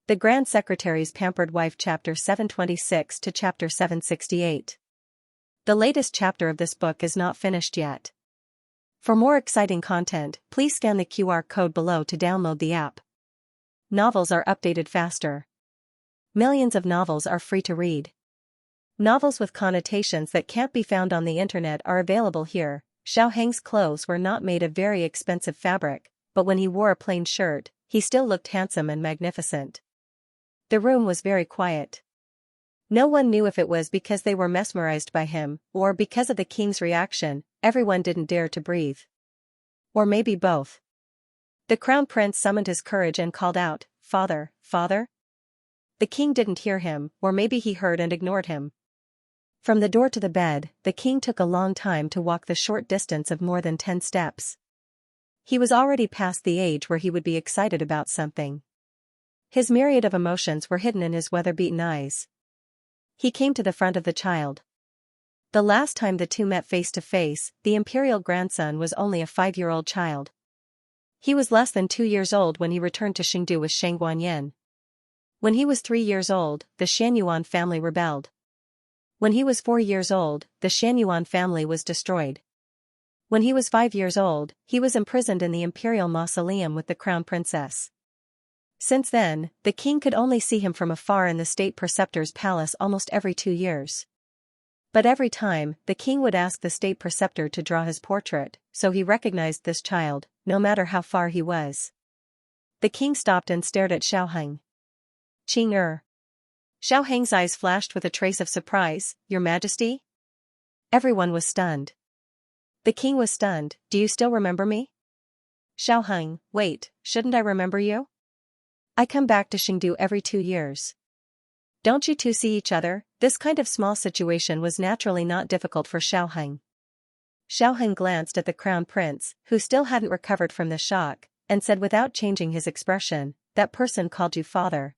The Grand Secretary's Pampered Wife Chapter 726 to Chapter 768. The latest chapter of this book is not finished yet. For more exciting content, please scan the QR code below to download the app. Novels are updated faster. Millions of novels are free to read. Novels with connotations that can't be found on the internet are available here. Xianxia's clothes were not made of very expensive fabric, but when he wore a plain shirt, he still looked handsome and magnificent. The room was very quiet. No one knew if it was because they were mesmerized by him, or because of the king's reaction. Everyone didn't dare to breathe. Or maybe both. The crown prince summoned his courage and called out, "Father, father?" The king didn't hear him, or maybe he heard and ignored him. From the door to the bed, the king took a long time to walk the short distance of more than 10 steps. He was already past the age where he would be excited about something. His myriad of emotions were hidden in his weather-beaten eyes. He came to the front of the child. The last time the two met face to face, the imperial grandson was only a 5-year-old child. He was less than 2 years old when he returned to Chengdu with Shang Guanyin. When he was 3 years old, the Xianyuan family rebelled. When he was 4 years old, the Xianyuan family was destroyed. When he was 5 years old, he was imprisoned in the imperial mausoleum with the crown princess. Since then, the king could only see him from afar in the state preceptor's palace almost every 2 years. But every time, the king would ask the state preceptor to draw his portrait, so he recognized this child, no matter how far he was. The king stopped and stared at Xianxia. "Qing." Xianxia's eyes flashed with a trace of surprise. "Your Majesty?" Everyone was stunned. The king was stunned. "Do you still remember me?" Xianxia, "Wait, shouldn't I remember you? I come back to Chengdu every 2 years. Don't you two see each other?" This kind of small situation was naturally not difficult for Xianxia. Xianxia glanced at the crown prince, who still hadn't recovered from the shock, and said without changing his expression, "That person called you father.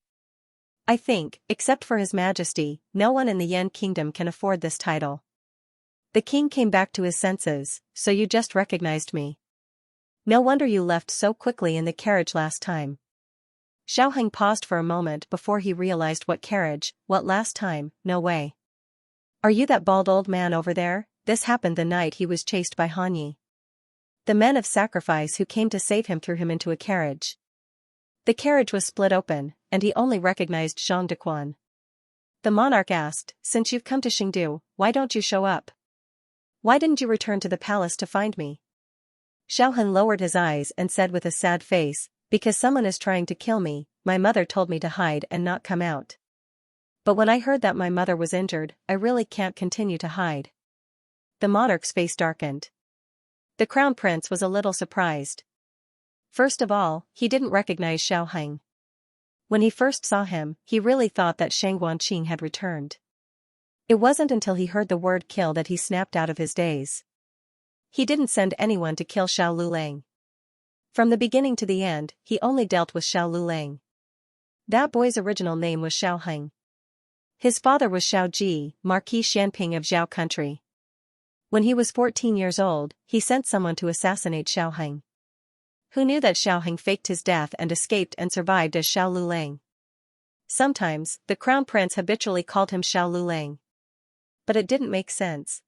I think, except for His Majesty, no one in the Yan kingdom can afford this title." The king came back to his senses. "So you just recognized me. No wonder you left so quickly in the carriage last time." Xianxia paused for a moment before he realized what carriage, what last time, no way. "Are you that bald old man over there?" This happened the night he was chased by Hanyi. The men of sacrifice who came to save him threw him into a carriage. The carriage was split open, and he only recognized Zhang Dequan. The monarch asked, "Since you've come to Chengdu, why don't you show up? Why didn't you return to the palace to find me?" Xianxia lowered his eyes and said with a sad face, "Because someone is trying to kill me. My mother told me to hide and not come out. But when I heard that my mother was injured, I really can't continue to hide." The monarch's face darkened. The crown prince was a little surprised. First of all, he didn't recognize Xianxia. When he first saw him, he really thought that Shang Guanqing had returned. It wasn't until he heard the word kill that he snapped out of his daze. He didn't send anyone to kill Xiao Lulang. From the beginning to the end, he only dealt with Xiao Lulang. That boy's original name was Xianxia. His father was Xiao Ji, Marquis Xianping of Zhao Country. When he was 14 years old, he sent someone to assassinate Xianxia. Who knew that Xianxia faked his death and escaped and survived as Xiao Lulang? Sometimes, the crown prince habitually called him Xiao Lulang. But it didn't make sense.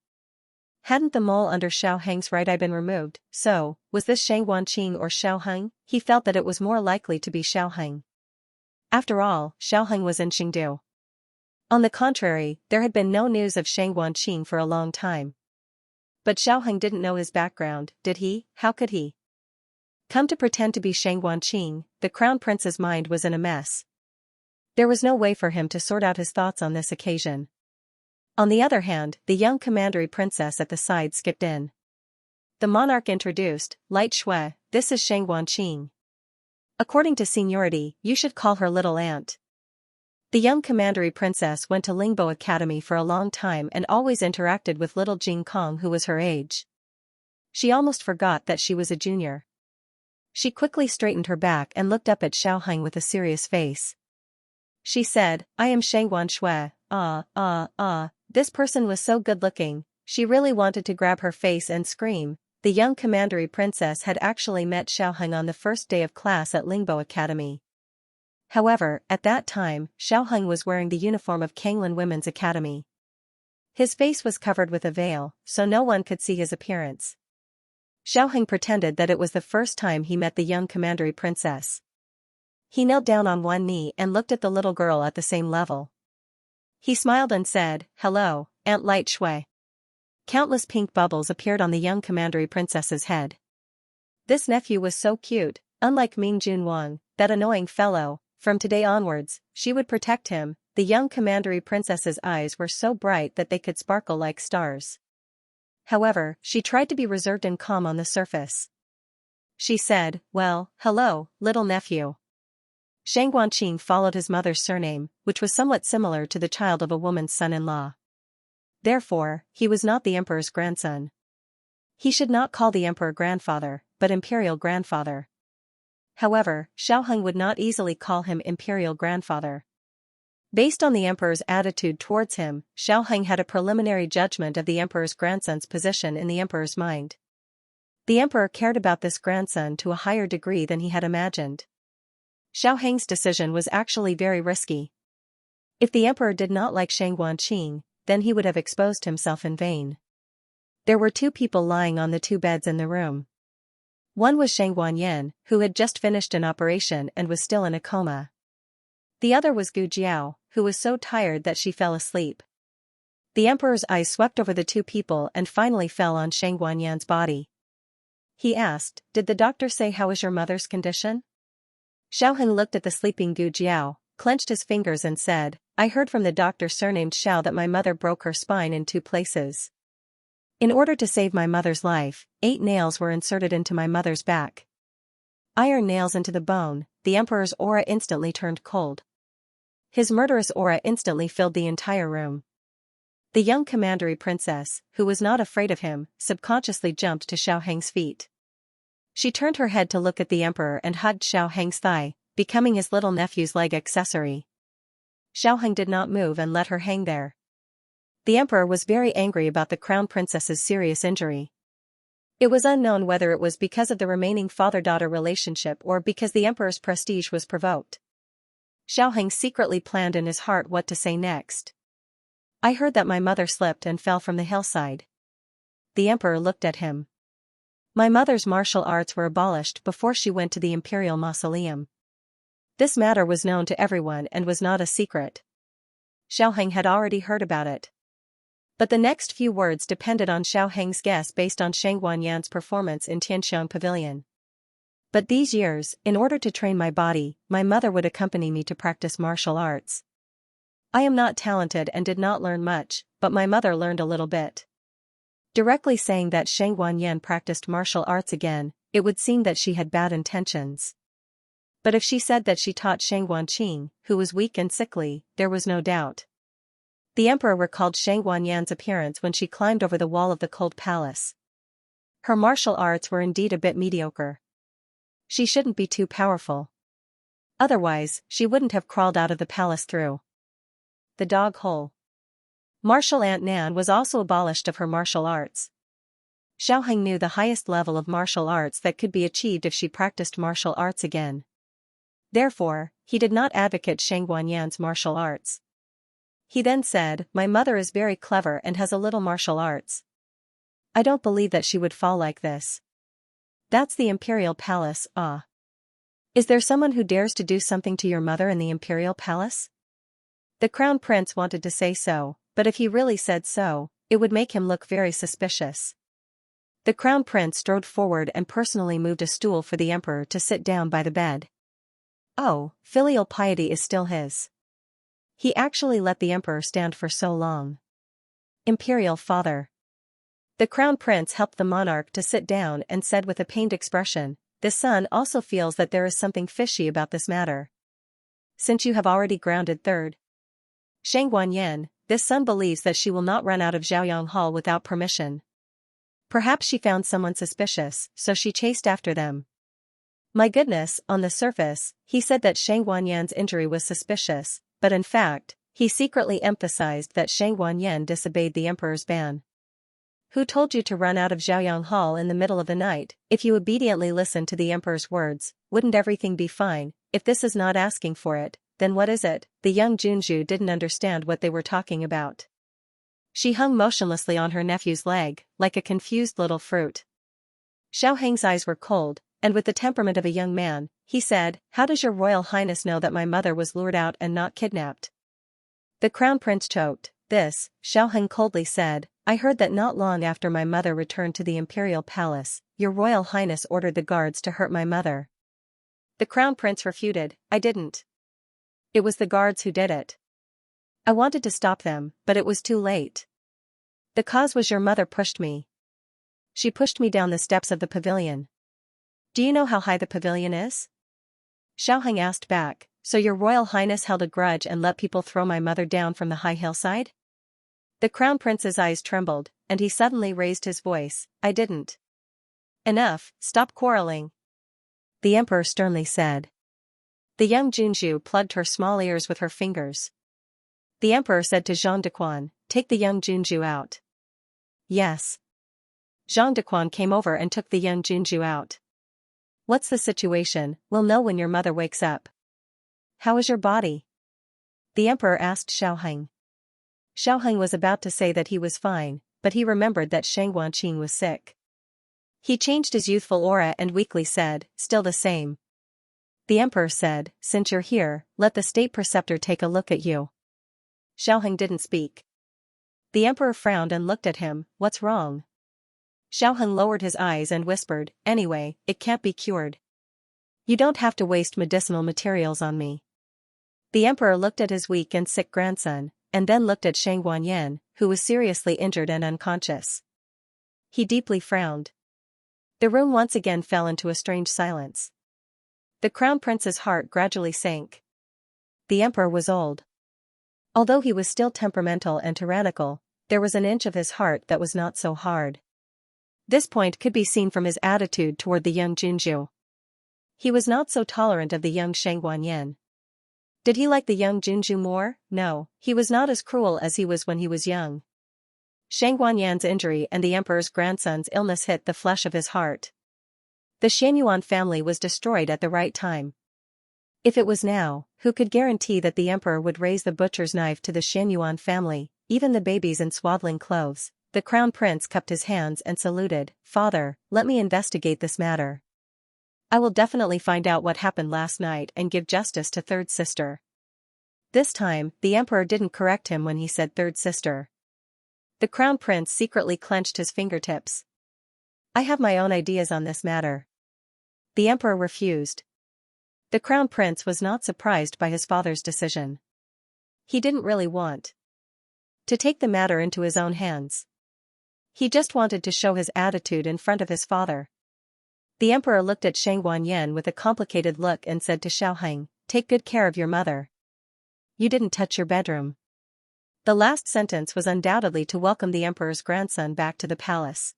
Hadn't the mole under Xianxia's right eye been removed, so, was this Shang Guanqing or Xianxia? He felt that it was more likely to be Xianxia. After all, Xianxia was in Chengdu. On the contrary, there had been no news of Shang Guanqing for a long time. But Xianxia didn't know his background, did he? How could he come to pretend to be Shang Guanqing? The crown prince's mind was in a mess. There was no way for him to sort out his thoughts on this occasion. On the other hand, the young commandery princess at the side skipped in. The monarch introduced, "Light Shui, this is Shang Guanqing. According to seniority, you should call her little aunt." The young commandery princess went to Lingbo Academy for a long time and always interacted with little Jing Kong, who was her age. She almost forgot that she was a junior. She quickly straightened her back and looked up at Xianxia with a serious face. She said, "I am Shang Guanshui." This person was so good-looking, she really wanted to grab her face and scream. The young commandery princess had actually met Xianxia on the first day of class at Lingbo Academy. However, at that time, Xiaoheng was wearing the uniform of Kanglin Women's Academy. His face was covered with a veil, so no one could see his appearance. Xiaoheng pretended that it was the first time he met the young commandery princess. He knelt down on one knee and looked at the little girl at the same level. He smiled and said, "Hello, Aunt Light Shui." Countless pink bubbles appeared on the young commandery princess's head. This nephew was so cute, unlike Ming Junwang, that annoying fellow. From today onwards, she would protect him. The young commandery princess's eyes were so bright that they could sparkle like stars. However, she tried to be reserved and calm on the surface. She said, "Well, hello, little nephew." Shang Guanqing followed his mother's surname, which was somewhat similar to the child of a woman's son-in-law. Therefore, he was not the emperor's grandson. He should not call the emperor grandfather, but imperial grandfather. However, Xiaoheng would not easily call him imperial grandfather. Based on the emperor's attitude towards him, Xiaoheng had a preliminary judgment of the emperor's grandson's position in the emperor's mind. The emperor cared about this grandson to a higher degree than he had imagined. Xiaoheng's decision was actually very risky. If the emperor did not like Shang Guanqing, then he would have exposed himself in vain. There were two people lying on the two beds in the room. One was Shang Guanyan, who had just finished an operation and was still in a coma. The other was Gu Jiao, who was so tired that she fell asleep. The emperor's eyes swept over the two people and finally fell on Shang Guanyan's body. He asked, "Did the doctor say how is your mother's condition?" Xiaoheng looked at the sleeping Gu Jiao, clenched his fingers and said, "I heard from the doctor surnamed Xiao that my mother broke her spine in 2 places. In order to save my mother's life, 8 nails were inserted into my mother's back. Iron nails into the bone." The emperor's aura instantly turned cold. His murderous aura instantly filled the entire room. The young commandery princess, who was not afraid of him, subconsciously jumped to Xiaoheng's feet. She turned her head to look at the emperor and hugged Xiaoheng's thigh, becoming his little nephew's leg accessory. Xiaoheng did not move and let her hang there. The emperor was very angry about the crown princess's serious injury. It was unknown whether it was because of the remaining father-daughter relationship or because the emperor's prestige was provoked. Xiaoheng secretly planned in his heart what to say next. "I heard that my mother slipped and fell from the hillside." The emperor looked at him. "My mother's martial arts were abolished before she went to the imperial mausoleum." This matter was known to everyone and was not a secret. Xiaoheng had already heard about it. But the next few words depended on Xiaoheng's guess based on Shang Guanyan's performance in Tianxiang Pavilion. "But these years, in order to train my body, my mother would accompany me to practice martial arts. I am not talented and did not learn much, but my mother learned a little bit." Directly saying that Shang Guanyan practiced martial arts again, it would seem that she had bad intentions. But if she said that she taught Shang Guanqing, who was weak and sickly, there was no doubt. The emperor recalled Shang Guanyan's appearance when she climbed over the wall of the cold palace. Her martial arts were indeed a bit mediocre. She shouldn't be too powerful. Otherwise, she wouldn't have crawled out of the palace through the dog hole. Martial Aunt Nan was also abolished of her martial arts. Xiaoheng knew the highest level of martial arts that could be achieved if she practiced martial arts again. Therefore, he did not advocate Shang Guanyan's martial arts. He then said, "My mother is very clever and has a little martial arts. I don't believe that she would fall like this. That's the imperial palace, ah. Is there someone who dares to do something to your mother in the imperial palace?" The crown prince wanted to say so, but if he really said so, it would make him look very suspicious. The crown prince strode forward and personally moved a stool for the emperor to sit down by the bed. Oh, filial piety is still his. He actually let the emperor stand for so long. Imperial father. The crown prince helped the monarch to sit down and said with a pained expression, "The son also feels that there is something fishy about this matter. Since you have already grounded third Shang Guanyan, this son believes that she will not run out of Zhaoyang Hall without permission. Perhaps she found someone suspicious, so she chased after them." My goodness, on the surface, he said that Shang Guanyan's injury was suspicious, but in fact, he secretly emphasized that Shang Guanyan disobeyed the emperor's ban. "Who told you to run out of Zhaoyang Hall in the middle of the night? If you obediently listened to the emperor's words, wouldn't everything be fine?" if this is not asking for it, then what is it? The young Junju didn't understand what they were talking about. She hung motionlessly on her nephew's leg, like a confused little fruit. Xiaoheng's eyes were cold, and with the temperament of a young man, he said, "How does your Royal Highness know that my mother was lured out and not kidnapped?" The Crown Prince choked. "This," Xiaoheng coldly said, "I heard that not long after my mother returned to the imperial palace, your Royal Highness ordered the guards to hurt my mother." The Crown Prince refuted, "I didn't. It was the guards who did it. I wanted to stop them, but it was too late. The cause was your mother pushed me. She pushed me down the steps of the pavilion." "Do you know how high the pavilion is?" Xiaoheng asked back. "So your Royal Highness held a grudge and let people throw my mother down from the high hillside?" The Crown Prince's eyes trembled, and he suddenly raised his voice, "I didn't." "Enough, stop quarreling," the Emperor sternly said. The young Junju plugged her small ears with her fingers. The Emperor said to Zhang Dequan, "Take the young Junju out." "Yes." Zhang Dequan came over and took the young Junju out. "What's the situation? We'll know when your mother wakes up." "How is your body?" the Emperor asked Xiaoheng. Xiaoheng was about to say that he was fine, but he remembered that Shang Guanqing was sick. He changed his youthful aura and weakly said, "Still the same." The Emperor said, "Since you're here, let the state preceptor take a look at you." Xiaoheng didn't speak. The Emperor frowned and looked at him. "What's wrong?" Xiaoheng lowered his eyes and whispered, "Anyway, it can't be cured. You don't have to waste medicinal materials on me." The Emperor looked at his weak and sick grandson, and then looked at Shang Guanyin, who was seriously injured and unconscious. He deeply frowned. The room once again fell into a strange silence. The Crown Prince's heart gradually sank. The Emperor was old. Although he was still temperamental and tyrannical, there was an inch of his heart that was not so hard. This point could be seen from his attitude toward the young Junju. He was not so tolerant of the young Shang Guanyin. Did he like the young Junju more? No, he was not as cruel as he was when he was young. Shang Guanyuan's injury and the Emperor's grandson's illness hit the flesh of his heart. The Xianyuan family was destroyed at the right time. If it was now, who could guarantee that the Emperor would raise the butcher's knife to the Xianyuan family, even the babies in swaddling clothes? The Crown Prince cupped his hands and saluted. "Father, let me investigate this matter. I will definitely find out what happened last night and give justice to third sister." This time, the Emperor didn't correct him when he said third sister. The Crown Prince secretly clenched his fingertips. "I have my own ideas on this matter." The Emperor refused. The Crown Prince was not surprised by his father's decision. He didn't really want to take the matter into his own hands. He just wanted to show his attitude in front of his father. The Emperor looked at Shang Guanyin with a complicated look and said to Xiaoheng, "Take good care of your mother. You didn't touch your bedroom." The last sentence was undoubtedly to welcome the Emperor's grandson back to the palace.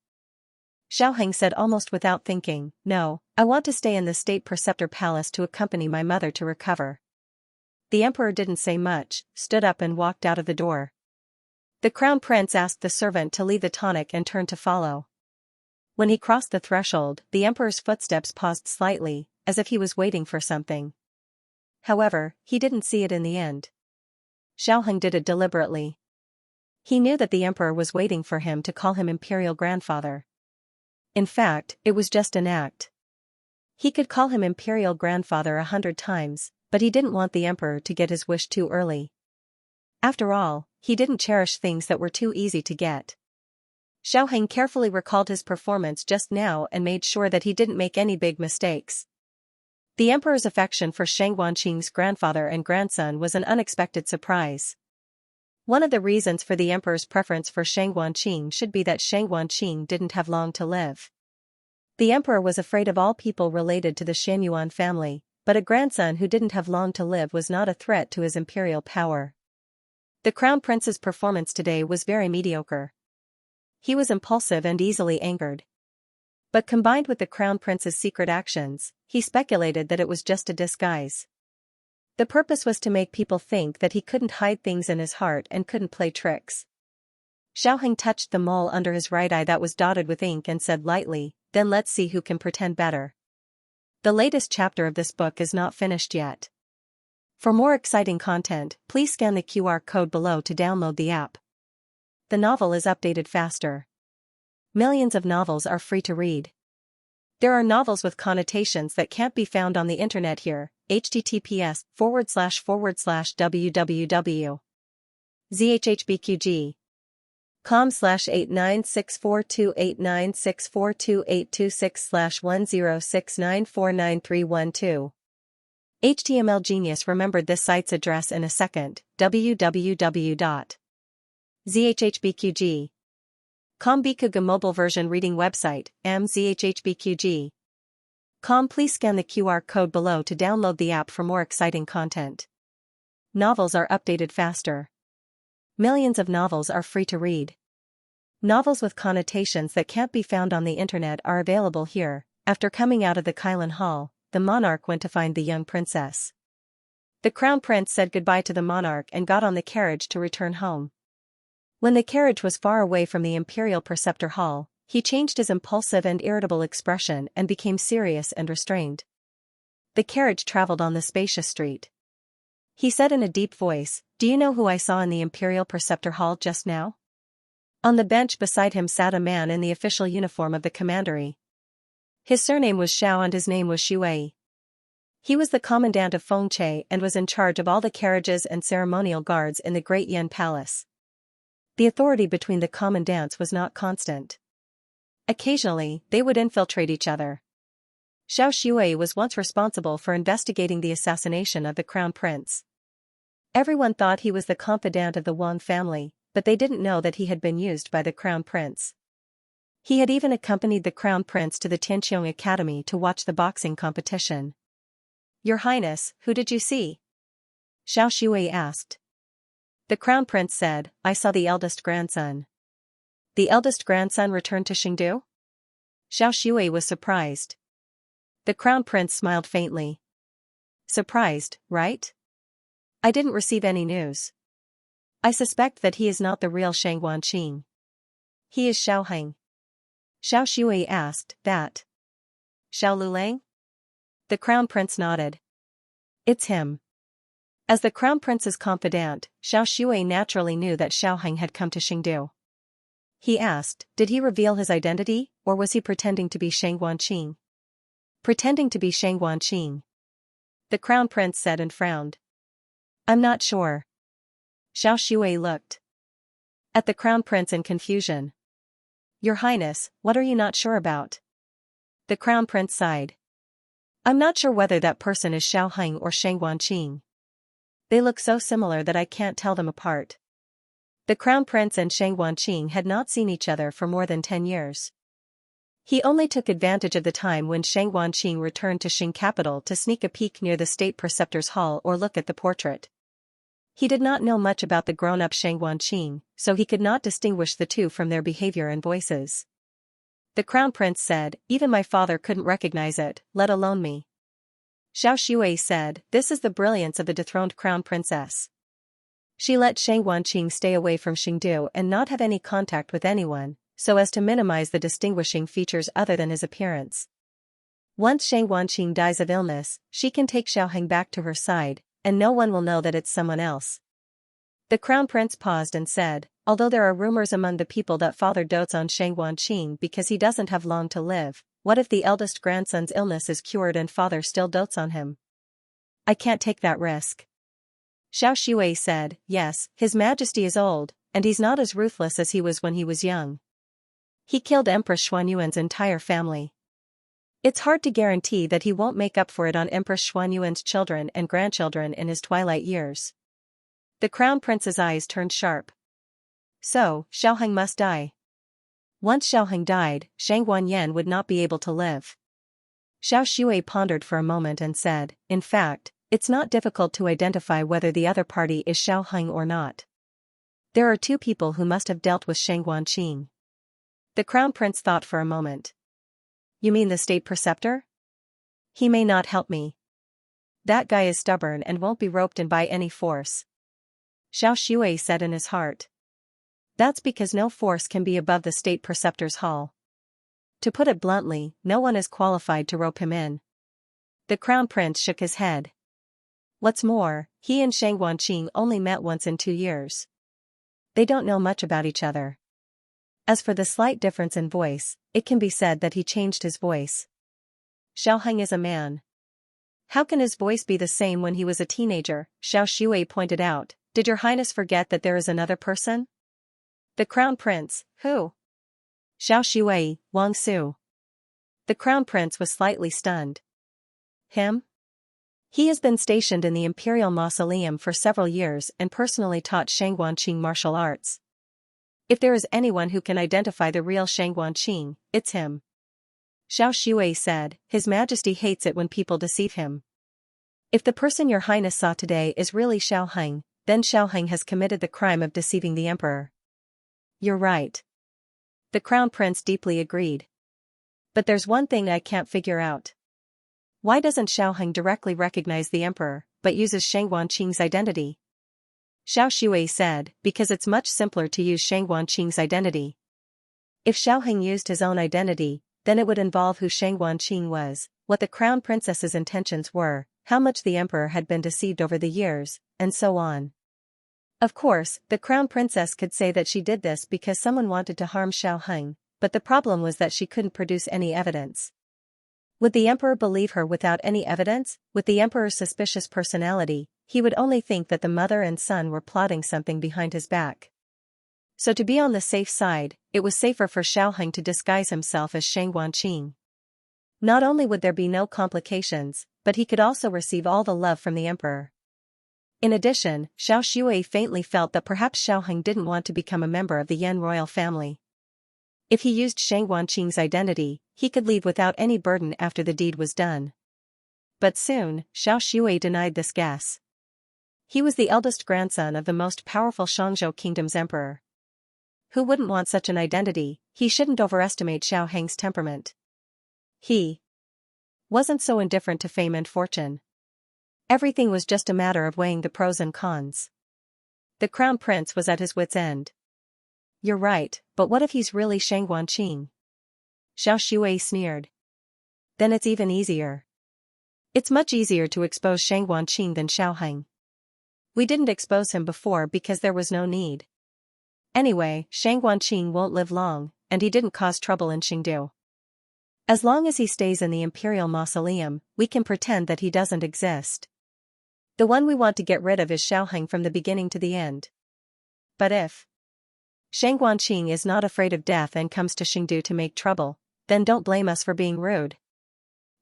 Xiaoheng said almost without thinking, "No, I want to stay in the state preceptor palace to accompany my mother to recover." The Emperor didn't say much, stood up and walked out of the door. The Crown Prince asked the servant to leave the tonic and turned to follow. When he crossed the threshold, the Emperor's footsteps paused slightly, as if he was waiting for something. However, he didn't see it in the end. Xiaoheng did it deliberately. He knew that the Emperor was waiting for him to call him imperial grandfather. In fact, it was just an act. He could call him imperial grandfather 100 times, but he didn't want the Emperor to get his wish too early. After all, he didn't cherish things that were too easy to get. Xiaoheng carefully recalled his performance just now and made sure that he didn't make any big mistakes. The Emperor's affection for Shang Guanqing's grandfather and grandson was an unexpected surprise. One of the reasons for the Emperor's preference for Shang Guanqing should be that Shang Guanqing didn't have long to live. The Emperor was afraid of all people related to the Xianyuan family, but a grandson who didn't have long to live was not a threat to his imperial power. The Crown Prince's performance today was very mediocre. He was impulsive and easily angered. But combined with the Crown Prince's secret actions, he speculated that it was just a disguise. The purpose was to make people think that he couldn't hide things in his heart and couldn't play tricks. Xiaoheng touched the mole under his right eye that was dotted with ink and said lightly, "Then let's see who can pretend better." The latest chapter of this book is not finished yet. For more exciting content, please scan the QR code below to download the app. The novel is updated faster. Millions of novels are free to read. There are novels with connotations that can't be found on the internet here. https://zhbqg.com/8964289642826106949312. HTML Genius remembered this site's address in a second. www.zhhbqg.com Bikuga mobile version reading website, mzhhbqg.com. Please scan the QR code below to download the app for more exciting content. Novels are updated faster. Millions of novels are free to read. Novels with connotations that can't be found on the internet are available here. After coming out of the Kailan Hall, the monarch went to find the young princess. The crown prince said goodbye to the monarch and got on the carriage to return home. When the carriage was far away from the imperial preceptor hall, he changed his impulsive and irritable expression and became serious and restrained. The carriage traveled on the spacious street. He said in a deep voice, "Do you know who I saw in the imperial preceptor hall just now?" On the bench beside him sat a man in the official uniform of the commandery. His surname was Xiao and his name was Shui. He was the commandant of Fengche and was in charge of all the carriages and ceremonial guards in the Great Yan Palace. The authority between the commandants was not constant. Occasionally, they would infiltrate each other. Xiao Shui was once responsible for investigating the assassination of the crown prince. Everyone thought he was the confidant of the Wang family, but they didn't know that he had been used by the crown prince. He had even accompanied the crown prince to the Tianqiong Academy to watch the boxing competition. "Your Highness, who did you see?" Xiao Shui asked. The crown prince said, "I saw the eldest grandson." "The eldest grandson returned to Chengdu?" Xiao Shui was surprised. The crown prince smiled faintly. "Surprised, right? I didn't receive any news. I suspect that he is not the real Shang Wanqing. He is Xiaoheng." Xiao Shui asked, "That Xiao Lulang?" The crown prince nodded. "It's him." As the crown prince's confidant, Xiao Shui naturally knew that Xiaoheng had come to Chengdu. He asked, did he reveal his identity, or was he pretending to be Shang Wanqing? "Pretending to be Shang Wanqing," the crown prince said and frowned. "I'm not sure." Xiao Shui looked at the crown prince in confusion. "Your Highness, what are you not sure about?" The crown prince sighed. "I'm not sure whether that person is Xiaoheng or Shang Wanqing. They look so similar that I can't tell them apart." The crown prince and Shang Wanqing had not seen each other for more than 10 years. He only took advantage of the time when Shang Wanqing returned to Qing capital to sneak a peek near the state preceptor's hall or look at the portrait. He did not know much about the grown-up Shang Wanqing, so he could not distinguish the two from their behavior and voices. The crown prince said, "Even my father couldn't recognize it, let alone me." Xiao Shui said, "This is the brilliance of the dethroned crown princess. She let Shang Wanqing stay away from Chengdu and not have any contact with anyone, so as to minimize the distinguishing features other than his appearance. Once Shang Wanqing dies of illness, she can take Xiaoheng back to her side, and no one will know that it's someone else." The crown prince paused and said, "Although there are rumors among the people that father dotes on Shang Wanqing because he doesn't have long to live, what if the eldest grandson's illness is cured and father still dotes on him? I can't take that risk." Xiao Shui said, "Yes, His Majesty is old, and he's not as ruthless as he was when he was young. He killed Empress Xuanyuan's entire family. It's hard to guarantee that he won't make up for it on Empress Xuanyuan's children and grandchildren in his twilight years." The crown prince's eyes turned sharp. "So, Xiaoheng must die. Once Xiaoheng died, Shang Wanyan would not be able to live." Xiao Shui pondered for a moment and said, "In fact, it's not difficult to identify whether the other party is Xiaoheng or not. There are two people who must have dealt with Shang Wanqing." The crown prince thought for a moment. "You mean the state preceptor? He may not help me. That guy is stubborn and won't be roped in by any force." Xiao Shui said in his heart. "That's because no force can be above the state preceptor's hall. To put it bluntly, no one is qualified to rope him in." The crown prince shook his head. What's more, he and Shang Wanqing only met once in 2 years. They don't know much about each other. As for the slight difference in voice, it can be said that he changed his voice. Xiaoheng is a man. How can his voice be the same when he was a teenager? Xiao Shui pointed out. Did your highness forget that there is another person? The crown prince, who? Xiao Shui, Wang Su. The crown prince was slightly stunned. Him? He has been stationed in the imperial mausoleum for several years and personally taught Shang Wanqing martial arts. If there is anyone who can identify the real Shang Wanqing, it's him. Xiao Shui said, His Majesty hates it when people deceive him. If the person your highness saw today is really Xiaoheng, then Xiaoheng has committed the crime of deceiving the emperor. You're right. The crown prince deeply agreed. But there's one thing I can't figure out. Why doesn't Xiaoheng directly recognize the emperor, but uses Shang Wanqing's identity? Xiao Shui said, because it's much simpler to use Shang Wanqing's identity. If Xiaoheng used his own identity, then it would involve who Shang Wanqing was, what the crown princess's intentions were, how much the emperor had been deceived over the years, and so on. Of course, the crown princess could say that she did this because someone wanted to harm Xiaoheng, but the problem was that she couldn't produce any evidence. Would the emperor believe her without any evidence? With the emperor's suspicious personality, he would only think that the mother and son were plotting something behind his back. So to be on the safe side, it was safer for Xiaoheng to disguise himself as Shang Wanqing. Not only would there be no complications, but he could also receive all the love from the emperor. In addition, Xiao Shui faintly felt that perhaps Xiaoheng didn't want to become a member of the Yan royal family. If he used Shang Wanqing's identity, he could leave without any burden after the deed was done. But soon, Xiao Shui denied this guess. He was the eldest grandson of the most powerful Shangzhou kingdom's emperor. Who wouldn't want such an identity? He shouldn't overestimate Xiaoheng's temperament. He wasn't so indifferent to fame and fortune. Everything was just a matter of weighing the pros and cons. The crown prince was at his wit's end. You're right, but what if he's really Shang Wanqing? Xiao Shui sneered. Then it's even easier. It's much easier to expose Shang Wanqing than Xiaoheng. We didn't expose him before because there was no need. Anyway, Shang Wanqing won't live long, and he didn't cause trouble in Qingdu. As long as he stays in the imperial mausoleum, we can pretend that he doesn't exist. The one we want to get rid of is Xiaoheng from the beginning to the end. But if Shang Wanqing is not afraid of death and comes to Qingdu to make trouble, then don't blame us for being rude.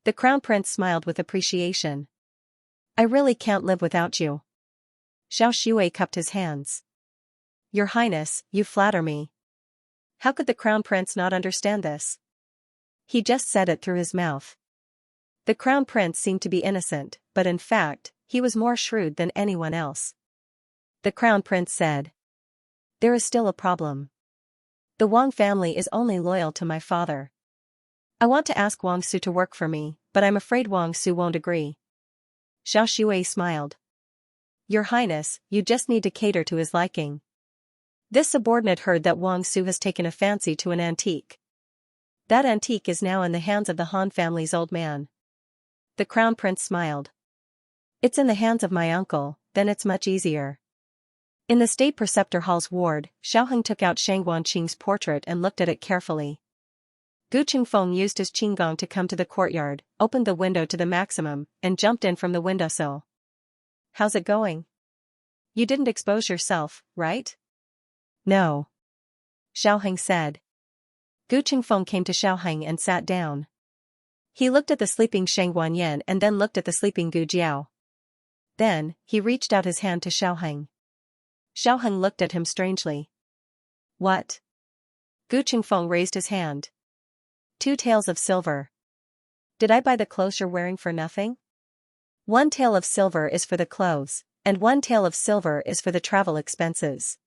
The crown prince smiled with appreciation. I really can't live without you. Xiao Shui cupped his hands. Your highness, you flatter me. How could the crown prince not understand this? He just said it through his mouth. The crown prince seemed to be innocent, but in fact, he was more shrewd than anyone else. The crown prince said. There is still a problem. The Wang family is only loyal to my father. I want to ask Wang Su to work for me, but I'm afraid Wang Su won't agree. Xiao Shui smiled. Your highness, you just need to cater to his liking. This subordinate heard that Wang Su has taken a fancy to an antique. That antique is now in the hands of the Han family's old man. The crown prince smiled. It's in the hands of my uncle, then it's much easier. In the state preceptor hall's ward, Xiaoheng took out Shang Wanqing's portrait and looked at it carefully. Gu Qingfeng used his qinggong to come to the courtyard, opened the window to the maximum, and jumped in from the windowsill. How's it going? You didn't expose yourself, right? No. Xiaoheng said. Gu Qingfeng came to Xiaoheng and sat down. He looked at the sleeping Shang Wanyan and then looked at the sleeping Gu Jiao. Then, he reached out his hand to Xiaoheng. Xiaoheng looked at him strangely. What? Gu Qingfeng raised his hand. 2 taels of silver. Did I buy the clothes you're wearing for nothing? 1 tael of silver is for the clothes, and 1 tael of silver is for the travel expenses.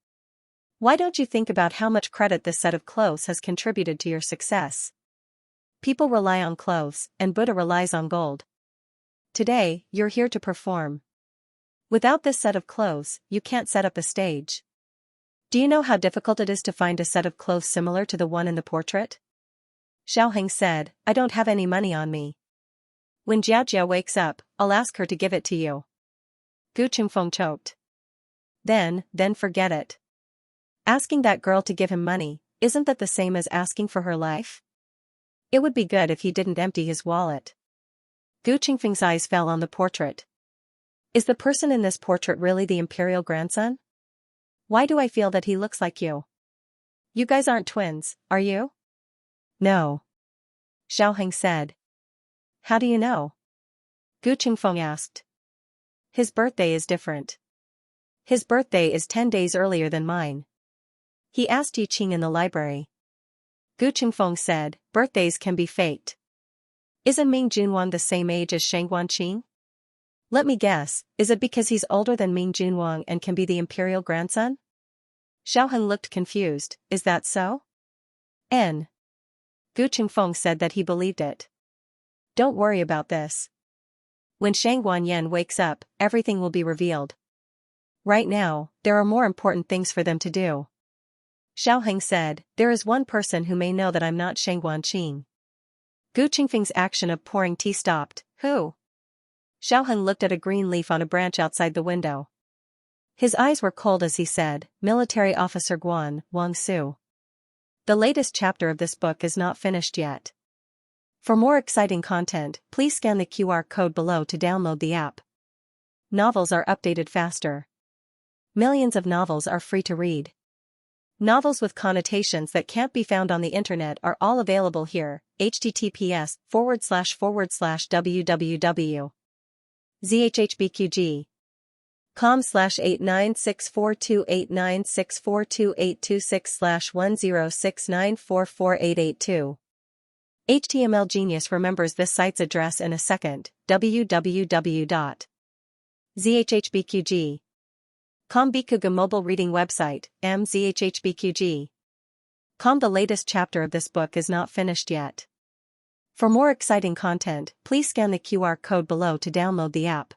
Why don't you think about how much credit this set of clothes has contributed to your success? People rely on clothes, and Buddha relies on gold. Today, you're here to perform. Without this set of clothes, you can't set up a stage. Do you know how difficult it is to find a set of clothes similar to the one in the portrait? Xiaoheng said, I don't have any money on me. When Xiaojia wakes up, I'll ask her to give it to you. Gu Qingfeng choked. Then forget it. Asking that girl to give him money, isn't that the same as asking for her life? It would be good if he didn't empty his wallet. Gu Qingfeng's eyes fell on the portrait. Is the person in this portrait really the imperial grandson? Why do I feel that he looks like you? You guys aren't twins, are you? No. Xiaoheng said. How do you know? Gu Qingfeng asked. His birthday is different. His birthday is 10 days earlier than mine. He asked Yi Qing in the library. Gu Qingfeng said, birthdays can be faked. Isn't Ming Junwang the same age as Shang Guanqing? Let me guess, is it because he's older than Ming Junwang and can be the imperial grandson? Xiaoheng looked confused, is that so? Gu Qingfeng said that he believed it. Don't worry about this. When Shang Guanyan wakes up, everything will be revealed. Right now, there are more important things for them to do. Xiaoheng said, there is one person who may know that I'm not Shang Guanqing. Gu Qingfeng's action of pouring tea stopped. Who? Xiaoheng looked at a green leaf on a branch outside the window. His eyes were cold as he said, Military Officer Guan, Wang Su. The latest chapter of this book is not finished yet. For more exciting content, please scan the QR code below to download the app. Novels are updated faster. Millions of novels are free to read. Novels with connotations that can't be found on the internet are all available here. https://www.zhbqg.com/896428964286/1069448882. HTML Genius remembers this site's address in a second. www.zhhbqg. Bikuga mobile reading website, mzhhbqg. The latest chapter of this book is not finished yet. For more exciting content, please scan the QR code below to download the app.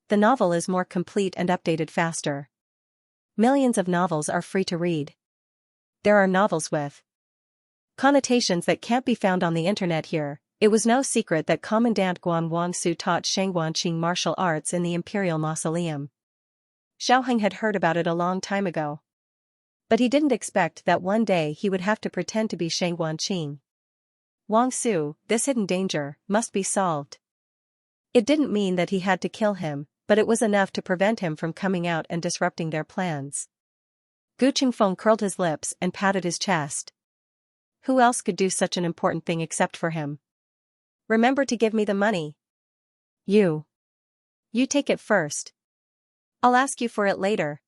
The novel is more complete and updated faster. Millions of novels are free to read. There are novels with connotations that can't be found on the internet here. It was no secret that Commandant Guan Wangsu taught Shang Guanqing martial arts in the Imperial Mausoleum. Xiaoheng had heard about it a long time ago. But he didn't expect that one day he would have to pretend to be Shang Guanqing. Wangsu, this hidden danger, must be solved. It didn't mean that he had to kill him, but it was enough to prevent him from coming out and disrupting their plans. Gu Qingfeng curled his lips and patted his chest. Who else could do such an important thing except for him? Remember to give me the money. You take it first. I'll ask you for it later.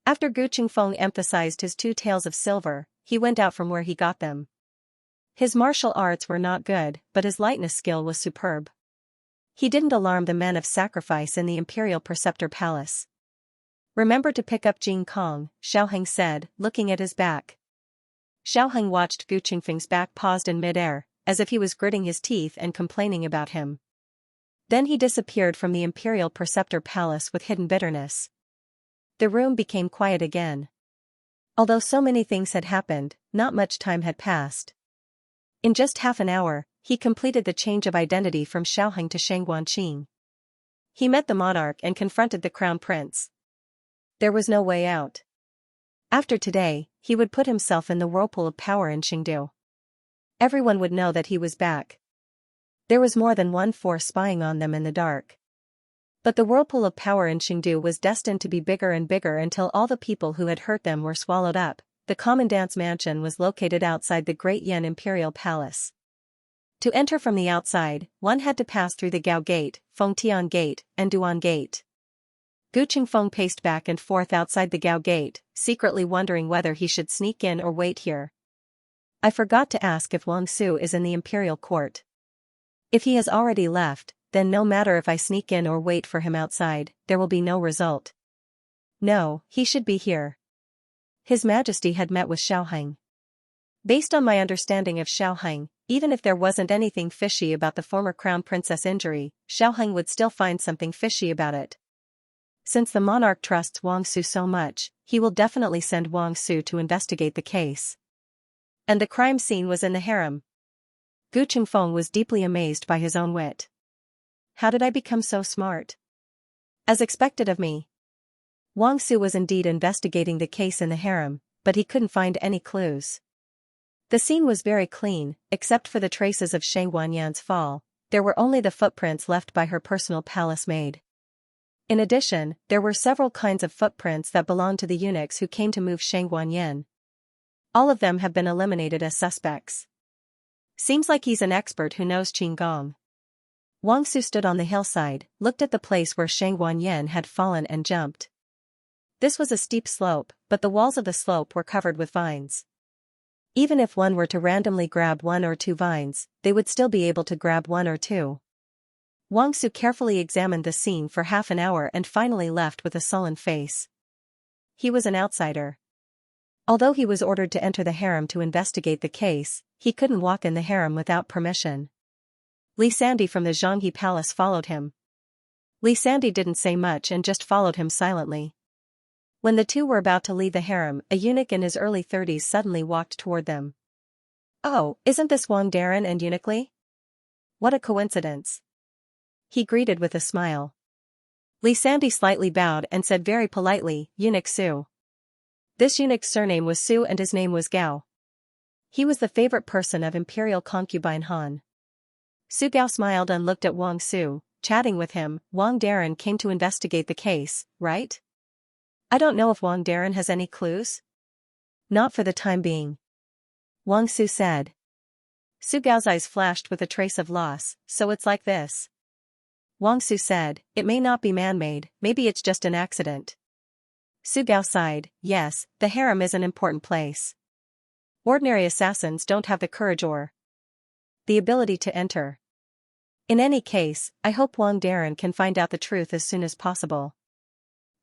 After Gu Qingfeng emphasized his 2 taels of silver, he went out from where he got them. His martial arts were not good, but his lightness skill was superb. He didn't alarm the men of sacrifice in the Imperial Preceptor Palace. Remember to pick up Jing Kong, Xiaoheng said, looking at his back. Xiaoheng watched Gu Qingfeng's back paused in midair, as if he was gritting his teeth and complaining about him. Then he disappeared from the Imperial Preceptor Palace with hidden bitterness. The room became quiet again. Although so many things had happened, not much time had passed. In just half an hour, he completed the change of identity from Xiaoheng to Shang Guanqing. He met the monarch and confronted the crown prince. There was no way out. After today, he would put himself in the whirlpool of power in Qingdu. Everyone would know that he was back. There was more than one force spying on them in the dark. But the whirlpool of power in Qingdu was destined to be bigger and bigger until all the people who had hurt them were swallowed up. The commandant's mansion was located outside the Great Yan Imperial Palace. To enter from the outside, one had to pass through the Gao Gate, Fengtian Gate, and Duan Gate. Gu Qingfeng paced back and forth outside the Gao Gate, secretly wondering whether he should sneak in or wait here. I forgot to ask if Wang Su is in the Imperial Court. If he has already left, then no matter if I sneak in or wait for him outside, there will be no result. No, he should be here. His Majesty had met with Xiaoheng. Based on my understanding of Xiaoheng, even if there wasn't anything fishy about the former crown princess injury, Xiaoheng would still find something fishy about it. Since the monarch trusts Wang Su so much, he will definitely send Wang Su to investigate the case. And the crime scene was in the harem. Gu Qingfeng was deeply amazed by his own wit. how did I become so smart? As expected of me. Wang Su was indeed investigating the case in the harem, but he couldn't find any clues. The scene was very clean, except for the traces of Shang Wanyan's fall. There were only the footprints left by her personal palace maid. In addition, there were several kinds of footprints that belonged to the eunuchs who came to move Shang Wanyan. All of them have been eliminated as suspects. Seems like he's an expert who knows Qigong. Wang Su stood on the hillside, looked at the place where Shang Wanyan had fallen and jumped. This was a steep slope, but the walls of the slope were covered with vines. Even if one were to randomly grab 1 or 2 vines, they would still be able to grab 1 or 2. Wang Su carefully examined the scene for half an hour and finally left with a sullen face. He was an outsider. Although he was ordered to enter the harem to investigate the case, he couldn't walk in the harem without permission. Li Sandy from the Xianxia palace followed him. Li Sandy didn't say much and just followed him silently. When the two were about to leave the harem, a eunuch in his early 30s suddenly walked toward them. "Oh, isn't this Wang Darren and Eunuch Li? What a coincidence." He greeted with a smile. Li Sandy slightly bowed and said very politely, "Eunuch Su." This eunuch's surname was Su and his name was Gao. He was the favorite person of imperial concubine Han. Su Gao smiled and looked at Wang Su, chatting with him. "Wang Darren came to investigate the case, right? I don't know if Wang Darren has any clues?" "Not for the time being," Wang Su said. Su Gao's eyes flashed with a trace of loss. "So it's like this?" Wang Su said, "It may not be man-made, maybe it's just an accident." Su Gao sighed, "Yes, the harem is an important place. Ordinary assassins don't have the courage or the ability to enter. In any case, I hope Wang Darren can find out the truth as soon as possible.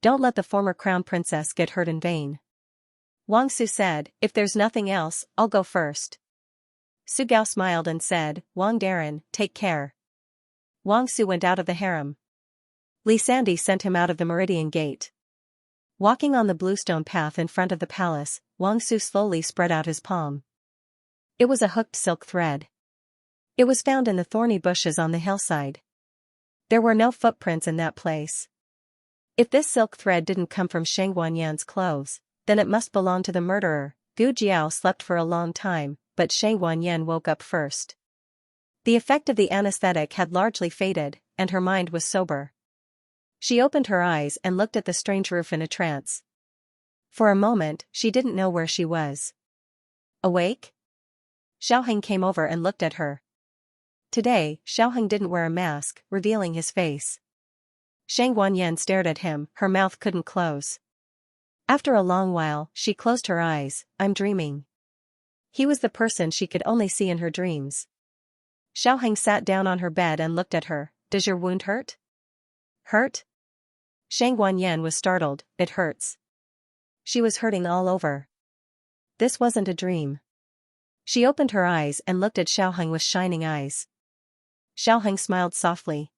Don't let the former crown princess get hurt in vain." Wang Su said, "If there's nothing else, I'll go first." Su Gao smiled and said, "Wang Darren, take care." Wang Su went out of the harem. Li Sandy sent him out of the Meridian Gate. Walking on the bluestone path in front of the palace, Wang Su slowly spread out his palm. It was a hooked silk thread. It was found in the thorny bushes on the hillside. There were no footprints in that place. If this silk thread didn't come from Shang Wanyan's clothes, then it must belong to the murderer. Gu Jiao slept for a long time, but Shang Wanyan woke up first. The effect of the anesthetic had largely faded, and her mind was sober. She opened her eyes and looked at the strange roof in a trance. For a moment, she didn't know where she was. "Awake?" Xiaoheng came over and looked at her. Today, Xiaoheng didn't wear a mask, revealing his face. Shang Wanyan stared at him, her mouth couldn't close. After a long while, she closed her eyes. "I'm dreaming." He was the person she could only see in her dreams. Xiaoheng sat down on her bed and looked at her. "Does your wound hurt?" "Hurt?" Shang Wanyan was startled. "It hurts." She was hurting all over. This wasn't a dream. She opened her eyes and looked at Xiaoheng with shining eyes. Xiaoheng smiled softly.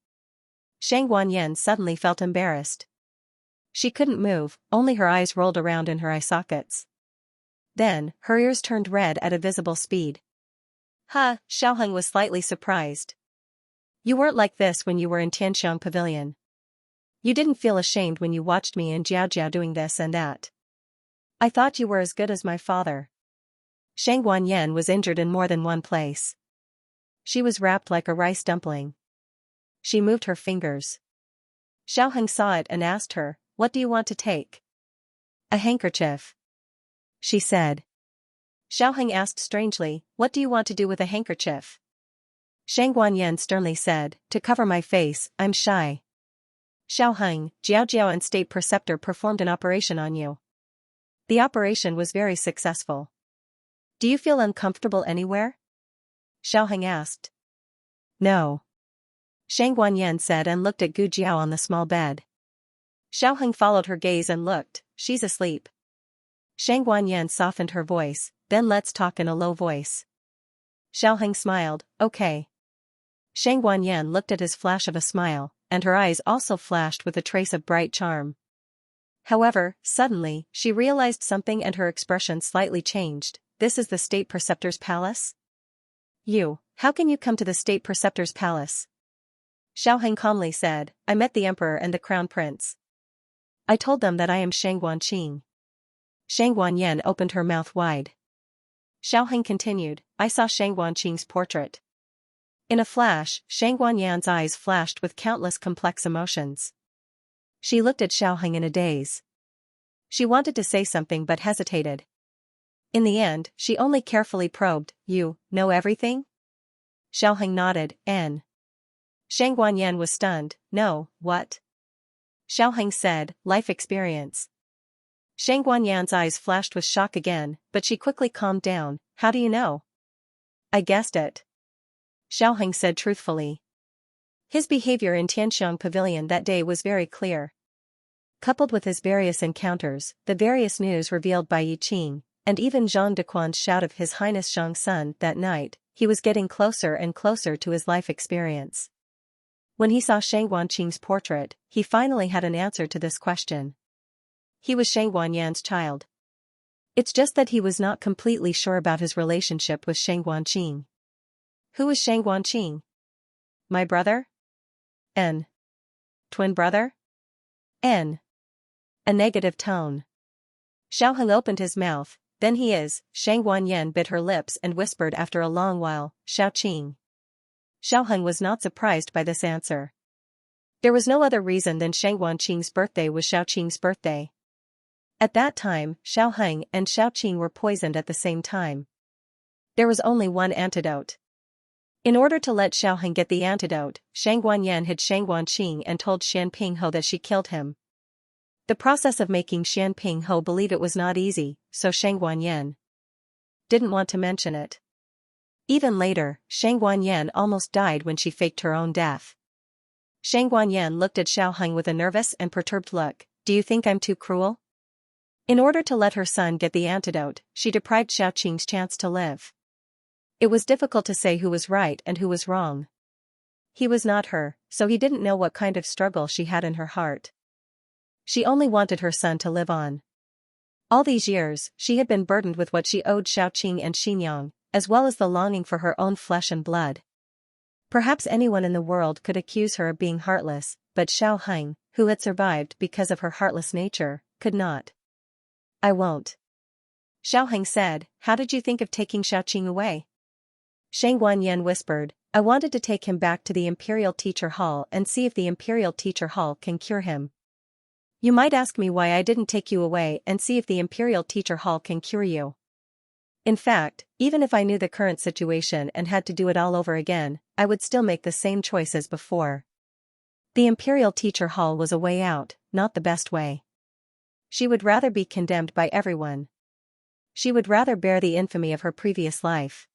Shang Wanyan suddenly felt embarrassed. She couldn't move, only her eyes rolled around in her eye sockets. Then, her ears turned red at a visible speed. "Huh," Xiaoheng was slightly surprised. "You weren't like this when you were in Tianxiang Pavilion. You didn't feel ashamed when you watched me and Jiao doing this and that. I thought you were as good as my father." Shang Wanyan was injured in more than one place. She was wrapped like a rice dumpling. She moved her fingers. Xiaoheng saw it and asked her, "What do you want to take?" "A handkerchief," she said. Xiaoheng asked strangely, "What do you want to do with a handkerchief?" Shang Wanyan sternly said, "To cover my face, I'm shy." "Xiaoheng, Jiao and State Preceptor performed an operation on you. The operation was very successful. Do you feel uncomfortable anywhere?" Xiaoheng asked. "No." Shang Wanyan said and looked at Gu Jiao on the small bed. Xiaoheng followed her gaze and looked. "She's asleep." Shang Wanyan softened her voice, "Then let's talk in a low voice." Xiaoheng smiled, "Okay." Shang Wanyan looked at his flash of a smile, and her eyes also flashed with a trace of bright charm. However, suddenly, she realized something and her expression slightly changed. "This is the State Preceptor's palace?" "How can you come to the State Preceptor's palace?" Xiaoheng calmly said, I met the emperor and the crown prince. I told them that I am Shang Guanqing. Shang Guanyan opened her mouth wide. Xiaoheng continued, I saw Shang Guanqing's portrait. In a flash, Shang Guanyan's eyes flashed with countless complex emotions. She looked at Xiaoheng in a daze. She wanted to say something but hesitated. In the end, she only carefully probed, You know everything? Xiaoheng nodded, N. Shang Guanyan was stunned, No, what? Xiaoheng said, Life experience. Shang Guanyan's eyes flashed with shock again, but she quickly calmed down, How do you know? I guessed it. Xiaoheng said truthfully. His behavior in Tianxiang Pavilion that day was very clear. Coupled with his various encounters, the various news revealed by Yi Qing, and even Zhang Dequan's shout of His Highness Zhang Sun that night, he was getting closer and closer to his life experience. When he saw Shang Guanqing's portrait, he finally had an answer to this question. He was Shang Guanyan's child. It's just that he was not completely sure about his relationship with Shang Guanqing. Who is Shang Guanqing? My brother? N. Twin brother? N. A negative tone. Xiaoheng opened his mouth, then he is, Shang Guanyan bit her lips and whispered after a long while, Xiaoqing. Xiaoheng was not surprised by this answer. There was no other reason than Shang Guanqing's birthday was Xiaoqing's birthday. At that time, Xiaoheng and Xiaoqing were poisoned at the same time. There was only one antidote. In order to let Xiaoheng get the antidote, Shang Guanyan hid Shang Guanqing and told Xian Pinghe that she killed him. The process of making Xian Pinghe believe it was not easy, so Shang Guanyan didn't want to mention it. Even later, Shang Guanyan almost died when she faked her own death. Shang Guanyan looked at Xiaoheng with a nervous and perturbed look, Do you think I'm too cruel? In order to let her son get the antidote, she deprived Xiaoqing's chance to live. It was difficult to say who was right and who was wrong. He was not her, so he didn't know what kind of struggle she had in her heart. She only wanted her son to live on. All these years, she had been burdened with what she owed Xiaoqing and Xinyang, as well as the longing for her own flesh and blood. Perhaps anyone in the world could accuse her of being heartless, but Xiaoheng, who had survived because of her heartless nature, could not. I won't. Xiaoheng said, How did you think of taking Xiaoqing away? Shang Guanyan whispered, I wanted to take him back to the Imperial Teacher Hall and see if the Imperial Teacher Hall can cure him. You might ask me why I didn't take you away and see if the Imperial Teacher Hall can cure you. In fact, even if I knew the current situation and had to do it all over again, I would still make the same choice as before. The Imperial Teacher Hall was a way out, not the best way. She would rather be condemned by everyone. She would rather bear the infamy of her previous life.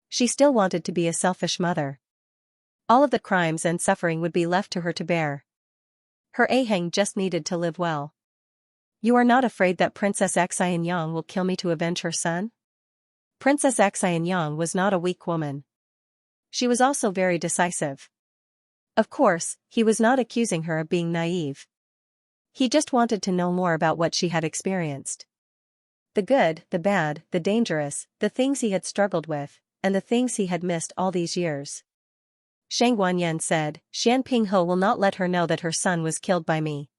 She still wanted to be a selfish mother. All of the crimes and suffering would be left to her to bear. Her Aheng just needed to live well. You are not afraid that Princess Xianxia will kill me to avenge her son? Princess Xianxia was not a weak woman. She was also very decisive. Of course, he was not accusing her of being naive. He just wanted to know more about what she had experienced. The good, the bad, the dangerous, the things he had struggled with, and the things he had missed all these years. Shang Guanyan said, Xian Pinghe will not let her know that her son was killed by me.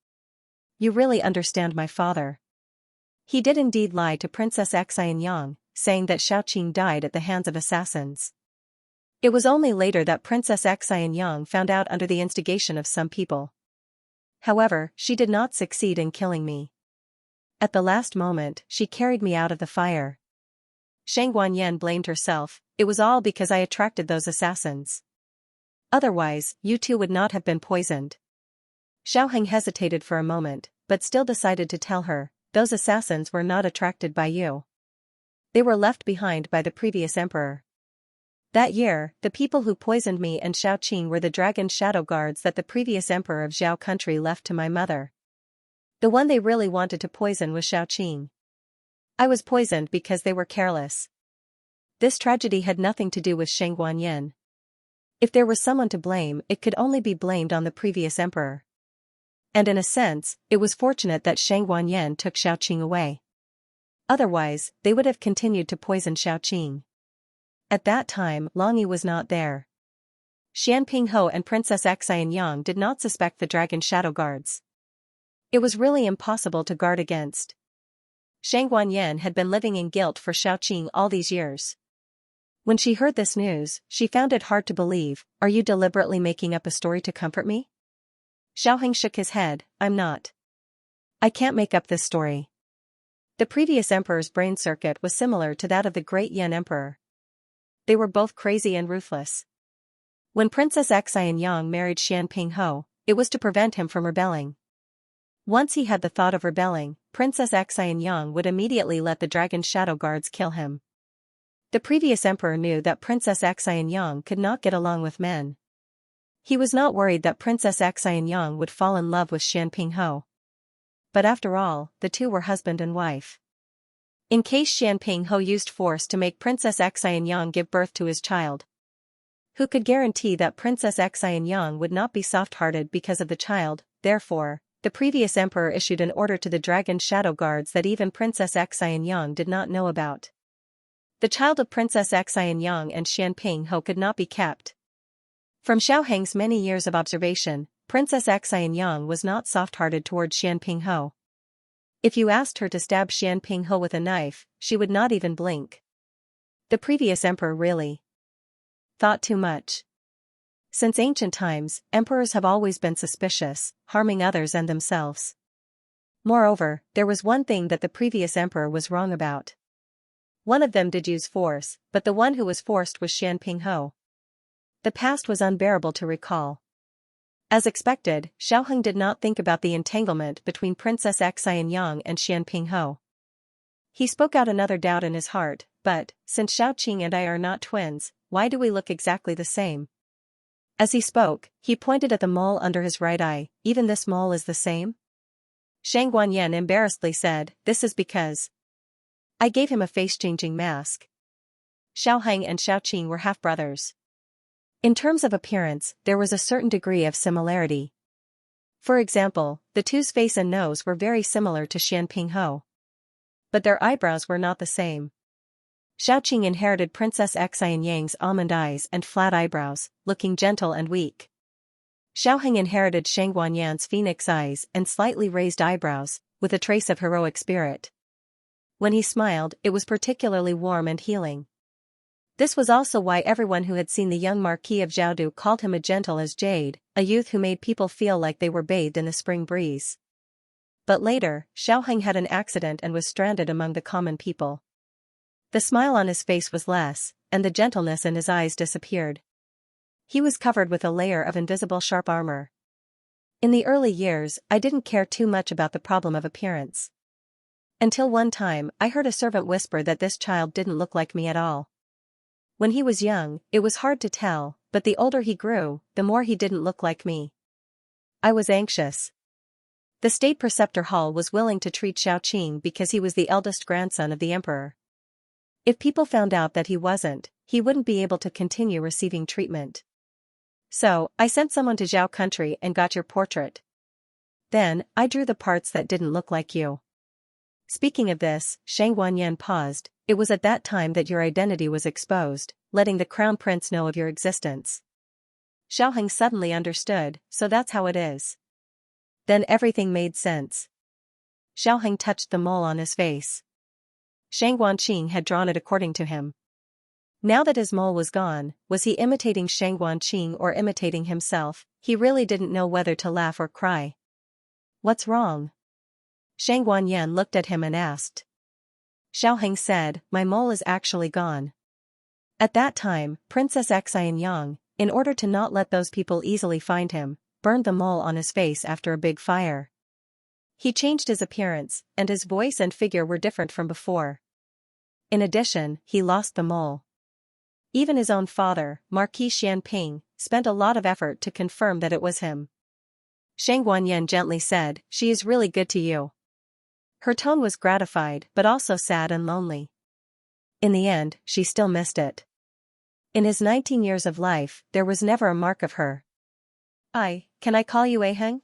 You really understand my father. He did indeed lie to Princess Xianxia, saying that Xiaoqing died at the hands of assassins. It was only later that Princess Xianxia found out under the instigation of some people. However, she did not succeed in killing me. At the last moment, she carried me out of the fire. Shang Guanyan blamed herself, it was all because I attracted those assassins. Otherwise, you two would not have been poisoned. Xiaoheng hesitated for a moment, but still decided to tell her, those assassins were not attracted by you. They were left behind by the previous emperor. That year, the people who poisoned me and Xiaoqing were the dragon shadow guards that the previous emperor of Zhao country left to my mother. The one they really wanted to poison was Xiaoqing. I was poisoned because they were careless. This tragedy had nothing to do with Shang Guanyan. If there was someone to blame, it could only be blamed on the previous emperor. And in a sense, it was fortunate that Shang Guanyan took Xiaoqing away. Otherwise, they would have continued to poison Xiaoqing. At that time, Longyi was not there. Xianping Ho and Princess Xianxia did not suspect the dragon shadow guards. It was really impossible to guard against. Shang Guanyan had been living in guilt for Xiaoqing all these years. When she heard this news, she found it hard to believe. Are you deliberately making up a story to comfort me? Xiaoheng shook his head. I'm not. I can't make up this story. The previous emperor's brain circuit was similar to that of the great Yan emperor. They were both crazy and ruthless. When Princess Xianxia married Xianping Ho, it was to prevent him from rebelling. Once he had the thought of rebelling, Princess Xianxia would immediately let the dragon shadow guards kill him. The previous emperor knew that Princess Xianxia could not get along with men. He was not worried that Princess Xianxia would fall in love with Xianping Ho. But after all, the two were husband and wife. In case Xianping Ho used force to make Princess Xianxia give birth to his child, who could guarantee that Princess Xianxia would not be soft-hearted because of the child? Therefore, the previous emperor issued an order to the dragon shadow guards that even Princess Xianxia did not know about. The child of Princess Xianxia and Xianping Ho could not be kept. From Xiaoheng's many years of observation, Princess Xianxia was not soft-hearted toward Xianping Ho. If you asked her to stab Xianping Ho with a knife, she would not even blink. The previous emperor really thought too much. Since ancient times, emperors have always been suspicious, harming others and themselves. Moreover, there was one thing that the previous emperor was wrong about. One of them did use force, but the one who was forced was Xianping Ho. The past was unbearable to recall. As expected, Xiaoheng did not think about the entanglement between Princess Xianxia and Xianping Ho. He spoke out another doubt in his heart, but, since Xiaoqing and I are not twins, why do we look exactly the same? As he spoke, he pointed at the mole under his right eye. Even this mole is the same? Shang Guanyan embarrassedly said, this is because I gave him a face-changing mask. Xiaoheng and Xiaoqing were half-brothers. In terms of appearance, there was a certain degree of similarity. For example, the two's face and nose were very similar to Xianping Ho. But their eyebrows were not the same. Xiaoqing inherited Princess Xianxia's almond eyes and flat eyebrows, looking gentle and weak. Xiaoheng inherited Shang Guanyan's phoenix eyes and slightly raised eyebrows, with a trace of heroic spirit. When he smiled, it was particularly warm and healing. This was also why everyone who had seen the young Marquis of Zhaodu called him a gentle as jade, a youth who made people feel like they were bathed in the spring breeze. But later, Xiaoheng had an accident and was stranded among the common people. The smile on his face was less, and the gentleness in his eyes disappeared. He was covered with a layer of invisible sharp armor. In the early years, I didn't care too much about the problem of appearance. Until one time, I heard a servant whisper that this child didn't look like me at all. When he was young, it was hard to tell, but the older he grew, the more he didn't look like me. I was anxious. The state preceptor hall was willing to treat Xiaoqing because he was the eldest grandson of the emperor. If people found out that he wasn't, he wouldn't be able to continue receiving treatment. So, I sent someone to Zhao country and got your portrait. Then, I drew the parts that didn't look like you. Speaking of this, Shang Guanyan paused. It was at that time that your identity was exposed, letting the crown prince know of your existence. Xiaoheng suddenly understood, so that's how it is. Then everything made sense. Xiaoheng touched the mole on his face. Shang Guanqing had drawn it according to him. Now that his mole was gone, was he imitating Shang Guanqing or imitating himself? He really didn't know whether to laugh or cry. What's wrong? Shang Guanyan looked at him and asked. Xiaoheng said, my mole is actually gone. At that time, Princess Xianxia, in order to not let those people easily find him, burned the mole on his face after a big fire. He changed his appearance, and his voice and figure were different from before. In addition, he lost the mole. Even his own father, Marquis Xianping, spent a lot of effort to confirm that it was him. Shang Guanyan gently said, she is really good to you. Her tone was gratified but also sad and lonely. In the end, she still missed it. In his 19 years of life, there was never a mark of her. Can I call you Aheng?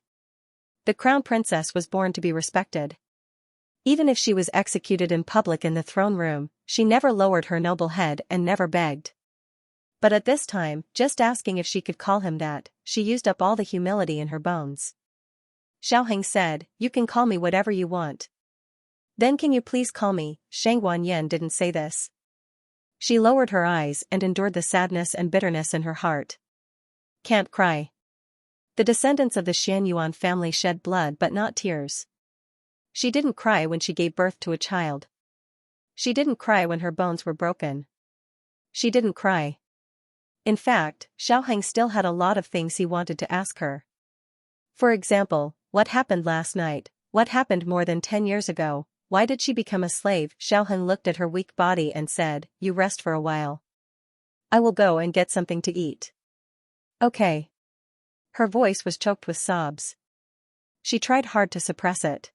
The crown princess was born to be respected. Even if she was executed in public in the throne room, she never lowered her noble head and never begged. But at this time, just asking if she could call him that, she used up all the humility in her bones. Xiaoheng said, "You can call me whatever you want." "Then can you please call me?" Shang Wanyan didn't say this. She lowered her eyes and endured the sadness and bitterness in her heart. Can't cry. The descendants of the Xianyuan family shed blood but not tears. She didn't cry when she gave birth to a child. She didn't cry when her bones were broken. She didn't cry. In fact, Xiaoheng still had a lot of things he wanted to ask her. For example, what happened last night? What happened more than 10 years ago? Why did she become a slave? Xiaoheng looked at her weak body and said, "You rest for a while. I will go and get something to eat." "Okay." Her voice was choked with sobs. She tried hard to suppress it.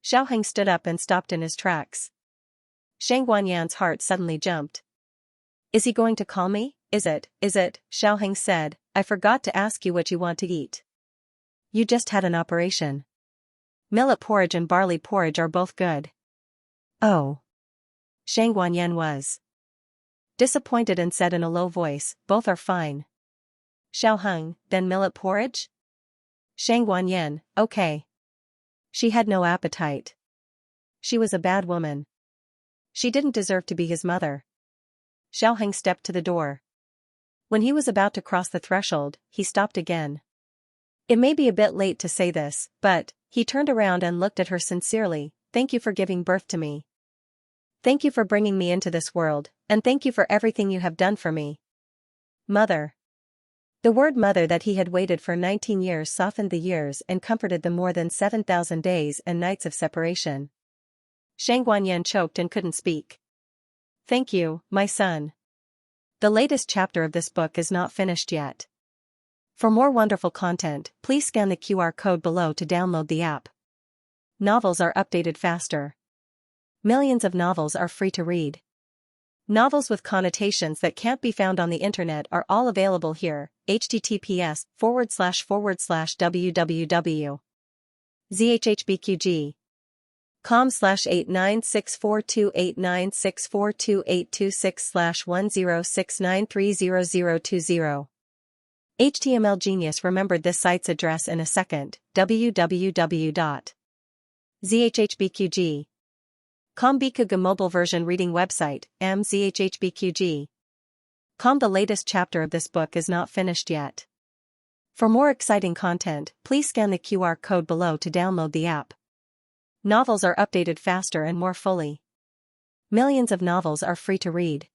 Xiaoheng stood up and stopped in his tracks. Shang Wanyan's heart suddenly jumped. "Is he going to call me? Is it? Xiaoheng said, "I forgot to ask you what you want to eat. You just had an operation. Millet porridge and barley porridge are both good." "Oh." Shang Wanyan was disappointed and said in a low voice, "Both are fine." Xiaoheng, "Then millet porridge?" Shang Wanyan, "Okay." She had no appetite. She was a bad woman. She didn't deserve to be his mother. Xiaoheng stepped to the door. When he was about to cross the threshold, he stopped again. It may be a bit late to say this, but, he turned around and looked at her sincerely. "Thank you for giving birth to me. Thank you for bringing me into this world, and thank you for everything you have done for me." Mother. The word mother that he had waited for 19 years softened the years and comforted the more than 7,000 days and nights of separation. Shang Wanyan choked and couldn't speak. "Thank you, my son." The latest chapter of this book is not finished yet. For more wonderful content, please scan the QR code below to download the app. Novels are updated faster. Millions of novels are free to read. Novels with connotations that can't be found on the internet are all available here. https://www.zhhbqg.com/8964289642826/1069300020. HTML Genius remembered this site's address in a second. www.zhhbqg.com Bikuga mobile version reading website, mzhhbqg.com. The latest chapter of this book is not finished yet. For more exciting content, please scan the QR code below to download the app. Novels are updated faster and more fully. Millions of novels are free to read.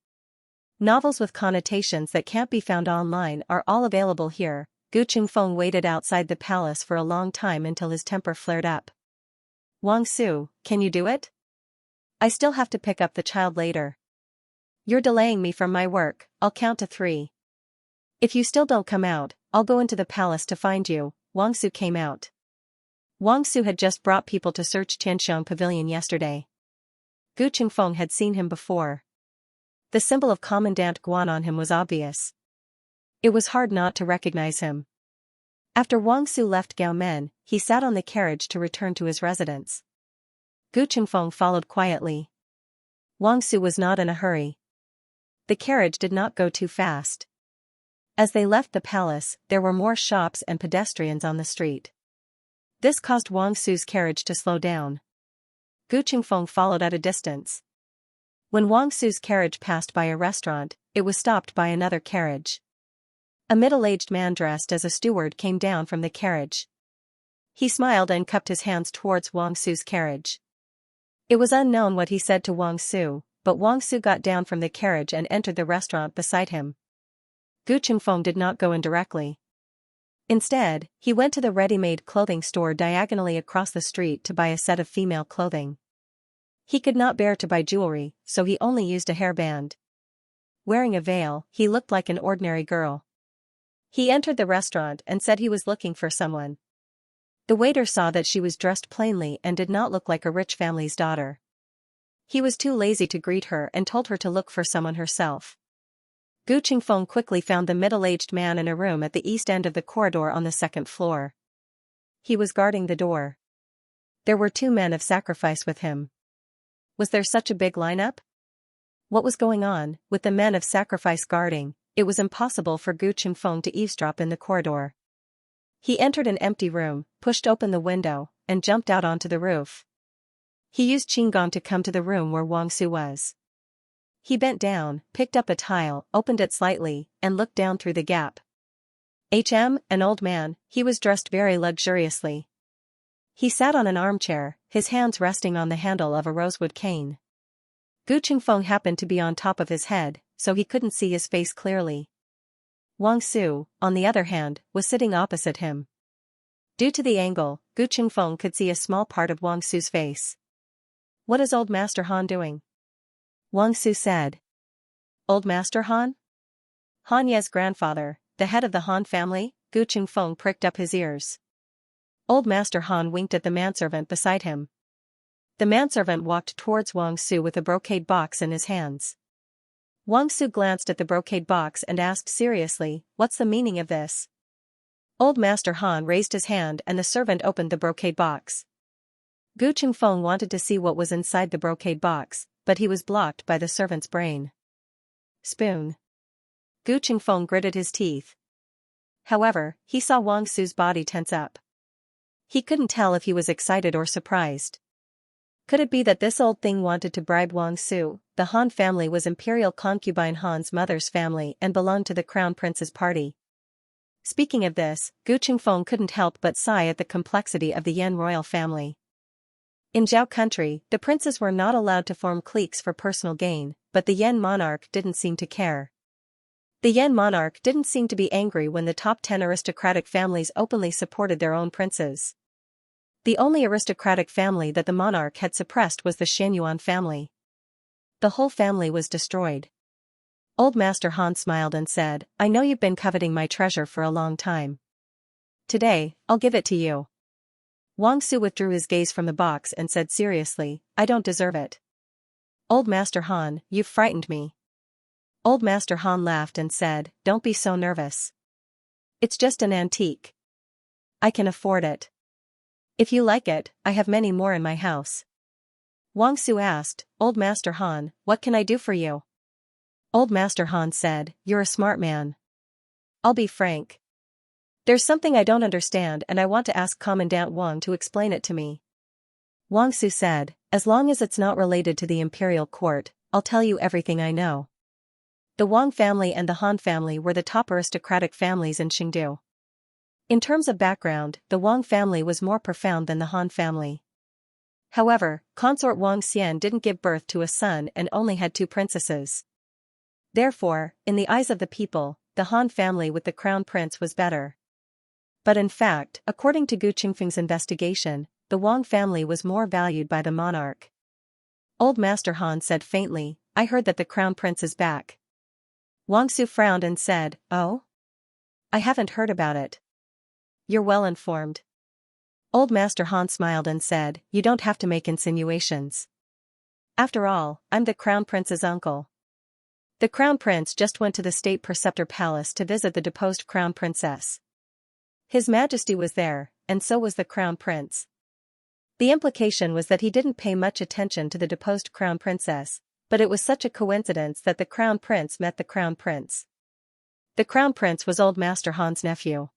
Novels with connotations that can't be found online are all available here. Gu Qingfeng waited outside the palace for a long time until his temper flared up. "Wang Su, can you do it? I still have to pick up the child later. You're delaying me from my work. I'll count to 3. If you still don't come out, I'll go into the palace to find you." Wang Su came out. Wang Su had just brought people to search Tianxiang Pavilion yesterday. Gu Qingfeng had seen him before. The symbol of Commandant Guan on him was obvious. It was hard not to recognize him. After Wang Su left Gaomen, he sat on the carriage to return to his residence. Gu Qingfeng followed quietly. Wang Su was not in a hurry. The carriage did not go too fast. As they left the palace, there were more shops and pedestrians on the street. This caused Wang Su's carriage to slow down. Gu Qingfeng followed at a distance. When Wang Su's carriage passed by a restaurant, it was stopped by another carriage. A middle-aged man dressed as a steward came down from the carriage. He smiled and cupped his hands towards Wang Su's carriage. It was unknown what he said to Wang Su, but Wang Su got down from the carriage and entered the restaurant beside him. Gu Qingfeng did not go in directly. Instead, he went to the ready-made clothing store diagonally across the street to buy a set of female clothing. He could not bear to buy jewelry, so he only used a hairband. Wearing a veil, he looked like an ordinary girl. He entered the restaurant and said he was looking for someone. The waiter saw that she was dressed plainly and did not look like a rich family's daughter. He was too lazy to greet her and told her to look for someone herself. Gu Qingfeng quickly found the middle-aged man in a room at the east end of the corridor on the second floor. He was guarding the door. There were 2 men of sacrifice with him. Was there such a big lineup? What was going on, with the men of sacrifice guarding? it was impossible for Gu Qingfeng to eavesdrop in the corridor. He entered an empty room, pushed open the window, and jumped out onto the roof. He used Qinggong to come to the room where Wang Su was. He bent down, picked up a tile, opened it slightly, and looked down through the gap. An old man, he was dressed very luxuriously. He sat on an armchair, his hands resting on the handle of a rosewood cane. Gu Qingfeng happened to be on top of his head, so he couldn't see his face clearly. Wang Su, on the other hand, was sitting opposite him. Due to the angle, Gu Qingfeng could see a small part of Wang Su's face. "What is Old Master Han doing?" Wang Su said. "Old Master Han?" Han Ye's grandfather, the head of the Han family. Gu Qingfeng pricked up his ears. Old Master Han winked at the manservant beside him. The manservant walked towards Wang Su with a brocade box in his hands. Wang Su glanced at the brocade box and asked seriously, "What's the meaning of this?" Old Master Han raised his hand and the servant opened the brocade box. Gu Qingfeng wanted to see what was inside the brocade box, but he was blocked by the servant's brain. "Spoon." Gu Qingfeng gritted his teeth. However, he saw Wang Su's body tense up. He couldn't tell if he was excited or surprised. Could it be that this old thing wanted to bribe Wang Su? The Han family was imperial concubine Han's mother's family and belonged to the crown prince's party. Speaking of this, Gu Qingfeng couldn't help but sigh at the complexity of the Yan royal family. In Zhao country, the princes were not allowed to form cliques for personal gain, but the Yan monarch didn't seem to care. The Yan monarch didn't seem to be angry when the top 10 aristocratic families openly supported their own princes. The only aristocratic family that the monarch had suppressed was the Xianxia family. The whole family was destroyed. Old Master Han smiled and said, "I know you've been coveting my treasure for a long time. Today, I'll give it to you." Wang Su withdrew his gaze from the box and said seriously, "I don't deserve it." "Old Master Han, you've frightened me." Old Master Han laughed and said, "Don't be so nervous. It's just an antique. I can afford it. If you like it, I have many more in my house." Wang Su asked, "Old Master Han, what can I do for you?" Old Master Han said, "You're a smart man. I'll be frank. There's something I don't understand and I want to ask Commandant Wang to explain it to me." Wang Su said, "As long as it's not related to the imperial court, I'll tell you everything I know." The Wang family and the Han family were the top aristocratic families in Chengdu. In terms of background, the Wang family was more profound than the Han family. However, consort Wang Xian didn't give birth to a son and only had 2 princesses. Therefore, in the eyes of the people, the Han family with the crown prince was better. But in fact, according to Gu Qingfeng's investigation, the Wang family was more valued by the monarch. Old Master Han said faintly, "I heard that the crown prince is back." Wang Su frowned and said, "Oh? I haven't heard about it." "You're well informed." Old Master Han smiled and said, "You don't have to make insinuations. After all, I'm the crown prince's uncle." The crown prince just went to the state preceptor palace to visit the deposed crown princess. His Majesty was there, and so was the crown prince. The implication was that he didn't pay much attention to the deposed crown princess, but it was such a coincidence that the crown prince met the crown prince. The crown prince was Old Master Han's nephew.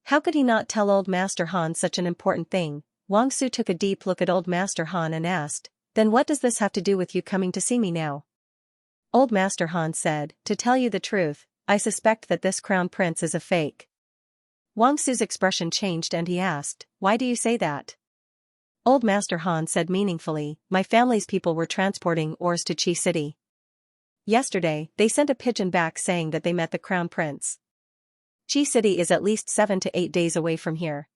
How could he not tell Old Master Han such an important thing? Wang Su took a deep look at Old Master Han and asked, "Then what does this have to do with you coming to see me now?" Old Master Han said, "To tell you the truth, I suspect that this crown prince is a fake." Wang Su's expression changed and he asked, "Why do you say that?" Old Master Han said meaningfully, "My family's people were transporting ores to Qi City. Yesterday, they sent a pigeon back saying that they met the crown prince. Qi City is at least 7 to 8 days away from here.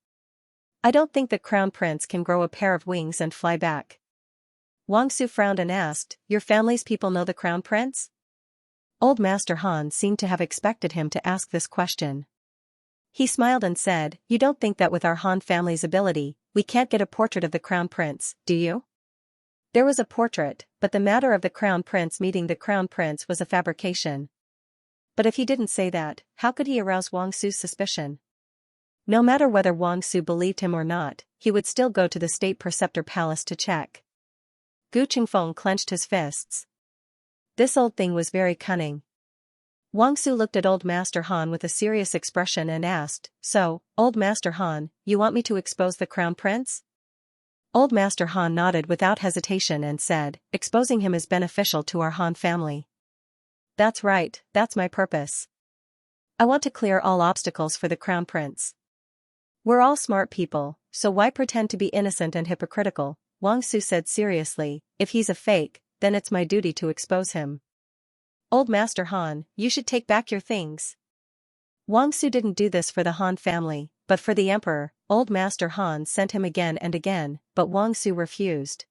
I don't think the crown prince can grow a pair of wings and fly back." Wang Su frowned and asked, "Your family's people know the crown prince?" Old Master Han seemed to have expected him to ask this question. He smiled and said, "You don't think that with our Han family's ability, we can't get a portrait of the crown prince, do you?" There was a portrait, but the matter of the crown prince meeting the crown prince was a fabrication. But if he didn't say that, how could he arouse Wang Su's suspicion? No matter whether Wang Su believed him or not, he would still go to the state preceptor palace to check. Gu Qingfeng clenched his fists. This old thing was very cunning. Wang Su looked at Old Master Han with a serious expression and asked, "So, Old Master Han, you want me to expose the Crown Prince?" Old Master Han nodded without hesitation and said, "Exposing him is beneficial to our Han family." "That's right, that's my purpose. I want to clear all obstacles for the Crown Prince. We're all smart people, so why pretend to be innocent and hypocritical?" Wang Su said seriously. "If he's a fake, then it's my duty to expose him. Old Master Han, you should take back your things." Wang Su didn't do this for the Han family, but for the emperor. Old Master Han sent him again and again, but Wang Su refused.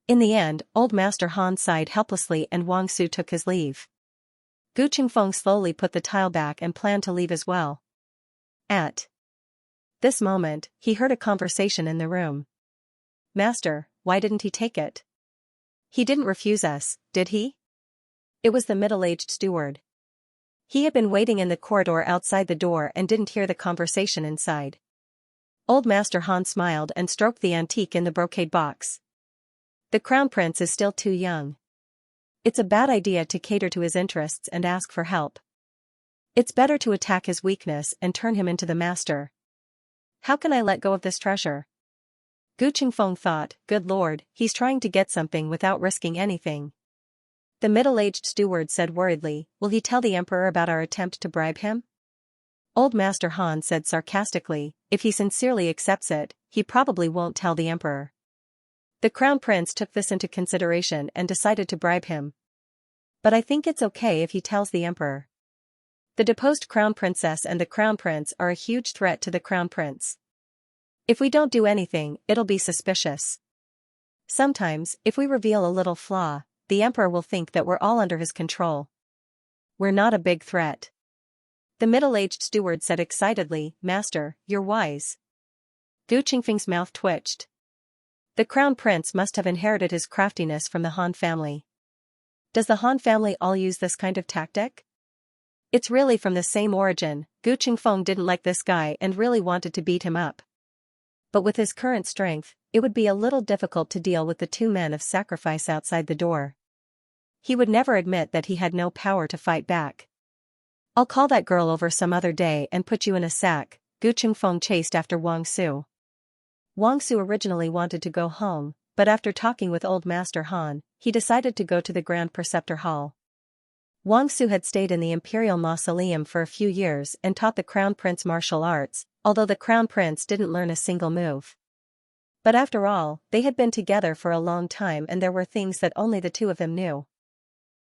In the end, Old Master Han sighed helplessly and Wang Su took his leave. Gu Qingfeng slowly put the tile back and planned to leave as well. At this moment, he heard a conversation in the room. "Master, why didn't he take it? He didn't refuse us, did he?" It was the middle-aged steward. He had been waiting in the corridor outside the door and didn't hear the conversation inside. Old Master Han smiled and stroked the antique in the brocade box. "The Crown Prince is still too young. It's a bad idea to cater to his interests and ask for help. It's better to attack his weakness and turn him into the master. How can I let go of this treasure?" Gu Qingfeng thought, "Good Lord, he's trying to get something without risking anything." The middle-aged steward said worriedly, "Will he tell the emperor about our attempt to bribe him?" Old Master Han said sarcastically, "If he sincerely accepts it, he probably won't tell the emperor." The Crown Prince took this into consideration and decided to bribe him. "But I think it's okay if he tells the emperor. The deposed Crown Princess and the Crown Prince are a huge threat to the Crown Prince. If we don't do anything, it'll be suspicious. Sometimes, if we reveal a little flaw, the emperor will think that we're all under his control. We're not a big threat." The middle-aged steward said excitedly, "Master, you're wise." Gu Qingfeng's mouth twitched. The Crown Prince must have inherited his craftiness from the Han family. Does the Han family all use this kind of tactic? It's really from the same origin. Gu Qingfeng didn't like this guy and really wanted to beat him up. But with his current strength, it would be a little difficult to deal with the two men of sacrifice outside the door. He would never admit that he had no power to fight back. "I'll call that girl over some other day and put you in a sack." Gu Qingfeng chased after Wang Su. Wang Su originally wanted to go home, but after talking with Old Master Han, he decided to go to the Grand Preceptor Hall. Wang Su had stayed in the Imperial Mausoleum for a few years and taught the Crown Prince martial arts, although the Crown Prince didn't learn a single move. But after all, they had been together for a long time and there were things that only the two of them knew.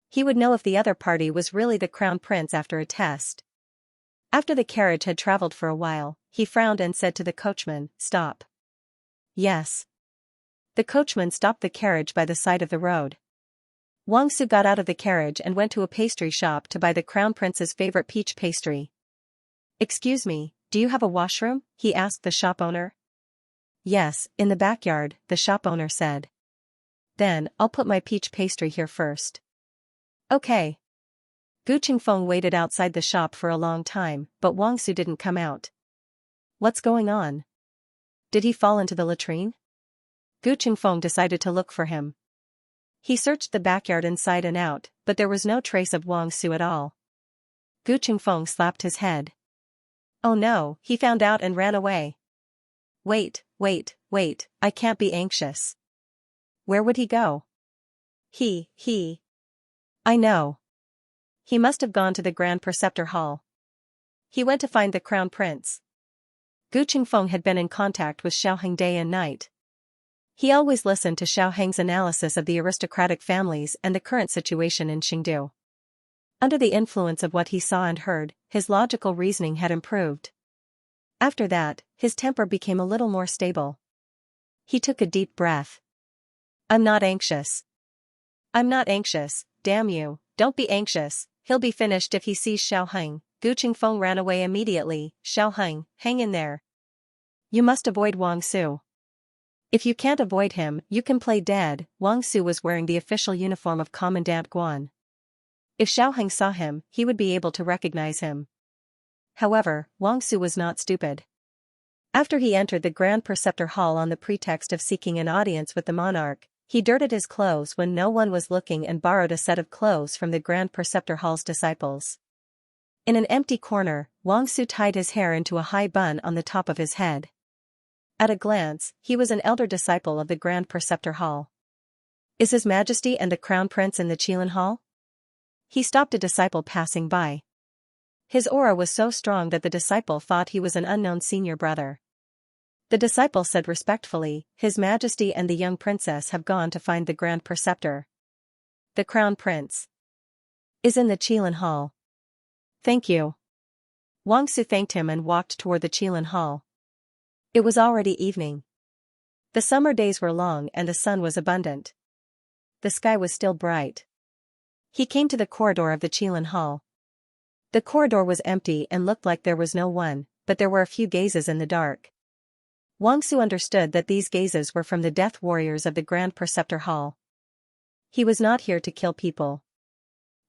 He would know if the other party was really the Crown Prince after a test. After the carriage had traveled for a while, he frowned and said to the coachman, "Stop." "Yes." The coachman stopped the carriage by the side of the road. Wang Su got out of the carriage and went to a pastry shop to buy the Crown Prince's favorite peach pastry. "Excuse me, do you have a washroom?" he asked the shop owner. "Yes, in the backyard," the shop owner said. "Then, I'll put my peach pastry here first." "Okay." Gu Qingfeng waited outside the shop for a long time, but Wang Su didn't come out. What's going on? Did he fall into the latrine? Gu Qingfeng decided to look for him. He searched the backyard inside and out, but there was no trace of Wang Su at all. Gu Qingfeng slapped his head. "Oh no, he found out and ran away." Wait, I can't be anxious. Where would he go? I know. He must have gone to the Grand Preceptor Hall. He went to find the Crown Prince. Gu Qingfeng had been in contact with Xiaoheng day and night. He always listened to Xiaoheng's analysis of the aristocratic families and the current situation in Qingdu. Under the influence of what he saw and heard, his logical reasoning had improved. After that, his temper became a little more stable. He took a deep breath. I'm not anxious, damn you, don't be anxious, he'll be finished if he sees Xiaoheng. Gu Qingfeng ran away immediately. Xiaoheng, hang in there. You must avoid Wang Su. If you can't avoid him, you can play dead. Wang Su was wearing the official uniform of Commandant Guan. If Xiaoheng saw him, he would be able to recognize him. However, Wang Su was not stupid. After he entered the Grand Preceptor Hall on the pretext of seeking an audience with the monarch, he dirtied his clothes when no one was looking and borrowed a set of clothes from the Grand Preceptor Hall's disciples. In an empty corner, Wang Su tied his hair into a high bun on the top of his head. At a glance, he was an elder disciple of the Grand Preceptor Hall. Is His Majesty and the Crown Prince in the Qilin Hall? He stopped a disciple passing by. His aura was so strong that the disciple thought he was an unknown senior brother. The disciple said respectfully, His Majesty and the young princess have gone to find the Grand Preceptor. The Crown Prince is in the Qilin Hall. Thank you. Wang Su thanked him and walked toward the Qilin Hall. It was already evening. The summer days were long and the sun was abundant. The sky was still bright. He came to the corridor of the Qilin Hall. The corridor was empty and looked like there was no one, but there were a few gazes in the dark. Wang Su understood that these gazes were from the death warriors of the Grand Preceptor Hall. He was not here to kill people.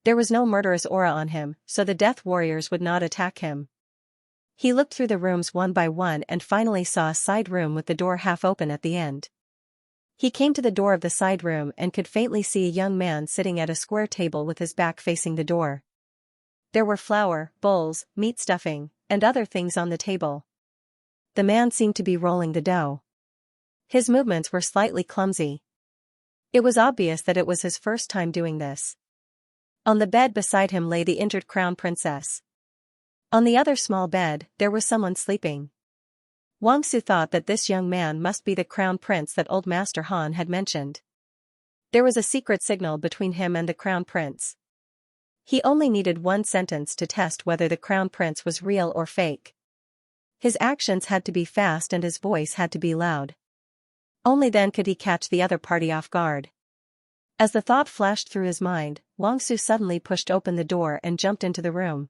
There was no murderous aura on him, so the death warriors would not attack him. He looked through the rooms one by one and finally saw a side room with the door half open at the end. He came to the door of the side room and could faintly see a young man sitting at a square table with his back facing the door. There were flour, bowls, meat stuffing, and other things on the table. The man seemed to be rolling the dough. His movements were slightly clumsy. It was obvious that it was his first time doing this. On the bed beside him lay the injured crown princess. On the other small bed, there was someone sleeping. Wang Su thought that this young man must be the crown prince that old Master Han had mentioned. There was a secret signal between him and the crown prince. He only needed one sentence to test whether the crown prince was real or fake. His actions had to be fast and his voice had to be loud. Only then could he catch the other party off guard. As the thought flashed through his mind, Wang Su suddenly pushed open the door and jumped into the room.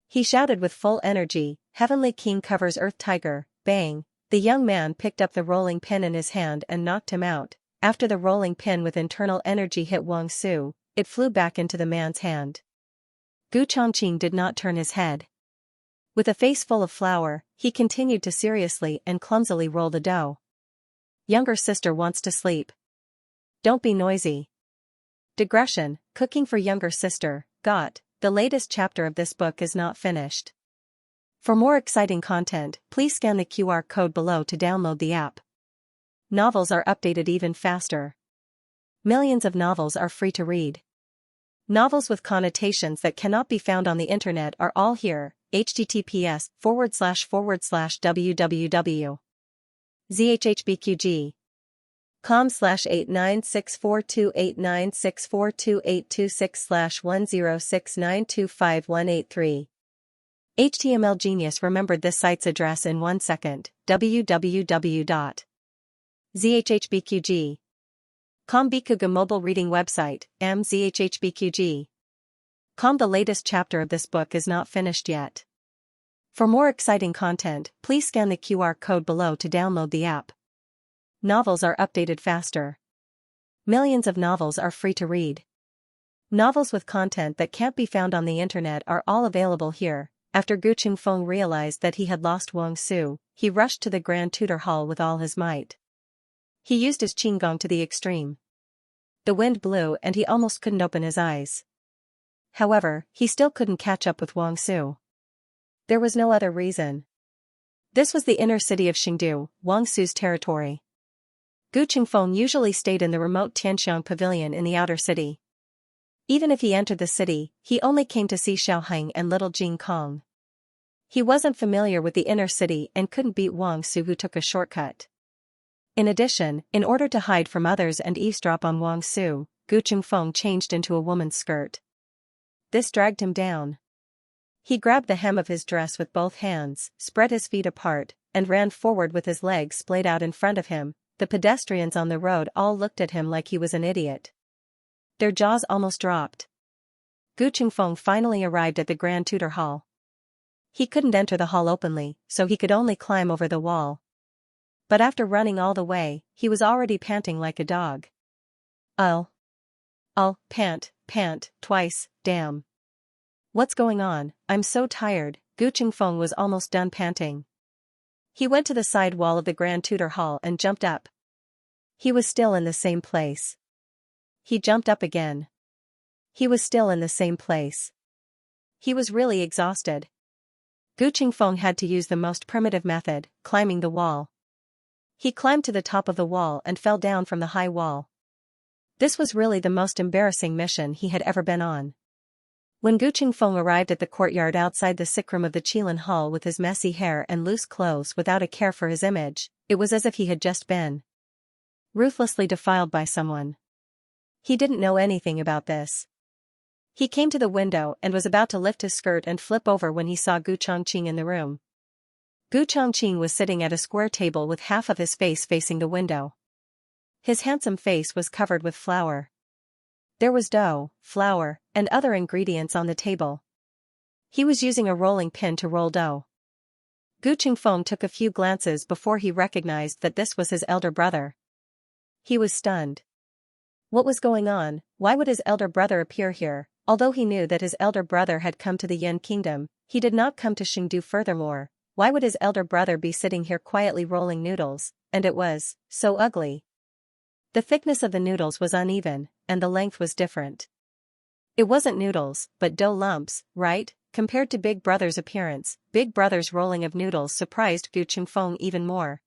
He shouted with full energy, Heavenly King covers Earth Tiger, bang! The young man picked up the rolling pin in his hand and knocked him out. After the rolling pin with internal energy hit Wang Su, it flew back into the man's hand. Gu Chongqing did not turn his head. With a face full of flour, he continued to seriously and clumsily roll the dough. Younger sister wants to sleep. Don't be noisy. Digression, cooking for younger sister, got. The latest chapter of this book is not finished. For more exciting content, please scan the QR code below to download the app. Novels are updated even faster. Millions of novels are free to read. Novels with connotations that cannot be found on the internet are all here. https://www.zhhbqg com/89642896428226/1069251183. HTML Genius remembered this site's address in 1 second. www.zhhbqg.com Bikuga mobile reading website, mzhhbqg.com. The latest chapter of this book is not finished yet. For more exciting content, please scan the QR code below to download the app. Novels are updated faster. Millions of novels are free to read. Novels with content that can't be found on the internet are all available here. After Gu Qingfeng realized that he had lost Wang Su, he rushed to the Grand Tutor Hall with all his might. He used his qinggong to the extreme. The wind blew and he almost couldn't open his eyes. However, he still couldn't catch up with Wang Su. There was no other reason. This was the inner city of Xingdu, Wang Su's territory. Gu Qingfeng usually stayed in the remote Tianxiang pavilion in the outer city. Even if he entered the city, he only came to see Xiaoheng and little Jing Kong. He wasn't familiar with the inner city and couldn't beat Wang Su, who took a shortcut. In addition, in order to hide from others and eavesdrop on Wang Su, Gu Qingfeng changed into a woman's skirt. This dragged him down. He grabbed the hem of his dress with both hands, spread his feet apart, and ran forward with his legs splayed out in front of him. The pedestrians on the road all looked at him like he was an idiot. Their jaws almost dropped. Gu Qingfeng finally arrived at the Grand Tutor Hall. He couldn't enter the hall openly, so he could only climb over the wall. But after running all the way, he was already panting like a dog. I'll pant, twice, damn. What's going on? I'm so tired. Gu Qingfeng was almost done panting. He went to the side wall of the Grand Tutor Hall and jumped up. He was still in the same place. He jumped up again. He was still in the same place. He was really exhausted. Gu Qingfeng had to use the most primitive method, climbing the wall. He climbed to the top of the wall and fell down from the high wall. This was really the most embarrassing mission he had ever been on. When Gu Qingfeng arrived at the courtyard outside the sickroom of the Qilin Hall with his messy hair and loose clothes without a care for his image, it was as if he had just been ruthlessly defiled by someone. He didn't know anything about this. He came to the window and was about to lift his skirt and flip over when he saw Gu Chongqing in the room. Gu Chongqing was sitting at a square table with half of his face facing the window. His handsome face was covered with flour. There was dough, flour, and other ingredients on the table. He was using a rolling pin to roll dough. Gu Qingfeng took a few glances before he recognized that this was his elder brother. He was stunned. What was going on? Why would his elder brother appear here? Although he knew that his elder brother had come to the Yan Kingdom, he did not come to Xingdu. Furthermore, why would his elder brother be sitting here quietly rolling noodles? And it was so ugly. The thickness of the noodles was uneven, and the length was different. It wasn't noodles, but dough lumps, right? Compared to Big Brother's appearance, Big Brother's rolling of noodles surprised Gu Qingfeng even more.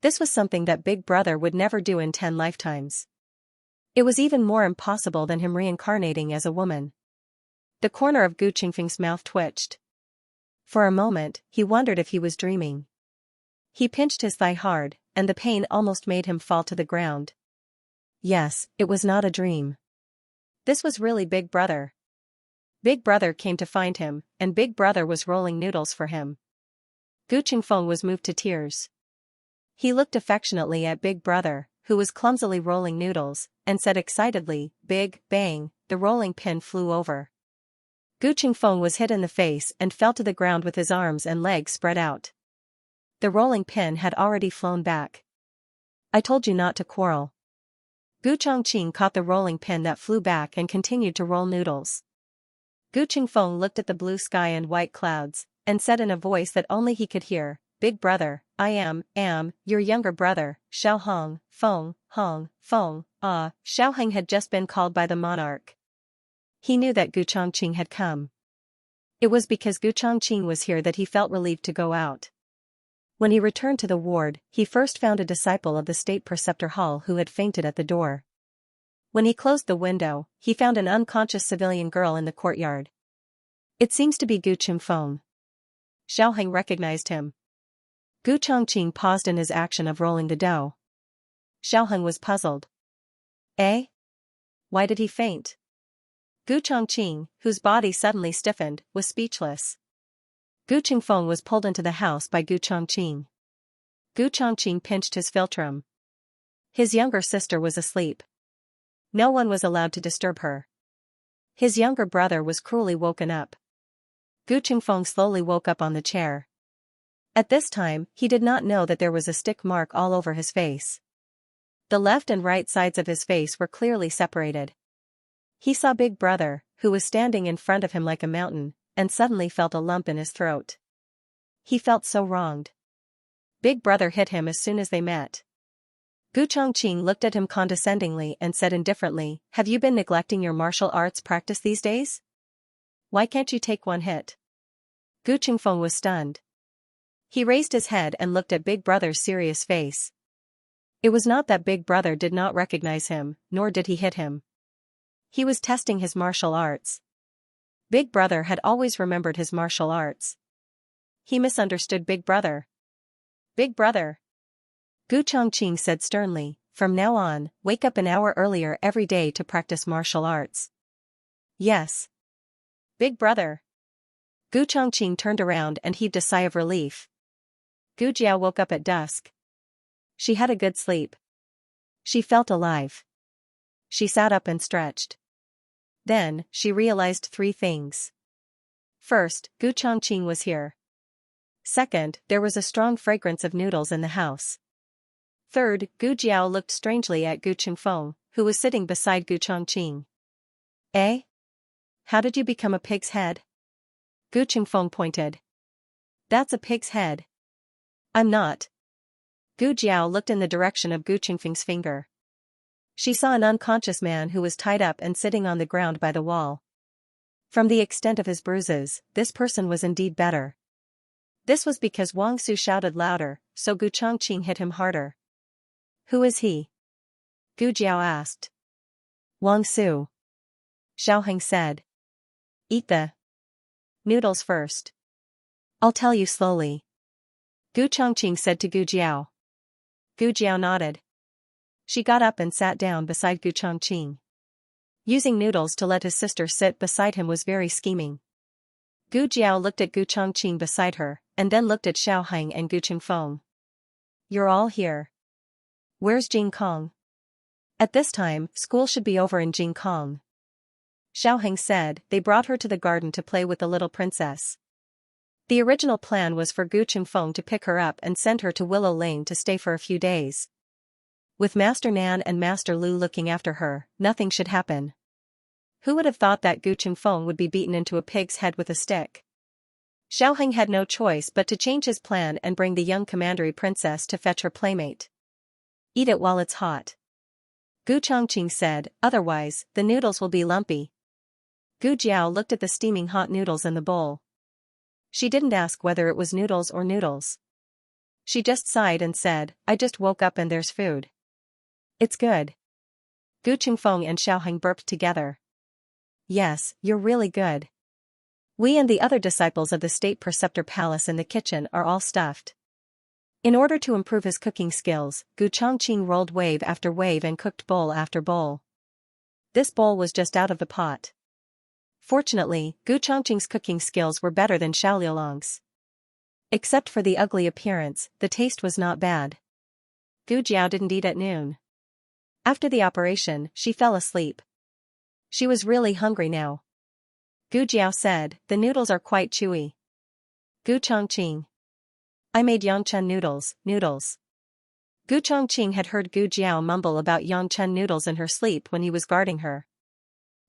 This was something that Big Brother would never do in 10 lifetimes. It was even more impossible than him reincarnating as a woman. The corner of Gu Qingfeng's mouth twitched. For a moment, he wondered if he was dreaming. He pinched his thigh hard, and the pain almost made him fall to the ground. Yes, it was not a dream. This was really Big Brother. Big Brother came to find him, and Big Brother was rolling noodles for him. Gu Qingfeng was moved to tears. He looked affectionately at Big Brother, who was clumsily rolling noodles, and said excitedly, "Big, bang," the rolling pin flew over. Gu Qingfeng was hit in the face and fell to the ground with his arms and legs spread out. The rolling pin had already flown back. "I told you not to quarrel." Gu Chongqing caught the rolling pin that flew back and continued to roll noodles. Gu Qingfeng looked at the blue sky and white clouds, and said in a voice that only he could hear, "Big Brother, I am your younger brother, Xiao Feng. Xiao had just been called by the monarch. He knew that Gu Chongqing had come. It was because Gu Chongqing was here that he felt relieved to go out. When he returned to the ward, he first found a disciple of the state preceptor hall who had fainted at the door. When he closed the window, he found an unconscious civilian girl in the courtyard. "It seems to be Gu Qingfeng." Xiao recognized him. Gu Chongqing paused in his action of rolling the dough. Xiao was puzzled. Eh? Why did he faint? Gu Chongqing, whose body suddenly stiffened, was speechless. Gu Qingfeng was pulled into the house by Gu Chongqing. Gu Chongqing pinched his philtrum. His younger sister was asleep. No one was allowed to disturb her. His younger brother was cruelly woken up. Gu Qingfeng slowly woke up on the chair. At this time, he did not know that there was a stick mark all over his face. The left and right sides of his face were clearly separated. He saw Big Brother, who was standing in front of him like a mountain, and suddenly felt a lump in his throat. He felt so wronged. Big Brother hit him as soon as they met. Gu Chongqing looked at him condescendingly and said indifferently, "Have you been neglecting your martial arts practice these days? Why can't you take one hit?" Gu Qingfeng was stunned. He raised his head and looked at Big Brother's serious face. It was not that Big Brother did not recognize him, nor did he hit him. He was testing his martial arts. Big Brother had always remembered his martial arts. He misunderstood Big Brother. "Big Brother," Gu Chongqing said sternly, "from now on, wake up an hour earlier every day to practice martial arts." "Yes. Big Brother." Gu Chongqing turned around and heaved a sigh of relief. Gu Jiao woke up at dusk. She had a good sleep. She felt alive. She sat up and stretched. Then, she realized 3 things. First, Gu Chongqing was here. Second, there was a strong fragrance of noodles in the house. Third, Gu Jiao looked strangely at Gu Qingfeng, who was sitting beside Gu Chongqing. "Eh? How did you become a pig's head?" Gu Qingfeng pointed. "That's a pig's head." "I'm not." Gu Jiao looked in the direction of Gu Qingfeng's finger. She saw an unconscious man who was tied up and sitting on the ground by the wall. From the extent of his bruises, this person was indeed better. This was because Wang Su shouted louder, so Gu Chongqing hit him harder. Who is he? Gu Jiao asked. Wang Su. Xiaoheng said. Eat the noodles first. I'll tell you slowly. Gu Chongqing said to Gu Jiao. Gu Jiao nodded. She got up and sat down beside Gu Chongqing. Using noodles to let his sister sit beside him was very scheming. Gu Jiao looked at Gu Chongqing beside her, and then looked at Xiaoheng and Gu Qingfeng. You're all here. Where's Jing Kong? At this time, school should be over in Jing Kong. Xiaoheng said. They brought her to the garden to play with the little princess. The original plan was for Gu Qingfeng to pick her up and send her to Willow Lane to stay for a few days. With Master Nan and Master Lu looking after her, nothing should happen. Who would have thought that Gu Qingfeng would be beaten into a pig's head with a stick? Xiaoheng had no choice but to change his plan and bring the young commandery princess to fetch her playmate. Eat it while it's hot. Gu Chongqing said, otherwise, the noodles will be lumpy. Gu Jiao looked at the steaming hot noodles in the bowl. She didn't ask whether it was noodles or noodles. She just sighed and said, I just woke up and there's food. It's good. Gu Qingfeng and Xiaoheng burped together. Yes, you're really good. We and the other disciples of the State Preceptor Palace in the kitchen are all stuffed. In order to improve his cooking skills, Gu Chongqing rolled wave after wave and cooked bowl after bowl. This bowl was just out of the pot. Fortunately, Gu Chongqing's cooking skills were better than Xiao Liulong's. Except for the ugly appearance, the taste was not bad. Gu Jiao didn't eat at noon. After the operation, she fell asleep. She was really hungry now. Gu Jiao said, the noodles are quite chewy. Gu Chongqing. I made Yangchen noodles, noodles. Gu Chongqing had heard Gu Jiao mumble about Yangchen noodles in her sleep when he was guarding her.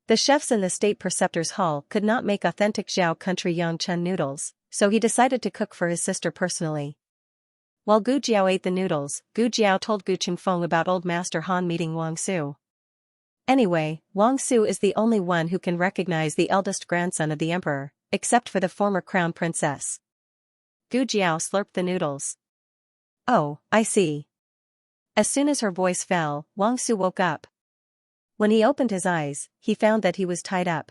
The chefs in the State Preceptor's Hall could not make authentic Zhao country Yangchen noodles, so he decided to cook for his sister personally. While Gu Jiao ate the noodles, Gu Jiao told Gu Qingfeng about old Master Han meeting Wang Su. Anyway, Wang Su is the only one who can recognize the eldest grandson of the emperor, except for the former crown princess. Gu Jiao slurped the noodles. Oh, I see. As soon as her voice fell, Wang Su woke up. When he opened his eyes, he found that he was tied up.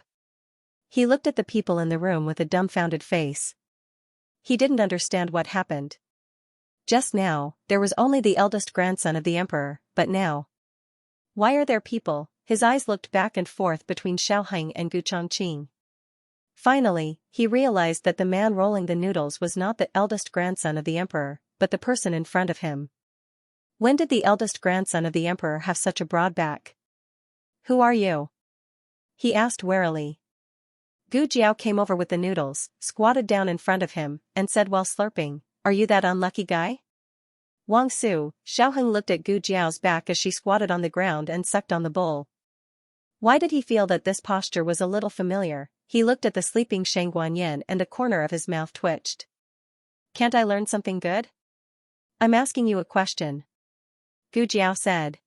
He looked at the people in the room with a dumbfounded face. He didn't understand what happened. Just now, there was only the eldest grandson of the emperor, but now. Why are there people? His eyes looked back and forth between Xiaoheng and Gu Chongqing. Finally, he realized that the man rolling the noodles was not the eldest grandson of the emperor, but the person in front of him. When did the eldest grandson of the emperor have such a broad back? Who are you? He asked warily. Gu Jiao came over with the noodles, squatted down in front of him, and said while slurping, are you that unlucky guy? Wang Su. Xiaoheng looked at Gu Jiao's back as she squatted on the ground and sucked on the bowl. Why did he feel that this posture was a little familiar? He looked at the sleeping Shang Guanyin and the corner of his mouth twitched. Can't I learn something good? I'm asking you a question. Gu Jiao said.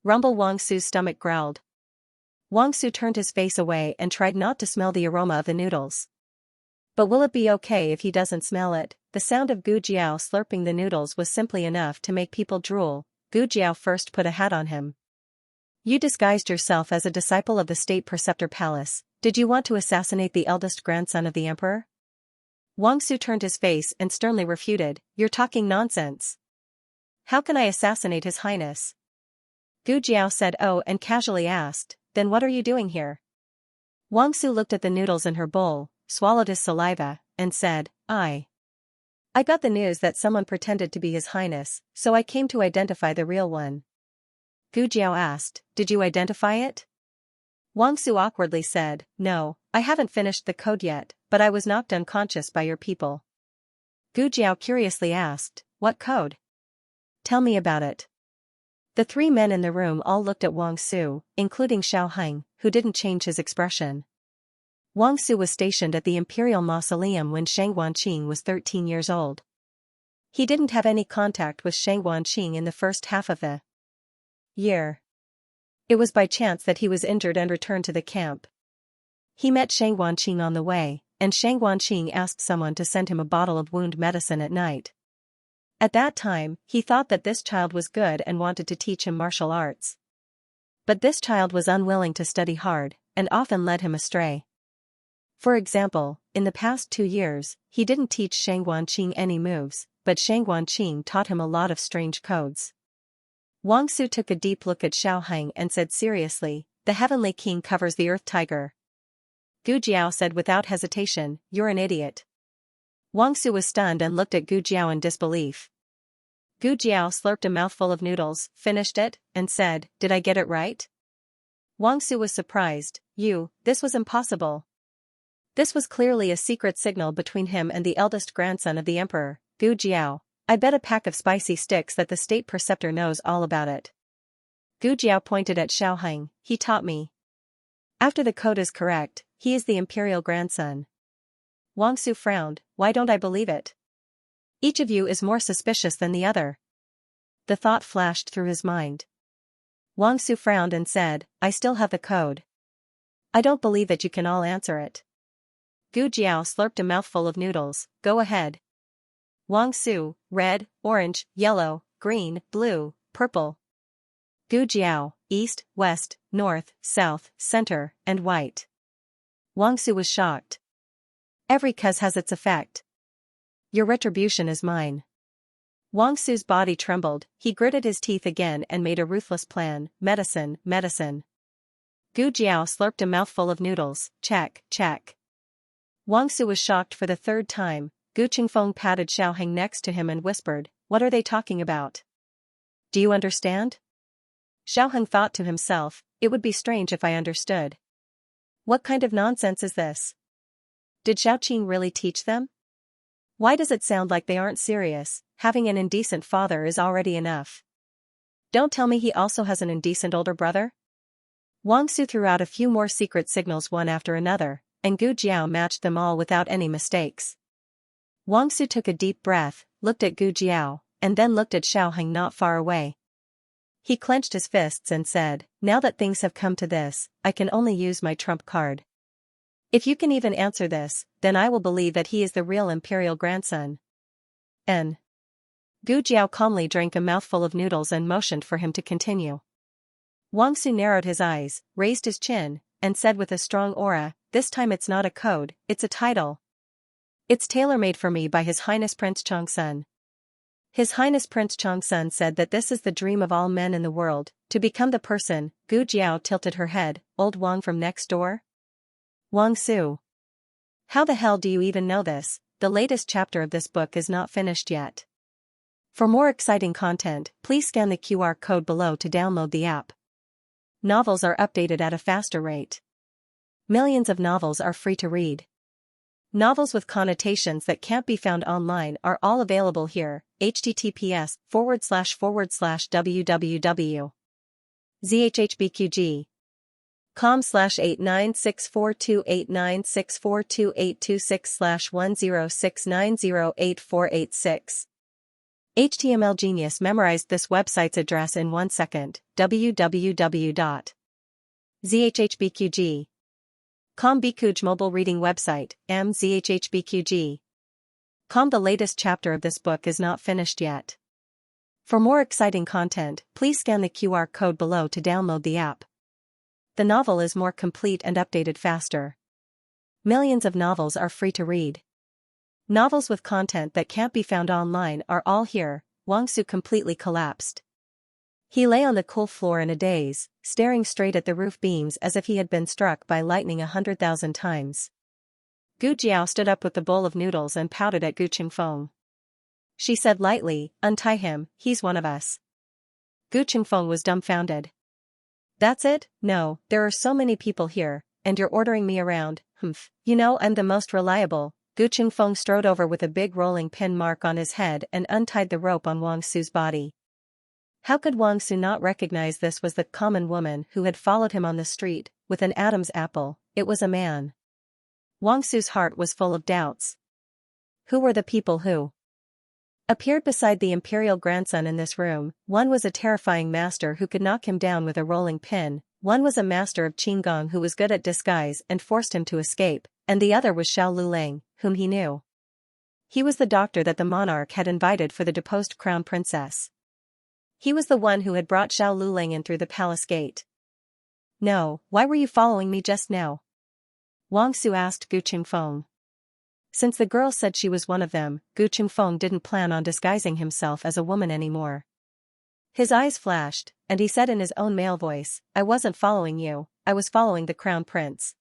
Rumble. Wang Su's stomach growled. Wang Su turned his face away and tried not to smell the aroma of the noodles. But will it be okay if he doesn't smell it? The sound of Gu Jiao slurping the noodles was simply enough to make people drool. Gu Jiao first put a hat on him. You disguised yourself as a disciple of the State Preceptor Palace. Did you want to assassinate the eldest grandson of the emperor? Wang Su turned his face and sternly refuted, you're talking nonsense. How can I assassinate His Highness? Gu Jiao said oh and casually asked, then what are you doing here? Wang Su looked at the noodles in her bowl, swallowed his saliva, and said, I got the news that someone pretended to be His Highness, so I came to identify the real one. Gu Jiao asked, did you identify it? Wang Su awkwardly said, no, I haven't finished the code yet, but I was knocked unconscious by your people. Gu Jiao curiously asked, what code? Tell me about it. The three men in the room all looked at Wang Su, including Xiaoheng, who didn't change his expression. Wang Su was stationed at the Imperial Mausoleum when Shang Guanqing was 13 years old. He didn't have any contact with Shang Guanqing in the first half of the year. It was by chance that he was injured and returned to the camp. He met Shang Guanqing on the way, and Shang Guanqing asked someone to send him a bottle of wound medicine at night. At that time, he thought that this child was good and wanted to teach him martial arts. But this child was unwilling to study hard, and often led him astray. For example, in the past 2 years, he didn't teach Shang Guanqing any moves, but Shang Guanqing taught him a lot of strange codes. Wang Su took a deep look at Xiaoheng and said seriously, "The Heavenly King covers the Earth Tiger." Gu Jiao said without hesitation, "You're an idiot." Wang Su was stunned and looked at Gu Jiao in disbelief. Gu Jiao slurped a mouthful of noodles, finished it, and said, "Did I get it right?" Wang Su was surprised. This was impossible. This was clearly a secret signal between him and the eldest grandson of the emperor, Gu Jiao. "I bet a pack of spicy sticks that the state preceptor knows all about it." Gu Jiao pointed at Xiaoheng, "He taught me. After the code is correct, he is the imperial grandson." Wang Su frowned, "Why don't I believe it? Each of you is more suspicious than the other." The thought flashed through his mind. Wang Su frowned and said, "I still have the code. I don't believe that you can all answer it." Gu Jiao slurped a mouthful of noodles, "Go ahead." Wang Su, red, orange, yellow, green, blue, purple. Gu Jiao, east, west, north, south, center, and white. Wang Su was shocked. "Every cuz has its effect. Your retribution is mine." Wang Su's body trembled, he gritted his teeth again and made a ruthless plan, medicine, medicine. Gu Jiao slurped a mouthful of noodles, check, check. Wang Su was shocked for the 3rd time. Gu Qingfeng patted Xiaoheng next to him and whispered, "What are they talking about? Do you understand?" Xiaoheng thought to himself, "It would be strange if I understood. What kind of nonsense is this? Did Xiaoqing really teach them? Why does it sound like they aren't serious? Having an indecent father is already enough. Don't tell me he also has an indecent older brother?" Wang Su threw out a few more secret signals one after another, and Gu Jiao matched them all without any mistakes. Wang Su took a deep breath, looked at Gu Jiao, and then looked at Xiaoheng not far away. He clenched his fists and said, "Now that things have come to this, I can only use my trump card. If you can even answer this, then I will believe that he is the real imperial grandson." N. Gu Jiao calmly drank a mouthful of noodles and motioned for him to continue. Wang Su narrowed his eyes, raised his chin, and said with a strong aura, "This time it's not a code, it's a title. It's tailor-made for me by His Highness Prince Chongsun. His Highness Prince Chongsun said that this is the dream of all men in the world, to become the person." Gu Jiao tilted her head, "Old Wang from next door?" Wang Su. "How the hell do you even know this? The latest chapter of this book is not finished yet." For more exciting content, please scan the QR code below to download the app. Novels are updated at a faster rate. Millions of novels are free to read. Novels with connotations that can't be found online are all available here. https://www.zhhbqg.com/8964289642826/1069084886. HTML Genius memorized this website's address in 1 second. www.zhhbqg.com Bikuj mobile reading website, mzhhbqg.com. The latest chapter of this book is not finished yet. For more exciting content, please scan the QR code below to download the app. The novel is more complete and updated faster. Millions of novels are free to read. Novels with content that can't be found online are all here. Wang Su completely collapsed. He lay on the cool floor in a daze, staring straight at the roof beams as if he had been struck by lightning 100,000 times. Gu Jiao stood up with the bowl of noodles and pouted at Gu Qingfeng. She said lightly, "Untie him, he's one of us." Gu Qingfeng was dumbfounded. "That's it? No, there are so many people here, and you're ordering me around, humph. You know I'm the most reliable." Gu Qingfeng strode over with a big rolling pin mark on his head and untied the rope on Wang Su's body. How could Wang Su not recognize this was the common woman who had followed him on the street, with an Adam's apple? It was a man. Wang Su's heart was full of doubts. Who were the people who appeared beside the imperial grandson in this room? One was a terrifying master who could knock him down with a rolling pin, One was a master of Qigong who was good at disguise and forced him to escape, and the other was Xiao Lulang, whom he knew. He was the doctor that the monarch had invited for the deposed crown princess. He was the one who had brought Xiao Lulang in through the palace gate. "No, why were you following me just now?" Wang Su asked Gu Qingfeng. Since the girl said she was one of them, Gu Qingfeng didn't plan on disguising himself as a woman anymore. His eyes flashed, and he said in his own male voice, "I wasn't following you, I was following the crown prince.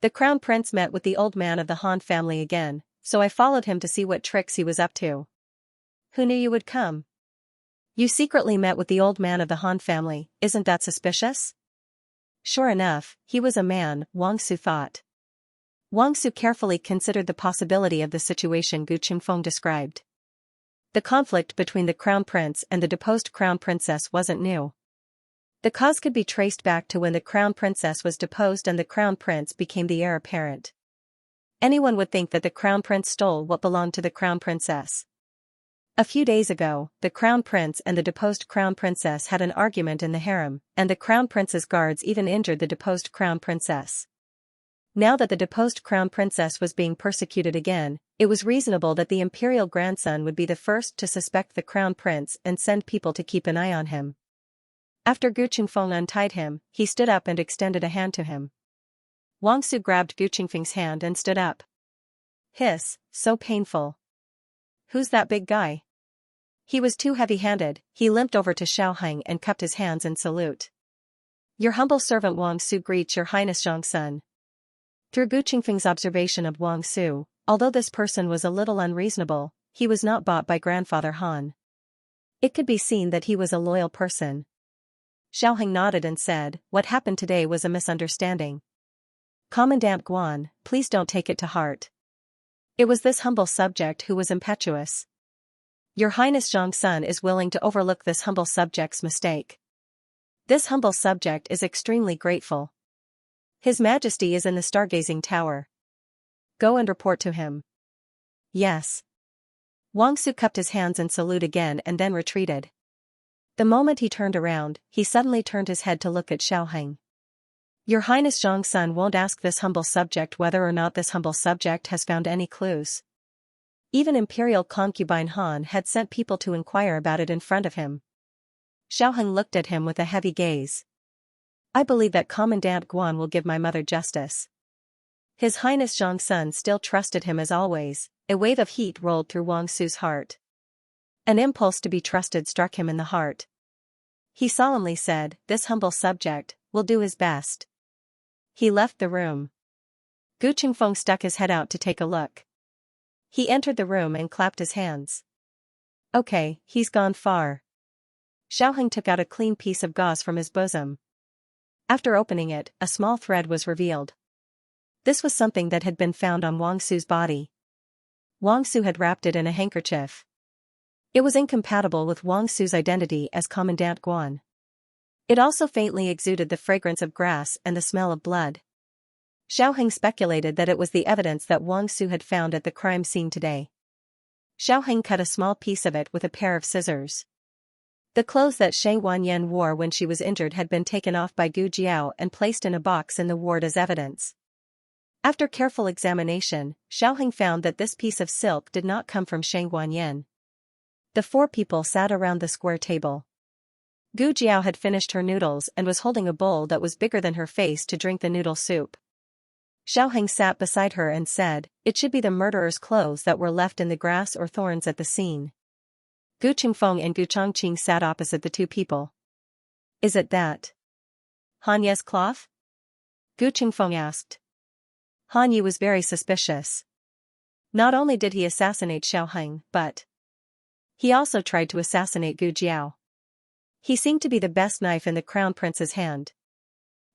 The crown prince met with the old man of the Han family again, so I followed him to see what tricks he was up to." "Who knew you would come?" "You secretly met with the old man of the Han family, isn't that suspicious?" Sure enough, he was a man, Wang Su thought. Wang Su carefully considered the possibility of the situation Gu Qingfeng described. The conflict between the crown prince and the deposed crown princess wasn't new. The cause could be traced back to when the crown princess was deposed and the crown prince became the heir apparent. Anyone would think that the crown prince stole what belonged to the crown princess. A few days ago, the crown prince and the deposed crown princess had an argument in the harem, and the crown prince's guards even injured the deposed crown princess. Now that the deposed crown princess was being persecuted again, it was reasonable that the imperial grandson would be the first to suspect the crown prince and send people to keep an eye on him. After Gu Qingfeng untied him, he stood up and extended a hand to him. Wang Su grabbed Gu Qingfeng's hand and stood up. "Hiss, so painful. Who's that big guy?" He was too heavy-handed. He limped over to Xiaoheng and cupped his hands in salute. "Your humble servant Wang Su greets your highness Xianxia." Through Gu Qingfeng's observation of Wang Su, although this person was a little unreasonable, he was not bought by grandfather Han. It could be seen that he was a loyal person. Xiaoheng nodded and said, "What happened today was a misunderstanding. Commandant Guan, please don't take it to heart. It was this humble subject who was impetuous. Your Highness Xianxia is willing to overlook this humble subject's mistake. This humble subject is extremely grateful. His Majesty is in the stargazing tower. Go and report to him." "Yes." Wang Su cupped his hands in salute again and then retreated. The moment he turned around, he suddenly turned his head to look at Xiaoheng. "Your Highness Xianxia won't ask this humble subject whether or not this humble subject has found any clues. Even Imperial concubine Han had sent people to inquire about it in front of him." Xiaoheng looked at him with a heavy gaze. "I believe that Commandant Guan will give my mother justice." His Highness Xianxia still trusted him as always. A wave of heat rolled through Wang Su's heart. An impulse to be trusted struck him in the heart. He solemnly said, "This humble subject will do his best." He left the room. Gu Qingfeng stuck his head out to take a look. He entered the room and clapped his hands. "Okay, he's gone far." Xiaoheng took out a clean piece of gauze from his bosom. After opening it, a small thread was revealed. This was something that had been found on Wang Su's body. Wang Su had wrapped it in a handkerchief. It was incompatible with Wang Su's identity as Commandant Guan. It also faintly exuded the fragrance of grass and the smell of blood. Xiaoheng speculated that it was the evidence that Wang Su had found at the crime scene today. Xiaoheng cut a small piece of it with a pair of scissors. The clothes that Shang Wanyan wore when she was injured had been taken off by Gu Jiao and placed in a box in the ward as evidence. After careful examination, Xiaoheng found that this piece of silk did not come from Shang Wanyan. The four people sat around the square table. Gu Jiao had finished her noodles and was holding a bowl that was bigger than her face to drink the noodle soup. Xiaoheng sat beside her and said, "It should be the murderer's clothes that were left in the grass or thorns at the scene." Gu Qingfeng and Gu Chongqing sat opposite the two people. "Is it that Hanye's cloth?" Gu Qingfeng asked. Hanye was very suspicious. Not only did he assassinate Xiaoheng, but he also tried to assassinate Gu Jiao. He seemed to be the best knife in the crown prince's hand.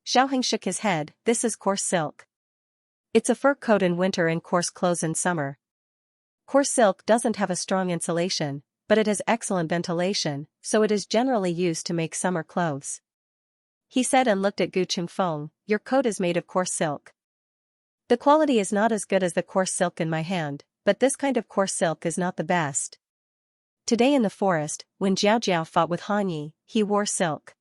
Xiaoheng shook his head. "This is coarse silk. It's a fur coat in winter and coarse clothes in summer. Coarse silk doesn't have a strong insulation, but it has excellent ventilation, so it is generally used to make summer clothes," he said and looked at Gu Qingfeng. "Your coat is made of coarse silk. The quality is not as good as the coarse silk in my hand, but this kind of coarse silk is not the best. Today in the forest, when Jiao Jiao fought with Han Yi, he wore silk.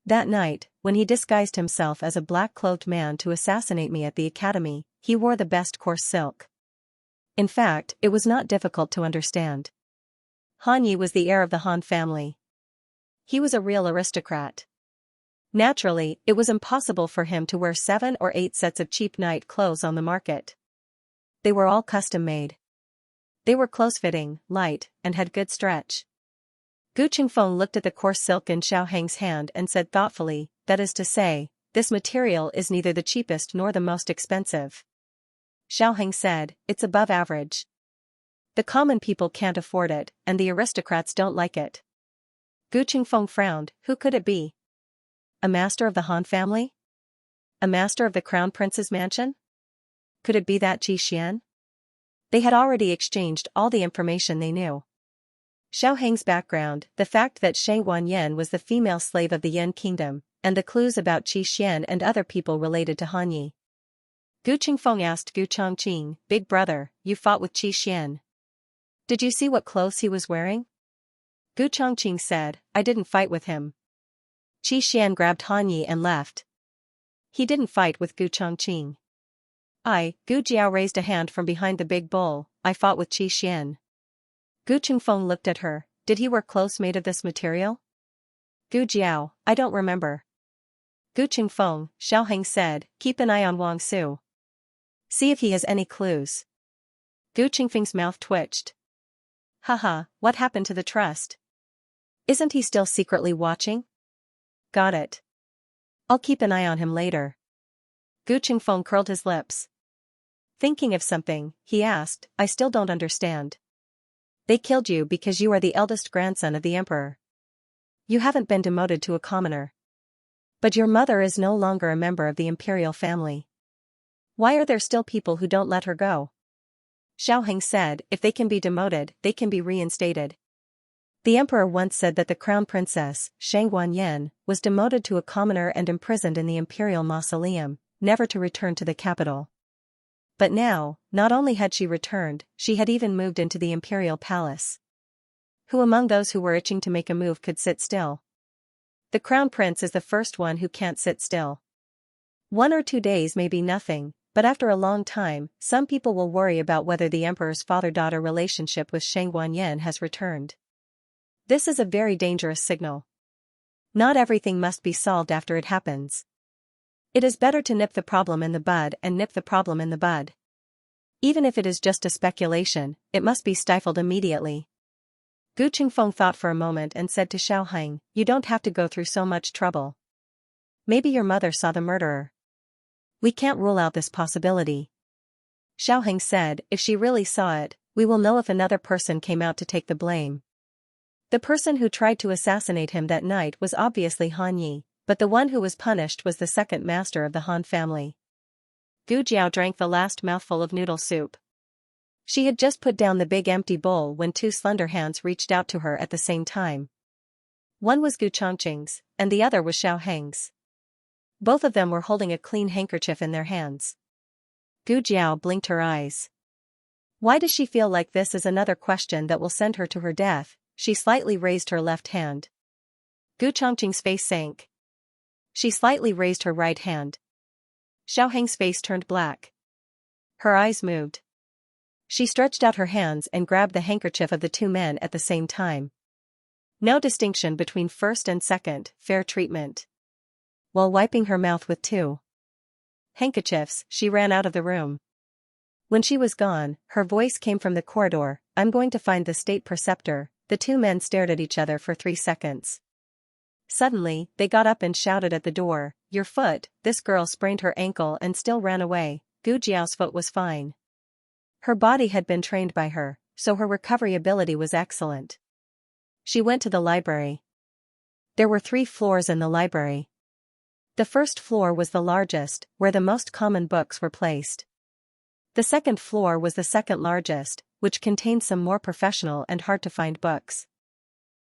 That night, when he disguised himself as a black-clothed man to assassinate me at the academy, he wore the best coarse silk. In fact, it was not difficult to understand. Han Yi was the heir of the Han family. He was a real aristocrat. Naturally, it was impossible for him to wear 7 or 8 sets of cheap night clothes on the market. They were all custom-made. They were close-fitting, light, and had good stretch. Gu Qingfeng looked at the coarse silk in Xiao Heng's hand and said thoughtfully, that is to say, this material is neither the cheapest nor the most expensive. Xiao Heng said, it's above average. The common people can't afford it, and the aristocrats don't like it. Gu Qingfeng frowned, who could it be? A master of the Han family? A master of the crown prince's mansion? Could it be that Qi Xian? They had already exchanged all the information they knew. Xiao Heng's background, the fact that Shang Wanyan was the female slave of the Yan kingdom, and the clues about Qi Xian and other people related to Han Yi. Gu Qingfeng asked Gu Chongqing, big brother, you fought with Qi Xian. Did you see what clothes he was wearing? Gu Chongqing said, I didn't fight with him. Qi Xian grabbed Han Yi and left. He didn't fight with Gu Chongqing. Gu Jiao raised a hand from behind the big bull, I fought with Qi Xian. Gu Qingfeng looked at her, did he wear clothes made of this material? Gu Jiao, I don't remember. Gu Qingfeng, Xiao Heng said, keep an eye on Wang Su. See if he has any clues. Gu Qingfeng's mouth twitched. Haha, what happened to the trust? Isn't he still secretly watching? Got it. I'll keep an eye on him later. Gu Qingfeng curled his lips. Thinking of something, he asked, I still don't understand. They killed you because you are the eldest grandson of the emperor. You haven't been demoted to a commoner. But your mother is no longer a member of the imperial family. Why are there still people who don't let her go? Xiao Heng said, if they can be demoted, they can be reinstated. The emperor once said that the crown princess, Shang Wanyan, was demoted to a commoner and imprisoned in the imperial mausoleum, never to return to the capital. But now, not only had she returned, she had even moved into the imperial palace. Who among those who were itching to make a move could sit still? The crown prince is the first one who can't sit still. 1 or 2 days may be nothing, but after a long time, some people will worry about whether the emperor's father-daughter relationship with Shang Wanyan has returned. This is a very dangerous signal. Not everything must be solved after it happens. It is better to nip the problem in the bud and nip the problem in the bud. Even if it is just a speculation, it must be stifled immediately. Gu Qingfeng thought for a moment and said to Xiao Heng, you don't have to go through so much trouble. Maybe your mother saw the murderer. We can't rule out this possibility. Xiao Heng said, if she really saw it, we will know if another person came out to take the blame. The person who tried to assassinate him that night was obviously Han Yi, but the one who was punished was the second master of the Han family. Gu Jiao drank the last mouthful of noodle soup. She had just put down the big empty bowl when 2 slender hands reached out to her at the same time. One was Gu Chongqing's, and the other was Xiao Heng's. Both of them were holding a clean handkerchief in their hands. Gu Jiao blinked her eyes. Why does she feel like this is another question that will send her to her death? She slightly raised her left hand. Gu Chongqing's face sank. She slightly raised her right hand. Xiao Heng's face turned black. Her eyes moved. She stretched out her hands and grabbed the handkerchief of the 2 men at the same time. No distinction between first and second, fair treatment. While wiping her mouth with 2 handkerchiefs, she ran out of the room. When she was gone, her voice came from the corridor, I'm going to find the state preceptor. The 2 men stared at each other for 3 seconds. Suddenly, they got up and shouted at the door, your foot. This girl sprained her ankle and still ran away. Gu Jiao's foot was fine. Her body had been trained by her, so her recovery ability was excellent. She went to the library. There were 3 floors in the library. The first floor was the largest, where the most common books were placed. The second floor was the second largest, which contained some more professional and hard-to-find books.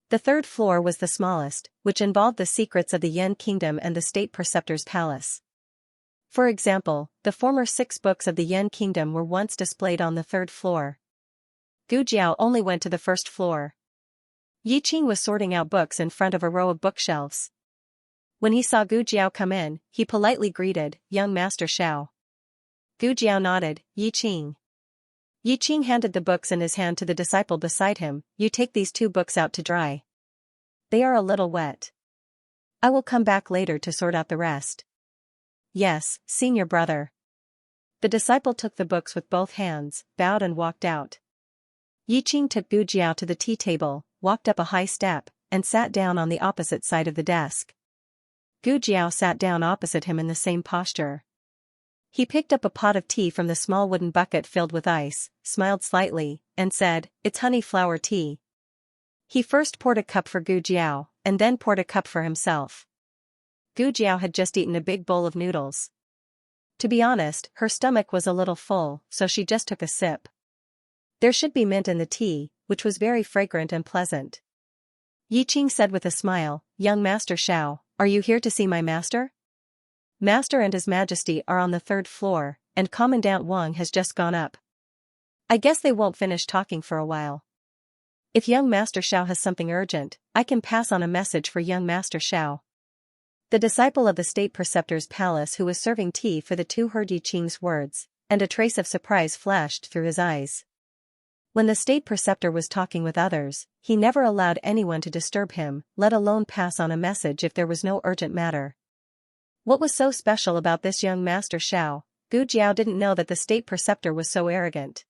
The third floor was the smallest, which involved the secrets of the Yan kingdom and the state preceptor's palace. For example, the former 6 books of the Yan kingdom were once displayed on the 3rd floor. Gu Jiao only went to the 1st floor. Yi Qing was sorting out books in front of a row of bookshelves. When he saw Gu Jiao come in, he politely greeted, "Young Master Xiao." Gu Jiao nodded, "Yi Qing." Yi Qing handed the books in his hand to the disciple beside him. "You take these 2 books out to dry. They are a little wet. I will come back later to sort out the rest." "Yes, senior brother." The disciple took the books with both hands, bowed and walked out. Yi Qing took Gu Jiao to the tea table, walked up a high step, and sat down on the opposite side of the desk. Gu Jiao sat down opposite him in the same posture. He picked up a pot of tea from the small wooden bucket filled with ice, smiled slightly, and said, "It's honey flower tea." He first poured a cup for Gu Jiao, and then poured a cup for himself. Gu Jiao had just eaten a big bowl of noodles. To be honest, her stomach was a little full, so she just took a sip. There should be mint in the tea, which was very fragrant and pleasant. Yi Qing said with a smile, "Young Master Xiao, are you here to see my master? Master and His Majesty are on the 3rd floor, and Commandant Wang has just gone up. I guess they won't finish talking for a while. If young Master Xiao has something urgent, I can pass on a message for young Master Xiao." The disciple of the state preceptor's palace who was serving tea for the 2 heard Yi Qing's words, and a trace of surprise flashed through his eyes. When the state preceptor was talking with others, he never allowed anyone to disturb him, let alone pass on a message if there was no urgent matter. What was so special about this young Master Xiao? Gu Jiao didn't know that the state preceptor was so arrogant.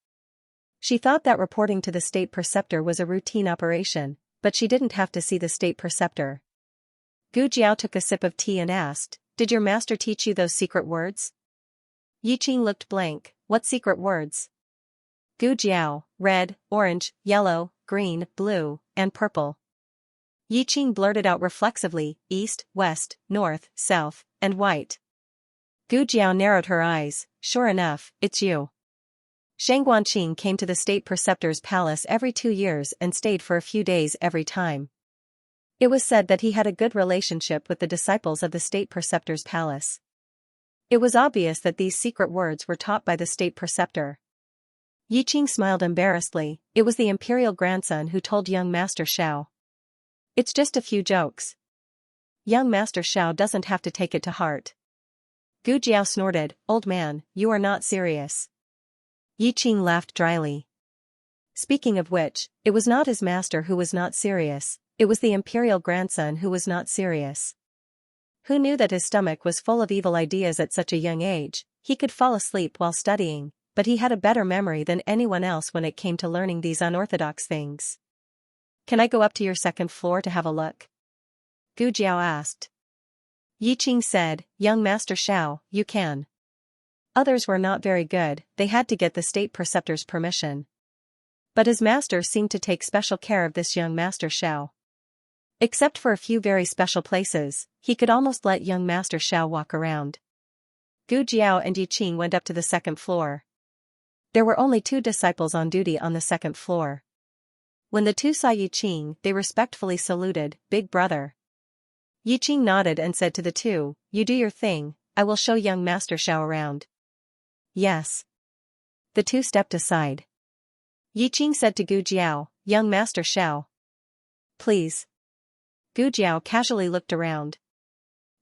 She thought that reporting to the state preceptor was a routine operation, but she didn't have to see the state preceptor. Gu Jiao took a sip of tea and asked, "Did your master teach you those secret words?" Yi Qing looked blank. "What secret words?" Gu Jiao, "Red, orange, yellow, green, blue, and purple." Yi Qing blurted out reflexively, "East, west, north, south, and white." Gu Jiao narrowed her eyes. "Sure enough, it's you." Shang Guanqing came to the state preceptor's palace every 2 years and stayed for a few days every time. It was said that he had a good relationship with the disciples of the state preceptor's palace. It was obvious that these secret words were taught by the state preceptor. Yi Qing smiled embarrassedly. It was the imperial grandson who told young Master Xiao. "It's just a few jokes. Young Master Xiao doesn't have to take it to heart." Gu Jiao snorted, "Old man, you are not serious." Yi Qing laughed dryly. Speaking of which, it was not his master who was not serious, it was the imperial grandson who was not serious. Who knew that his stomach was full of evil ideas at such a young age? He could fall asleep while studying, but he had a better memory than anyone else when it came to learning these unorthodox things. "Can I go up to your 2nd floor to have a look?" Gu Jiao asked. Yi Qing said, "Young Master Xiao, you can." Others were not very good, they had to get the state preceptor's permission. But his master seemed to take special care of this young Master Xiao. Except for a few very special places, he could almost let young Master Xiao walk around. Gu Jiao and Yi Qing went up to the 2nd floor. There were only 2 disciples on duty on the 2nd floor. When the 2 saw Yi Qing, they respectfully saluted, "Big brother." Yi Qing nodded and said to the 2, "You do your thing, I will show young Master Xiao around." "Yes." The 2 stepped aside. Yi Qing said to Gu Jiao, "Young Master Xiao." "Please." Gu Jiao casually looked around.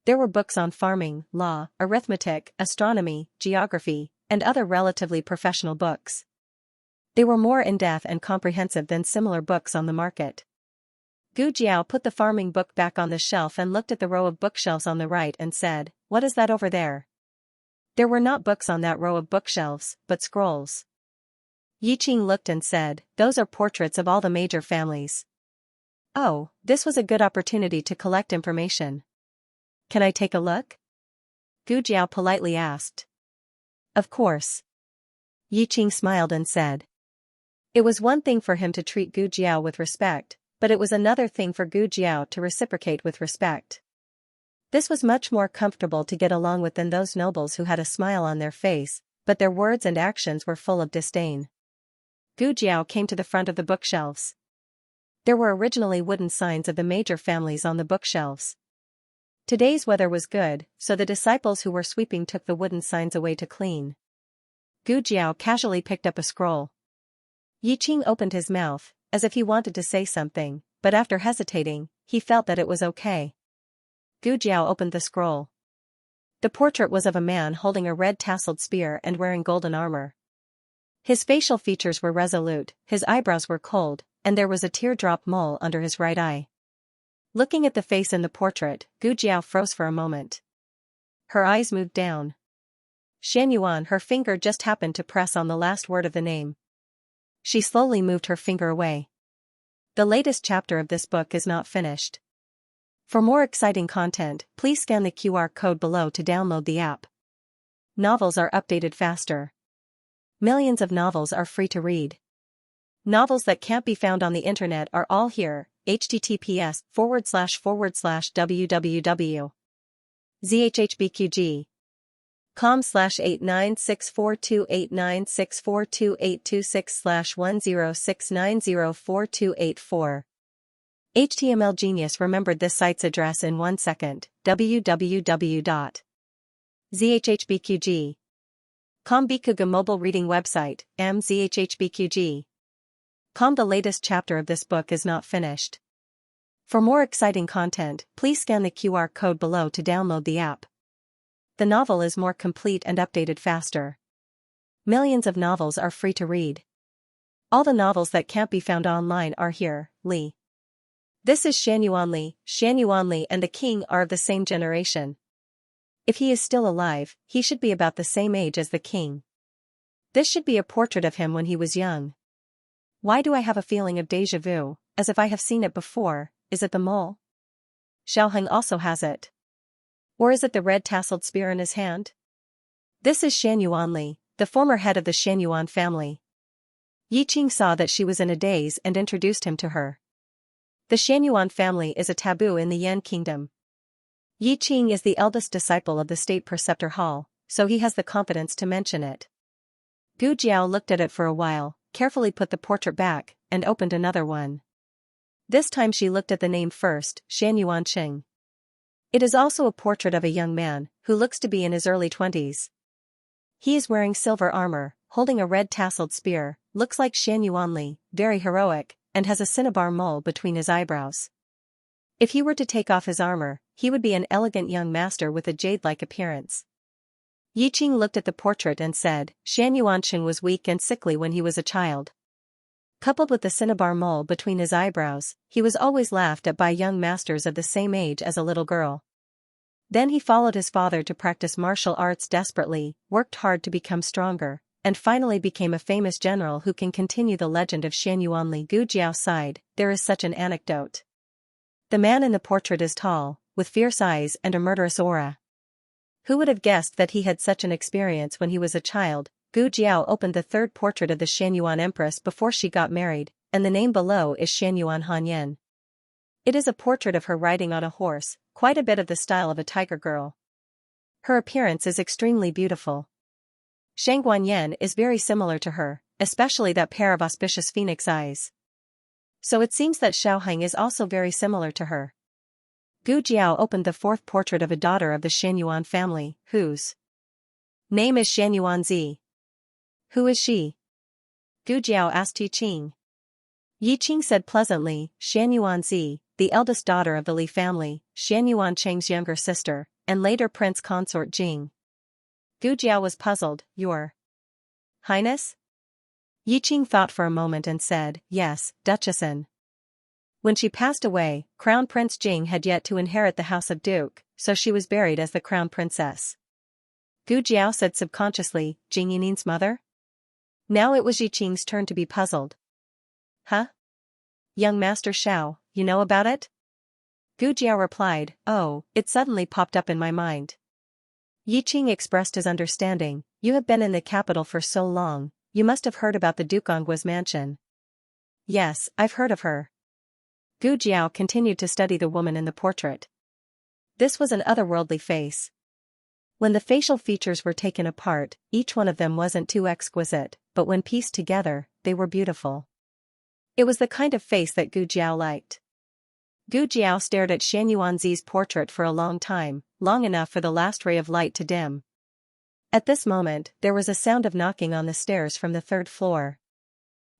There were books on farming, law, arithmetic, astronomy, geography, and other relatively professional books. They were more in-depth and comprehensive than similar books on the market. Gu Jiao put the farming book back on the shelf and looked at the row of bookshelves on the right and said, "What is that over there?" There were not books on that row of bookshelves, but scrolls. Yi Qing looked and said, "Those are portraits of all the major families." Oh, this was a good opportunity to collect information. "Can I take a look?" Gu Jiao politely asked. "Of course." Yi Qing smiled and said. It was one thing for him to treat Gu Jiao with respect, but it was another thing for Gu Jiao to reciprocate with respect. This was much more comfortable to get along with than those nobles who had a smile on their face, but their words and actions were full of disdain. Gu Jiao came to the front of the bookshelves. There were originally wooden signs of the major families on the bookshelves. Today's weather was good, so the disciples who were sweeping took the wooden signs away to clean. Gu Jiao casually picked up a scroll. Yi Qing opened his mouth, as if he wanted to say something, but after hesitating, he felt that it was okay. Gu Jiao opened the scroll. The portrait was of a man holding a red tasseled spear and wearing golden armor. His facial features were resolute, his eyebrows were cold, and there was a teardrop mole under his right eye. Looking at the face in the portrait, Gu Jiao froze for a moment. Her eyes moved down. Xianyuan, her finger just happened to press on the last word of the name. She slowly moved her finger away. The latest chapter of this book is not finished. For more exciting content, please scan the QR code below to download the app. Novels are updated faster. Millions of novels are free to read. Novels that can't be found on the internet are all here. https://www.zhbqg.com/896428964286/1069042884. HTML Genius remembered this site's address in 1 second. www.zhbqg.com Bikuga mobile reading website, mzhbqg.com. The latest chapter of this book is not finished. For more exciting content, please scan the QR code below to download the app. The novel is more complete and updated faster. Millions of novels are free to read. All the novels that can't be found online are here. Li. This is Xianyuan Li. Xianyuan Li and the king are of the same generation. If he is still alive, he should be about the same age as the king. This should be a portrait of him when he was young. Why do I have a feeling of déjà vu, as if I have seen it before? Is it the mole? Xiaoheng also has it. Or is it the red tasseled spear in his hand? This is Xianyuan Li, the former head of the Xianyuan family. Yi Qing saw that she was in a daze and introduced him to her. The Xianyuan family is a taboo in the Yan kingdom. Yi Qing is the eldest disciple of the state preceptor hall, so he has the confidence to mention it. Gu Jiao looked at it for a while, carefully put the portrait back, and opened another one. This time she looked at the name first, Xianyuan Qing. It is also a portrait of a young man, who looks to be in his early 20s. He is wearing silver armor, holding a red tasseled spear, looks like Xianyuan Li, very heroic, and has a cinnabar mole between his eyebrows. If he were to take off his armor, he would be an elegant young master with a jade-like appearance. Yi Qing looked at the portrait and said, Xianyuan Qing was weak and sickly when he was a child. Coupled with the cinnabar mole between his eyebrows, he was always laughed at by young masters of the same age as a little girl. Then he followed his father to practice martial arts desperately, worked hard to become stronger, and finally became a famous general who can continue the legend of Xianyuan Li. Gu Jiao sighed, there is such an anecdote. The man in the portrait is tall, with fierce eyes and a murderous aura. Who would have guessed that he had such an experience when he was a child? Gu Jiao opened the third portrait of the Xianyuan empress before she got married, and the name below is Xianyuan Hanyan. It is a portrait of her riding on a horse, quite a bit of the style of a tiger girl. Her appearance is extremely beautiful. Shangguan Yan is very similar to her, especially that pair of auspicious phoenix eyes. So it seems that Xiaoheng is also very similar to her. Gu Jiao opened the fourth portrait of a daughter of the Xianyuan family, whose name is Xianyuan Zi. Who is she? Gu Jiao asked Yi Qing. Yi Qing said pleasantly, Xianyuan Zi, the eldest daughter of the Li family, Xianyuan Cheng's younger sister, and later prince consort Jing. Gu Jiao was puzzled, Your Highness? Yi Qing thought for a moment and said, yes, Duchessin. When she passed away, Crown Prince Jing had yet to inherit the house of Duke, so she was buried as the Crown Princess. Gu Jiao said subconsciously, Jing Yinin's mother? Now it was Yi Qing's turn to be puzzled. Huh? Young Master Xiao, you know about it? Gu Jiao replied, oh, it suddenly popped up in my mind. Yi Qing expressed his understanding, you have been in the capital for so long, you must have heard about the Dukongua's mansion. Yes, I've heard of her. Gu Jiao continued to study the woman in the portrait. This was an otherworldly face. When the facial features were taken apart, each one of them wasn't too exquisite, but when pieced together, they were beautiful. It was the kind of face that Gu Jiao liked. Gu Jiao stared at Xianyuan Zi's portrait for a long time, long enough for the last ray of light to dim. At this moment, there was a sound of knocking on the stairs from the third floor.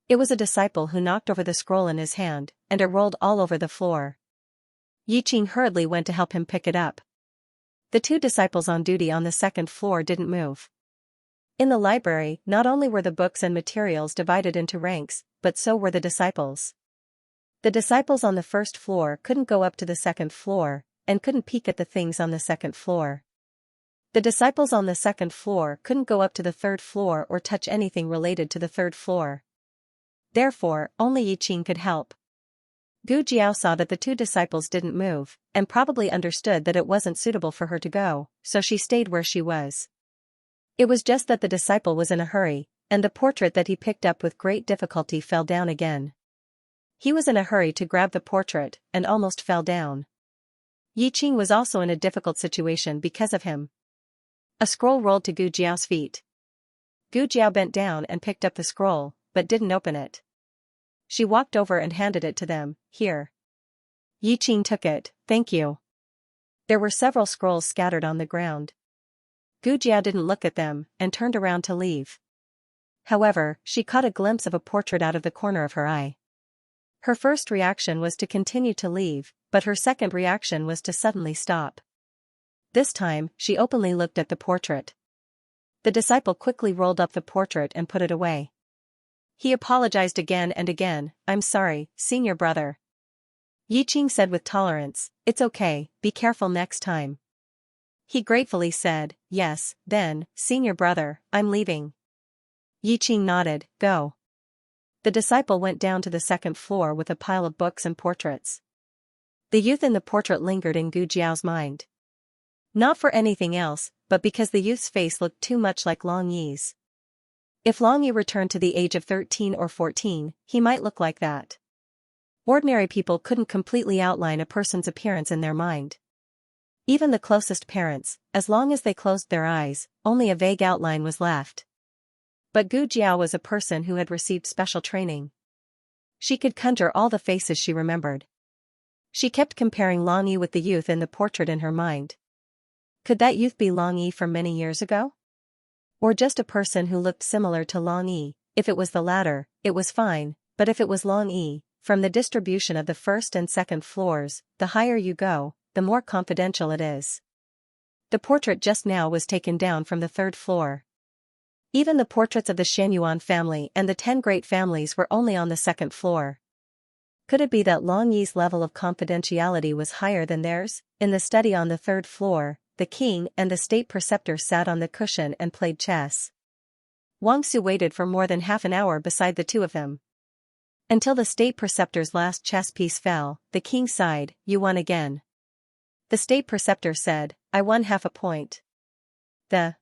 It was a disciple who knocked over the scroll in his hand, and it rolled all over the floor. Yi Qing hurriedly went to help him pick it up. The two disciples on duty on the second floor didn't move. In the library, not only were the books and materials divided into ranks, but so were the disciples. The disciples on the first floor couldn't go up to the second floor, and couldn't peek at the things on the second floor. The disciples on the second floor couldn't go up to the third floor or touch anything related to the third floor. Therefore, only Yi Qing could help. Gu Jiao saw that the two disciples didn't move, and probably understood that it wasn't suitable for her to go, so she stayed where she was. It was just that the disciple was in a hurry, and the portrait that he picked up with great difficulty fell down again. He was in a hurry to grab the portrait, and almost fell down. Yi Qing was also in a difficult situation because of him. A scroll rolled to Gu Jiao's feet. Gu Jiao bent down and picked up the scroll, but didn't open it. She walked over and handed it to them. Here. Yi Qing took it. Thank you. There were several scrolls scattered on the ground. Gu Jiao didn't look at them, and turned around to leave. However, she caught a glimpse of a portrait out of the corner of her eye. Her first reaction was to continue to leave, but her second reaction was to suddenly stop. This time, she openly looked at the portrait. The disciple quickly rolled up the portrait and put it away. He apologized again and again. I'm sorry, senior brother. Yi Qing said with tolerance, it's okay, be careful next time. He gratefully said, yes, then, senior brother, I'm leaving. Yi Qing nodded, go. The disciple went down to the second floor with a pile of books and portraits. The youth in the portrait lingered in Gu Jiao's mind. Not for anything else, but because the youth's face looked too much like Long Yi's. If Long Yi returned to the age of 13 or 14, he might look like that. Ordinary people couldn't completely outline a person's appearance in their mind. Even the closest parents, as long as they closed their eyes, only a vague outline was left. But Gu Jiao was a person who had received special training. She could conjure all the faces she remembered. She kept comparing Long Yi with the youth in the portrait in her mind. Could that youth be Long Yi from many years ago? Or just a person who looked similar to Long Yi? If it was the latter, it was fine, but if it was Long Yi, from the distribution of the first and second floors, the higher you go, the more confidential it is. The portrait just now was taken down from the third floor. Even the portraits of the Xianxia family and the 10 great families were only on the second floor. Could it be that Long Yi's level of confidentiality was higher than theirs? In the study on the third floor, the king and the state preceptor sat on the cushion and played chess. Wang Su waited for more than half an hour beside the two of them. Until the state preceptor's last chess piece fell, the king sighed, you won again. The state preceptor said, I won half a point. The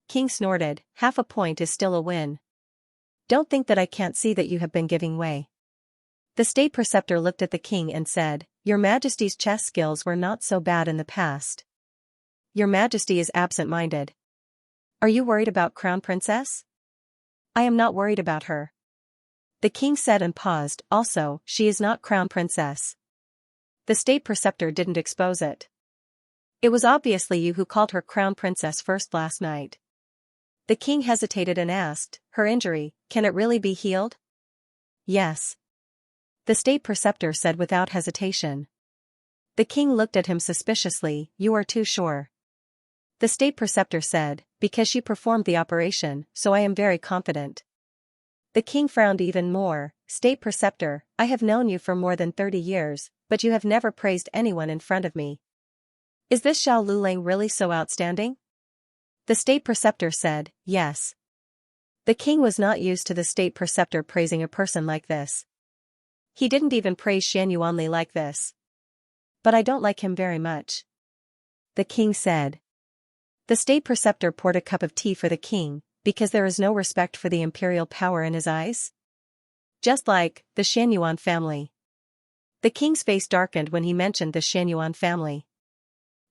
king snorted, half a point is still a win. Don't think that I can't see that you have been giving way. The state preceptor looked at the king and said, Your Majesty's chess skills were not so bad in the past. Your Majesty is absent-minded. Are you worried about Crown Princess? I am not worried about her. The king said and paused, also, she is not Crown Princess. The state preceptor didn't expose it. It was obviously you who called her Crown Princess first last night. The king hesitated and asked, her injury, can it really be healed? Yes. The state preceptor said without hesitation. The king looked at him suspiciously, you are too sure. The state preceptor said, because she performed the operation, so I am very confident. The king frowned even more, state preceptor, I have known you for more than 30 years, but you have never praised anyone in front of me. Is this Xiao Luleng really so outstanding? The state preceptor said, yes. The king was not used to the state preceptor praising a person like this. He didn't even praise Shan Yuanli like this. But I don't like him very much. The king said. The state preceptor poured a cup of tea for the king, because there is no respect for the imperial power in his eyes. Just like the Xianxia family. The king's face darkened when he mentioned the Xianxia family.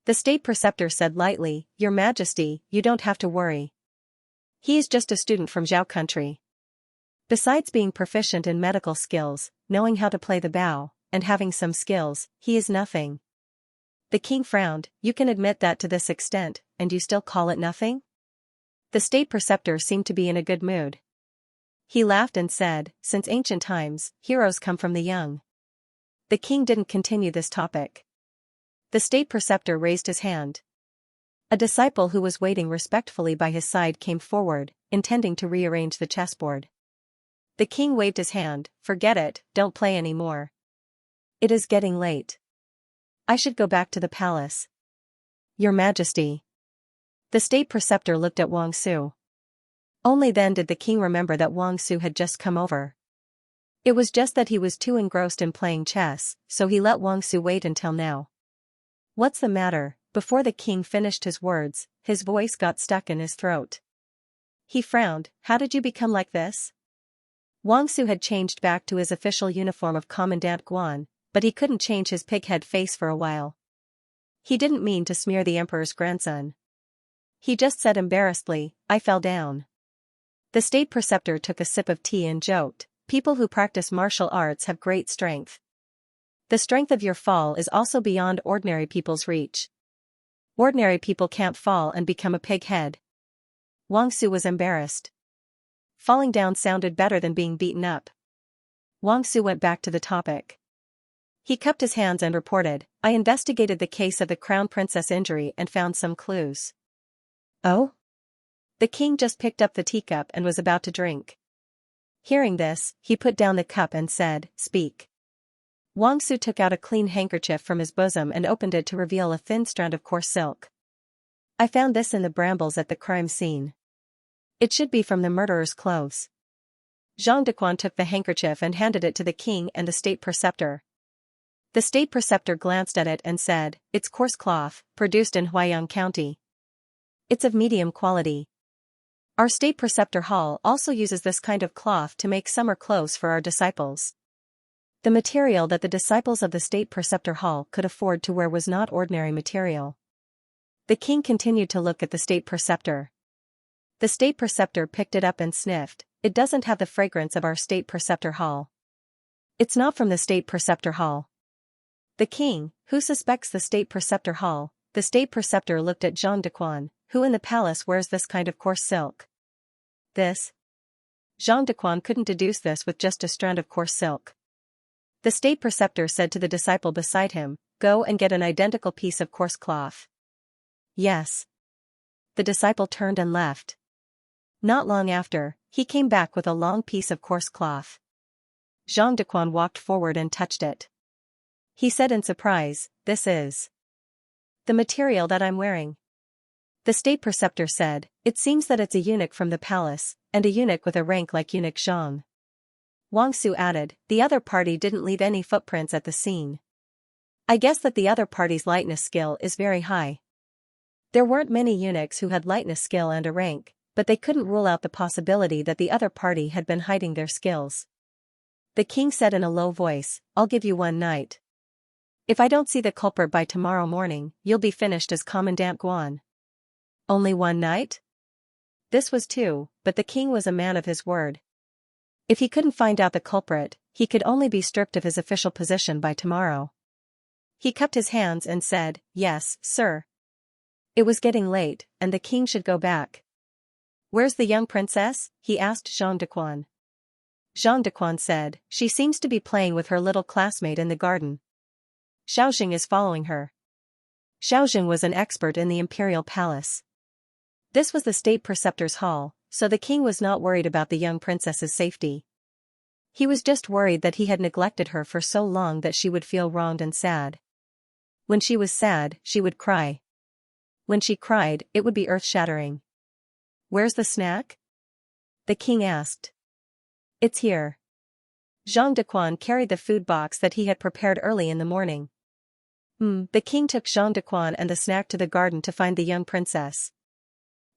The state preceptor said lightly, Your Majesty, you don't have to worry. He is just a student from Zhao country. Besides being proficient in medical skills, knowing how to play the bow, and having some skills, he is nothing. The king frowned, you can admit that to this extent, and you still call it nothing? The state preceptor seemed to be in a good mood. He laughed and said, since ancient times, heroes come from the young. The king didn't continue this topic. The state preceptor raised his hand. A disciple who was waiting respectfully by his side came forward, intending to rearrange the chessboard. The king waved his hand. Forget it, don't play any more. It is getting late. I should go back to the palace. Your Majesty. The state preceptor looked at Wang Su. Only then did the king remember that Wang Su had just come over. It was just that he was too engrossed in playing chess, so he let Wang Su wait until now. What's the matter? Before the king finished his words, his voice got stuck in his throat. He frowned. How did you become like this? Wang Su had changed back to his official uniform of Commandant Guan, but he couldn't change his pighead face for a while. He didn't mean to smear the emperor's grandson. He just said embarrassedly, I fell down. The state preceptor took a sip of tea and joked, people who practice martial arts have great strength. The strength of your fall is also beyond ordinary people's reach. Ordinary people can't fall and become a pighead. Wang Su was embarrassed. Falling down sounded better than being beaten up. Wang Su went back to the topic. He cupped his hands and reported, I investigated the case of the crown princess injury and found some clues. Oh? The king just picked up the teacup and was about to drink. Hearing this, he put down the cup and said, Speak. Wang Su took out a clean handkerchief from his bosom and opened it to reveal a thin strand of coarse silk. I found this in the brambles at the crime scene. It should be from the murderer's clothes. Zhang Dequan took the handkerchief and handed it to the king and the state preceptor. The state preceptor glanced at it and said, It's coarse cloth, produced in Huaiyang County. It's of medium quality. Our state preceptor hall also uses this kind of cloth to make summer clothes for our disciples. The material that the disciples of the state preceptor hall could afford to wear was not ordinary material. The king continued to look at the state preceptor. The state preceptor picked it up and sniffed. It doesn't have the fragrance of our state preceptor hall. It's not from the state preceptor hall. The king, who suspects the state preceptor hall? The state preceptor looked at Zhang Dequan, who in the palace wears this kind of coarse silk. This? Zhang Dequan couldn't deduce this with just a strand of coarse silk. The state preceptor said to the disciple beside him, Go and get an identical piece of coarse cloth. Yes. The disciple turned and left. Not long after, he came back with a long piece of coarse cloth. Zhang Dequan walked forward and touched it. He said in surprise, This is the material that I'm wearing. The state preceptor said, It seems that it's a eunuch from the palace, and a eunuch with a rank like eunuch Zhang. Wang Su added, The other party didn't leave any footprints at the scene. I guess that the other party's lightness skill is very high. There weren't many eunuchs who had lightness skill and a rank, but they couldn't rule out the possibility that the other party had been hiding their skills. The king said in a low voice, I'll give you one night. If I don't see the culprit by tomorrow morning, you'll be finished as Commandant Guan. Only one night? This was two, but the king was a man of his word. If he couldn't find out the culprit, he could only be stripped of his official position by tomorrow. He cupped his hands and said, Yes, sir. It was getting late, and the king should go back. Where's the young princess? He asked Zhang Dequan. Zhang Dequan said, She seems to be playing with her little classmate in the garden. Xiaoxing is following her. Xiaoxing was an expert in the imperial palace. This was the state preceptor's hall, so the king was not worried about the young princess's safety. He was just worried that he had neglected her for so long that she would feel wronged and sad. When she was sad, she would cry. When she cried, it would be earth-shattering. Where's the snack? The king asked. It's here. Zhang Dequan carried the food box that he had prepared early in the morning. The king took Zhang Dequan and the snack to the garden to find the young princess.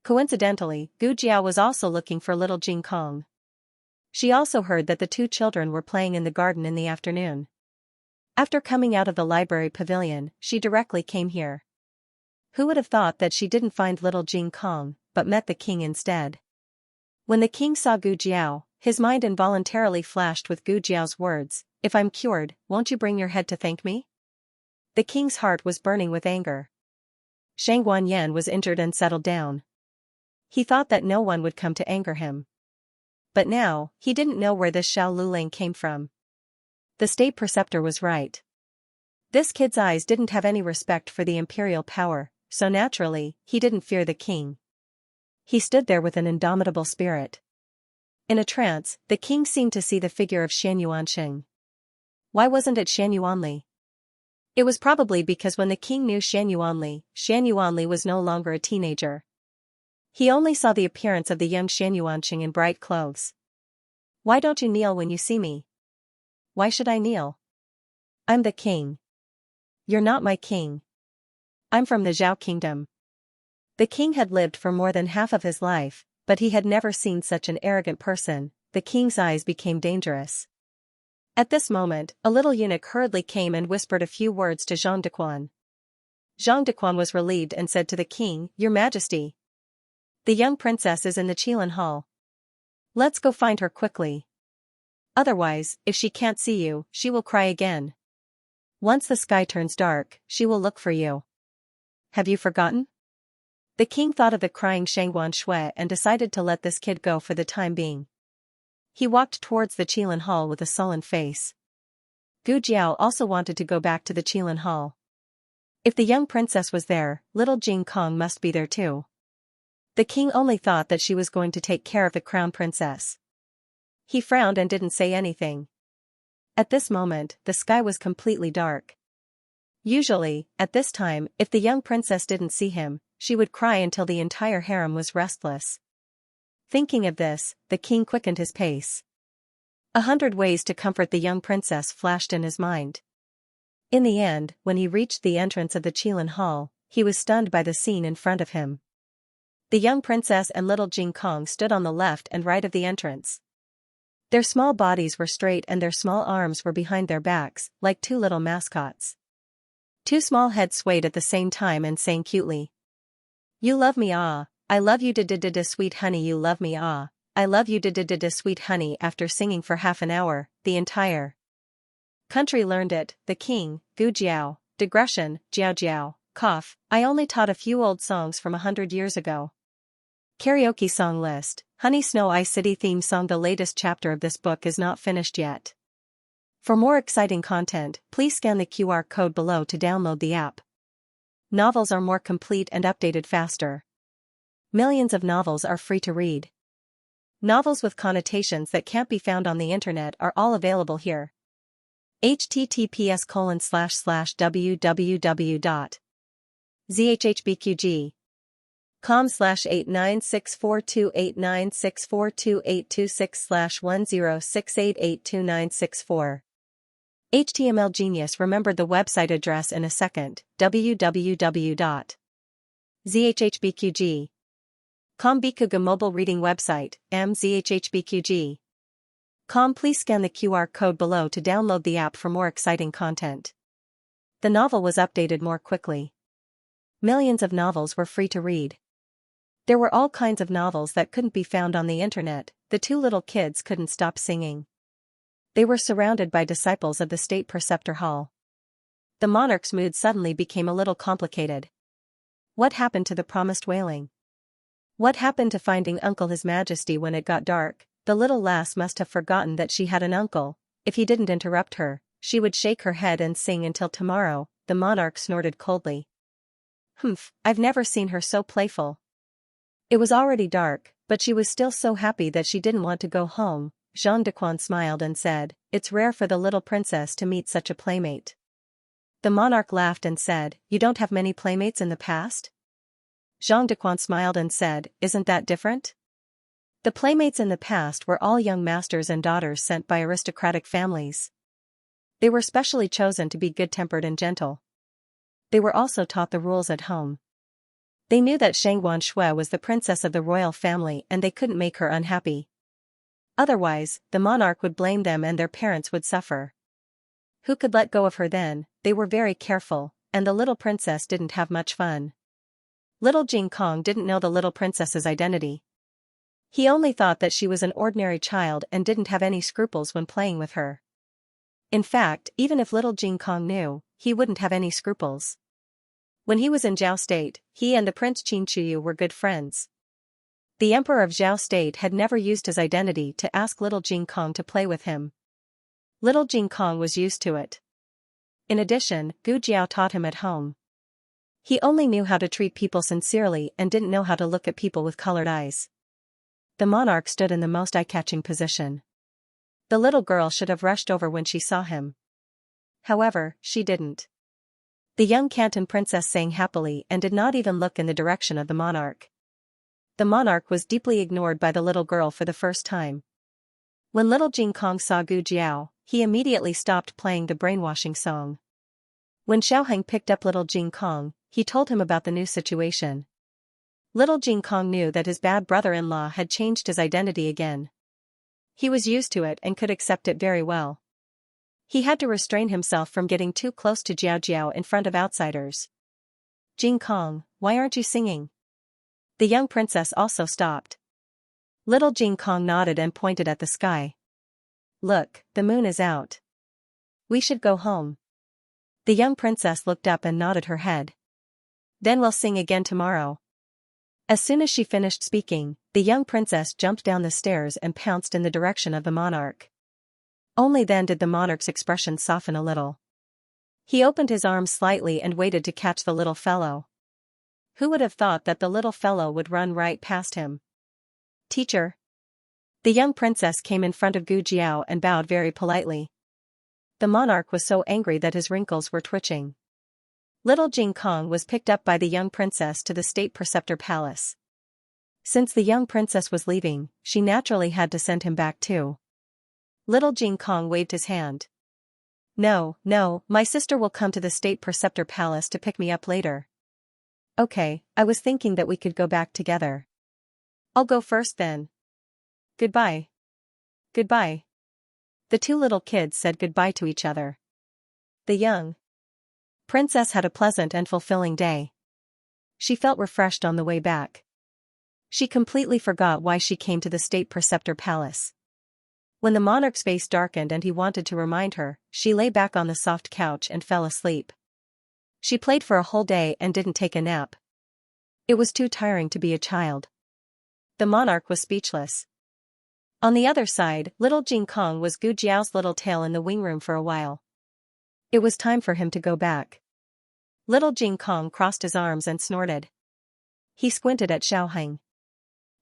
Coincidentally, Gu Jiao was also looking for little Jing Kong. She also heard that the two children were playing in the garden in the afternoon. After coming out of the library pavilion, she directly came here. Who would have thought that she didn't find little Jing Kong, but met the king instead? When the king saw Gu Jiao, his mind involuntarily flashed with Gu Jiao's words, If I'm cured, won't you bring your head to thank me? The king's heart was burning with anger. Shang Guanyan was injured and settled down. He thought that no one would come to anger him. But now, he didn't know where this Xiao Lulang came from. The state preceptor was right. This kid's eyes didn't have any respect for the imperial power, so naturally, he didn't fear the king. He stood there with an indomitable spirit. In a trance, the king seemed to see the figure of Xianxia. Why wasn't it Xianxia? It was probably because when the king knew Xianxia was no longer a teenager. He only saw the appearance of the young Xianxia in bright clothes. Why don't you kneel when you see me? Why should I kneel? I'm the king. You're not my king. I'm from the Zhao kingdom. The king had lived for more than half of his life, but he had never seen such an arrogant person. The king's eyes became dangerous. At this moment, a little eunuch hurriedly came and whispered a few words to Zhang Dequan. Zhang Dequan was relieved and said to the king, "Your Majesty, the young princess is in the Qilin Hall. Let's go find her quickly. Otherwise, if she can't see you, she will cry again. Once the sky turns dark, she will look for you. Have you forgotten?" The king thought of the crying Shangguan Shui and decided to let this kid go for the time being. He walked towards the Qilin Hall with a sullen face. Gu Jiao also wanted to go back to the Qilin Hall. If the young princess was there, little Jing Kong must be there too. The king only thought that she was going to take care of the crown princess. He frowned and didn't say anything. At this moment, the sky was completely dark. Usually, at this time, if the young princess didn't see him, she would cry until the entire harem was restless. Thinking of this, the king quickened his pace. 100 ways to comfort the young princess flashed in his mind. In the end, when he reached the entrance of the Qilin Hall, he was stunned by the scene in front of him. The young princess and little Jing Kong stood on the left and right of the entrance. Their small bodies were straight and their small arms were behind their backs, like two little mascots. Two small heads swayed at the same time and sang cutely. "You love me ah, I love you da sweet honey, you love me ah, I love you da sweet honey." After singing for half an hour, the entire country learned it. The king, Gu Jiao, digression, Jiao Jiao, cough, I only taught a few old songs from 100 years ago. Karaoke song list, Honey Snow Ice City theme song. The latest chapter of this book is not finished yet. For more exciting content, please scan the QR code below to download the app. Novels are more complete and updated faster. Millions of novels are free to read. Novels with connotations that can't be found on the internet are all available here. https://www.zhhbqg.com/896428964286/106882964106882964. HTML Genius remembered the website address in a second. www.zhhbqg.com. Bikuga mobile reading website, mzhhbqg.com. Please scan the QR code below to download the app for more exciting content. The novel was updated more quickly. Millions of novels were free to read. There were all kinds of novels that couldn't be found on the internet. The two little kids couldn't stop singing. They were surrounded by disciples of the state preceptor hall. The monarch's mood suddenly became a little complicated. What happened to the promised wailing? What happened to finding Uncle His Majesty when it got dark? The little lass must have forgotten that she had an uncle. If he didn't interrupt her, she would shake her head and sing until tomorrow. The monarch snorted coldly. Humph, I've never seen her so playful. It was already dark, but she was still so happy that she didn't want to go home. Zhang Dequan smiled and said, "It's rare for the little princess to meet such a playmate." The monarch laughed and said, "You don't have many playmates in the past?" Zhang Dequan smiled and said, "Isn't that different?" The playmates in the past were all young masters and daughters sent by aristocratic families. They were specially chosen to be good-tempered and gentle. They were also taught the rules at home. They knew that Shangguan Shui was the princess of the royal family and they couldn't make her unhappy. Otherwise, the monarch would blame them and their parents would suffer. Who could let go of her then? They were very careful, and the little princess didn't have much fun. Little Jing Kong didn't know the little princess's identity. He only thought that she was an ordinary child and didn't have any scruples when playing with her. In fact, even if little Jing Kong knew, he wouldn't have any scruples. When he was in Zhao State, he and the Prince Qin Chuyu were good friends. The Emperor of Zhao State had never used his identity to ask little Jing Kong to play with him. Little Jing Kong was used to it. In addition, Gu Jiao taught him at home. He only knew how to treat people sincerely and didn't know how to look at people with colored eyes. The monarch stood in the most eye-catching position. The little girl should have rushed over when she saw him. However, she didn't. The young Canton princess sang happily and did not even look in the direction of the monarch. The monarch was deeply ignored by the little girl for the first time. When little Jing Kong saw Gu Jiao, he immediately stopped playing the brainwashing song. When Xiaoheng picked up little Jing Kong, he told him about the new situation. Little Jing Kong knew that his bad brother-in-law had changed his identity again. He was used to it and could accept it very well. He had to restrain himself from getting too close to Jiao Jiao in front of outsiders. Jing Kong, why aren't you singing? The young princess also stopped. Little Jing Kong nodded and pointed at the sky. Look, the moon is out. We should go home. The young princess looked up and nodded her head. Then we'll sing again tomorrow. As soon as she finished speaking, the young princess jumped down the stairs and pounced in the direction of the monarch. Only then did the monarch's expression soften a little. He opened his arms slightly and waited to catch the little fellow. Who would have thought that the little fellow would run right past him? Teacher. The young princess came in front of Gu Jiao and bowed very politely. The monarch was so angry that his wrinkles were twitching. Little Jing Kong was picked up by the young princess to the state preceptor palace. Since the young princess was leaving, she naturally had to send him back too. Little Jing Kong waved his hand. No, my sister will come to the state preceptor palace to pick me up later. Okay, I was thinking that we could go back together. I'll go first then. Goodbye. Goodbye. The two little kids said goodbye to each other. The young princess had a pleasant and fulfilling day. She felt refreshed on the way back. She completely forgot why she came to the state preceptor palace. When the monarch's face darkened and he wanted to remind her, she lay back on the soft couch and fell asleep. She played for a whole day and didn't take a nap. It was too tiring to be a child. The monarch was speechless. On the other side, little Jing Kong was Gu Jiao's little tail in the wing room for a while. It was time for him to go back. Little Jing Kong crossed his arms and snorted. He squinted at Xiaoheng.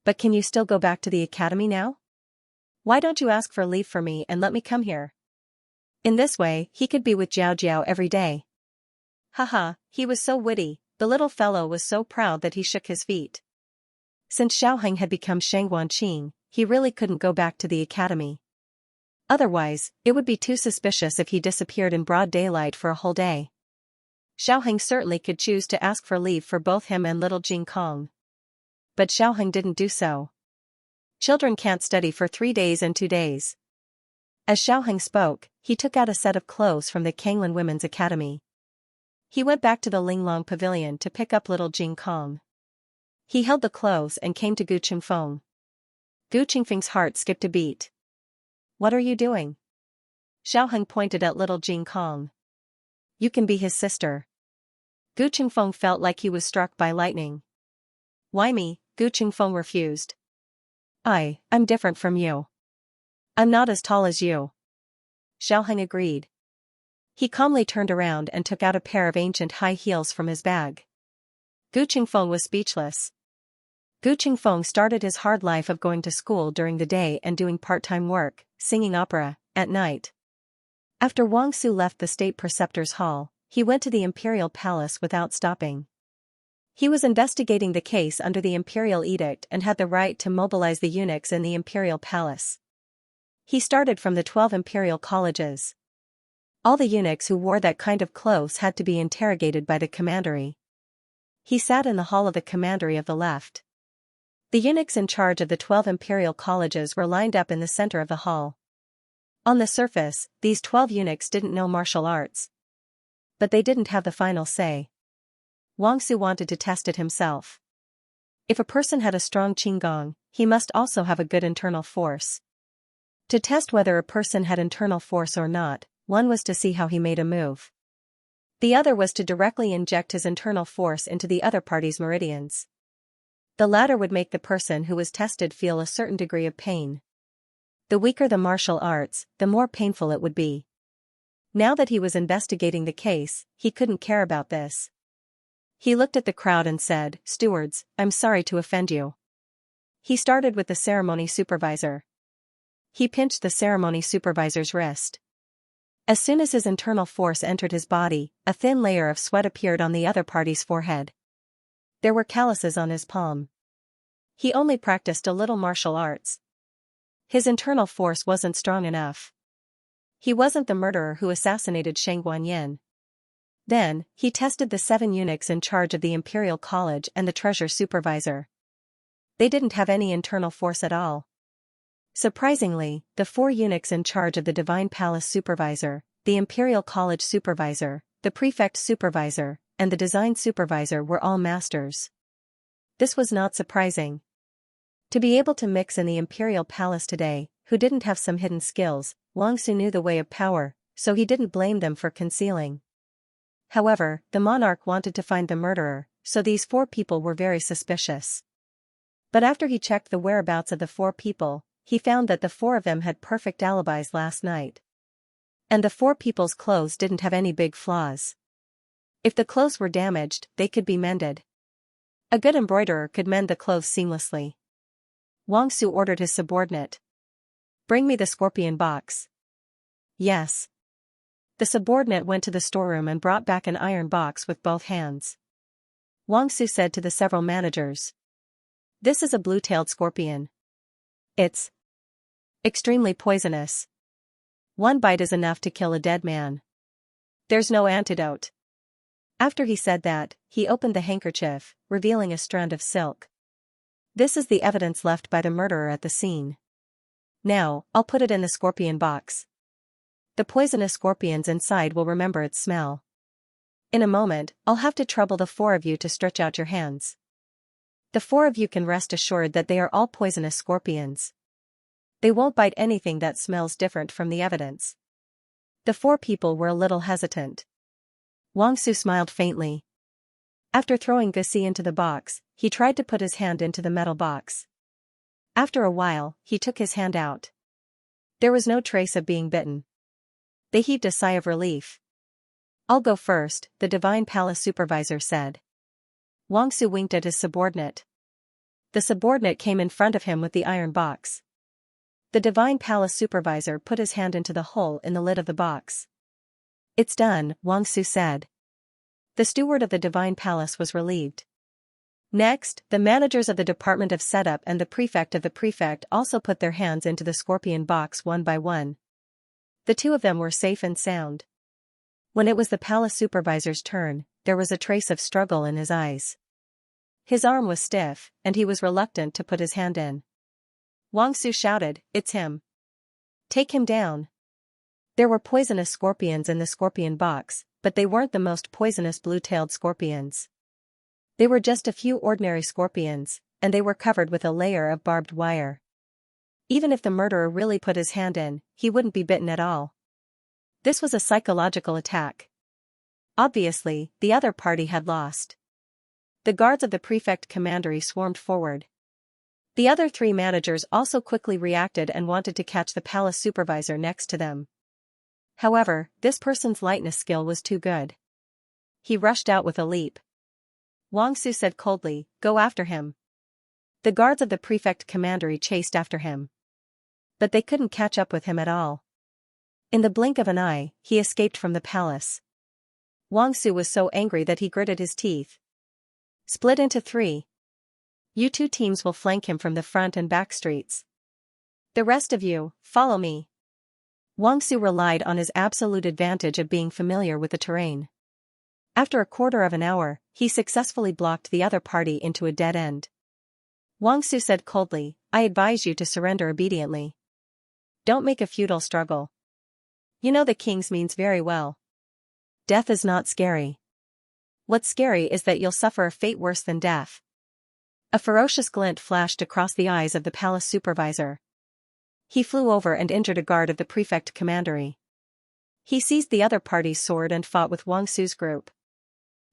But can you still go back to the academy now? Why don't you ask for leave for me and let me come here? In this way, he could be with Jiao Jiao every day. Haha, he was so witty, the little fellow was so proud that he shook his feet. Since Xiaoheng had become Shangguan Qing, he really couldn't go back to the academy. Otherwise, it would be too suspicious if he disappeared in broad daylight for a whole day. Xiaoheng certainly could choose to ask for leave for both him and little Jing Kong. But Xiaoheng didn't do so. Children can't study for 3 days and 2 days. As Xiaoheng spoke, he took out a set of clothes from the Kanglin Women's Academy. He went back to the Linglong Pavilion to pick up little Jing Kong. He held the clothes and came to Gu Qingfeng. Gu Qingfeng's heart skipped a beat. What are you doing? Xiaoheng pointed at little Jing Kong. You can be his sister. Gu Qingfeng felt like he was struck by lightning. Why me? Gu Qingfeng refused. I'm different from you. I'm not as tall as you. Xiaoheng agreed. He calmly turned around and took out a pair of ancient high heels from his bag. Gu Qingfeng was speechless. Gu Qingfeng started his hard life of going to school during the day and doing part-time work, singing opera, at night. After Wang Su left the state preceptor's hall, he went to the imperial palace without stopping. He was investigating the case under the imperial edict and had the right to mobilize the eunuchs in the imperial palace. He started from the 12 imperial colleges. All the eunuchs who wore that kind of clothes had to be interrogated by the commandery. He sat in the hall of the commandery of the left. The eunuchs in charge of the 12 imperial colleges were lined up in the center of the hall. On the surface, these 12 eunuchs didn't know martial arts. But they didn't have the final say. Wang Su wanted to test it himself. If a person had a strong qinggong, he must also have a good internal force. To test whether a person had internal force or not, one was to see how he made a move. The other was to directly inject his internal force into the other party's meridians. The latter would make the person who was tested feel a certain degree of pain. The weaker the martial arts, the more painful it would be. Now that he was investigating the case, he couldn't care about this. He looked at the crowd and said, "Stewards, I'm sorry to offend you." He started with the ceremony supervisor. He pinched the ceremony supervisor's wrist. As soon as his internal force entered his body, a thin layer of sweat appeared on the other party's forehead. There were calluses on his palm. He only practiced a little martial arts. His internal force wasn't strong enough. He wasn't the murderer who assassinated Xianxia. Then, he tested the 7 eunuchs in charge of the Imperial College and the treasure supervisor. They didn't have any internal force at all. Surprisingly, the 4 eunuchs in charge of the Divine Palace supervisor, the Imperial College supervisor, the prefect supervisor, and the design supervisor were all masters. This was not surprising. To be able to mix in the Imperial Palace today, who didn't have some hidden skills, Xianxia knew the way of power, so he didn't blame them for concealing. However, the monarch wanted to find the murderer, so these 4 people were very suspicious. But after he checked the whereabouts of the 4 people, he found that the 4 of them had perfect alibis last night. And the 4 people's clothes didn't have any big flaws. If the clothes were damaged, they could be mended. A good embroiderer could mend the clothes seamlessly. Xianxia ordered his subordinate. "Bring me the scorpion box." "Yes." The subordinate went to the storeroom and brought back an iron box with both hands. Xianxia said to the several managers, "This is a blue-tailed scorpion. It's extremely poisonous. 1 bite is enough to kill a dead man. There's no antidote." After he said that, he opened the handkerchief, revealing a strand of silk. "This is the evidence left by the murderer at the scene. Now, I'll put it in the scorpion box. The poisonous scorpions inside will remember its smell. In a moment, I'll have to trouble the 4 of you to stretch out your hands. The 4 of you can rest assured that they are all poisonous scorpions. They won't bite anything that smells different from the evidence." The 4 people were a little hesitant. Xianxia smiled faintly. After throwing Gussie into the box, he tried to put his hand into the metal box. After a while, he took his hand out. There was no trace of being bitten. They heaved a sigh of relief. "I'll go first," the Divine Palace supervisor said. Xianxia winked at his subordinate. The subordinate came in front of him with the iron box. The Divine Palace supervisor put his hand into the hole in the lid of the box. "It's done," Xianxia said. The steward of the Divine Palace was relieved. Next, the managers of the Department of Setup and the prefect of the prefect also put their hands into the scorpion box one by one. The 2 of them were safe and sound. When it was the palace supervisor's turn, there was a trace of struggle in his eyes. His arm was stiff, and he was reluctant to put his hand in. Xianxia shouted, "It's him. Take him down." There were poisonous scorpions in the scorpion box, but they weren't the most poisonous blue-tailed scorpions. They were just a few ordinary scorpions, and they were covered with a layer of barbed wire. Even if the murderer really put his hand in, he wouldn't be bitten at all. This was a psychological attack. Obviously, the other party had lost. The guards of the prefect commandery swarmed forward. The other 3 managers also quickly reacted and wanted to catch the palace supervisor next to them. However, this person's lightness skill was too good. He rushed out with a leap. Xianxia said coldly, "Go after him." The guards of the prefect commandery chased after him. But they couldn't catch up with him at all. In the blink of an eye, he escaped from the palace. Xianxia was so angry that he gritted his teeth. "Split into 3. You 2 teams will flank him from the front and back streets. The rest of you, follow me." Xianxia relied on his absolute advantage of being familiar with the terrain. After a quarter of an hour, he successfully blocked the other party into a dead end. Xianxia said coldly, "I advise you to surrender obediently. Don't make a futile struggle. You know the king's means very well. Death is not scary. What's scary is that you'll suffer a fate worse than death." A ferocious glint flashed across the eyes of the palace supervisor. He flew over and injured a guard of the prefect commandery. He seized the other party's sword and fought with Xianxia's group.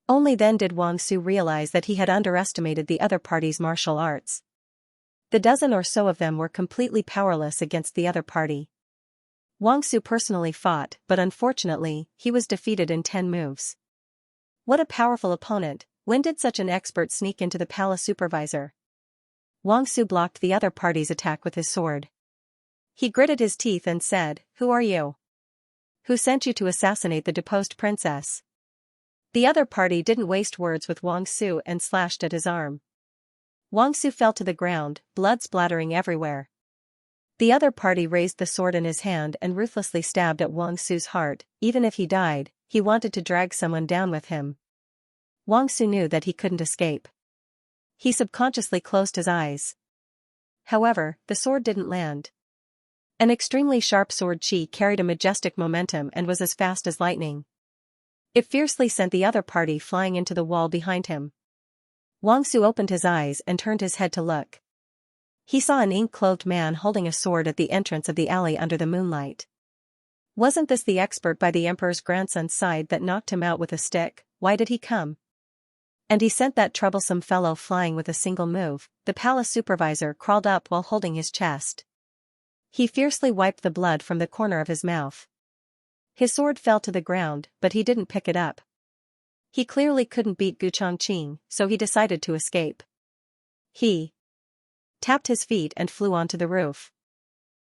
Only then did Xianxia realize that he had underestimated the other party's martial arts. The dozen or so of them were completely powerless against the other party. Wang Su personally fought, but unfortunately, he was defeated in 10 moves. What a powerful opponent. When did such an expert sneak into the palace supervisor? Wang Su blocked the other party's attack with his sword. He gritted his teeth and said, "Who are you? Who sent you to assassinate the deposed princess?" The other party didn't waste words with Wang Su and slashed at his arm. Wang Su fell to the ground, blood splattering everywhere. The other party raised the sword in his hand and ruthlessly stabbed at Wang Su's heart. Even if he died, he wanted to drag someone down with him. Wang Su knew that he couldn't escape. He subconsciously closed his eyes. However, the sword didn't land. An extremely sharp sword chi carried a majestic momentum and was as fast as lightning. It fiercely sent the other party flying into the wall behind him. Wang Su opened his eyes and turned his head to look. He saw an ink-clothed man holding a sword at the entrance of the alley under the moonlight. Wasn't this the expert by the emperor's grandson's side that knocked him out with a stick? Why did he come? And he sent that troublesome fellow flying with a single move. The palace supervisor crawled up while holding his chest. He fiercely wiped the blood from the corner of his mouth. His sword fell to the ground, but he didn't pick it up. He clearly couldn't beat Gu Chongqing, so he decided to escape. He tapped his feet and flew onto the roof.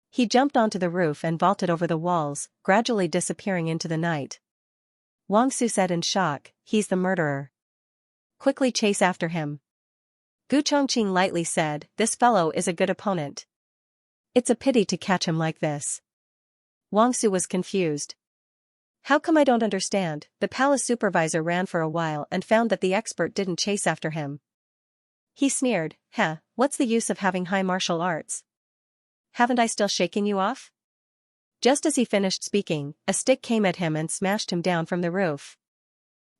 He jumped onto the roof and vaulted over the walls, gradually disappearing into the night. Wang Su said in shock, "He's the murderer. Quickly chase after him." Gu Chongqing lightly said, "This fellow is a good opponent. It's a pity to catch him like this." Wang Su was confused. "How come I don't understand?" The palace supervisor ran for a while and found that the expert didn't chase after him. He sneered, "What's the use of having high martial arts? Haven't I still shaken you off?" Just as he finished speaking, a stick came at him and smashed him down from the roof.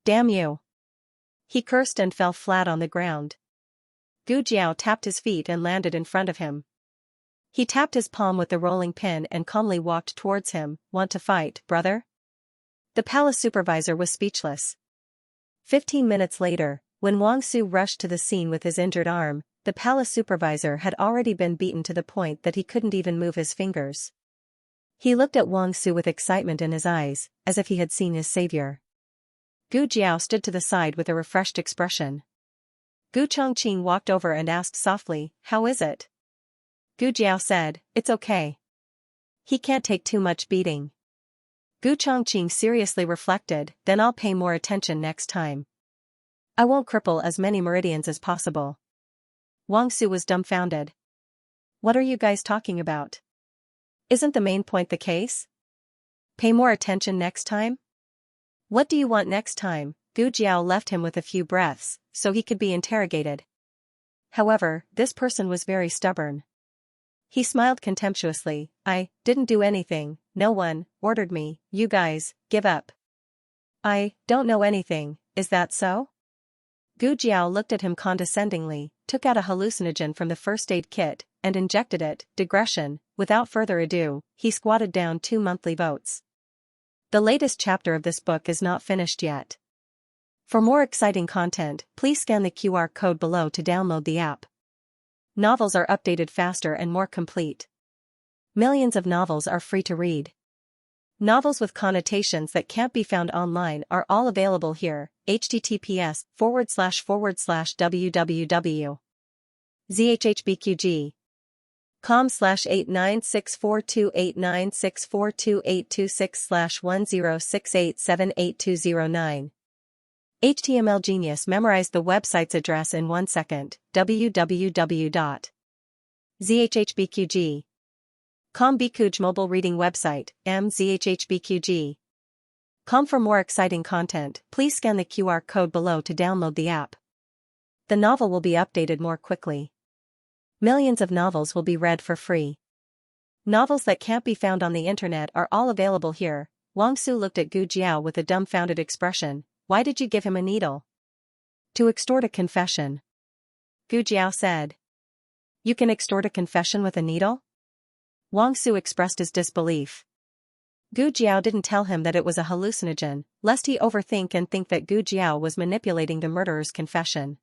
"Damn you!" He cursed and fell flat on the ground. Gu Jiao tapped his feet and landed in front of him. He tapped his palm with the rolling pin and calmly walked towards him. "Want to fight, brother?" The palace supervisor was speechless. 15 minutes later, when Wang Su rushed to the scene with his injured arm, the palace supervisor had already been beaten to the point that he couldn't even move his fingers. He looked at Wang Su with excitement in his eyes, as if he had seen his savior. Gu Jiao stood to the side with a refreshed expression. Gu Chongqing walked over and asked softly, "How is it?" Gu Jiao said, "It's okay. He can't take too much beating." Gu Chongqing seriously reflected, "Then I'll pay more attention next time. I won't cripple as many meridians as possible." Wang Su was dumbfounded. "What are you guys talking about? Isn't the main point the case? Pay more attention next time? What do you want next time?" Gu Jiao left him with a few breaths, so he could be interrogated. However, this person was very stubborn. He smiled contemptuously. "I didn't do anything, no one ordered me, you guys, give up." "I don't know anything, is that so?" Gu Jiao looked at him condescendingly, took out a hallucinogen from the first aid kit, and injected it. Digression. Without further ado, he squatted down 2 monthly votes. The latest chapter of this book is not finished yet. For more exciting content, please scan the QR code below to download the app. Novels are updated faster and more complete. Millions of novels are free to read. Novels with connotations that can't be found online are all available here. https://www.zhhbqg.com/89642896428226/1068782009. HTML Genius memorized the website's address in 1 second. www.zhhbqg.com Bikuj mobile reading website, mzhhbqg.com. For more exciting content, please scan the QR code below to download the app. The novel will be updated more quickly. Millions of novels will be read for free. Novels that can't be found on the internet are all available here. Wang Su looked at Gu Jiao with a dumbfounded expression. "Why did you give him a needle?" "To extort a confession." Gu Jiao said. "You can extort a confession with a needle?" Wang Su expressed his disbelief. Gu Jiao didn't tell him that it was a hallucinogen, lest he overthink and think that Gu Jiao was manipulating the murderer's confession.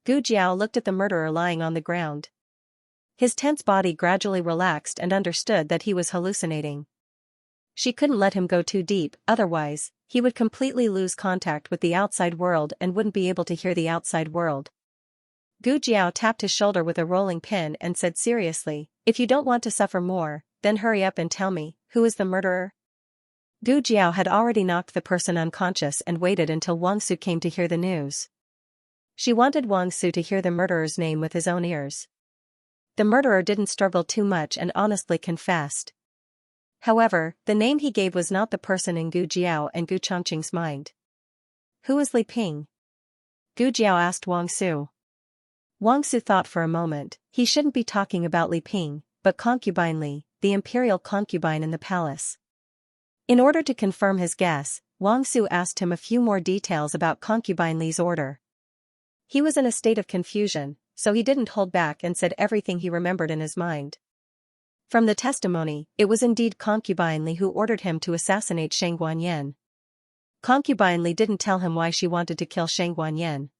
Gu Jiao looked at the murderer lying on the ground. His tense body gradually relaxed and understood that he was hallucinating. She couldn't let him go too deep, otherwise, he would completely lose contact with the outside world and wouldn't be able to hear the outside world. Gu Jiao tapped his shoulder with a rolling pin and said seriously, "If you don't want to suffer more, then hurry up and tell me, who is the murderer?" Gu Jiao had already knocked the person unconscious and waited until Wang Su came to hear the news. She wanted Wang Su to hear the murderer's name with his own ears. The murderer didn't struggle too much and honestly confessed. However, the name he gave was not the person in Gu Jiao and Gu Chongqing's mind. "Who is Li Ping?" Gu Jiao asked Wang Su. Wang Su thought for a moment. He shouldn't be talking about Li Ping, but concubine Li, the imperial concubine in the palace. In order to confirm his guess, Wang Su asked him a few more details about concubine Li's order. He was in a state of confusion, so he didn't hold back and said everything he remembered in his mind. From the testimony, it was indeed concubine Li who ordered him to assassinate Shang Guanyan. Concubine Li didn't tell him why she wanted to kill Shang Guanyan.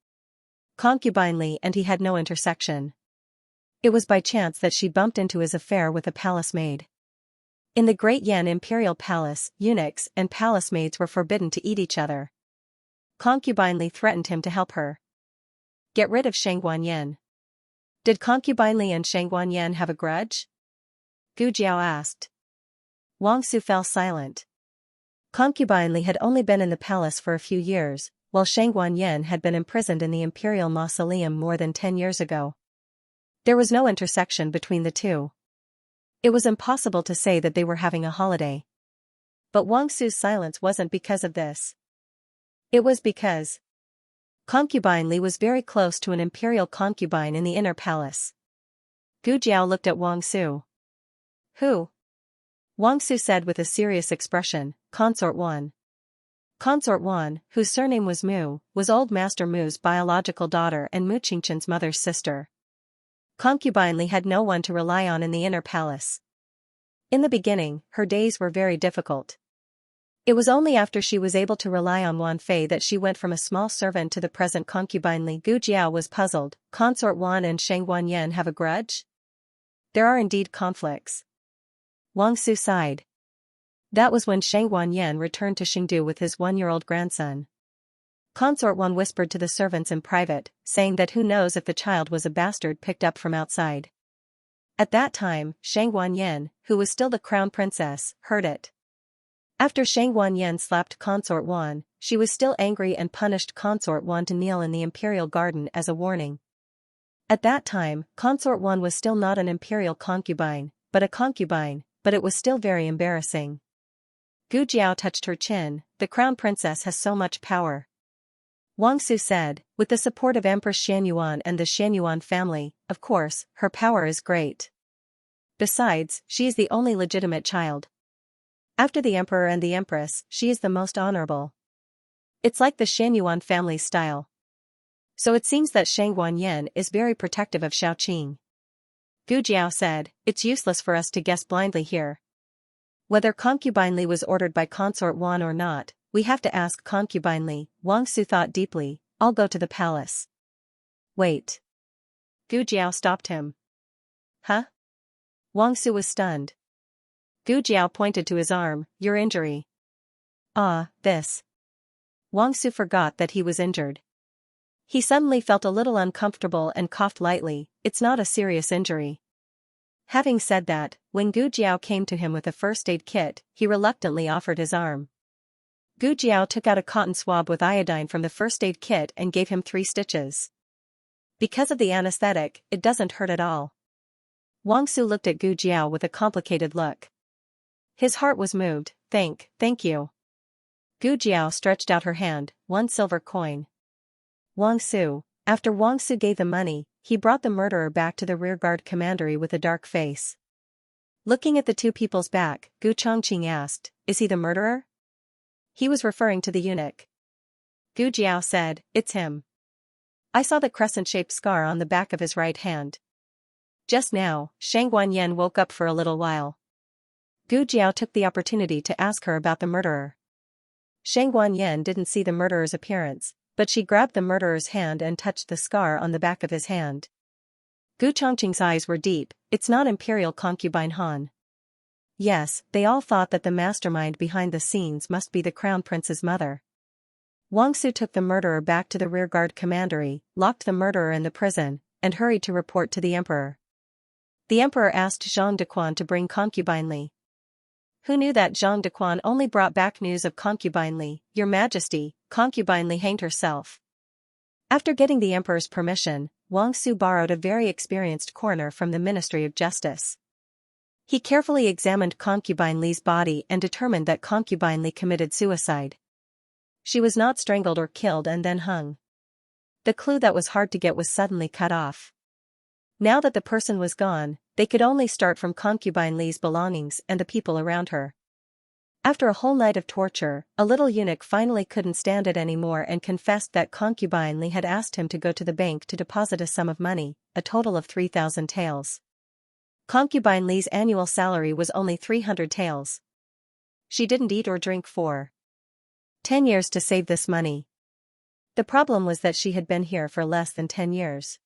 Concubine Li and he had no intersection. It was by chance that she bumped into his affair with a palace maid. In the Great Yan Imperial Palace, eunuchs and palace maids were forbidden to eat each other. Concubine Li threatened him to help her get rid of Shang Guanyan. Did Concubine Li and Shang Guanyan have a grudge? Gu Jiao asked. Wang Su fell silent. Concubine Li had only been in the palace for a few years, while Shang Guanyan had been imprisoned in the imperial mausoleum more than 10 years ago. There was no intersection between the two. It was impossible to say that they were having a holiday. But Wang Su's silence wasn't because of this. It was because Concubine Li was very close to an imperial concubine in the inner palace. Gu Jiao looked at Wang Su. "Who?" Wang Su said with a serious expression, "Consort Wan." Consort Wan, whose surname was Mu, was Old Master Mu's biological daughter and Mu Qingchen's mother's sister. Concubine Li had no one to rely on in the inner palace. In the beginning, her days were very difficult. It was only after she was able to rely on Wan Fei that she went from a small servant to the present concubine Li. Gu Jiao was puzzled. Consort Wan and Shang Guanyan have a grudge? There are indeed conflicts. Wang Su sighed. That was when Shang Guanyan returned to Chengdu with his 1-year-old grandson. Consort Wan whispered to the servants in private, saying that who knows if the child was a bastard picked up from outside. At that time, Shang Guanyan, who was still the crown princess, heard it. After Shang Guanyan slapped Consort Wan, she was still angry and punished Consort Wan to kneel in the imperial garden as a warning. At that time, Consort Wan was still not an imperial concubine, but a concubine, but it was still very embarrassing. Gu Jiao touched her chin. The crown princess has so much power. Wang Su said, with the support of Empress Xianyuan and the Xianyuan family, of course, her power is great. Besides, she is the only legitimate child. After the emperor and the empress, she is the most honorable. It's like the Xianyuan family's style. So it seems that Shang Guanyan is very protective of Xiaoqing. Gu Jiao said, it's useless for us to guess blindly here. Whether Concubine Li was ordered by Consort Wan or not, we have to ask Concubine Li. Wang Su thought deeply. I'll go to the palace. Wait. Gu Jiao stopped him. Huh? Wang Su was stunned. Gu Jiao pointed to his arm. Your injury. Ah, this. Wang Su forgot that he was injured. He suddenly felt a little uncomfortable and coughed lightly. It's not a serious injury. Having said that, when Gu Jiao came to him with a first aid kit, he reluctantly offered his arm. Gu Jiao took out a cotton swab with iodine from the first aid kit and gave him 3 stitches. Because of the anesthetic, it doesn't hurt at all. Wang Su looked at Gu Jiao with a complicated look. His heart was moved. Thank you. Gu Jiao stretched out her hand, 1 silver coin. Wang Su. After Wang Su gave the money, he brought the murderer back to the rearguard commandery with a dark face. Looking at the 2 people's back, Gu Chongqing asked, is he the murderer? He was referring to the eunuch. Gu Jiao said, it's him. I saw the crescent-shaped scar on the back of his right hand. Just now, Shang Guanyan woke up for a little while. Gu Jiao took the opportunity to ask her about the murderer. Shang Guanyan didn't see the murderer's appearance, but she grabbed the murderer's hand and touched the scar on the back of his hand. Gu Chongqing's eyes were deep. It's not Imperial Concubine Han. Yes, they all thought that the mastermind behind the scenes must be the crown prince's mother. Wang Su took the murderer back to the rearguard commandery, locked the murderer in the prison, and hurried to report to the emperor. The emperor asked Zhang Dequan to bring concubine Li. Who knew that Zhang Dequan only brought back news of concubine Li? Your Majesty, concubine Li hanged herself. After getting the emperor's permission, Wang Su borrowed a very experienced coroner from the Ministry of Justice. He carefully examined concubine Li's body and determined that concubine Li committed suicide. She was not strangled or killed and then hung. The clue that was hard to get was suddenly cut off. Now that the person was gone, they could only start from concubine Li's belongings and the people around her. After a whole night of torture, a little eunuch finally couldn't stand it anymore and confessed that concubine Li had asked him to go to the bank to deposit a sum of money, a total of 3,000 taels. Concubine Li's annual salary was only 300 taels. She didn't eat or drink for 10 years to save this money. The problem was that she had been here for less than 10 years.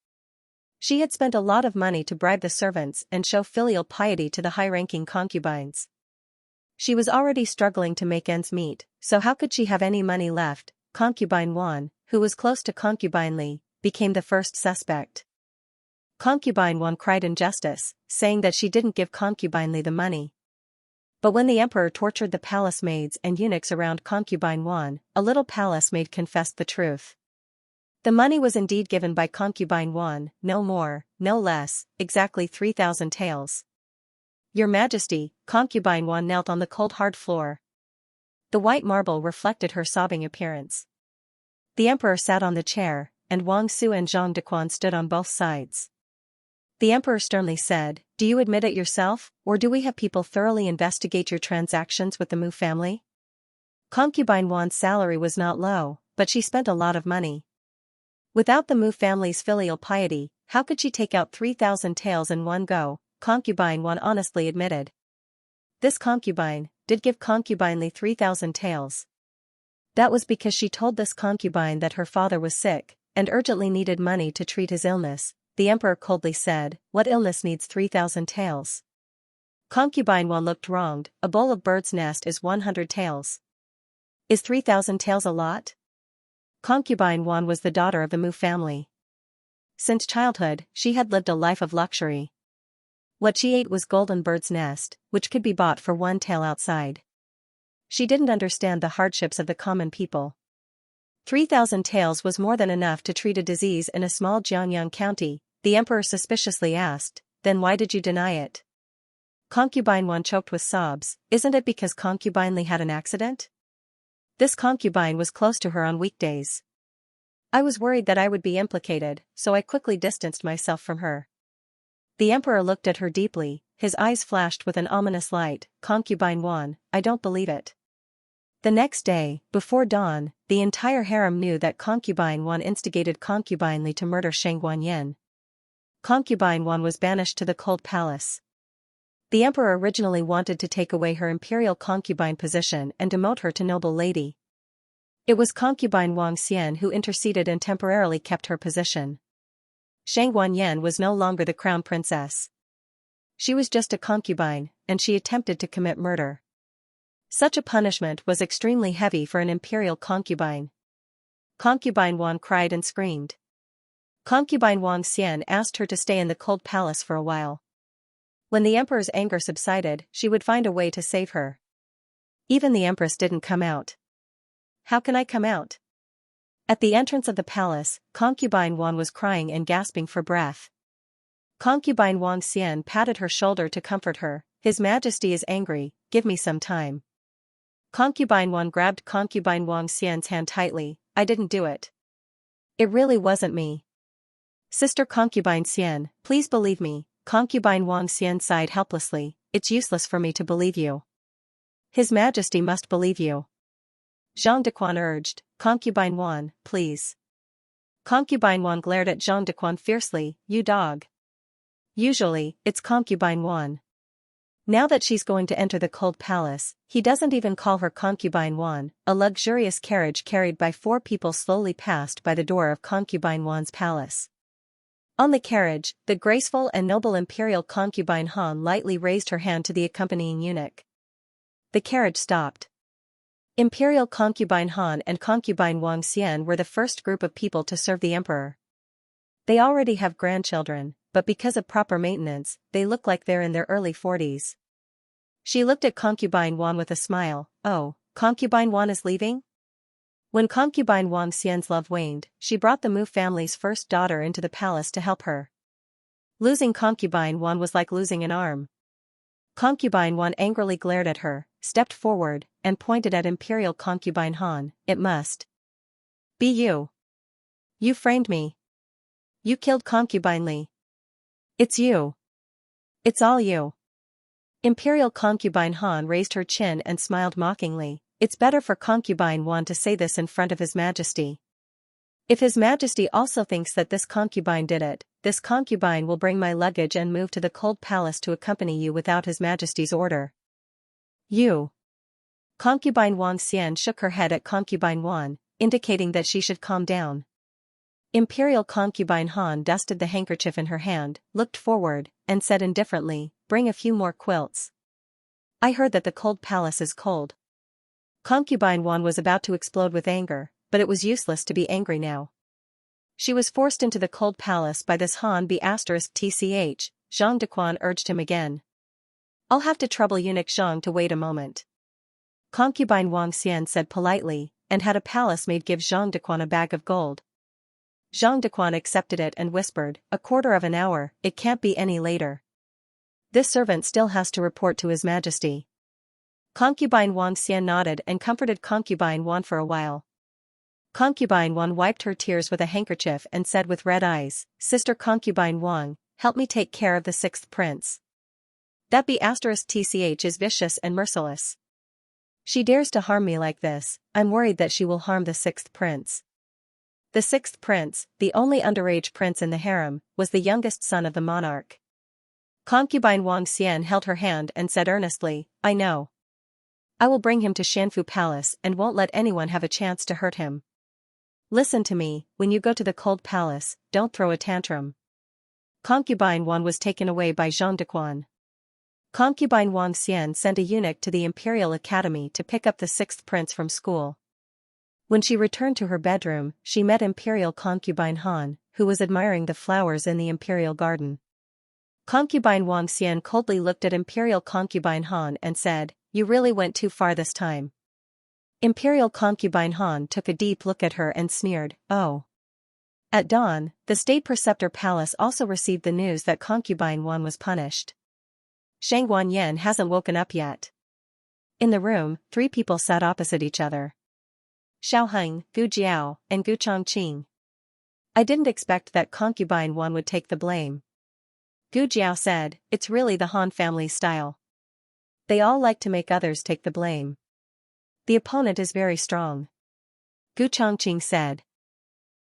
She had spent a lot of money to bribe the servants and show filial piety to the high-ranking concubines. She was already struggling to make ends meet, so how could she have any money left? Concubine Wan, who was close to concubine Li, became the first suspect. Concubine Wan cried injustice, saying that she didn't give concubine Li the money. But when the emperor tortured the palace maids and eunuchs around concubine Wan, a little palace maid confessed the truth. The money was indeed given by concubine Wan, no more, no less, exactly 3,000 taels. Your Majesty, concubine Wan knelt on the cold hard floor. The white marble reflected her sobbing appearance. The emperor sat on the chair, and Wang Su and Zhang Dequan stood on both sides. The emperor sternly said, "Do you admit it yourself, or do we have people thoroughly investigate your transactions with the Mu family?" Concubine Wan's salary was not low, but she spent a lot of money. Without the Mu family's filial piety, how could she take out 3,000 taels in one go? Concubine Wan honestly admitted. This concubine did give concubine Li 3,000 taels. That was because she told this concubine that her father was sick, and urgently needed money to treat his illness. The emperor coldly said, "What illness needs 3,000 taels?" Concubine Wan looked wronged. "A bowl of bird's nest is 100 taels. Is 3,000 taels a lot?" Concubine Wan was the daughter of the Mu family. Since childhood, she had lived a life of luxury. What she ate was golden bird's nest, which could be bought for 1 tael outside. She didn't understand the hardships of the common people. 3,000 taels was more than enough to treat a disease in a small Jiangyang county. The emperor suspiciously asked, "Then why did you deny it?" Concubine Wan choked with sobs. "Isn't it because concubine Li had an accident? This concubine was close to her on weekdays. I was worried that I would be implicated, so I quickly distanced myself from her." The emperor looked at her deeply, his eyes flashed with an ominous light. "Concubine Wan, I don't believe it." The next day, before dawn, the entire harem knew that concubine Wan instigated concubine Li to murder Shang Guanyin. Concubine Wan was banished to the cold palace. The emperor originally wanted to take away her imperial concubine position and demote her to noble lady. It was concubine Wang Xian who interceded and temporarily kept her position. Shang Guanyin was no longer the crown princess. She was just a concubine, and she attempted to commit murder. Such a punishment was extremely heavy for an imperial concubine. Concubine Wan cried and screamed. Concubine Wang Xian asked her to stay in the cold palace for a while. When the emperor's anger subsided, she would find a way to save her. Even the empress didn't come out. "How can I come out?" At the entrance of the palace, concubine Wan was crying and gasping for breath. Concubine Wang Xian patted her shoulder to comfort her. "His Majesty is angry, give me some time." Concubine Wan grabbed concubine Wang Xian's hand tightly. "I didn't do it. It really wasn't me. Sister concubine Xian, please believe me." Concubine Wang Xian sighed helplessly. "It's useless for me to believe you. His Majesty must believe you." Zhang Dequan urged, "Concubine Wan, please." Concubine Wan glared at Zhang Dequan fiercely. "You dog. Usually, it's concubine Wan. Now that she's going to enter the cold palace, he doesn't even call her concubine Wan." A luxurious carriage carried by 4 people slowly passed by the door of concubine Wan's palace. On the carriage, the graceful and noble imperial concubine Han lightly raised her hand to the accompanying eunuch. The carriage stopped. Imperial concubine Han and concubine Wang Xian were the first group of people to serve the emperor. They already have grandchildren, but because of proper maintenance, they look like they're in their early 40s. She looked at concubine Wan with a smile. Oh, concubine Wan is leaving? When concubine Wang Xian's love waned, she brought the Mu family's first daughter into the palace to help her. Losing concubine Wan was like losing an arm. Concubine Wan angrily glared at her, stepped forward, and pointed at imperial concubine Han. It must be you. You framed me. You killed concubine Li. It's you. It's all you. Imperial concubine Han raised her chin and smiled mockingly. It's better for concubine Wan to say this in front of His Majesty. If His Majesty also thinks that this concubine did it, this concubine will bring my luggage and move to the cold palace to accompany you without His Majesty's order. You. Concubine Wang Xian shook her head at concubine Wan, indicating that she should calm down. Imperial concubine Han dusted the handkerchief in her hand, looked forward, and said indifferently, bring a few more quilts. I heard that the cold palace is cold. Concubine Wan was about to explode with anger, but it was useless to be angry now. She was forced into the cold palace by this Han B*tch, Zhang Dequan urged him again. I'll have to trouble eunuch Zhang to wait a moment. Concubine Wang Xian said politely, and had a palace maid give Zhang Dequan a bag of gold. Zhang Dequan accepted it and whispered, a quarter of an hour, it can't be any later. This servant still has to report to His Majesty. Concubine Wang Xian nodded and comforted concubine Wan for a while. Concubine Wan wiped her tears with a handkerchief and said with red eyes, Sister concubine Wang, help me take care of the sixth prince. That B*tch is vicious and merciless. She dares to harm me like this, I'm worried that she will harm the sixth prince. The sixth prince, the only underage prince in the harem, was the youngest son of the monarch. Concubine Wang Xian held her hand and said earnestly, I know. I will bring him to Shanfu Palace and won't let anyone have a chance to hurt him. Listen to me, when you go to the cold palace, don't throw a tantrum. Concubine Wan was taken away by Zhang Dequan. Concubine Wang Xian sent a eunuch to the Imperial Academy to pick up the sixth prince from school. When she returned to her bedroom, she met Imperial concubine Han, who was admiring the flowers in the Imperial garden. Concubine Wang Xian coldly looked at Imperial concubine Han and said, you really went too far this time. Imperial concubine Han took a deep look at her and sneered, oh. At dawn, the state preceptor palace also received the news that concubine Wan was punished. Shang Wanyan hasn't woken up yet. In the room, 3 people sat opposite each other. Xiaoheng, Gu Jiao, and Gu Chongqing. I didn't expect that concubine Wan would take the blame. Gu Jiao said, it's really the Han family style. They all like to make others take the blame. The opponent is very strong. Gu Chongqing said.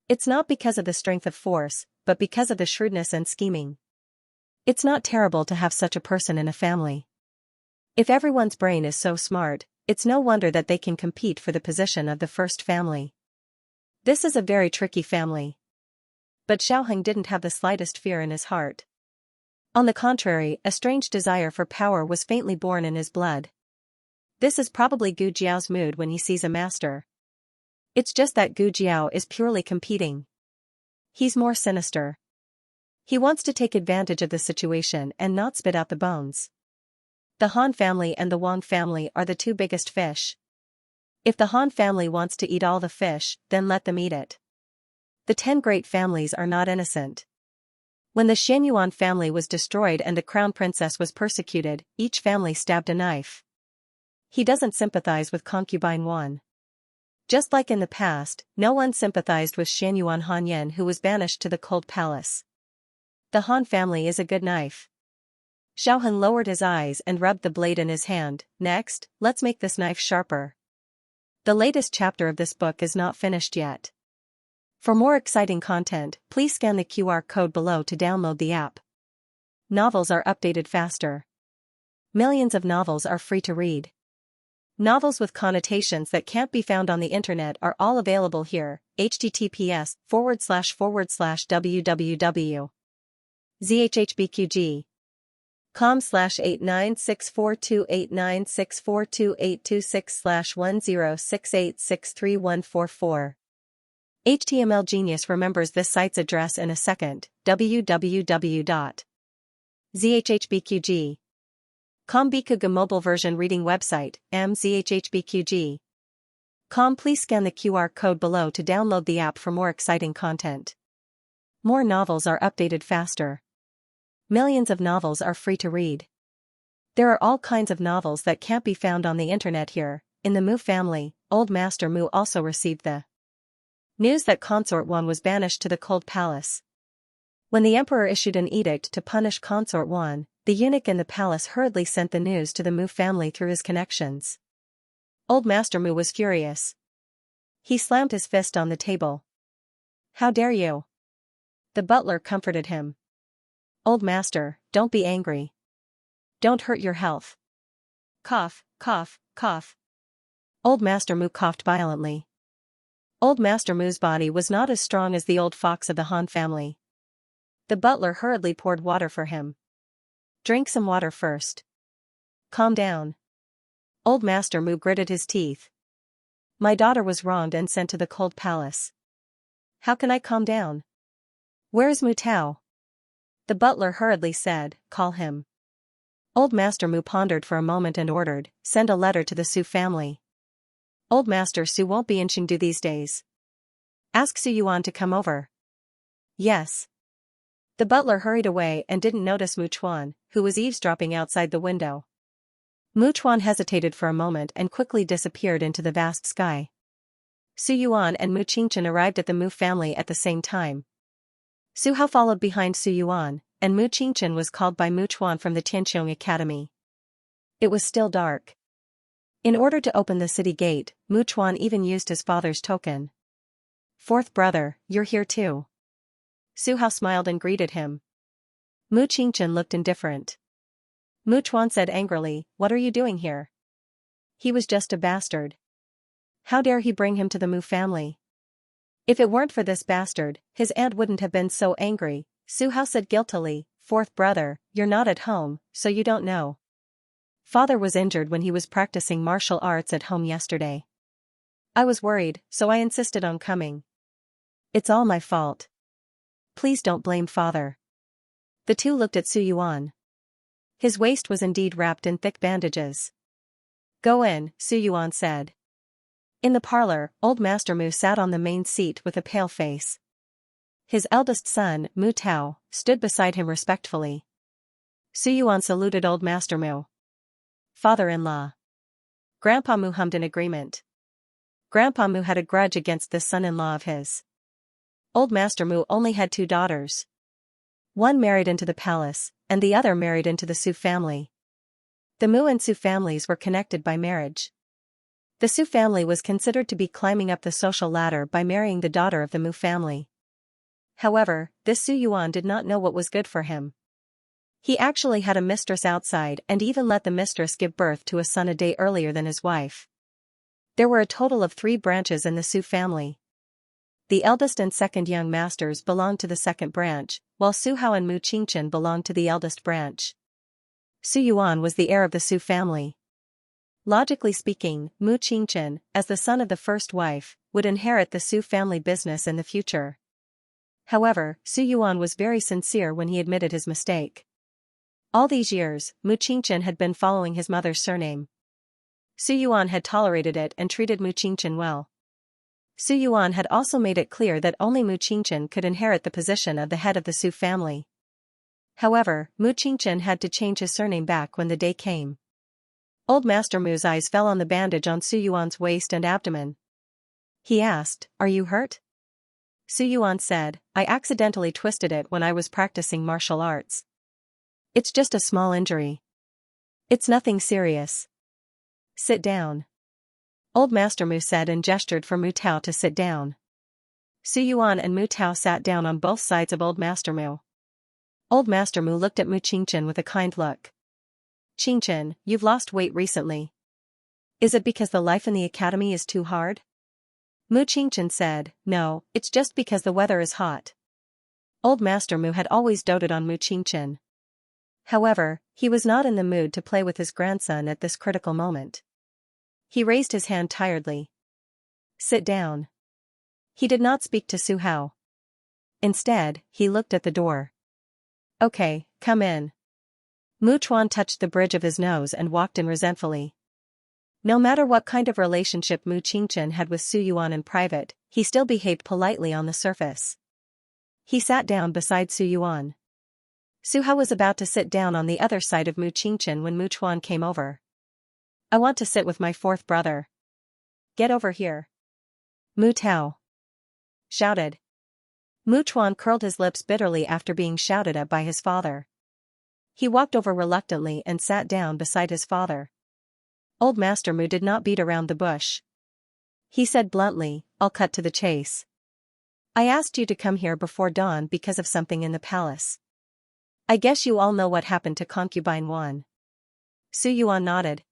It's not because of the strength of force, but because of the shrewdness and scheming. It's not terrible to have such a person in a family. If everyone's brain is so smart, it's no wonder that they can compete for the position of the first family. This is a very tricky family. But Xiaoheng didn't have the slightest fear in his heart. On the contrary, a strange desire for power was faintly born in his blood. This is probably Gu Jiao's mood when he sees a master. It's just that Gu Jiao is purely competing. He's more sinister. He wants to take advantage of the situation and not spit out the bones. The Han family and the Wang family are the 2 biggest fish. If the Han family wants to eat all the fish, then let them eat it. The 10 great families are not innocent. When the Xianyuan family was destroyed and the crown princess was persecuted, each family stabbed a knife. He doesn't sympathize with concubine Wan. Just like in the past, no one sympathized with Xianyuan Hanyan who was banished to the cold palace. The Han family is a good knife. Xiaoheng lowered his eyes and rubbed the blade in his hand. Next, let's make this knife sharper. The latest chapter of this book is not finished yet. For more exciting content, please scan the QR code below to download the app. Novels are updated faster. Millions of novels are free to read. Novels with connotations that can't be found on the internet are all available here. https://www ZHHBQG. com/8964289642826/1068631444. HTML Genius remembers this site's address in a second. www.zhhbqg.com Bikuga mobile version reading website, mzhhbqg.com. Please scan the QR code below to download the app for more exciting content. More novels are updated faster. Millions of novels are free to read. There are all kinds of novels that can't be found on the internet here. In the Mu family, Old Master Mu also received the news that Consort One was banished to the Cold Palace. When the emperor issued an edict to punish Consort One, the eunuch in the palace hurriedly sent the news to the Mu family through his connections. Old Master Mu was furious. He slammed his fist on the table. "How dare you?" The butler comforted him. "Old master, don't be angry. Don't hurt your health." Cough, cough, cough. Old Master Mu coughed violently. Old Master Mu's body was not as strong as the old fox of the Han family. The butler hurriedly poured water for him. "Drink some water first. Calm down." Old Master Mu gritted his teeth. "My daughter was wronged and sent to the Cold Palace. How can I calm down? Where is Mu Tao?" The butler hurriedly said, "Call him." Old Master Mu pondered for a moment and ordered, "Send a letter to the Su family. Old Master Su won't be in Chengdu these days. Ask Su Yuan to come over." "Yes." The butler hurried away and didn't notice Mu Chuan, who was eavesdropping outside the window. Mu Chuan hesitated for a moment and quickly disappeared into the vast sky. Su Yuan and Mu Qingchen arrived at the Mu family at the same time. Su Hao followed behind Su Yuan, and Mu Qingchen was called by Mu Chuan from the Tianqiong Academy. It was still dark. In order to open the city gate, Mu Chuan even used his father's token. "Fourth brother, you're here too." Su Hao smiled and greeted him. Mu Qingchen looked indifferent. Mu Chuan said angrily, "What are you doing here? He was just a bastard. How dare he bring him to the Mu family? If it weren't for this bastard, his aunt wouldn't have been so angry." Su Hao said guiltily, "Fourth brother, you're not at home, so you don't know. Father was injured when he was practicing martial arts at home yesterday. I was worried, so I insisted on coming. It's all my fault. Please don't blame father." The two looked at Su Yuan. His waist was indeed wrapped in thick bandages. "Go in," Su Yuan said. In the parlor, Old Master Mu sat on the main seat with a pale face. His eldest son, Mu Tao, stood beside him respectfully. Su Yuan saluted Old Master Mu. "Father-in-law." Grandpa Mu hummed in agreement. Grandpa Mu had a grudge against this son-in-law of his. Old Master Mu only had two daughters. One married into the palace, and the other married into the Su family. The Mu and Su families were connected by marriage. The Su family was considered to be climbing up the social ladder by marrying the daughter of the Mu family. However, this Su Yuan did not know what was good for him. He actually had a mistress outside and even let the mistress give birth to a son a day earlier than his wife. There were a total of 3 branches in the Su family. The eldest and second young masters belonged to the second branch, while Su Hao and Mu Qingchen belonged to the eldest branch. Su Yuan was the heir of the Su family. Logically speaking, Mu Qingchen, as the son of the first wife, would inherit the Su family business in the future. However, Su Yuan was very sincere when he admitted his mistake. All these years, Mu Qingchen had been following his mother's surname. Su Yuan had tolerated it and treated Mu Qingchen well. Su Yuan had also made it clear that only Mu Qingchen could inherit the position of the head of the Su family. However, Mu Qingchen had to change his surname back when the day came. Old Master Mu's eyes fell on the bandage on Su Yuan's waist and abdomen. He asked, "Are you hurt?" Su Yuan said, "I accidentally twisted it when I was practicing martial arts. It's just a small injury. It's nothing serious. Sit down." Old Master Mu said and gestured for Mu Tao to sit down. Su Yuan and Mu Tao sat down on both sides of Old Master Mu. Old Master Mu looked at Mu Qingchen with a kind look. "Qingchen, you've lost weight recently. Is it because the life in the academy is too hard?" Mu Qingchen said, "No, it's just because the weather is hot." Old Master Mu had always doted on Mu Qingchen. However, he was not in the mood to play with his grandson at this critical moment. He raised his hand tiredly. Sit down. He did not speak to Su Hao. Instead, he looked at the door. Okay, come in. Mu Chuan touched the bridge of his nose and walked in resentfully. No matter what kind of relationship Mu Qingchen had with Su Yuan in private, he still behaved politely on the surface. He sat down beside Su Yuan. Su Hao was about to sit down on the other side of Mu Qingchen when Mu Chuan came over. I want to sit with my fourth brother. Get over here. Mu Tao shouted. Mu Chuan curled his lips bitterly after being shouted at by his father. He walked over reluctantly and sat down beside his father. Old Master Mu did not beat around the bush. He said bluntly, I'll cut to the chase. I asked you to come here before dawn because of something in the palace. I guess you all know what happened to Concubine 1. Su Yuan nodded.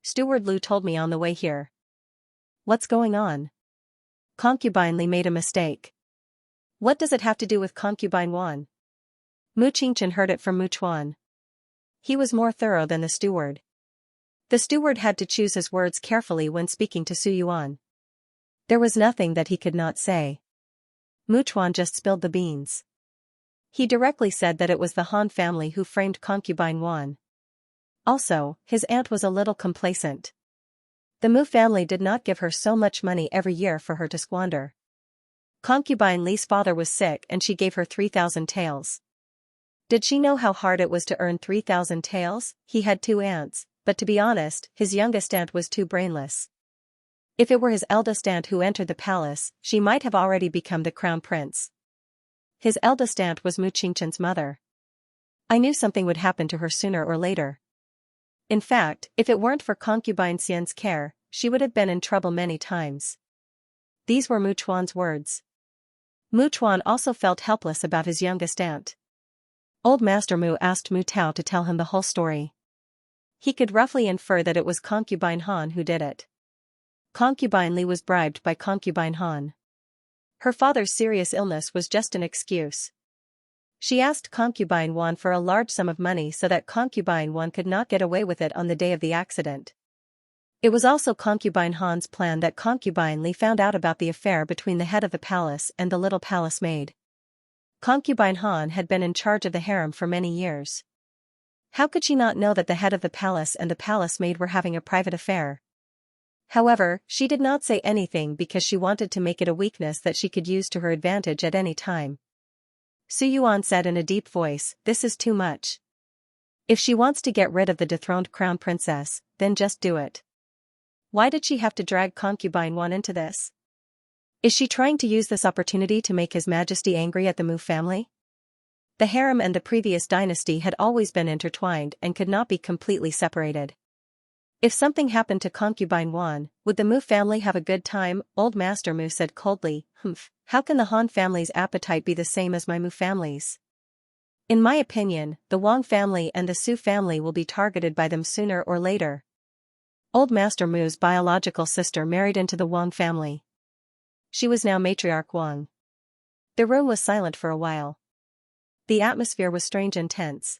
Steward Lu told me on the way here. What's going on? Concubine Li made a mistake. What does it have to do with Concubine 1? Mu Qingchen heard it from Mu Chuan. He was more thorough than the steward. The steward had to choose his words carefully when speaking to Su Yuan. There was nothing that he could not say. Mu Chuan just spilled the beans. He directly said that it was the Han family who framed Concubine 1. Also, his aunt was a little complacent. The Mu family did not give her so much money every year for her to squander. Concubine Li's father was sick and she gave her 3,000 taels. Did she know how hard it was to earn 3,000 taels? He had 2 aunts, but to be honest, his youngest aunt was too brainless. If it were his eldest aunt who entered the palace, she might have already become the crown prince. His eldest aunt was Mu Qingchen's mother. I knew something would happen to her sooner or later. In fact, if it weren't for Concubine Xian's care, she would have been in trouble many times. These were Mu Chuan's words. Mu Chuan also felt helpless about his youngest aunt. Old Master Mu asked Mu Tao to tell him the whole story. He could roughly infer that it was Concubine Han who did it. Concubine Li was bribed by Concubine Han. Her father's serious illness was just an excuse. She asked Concubine 1 for a large sum of money so that Concubine 1 could not get away with it on the day of the accident. It was also Concubine Han's plan that Concubine Li found out about the affair between the head of the palace and the little palace maid. Concubine Han had been in charge of the harem for many years. How could she not know that the head of the palace and the palace maid were having a private affair? However, she did not say anything because she wanted to make it a weakness that she could use to her advantage at any time. Su Yuan said in a deep voice, this is too much. If she wants to get rid of the dethroned crown princess, then just do it. Why did she have to drag Concubine 1 into this? Is she trying to use this opportunity to make His Majesty angry at the Mu family? The harem and the previous dynasty had always been intertwined and could not be completely separated. If something happened to Concubine 1, would the Mu family have a good time? Old Master Mu said coldly, how can the Han family's appetite be the same as my Mu family's? In my opinion, the Wang family and the Su family will be targeted by them sooner or later. Old Master Mu's biological sister married into the Wang family. She was now matriarch Wang. The room was silent for a while. The atmosphere was strange and tense.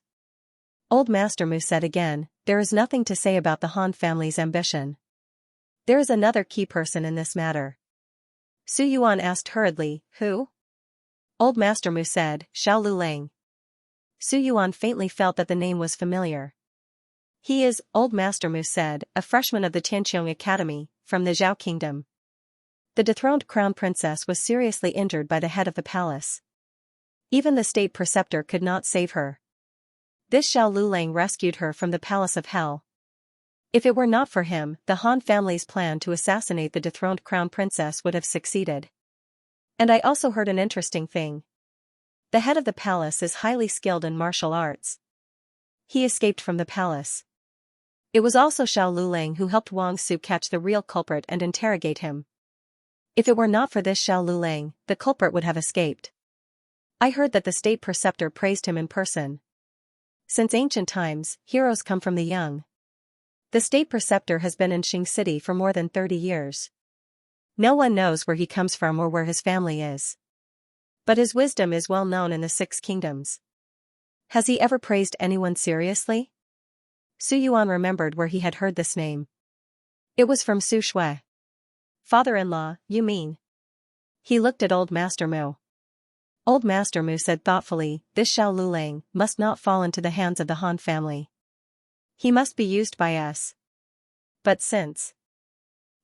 Old Master Mu said again, there is nothing to say about the Han family's ambition. There is another key person in this matter. Su Yuan asked hurriedly, who? Old Master Mu said, Xiao Lulang. Su Yuan faintly felt that the name was familiar. He is, Old Master Mu said, a freshman of the Tianqiong Academy, from the Zhao Kingdom. The dethroned crown princess was seriously injured by the head of the palace. Even the state preceptor could not save her. This Xiao Lulang rescued her from the palace of hell. If it were not for him, the Han family's plan to assassinate the dethroned crown princess would have succeeded. And I also heard an interesting thing. The head of the palace is highly skilled in martial arts. He escaped from the palace. It was also Xiao Lulang who helped Wang Su catch the real culprit and interrogate him. If it were not for this Xiao Lulang, the culprit would have escaped. I heard that the state preceptor praised him in person. Since ancient times, heroes come from the young. The state preceptor has been in Xing City for more than 30 years. No one knows where he comes from or where his family is. But his wisdom is well known in the Six Kingdoms. Has he ever praised anyone seriously? Su Yuan remembered where he had heard this name. It was from Su Shui. Father-in-law, you mean? He looked at Old Master Mu. Old Master Mu said thoughtfully, this Xiao Lulang must not fall into the hands of the Han family. He must be used by us. But since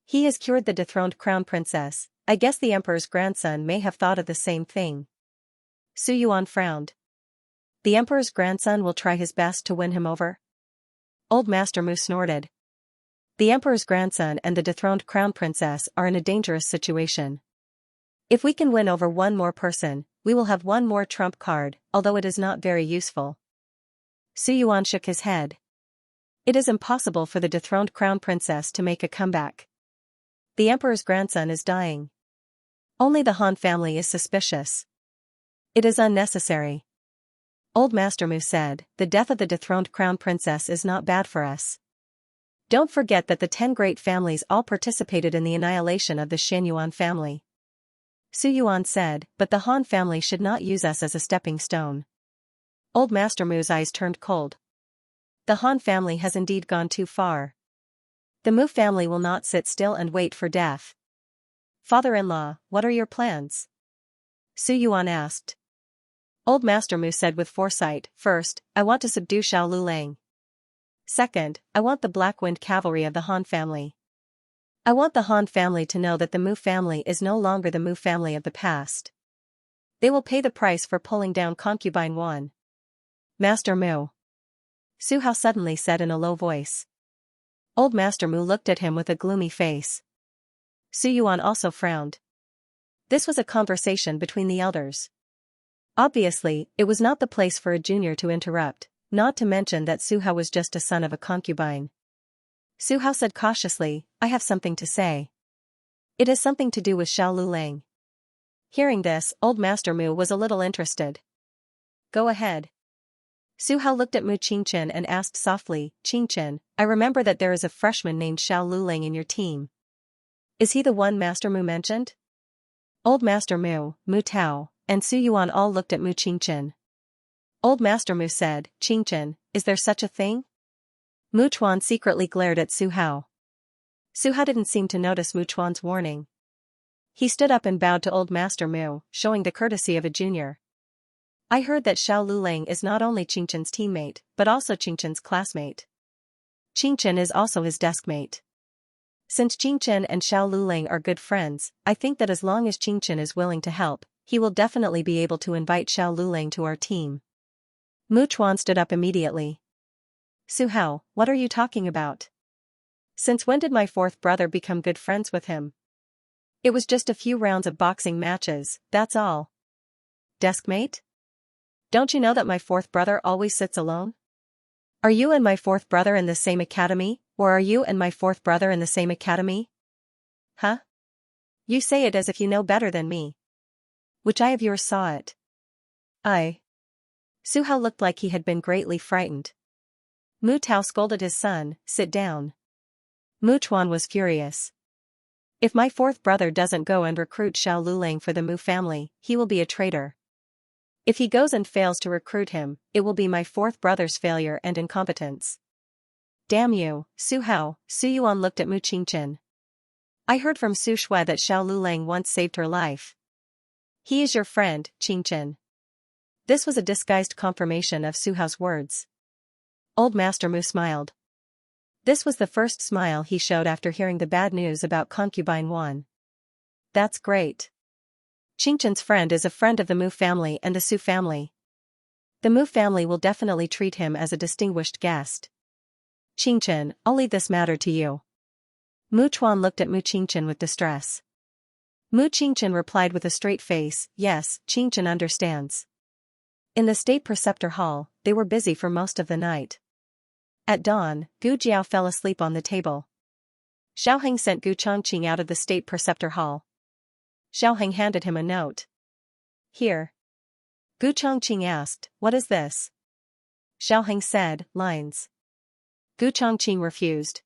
he has cured the dethroned crown princess, I guess the emperor's grandson may have thought of the same thing. Su Yuan frowned. The emperor's grandson will try his best to win him over? Old Master Mu snorted. The emperor's grandson and the dethroned crown princess are in a dangerous situation. If we can win over one more person, we will have one more trump card, although it is not very useful. Su Yuan shook his head. It is impossible for the dethroned crown princess to make a comeback. The emperor's grandson is dying. Only the Han family is suspicious. It is unnecessary. Old Master Mu said, the death of the dethroned crown princess is not bad for us. Don't forget that the 10 great families all participated in the annihilation of the Xianyuan family. Su Yuan said, but the Han family should not use us as a stepping stone. Old Master Mu's eyes turned cold. The Han family has indeed gone too far. The Mu family will not sit still and wait for death. Father-in-law, what are your plans? Su Yuan asked. Old Master Mu said with foresight, first, I want to subdue Xiao Lulang. Second, I want the Black Wind cavalry of the Han family. I want the Han family to know that the Mu family is no longer the Mu family of the past. They will pay the price for pulling down Concubine 1. Master Mu. Su Hao suddenly said in a low voice. Old Master Mu looked at him with a gloomy face. Su Yuan also frowned. This was a conversation between the elders. Obviously, it was not the place for a junior to interrupt, not to mention that Su Hao was just a son of a concubine. Su Hao said cautiously, I have something to say. It has something to do with Xiao Lulang. Hearing this, Old Master Mu was a little interested. Go ahead. Su Hao looked at Mu Qingchen and asked softly, Qingchen, I remember that there is a freshman named Xiao Lulang in your team. Is he the one Master Mu mentioned? Old Master Mu, Mu Tao, and Su Yuan all looked at Mu Qingchen. Old Master Mu said, Qingchen, is there such a thing? Mu Chuan secretly glared at Su Hao. Su Hao didn't seem to notice Mu Chuan's warning. He stood up and bowed to Old Master Mu, showing the courtesy of a junior. I heard that Xiao Lulang is not only Qingchen's teammate, but also Qingchen's classmate. Qingchen is also his deskmate. Since Qingchen and Xiao Lulang are good friends, I think that as long as Qingchen is willing to help, he will definitely be able to invite Xiao Lulang to our team. Mu Chuan stood up immediately. Su Hao, what are you talking about? Since when did my fourth brother become good friends with him? It was just a few rounds of boxing matches, that's all. Deskmate? Don't you know that my fourth brother always sits alone? Are you and my fourth brother in the same academy, or are you and my fourth brother in the same academy? Huh? You say it as if you know better than me. Which eye of yours saw it? Su Hao looked like he had been greatly frightened. Mu Tao scolded his son, sit down. Mu Chuan was furious. If my fourth brother doesn't go and recruit Xiao Lulang for the Mu family, he will be a traitor. If he goes and fails to recruit him, it will be my fourth brother's failure and incompetence. Damn you, Su Hao, Su Yuan looked at Mu Qingchen. I heard from Su Shui that Xiao Lulang once saved her life. He is your friend, Qingchen. This was a disguised confirmation of Su Hao's words. Old Master Mu smiled. This was the first smile he showed after hearing the bad news about Concubine 1. That's great. Qingchen's friend is a friend of the Mu family and the Su family. The Mu family will definitely treat him as a distinguished guest. Qingchen, I'll leave this matter to you. Mu Chuan looked at Mu Qingchen with distress. Mu Qingchen replied with a straight face, yes, Qingchen understands. In the State Preceptor Hall, they were busy for most of the night. At dawn, Gu Jiao fell asleep on the table. Xiaoheng sent Gu Chongqing out of the State Preceptor Hall. Xiaoheng handed him a note. Here. Gu Chongqing asked, what is this? Xiaoheng said, lines. Gu Chongqing refused.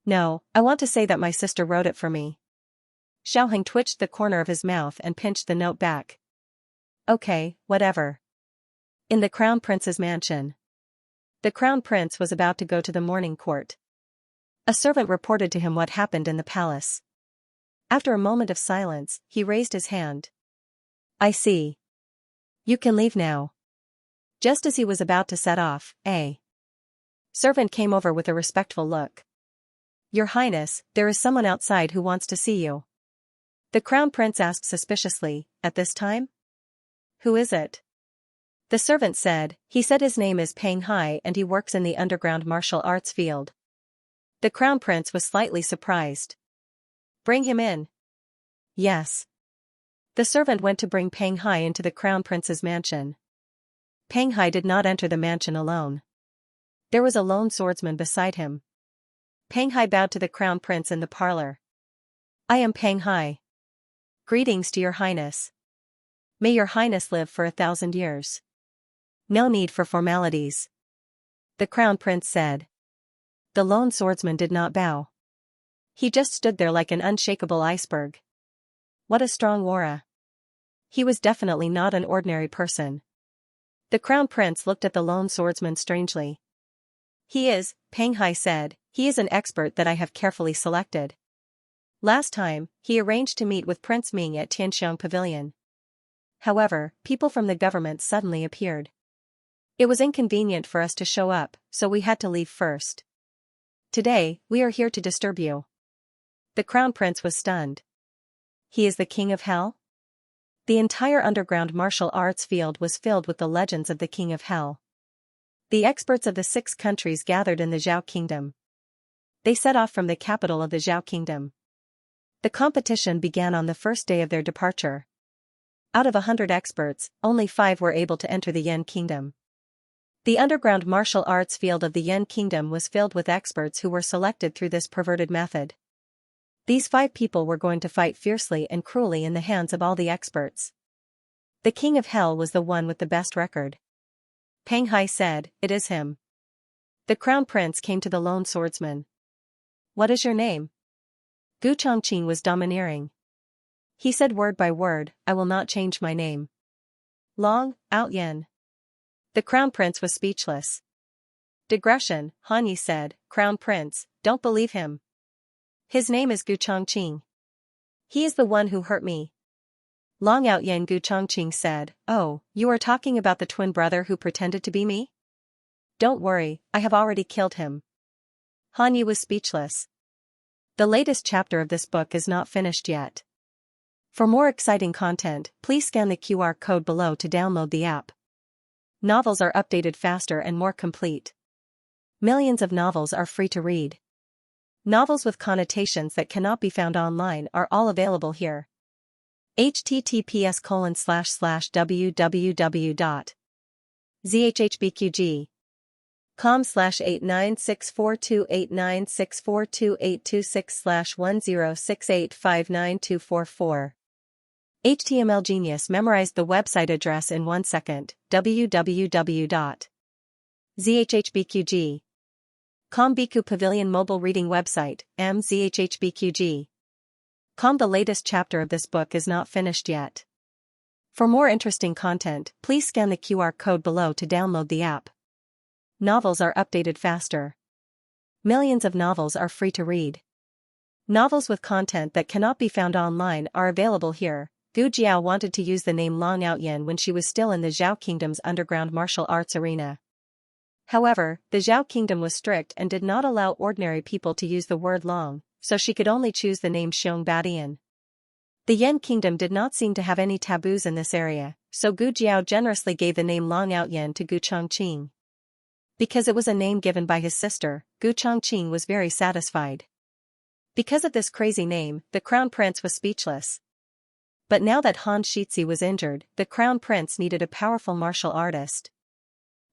No, I want to say that my sister wrote it for me. Xiaoheng twitched the corner of his mouth and pinched the note back. Okay, whatever. In the Crown Prince's mansion. The Crown Prince was about to go to the morning court. A servant reported to him what happened in the palace. After a moment of silence, he raised his hand. I see. You can leave now. Just as he was about to set off, a servant came over with a respectful look. Your Highness, there is someone outside who wants to see you. The Crown Prince asked suspiciously, at this time? Who is it? The servant said, he said his name is Peng Hai and he works in the underground martial arts field. The Crown Prince was slightly surprised. Bring him in. Yes. The servant went to bring Peng Hai into the Crown Prince's mansion. Peng Hai did not enter the mansion alone. There was a lone swordsman beside him. Peng Hai bowed to the Crown Prince in the parlor. I am Peng Hai. Greetings to your Highness. May your Highness live for 1,000 years. No need for formalities. The Crown Prince said. The lone swordsman did not bow. He just stood there like an unshakable iceberg. What a strong aura. He was definitely not an ordinary person. The Crown Prince looked at the lone swordsman strangely. He is, Peng Hai said, he is an expert that I have carefully selected. Last time, he arranged to meet with Prince Ming at Xianxia Pavilion. However, people from the government suddenly appeared. It was inconvenient for us to show up, so we had to leave first. Today, we are here to disturb you. The Crown Prince was stunned. He is the King of Hell? The entire underground martial arts field was filled with the legends of the King of Hell. The experts of the 6 countries gathered in the Zhao Kingdom. They set off from the capital of the Zhao Kingdom. The competition began on the first day of their departure. Out of 100 experts, only 5 were able to enter the Yan Kingdom. The underground martial arts field of the Yan Kingdom was filled with experts who were selected through this perverted method. These 5 people were going to fight fiercely and cruelly in the hands of all the experts. The King of Hell was the one with the best record. Peng Hai said, it is him. The Crown Prince came to the lone swordsman. What is your name? Gu Chongqing was domineering. He said word by word, I will not change my name. Long, Out Yen. The Crown Prince was speechless. Digression, Han Yi said, Crown Prince, don't believe him. His name is Gu Chongqing. He is the one who hurt me. Long Out Yen. Gu Chongqing said, oh, you are talking about the twin brother who pretended to be me? Don't worry, I have already killed him. Han Yi was speechless. The latest chapter of this book is not finished yet. For more exciting content, please scan the QR code below to download the app. Novels are updated faster and more complete. Millions of novels are free to read. Novels with connotations that cannot be found online are all available here. https://www.zhhbqg.com/896428964286/1068592444. HTML Genius memorized the website address in 1 second. www.zhhbqg.com Biku Pavilion Mobile Reading Website, mzhhbqg.com. The latest chapter of this book is not finished yet. For more interesting content, please scan the QR code below to download the app. Novels are updated faster. Millions of novels are free to read. Novels with content that cannot be found online are available here. Gu Jiao wanted to use the name Long Outyen when she was still in the Zhao Kingdom's underground martial arts arena. However, the Zhao Kingdom was strict and did not allow ordinary people to use the word Long, so she could only choose the name Xiong Badian. The Yan Kingdom did not seem to have any taboos in this area, so Gu Jiao generously gave the name Long Outyen to Gu Chongqing. Because it was a name given by his sister, Gu Chongqing was very satisfied. Because of this crazy name, the Crown Prince was speechless. But now that Han Shitzi was injured, the Crown Prince needed a powerful martial artist.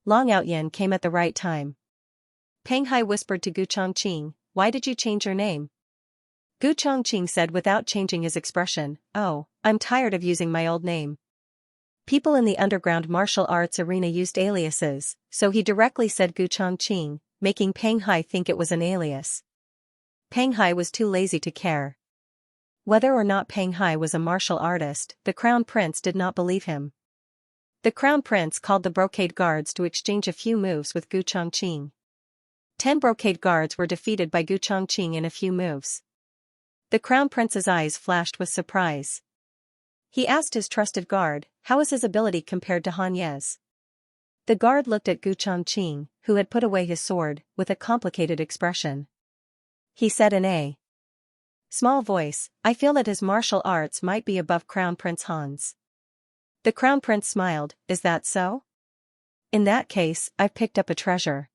Long Outyen came at the right time. Peng Hai whispered to Gu Chongqing, why did you change your name? Gu Chongqing said without changing his expression, oh, I'm tired of using my old name. People in the underground martial arts arena used aliases, so he directly said Gu Chongqing, making Peng Hai think it was an alias. Peng Hai was too lazy to care. Whether or not Peng Hai was a martial artist, the Crown Prince did not believe him. The crown prince called the brocade guards to exchange a few moves with Gu Chongqing. 10 brocade guards were defeated by Gu Chongqing in a few moves. The crown prince's eyes flashed with surprise. He asked his trusted guard, how is his ability compared to Han Ye's? The guard looked at Gu Chongqing, who had put away his sword, with a complicated expression. He said in a small voice, I feel that his martial arts might be above Crown Prince Han's. The Crown Prince smiled, is that so? In that case, I've picked up a treasure.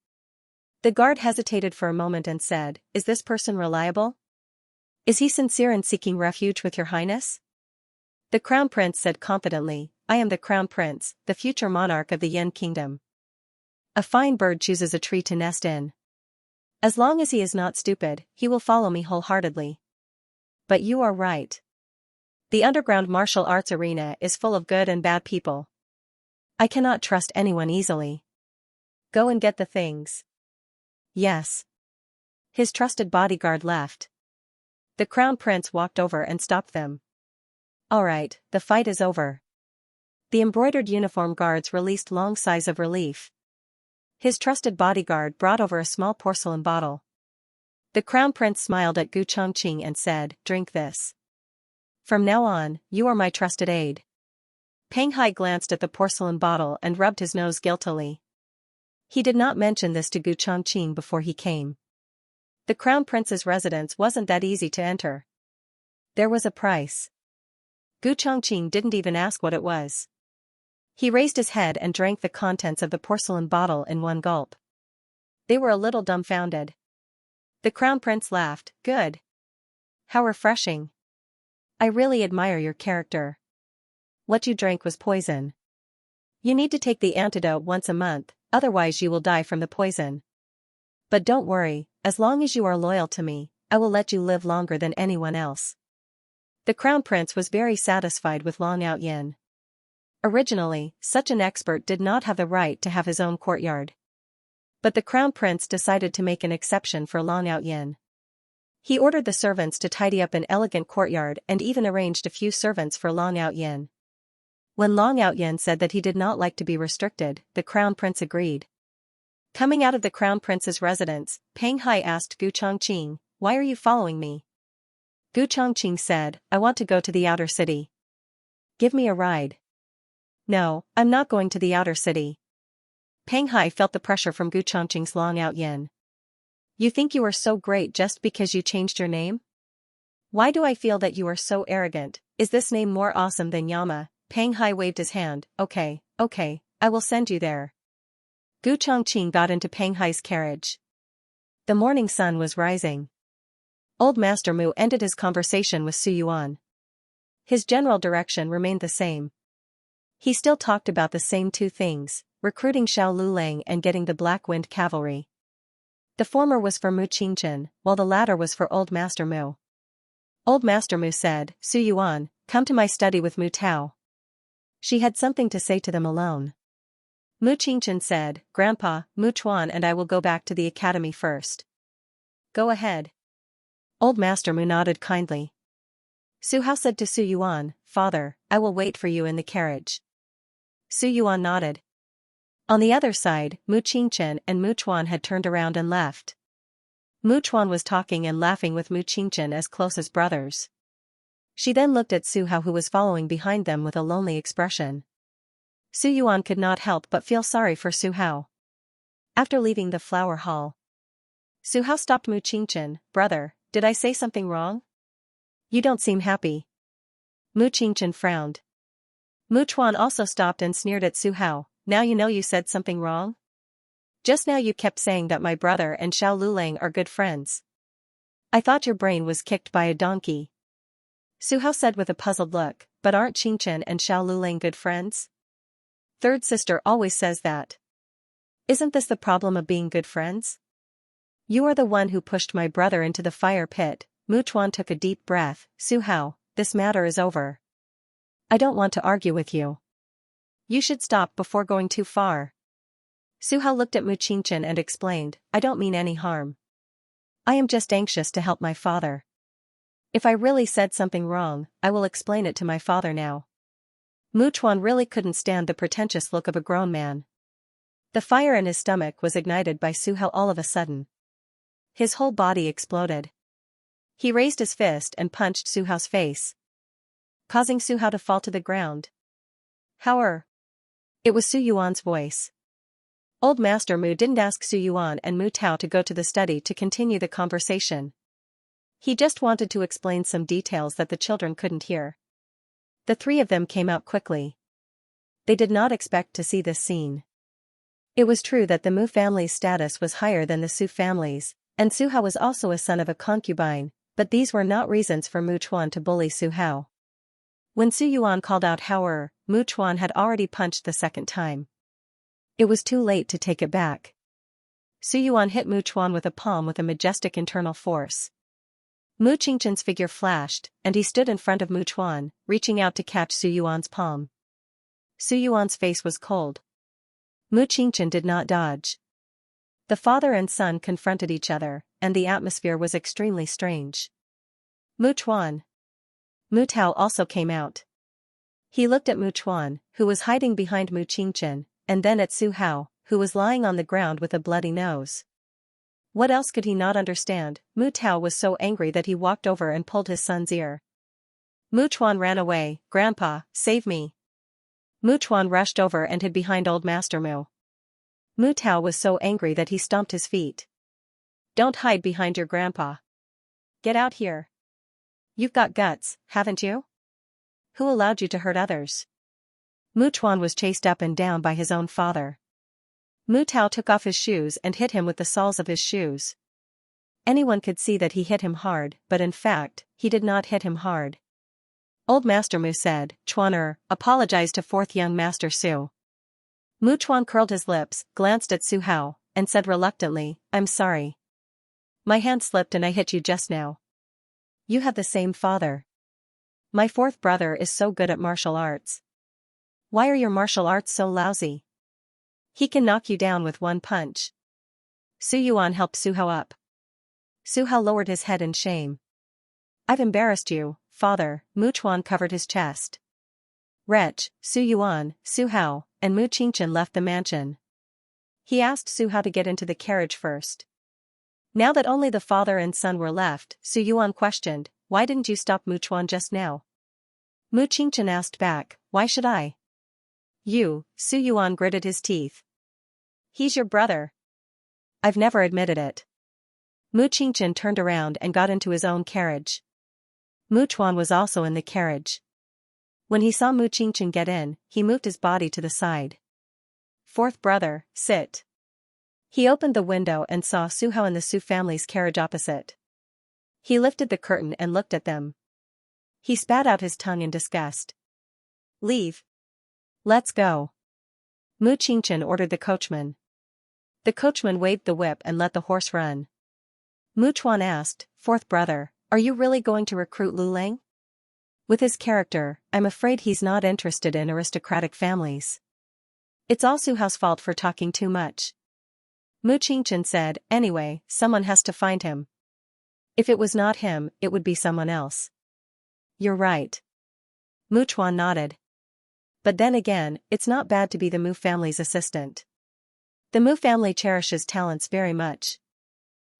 The guard hesitated for a moment and said, is this person reliable? Is he sincere in seeking refuge with your highness? The Crown Prince said confidently, I am the Crown Prince, the future monarch of the Yin Kingdom. A fine bird chooses a tree to nest in. As long as he is not stupid, he will follow me wholeheartedly. But you are right. The underground martial arts arena is full of good and bad people. I cannot trust anyone easily. Go and get the things. Yes. His trusted bodyguard left. The Crown Prince walked over and stopped them. All right, the fight is over. The embroidered uniform guards released long sighs of relief. His trusted bodyguard brought over a small porcelain bottle. The Crown Prince smiled at Gu Chongqing and said, drink this. From now on, you are my trusted aide. Peng Hai glanced at the porcelain bottle and rubbed his nose guiltily. He did not mention this to Gu Chongqing before he came. The Crown Prince's residence wasn't that easy to enter. There was a price. Gu Chongqing didn't even ask what it was. He raised his head and drank the contents of the porcelain bottle in one gulp. They were a little dumbfounded. The Crown Prince laughed, good. How refreshing. I really admire your character. What you drank was poison. You need to take the antidote once a month, otherwise you will die from the poison. But don't worry, as long as you are loyal to me, I will let you live longer than anyone else. The Crown Prince was very satisfied with Long Out Yin. Originally, such an expert did not have the right to have his own courtyard. But the Crown Prince decided to make an exception for Long Out Yin. He ordered the servants to tidy up an elegant courtyard and even arranged a few servants for Long Out Yin. When Long Out Yin said that he did not like to be restricted, the Crown Prince agreed. Coming out of the Crown Prince's residence, Peng Hai asked Gu Chongqing, why are you following me? Gu Chongqing said, I want to go to the outer city. Give me a ride. No, I'm not going to the outer city. Peng Hai felt the pressure from Gu Chongqing's Long Out Yin. You think you are so great just because you changed your name? Why do I feel that you are so arrogant? Is this name more awesome than Yama? Peng Hai waved his hand, okay, I will send you there. Gu Chongqing got into Peng Hai's carriage. The morning sun was rising. Old Master Mu ended his conversation with Su Yuan. His general direction remained the same. He still talked about the same two things, recruiting Xiao Lulang and getting the Black Wind Cavalry. The former was for Mu Qingchen, while the latter was for Old Master Mu. Old Master Mu said, Su Yuan, come to my study with Mu Tao. She had something to say to them alone. Mu Qingchen said, Grandpa, Mu Chuan and I will go back to the academy first. Go ahead. Old Master Mu nodded kindly. Su Hao said to Su Yuan, Father, I will wait for you in the carriage. Su Yuan nodded. On the other side, Mu Qingchen and Mu Chuan had turned around and left. Mu Chuan was talking and laughing with Mu Qingchen as close as brothers. She then looked at Su Hao who was following behind them with a lonely expression. Su Yuan could not help but feel sorry for Su Hao. After leaving the flower hall, Su Hao stopped Mu Qingchen, brother, did I say something wrong? You don't seem happy. Mu Qingchen frowned. Mu Chuan also stopped and sneered at Su Hao, now you know you said something wrong? Just now you kept saying that my brother and Xiao Lulang are good friends. I thought your brain was kicked by a donkey. Su Hao said with a puzzled look, but aren't Qingchen and Xiao Lulang good friends? Third sister always says that. Isn't this the problem of being good friends? You are the one who pushed my brother into the fire pit. Mu Chuan took a deep breath, Su Hao, this matter is over. I don't want to argue with you. You should stop before going too far. Su Hao looked at Mu Qingchen and explained, I don't mean any harm. I am just anxious to help my father. If I really said something wrong, I will explain it to my father now. Mu Chuan really couldn't stand the pretentious look of a grown man. The fire in his stomach was ignited by Su Hao all of a sudden. His whole body exploded. He raised his fist and punched Su Hao's face, causing Su Hao to fall to the ground. How? It was Su Yuan's voice. Old Master Mu didn't ask Su Yuan and Mu Tao to go to the study to continue the conversation. He just wanted to explain some details that the children couldn't hear. The three of them came out quickly. They did not expect to see this scene. It was true that the Mu family's status was higher than the Su family's, and Su Hao was also a son of a concubine, but these were not reasons for Mu Chuan to bully Su Hao. When Su Yuan called out "How?", Mu Chuan had already punched the second time. It was too late to take it back. Su Yuan hit Mu Chuan with a palm with a majestic internal force. Mu Qingqian's figure flashed, and he stood in front of Mu Chuan, reaching out to catch Su Yuan's palm. Su Yuan's face was cold. Mu Qingqian did not dodge. The father and son confronted each other, and the atmosphere was extremely strange. Mu Chuan. Mu Tao also came out. He looked at Mu Chuan, who was hiding behind Mu Qingqian, and then at Su Hao, who was lying on the ground with a bloody nose. What else could he not understand? Mu Tao was so angry that he walked over and pulled his son's ear. Mu Chuan ran away. "Grandpa, save me." Mu Chuan rushed over and hid behind Old Master Mu. Mu Tao was so angry that he stomped his feet. "Don't hide behind your grandpa. Get out here. You've got guts, haven't you? Who allowed you to hurt others?" Mu Chuan was chased up and down by his own father. Mu Tao took off his shoes and hit him with the soles of his shoes. Anyone could see that he hit him hard, but in fact, he did not hit him hard. Old Master Mu said, "Chuan, apologize to fourth young Master Su." Mu Chuan curled his lips, glanced at Su Hao, and said reluctantly, "I'm sorry. My hand slipped and I hit you just now. You have the same father. My fourth brother is so good at martial arts. Why are your martial arts so lousy? He can knock you down with one punch." Su Yuan helped Su Hao up. Su Hao lowered his head in shame. "I've embarrassed you, father." Mu Chuan covered his chest. Wretch. Su Yuan, Su Hao, and Mu Qingqian left the mansion. He asked Su Hao to get into the carriage first. Now that only the father and son were left, Su Yuan questioned, "Why didn't you stop Mu Chuan just now?" Mu Qingqian asked back, "Why should I?" "You." Su Yuan gritted his teeth. "He's your brother." "I've never admitted it." Mu Qingqian turned around and got into his own carriage. Mu Chuan was also in the carriage. When he saw Mu Qingqian get in, he moved his body to the side. "Fourth brother, sit." He opened the window and saw Su Hao and the Su family's carriage opposite. He lifted the curtain and looked at them. He spat out his tongue in disgust. "Leave. Let's go." Mu Qingqian ordered the coachman. The coachman waved the whip and let the horse run. Mu Chuan asked, "Fourth brother, are you really going to recruit Lu Lang? With his character, I'm afraid he's not interested in aristocratic families. It's all Su Hao's fault for talking too much." Mu Qingqian said, "Anyway, someone has to find him. If it was not him, it would be someone else." "You're right." Mu Chuan nodded. "But then again, it's not bad to be the Mu family's assistant. The Mu family cherishes talents very much.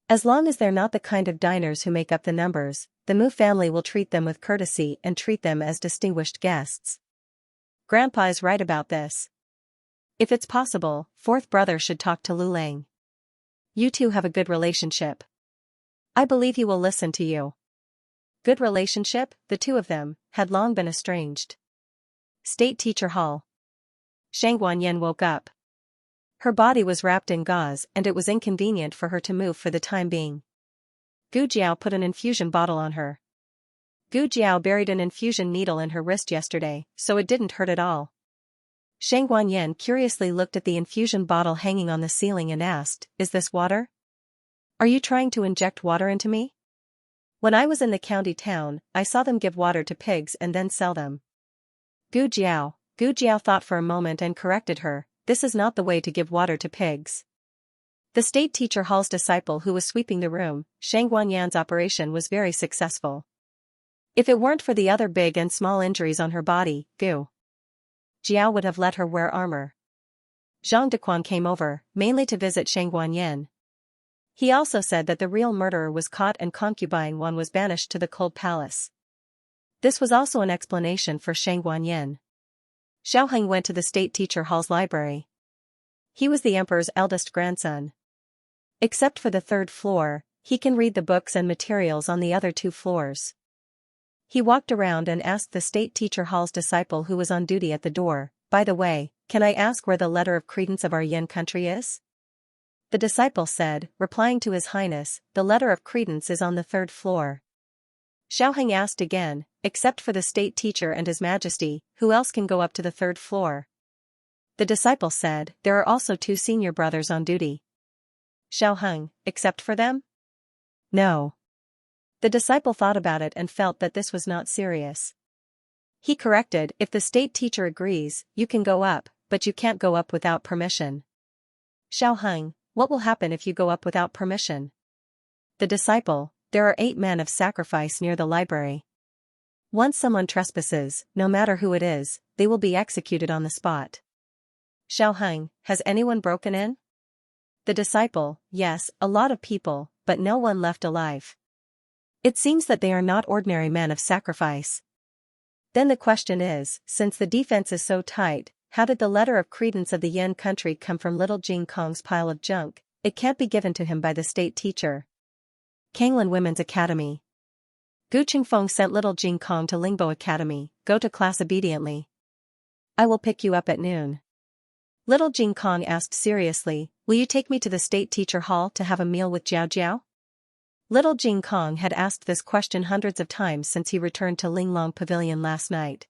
As long as they're not the kind of diners who make up the numbers, the Mu family will treat them with courtesy and treat them as distinguished guests. Grandpa is right about this. If it's possible, fourth brother should talk to Lu Lang. You two have a good relationship. I believe he will listen to you." Good relationship? The two of them had long been estranged. State Teacher Hall. Shang Guanyan woke up. Her body was wrapped in gauze and it was inconvenient for her to move for the time being. Gu Jiao put an infusion bottle on her. Gu Jiao buried an infusion needle in her wrist yesterday, so it didn't hurt at all. Shang Guanyan curiously looked at the infusion bottle hanging on the ceiling and asked, "Is this water? Are you trying to inject water into me? When I was in the county town, I saw them give water to pigs and then sell them." Gu Jiao thought for a moment and corrected her, "This is not the way to give water to pigs." The State Teacher Hall's disciple who was sweeping the room, Shang Guanyan's operation was very successful. If it weren't for the other big and small injuries on her body, Gu Jiao would have let her wear armor. Zhang Dequan came over, mainly to visit Shang Guanyin. He also said that the real murderer was caught and concubine one was banished to the cold palace. This was also an explanation for Shang Guanyin. Xiao Heng went to the state teacher hall's library. He was the emperor's eldest grandson. Except for the third floor, he can read the books and materials on the other two floors. He walked around and asked the state teacher hall's disciple who was on duty at the door, "By the way, can I ask where the letter of credence of our Yin country is?" The disciple said, replying to His Highness, "The letter of credence is on the third floor." Xiao Heng asked again, "Except for the state teacher and His Majesty, who else can go up to the third floor?" The disciple said, "There are also two senior brothers on duty." Xiao Heng, "Except for them?" "No." The disciple thought about it and felt that this was not serious. He corrected, "If the state teacher agrees, you can go up, but you can't go up without permission." Xiao Heng, "What will happen if you go up without permission?" The disciple, "There are 8 men of sacrifice near the library. Once someone trespasses, no matter who it is, they will be executed on the spot." Xiao Heng, "Has anyone broken in?" The disciple, "Yes, a lot of people, but no one left alive. It seems that they are not ordinary men of sacrifice." Then the question is, since the defense is so tight, how did the letter of credence of the Yin country come from little Jing Kong's pile of junk? It can't be given to him by the state teacher. Kanglin Women's Academy. Gu Qingfeng sent little Jing Kong to Lingbo Academy, "Go to class obediently. I will pick you up at noon." Little Jing Kong asked seriously, "Will you take me to the state teacher hall to have a meal with Jiao Jiao?" Little Jing Kong had asked this question hundreds of times since he returned to Linglong Pavilion last night.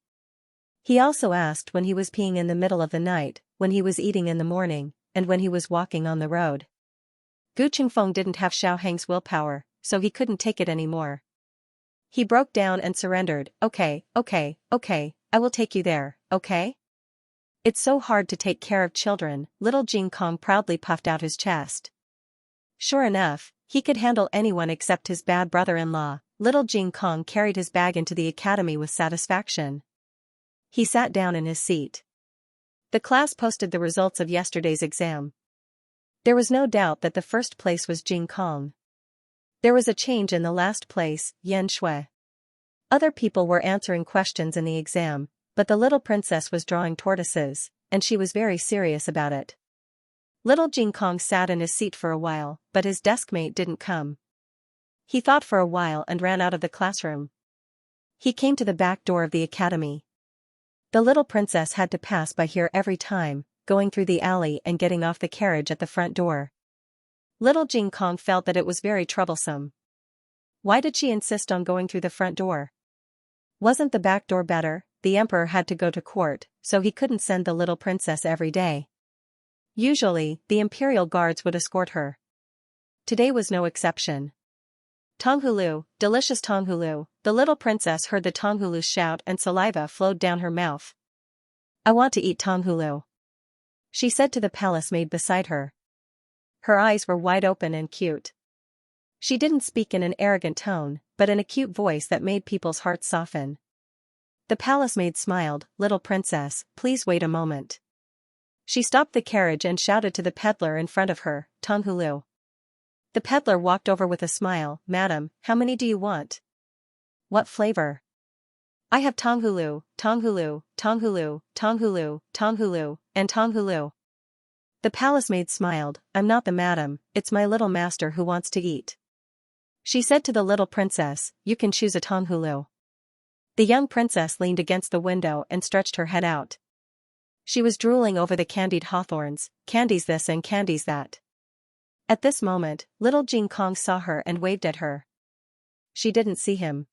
He also asked when he was peeing in the middle of the night, when he was eating in the morning, and when he was walking on the road. Gu Qingfeng didn't have Xiao Heng's willpower, so he couldn't take it anymore. He broke down and surrendered, "Okay, I will take you there, okay?" "It's so hard to take care of children," little Jing Kong proudly puffed out his chest. Sure enough, he could handle anyone except his bad brother-in-law. Little Jing Kong carried his bag into the academy with satisfaction. He sat down in his seat. The class posted the results of yesterday's exam. There was no doubt that the first place was Jing Kong. There was a change in the last place, Yan Shui. Other people were answering questions in the exam, but the little princess was drawing tortoises, and she was very serious about it. Little Jing Kong sat in his seat for a while, but his deskmate didn't come. He thought for a while and ran out of the classroom. He came to the back door of the academy. The little princess had to pass by here every time, going through the alley and getting off the carriage at the front door. Little Jing Kong felt that it was very troublesome. Why did she insist on going through the front door? Wasn't the back door better? The emperor had to go to court, so he couldn't send the little princess every day. Usually, the imperial guards would escort her. Today was no exception. "Tonghulu, delicious tonghulu," the little princess heard the tonghulu shout and saliva flowed down her mouth. "I want to eat tonghulu," she said to the palace maid beside her. Her eyes were wide open and cute. She didn't speak in an arrogant tone, but in a cute voice that made people's hearts soften. The palace maid smiled, "Little princess, please wait a moment." She stopped the carriage and shouted to the peddler in front of her, "Tonghulu." The peddler walked over with a smile, "Madam, how many do you want?" "What flavor?" "I have tonghulu, tonghulu, tonghulu, tonghulu, tonghulu, and tonghulu." The palace maid smiled, "I'm not the madam, it's my little master who wants to eat." She said to the little princess, "You can choose a tonghulu." The young princess leaned against the window and stretched her head out. She was drooling over the candied hawthorns, candies this and candies that. At this moment, little Jing Kong saw her and waved at her. She didn't see him.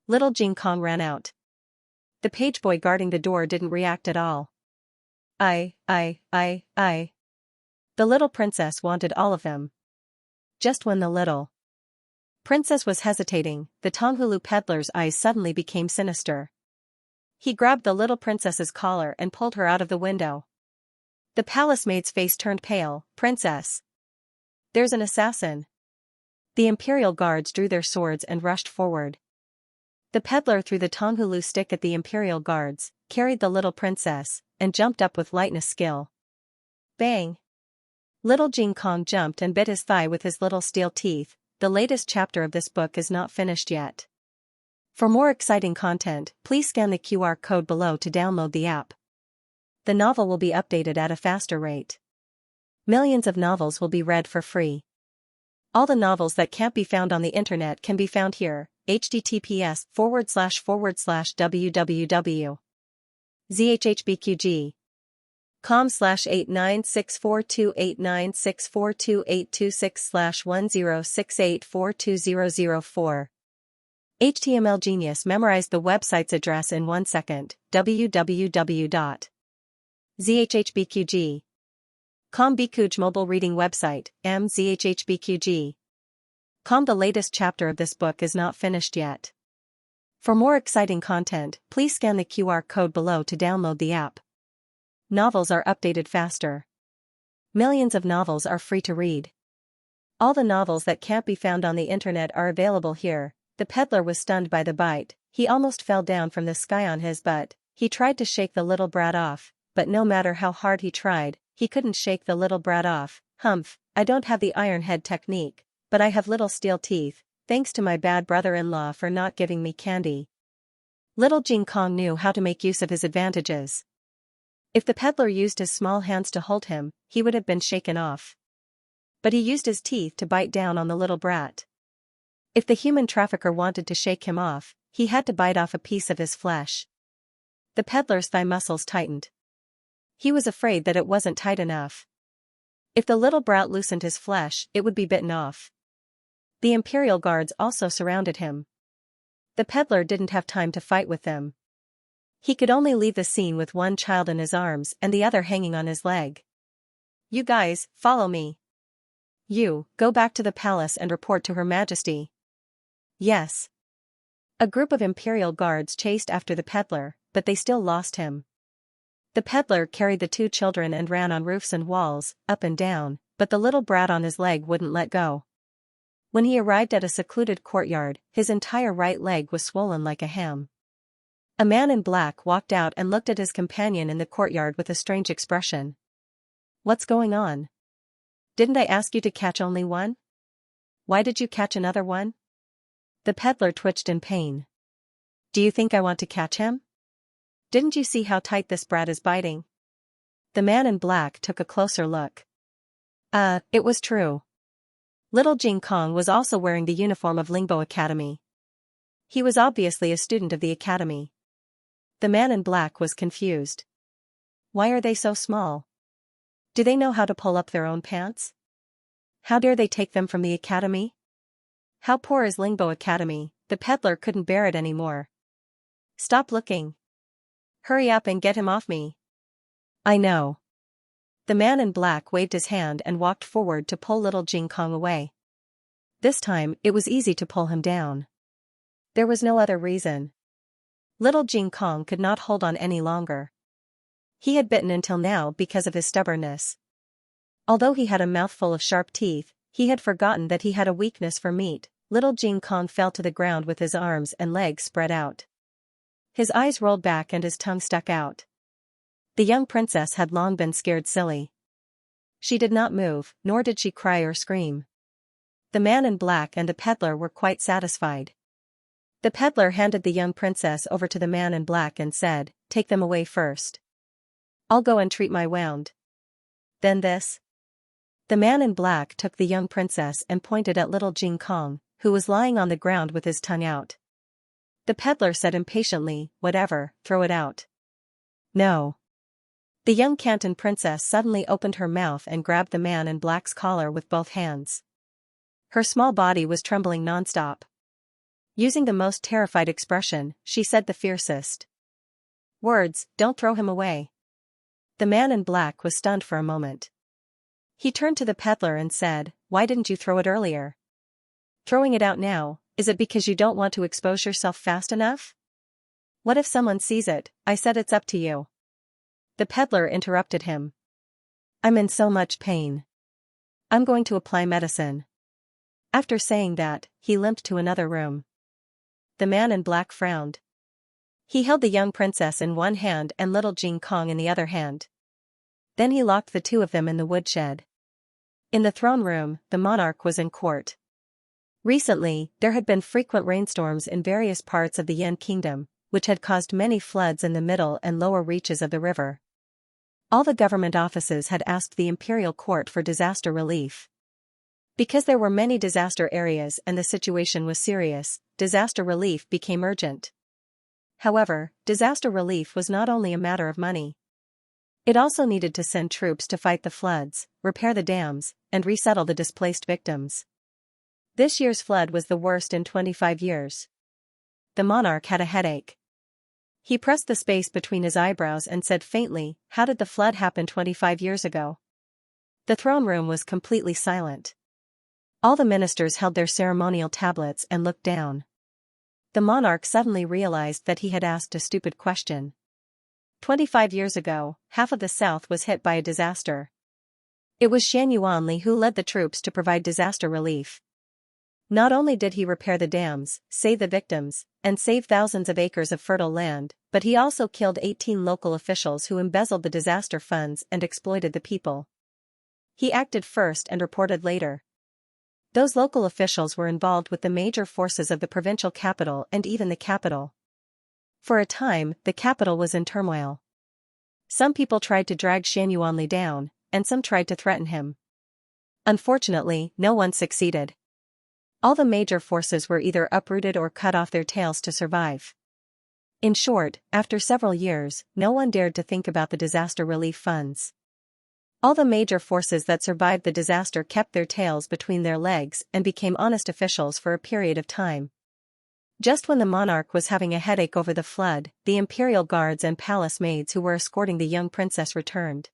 Little Jing Kong ran out. The page boy guarding the door didn't react at all. I. The little princess wanted all of them. Just when the little princess was hesitating, the tonghulu peddler's eyes suddenly became sinister. He grabbed the little princess's collar and pulled her out of the window. The palace maid's face turned pale. "Princess! There's an assassin!" The imperial guards drew their swords and rushed forward. The peddler threw the tonghulu stick at the imperial guards, carried the little princess, and jumped up with lightness skill. Bang! Little Jing Kong jumped and bit his thigh with his little steel teeth. The latest chapter of this book is not finished yet. For more exciting content, please scan the QR code below to download the app. The novel will be updated at a faster rate. Millions of novels will be read for free. All the novels that can't be found on the internet can be found here. https://www.zhbqg.com/896428964286/1068420004. HTML Genius memorized the website's address in 1 second. www.zhhbqg.com Bikuj mobile reading website, mzhhbqg.com. The latest chapter of this book is not finished yet. For more exciting content, please scan the QR code below to download the app. Novels are updated faster. Millions of novels are free to read. All the novels that can't be found on the internet are available here. The peddler was stunned by the bite. He almost fell down from the sky on his butt. He tried to shake the little brat off, but no matter how hard he tried, he couldn't shake the little brat off. Humph, I don't have the iron head technique, but I have little steel teeth, thanks to my bad brother-in-law for not giving me candy. Little Jing Kong knew how to make use of his advantages. If the peddler used his small hands to hold him, he would have been shaken off. But he used his teeth to bite down on the little brat. If the human trafficker wanted to shake him off, he had to bite off a piece of his flesh. The peddler's thigh muscles tightened. He was afraid that it wasn't tight enough. If the little brat loosened his flesh, it would be bitten off. The imperial guards also surrounded him. The peddler didn't have time to fight with them. He could only leave the scene with one child in his arms and the other hanging on his leg. You guys, follow me. You, go back to the palace and report to Her Majesty. Yes. A group of imperial guards chased after the peddler, but they still lost him. The peddler carried the 2 children and ran on roofs and walls, up and down, but the little brat on his leg wouldn't let go. When he arrived at a secluded courtyard, his entire right leg was swollen like a ham. A man in black walked out and looked at his companion in the courtyard with a strange expression. What's going on? Didn't I ask you to catch only one? Why did you catch another one? The peddler twitched in pain. Do you think I want to catch him? Didn't you see how tight this brat is biting? The man in black took a closer look. It was true. Little Jing Kong was also wearing the uniform of Lingbo Academy. He was obviously a student of the academy. The man in black was confused. Why are they so small? Do they know how to pull up their own pants? How dare they take them from the academy? How poor is Lingbo Academy? The peddler couldn't bear it anymore. Stop looking. Hurry up and get him off me. I know. The man in black waved his hand and walked forward to pull little Jing Kong away. This time, it was easy to pull him down. There was no other reason. Little Jing Kong could not hold on any longer. He had bitten until now because of his stubbornness. Although he had a mouthful of sharp teeth, he had forgotten that he had a weakness for meat. Little Jing Kong fell to the ground with his arms and legs spread out. His eyes rolled back and his tongue stuck out. The young princess had long been scared silly. She did not move, nor did she cry or scream. The man in black and the peddler were quite satisfied. The peddler handed the young princess over to the man in black and said, "Take them away first. I'll go and treat my wound. Then this." The man in black took the young princess and pointed at little Jing Kong, who was lying on the ground with his tongue out. The peddler said impatiently, "Whatever, throw it out." No. The young Canton princess suddenly opened her mouth and grabbed the man in black's collar with both hands. Her small body was trembling nonstop. Using the most terrified expression, she said the fiercest words, "Don't throw him away." The man in black was stunned for a moment. He turned to the peddler and said, "Why didn't you throw it earlier? Throwing it out now, is it because you don't want to expose yourself fast enough? What if someone sees it? I said it's up to you." The peddler interrupted him. "I'm in so much pain. I'm going to apply medicine." After saying that, he limped to another room. The man in black frowned. He held the young princess in one hand and little Jing Kong in the other hand. Then he locked the two of them in the woodshed. In the throne room, the monarch was in court. Recently, there had been frequent rainstorms in various parts of the Yan kingdom, which had caused many floods in the middle and lower reaches of the river. All the government offices had asked the imperial court for disaster relief. Because there were many disaster areas and the situation was serious, disaster relief became urgent. However, disaster relief was not only a matter of money. It also needed to send troops to fight the floods, repair the dams, and resettle the displaced victims. This year's flood was the worst in 25 years. The monarch had a headache. He pressed the space between his eyebrows and said faintly, "How did the flood happen 25 years ago?" The throne room was completely silent. All the ministers held their ceremonial tablets and looked down. The monarch suddenly realized that he had asked a stupid question. 25 years ago, half of the south was hit by a disaster. It was Xianxia who led the troops to provide disaster relief. Not only did he repair the dams, save the victims, and save thousands of acres of fertile land, but he also killed 18 local officials who embezzled the disaster funds and exploited the people. He acted first and reported later. Those local officials were involved with the major forces of the provincial capital and even the capital. For a time, the capital was in turmoil. Some people tried to drag Xianxia down, and some tried to threaten him. Unfortunately, no one succeeded. All the major forces were either uprooted or cut off their tails to survive. In short, after several years, no one dared to think about the disaster relief funds. All the major forces that survived the disaster kept their tails between their legs and became honest officials for a period of time. Just when the monarch was having a headache over the flood, the imperial guards and palace maids who were escorting the young princess returned.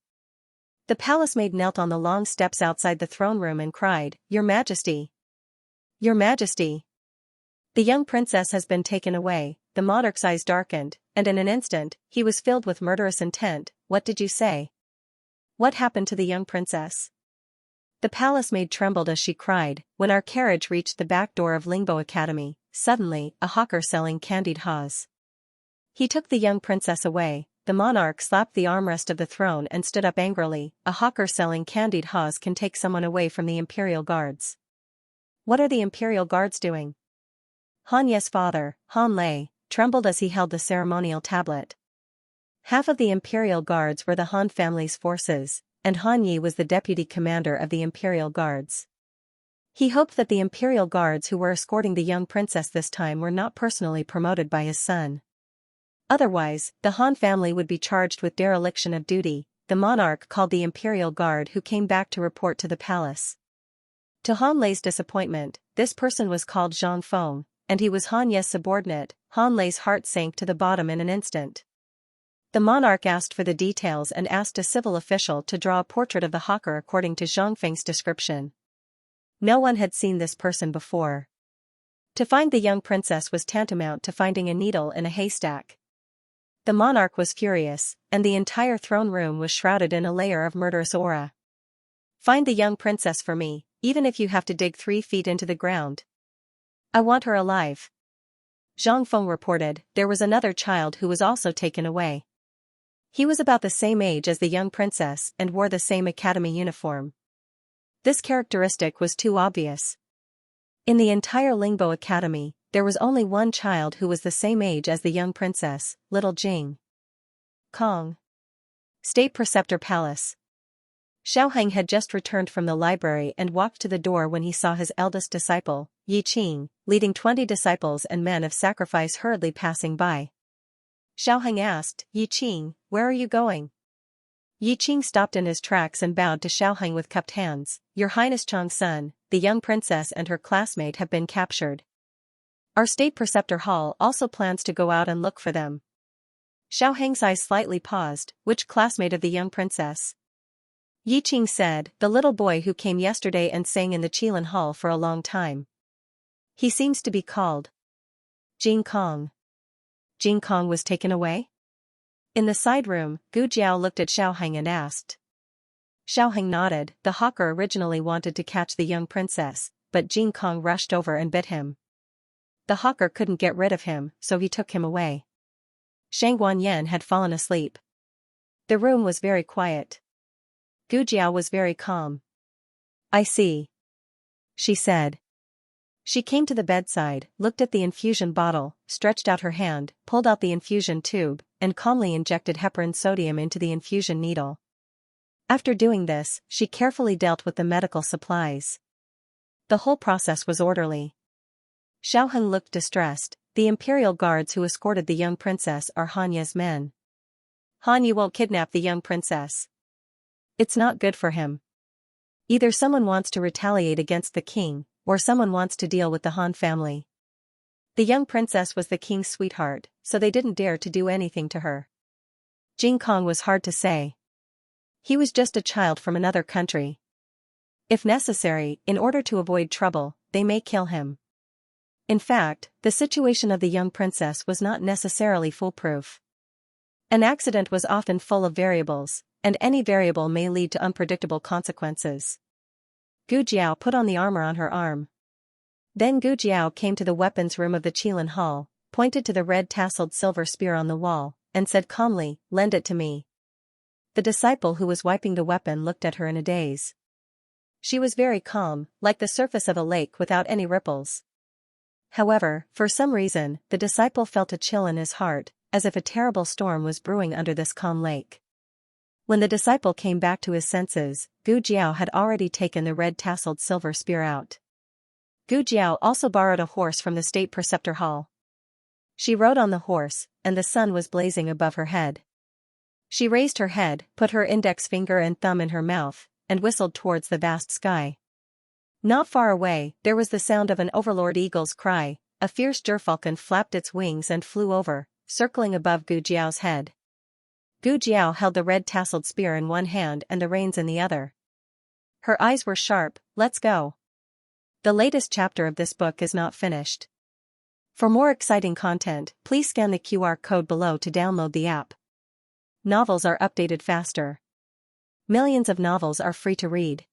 The palace maid knelt on the long steps outside the throne room and cried, "Your Majesty! Your Majesty! The young princess has been taken away." The monarch's eyes darkened, and in an instant, he was filled with murderous intent. "What did you say? What happened to the young princess?" The palace maid trembled as she cried. "When our carriage reached the back door of Lingbo Academy, suddenly, a hawker selling candied haws. He took the young princess away." The monarch slapped the armrest of the throne and stood up angrily. "A hawker selling candied haws can take someone away from the imperial guards. What are the imperial guards doing?" Han Ye's father, Han Lei, trembled as he held the ceremonial tablet. Half of the imperial guards were the Han family's forces, and Han Yi was the deputy commander of the imperial guards. He hoped that the imperial guards who were escorting the young princess this time were not personally promoted by his son. Otherwise, the Han family would be charged with dereliction of duty. The monarch called the imperial guard who came back to report to the palace. To Han Lei's disappointment, this person was called Zhang Feng, and he was Han Ye's subordinate. Han Lei's heart sank to the bottom in an instant. The monarch asked for the details and asked a civil official to draw a portrait of the hawker according to Zhang Feng's description. No one had seen this person before. To find the young princess was tantamount to finding a needle in a haystack. The monarch was furious, and the entire throne room was shrouded in a layer of murderous aura. "Find the young princess for me, even if you have to dig 3 feet into the ground. I want her alive." Zhang Feng reported. There was another child who was also taken away. He was about the same age as the young princess and wore the same academy uniform. This characteristic was too obvious. In the entire Lingbo Academy, there was only one child who was the same age as the young princess, little Jing Kong. State Preceptor Palace. Xiaoheng had just returned from the library and walked to the door when he saw his eldest disciple, Yi Qing, leading 20 disciples and men of sacrifice hurriedly passing by. Xiaoheng asked, "Yi Qing, where are you going?" Yi Qing stopped in his tracks and bowed to Xiaoheng with cupped hands. "Your Highness Chang's son, the young princess and her classmate have been captured. Our state preceptor hall also plans to go out and look for them." Xiaoheng's eyes slightly paused. "Which classmate of the young princess?" Yi Qing said, "The little boy who came yesterday and sang in the Qilin Hall for a long time. He seems to be called Jing Kong." Jing Kong was taken away? In the side room, Gu Jiao looked at Xiaoheng and asked. Xiaoheng nodded. The hawker originally wanted to catch the young princess, but Jing Kong rushed over and bit him. The hawker couldn't get rid of him, so he took him away. Shang Guanyan had fallen asleep. The room was very quiet. Gu Jiao was very calm. "I see," she said. She came to the bedside, looked at the infusion bottle, stretched out her hand, pulled out the infusion tube, and calmly injected heparin sodium into the infusion needle. After doing this, she carefully dealt with the medical supplies. The whole process was orderly. Xiaoheng looked distressed. The imperial guards who escorted the young princess are Hanya's men. "Hanya won't kidnap the young princess. It's not good for him. Either someone wants to retaliate against the king, or someone wants to deal with the Han family. The young princess was the king's sweetheart, so they didn't dare to do anything to her." Jing Kong was hard to say. He was just a child from another country. If necessary, in order to avoid trouble, they may kill him. In fact, the situation of the young princess was not necessarily foolproof. An accident was often full of variables, and any variable may lead to unpredictable consequences. Gu Jiao put on the armor on her arm. Then Gu Jiao came to the weapons room of the Qilin Hall, pointed to the red tasseled silver spear on the wall, and said calmly, "Lend it to me." The disciple who was wiping the weapon looked at her in a daze. She was very calm, like the surface of a lake without any ripples. However, for some reason, the disciple felt a chill in his heart, as if a terrible storm was brewing under this calm lake. When the disciple came back to his senses, Gu Jiao had already taken the red tasseled silver spear out. Gu Jiao also borrowed a horse from the state preceptor hall. She rode on the horse, and the sun was blazing above her head. She raised her head, put her index finger and thumb in her mouth, and whistled towards the vast sky. Not far away, there was the sound of an overlord eagle's cry. A fierce gerfalcon flapped its wings and flew over, circling above Gu Jiao's head. Gu Jiao held the red tasseled spear in one hand and the reins in the other. Her eyes were sharp. "Let's go." The latest chapter of this book is not finished. For more exciting content, please scan the QR code below to download the app. Novels are updated faster. Millions of novels are free to read.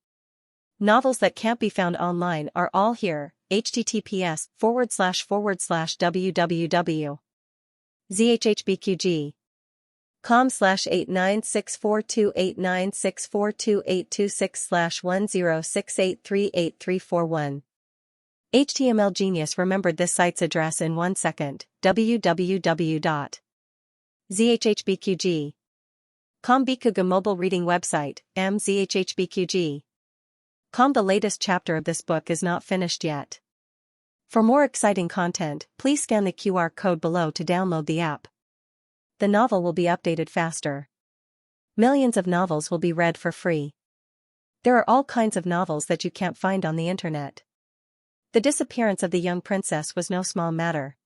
Novels that can't be found online are all here. https://www.zhhbqg.com/89642896428226/1068383441. HTML Genius remembered this site's address in 1 second. www.zhhbqg.com Bikuga mobile reading website, mzhhbqg. The latest chapter of this book is not finished yet. For more exciting content, please scan the QR code below to download the app. The novel will be updated faster. Millions of novels will be read for free. There are all kinds of novels that you can't find on the internet. The disappearance of the young princess was no small matter.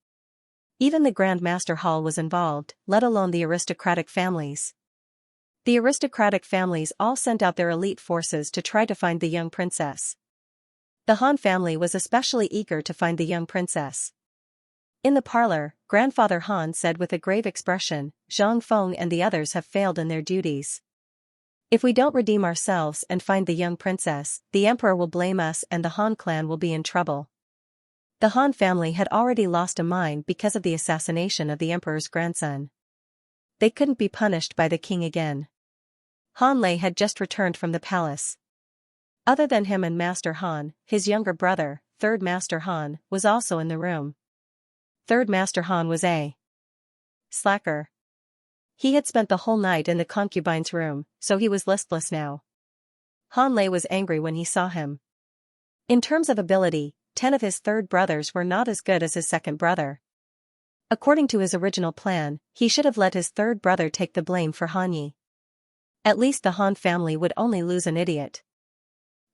Even the Grand Master Hall was involved, let alone the aristocratic families. The aristocratic families all sent out their elite forces to try to find the young princess. The Han family was especially eager to find the young princess. In the parlor, Grandfather Han said with a grave expression, "Zhang Feng and the others have failed in their duties. If we don't redeem ourselves and find the young princess, the emperor will blame us and the Han clan will be in trouble." The Han family had already lost a mind because of the assassination of the emperor's grandson. They couldn't be punished by the king again. Han Lei had just returned from the palace. Other than him and Master Han, his younger brother, Third Master Han, was also in the room. Third Master Han was a slacker. He had spent the whole night in the concubine's room, so he was listless now. Han Lei was angry when he saw him. In terms of ability, 10 of his third brothers were not as good as his second brother. According to his original plan, he should have let his third brother take the blame for Han Yi. At least the Han family would only lose an idiot.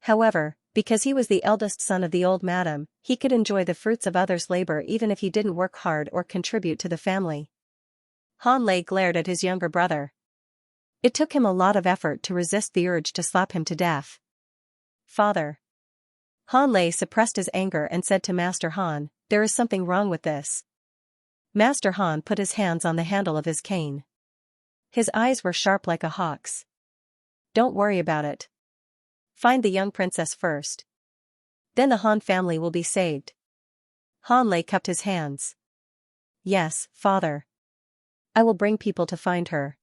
However, because he was the eldest son of the old madam, he could enjoy the fruits of others' labor even if he didn't work hard or contribute to the family. Han Lei glared at his younger brother. It took him a lot of effort to resist the urge to slap him to death. "Father." Han Lei suppressed his anger and said to Master Han, "There is something wrong with this." Master Han put his hands on the handle of his cane. His eyes were sharp like a hawk's. "Don't worry about it. Find the young princess first. Then the Han family will be saved." Han Lei cupped his hands. "Yes, father. I will bring people to find her.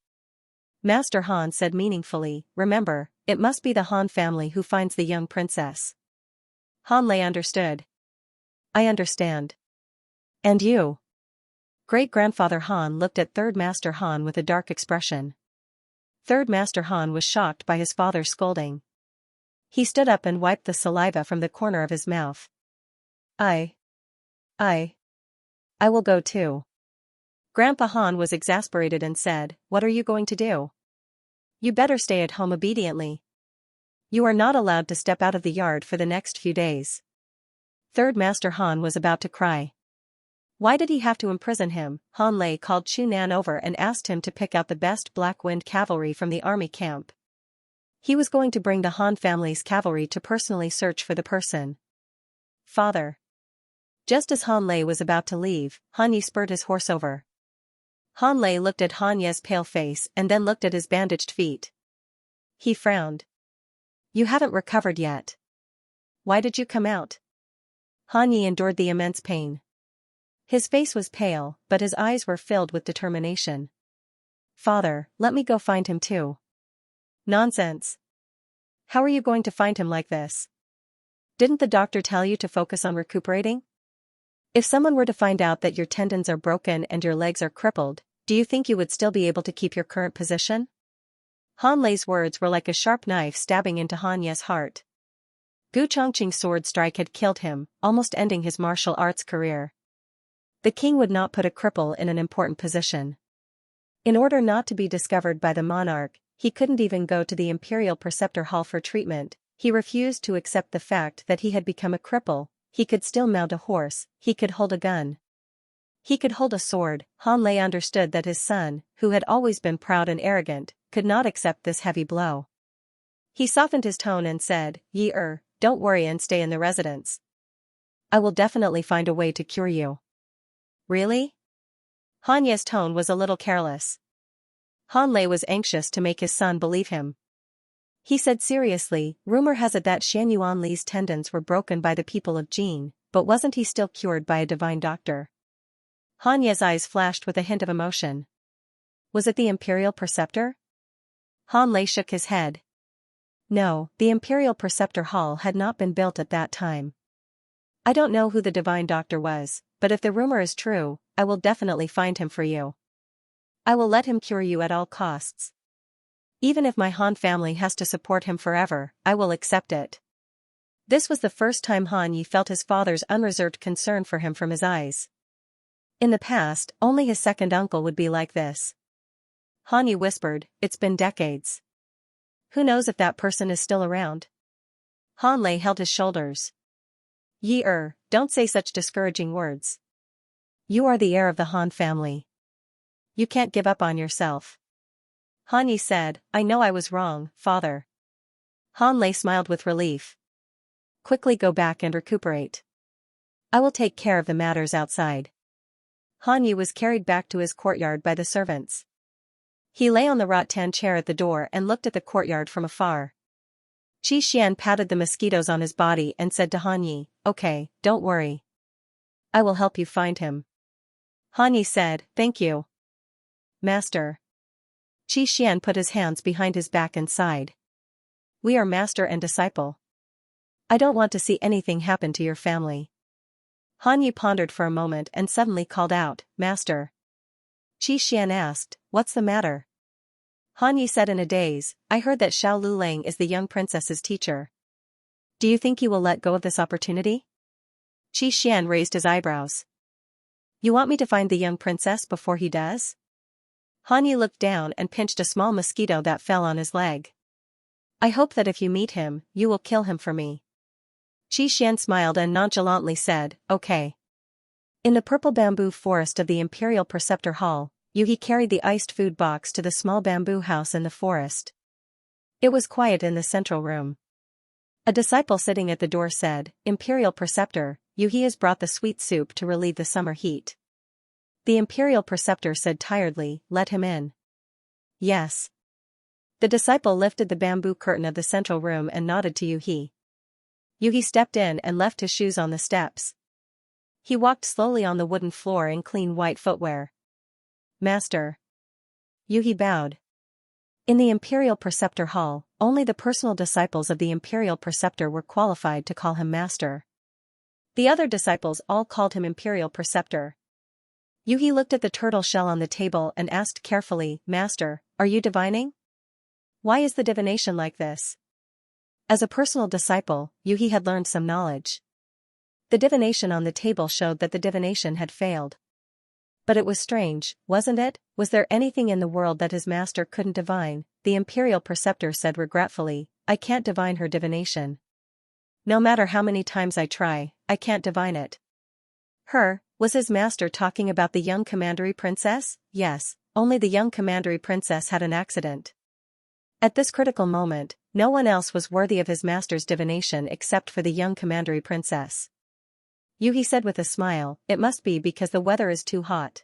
Master Han said meaningfully, remember, it must be the Han family who finds the young princess. Han Lei understood. I understand. And you? Great-grandfather Han looked at Third Master Han with a dark expression. Third Master Han was shocked by his father's scolding. He stood up and wiped the saliva from the corner of his mouth. I will go too. Grandpa Han was exasperated and said, what are you going to do? You better stay at home obediently. You are not allowed to step out of the yard for the next few days. Third Master Han was about to cry. Why did he have to imprison him? Han Lei called Chu Nan over and asked him to pick out the best Black Wind cavalry from the army camp. He was going to bring the Han family's cavalry to personally search for the person. Father. Just as Han Lei was about to leave, Han Yi spurred his horse over. Han Lei looked at Han Ye's pale face and then looked at his bandaged feet. He frowned. You haven't recovered yet. Why did you come out? Han Yi endured the immense pain. His face was pale, but his eyes were filled with determination. Father, let me go find him too. Nonsense. How are you going to find him like this? Didn't the doctor tell you to focus on recuperating? If someone were to find out that your tendons are broken and your legs are crippled, do you think you would still be able to keep your current position? Han Lei's words were like a sharp knife stabbing into Han Ye's heart. Gu Chongqing's sword strike had killed him, almost ending his martial arts career. The king would not put a cripple in an important position. In order not to be discovered by the monarch, he couldn't even go to the Imperial Preceptor Hall for treatment. He refused to accept the fact that he had become a cripple. He could still mount a horse, he could hold a gun. He could hold a sword. Han Lei understood that his son, who had always been proud and arrogant, could not accept this heavy blow. He softened his tone and said, don't worry and stay in the residence. I will definitely find a way to cure you. Really? Han Ye's tone was a little careless. Han Lei was anxious to make his son believe him. He said seriously, rumor has it that Xianyuan Li's tendons were broken by the people of Jin, but wasn't he still cured by a divine doctor? Han Ye's eyes flashed with a hint of emotion. Was it the Imperial Preceptor? Han Lei shook his head. No, the Imperial Preceptor Hall had not been built at that time. I don't know who the divine doctor was, but if the rumor is true, I will definitely find him for you. I will let him cure you at all costs. Even if my Han family has to support him forever, I will accept it. This was the first time Han Yi felt his father's unreserved concern for him from his eyes. In the past, only his second uncle would be like this. Han Yi whispered, it's been decades. Who knows if that person is still around? Han Lei held his shoulders. Don't say such discouraging words. You are the heir of the Han family. You can't give up on yourself. Han Yi said, I know I was wrong, father. Han Lei smiled with relief. Quickly go back and recuperate. I will take care of the matters outside. Han Yi was carried back to his courtyard by the servants. He lay on the rattan chair at the door and looked at the courtyard from afar. Qi Xian patted the mosquitoes on his body and said to Han Yi, okay, don't worry. I will help you find him. Han Yi said, thank you. Master. Qi Xian put his hands behind his back and sighed. We are master and disciple. I don't want to see anything happen to your family. Han Yi pondered for a moment and suddenly called out, Master. Qi Xian asked, what's the matter? Han Yi said in a daze, I heard that Xiao Lulang is the young princess's teacher. Do you think you will let go of this opportunity? Qi Xian raised his eyebrows. You want me to find the young princess before he does? Han Yi looked down and pinched a small mosquito that fell on his leg. I hope that if you meet him, you will kill him for me. Qi Xian smiled and nonchalantly said, okay. In the purple bamboo forest of the Imperial Preceptor Hall, Yuhi carried the iced food box to the small bamboo house in the forest. It was quiet in the central room. A disciple sitting at the door said, Imperial Preceptor, Yuhi has brought the sweet soup to relieve the summer heat. The Imperial Preceptor said tiredly, let him in. Yes. The disciple lifted the bamboo curtain of the central room and nodded to Yuhi. Yuhi stepped in and left his shoes on the steps. He walked slowly on the wooden floor in clean white footwear. Master. Yuhi bowed. In the Imperial Preceptor Hall, only the personal disciples of the Imperial Preceptor were qualified to call him master. The other disciples all called him Imperial Preceptor. Yuhi looked at the turtle shell on the table and asked carefully, "Master, are you divining? Why is the divination like this?" As a personal disciple, Yuhi had learned some knowledge. The divination on the table showed that the divination had failed. But it was strange, wasn't it? Was there anything in the world that his master couldn't divine? The Imperial Preceptor said regretfully, "I can't divine her divination. No matter how many times I try, I can't divine it." Was his master talking about the young commandery princess? Yes, only the young commandery princess had an accident. At this critical moment, no one else was worthy of his master's divination except for the young commandery princess. Yuhi said with a smile, "It must be because the weather is too hot."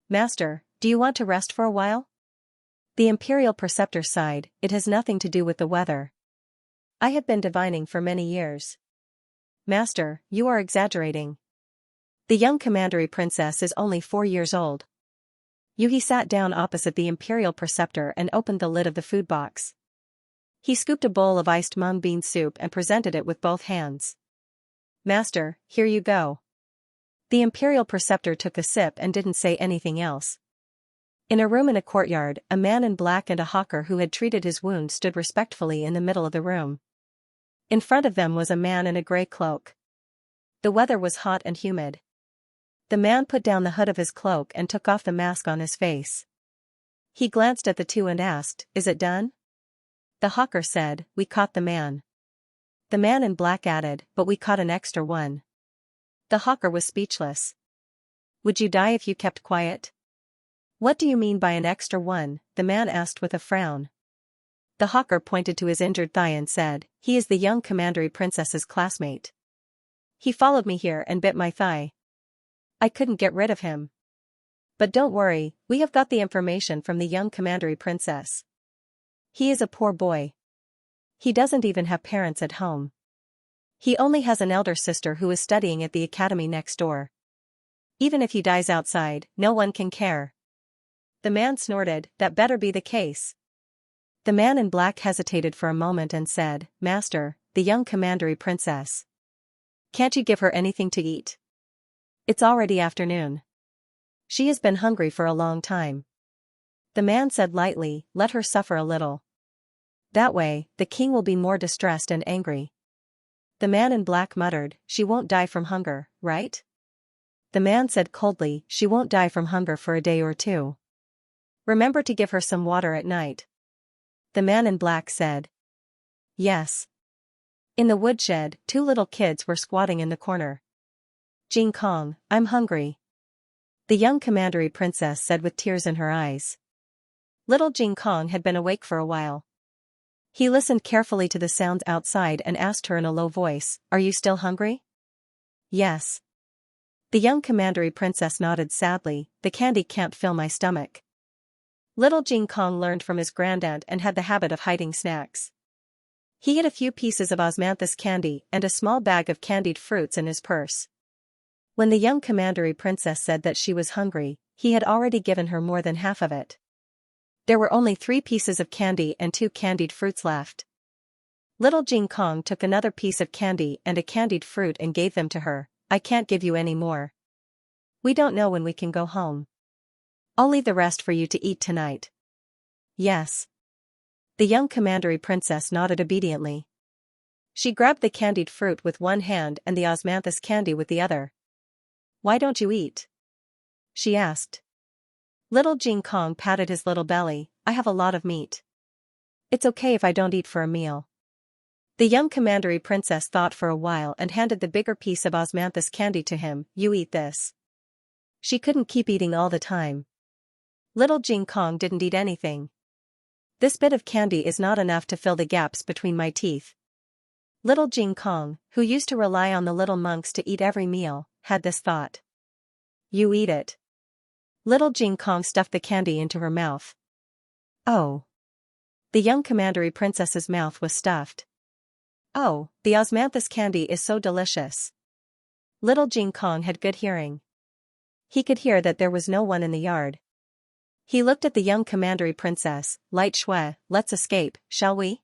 "Master, do you want to rest for a while?" The Imperial Preceptor sighed, "It has nothing to do with the weather. I have been divining for many years." "Master, you are exaggerating. The young commandery princess is only 4 years old." Yuhi sat down opposite the Imperial Preceptor and opened the lid of the food box. He scooped a bowl of iced mung bean soup and presented it with both hands. "Master, here you go." The Imperial Preceptor took a sip and didn't say anything else. In a room in a courtyard, a man in black and a hawker who had treated his wound stood respectfully in the middle of the room. In front of them was a man in a grey cloak. The weather was hot and humid. The man put down the hood of his cloak and took off the mask on his face. He glanced at the two and asked, "Is it done?" The hawker said, "We caught the man." The man in black added, "But we caught an extra one." The hawker was speechless. "Would you die if you kept quiet?" "What do you mean by an extra one?" the man asked with a frown. The hawker pointed to his injured thigh and said, "He is the young commandery princess's classmate. He followed me here and bit my thigh. I couldn't get rid of him. But don't worry, we have got the information from the young commandery princess. He is a poor boy. He doesn't even have parents at home. He only has an elder sister who is studying at the academy next door. Even if he dies outside, no one can care." The man snorted, "That better be the case." The man in black hesitated for a moment and said, "Master, the young commandery princess. Can't you give her anything to eat? It's already afternoon. She has been hungry for a long time." The man said lightly, "Let her suffer a little. That way, the king will be more distressed and angry." The man in black muttered, "She won't die from hunger, right?" The man said coldly, "She won't die from hunger for a day or two. Remember to give her some water at night." The man in black said, "Yes." In the woodshed, 2 little kids were squatting in the corner. "Jing Kong, I'm hungry," the young commandery princess said with tears in her eyes. Little Jing Kong had been awake for a while. He listened carefully to the sounds outside and asked her in a low voice, "Are you still hungry?" "Yes." The young commandery princess nodded sadly, "The candy can't fill my stomach." Little Jing Kong learned from his grandaunt and had the habit of hiding snacks. He hid a few pieces of osmanthus candy and a small bag of candied fruits in his purse. When the young commandery princess said that she was hungry, he had already given her more than half of it. There were only 3 pieces of candy and 2 candied fruits left. Little Jing Kong took another piece of candy and a candied fruit and gave them to her. "I can't give you any more. We don't know when we can go home. I'll leave the rest for you to eat tonight." "Yes." The young commandery princess nodded obediently. She grabbed the candied fruit with one hand and the osmanthus candy with the other. "Why don't you eat?" she asked. Little Jing Kong patted his little belly, "I have a lot of meat. It's okay if I don't eat for a meal." The young commandery princess thought for a while and handed the bigger piece of osmanthus candy to him. "You eat this." She couldn't keep eating all the time. Little Jing Kong didn't eat anything. "This bit of candy is not enough to fill the gaps between my teeth." Little Jing Kong, who used to rely on the little monks to eat every meal, had this thought. "You eat it." Little Jing Kong stuffed the candy into her mouth. "Oh." The young commandery princess's mouth was stuffed. "Oh, the osmanthus candy is so delicious." Little Jing Kong had good hearing. He could hear that there was no one in the yard. He looked at the young commandery princess. Light Shui, let's escape, shall we?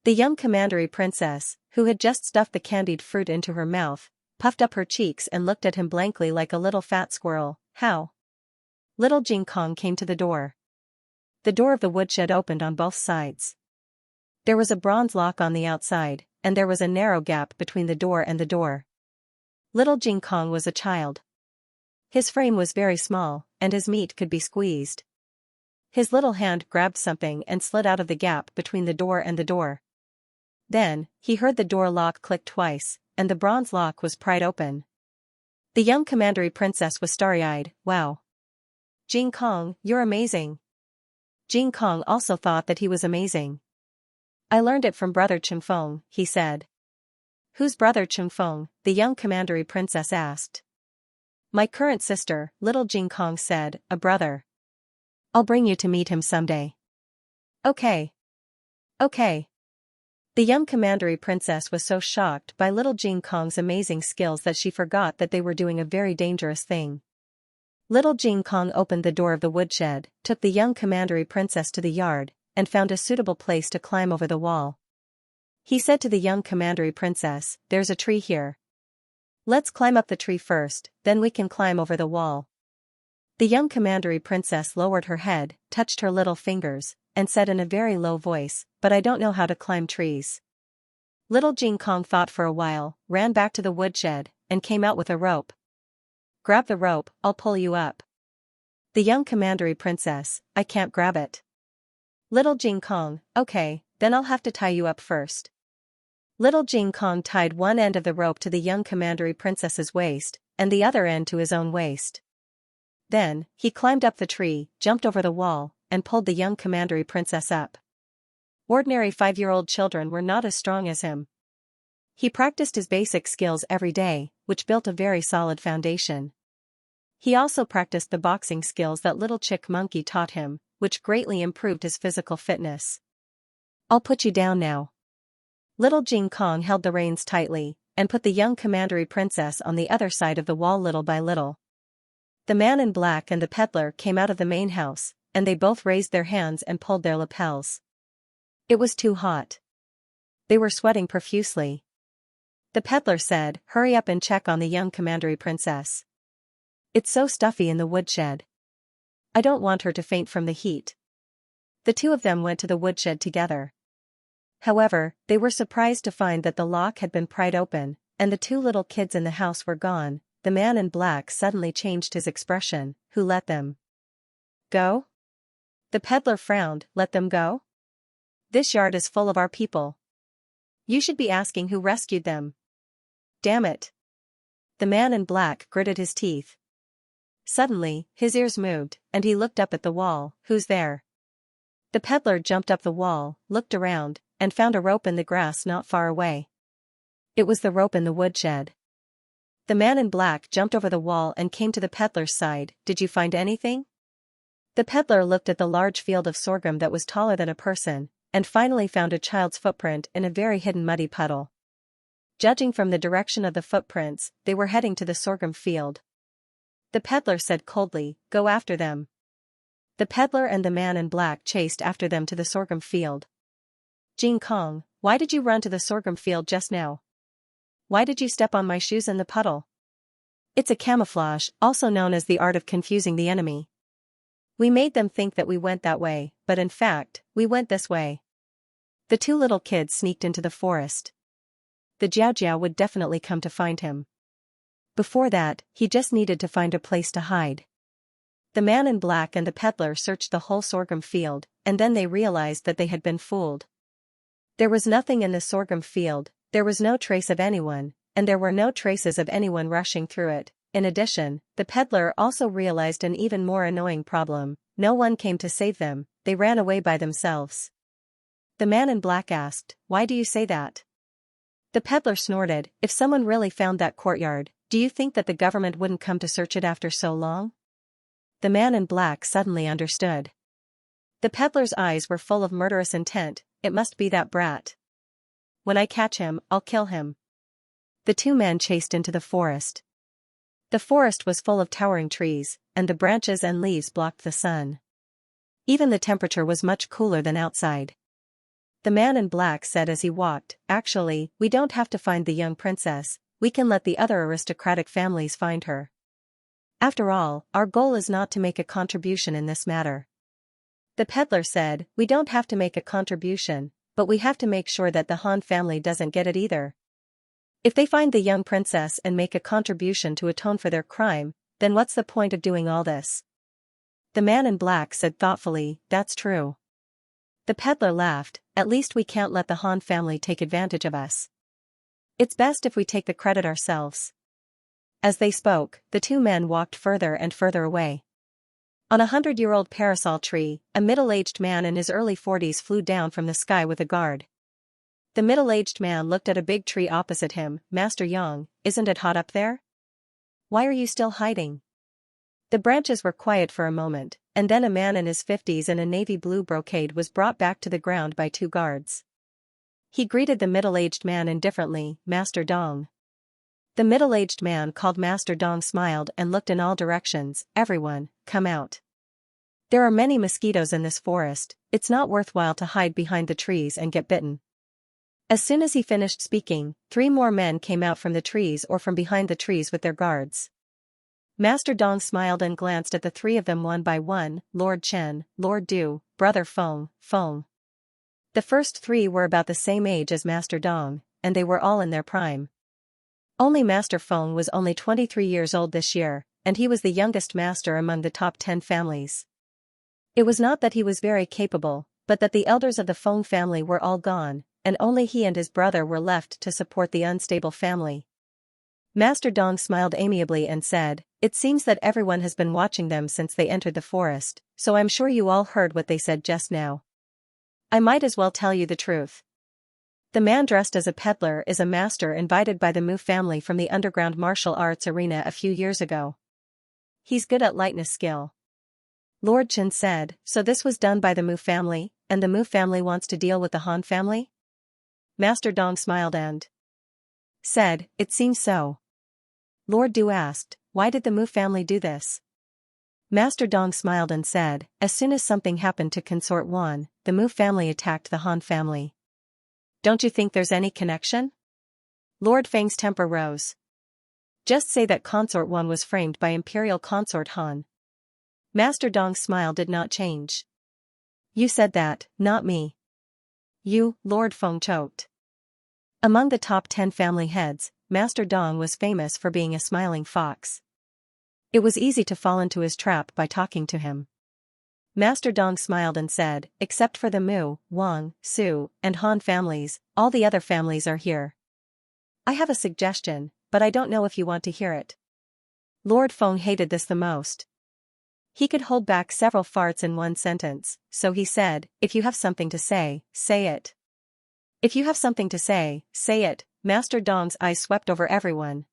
The young commandery princess, who had just stuffed the candied fruit into her mouth, puffed up her cheeks and looked at him blankly like a little fat squirrel. How? Little Jing Kong came to the door. The door of the woodshed opened on both sides. There was a bronze lock on the outside, and there was a narrow gap between the door and the door. Little Jing Kong was a child. His frame was very small, and his meat could be squeezed. His little hand grabbed something and slid out of the gap between the door and the door. Then, he heard the door lock click twice, and the bronze lock was pried open. The young commandery princess was starry-eyed. Wow! Jing Kong, you're amazing. Jing Kong also thought that he was amazing. I learned it from brother Chingfeng, he said. Who's brother Chingfeng? The young commandery princess asked. My current sister, little Jing Kong said, a brother. I'll bring you to meet him someday. Okay. Okay. The young commandery princess was so shocked by little Jing Kong's amazing skills that she forgot that they were doing a very dangerous thing. Little Jing Kong opened the door of the woodshed, took the young commandery princess to the yard, and found a suitable place to climb over the wall. He said to the young commandery princess, there's a tree here. Let's climb up the tree first, then we can climb over the wall. The young commandery princess lowered her head, touched her little fingers, and said in a very low voice, but I don't know how to climb trees. Little Jing Kong thought for a while, ran back to the woodshed, and came out with a rope. Grab the rope, I'll pull you up. The young commandery princess, I can't grab it. Little Jing Kong, okay, then I'll have to tie you up first. Little Jing Kong tied one end of the rope to the young commandery princess's waist, and the other end to his own waist. Then, he climbed up the tree, jumped over the wall, and pulled the young commandery princess up. Ordinary 5-year-old children were not as strong as him. He practiced his basic skills every day, which built a very solid foundation. He also practiced the boxing skills that little Chick Monkey taught him, which greatly improved his physical fitness. I'll put you down now. Little Jing Kong held the reins tightly, and put the young commandery princess on the other side of the wall little by little. The man in black and the peddler came out of the main house, and they both raised their hands and pulled their lapels. It was too hot. They were sweating profusely. The peddler said, hurry up and check on the young commandery princess. It's so stuffy in the woodshed. I don't want her to faint from the heat. The two of them went to the woodshed together. However, they were surprised to find that the lock had been pried open, and the two little kids in the house were gone. The man in black suddenly changed his expression. Who let them go? The peddler frowned. Let them go? This yard is full of our people. You should be asking who rescued them. Damn it. The man in black gritted his teeth. Suddenly, his ears moved, and he looked up at the wall. Who's there? The peddler jumped up the wall, looked around, and found a rope in the grass not far away. It was the rope in the woodshed. The man in black jumped over the wall and came to the peddler's side. Did you find anything? The peddler looked at the large field of sorghum that was taller than a person, and finally found a child's footprint in a very hidden muddy puddle. Judging from the direction of the footprints, they were heading to the sorghum field. The peddler said coldly, go after them. The peddler and the man in black chased after them to the sorghum field. Jing Kong, why did you run to the sorghum field just now? Why did you step on my shoes in the puddle? It's a camouflage, also known as the art of confusing the enemy. We made them think that we went that way, but in fact, we went this way. The two little kids sneaked into the forest. The Jiao Jiao would definitely come to find him. Before that, he just needed to find a place to hide. The man in black and the peddler searched the whole sorghum field, and then they realized that they had been fooled. There was nothing in the sorghum field, there was no trace of anyone, and there were no traces of anyone rushing through it. In addition, the peddler also realized an even more annoying problem. No one came to save them, they ran away by themselves. The man in black asked, why do you say that? The peddler snorted, if someone really found that courtyard, do you think that the government wouldn't come to search it after so long? The man in black suddenly understood. The peddler's eyes were full of murderous intent. It must be that brat. When I catch him, I'll kill him. The two men chased into the forest. The forest was full of towering trees, and the branches and leaves blocked the sun. Even the temperature was much cooler than outside. The man in black said as he walked, "Actually, we don't have to find the young princess, we can let the other aristocratic families find her. After all, our goal is not to make a contribution in this matter." The peddler said, "We don't have to make a contribution, but we have to make sure that the Han family doesn't get it either. If they find the young princess and make a contribution to atone for their crime, then what's the point of doing all this?" The man in black said thoughtfully, "That's true." The peddler laughed, "At least we can't let the Han family take advantage of us. It's best if we take the credit ourselves." As they spoke, the two men walked further and further away. On a 100-year-old parasol tree, a middle-aged man in his early 40s flew down from the sky with a guard. The middle-aged man looked at a big tree opposite him. "Master Yang, isn't it hot up there? Why are you still hiding?" The branches were quiet for a moment, and then a man in his 50s in a navy blue brocade was brought back to the ground by two guards. He greeted the middle-aged man indifferently, "Master Dong." The middle-aged man called Master Dong smiled and looked in all directions. "Everyone, come out. There are many mosquitoes in this forest, it's not worthwhile to hide behind the trees and get bitten." As soon as he finished speaking, 3 more men came out from the trees or from behind the trees with their guards. Master Dong smiled and glanced at the 3 of them one by one, Lord Chen, Lord Du, Brother Feng. The first 3 were about the same age as Master Dong, and they were all in their prime. Only Master Feng was only 23 years old this year, and he was the youngest master among the top 10 families. It was not that he was very capable, but that the elders of the Feng family were all gone, and only he and his brother were left to support the unstable family. Master Dong smiled amiably and said, "It seems that everyone has been watching them since they entered the forest, so I'm sure you all heard what they said just now. I might as well tell you the truth. The man dressed as a peddler is a master invited by the Mu family from the underground martial arts arena a few years ago. He's good at lightness skill." Lord Chen said, "So this was done by the Mu family, and the Mu family wants to deal with the Han family?" Master Dong smiled and said, "It seems so." Lord Du asked, "Why did the Mu family do this?" Master Dong smiled and said, "As soon as something happened to Consort Wan, the Mu family attacked the Han family." "Don't you think there's any connection?" Lord Feng's temper rose. "Just say that Consort Wan was framed by Imperial Consort Han." Master Dong's smile did not change. "You said that, not me." "You," Lord Feng choked. Among the top 10 family heads, Master Dong was famous for being a smiling fox. It was easy to fall into his trap by talking to him. Master Dong smiled and said, "Except for the Mu, Wang, Su, and Han families, all the other families are here. I have a suggestion, but I don't know if you want to hear it." Lord Feng hated this the most. He could hold back several farts in one sentence, so he said, "If you have something to say, say it." "If you have something to say, say it." Master Dong's eyes swept over everyone.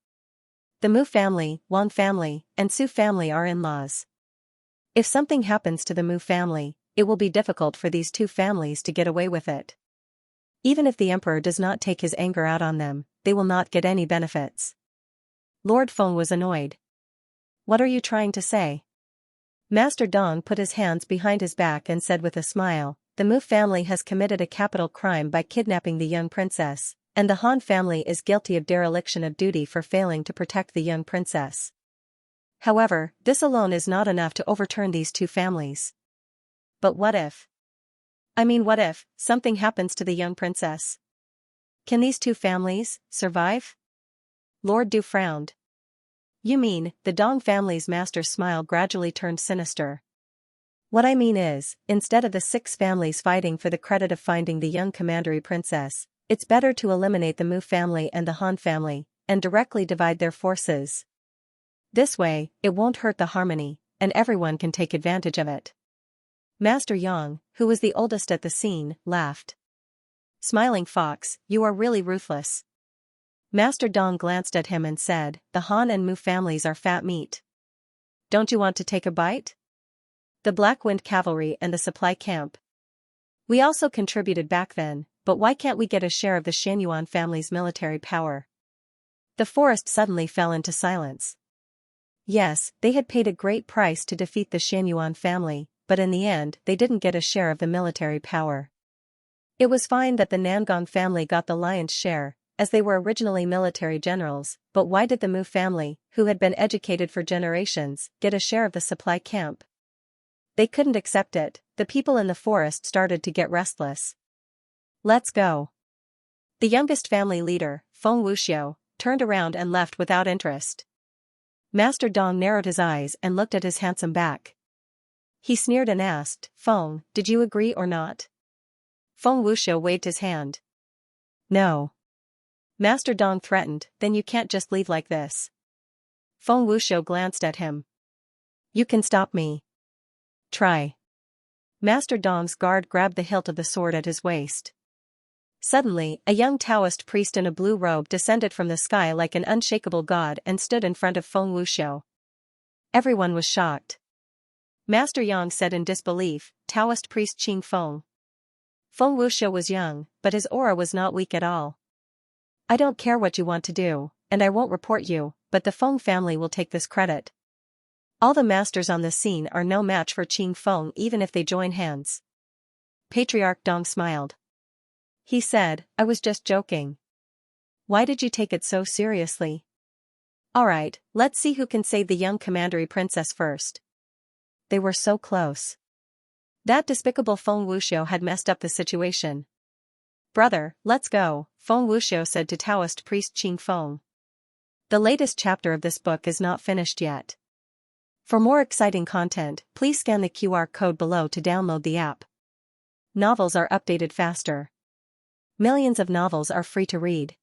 The Mu family, Wang family, and Su family are in-laws. If something happens to the Mu family, it will be difficult for these 2 families to get away with it. Even if the emperor does not take his anger out on them, they will not get any benefits. Lord Feng was annoyed. "What are you trying to say?" Master Dong put his hands behind his back and said with a smile, "The Mu family has committed a capital crime by kidnapping the young princess, and the Han family is guilty of dereliction of duty for failing to protect the young princess. However, this alone is not enough to overturn these 2 families. But what if? What if something happens to the young princess? Can these 2 families survive?" Lord Du frowned. "You mean, the Dong family's master's smile gradually turned sinister. "What I mean is, instead of the 6 families fighting for the credit of finding the young commandery princess, it's better to eliminate the Mu family and the Han family, and directly divide their forces. This way, it won't hurt the harmony, and everyone can take advantage of it." Master Yang, who was the oldest at the scene, laughed. "Smiling fox, you are really ruthless." Master Dong glanced at him and said, "The Han and Mu families are fat meat. Don't you want to take a bite? The Black Wind Cavalry and the supply camp. We also contributed back then, but why can't we get a share of the Xianyuan family's military power?" The forest suddenly fell into silence. Yes, they had paid a great price to defeat the Xianyuan family, but in the end they didn't get a share of the military power. It was fine that the Nangong family got the lion's share, as they were originally military generals, but why did the Mu family, who had been educated for generations, get a share of the supply camp? They couldn't accept it. The people in the forest started to get restless. Let's go. The youngest family leader, Feng Wuxiu, turned around and left without interest. Master Dong narrowed his eyes and looked at his handsome back. He sneered and asked, "Feng, did you agree or not?" Feng Wuxiu waved his hand. "No." Master Dong threatened, "Then you can't just leave like this." Feng Wuxiu glanced at him. "You can stop me. Try." Master Dong's guard grabbed the hilt of the sword at his waist. Suddenly, a young Taoist priest in a blue robe descended from the sky like an unshakable god and stood in front of Feng Wuxiu. Everyone was shocked. Master Yang said in disbelief, "Taoist priest Qing Feng." Feng Wuxiu was young, but his aura was not weak at all. "I don't care what you want to do, and I won't report you, but the Feng family will take this credit. All the masters on the scene are no match for Qing Feng even if they join hands." Patriarch Dong smiled. He said, "I was just joking. Why did you take it so seriously? Alright, let's see who can save the young commandery princess first." They were so close. That despicable Feng Wuxiu had messed up the situation. "Brother, let's go," Feng Wuxiu said to Taoist priest Qing Feng. The latest chapter of this book is not finished yet. For more exciting content, please scan the QR code below to download the app. Novels are updated faster. Millions of novels are free to read.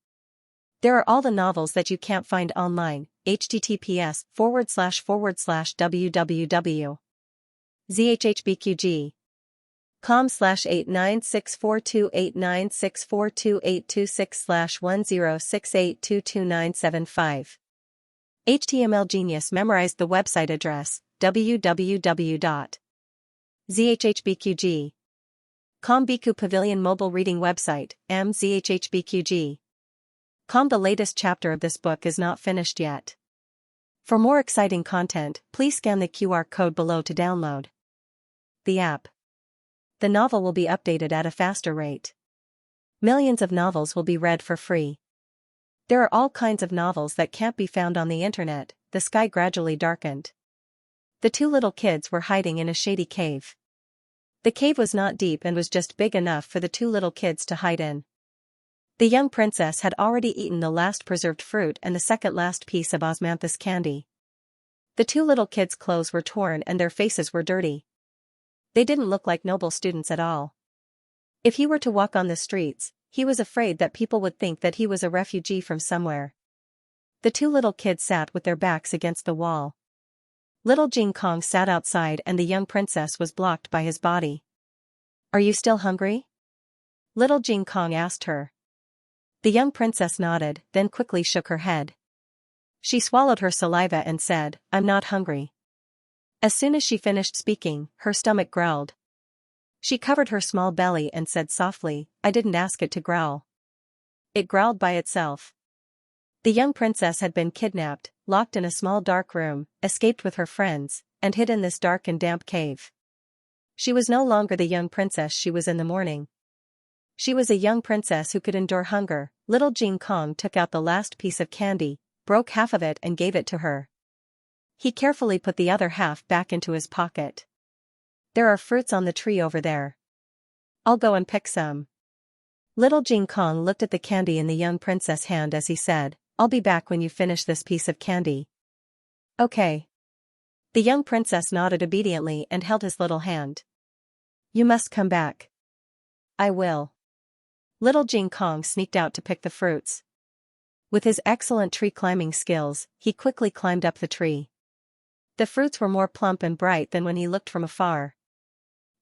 There are all the novels that you can't find online. https://www.zhhbqg.com/89642896428626/1068229775. HTML Genius memorized the website address www.zhhbqg.com. Biku Pavilion mobile reading website, mzhhbqg.com. The latest chapter of this book is not finished yet. For more exciting content, please scan the QR code below to download the app. The novel will be updated at a faster rate. Millions of novels will be read for free. There are all kinds of novels that can't be found on the internet. The sky gradually darkened. The two little kids were hiding in a shady cave. The cave was not deep and was just big enough for the two little kids to hide in. The young princess had already eaten the last preserved fruit and the second last piece of osmanthus candy. The two little kids' clothes were torn and their faces were dirty. They didn't look like noble students at all. If he were to walk on the streets, he was afraid that people would think that he was a refugee from somewhere. The two little kids sat with their backs against the wall. Little Jing Kong sat outside and the young princess was blocked by his body. "Are you still hungry?" Little Jing Kong asked her. The young princess nodded, then quickly shook her head. She swallowed her saliva and said, "I'm not hungry." As soon as she finished speaking, her stomach growled. She covered her small belly and said softly, "I didn't ask it to growl. It growled by itself." The young princess had been kidnapped, locked in a small dark room, escaped with her friends, and hid in this dark and damp cave. She was no longer the young princess she was in the morning. She was a young princess who could endure hunger. Little Jing Kong took out the last piece of candy, broke half of it and gave it to her. He carefully put the other half back into his pocket. "There are fruits on the tree over there. I'll go and pick some." Little Jing Kong looked at the candy in the young princess' hand as he said, "I'll be back when you finish this piece of candy." "Okay." The young princess nodded obediently and held his little hand. "You must come back." "I will." Little Jing Kong sneaked out to pick the fruits. With his excellent tree climbing skills, he quickly climbed up the tree. The fruits were more plump and bright than when he looked from afar.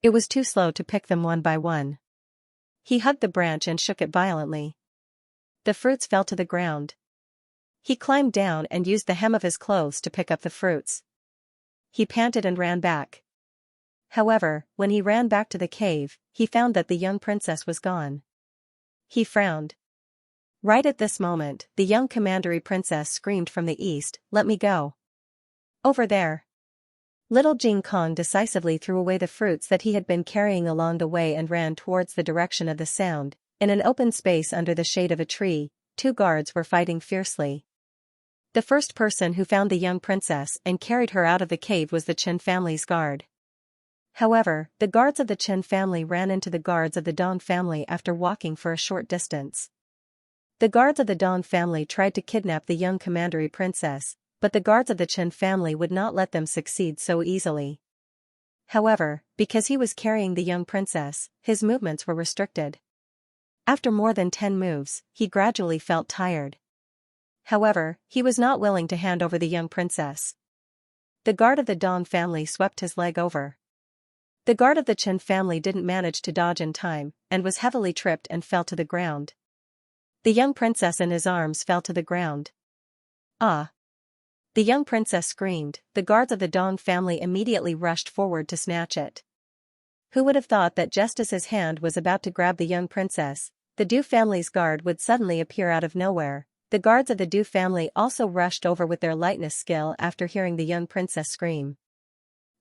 It was too slow to pick them one by one. He hugged the branch and shook it violently. The fruits fell to the ground. He climbed down and used the hem of his clothes to pick up the fruits. He panted and ran back. However, when he ran back to the cave, he found that the young princess was gone. He frowned. Right at this moment, the young commandery princess screamed from the east, "Let me go! Over there!" Little Jing Kong decisively threw away the fruits that he had been carrying along the way and ran towards the direction of the sound. In an open space under the shade of a tree, two guards were fighting fiercely. The first person who found the young princess and carried her out of the cave was the Chen family's guard. However, the guards of the Chen family ran into the guards of the Dong family after walking for a short distance. The guards of the Dong family tried to kidnap the young commandery princess, but the guards of the Chen family would not let them succeed so easily. However, because he was carrying the young princess, his movements were restricted. After more than 10 moves, he gradually felt tired. However, he was not willing to hand over the young princess. The guard of the Dong family swept his leg over. The guard of the Chen family didn't manage to dodge in time, and was heavily tripped and fell to the ground. The young princess in his arms fell to the ground. Ah! The young princess screamed. The guards of the Dong family immediately rushed forward to snatch it. Who would have thought that just as his hand was about to grab the young princess, the Du family's guard would suddenly appear out of nowhere. The guards of the Du family also rushed over with their lightness skill after hearing the young princess scream.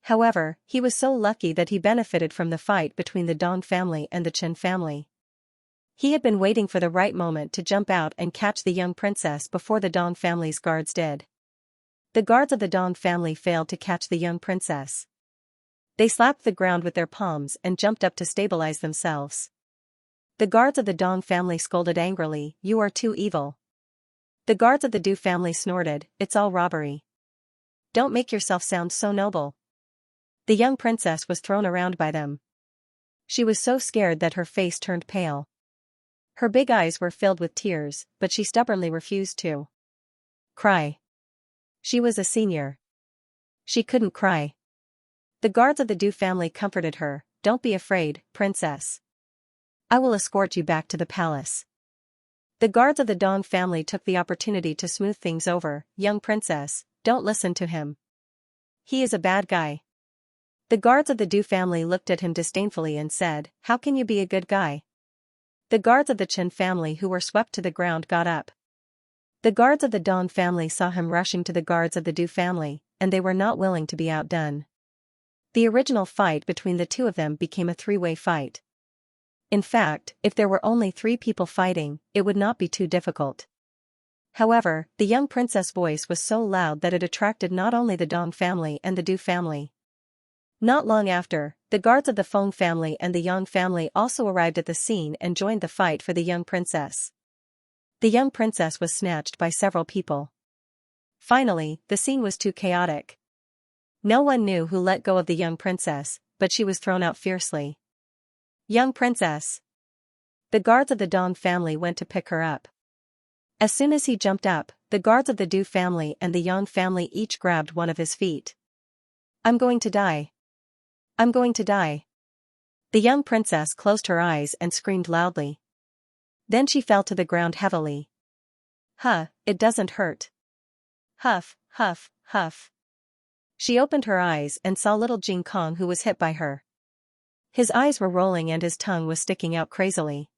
However, he was so lucky that he benefited from the fight between the Dong family and the Chen family. He had been waiting for the right moment to jump out and catch the young princess before the Dong family's guards did. The guards of the Dong family failed to catch the young princess. They slapped the ground with their palms and jumped up to stabilize themselves. The guards of the Dong family scolded angrily, "You are too evil." The guards of the Du family snorted, "It's all robbery. Don't make yourself sound so noble." The young princess was thrown around by them. She was so scared that her face turned pale. Her big eyes were filled with tears, but she stubbornly refused to cry. She was a senior. She couldn't cry. The guards of the Du family comforted her, "Don't be afraid, princess. I will escort you back to the palace." The guards of the Dong family took the opportunity to smooth things over, "Young princess, don't listen to him. He is a bad guy." The guards of the Du family looked at him disdainfully and said, "How can you be a good guy?" The guards of the Chen family who were swept to the ground got up. The guards of the Dong family saw him rushing to the guards of the Du family, and they were not willing to be outdone. The original fight between the two of them became a three-way fight. In fact, if there were only 3 people fighting, it would not be too difficult. However, the young princess' voice was so loud that it attracted not only the Dong family and the Du family. Not long after, the guards of the Feng family and the Yang family also arrived at the scene and joined the fight for the young princess. The young princess was snatched by several people. Finally, the scene was too chaotic. No one knew who let go of the young princess, but she was thrown out fiercely. "Young princess!" The guards of the Dong family went to pick her up. As soon as he jumped up, the guards of the Du family and the Yang family each grabbed one of his feet. "I'm going to die. I'm going to die." The young princess closed her eyes and screamed loudly. Then she fell to the ground heavily. "Huh, it doesn't hurt." Huff, huff, huff. She opened her eyes and saw little Jing Kong who was hit by her. His eyes were rolling and his tongue was sticking out crazily.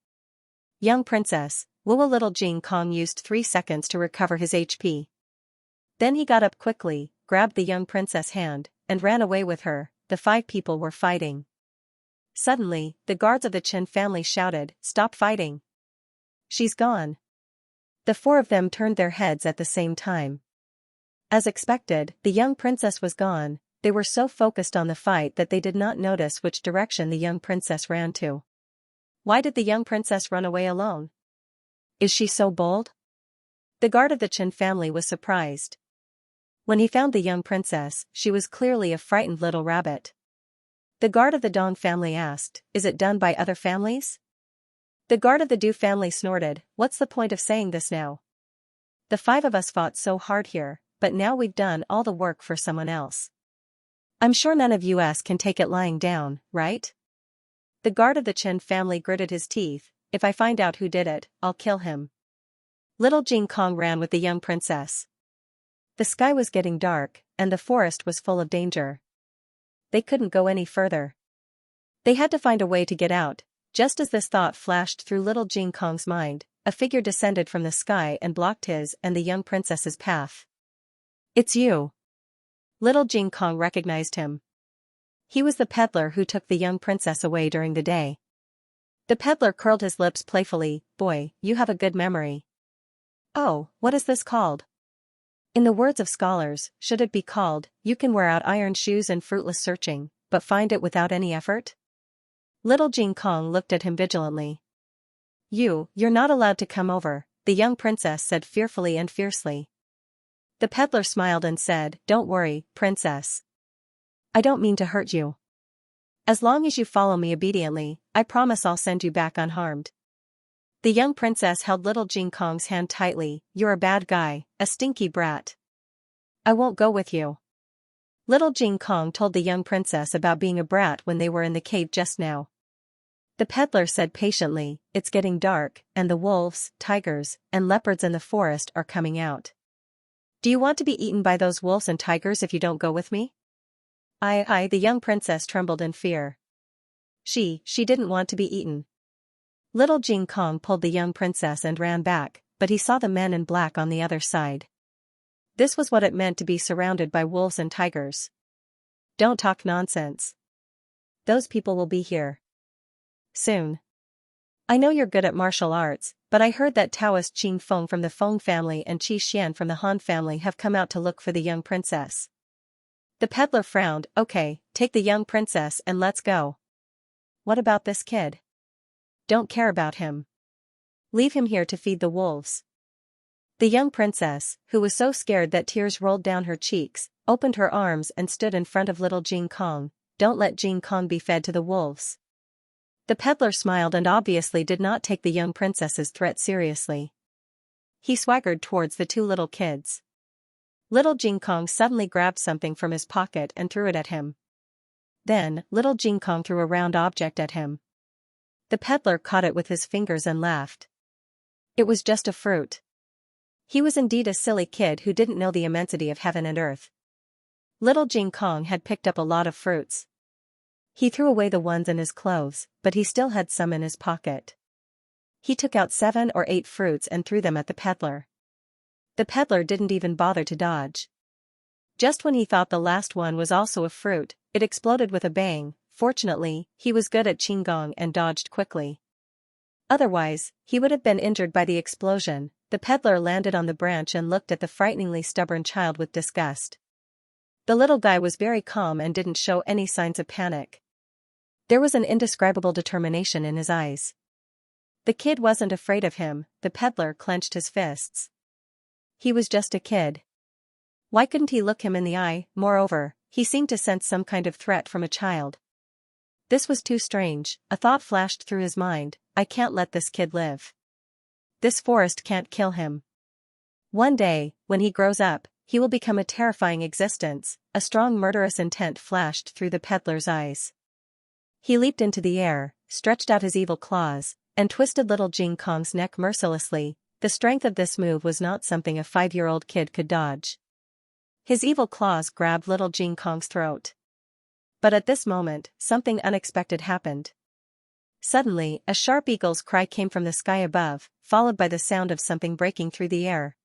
"Young princess," little Jing Kong used 3 seconds to recover his HP. Then he got up quickly, grabbed the young princess' hand, and ran away with her. The 5 people were fighting. Suddenly, the guards of the Chen family shouted, "Stop fighting. She's gone." The 4 of them turned their heads at the same time. As expected, the young princess was gone. They were so focused on the fight that they did not notice which direction the young princess ran to. Why did the young princess run away alone? Is she so bold? The guard of the Chen family was surprised. When he found the young princess, she was clearly a frightened little rabbit. The guard of the Dong family asked, "Is it done by other families?" The guard of the Du family snorted, "What's the point of saying this now? The 5 of us fought so hard here, but now we've done all the work for someone else. I'm sure none of us can take it lying down, right?" The guard of the Chen family gritted his teeth, "If I find out who did it, I'll kill him." Little Jing Kong ran with the young princess. The sky was getting dark, and the forest was full of danger. They couldn't go any further. They had to find a way to get out. Just as this thought flashed through little Jing Kong's mind, a figure descended from the sky and blocked his and the young princess's path. "It's you." Little Jing Kong recognized him. He was the peddler who took the young princess away during the day. The peddler curled his lips playfully. Boy, you have a good memory. Oh, what is this called? In the words of scholars, should it be called, you can wear out iron shoes and fruitless searching, but find it without any effort? Little Jing Kong looked at him vigilantly. You're not allowed to come over, the young princess said fearfully and fiercely. The peddler smiled and said, Don't worry, princess. I don't mean to hurt you. As long as you follow me obediently, I promise I'll send you back unharmed. The young princess held little Jing Kong's hand tightly. You're a bad guy, a stinky brat. I won't go with you. Little Jing Kong told the young princess about being a brat when they were in the cave just now. The peddler said patiently, It's getting dark, and the wolves, tigers, and leopards in the forest are coming out. Do you want to be eaten by those wolves and tigers if you don't go with me? The young princess trembled in fear. She didn't want to be eaten. Little Jing Kong pulled the young princess and ran back, but he saw the men in black on the other side. This was what it meant to be surrounded by wolves and tigers. Don't talk nonsense. Those people will be here soon. I know you're good at martial arts, but I heard that Taoist Qing Feng from the Feng family and Qi Xian from the Han family have come out to look for the young princess. The peddler frowned. Okay, take the young princess and let's go. What about this kid? Don't care about him. Leave him here to feed the wolves. The young princess, who was so scared that tears rolled down her cheeks, opened her arms and stood in front of little Jing Kong. Don't let Jing Kong be fed to the wolves. The peddler smiled and obviously did not take the young princess's threat seriously. He swaggered towards the two little kids. Little Jing Kong suddenly grabbed something from his pocket and threw it at him. Then, little Jing Kong threw a round object at him. The peddler caught it with his fingers and laughed. It was just a fruit. He was indeed a silly kid who didn't know the immensity of heaven and earth. Little Jing Kong had picked up a lot of fruits. He threw away the ones in his clothes, but he still had some in his pocket. He took out 7 or 8 fruits and threw them at the peddler. The peddler didn't even bother to dodge. Just when he thought the last one was also a fruit, it exploded with a bang. Fortunately, he was good at qinggong and dodged quickly. Otherwise, he would have been injured by the explosion. The peddler landed on the branch and looked at the frighteningly stubborn child with disgust. The little guy was very calm and didn't show any signs of panic. There was an indescribable determination in his eyes. The kid wasn't afraid of him. The peddler clenched his fists. He was just a kid. Why couldn't he look him in the eye? Moreover, he seemed to sense some kind of threat from a child. This was too strange. A thought flashed through his mind. I can't let this kid live. This forest can't kill him. One day, when he grows up, he will become a terrifying existence. A strong murderous intent flashed through the peddler's eyes. He leaped into the air, stretched out his evil claws, and twisted little Jing Kong's neck mercilessly. The strength of this move was not something a 5-year-old kid could dodge. His evil claws grabbed little Jing Kong's throat. But at this moment, something unexpected happened. Suddenly, a sharp eagle's cry came from the sky above, followed by the sound of something breaking through the air.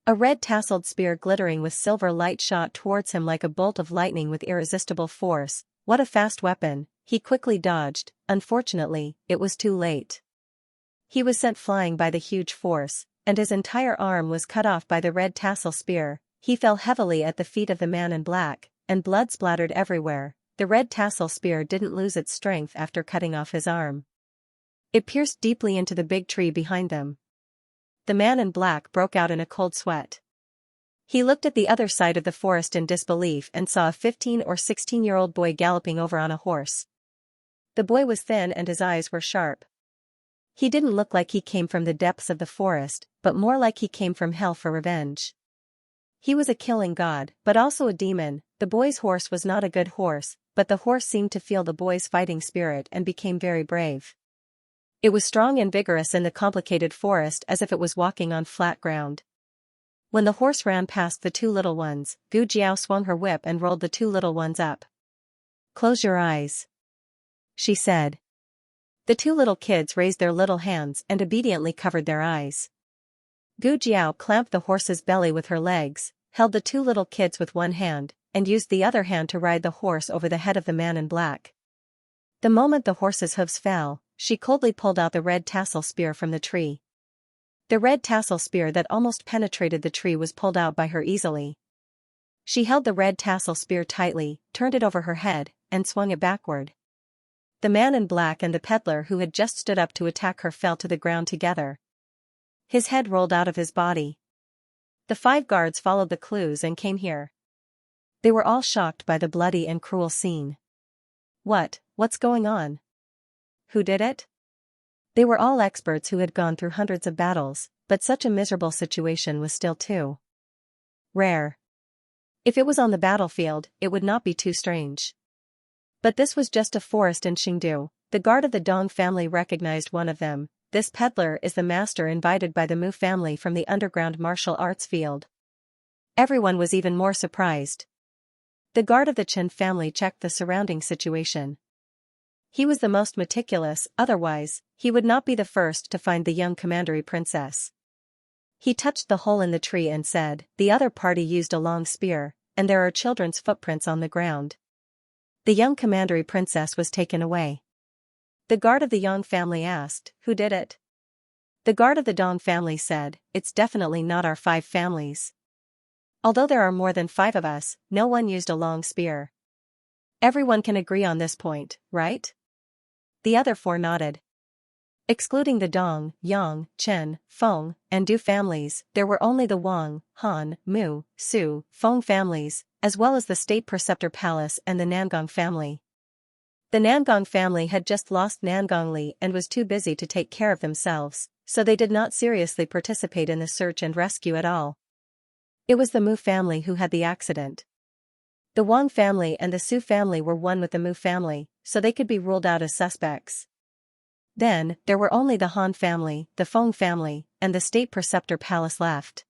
A red tasseled spear glittering with silver light shot towards him like a bolt of lightning with irresistible force. What a fast weapon! He quickly dodged. Unfortunately, it was too late. He was sent flying by the huge force, and his entire arm was cut off by the red tassel spear. He fell heavily at the feet of the man in black, and blood splattered everywhere. The red tassel spear didn't lose its strength after cutting off his arm. It pierced deeply into the big tree behind them. The man in black broke out in a cold sweat. He looked at the other side of the forest in disbelief and saw a 15 or 16-year-old boy galloping over on a horse. The boy was thin and his eyes were sharp. He didn't look like he came from the depths of the forest, but more like he came from hell for revenge. He was a killing god, but also a demon. The boy's horse was not a good horse, but the horse seemed to feel the boy's fighting spirit and became very brave. It was strong and vigorous in the complicated forest as if it was walking on flat ground. When the horse ran past the two little ones, Gu Jiao swung her whip and rolled the two little ones up. "Close your eyes," she said. The two little kids raised their little hands and obediently covered their eyes. Gu Jiao clamped the horse's belly with her legs, held the two little kids with one hand, and used the other hand to ride the horse over the head of the man in black. The moment the horse's hooves fell, she coldly pulled out the red tassel spear from the tree. The red tassel spear that almost penetrated the tree was pulled out by her easily. She held the red tassel spear tightly, turned it over her head, and swung it backward. The man in black and the peddler who had just stood up to attack her fell to the ground together. His head rolled out of his body. The 5 guards followed the clues and came here. They were all shocked by the bloody and cruel scene. What's going on? Who did it? They were all experts who had gone through hundreds of battles, but such a miserable situation was still too rare. If it was on the battlefield, it would not be too strange. But this was just a forest in Xingdu. The guard of the Dong family recognized one of them. This peddler is the master invited by the Mu family from the underground martial arts field. Everyone was even more surprised. The guard of the Chen family checked the surrounding situation. He was the most meticulous, otherwise, he would not be the first to find the young commandery princess. He touched the hole in the tree and said, "The other party used a long spear, and there are children's footprints on the ground." The young commandery princess was taken away. The guard of the Yang family asked, "Who did it?" The guard of the Dong family said, "It's definitely not our 5 families. Although there are more than 5 of us, no one used a long spear. Everyone can agree on this point, right?" The other 4 nodded. Excluding the Dong, Yang, Chen, Feng, and Du families, there were only the Wang, Han, Mu, Su, Feng families, as well as the State Preceptor Palace and the Nangong family. The Nangong family had just lost Nangongli and was too busy to take care of themselves, so they did not seriously participate in the search and rescue at all. It was the Mu family who had the accident. The Wang family and the Su family were one with the Mu family, so they could be ruled out as suspects. Then, there were only the Han family, the Feng family, and the State Preceptor Palace left.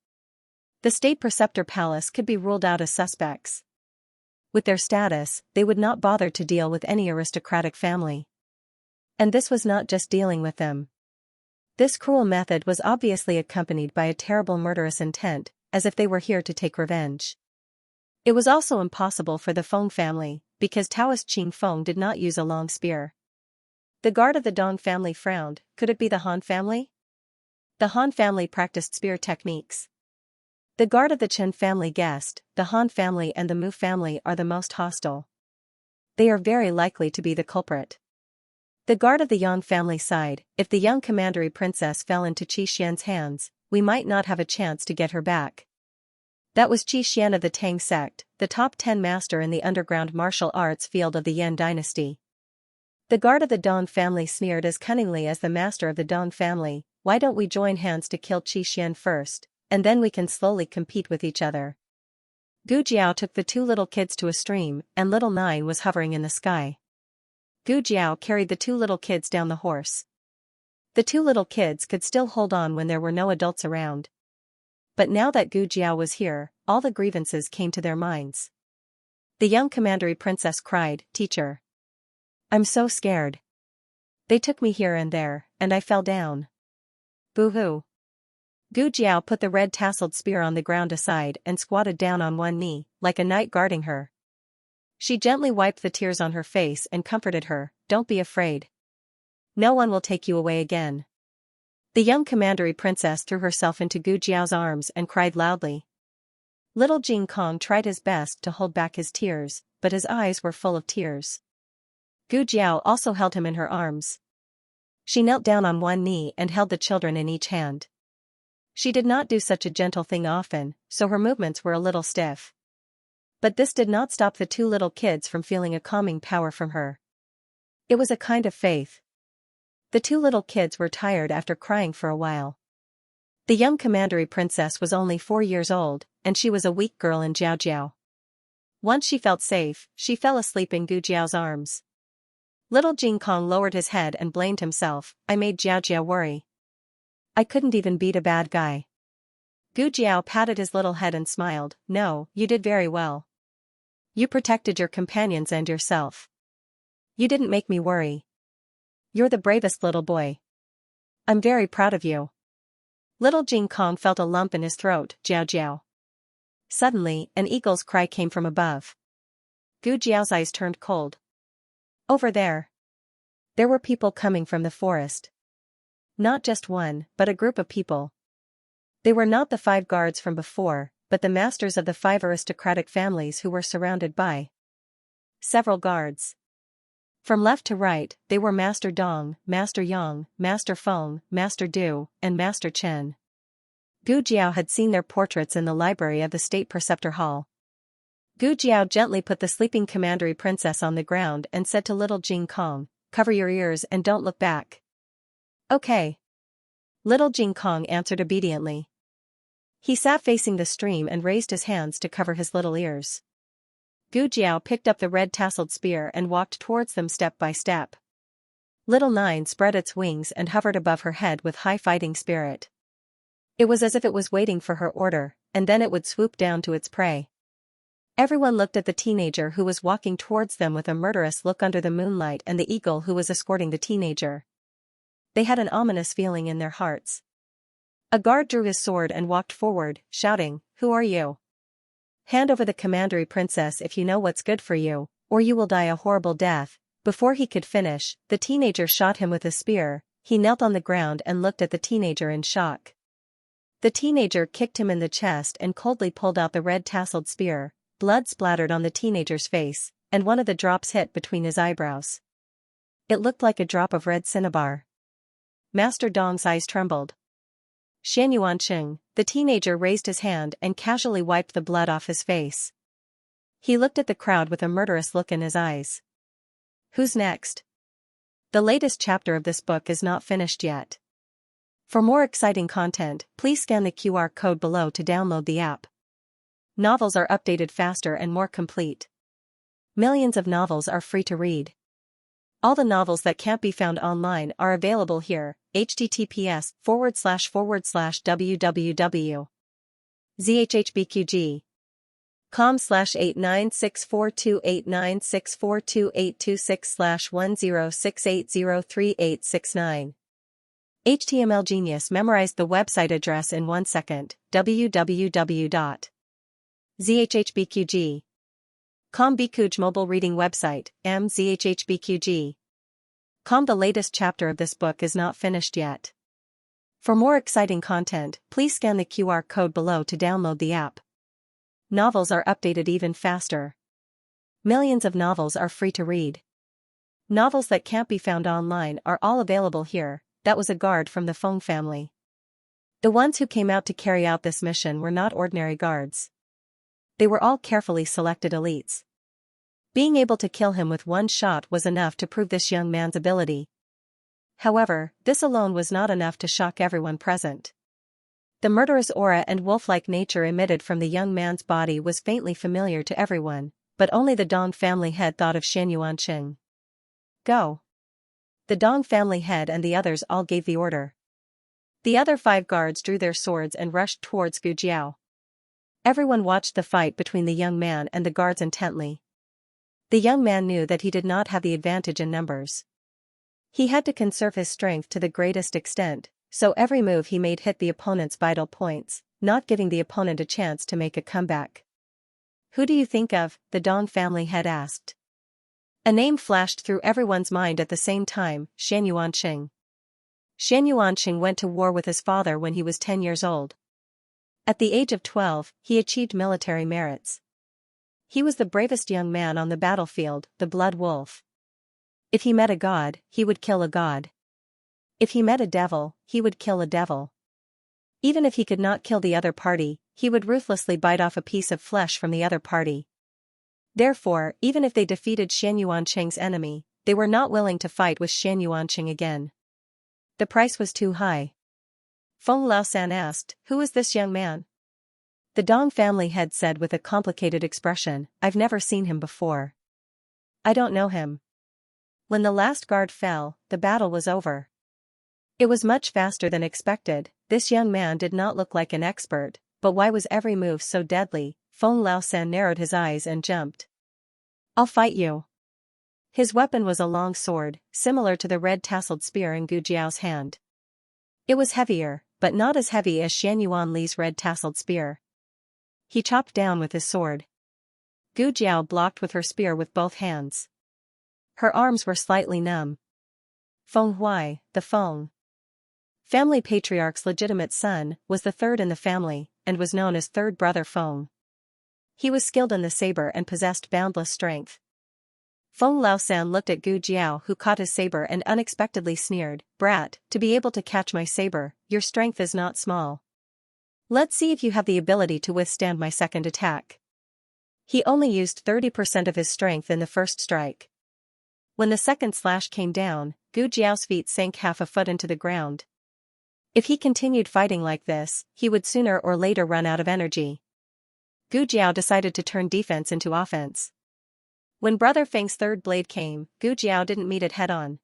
The State Preceptor Palace could be ruled out as suspects. With their status, they would not bother to deal with any aristocratic family. And this was not just dealing with them. This cruel method was obviously accompanied by a terrible murderous intent, as if they were here to take revenge. It was also impossible for the Feng family, because Taoist Qing Feng did not use a long spear. The guard of the Dong family frowned. Could it be the Han family? The Han family practiced spear techniques. The guard of the Chen family guessed, the Han family and the Mu family are the most hostile. They are very likely to be the culprit. The guard of the Yang family sighed, if the young commandery princess fell into Qi Xian's hands, we might not have a chance to get her back. That was Qi Xian of the Tang sect, the top 10 master in the underground martial arts field of the Yan dynasty. The guard of the Dong family sneered as cunningly as the master of the Dong family, why don't we join hands to kill Qi Xian first, and then we can slowly compete with each other. Gu Jiao took the 2 little kids to a stream, and little Nine was hovering in the sky. Gu Jiao carried the 2 little kids down the horse. The 2 little kids could still hold on when there were no adults around. But now that Gu Jiao was here, all the grievances came to their minds. The young commandery princess cried, "Teacher! I'm so scared. They took me here and there, and I fell down. Boo-hoo." Gu Jiao put the red tasseled spear on the ground aside and squatted down on one knee, like a knight guarding her. She gently wiped the tears on her face and comforted her, "Don't be afraid. No one will take you away again." The young commandery princess threw herself into Gu Jiao's arms and cried loudly. Little Jing Kong tried his best to hold back his tears, but his eyes were full of tears. Gu Jiao also held him in her arms. She knelt down on one knee and held the children in each hand. She did not do such a gentle thing often, so her movements were a little stiff. But this did not stop the 2 little kids from feeling a calming power from her. It was a kind of faith. The 2 little kids were tired after crying for a while. The young commandery princess was only 4 years old, and she was a weak girl in Jiao. Once she felt safe, she fell asleep in Gu Jiao's arms. Little Jing Kong lowered his head and blamed himself, "I made Jiao worry. I couldn't even beat a bad guy." Gu Jiao patted his little head and smiled, "No, you did very well. You protected your companions and yourself. You didn't make me worry. You're the bravest little boy. I'm very proud of you." Little Jing Kong felt a lump in his throat, "Jiao." Suddenly, an eagle's cry came from above. Gu Jiao's eyes turned cold. Over there. There were people coming from the forest. Not just one, but a group of people. They were not the 5 guards from before, but the masters of the 5 aristocratic families who were surrounded by several guards. From left to right, they were Master Dong, Master Yang, Master Feng, Master Du, and Master Chen. Gu Jiao had seen their portraits in the library of the State Preceptor Hall. Gu Jiao gently put the sleeping commandery princess on the ground and said to little Jing Kong, "Cover your ears and don't look back." "Okay." Little Jing Kong answered obediently. He sat facing the stream and raised his hands to cover his little ears. Gu Jiao picked up the red-tasseled spear and walked towards them step by step. Little Nine spread its wings and hovered above her head with high fighting spirit. It was as if it was waiting for her order, and then it would swoop down to its prey. Everyone looked at the teenager who was walking towards them with a murderous look under the moonlight and the eagle who was escorting the teenager. They had an ominous feeling in their hearts. A guard drew his sword and walked forward, shouting, "Who are you? Hand over the commandery princess if you know what's good for you, or you will die a horrible death." Before he could finish, the teenager shot him with a spear. He knelt on the ground and looked at the teenager in shock. The teenager kicked him in the chest and coldly pulled out the red-tasseled spear. Blood splattered on the teenager's face, and one of the drops hit between his eyebrows. It looked like a drop of red cinnabar. Master Dong's eyes trembled. Xianxia, the teenager raised his hand and casually wiped the blood off his face. He looked at the crowd with a murderous look in his eyes. Who's next? The latest chapter of this book is not finished yet. For more exciting content, please scan the QR code below to download the app. Novels are updated faster and more complete. Millions of novels are free to read. All the novels that can't be found online are available here. https://www.zhhbqg.com/89642896428226/1068038669. HTML Genius memorized the website address in 1 second. www.zhhbqg.com Bikuj mobile reading website, mzhhbqg.com. The latest chapter of this book is not finished yet. For more exciting content, please scan the QR code below to download the app. Novels are updated even faster. Millions of novels are free to read. Novels that can't be found online are all available here. That was a guard from the Feng family. The ones who came out to carry out this mission were not ordinary guards. They were all carefully selected elites. Being able to kill him with one shot was enough to prove this young man's ability. However, this alone was not enough to shock everyone present. The murderous aura and wolf-like nature emitted from the young man's body was faintly familiar to everyone, but only the Dong family head thought of Xianxia. Go. The Dong family head and the others all gave the order. The other 5 guards drew their swords and rushed towards Gu Jiao. Everyone watched the fight between the young man and the guards intently. The young man knew that he did not have the advantage in numbers. He had to conserve his strength to the greatest extent, so every move he made hit the opponent's vital points, not giving the opponent a chance to make a comeback. "Who do you think of?" the Dong family head asked. A name flashed through everyone's mind at the same time: Xianxia. Xianxia went to war with his father when he was 10 years old. At the age of 12, he achieved military merits. He was the bravest young man on the battlefield, the Blood Wolf. If he met a god, he would kill a god. If he met a devil, he would kill a devil. Even if he could not kill the other party, he would ruthlessly bite off a piece of flesh from the other party. Therefore, even if they defeated Xianxia's enemy, they were not willing to fight with Xianxia again. The price was too high. Feng Laosan asked, "Who is this young man?" The Dong family head said with a complicated expression, "I've never seen him before. I don't know him." When the last guard fell, the battle was over. It was much faster than expected. This young man did not look like an expert, but why was every move so deadly? Feng Laosan narrowed his eyes and jumped. "I'll fight you." His weapon was a long sword, similar to the red-tasseled spear in Gu Jiao's hand. It was heavier, but not as heavy as Xianyuan Li's red-tasseled spear. He chopped down with his sword. Gu Jiao blocked with her spear with both hands. Her arms were slightly numb. Feng Huai, the Feng family patriarch's legitimate son, was the third in the family, and was known as third brother Feng. He was skilled in the saber and possessed boundless strength. Feng Laosan looked at Gu Jiao, who caught his saber, and unexpectedly sneered, "Brat, to be able to catch my saber, your strength is not small. Let's see if you have the ability to withstand my second attack." He only used 30% of his strength in the first strike. When the second slash came down, Gu Jiao's feet sank half a foot into the ground. If he continued fighting like this, he would sooner or later run out of energy. Gu Jiao decided to turn defense into offense. When Brother Feng's third blade came, Gu Jiao didn't meet it head-on.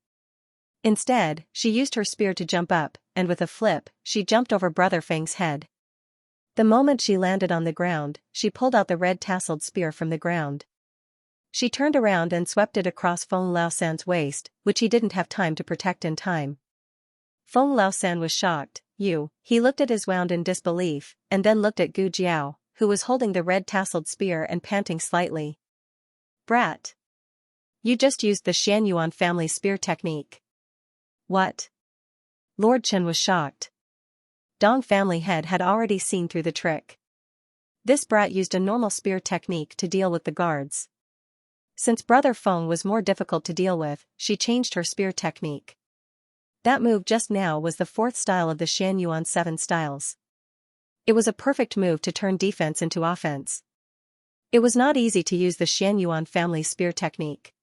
Instead, she used her spear to jump up, and with a flip, she jumped over Brother Feng's head. The moment she landed on the ground, she pulled out the red-tasseled spear from the ground. She turned around and swept it across Feng Laosan's waist, which he didn't have time to protect in time. Feng Laosan was shocked. He looked at his wound in disbelief, and then looked at Gu Jiao, who was holding the red-tasseled spear and panting slightly. "Brat! You just used the Xianyuan family spear technique." "What?" Lord Chen was shocked. Dong family head had already seen through the trick. This brat used a normal spear technique to deal with the guards. Since Brother Feng was more difficult to deal with, she changed her spear technique. That move just now was the fourth style of the Xianyuan 7 styles. It was a perfect move to turn defense into offense. It was not easy to use the Xianyuan family spear technique.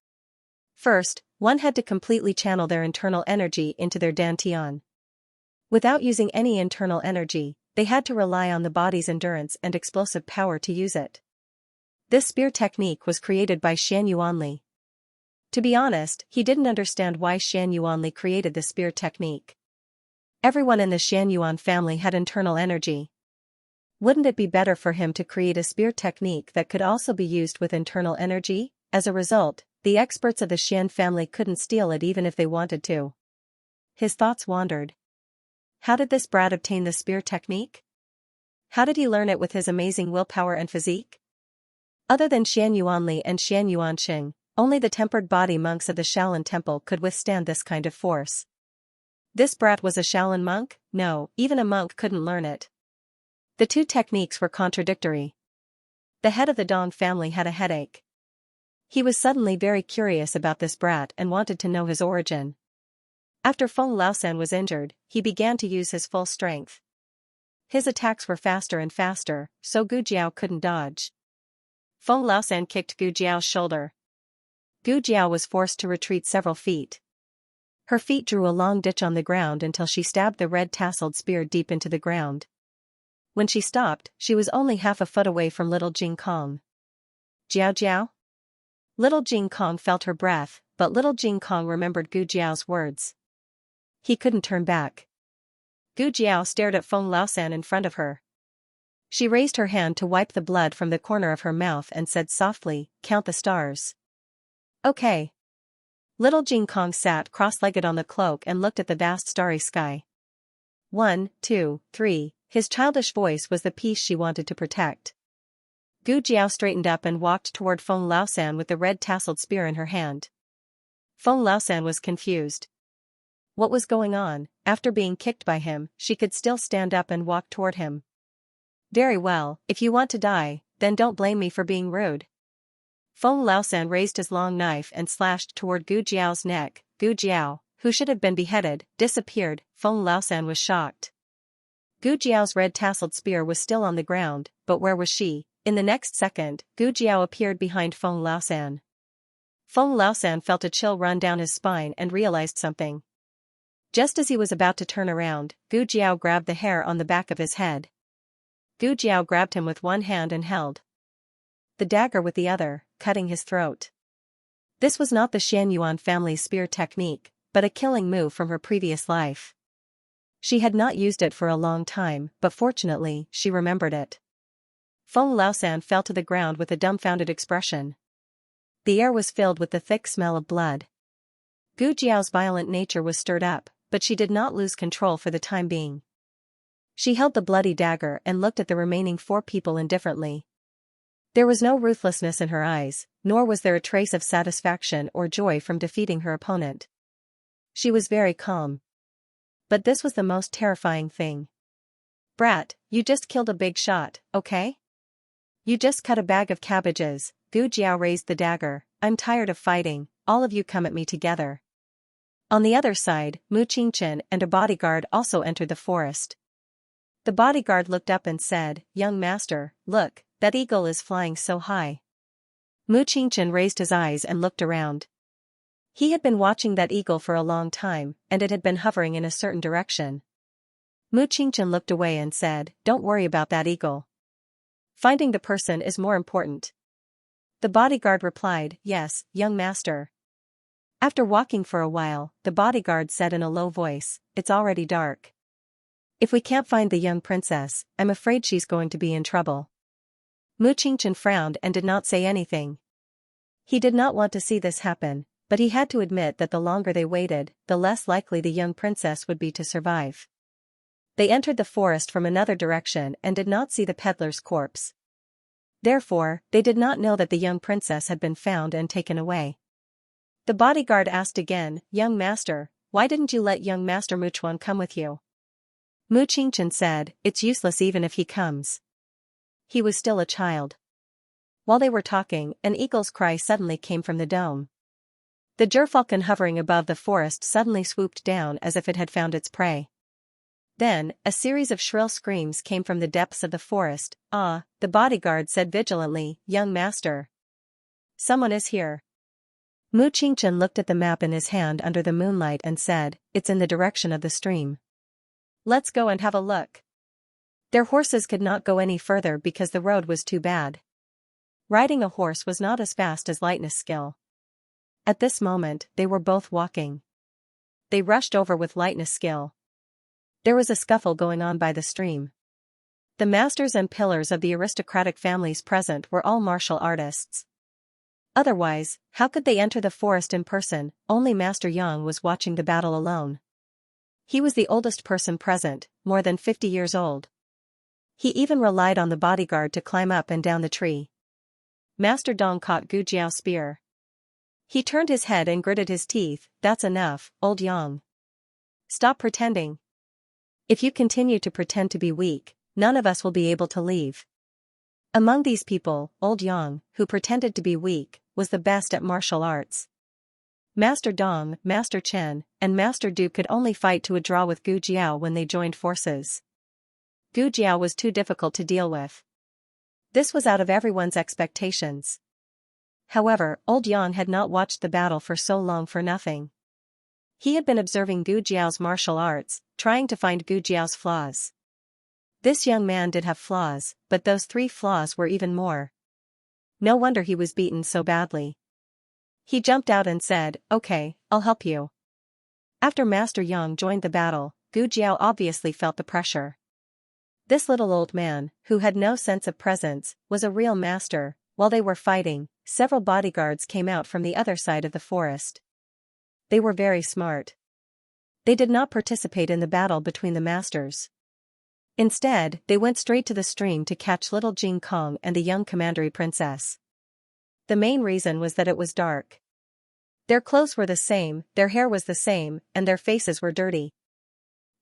First, one had to completely channel their internal energy into their dantian. Without using any internal energy, they had to rely on the body's endurance and explosive power to use it. This spear technique was created by Xian Yuanli. To be honest, he didn't understand why Xian Yuanli created the spear technique. Everyone in the Xianyuan family had internal energy. Wouldn't it be better for him to create a spear technique that could also be used with internal energy? As a result, the experts of the Xian family couldn't steal it even if they wanted to. His thoughts wandered. How did this brat obtain the spear technique? How did he learn it with his amazing willpower and physique? Other than Xian Yuanli and Xian Yuanxing, only the tempered body monks of the Shaolin Temple could withstand this kind of force. This brat was a Shaolin monk? No, even a monk couldn't learn it. The two techniques were contradictory. The head of the Dong family had a headache. He was suddenly very curious about this brat and wanted to know his origin. After Feng Laosan was injured, he began to use his full strength. His attacks were faster and faster, so Gu Jiao couldn't dodge. Feng Laosan kicked Gu Jiao's shoulder. Gu Jiao was forced to retreat several feet. Her feet drew a long ditch on the ground until she stabbed the red-tasseled spear deep into the ground. When she stopped, she was only half a foot away from little Jing Kong. "Jiao Jiao?" Little Jing Kong felt her breath, but little Jing Kong remembered Gu Jiao's words. He couldn't turn back. Gu Jiao stared at Feng Laosan in front of her. She raised her hand to wipe the blood from the corner of her mouth and said softly, "Count the stars." "Okay." Little Jing Kong sat cross-legged on the cloak and looked at the vast starry sky. 1, 2, 3, his childish voice was the peace she wanted to protect. Gu Jiao straightened up and walked toward Feng Laosan with the red-tasseled spear in her hand. Feng Laosan was confused. What was going on? After being kicked by him, she could still stand up and walk toward him. "Very well, if you want to die, then don't blame me for being rude." Feng Laosan raised his long knife and slashed toward Gu Jiao's neck. Gu Jiao, who should have been beheaded, disappeared. Feng Laosan was shocked. Gu Jiao's red-tasseled spear was still on the ground, but where was she? In the next second, Gu Jiao appeared behind Feng Laosan. Feng Laosan felt a chill run down his spine and realized something. Just as he was about to turn around, Gu Jiao grabbed the hair on the back of his head. Gu Jiao grabbed him with one hand and held the dagger with the other, cutting his throat. This was not the Xianyuan family's spear technique, but a killing move from her previous life. She had not used it for a long time, but fortunately, she remembered it. Feng Laosan fell to the ground with a dumbfounded expression. The air was filled with the thick smell of blood. Gu Jiao's violent nature was stirred up, but she did not lose control for the time being. She held the bloody dagger and looked at the remaining 4 people indifferently. There was no ruthlessness in her eyes, nor was there a trace of satisfaction or joy from defeating her opponent. She was very calm. But this was the most terrifying thing. "Brat, you just killed a big shot, okay? You just cut a bag of cabbages." Gu Jiao raised the dagger. "I'm tired of fighting, all of you come at me together." On the other side, Mu Qingchen and a bodyguard also entered the forest. The bodyguard looked up and said, "Young master, look, that eagle is flying so high." Mu Qingchen raised his eyes and looked around. He had been watching that eagle for a long time, and it had been hovering in a certain direction. Mu Qingchen looked away and said, "Don't worry about that eagle. Finding the person is more important." The bodyguard replied, "Yes, young master." After walking for a while, the bodyguard said in a low voice, "It's already dark. If we can't find the young princess, I'm afraid she's going to be in trouble." Mu Qingchen frowned and did not say anything. He did not want to see this happen, but he had to admit that the longer they waited, the less likely the young princess would be to survive. They entered the forest from another direction and did not see the peddler's corpse. Therefore, they did not know that the young princess had been found and taken away. The bodyguard asked again, "Young master, why didn't you let young master Muchuan come with you?" Mu Qingchen said, "It's useless even if he comes. He was still a child." While they were talking, an eagle's cry suddenly came from the dome. The gerfalcon hovering above the forest suddenly swooped down as if it had found its prey. Then, a series of shrill screams came from the depths of the forest. "Ah," the bodyguard said vigilantly, "Young master. Someone is here." Mu Qingchen looked at the map in his hand under the moonlight and said, "It's in the direction of the stream. Let's go and have a look." Their horses could not go any further because the road was too bad. Riding a horse was not as fast as lightness skill. At this moment, they were both walking. They rushed over with lightness skill. There was a scuffle going on by the stream. The masters and pillars of the aristocratic families present were all martial artists. Otherwise, how could they enter the forest in person? Only Master Yang was watching the battle alone. He was the oldest person present, more than 50 years old. He even relied on the bodyguard to climb up and down the tree. Master Dong caught Gu Jiao's spear. He turned his head and gritted his teeth. "That's enough, old Yang. Stop pretending. If you continue to pretend to be weak, none of us will be able to leave." Among these people, old Yang, who pretended to be weak, was the best at martial arts. Master Dong, Master Chen, and Master Du could only fight to a draw with Gu Jiao when they joined forces. Gu Jiao was too difficult to deal with. This was out of everyone's expectations. However, old Yang had not watched the battle for so long for nothing. He had been observing Gu Jiao's martial arts, trying to find Gu Jiao's flaws. This young man did have flaws, but those 3 flaws were even more. No wonder he was beaten so badly. He jumped out and said, "Okay, I'll help you." After Master Yang joined the battle, Gu Jiao obviously felt the pressure. This little old man, who had no sense of presence, was a real master. While they were fighting, several bodyguards came out from the other side of the forest. They were very smart. They did not participate in the battle between the masters. Instead, they went straight to the stream to catch little Jing Kong and the young commandery princess. The main reason was that it was dark. Their clothes were the same, their hair was the same, and their faces were dirty.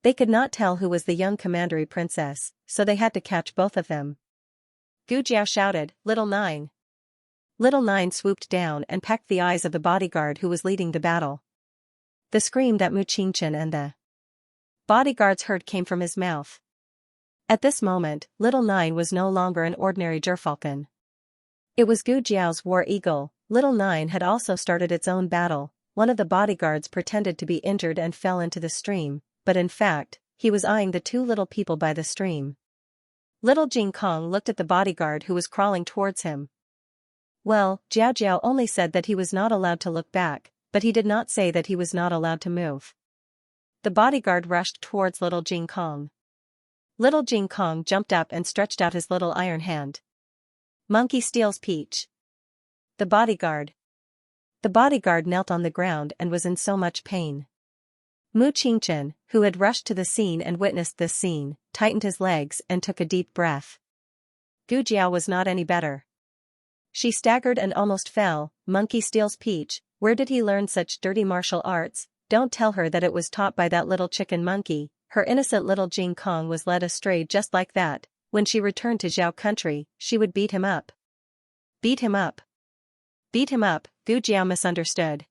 They could not tell who was the young commandery princess, so they had to catch both of them. Gu Jiao shouted, "Little Nine!" Little Nine swooped down and pecked the eyes of the bodyguard who was leading the battle. The scream that Mu Qingchen and the bodyguards heard came from his mouth. At this moment, Little Nine was no longer an ordinary gerfalcon. It was Gu Jiao's war eagle. Little Nine had also started its own battle. One of the bodyguards pretended to be injured and fell into the stream, but in fact, he was eyeing the 2 little people by the stream. Little Jing Kong looked at the bodyguard who was crawling towards him. Well, Jiao Jiao only said that he was not allowed to look back, but he did not say that he was not allowed to move. The bodyguard rushed towards little Jing Kong. Little Jing Kong jumped up and stretched out his little iron hand. "Monkey steals peach." The bodyguard knelt on the ground and was in so much pain. Mu Qingchen, who had rushed to the scene and witnessed this scene, tightened his legs and took a deep breath. Gu Jiao was not any better. She staggered and almost fell. Monkey steals peach. Where did he learn such dirty martial arts? Don't tell her that it was taught by that little chicken monkey. Her innocent little Jing Kong was led astray just like that. When she returned to Zhao country, she would beat him up. Beat him up. Beat him up, Gu Jiao misunderstood.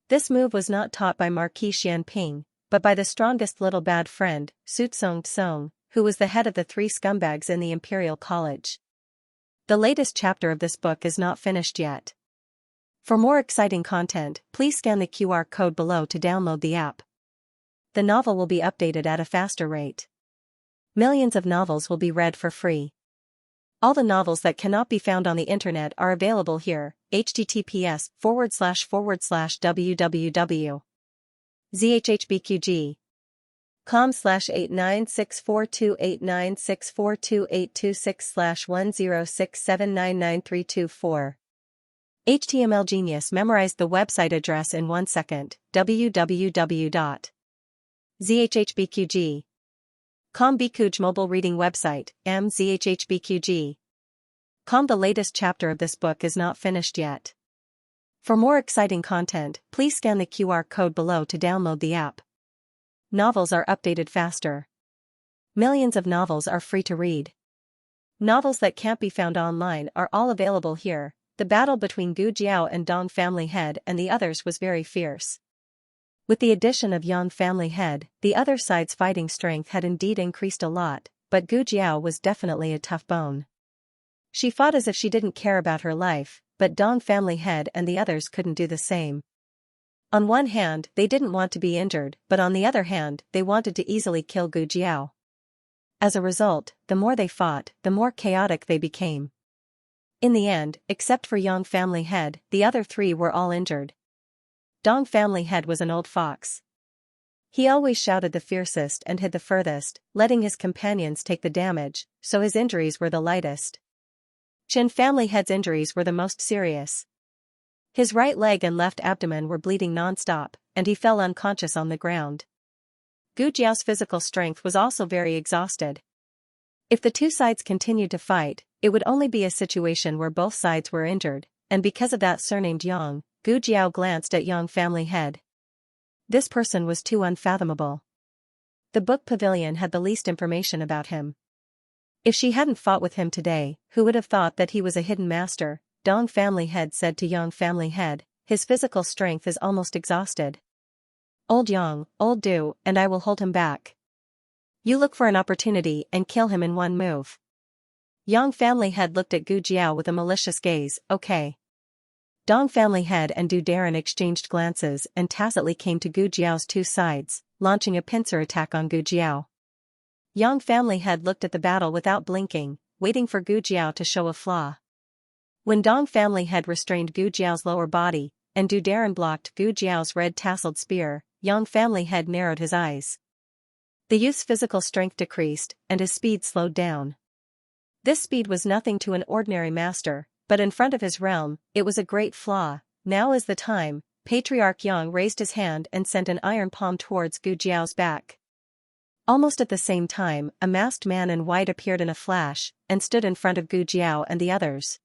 This move was not taught by Marquis Xianping, but by the strongest little bad friend, Su Tsong, who was the head of the 3 scumbags in the Imperial College. The latest chapter of this book is not finished yet. For more exciting content, please scan the QR code below to download the app. The novel will be updated at a faster rate. Millions of novels will be read for free. All the novels that cannot be found on the internet are available here. https://www.zhbqg.com/89642896428226/1067999324. HTML Genius memorized the website address in 1 second. www.zhbqg.com Bikuj mobile reading website, mzhbqg.com. The latest chapter of this book is not finished yet. For more exciting content, please scan the QR code below to download the app. Novels are updated faster. Millions of novels are free to read. Novels that can't be found online are all available here. The battle between Gu Jiao and Dong Family Head and the others was very fierce. With the addition of Yang Family Head, the other side's fighting strength had indeed increased a lot, but Gu Jiao was definitely a tough bone. She fought as if she didn't care about her life, but Dong Family Head and the others couldn't do the same. On one hand, they didn't want to be injured, but on the other hand, they wanted to easily kill Gu Jiao. As a result, the more they fought, the more chaotic they became. In the end, except for Yang Family Head, the other 3 were all injured. Dong Family Head was an old fox. He always shouted the fiercest and hid the furthest, letting his companions take the damage, so his injuries were the lightest. Chin Family Head's injuries were the most serious. His right leg and left abdomen were bleeding non-stop, and he fell unconscious on the ground. Gu Jiao's physical strength was also very exhausted. If the 2 sides continued to fight, it would only be a situation where both sides were injured, and because of that surnamed Yang, Gu Jiao glanced at Yang Family Head. This person was too unfathomable. The book pavilion had the least information about him. If she hadn't fought with him today, who would have thought that he was a hidden master? Dong Family Head said to Yang Family Head, his physical strength is almost exhausted. Old Yang, old Du, and I will hold him back. You look for an opportunity and kill him in 1 move. Yang Family Head looked at Gu Jiao with a malicious gaze. Okay. Dong Family Head and Du Darren exchanged glances and tacitly came to Gu Jiao's 2 sides, launching a pincer attack on Gu Jiao. Yang Family Head looked at the battle without blinking, waiting for Gu Jiao to show a flaw. When Dong Family Head restrained Gu Jiao's lower body, and Du Darren blocked Gu Jiao's red tasseled spear, Yang Family Head narrowed his eyes. The youth's physical strength decreased, and his speed slowed down. This speed was nothing to an ordinary master, but in front of his realm, it was a great flaw. Now is the time. Patriarch Yang raised his hand and sent an iron palm towards Gu Jiao's back. Almost at the same time, a masked man in white appeared in a flash, and stood in front of Gu Jiao and the others.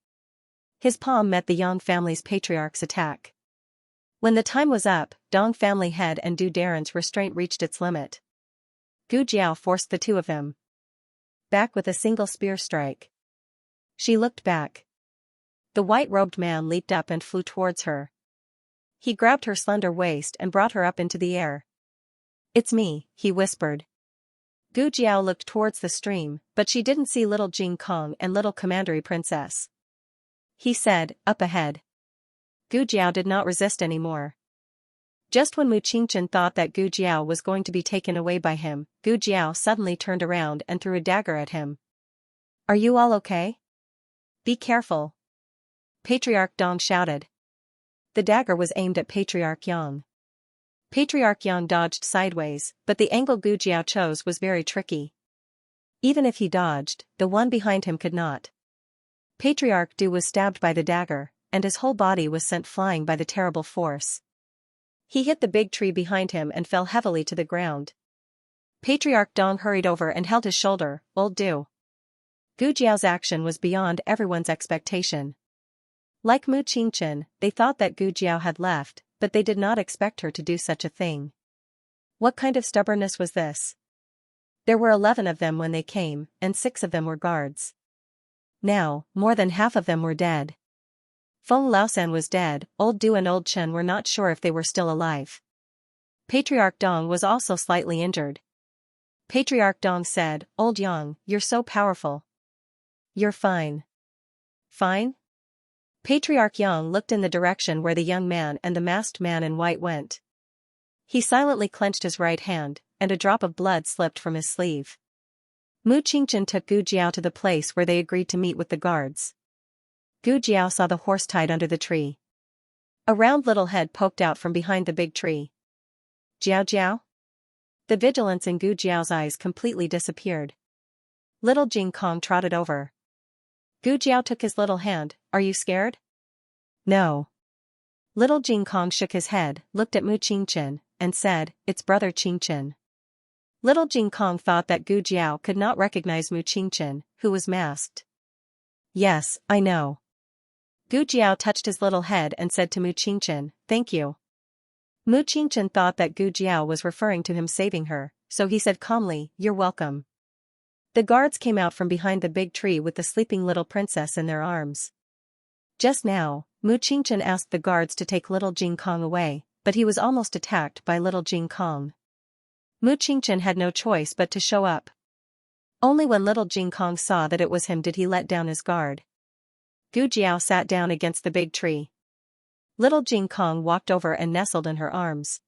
His palm met the Yang family's patriarch's attack. When the time was up, Dong Family Head and Du Darren's restraint reached its limit. Gu Jiao forced the 2 of them back with a single spear strike. She looked back. The white-robed man leaped up and flew towards her. He grabbed her slender waist and brought her up into the air. It's me, he whispered. Gu Jiao looked towards the stream, but she didn't see little Jing Kong and little Commandery Princess. He said, up ahead. Gu Jiao did not resist anymore. Just when Mu Qingchen thought that Gu Jiao was going to be taken away by him, Gu Jiao suddenly turned around and threw a dagger at him. Are you all okay? Be careful. Patriarch Dong shouted. The dagger was aimed at Patriarch Yang. Patriarch Yang dodged sideways, but the angle Gu Jiao chose was very tricky. Even if he dodged, the one behind him could not. Patriarch Du was stabbed by the dagger, and his whole body was sent flying by the terrible force. He hit the big tree behind him and fell heavily to the ground. Patriarch Dong hurried over and held his shoulder. Old Du. Gu Jiao's action was beyond everyone's expectation. Like Mu Qingchen, they thought that Gu Jiao had left, but they did not expect her to do such a thing. What kind of stubbornness was this? There were 11 of them when they came, and 6 of them were guards. Now, more than half of them were dead. Feng Laosan was dead, old Du and old Chen were not sure if they were still alive. Patriarch Dong was also slightly injured. Patriarch Dong said, "Old Yang, you're so powerful. You're fine." Fine? Patriarch Yang looked in the direction where the young man and the masked man in white went. He silently clenched his right hand, and a drop of blood slipped from his sleeve. Mu Qingchen took Gu Jiao to the place where they agreed to meet with the guards. Gu Jiao saw the horse tied under the tree. A round little head poked out from behind the big tree. "Jiao Jiao?" The vigilance in Gu Jiao's eyes completely disappeared. Little Jing Kong trotted over. Gu Jiao took his little hand. "Are you scared?" "No." Little Jing Kong shook his head, looked at Mu Qingchen, and said, "It's brother Qingchen." Little Jing Kong thought that Gu Jiao could not recognize Mu Qingchen, who was masked. "Yes, I know." Gu Jiao touched his little head and said to Mu Qingchen, "Thank you." Mu Qingchen thought that Gu Jiao was referring to him saving her, so he said calmly, "You're welcome." The guards came out from behind the big tree with the sleeping little princess in their arms. Just now, Mu Qingchen asked the guards to take little Jing Kong away, but he was almost attacked by little Jing Kong. Mu Qingchen had no choice but to show up. Only when little Jing Kong saw that it was him did he let down his guard. Gu Jiao sat down against the big tree. Little Jing Kong walked over and nestled in her arms.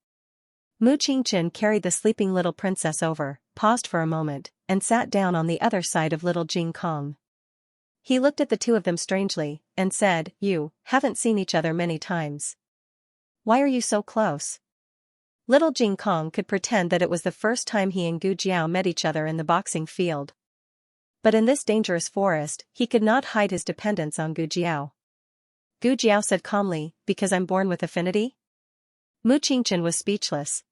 Mu Qingchen carried the sleeping little princess over, paused for a moment, and sat down on the other side of little Jing Kong. He looked at the two of them strangely, and said, "You haven't seen each other many times. Why are you so close?" Little Jing Kong could pretend that it was the first time he and Gu Jiao met each other in the boxing field. But in this dangerous forest, he could not hide his dependence on Gu Jiao. Gu Jiao said calmly, "Because I'm born with affinity?" Mu Qingchen was speechless.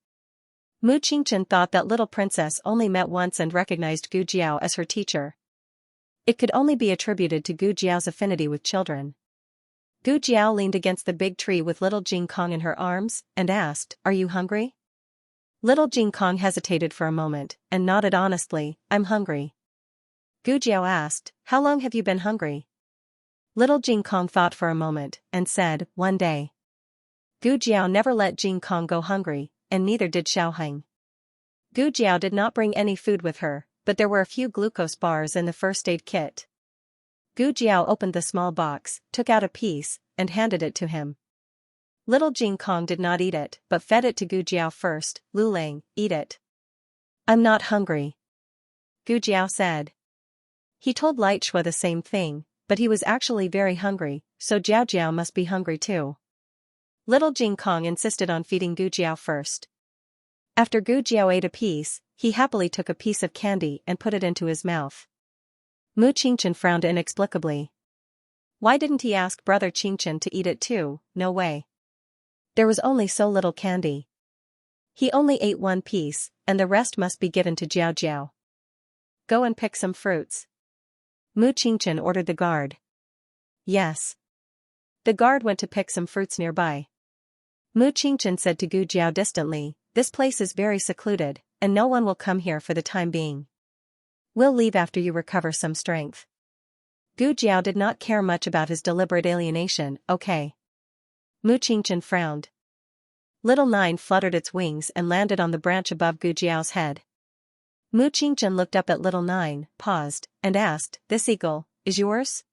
Mu Qingchen thought that little princess only met once and recognized Gu Jiao as her teacher. It could only be attributed to Gu Jiao's affinity with children. Gu Jiao leaned against the big tree with little Jing Kong in her arms, and asked, "Are you hungry?" Little Jing Kong hesitated for a moment, and nodded honestly, "I'm hungry." Gu Jiao asked, "How long have you been hungry?" Little Jing Kong thought for a moment, and said, "One day." Gu Jiao never let Jing Kong go hungry, and neither did Xiaoheng. Gu Jiao did not bring any food with her, but there were a few glucose bars in the first aid kit. Gu Jiao opened the small box, took out a piece, and handed it to him. Little Jing Kong did not eat it, but fed it to Gu Jiao first. "Lu Ling, eat it." "I'm not hungry," Gu Jiao said. He told Light Shua the same thing, but he was actually very hungry, so Jiao Jiao must be hungry too. Little Jing Kong insisted on feeding Gu Jiao first. After Gu Jiao ate a piece, he happily took a piece of candy and put it into his mouth. Mu Qingchen frowned inexplicably. Why didn't he ask brother Qingchen to eat it too? No way. There was only so little candy. He only ate one piece, and the rest must be given to Jiao Jiao. "Go and pick some fruits," Mu Qingchen ordered the guard. Yes. The guard went to pick some fruits nearby. Mu Qingchen said to Gu Jiao distantly, "This place is very secluded, and no one will come here for the time being. We'll leave after you recover some strength." Gu Jiao did not care much about his deliberate alienation. "Okay." Mu Qingchen frowned. Little Nine fluttered its wings and landed on the branch above Gu Jiao's head. Mu Qingchen looked up at Little Nine, paused, and asked, "This eagle is yours?"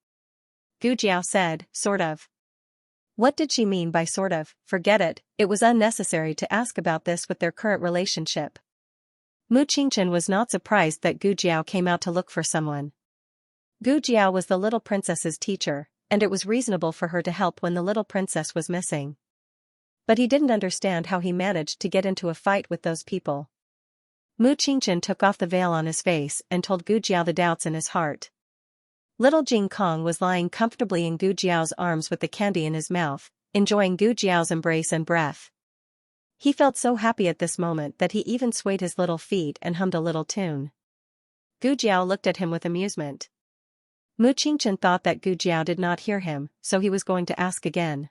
Gu Jiao said, "Sort of." What did she mean by sort of? Forget it, it was unnecessary to ask about this with their current relationship. Mu Qingchen was not surprised that Gu Jiao came out to look for someone. Gu Jiao was the little princess's teacher, and it was reasonable for her to help when the little princess was missing. But he didn't understand how he managed to get into a fight with those people. Mu Qingchen took off the veil on his face and told Gu Jiao the doubts in his heart. Little Jing Kong was lying comfortably in Gu Jiao's arms with the candy in his mouth, enjoying Gu Jiao's embrace and breath. He felt so happy at this moment that he even swayed his little feet and hummed a little tune. Gu Jiao looked at him with amusement. Mu Qingchen thought that Gu Jiao did not hear him, so he was going to ask again.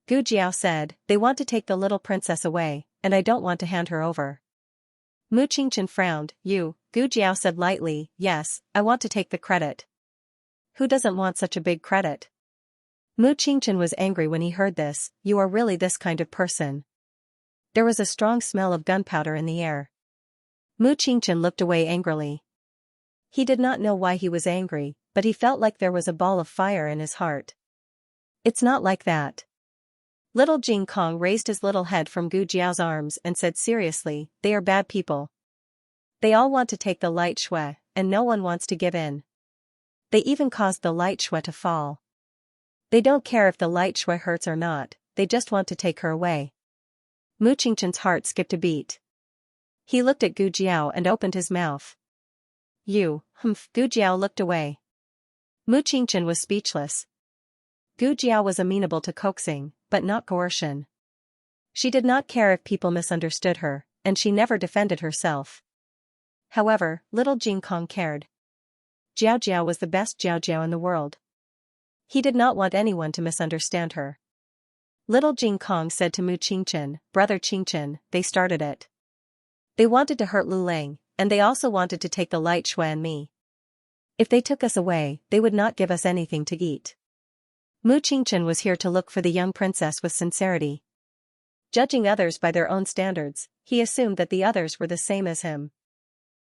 Gu Jiao said, "They want to take the little princess away, and I don't want to hand her over." Mu Qingchen frowned. "You," Gu Jiao said lightly, "Yes, I want to take the credit." "Who doesn't want such a big credit?" Mu Qingchen was angry when he heard this. "You are really this kind of person." There was a strong smell of gunpowder in the air. Mu Qingchen looked away angrily. He did not know why he was angry, but he felt like there was a ball of fire in his heart. "It's not like that." Little Jing Kong raised his little head from Gu Jiao's arms and said seriously, "They are bad people. They all want to take the light shui, and no one wants to give in. They even caused the light shui to fall. They don't care if the light shui hurts or not, they just want to take her away." Mu Qingchen's heart skipped a beat. He looked at Gu Jiao and opened his mouth. "You, humph." Gu Jiao looked away. Mu Qingchen was speechless. Gu Jiao was amenable to coaxing, but not coercion. She did not care if people misunderstood her, and she never defended herself. However, little Jing Kong cared. Jiao Jiao was the best Jiao Jiao in the world. He did not want anyone to misunderstand her. Little Jing Kong said to Mu Qingchen, "Brother Qingchen, they started it. They wanted to hurt Lu Lang, and they also wanted to take the light shui and me. If they took us away, they would not give us anything to eat." Mu Qingchen was here to look for the young princess with sincerity. Judging others by their own standards, he assumed that the others were the same as him.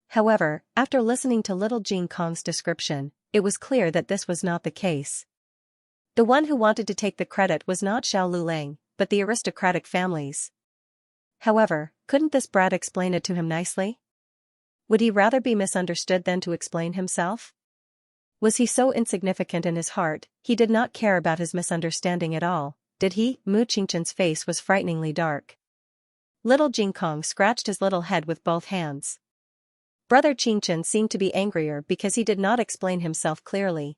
However, after listening to little Jing Kong's description, it was clear that this was not the case. The one who wanted to take the credit was not Xiao Lu Lang, but the aristocratic families. However, couldn't this brat explain it to him nicely? Would he rather be misunderstood than to explain himself? Was he so insignificant in his heart, he did not care about his misunderstanding at all, did he? Mu Qingchen's face was frighteningly dark. Little Jing Kong scratched his little head with both hands. Brother Qingchen seemed to be angrier because he did not explain himself clearly.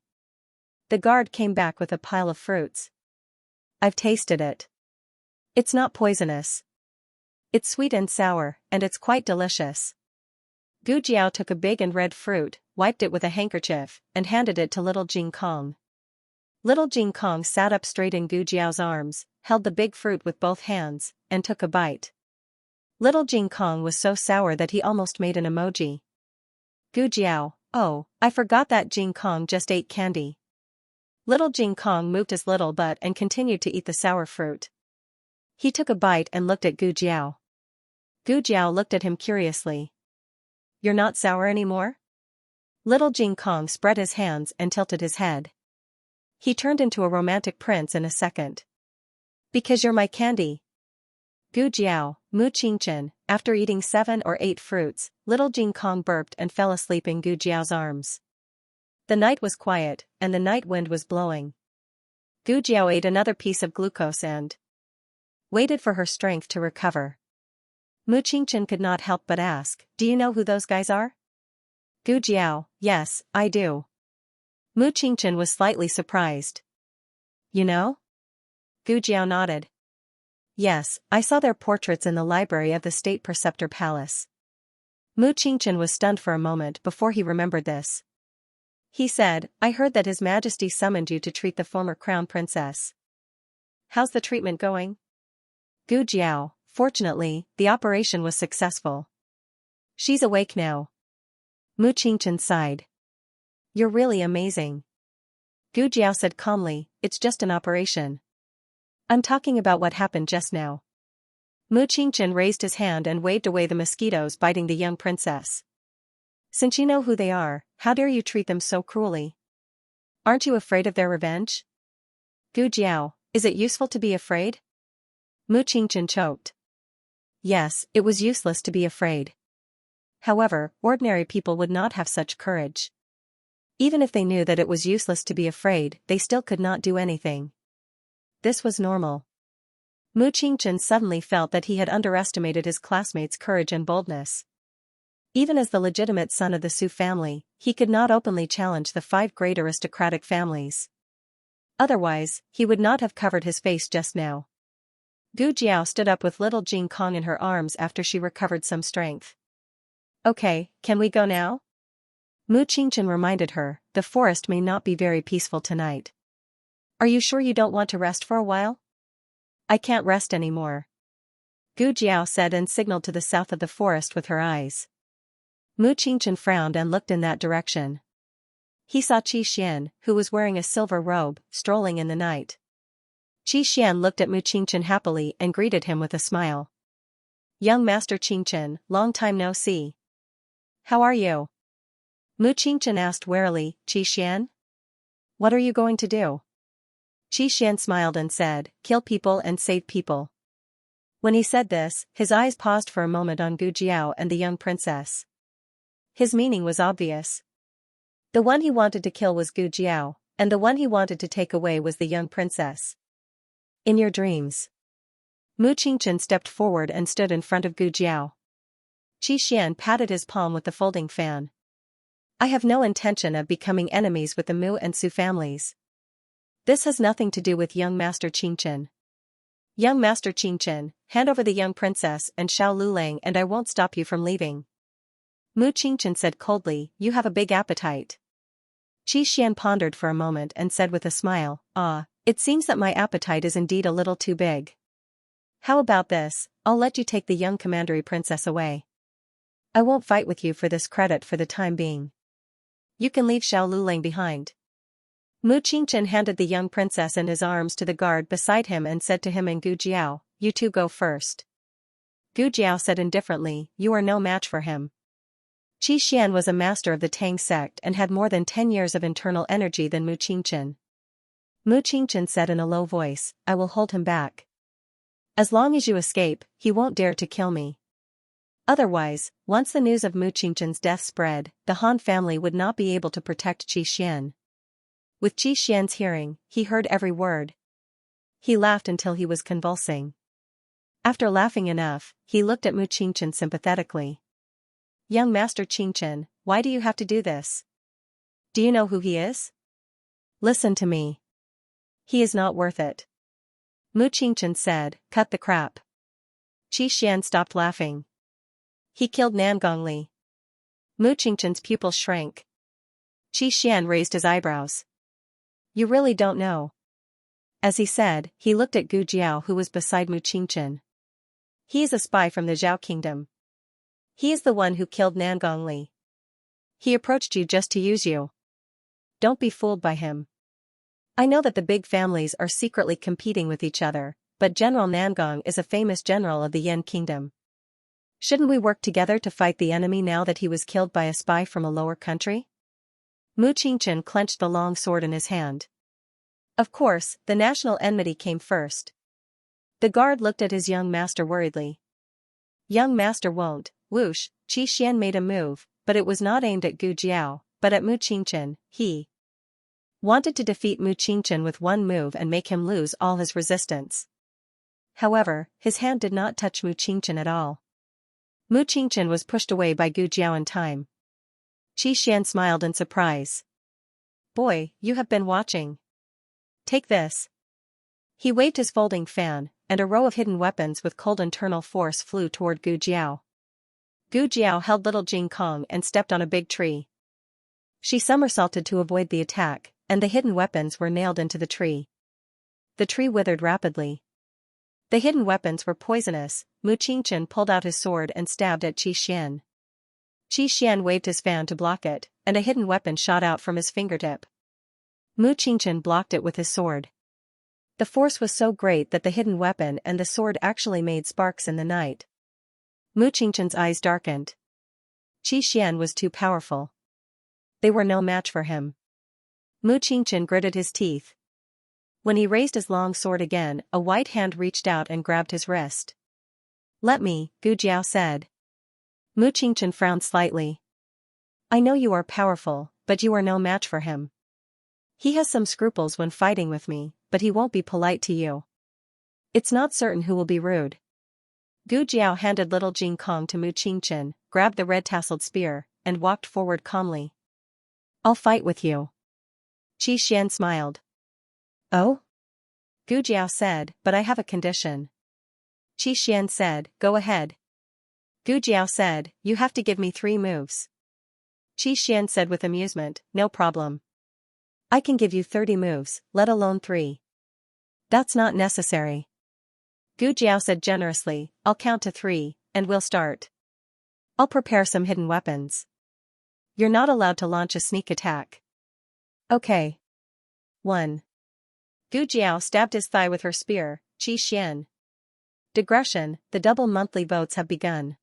The guard came back with a pile of fruits. "I've tasted it. It's not poisonous. It's sweet and sour, and it's quite delicious." Gu Jiao took a big and red fruit, wiped it with a handkerchief, and handed it to little Jing Kong. Little Jing Kong sat up straight in Gu Jiao's arms, held the big fruit with both hands, and took a bite. Little Jing Kong was so sour that he almost made an emoji. Gu Jiao, "Oh, I forgot that Jing Kong just ate candy." Little Jing Kong moved his little butt and continued to eat the sour fruit. He took a bite and looked at Gu Jiao. Gu Jiao looked at him curiously. "You're not sour anymore?" Little Jing Kong spread his hands and tilted his head. He turned into a romantic prince in a second. "Because you're my candy." Gu Jiao, Mu Qingchen, after eating 7 or 8 fruits, little Jing Kong burped and fell asleep in Gu Jiao's arms. The night was quiet, and the night wind was blowing. Gu Jiao ate another piece of glucose and waited for her strength to recover. Mu Qingchen could not help but ask, "Do you know who those guys are?" Gu Jiao, "Yes, I do." Mu Qingchen was slightly surprised. "You know?" Gu Jiao nodded. "Yes, I saw their portraits in the library of the State Preceptor Palace." Mu Qingchen was stunned for a moment before he remembered this. He said, "I heard that His Majesty summoned you to treat the former crown princess. How's the treatment going?" Gu Jiao, "Fortunately, the operation was successful. She's awake now." Mu Qingchen sighed. "You're really amazing." Gu Jiao said calmly, "It's just an operation. I'm talking about what happened just now." Mu Qingchen raised his hand and waved away the mosquitoes biting the young princess. "Since you know who they are, how dare you treat them so cruelly? Aren't you afraid of their revenge?" Gu Jiao, "Is it useful to be afraid?" Mu Qingchen choked. Yes, it was useless to be afraid. However, ordinary people would not have such courage. Even if they knew that it was useless to be afraid, they still could not do anything. This was normal. Mu Qingchen suddenly felt that he had underestimated his classmates' courage and boldness. Even as the legitimate son of the Su family, he could not openly challenge the 5 great aristocratic families. Otherwise, he would not have covered his face just now. Gu Jiao stood up with little Jing Kong in her arms after she recovered some strength. "Okay, can we go now?" Mu Qingchen reminded her, the forest may not be very peaceful tonight. Are you sure you don't want to rest for a while? I can't rest anymore. Gu Jiao said and signaled to the south of the forest with her eyes. Mu Qingchen frowned and looked in that direction. He saw Qi Xian, who was wearing a silver robe, strolling in the night. Qi Xian looked at Mu Qingchen happily and greeted him with a smile. Young Master Qingchen, long time no see. How are you? Mu Qingchen asked warily, Qi Xian? What are you going to do? Qi Xian smiled and said, kill people and save people. When he said this, his eyes paused for a moment on Gu Jiao and the young princess. His meaning was obvious. The one he wanted to kill was Gu Jiao, and the one he wanted to take away was the young princess. In your dreams. Mu Qingchen stepped forward and stood in front of Gu Jiao. Qi Xian patted his palm with the folding fan. I have no intention of becoming enemies with the Mu and Su families. This has nothing to do with young Master Qingchen. Young Master Qingchen, hand over the young princess and Xiao Lulang and I won't stop you from leaving. Mu Qingchen said coldly, you have a big appetite. Qi Xian pondered for a moment and said with a smile, it seems that my appetite is indeed a little too big. How about this, I'll let you take the young commandery princess away. I won't fight with you for this credit for the time being. You can leave Xiao Lulang behind. Mu Qingchen handed the young princess in his arms to the guard beside him and said to him and Gu Jiao, you two go first. Gu Jiao said indifferently, you are no match for him. Qi Xian was a master of the Tang sect and had more than 10 years of internal energy than Mu Qingchen. Mu Qingchen said in a low voice, I will hold him back. As long as you escape, he won't dare to kill me. Otherwise, once the news of Mu Qingchen's death spread, the Han family would not be able to protect Qi Xian. With Qi Xian's hearing, he heard every word. He laughed until he was convulsing. After laughing enough, he looked at Mu Qingchen sympathetically. Young Master Qingchen, why do you have to do this? Do you know who he is? Listen to me. He is not worth it. Mu Qingchen said, cut the crap. Qi Xian stopped laughing. He killed Nangongli. Mu Qingchen's pupils shrank. Qi Xian raised his eyebrows. You really don't know. As he said, he looked at Gu Jiao who was beside Mu Qingchen. He is a spy from the Zhao kingdom. He is the one who killed Nangongli. He approached you just to use you. Don't be fooled by him. I know that the big families are secretly competing with each other, but General Nangong is a famous general of the Yan kingdom. Shouldn't we work together to fight the enemy now that he was killed by a spy from a lower country? Mu Qingchen clenched the long sword in his hand. Of course, the national enmity came first. The guard looked at his young master worriedly. Young master won't, whoosh, Qi Xian made a move, but it was not aimed at Gu Jiao, but at Mu Qingchen. He wanted to defeat Mu Qingchen with one move and make him lose all his resistance. However, his hand did not touch Mu Qingchen at all. Mu Qingchen was pushed away by Gu Jiao in time. Qi Xian smiled in surprise. Boy, you have been watching. Take this. He waved his folding fan, and a row of hidden weapons with cold internal force flew toward Gu Jiao. Gu Jiao held little Jing Kong and stepped on a big tree. She somersaulted to avoid the attack, and the hidden weapons were nailed into the tree. The tree withered rapidly. The hidden weapons were poisonous. Mu Qingchen pulled out his sword and stabbed at Qi Xian. Qi Xian waved his fan to block it, and a hidden weapon shot out from his fingertip. Mu Qingchen blocked it with his sword. The force was so great that the hidden weapon and the sword actually made sparks in the night. Mu Qingchen's eyes darkened. Qi Xian was too powerful. They were no match for him. Mu Qingchen gritted his teeth. When he raised his long sword again, a white hand reached out and grabbed his wrist. Let me, Gu Jiao said. Mu Qingchen frowned slightly. I know you are powerful, but you are no match for him. He has some scruples when fighting with me, but he won't be polite to you. It's not certain who will be rude. Gu Jiao handed little Jing Kong to Mu Qingchen, grabbed the red-tasseled spear, and walked forward calmly. I'll fight with you. Qi Xian smiled. Oh? Gu Jiao said, but I have a condition. Qi Xian said, go ahead. Gu Jiao said, you have to give me 3 moves. Qi Xian said with amusement, no problem. I can give you 30 moves, let alone 3. That's not necessary. Gu Jiao said generously, I'll count to 3, and we'll start. I'll prepare some hidden weapons. You're not allowed to launch a sneak attack. Okay. 1. Gu Jiao stabbed his thigh with her spear. Qi Xian. Digression, the double monthly votes have begun.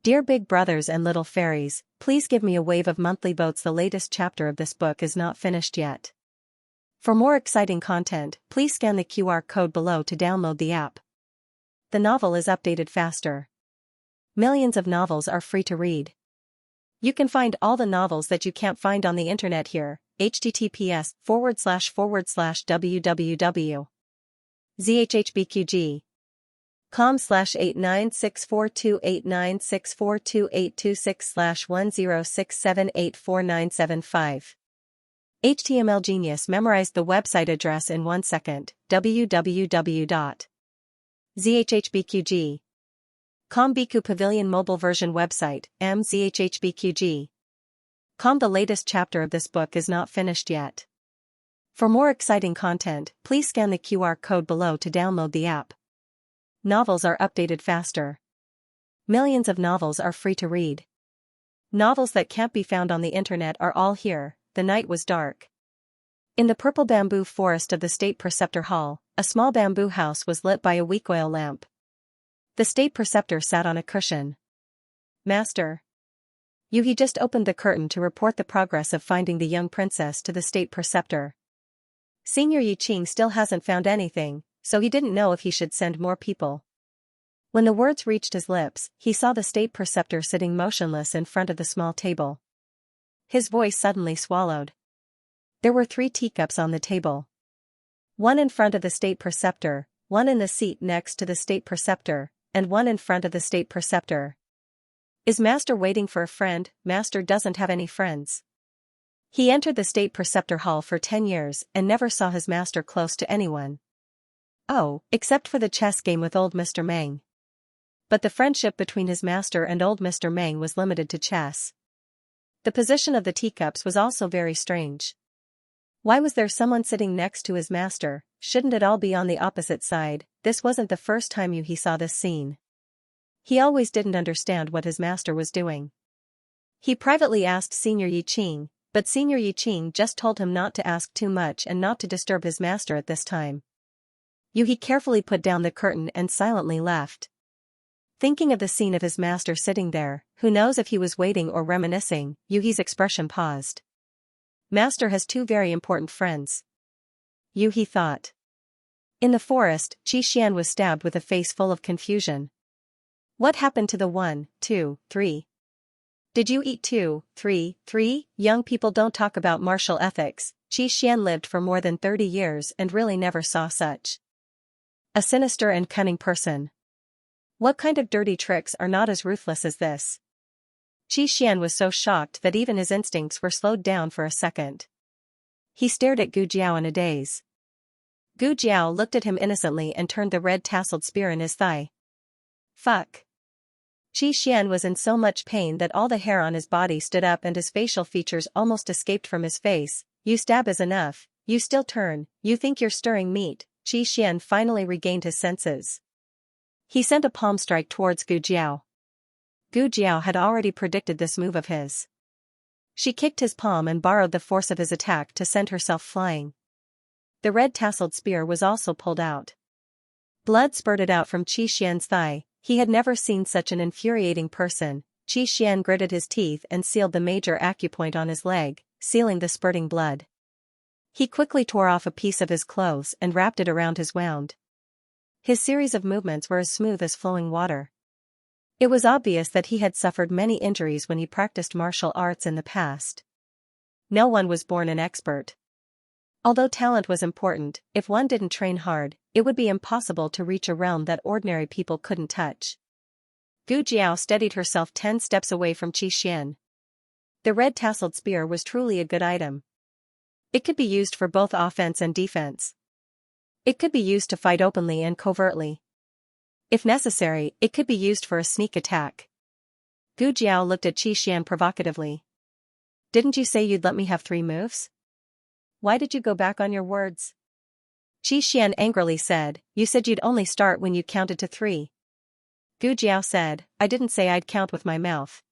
Dear big brothers and little fairies, please give me a wave of monthly votes. The latest chapter of this book is not finished yet. For more exciting content, please scan the QR code below to download the app. The novel is updated faster. Millions of novels are free to read. You can find all the novels that you can't find on the internet here. https://www.zhhbqg.com/896428964286/10678495. HTML Genius memorized the website address in 1 second. www.zhhbqg.com Biku Pavilion mobile version website, mzhhbqg.com. The latest chapter of this book is not finished yet. For more exciting content, please scan the QR code below to download the app. Novels are updated faster. Millions of novels are free to read. Novels that can't be found on the internet are all here. The night was dark. In the purple bamboo forest of the State Preceptor Hall, a small bamboo house was lit by a weak oil lamp. The State Preceptor sat on a cushion. Master. Yuhi just opened the curtain to report the progress of finding the young princess to the State Preceptor. Senior Yiqing still hasn't found anything, so he didn't know if he should send more people. When the words reached his lips, he saw the State Preceptor sitting motionless in front of the small table. His voice suddenly swallowed. There were 3 teacups on the table. One in front of the State Preceptor, one in the seat next to the State Preceptor, and one in front of the State Preceptor. Is Master waiting for a friend? Master doesn't have any friends. He entered the State Preceptor Hall for 10 years and never saw his master close to anyone. Oh, except for the chess game with old Mr. Meng. But the friendship between his master and old Mr. Meng was limited to chess. The position of the teacups was also very strange. Why was there someone sitting next to his master? Shouldn't it all be on the opposite side? This wasn't the first time he saw this scene. He always didn't understand what his master was doing. He privately asked Senior Yiqing, but Senior Yiqing just told him not to ask too much and not to disturb his master at this time. Yuhi carefully put down the curtain and silently left. Thinking of the scene of his master sitting there, who knows if he was waiting or reminiscing, Yuhi's expression paused. Master has 2 very important friends. Yuhi thought. In the forest, Qi Xian was stabbed with a face full of confusion. What happened to the 1, 2, 3? Did you eat 2, 3, 3? Young people don't talk about martial ethics. Qi Xian lived for more than 30 years and really never saw such a sinister and cunning person. What kind of dirty tricks are not as ruthless as this? Qi Xian was so shocked that even his instincts were slowed down for a second. He stared at Gu Jiao in a daze. Gu Jiao looked at him innocently and turned the red tasseled spear in his thigh. Fuck. Qi Xian was in so much pain that all the hair on his body stood up and his facial features almost escaped from his face. You stab is enough, you still turn, you think you're stirring meat. Qi Xian finally regained his senses. He sent a palm strike towards Gu Jiao. Gu Jiao had already predicted this move of his. She kicked his palm and borrowed the force of his attack to send herself flying. The red tasseled spear was also pulled out. Blood spurted out from Qi Xian's thigh. He had never seen such an infuriating person. Qi Xian gritted his teeth and sealed the major acupoint on his leg, sealing the spurting blood. He quickly tore off a piece of his clothes and wrapped it around his wound. His series of movements were as smooth as flowing water. It was obvious that he had suffered many injuries when he practiced martial arts in the past. No one was born an expert. Although talent was important, if one didn't train hard, it would be impossible to reach a realm that ordinary people couldn't touch. Gu Jiao steadied herself 10 steps away from Qi Xian. The red tasseled spear was truly a good item. It could be used for both offense and defense. It could be used to fight openly and covertly. If necessary, it could be used for a sneak attack. Gu Jiao looked at Qi Xian provocatively. Didn't you say you'd let me have 3 moves? Why did you go back on your words? Xian angrily said, you said you'd only start when you'd counted to 3. Gu Jiao said, I didn't say I'd count with my mouth.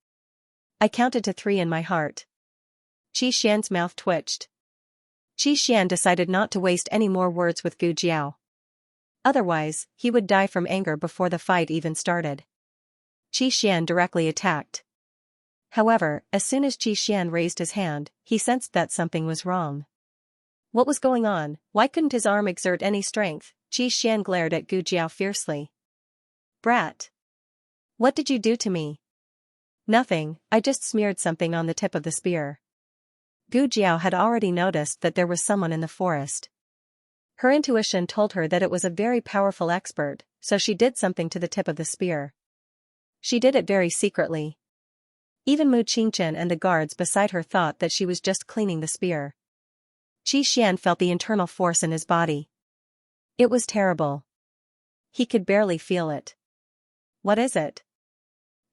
I counted to 3 in my heart. Xian's mouth twitched. Xian decided not to waste any more words with Gu Jiao. Otherwise, he would die from anger before the fight even started. Xian directly attacked. However, as soon as Xian raised his hand, he sensed that something was wrong. What was going on? Why couldn't his arm exert any strength? Xian glared at Gu Jiao fiercely. Brat! What did you do to me? Nothing, I just smeared something on the tip of the spear. Gu Jiao had already noticed that there was someone in the forest. Her intuition told her that it was a very powerful expert, so she did something to the tip of the spear. She did it very secretly. Even Mu Qingchen and the guards beside her thought that she was just cleaning the spear. Xian felt the internal force in his body. It was terrible. He could barely feel it. What is it?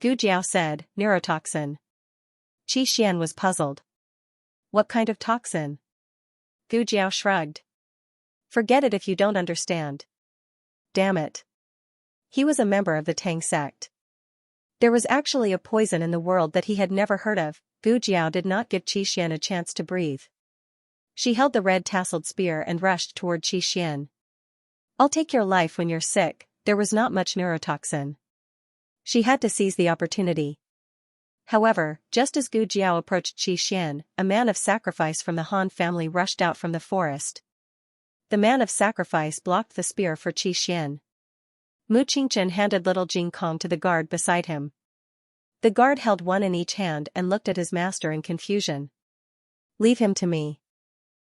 Gu Jiao said, neurotoxin. Xian was puzzled. What kind of toxin? Gu Jiao shrugged. Forget it if you don't understand. Damn it. He was a member of the Tang sect. There was actually a poison in the world that he had never heard of. Gu Jiao did not give Xian a chance to breathe. She held the red tasseled spear and rushed toward Xian. I'll take your life when you're sick. There was not much neurotoxin. She had to seize the opportunity. However, just as Gu Jiao approached Xian, a man of sacrifice from the Han family rushed out from the forest. The man of sacrifice blocked the spear for Xian. Mu Qingchen handed little Jing Kong to the guard beside him. The guard held one in each hand and looked at his master in confusion. Leave him to me.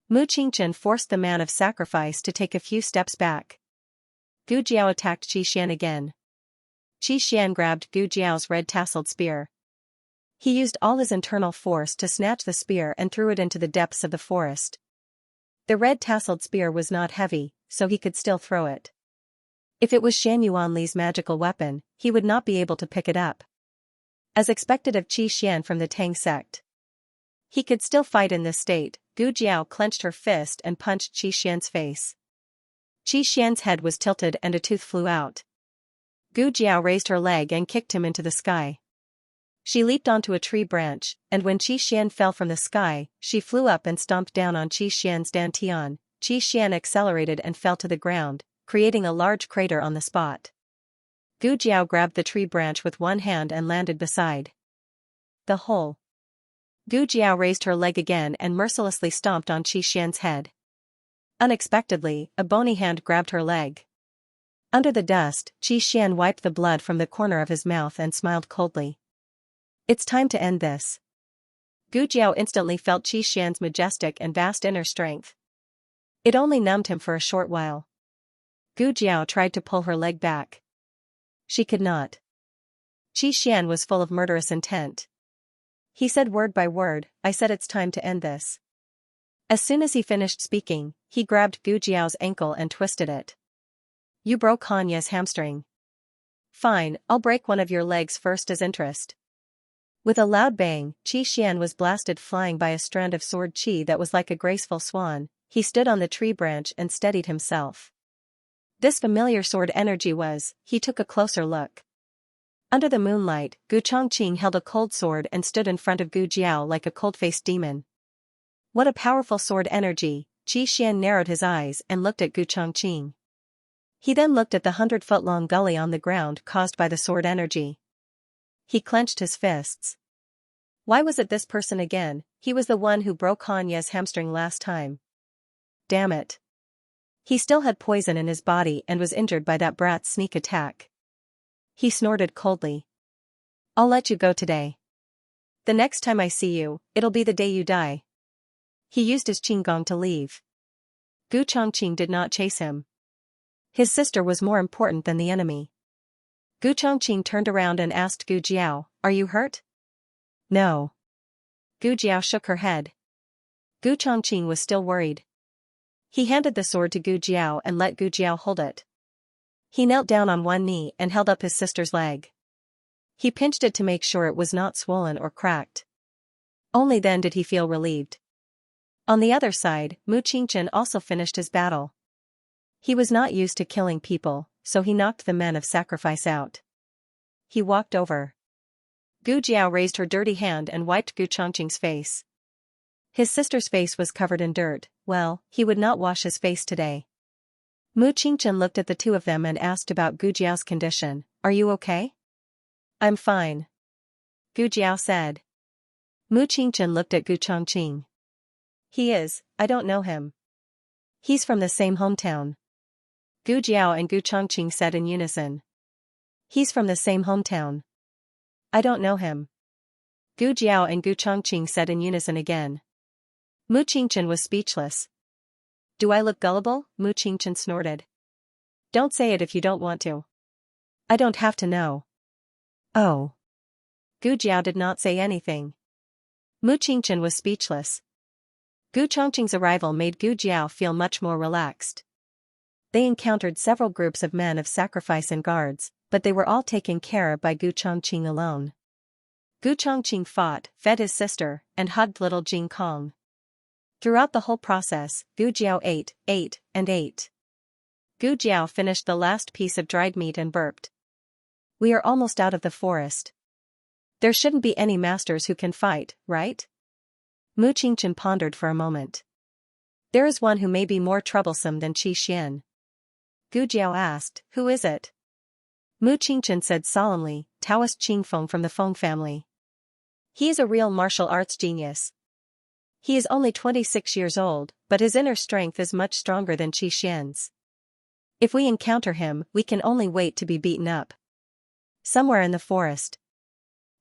Mu Qingchen forced the man of sacrifice to take a few steps back. Gu Jiao attacked Xian again. Xian grabbed Gu Jiao's red tasseled spear. He used all his internal force to snatch the spear and threw it into the depths of the forest. The red tasseled spear was not heavy, so he could still throw it. If it was Shan Yuanli's magical weapon, he would not be able to pick it up. As expected of Xian from the Tang sect. He could still fight in this state. Gu Jiao clenched her fist and punched Xian's face. Xian's head was tilted and a tooth flew out. Gu Jiao raised her leg and kicked him into the sky. She leaped onto a tree branch, and when Xian fell from the sky, she flew up and stomped down on Xian's dantian. Xian accelerated and fell to the ground, creating a large crater on the spot. Gu Jiao grabbed the tree branch with one hand and landed beside the hole. Gu Jiao raised her leg again and mercilessly stomped on Xian's head. Unexpectedly, a bony hand grabbed her leg. Under the dust, Xian wiped the blood from the corner of his mouth and smiled coldly. It's time to end this. Gu Jiao instantly felt Xian's majestic and vast inner strength. It only numbed him for a short while. Gu Jiao tried to pull her leg back. She could not. Xian was full of murderous intent. He said word by word, I said it's time to end this. As soon as he finished speaking, he grabbed Gu Jiao's ankle and twisted it. You broke Hanya's hamstring. Fine, I'll break one of your legs first as interest. With a loud bang, Xian was blasted flying by a strand of sword qi that was like a graceful swan. He stood on the tree branch and steadied himself. This familiar sword energy was, he took a closer look. Under the moonlight, Gu Chongqing held a cold sword and stood in front of Gu Jiao like a cold-faced demon. What a powerful sword energy. Xian narrowed his eyes and looked at Gu Chongqing. He then looked at the 100-foot-long gully on the ground caused by the sword energy. He clenched his fists. Why was it this person again? He was the one who broke Hanya's hamstring last time. Damn it. He still had poison in his body and was injured by that brat's sneak attack. He snorted coldly. I'll let you go today. The next time I see you, it'll be the day you die. He used his qinggong to leave. Gu Chongqing did not chase him. His sister was more important than the enemy. Gu Chongqing turned around and asked Gu Jiao, are you hurt? No. Gu Jiao shook her head. Gu Chongqing was still worried. He handed the sword to Gu Jiao and let Gu Jiao hold it. He knelt down on one knee and held up his sister's leg. He pinched it to make sure it was not swollen or cracked. Only then did he feel relieved. On the other side, Mu Qingchen also finished his battle. He was not used to killing people, so he knocked the men of sacrifice out. He walked over. Gu Jiao raised her dirty hand and wiped Gu Chongqing's face. His sister's face was covered in dirt. Well, he would not wash his face today. Mu Qingchen looked at the two of them and asked about Gu Jiao's condition. Are you okay? I'm fine. Gu Jiao said. Mu Qingchen looked at Gu Chongqing. He is, I don't know him. He's from the same hometown. Gu Jiao and Gu Chongqing said in unison. He's from the same hometown. I don't know him. Gu Jiao and Gu Chongqing said in unison again. Mu Qingchen was speechless. Do I look gullible? Mu Qingchen snorted. Don't say it if you don't want to. I don't have to know. Oh. Gu Jiao did not say anything. Mu Qingchen was speechless. Gu Chongqing's arrival made Gu Jiao feel much more relaxed. They encountered several groups of men of sacrifice and guards, but they were all taken care of by Gu Chongqing alone. Gu Chongqing fought, fed his sister, and hugged little Jing Kong. Throughout the whole process, Gu Jiao ate, and ate. Gu Jiao finished the last piece of dried meat and burped. We are almost out of the forest. There shouldn't be any masters who can fight, right? Mu Qingchen pondered for a moment. There is one who may be more troublesome than Qi Xian. Gu Jiao asked, who is it? Mu Qingchen said solemnly, Taoist Qingfeng from the Feng family. He is a real martial arts genius. He is only 26 years old, but his inner strength is much stronger than Qi Xian's. If we encounter him, we can only wait to be beaten up. Somewhere in the forest.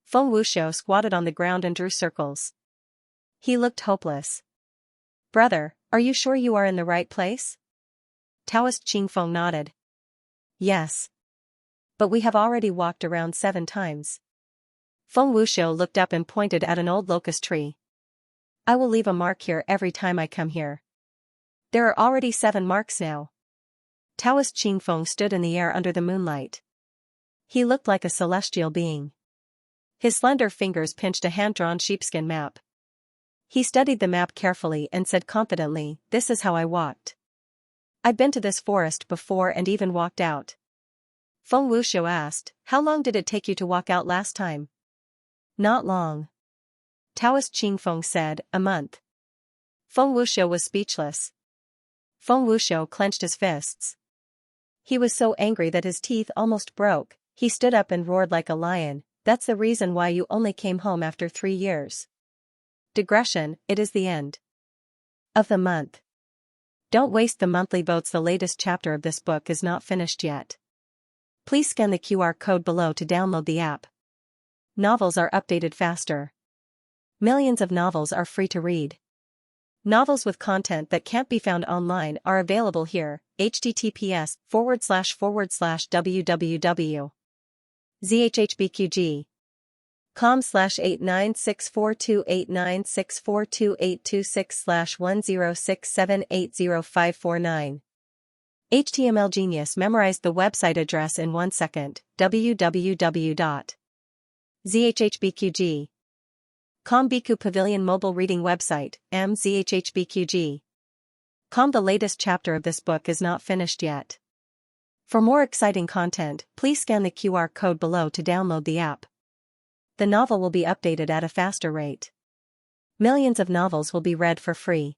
Feng Wuxiu squatted on the ground and drew circles. He looked hopeless. Brother, are you sure you are in the right place? Taoist Qingfeng nodded. Yes. But we have already walked around 7 times. Feng Wuxiu looked up and pointed at an old locust tree. I will leave a mark here every time I come here. There are already 7 marks now. Taoist Qingfeng stood in the air under the moonlight. He looked like a celestial being. His slender fingers pinched a hand-drawn sheepskin map. He studied the map carefully and said confidently, this is how I walked. I've been to this forest before and even walked out. Feng Wuxiu asked, how long did it take you to walk out last time? Not long. Taoist Qingfeng said, a month. Feng Wuxiu was speechless. Feng Wuxiu clenched his fists. He was so angry that his teeth almost broke. He stood up and roared like a lion, that's the reason why you only came home after 3 years. Digression, it is the end of the month. Don't waste the monthly votes. The latest chapter of this book is not finished yet. Please scan the QR code below to download the app. Novels are updated faster. Millions of novels are free to read. Novels with content that can't be found online are available here. https://www.zhhbqg.com/89642896428226/1067805449. HTML Genius memorized the website address in 1 second. www.zhhbqg.com Biku Pavilion mobile reading website, mzhhbqg.com. The latest chapter of this book is not finished yet. For more exciting content, please scan the QR code below to download the app. The novel will be updated at a faster rate. Millions of novels will be read for free.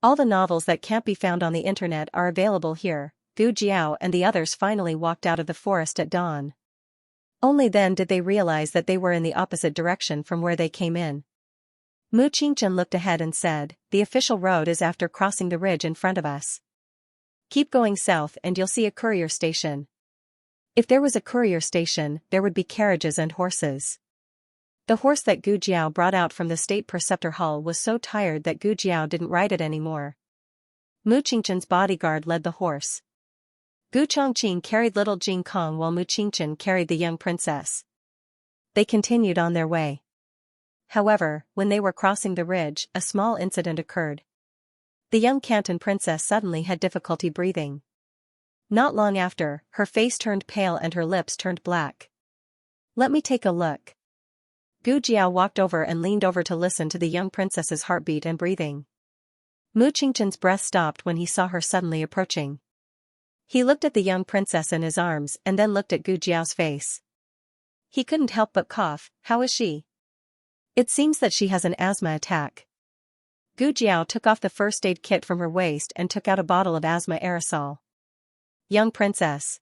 All the novels that can't be found on the internet are available here. Gu Jiao and the others finally walked out of the forest at dawn. Only then did they realize that they were in the opposite direction from where they came in. Mu Qingchen looked ahead and said, the official road is after crossing the ridge in front of us. Keep going south and you'll see a courier station. If there was a courier station, there would be carriages and horses. The horse that Gu Jiao brought out from the state preceptor hall was so tired that Gu Jiao didn't ride it anymore. Mu Qingchen's bodyguard led the horse. Gu Chongqing carried little Jing Kong while Mu Qingchen carried the young princess. They continued on their way. However, when they were crossing the ridge, a small incident occurred. The young Canton princess suddenly had difficulty breathing. Not long after, her face turned pale and her lips turned black. Let me take a look. Gu Jiao walked over and leaned over to listen to the young princess's heartbeat and breathing. Mu Qingchen's breath stopped when he saw her suddenly approaching. He looked at the young princess in his arms and then looked at Gu Jiao's face. He couldn't help but cough. How is she? It seems that she has an asthma attack. Gu Jiao took off the first aid kit from her waist and took out a bottle of asthma aerosol. Young princess.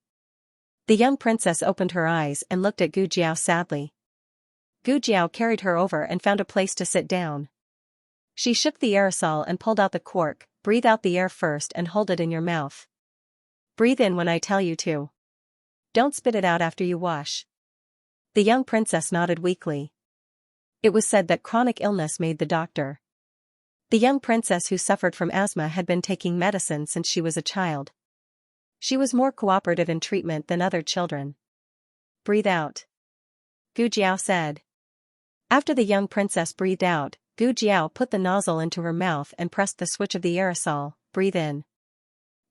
The young princess opened her eyes and looked at Gu Jiao sadly. Gu Jiao carried her over and found a place to sit down. She shook the aerosol and pulled out the cork. Breathe out the air first and hold it in your mouth. Breathe in when I tell you to. Don't spit it out after you wash. The young princess nodded weakly. It was said that chronic illness made the doctor. The young princess who suffered from asthma had been taking medicine since she was a child. She was more cooperative in treatment than other children. Breathe out. Gu Jiao said. After the young princess breathed out, Gu Jiao put the nozzle into her mouth and pressed the switch of the aerosol. Breathe in.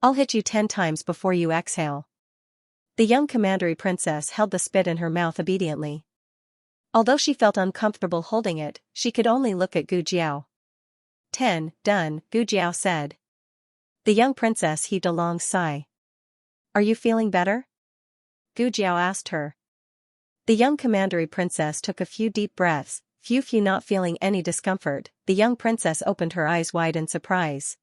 I'll hit you 10 times before you exhale. The young commandery princess held the spit in her mouth obediently. Although she felt uncomfortable holding it, she could only look at Gu Jiao. 10, done, Gu Jiao said. The young princess heaved a long sigh. Are you feeling better? Gu Jiao asked her. The young commandery princess took a few deep breaths. Few not feeling any discomfort, the young princess opened her eyes wide in surprise.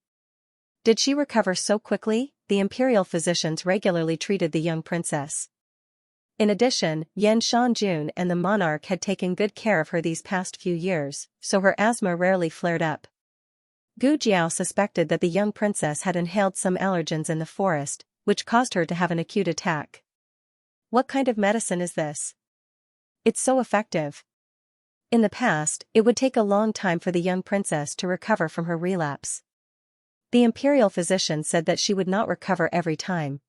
Did she recover so quickly? The imperial physicians regularly treated the young princess. In addition, Yan Shanjun and the monarch had taken good care of her these past few years, so her asthma rarely flared up. Gu Jiao suspected that the young princess had inhaled some allergens in the forest, which caused her to have an acute attack. What kind of medicine is this? It's so effective. In the past, it would take a long time for the young princess to recover from her relapse. The imperial physician said that she would not recover every time.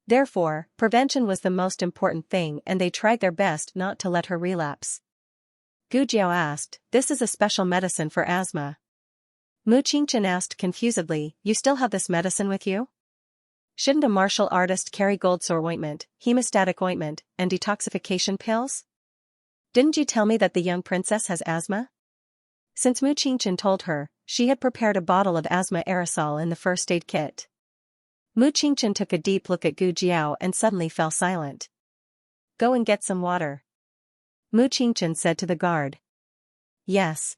Therefore, prevention was the most important thing and they tried their best not to let her relapse. Gu Jiao asked, "This is a special medicine for asthma?" Mu Qingchen asked confusedly, "You still have this medicine with you? Shouldn't a martial artist carry gold sore ointment, hemostatic ointment, and detoxification pills? Didn't you tell me that the young princess has asthma?" Since Mu Qingchen told her, she had prepared a bottle of asthma aerosol in the first aid kit. Mu Qingchen took a deep look at Gu Jiao and suddenly fell silent. "Go and get some water," Mu Qingchen said to the guard. Yes.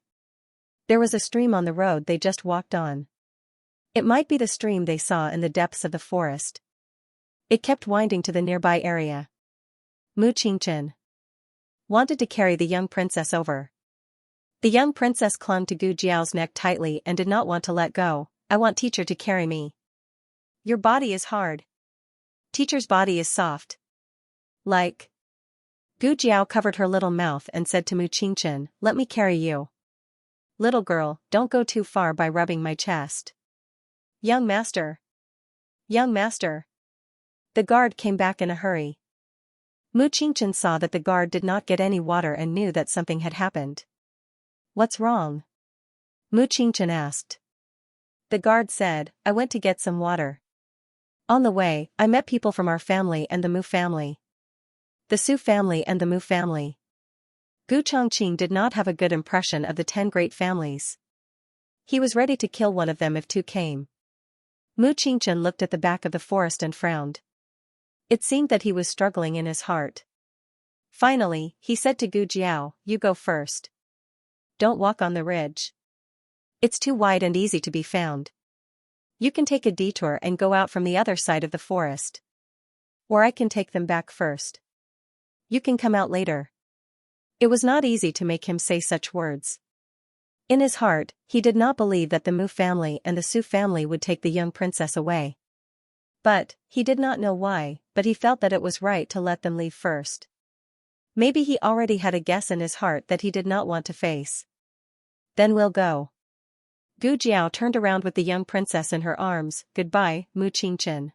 There was a stream on the road they just walked on. It might be the stream they saw in the depths of the forest. It kept winding to the nearby area. Mu Qingchen wanted to carry the young princess over. The young princess clung to Gu Jiao's neck tightly and did not want to let go. "I want teacher to carry me." "Your body is hard. Teacher's body is soft." "Like." Gu Jiao covered her little mouth and said to Mu Qingchen, "Let me carry you." "Little girl, don't go too far by rubbing my chest." "Young master. Young master." The guard came back in a hurry. Mu Qingchen saw that the guard did not get any water and knew that something had happened. "What's wrong?" Mu Qingchen asked. The guard said, "I went to get some water. On the way, I met people from our family and the Mu family. The Su family and the Mu family." Gu Chongqing did not have a good impression of the 10 great families. He was ready to kill one of them if 2 came. Mu Qingchen looked at the back of the forest and frowned. It seemed that he was struggling in his heart. Finally, he said to Gu Jiao, "You go first. Don't walk on the ridge. It's too wide and easy to be found. You can take a detour and go out from the other side of the forest. Or I can take them back first. You can come out later." It was not easy to make him say such words. In his heart, he did not believe that the Mu family and the Su family would take the young princess away. But, he did not know why, but he felt that it was right to let them leave first. Maybe he already had a guess in his heart that he did not want to face. "Then we'll go." Gu Jiao turned around with the young princess in her arms. "Goodbye, Mu Qingchen."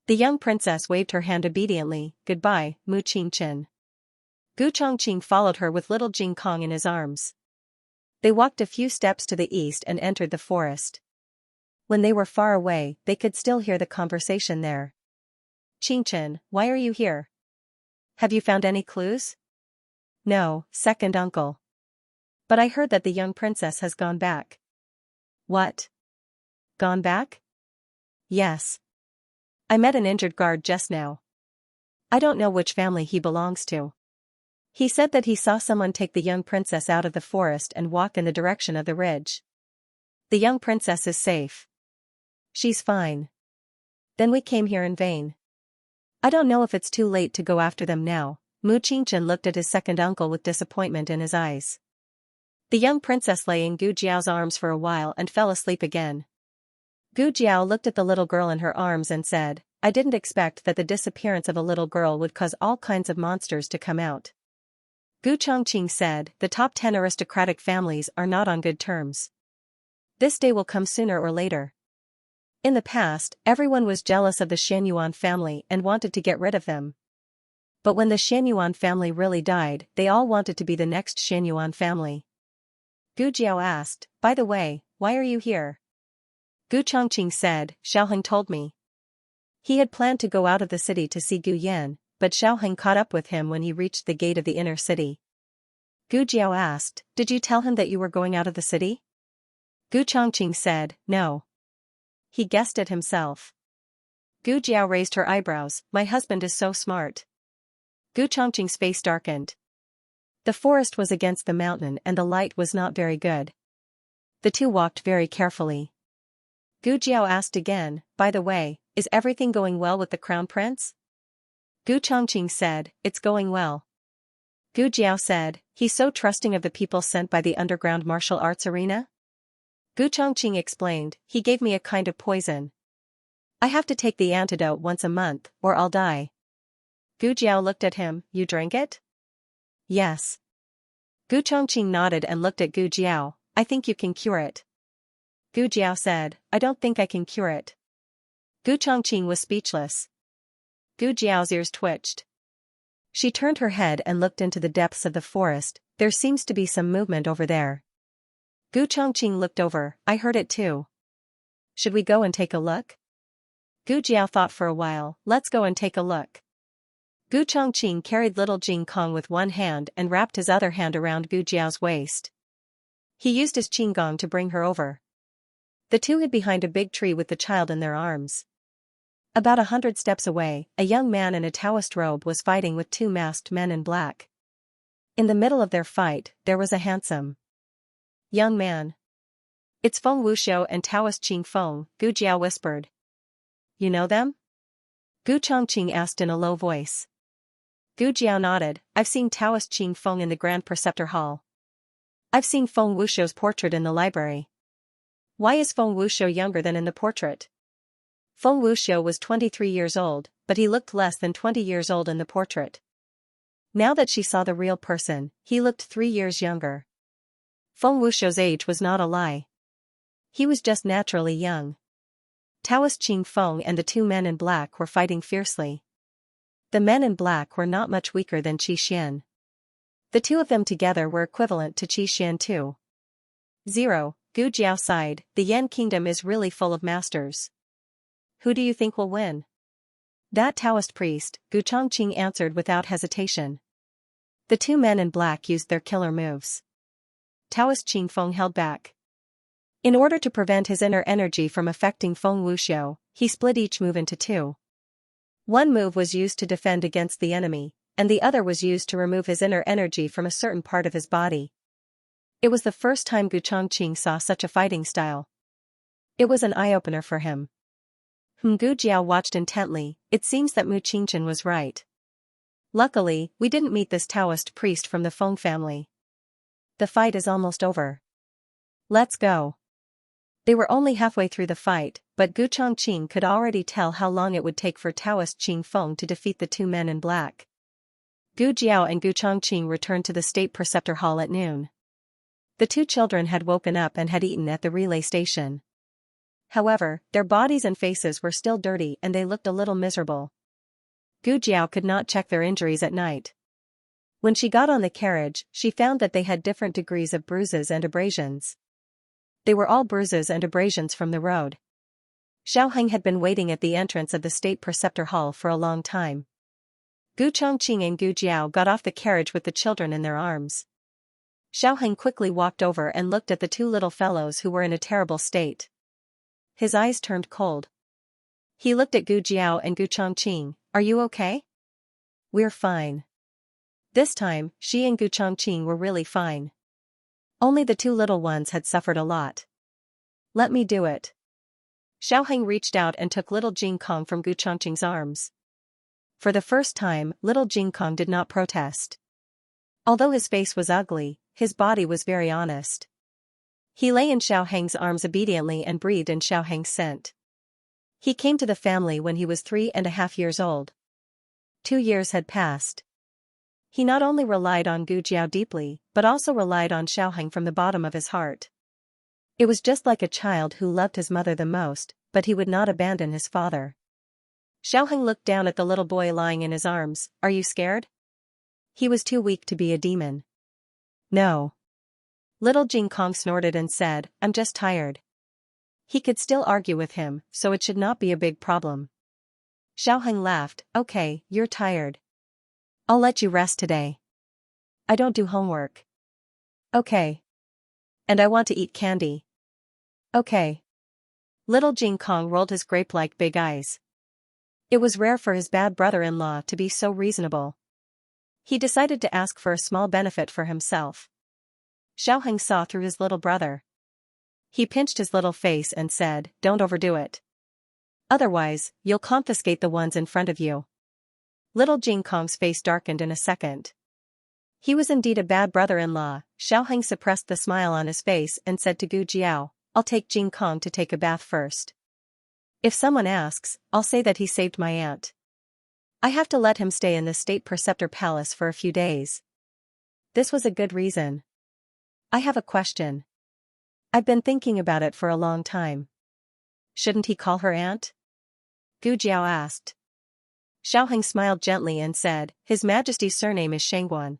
The young princess waved her hand obediently. "Goodbye, Mu Qingchen." Gu Chongqing followed her with little Jing Kong in his arms. They walked a few steps to the east and entered the forest. When they were far away, they could still hear the conversation there. "Qingchen, why are you here? Have you found any clues?" No, second uncle. But I heard that the young princess has gone back. What? Gone back? Yes. I met an injured guard just now. I don't know which family he belongs to. He said that he saw someone take the young princess out of the forest and walk in the direction of the ridge. The young princess is safe. She's fine. Then we came here in vain. I don't know if it's too late to go after them now. Mu Qingchen looked at his second uncle with disappointment in his eyes. The young princess lay in Gu Jiao's arms for a while and fell asleep again. Gu Jiao looked at the little girl in her arms and said, I didn't expect that the disappearance of a little girl would cause all kinds of monsters to come out. Gu Chongqing said, the top 10 aristocratic families are not on good terms. This day will come sooner or later. In the past, everyone was jealous of the Xianyuan family and wanted to get rid of them. But when the Xianyuan family really died, they all wanted to be the next Xianyuan family. Gu Jiao asked, by the way, why are you here? Gu Chongqing said, Xiaoheng told me. He had planned to go out of the city to see Gu Yan, but Xiaoheng caught up with him when he reached the gate of the inner city. Gu Jiao asked, did you tell him that you were going out of the city? Gu Chongqing said, no. He guessed it himself. Gu Jiao raised her eyebrows, my husband is so smart. Gu Chongqing's face darkened. The forest was against the mountain and the light was not very good. The two walked very carefully. Gu Jiao asked again, by the way, is everything going well with the crown prince? Gu Chongqing said, it's going well. Gu Jiao said, he's so trusting of the people sent by the underground martial arts arena? Gu Chongqing explained, he gave me a kind of poison. I have to take the antidote once a month, or I'll die. Gu Jiao looked at him, you drank it? Yes. Gu Chongqing nodded and looked at Gu Jiao, I think you can cure it. Gu Jiao said, I don't think I can cure it. Gu Chongqing was speechless. Gu Jiao's ears twitched. She turned her head and looked into the depths of the forest, there seems to be some movement over there. Gu Chongqing looked over, I heard it too. Should we go and take a look? Gu Jiao thought for a while, let's go and take a look. Gu Chongqing carried little Jing Kong with one hand and wrapped his other hand around Gu Jiao's waist. He used his qinggong to bring her over. The two hid behind a big tree with the child in their arms. About 100 steps away, a young man in a Taoist robe was fighting with two masked men in black. In the middle of their fight, there was a handsome young man. It's Feng Wuxiu and Taoist Qing Feng, Gu Jiao whispered. You know them? Gu Chongqing asked in a low voice. Gu Jiao nodded, I've seen Taoist Qing Feng in the Grand Preceptor Hall. I've seen Feng Wuxiu's portrait in the library. Why is Feng Wuxiu younger than in the portrait? Feng Wuxiu was 23 years old, but he looked less than 20 years old in the portrait. Now that she saw the real person, he looked 3 years younger. Feng Wuxiu's age was not a lie. He was just naturally young. Taoist Qing Feng and the two men in black were fighting fiercely. The men in black were not much weaker than Qi Xian. The two of them together were equivalent to Qi Xian too. 0. Gu Jiao sighed, the Yan kingdom is really full of masters. Who do you think will win? That Taoist priest, Gu Chongqing answered without hesitation. The two men in black used their killer moves. Taoist Qing Feng held back. In order to prevent his inner energy from affecting Feng Wuxiu, he split each move into two. One move was used to defend against the enemy, and the other was used to remove his inner energy from a certain part of his body. It was the first time Gu Chongqing saw such a fighting style. It was an eye-opener for him. Gu Jiao watched intently, it seems that Mu Qingchen was right. Luckily, we didn't meet this Taoist priest from the Feng family. The fight is almost over. Let's go. They were only halfway through the fight, but Gu Chongqing could already tell how long it would take for Taoist Qing Feng to defeat the two men in black. Gu Jiao and Gu Chongqing returned to the State Preceptor Hall at noon. The two children had woken up and had eaten at the relay station. However, their bodies and faces were still dirty and they looked a little miserable. Gu Jiao could not check their injuries at night. When she got on the carriage, she found that they had different degrees of bruises and abrasions. They were all bruises and abrasions from the road. Xiaoheng had been waiting at the entrance of the State Preceptor Hall for a long time. Gu Chongqing and Gu Jiao got off the carriage with the children in their arms. Xiaoheng quickly walked over and looked at the two little fellows who were in a terrible state. His eyes turned cold. He looked at Gu Jiao and Gu Chongqing. Are you okay? We're fine. This time, she and Gu Chongqing were really fine. Only the two little ones had suffered a lot. Let me do it. Xiaoheng reached out and took little Jing Kong from Gu Chongqing's arms. For the first time, little Jing Kong did not protest. Although his face was ugly, his body was very honest. He lay in Xiaoheng's arms obediently and breathed in Xiaoheng's scent. He came to the family when he was 3.5 years old. 2 years had passed. He not only relied on Gu Jiao deeply, but also relied on Xiaoheng from the bottom of his heart. It was just like a child who loved his mother the most, but he would not abandon his father. Xiaoheng looked down at the little boy lying in his arms. Are you scared? He was too weak to be a demon. No. Little Jing Kong snorted and said, I'm just tired. He could still argue with him, so it should not be a big problem. Xiaoheng laughed. Okay, you're tired. I'll let you rest today. I don't do homework. Okay. And I want to eat candy. Okay. Little Jing Kong rolled his grape-like big eyes. It was rare for his bad brother-in-law to be so reasonable. He decided to ask for a small benefit for himself. Xiaoheng saw through his little brother. He pinched his little face and said, Don't overdo it. Otherwise, you'll confiscate the ones in front of you. Little Jing Kong's face darkened in a second. He was indeed a bad brother-in-law. Xiaoheng suppressed the smile on his face and said to Gu Jiao, I'll take Jing Kong to take a bath first. If someone asks, I'll say that he saved my aunt. I have to let him stay in the State Preceptor Palace for a few days. This was a good reason. I have a question. I've been thinking about it for a long time. Shouldn't he call her aunt? Gu Jiao asked. Xiaoheng smiled gently and said, His Majesty's surname is Shangguan.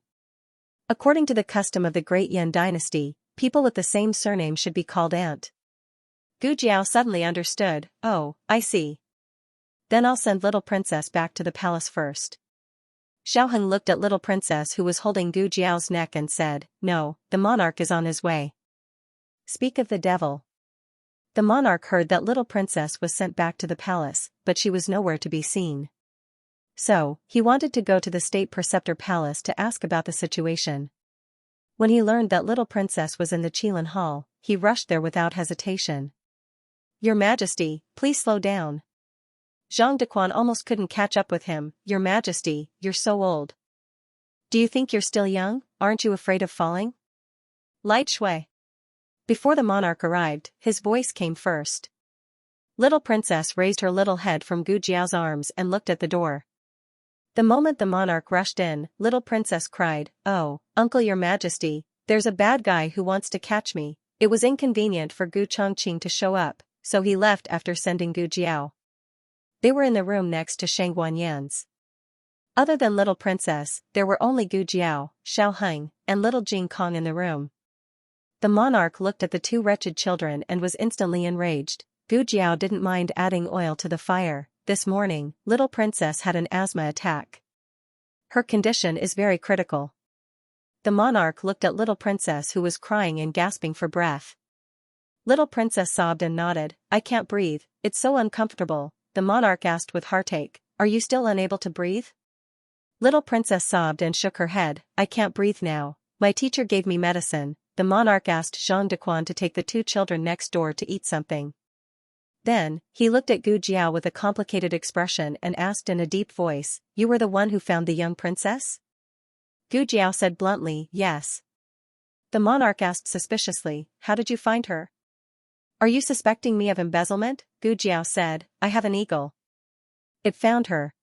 According to the custom of the Great Yan dynasty, people with the same surname should be called aunt. Gu Jiao suddenly understood. Oh, I see. Then I'll send little princess back to the palace first. Xiaoheng looked at little princess who was holding Gu Jiao's neck and said, No, the monarch is on his way. Speak of the devil. The monarch heard that little princess was sent back to the palace, but she was nowhere to be seen. So, he wanted to go to the State Preceptor Palace to ask about the situation. When he learned that little princess was in the Qilin Hall, he rushed there without hesitation. Your Majesty, please slow down. Zhang Dequan almost couldn't catch up with him. Your Majesty, you're so old. Do you think you're still young? Aren't you afraid of falling? Light Shui. Before the monarch arrived, his voice came first. Little princess raised her little head from Gu Jiao's arms and looked at the door. The moment the monarch rushed in, little princess cried, Oh, Uncle Your Majesty, there's a bad guy who wants to catch me. It was inconvenient for Gu Chongqing to show up, so he left after sending Gu Jiao. They were in the room next to Shangguan Yan's. Other than little princess, there were only Gu Jiao, Xiaoheng, and little Jing Kong in the room. The monarch looked at the two wretched children and was instantly enraged. Gu Jiao didn't mind adding oil to the fire. This morning, little princess had an asthma attack. Her condition is very critical. The monarch looked at little princess who was crying and gasping for breath. Little princess sobbed and nodded. I can't breathe, it's so uncomfortable. The monarch asked with heartache, Are you still unable to breathe? Little princess sobbed and shook her head. I can't breathe now. My teacher gave me medicine. The monarch asked Zhang Dequan to take the two children next door to eat something. Then, he looked at Gu Jiao with a complicated expression and asked in a deep voice, You were the one who found the young princess? Gu Jiao said bluntly, Yes. The monarch asked suspiciously, How did you find her? Are you suspecting me of embezzlement? Gu Jiao said, I have an eagle. It found her.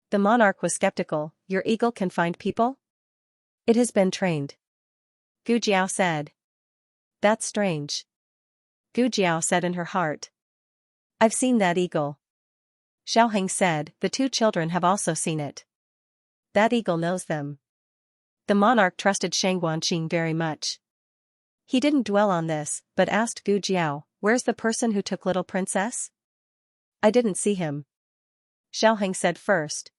The monarch was skeptical. Your eagle can find people? It has been trained. Gu Jiao said. That's strange. Gu Jiao said in her heart. I've seen that eagle. Xiaoheng said, The two children have also seen it. That eagle knows them. The monarch trusted Shangguanqing very much. He didn't dwell on this, but asked Gu Jiao, Where's the person who took little princess? I didn't see him. Xiaoheng said first.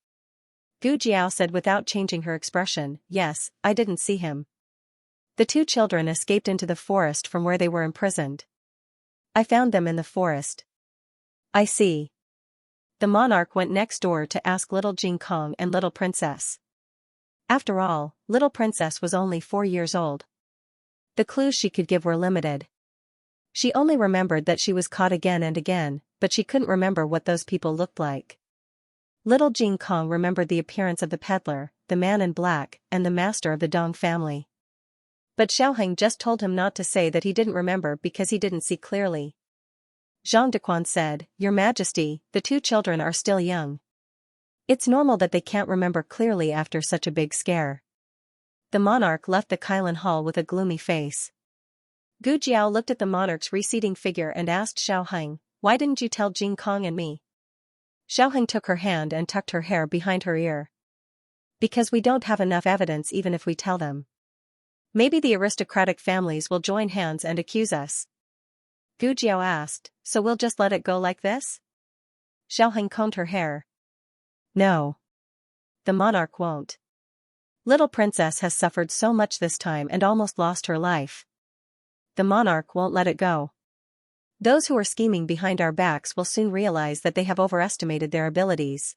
Gu Jiao said without changing her expression. Yes, I didn't see him. The two children escaped into the forest from where they were imprisoned. I found them in the forest. I see. The monarch went next door to ask little Jing Kong and little princess. After all, little princess was only 4 years old. The clues she could give were limited. She only remembered that she was caught again and again, but she couldn't remember what those people looked like. Little Jing Kong remembered the appearance of the peddler, the man in black, and the master of the Dong family. But Xiaoheng just told him not to say that he didn't remember because he didn't see clearly. Zhang Dequan said, Your Majesty, the two children are still young. It's normal that they can't remember clearly after such a big scare. The monarch left the Kailan Hall with a gloomy face. Gu Jiao looked at the monarch's receding figure and asked Xiaoheng, Why didn't you tell Jing Kong and me? Xiaoheng took her hand and tucked her hair behind her ear. Because we don't have enough evidence even if we tell them. Maybe the aristocratic families will join hands and accuse us. Gu Jiao asked, So we'll just let it go like this? Xiaoheng combed her hair. No. The monarch won't. Little princess has suffered so much this time and almost lost her life. The monarch won't let it go. Those who are scheming behind our backs will soon realize that they have overestimated their abilities.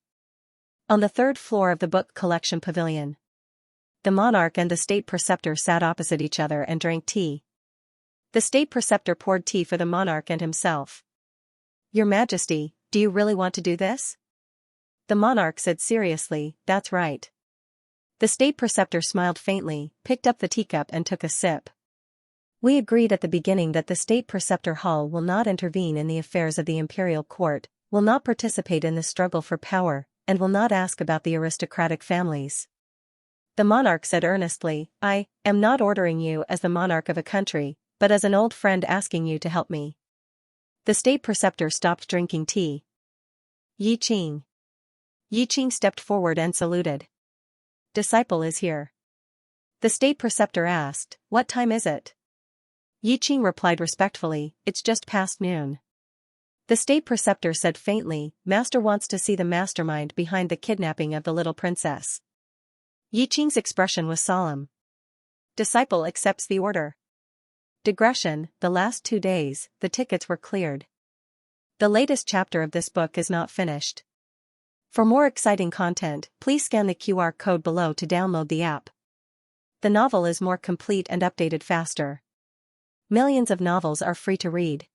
On the 3rd floor of the book collection pavilion, the monarch and the state preceptor sat opposite each other and drank tea. The state preceptor poured tea for the monarch and himself. Your Majesty, do you really want to do this? The monarch said seriously, That's right. The state preceptor smiled faintly, picked up the teacup and took a sip. We agreed at the beginning that the state preceptor hall will not intervene in the affairs of the imperial court, will not participate in the struggle for power, and will not ask about the aristocratic families. The monarch said earnestly, I am not ordering you as the monarch of a country, but as an old friend asking you to help me. The state preceptor stopped drinking tea. Yi Qing. Yi Qing stepped forward and saluted. Disciple is here. The state preceptor asked, What time is it? Yi Qing replied respectfully, It's just past noon. The state preceptor said faintly, Master wants to see the mastermind behind the kidnapping of the little princess. Yi Qing's expression was solemn. Disciple accepts the order. Digression, the last 2 days, the tickets were cleared. The latest chapter of this book is not finished. For more exciting content, please scan the QR code below to download the app. The novel is more complete and updated faster. Millions of novels are free to read.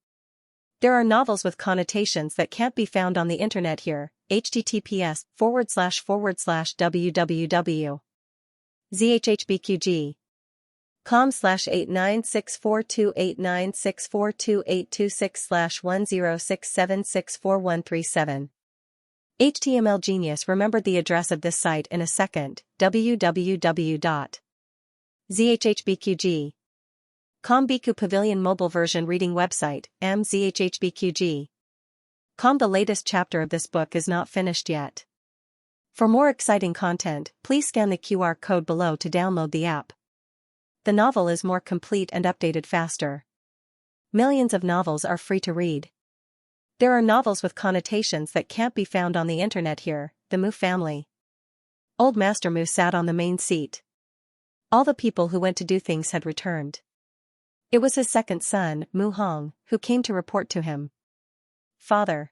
There are novels with connotations that can't be found on the internet here. https://www.zhhbqg com/89642896428226/1067644137. HTML Genius remembered the address of this site in a second. www.zhhbqg.com Biku Pavilion Mobile Version Reading Website, mzhhbqg.com. The latest chapter of this book is not finished yet. For more exciting content, please scan the QR code below to download the app. The novel is more complete and updated faster. Millions of novels are free to read. There are novels with connotations that can't be found on the internet here. The Mu family. Old Master Mu sat on the main seat. All the people who went to do things had returned. It was his second son, Mu Hong, who came to report to him. Father.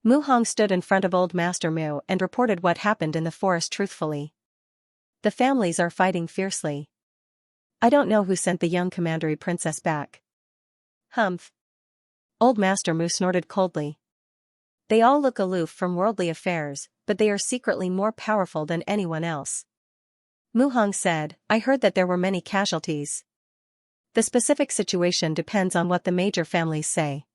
Mu Hong stood in front of Old Master Mu and reported what happened in the forest truthfully. The families are fighting fiercely. I don't know who sent the young commandery princess back. Humph. Old Master Mu snorted coldly. They all look aloof from worldly affairs, but they are secretly more powerful than anyone else. Mu Hong said, I heard that there were many casualties. The specific situation depends on what the major families say.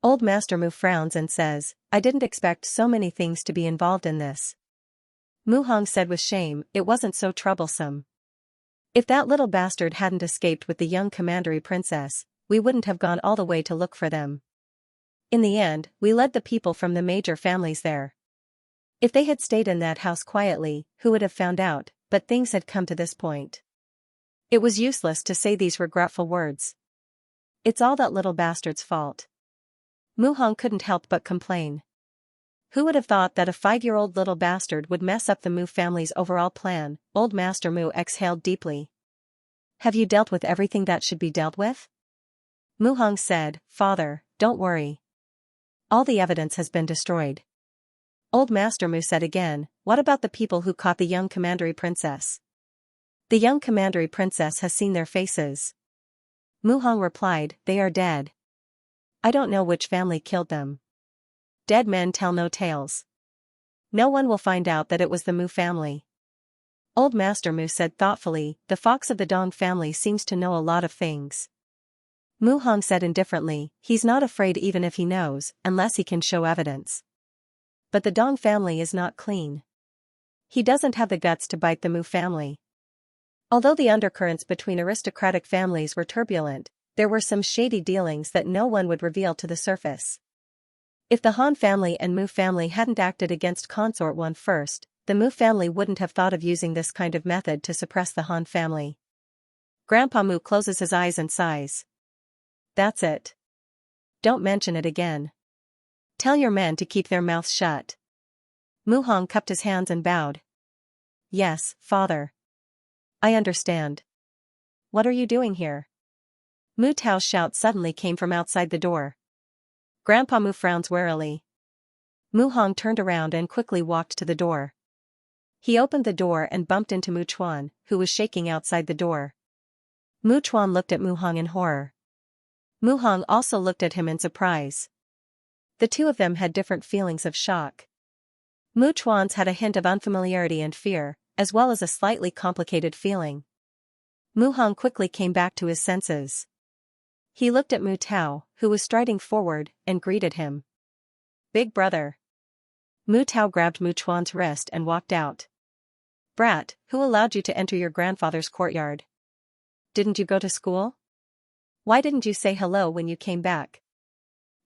Old Master Mu frowns and says, I didn't expect so many things to be involved in this. Mu Hong said with shame, it wasn't so troublesome. If that little bastard hadn't escaped with the young commandery princess, we wouldn't have gone all the way to look for them. In the end, we led the people from the major families there. If they had stayed in that house quietly, who would have found out? But things had come to this point. It was useless to say these regretful words. It's all that little bastard's fault. Mu Hong couldn't help but complain. Who would have thought that a 5-year-old little bastard would mess up the Mu family's overall plan? Old Master Mu exhaled deeply. Have you dealt with everything that should be dealt with? Mu Hong said, Father, don't worry. All the evidence has been destroyed. Old Master Mu said again, what about the people who caught the young commandery princess? The young commandery princess has seen their faces. Mu Hong replied, they are dead. I don't know which family killed them. Dead men tell no tales. No one will find out that it was the Mu family. Old Master Mu said thoughtfully, the fox of the Dong family seems to know a lot of things. Mu Hong said indifferently, he's not afraid even if he knows, unless he can show evidence. But the Dong family is not clean. He doesn't have the guts to bite the Mu family. Although the undercurrents between aristocratic families were turbulent, there were some shady dealings that no one would reveal to the surface. If the Han family and Mu family hadn't acted against Consort 1 first, the Mu family wouldn't have thought of using this kind of method to suppress the Han family. Grandpa Mu closes his eyes and sighs. That's it. Don't mention it again. Tell your men to keep their mouths shut. Mu Hong cupped his hands and bowed. Yes, father. I understand. What are you doing here? Mu Tao's shout suddenly came from outside the door. Grandpa Mu frowns warily. Mu Hong turned around and quickly walked to the door. He opened the door and bumped into Mu Chuan, who was shaking outside the door. Mu Chuan looked at Mu Hong in horror. Mu Hong also looked at him in surprise. The two of them had different feelings of shock. Mu Chuan's had a hint of unfamiliarity and fear, as well as a slightly complicated feeling. Mu Hong quickly came back to his senses. He looked at Mu Tao, who was striding forward, and greeted him. Big brother. Mu Tao grabbed Mu Chuan's wrist and walked out. Brat, who allowed you to enter your grandfather's courtyard? Didn't you go to school? Why didn't you say hello when you came back?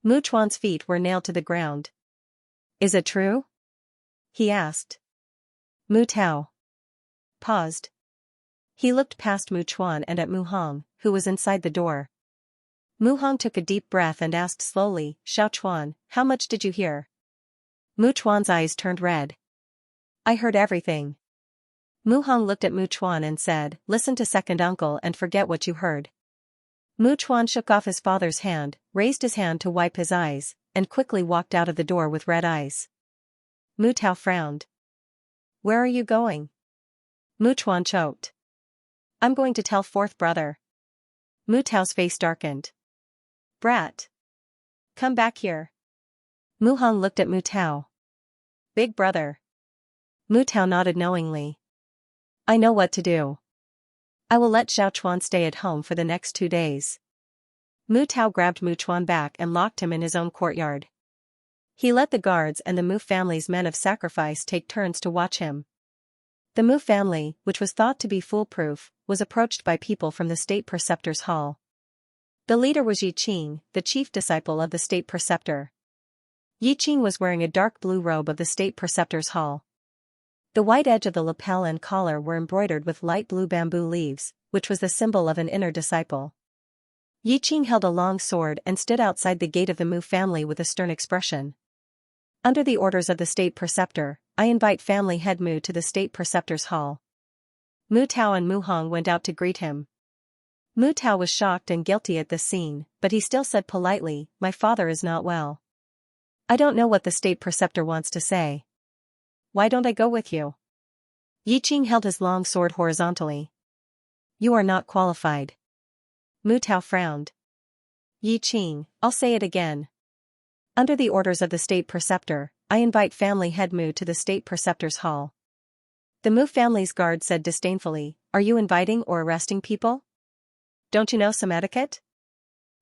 Mu Chuan's feet were nailed to the ground. Is it true? He asked. Mu Tao paused. He looked past Mu Chuan and at Mu Hong, who was inside the door. Mu Hong took a deep breath and asked slowly, Xiao Chuan, how much did you hear? Mu Chuan's eyes turned red. I heard everything. Mu Hong looked at Mu Chuan and said, listen to second uncle and forget what you heard. Mu Chuan shook off his father's hand, raised his hand to wipe his eyes, and quickly walked out of the door with red eyes. Mu Tao frowned. Where are you going? Mu Chuan choked. I'm going to tell fourth brother. Mu Tao's face darkened. Brat. Come back here. Mu Hong looked at Mu Tao. Big brother. Mu Tao nodded knowingly. I know what to do. I will let Xiao Chuan stay at home for the next 2 days. Mu Tao grabbed Mu Chuan back and locked him in his own courtyard. He let the guards and the Mu family's men of sacrifice take turns to watch him. The Mu family, which was thought to be foolproof, was approached by people from the state preceptor's hall. The leader was Yi Qing, the chief disciple of the state preceptor. Yi Qing was wearing a dark blue robe of the state preceptor's hall. The white edge of the lapel and collar were embroidered with light blue bamboo leaves, which was the symbol of an inner disciple. Yi Qing held a long sword and stood outside the gate of the Mu family with a stern expression. Under the orders of the state preceptor, I invite family head Mu to the state preceptor's hall. Mu Tao and Mu Hong went out to greet him. Mu Tao was shocked and guilty at this scene, but he still said politely, my father is not well. I don't know what the state preceptor wants to say. Why don't I go with you? Yi Qing held his long sword horizontally. You are not qualified. Mu Tao frowned. Yi Qing, I'll say it again. Under the orders of the state preceptor, I invite family head Mu to the state preceptor's hall. The Mu family's guard said disdainfully, are you inviting or arresting people? Don't you know some etiquette?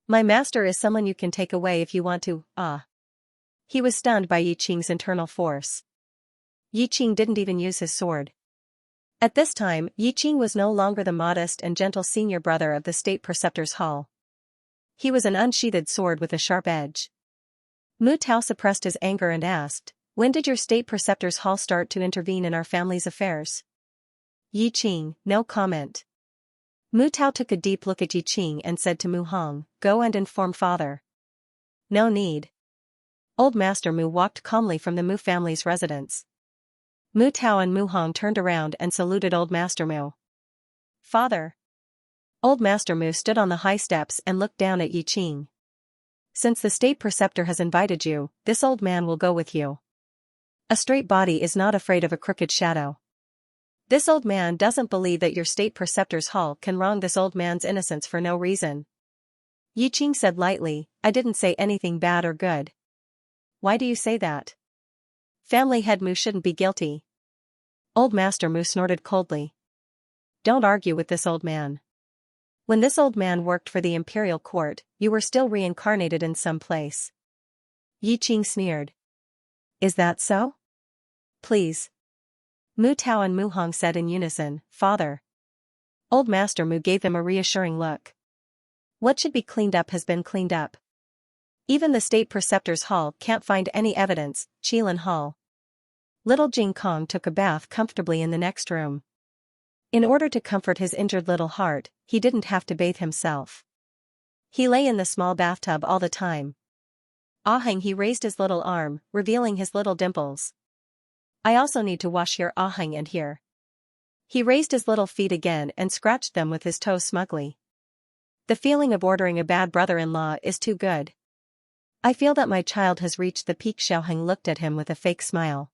My master is someone you can take away if you want to, He was stunned by Yi Qing's internal force. Yi Qing didn't even use his sword. At this time, Yi Qing was no longer the modest and gentle senior brother of the state preceptor's hall. He was an unsheathed sword with a sharp edge. Mu Tao suppressed his anger and asked, when did your state preceptor's hall start to intervene in our family's affairs? Yi Qing, no comment. Mu Tao took a deep look at Yi Qing and said to Mu Hong, go and inform father. No need. Old Master Mu walked calmly from the Mu family's residence. Mu Tao and Mu Hong turned around and saluted Old Master Mu. Father. Old Master Mu stood on the high steps and looked down at Yi Qing. Since the state preceptor has invited you, this old man will go with you. A straight body is not afraid of a crooked shadow. This old man doesn't believe that your state preceptor's hall can wrong this old man's innocence for no reason. Yi Qing said lightly, I didn't say anything bad or good. Why do you say that? Family head Mu shouldn't be guilty. Old Master Mu snorted coldly. Don't argue with this old man. When this old man worked for the imperial court, you were still reincarnated in some place. Yi Qing sneered. Is that so? Please. Mu Tao and Mu Hong said in unison, Father. Old Master Mu gave them a reassuring look. What should be cleaned up has been cleaned up. Even the state preceptor's hall can't find any evidence, Qilin Hall. Little Jing Kong took a bath comfortably in the next room. In order to comfort his injured little heart, he didn't have to bathe himself. He lay in the small bathtub all the time. Ahang, he raised his little arm, revealing his little dimples. I also need to wash here, Ahang, and here. He raised his little feet again and scratched them with his toes smugly. The feeling of ordering a bad brother-in-law is too good. I feel that my child has reached the peak. Xiaoheng looked at him with a fake smile.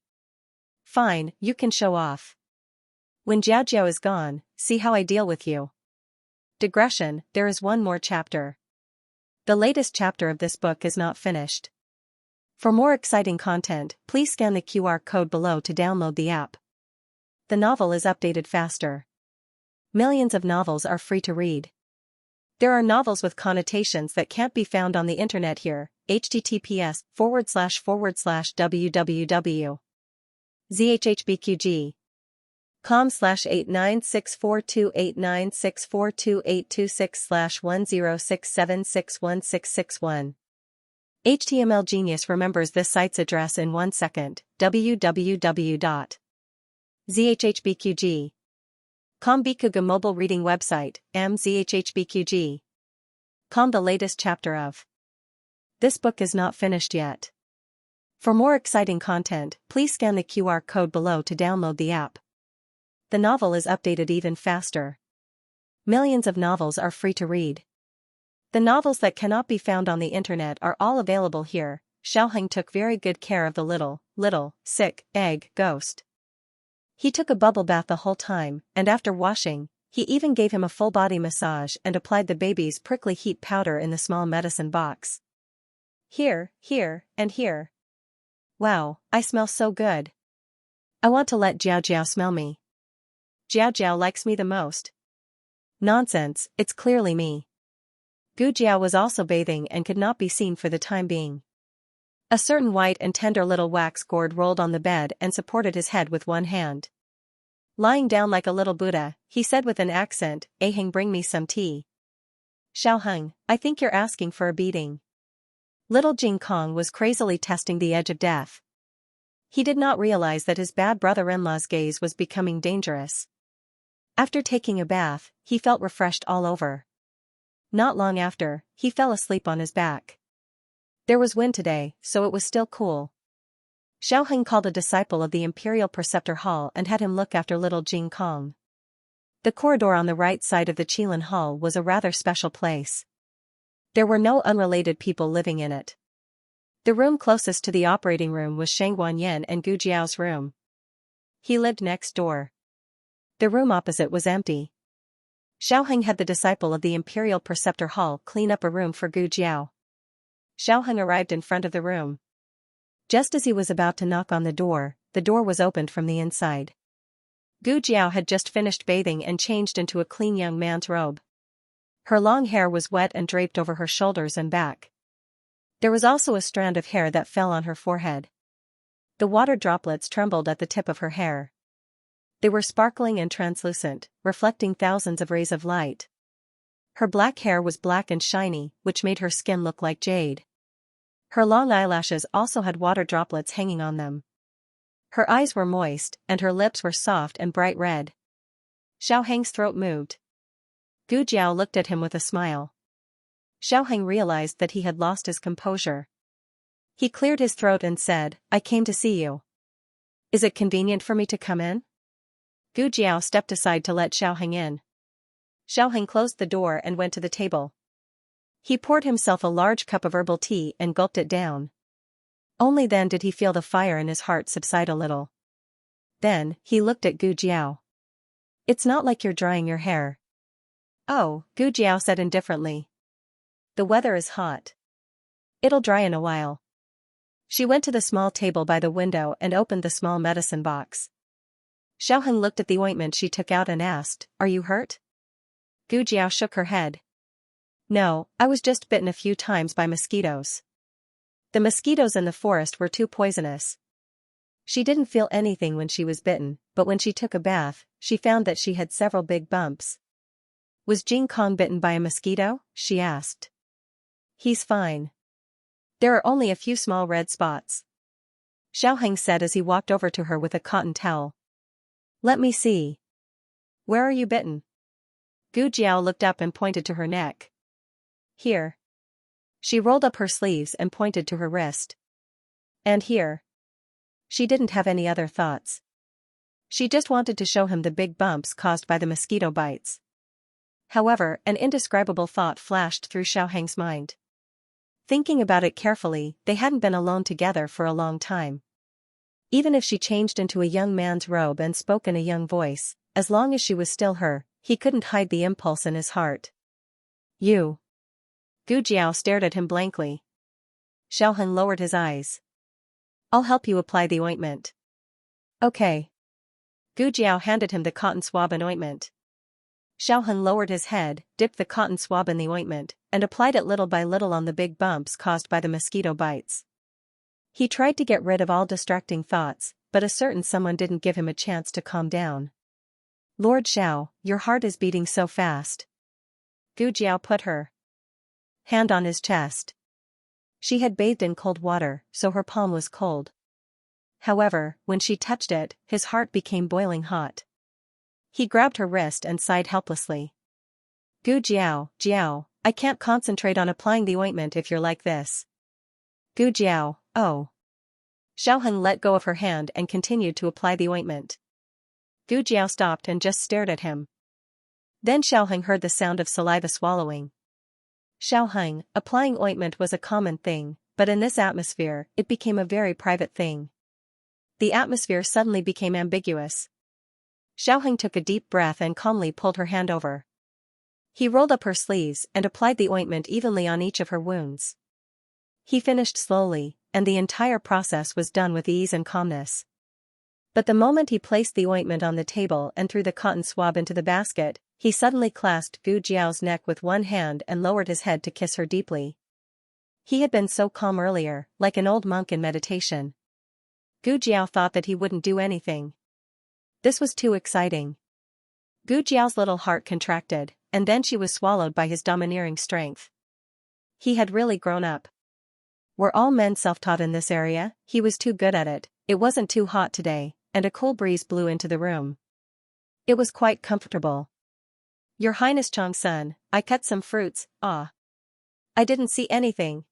Fine, you can show off. When Jiao is gone, see how I deal with you. Digression, there is one more chapter. The latest chapter of this book is not finished. For more exciting content, please scan the QR code below to download the app. The novel is updated faster. Millions of novels are free to read. There are novels with connotations that can't be found on the internet here. https://www.zhhbqg.com/896428964286/1067616661. HTML Genius remembers this site's address in 1 second. www.zhhbqg.com Bikuga mobile reading website, mzhhbqg.com. The latest chapter of this book is not finished yet. For more exciting content, please scan the QR code below to download the app. The novel is updated even faster. Millions of novels are free to read. The novels that cannot be found on the internet are all available here. Xiaoheng took very good care of the little, sick, egg ghost. He took a bubble bath the whole time, and after washing, he even gave him a full-body massage and applied the baby's prickly heat powder in the small medicine box. Here, and here. Wow, I smell so good. I want to let Jiao smell me. Jiao likes me the most. Nonsense, it's clearly me. Gu Jiao was also bathing and could not be seen for the time being. A certain white and tender little wax gourd rolled on the bed and supported his head with one hand. Lying down like a little Buddha, he said with an accent, Aheng, bring me some tea. Xiaoheng, I think you're asking for a beating. Little Jing Kong was crazily testing the edge of death. He did not realize that his bad brother-in-law's gaze was becoming dangerous. After taking a bath, he felt refreshed all over. Not long after, he fell asleep on his back. There was wind today, so it was still cool. Xiaoheng called a disciple of the Imperial Preceptor Hall and had him look after little Jing Kong. The corridor on the right side of the Qilin Hall was a rather special place. There were no unrelated people living in it. The room closest to the operating room was Shang Guanyin and Gu Jiao's room. He lived next door. The room opposite was empty. Xiaoheng had the disciple of the Imperial Preceptor Hall clean up a room for Gu Jiao. Xiaoheng arrived in front of the room. Just as he was about to knock on the door was opened from the inside. Gu Jiao had just finished bathing and changed into a clean young man's robe. Her long hair was wet and draped over her shoulders and back. There was also a strand of hair that fell on her forehead. The water droplets trembled at the tip of her hair. They were sparkling and translucent, reflecting thousands of rays of light. Her black hair was black and shiny, which made her skin look like jade. Her long eyelashes also had water droplets hanging on them. Her eyes were moist, and her lips were soft and bright red. Xiaoheng's throat moved. Gu Jiao looked at him with a smile. Xiaoheng realized that he had lost his composure. He cleared his throat and said, I came to see you. Is it convenient for me to come in? Gu Jiao stepped aside to let Xiaoheng in. Xiaoheng closed the door and went to the table. He poured himself a large cup of herbal tea and gulped it down. Only then did he feel the fire in his heart subside a little. Then, he looked at Gu Jiao. It's not like you're drying your hair. Oh, Gu Jiao said indifferently. The weather is hot. It'll dry in a while. She went to the small table by the window and opened the small medicine box. Xiaoheng looked at the ointment she took out and asked, Are you hurt? Gu Jiao shook her head. No, I was just bitten a few times by mosquitoes. The mosquitoes in the forest were too poisonous. She didn't feel anything when she was bitten, but when she took a bath, she found that she had several big bumps. Was Jing Kong bitten by a mosquito? She asked. He's fine. There are only a few small red spots. Xiaoheng said as he walked over to her with a cotton towel. Let me see. Where are you bitten? Gu Jiao looked up and pointed to her neck. Here. She rolled up her sleeves and pointed to her wrist. And here. She didn't have any other thoughts. She just wanted to show him the big bumps caused by the mosquito bites. However, an indescribable thought flashed through Xiaoheng's mind. Thinking about it carefully, they hadn't been alone together for a long time. Even if she changed into a young man's robe and spoke in a young voice, as long as she was still her, he couldn't hide the impulse in his heart. You. Gu Jiao stared at him blankly. Xiaoheng lowered his eyes. I'll help you apply the ointment. Okay. Gu Jiao handed him the cotton swab and ointment. Xiaoheng lowered his head, dipped the cotton swab in the ointment, and applied it little by little on the big bumps caused by the mosquito bites. He tried to get rid of all distracting thoughts, but a certain someone didn't give him a chance to calm down. Lord Xiao, your heart is beating so fast. Gu Jiao put her hand on his chest. She had bathed in cold water, so her palm was cold. However, when she touched it, his heart became boiling hot. He grabbed her wrist and sighed helplessly. Gu Jiao, I can't concentrate on applying the ointment if you're like this. Gu Jiao, oh. Xiaoheng let go of her hand and continued to apply the ointment. Gu Jiao stopped and just stared at him. Then Xiaoheng heard the sound of saliva swallowing. Xiaoheng, applying ointment was a common thing, but in this atmosphere, it became a very private thing. The atmosphere suddenly became ambiguous. Xiaoheng took a deep breath and calmly pulled her hand over. He rolled up her sleeves and applied the ointment evenly on each of her wounds. He finished slowly, and the entire process was done with ease and calmness. But the moment he placed the ointment on the table and threw the cotton swab into the basket, he suddenly clasped Gu Jiao's neck with one hand and lowered his head to kiss her deeply. He had been so calm earlier, like an old monk in meditation. Gu Jiao thought that he wouldn't do anything. This was too exciting. Gu Jiao's little heart contracted, and then she was swallowed by his domineering strength. He had really grown up. Were all men self-taught in this area? He was too good at it. It wasn't too hot today, and a cool breeze blew into the room. It was quite comfortable. Your Highness Changsun, I cut some fruits, ah. I didn't see anything.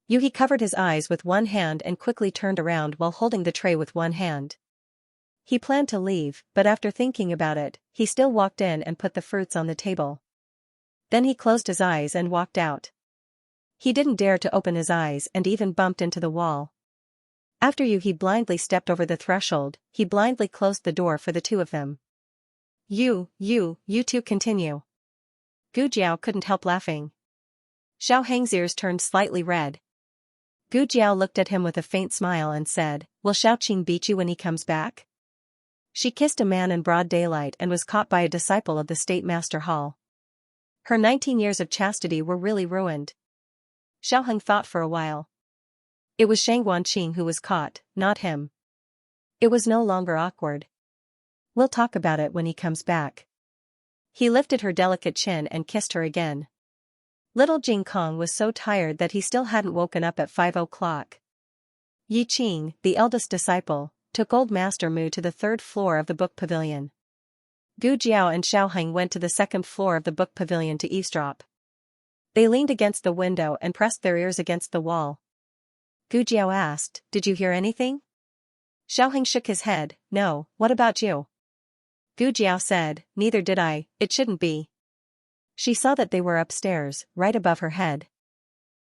He covered his eyes with one hand and quickly turned around while holding the tray with one hand. He planned to leave, but after thinking about it, he still walked in and put the fruits on the table. Then he closed his eyes and walked out. He didn't dare to open his eyes and even bumped into the wall. After he blindly stepped over the threshold, he blindly closed the door for the two of them. You two continue. Gu Jiao couldn't help laughing. Xiaoheng's ears turned slightly red. Gu Jiao looked at him with a faint smile and said, Will Xiaoqing beat you when he comes back? She kissed a man in broad daylight and was caught by a disciple of the State Master Hall. Her 19 years of chastity were really ruined. Xiaoheng thought for a while. It was Shang Guanqing who was caught, not him. It was no longer awkward. We'll talk about it when he comes back. He lifted her delicate chin and kissed her again. Little Jing Kong was so tired that he still hadn't woken up at 5 o'clock. Yi Qing, the eldest disciple, took old Master Mu to the 3rd floor of the book pavilion. Gu Jiao and Xiaoheng went to the 2nd floor of the book pavilion to eavesdrop. They leaned against the window and pressed their ears against the wall. Gu Jiao asked, did you hear anything? Xiaoheng shook his head, no, what about you? Gu Jiao said, neither did I, it shouldn't be. She saw that they were upstairs, right above her head.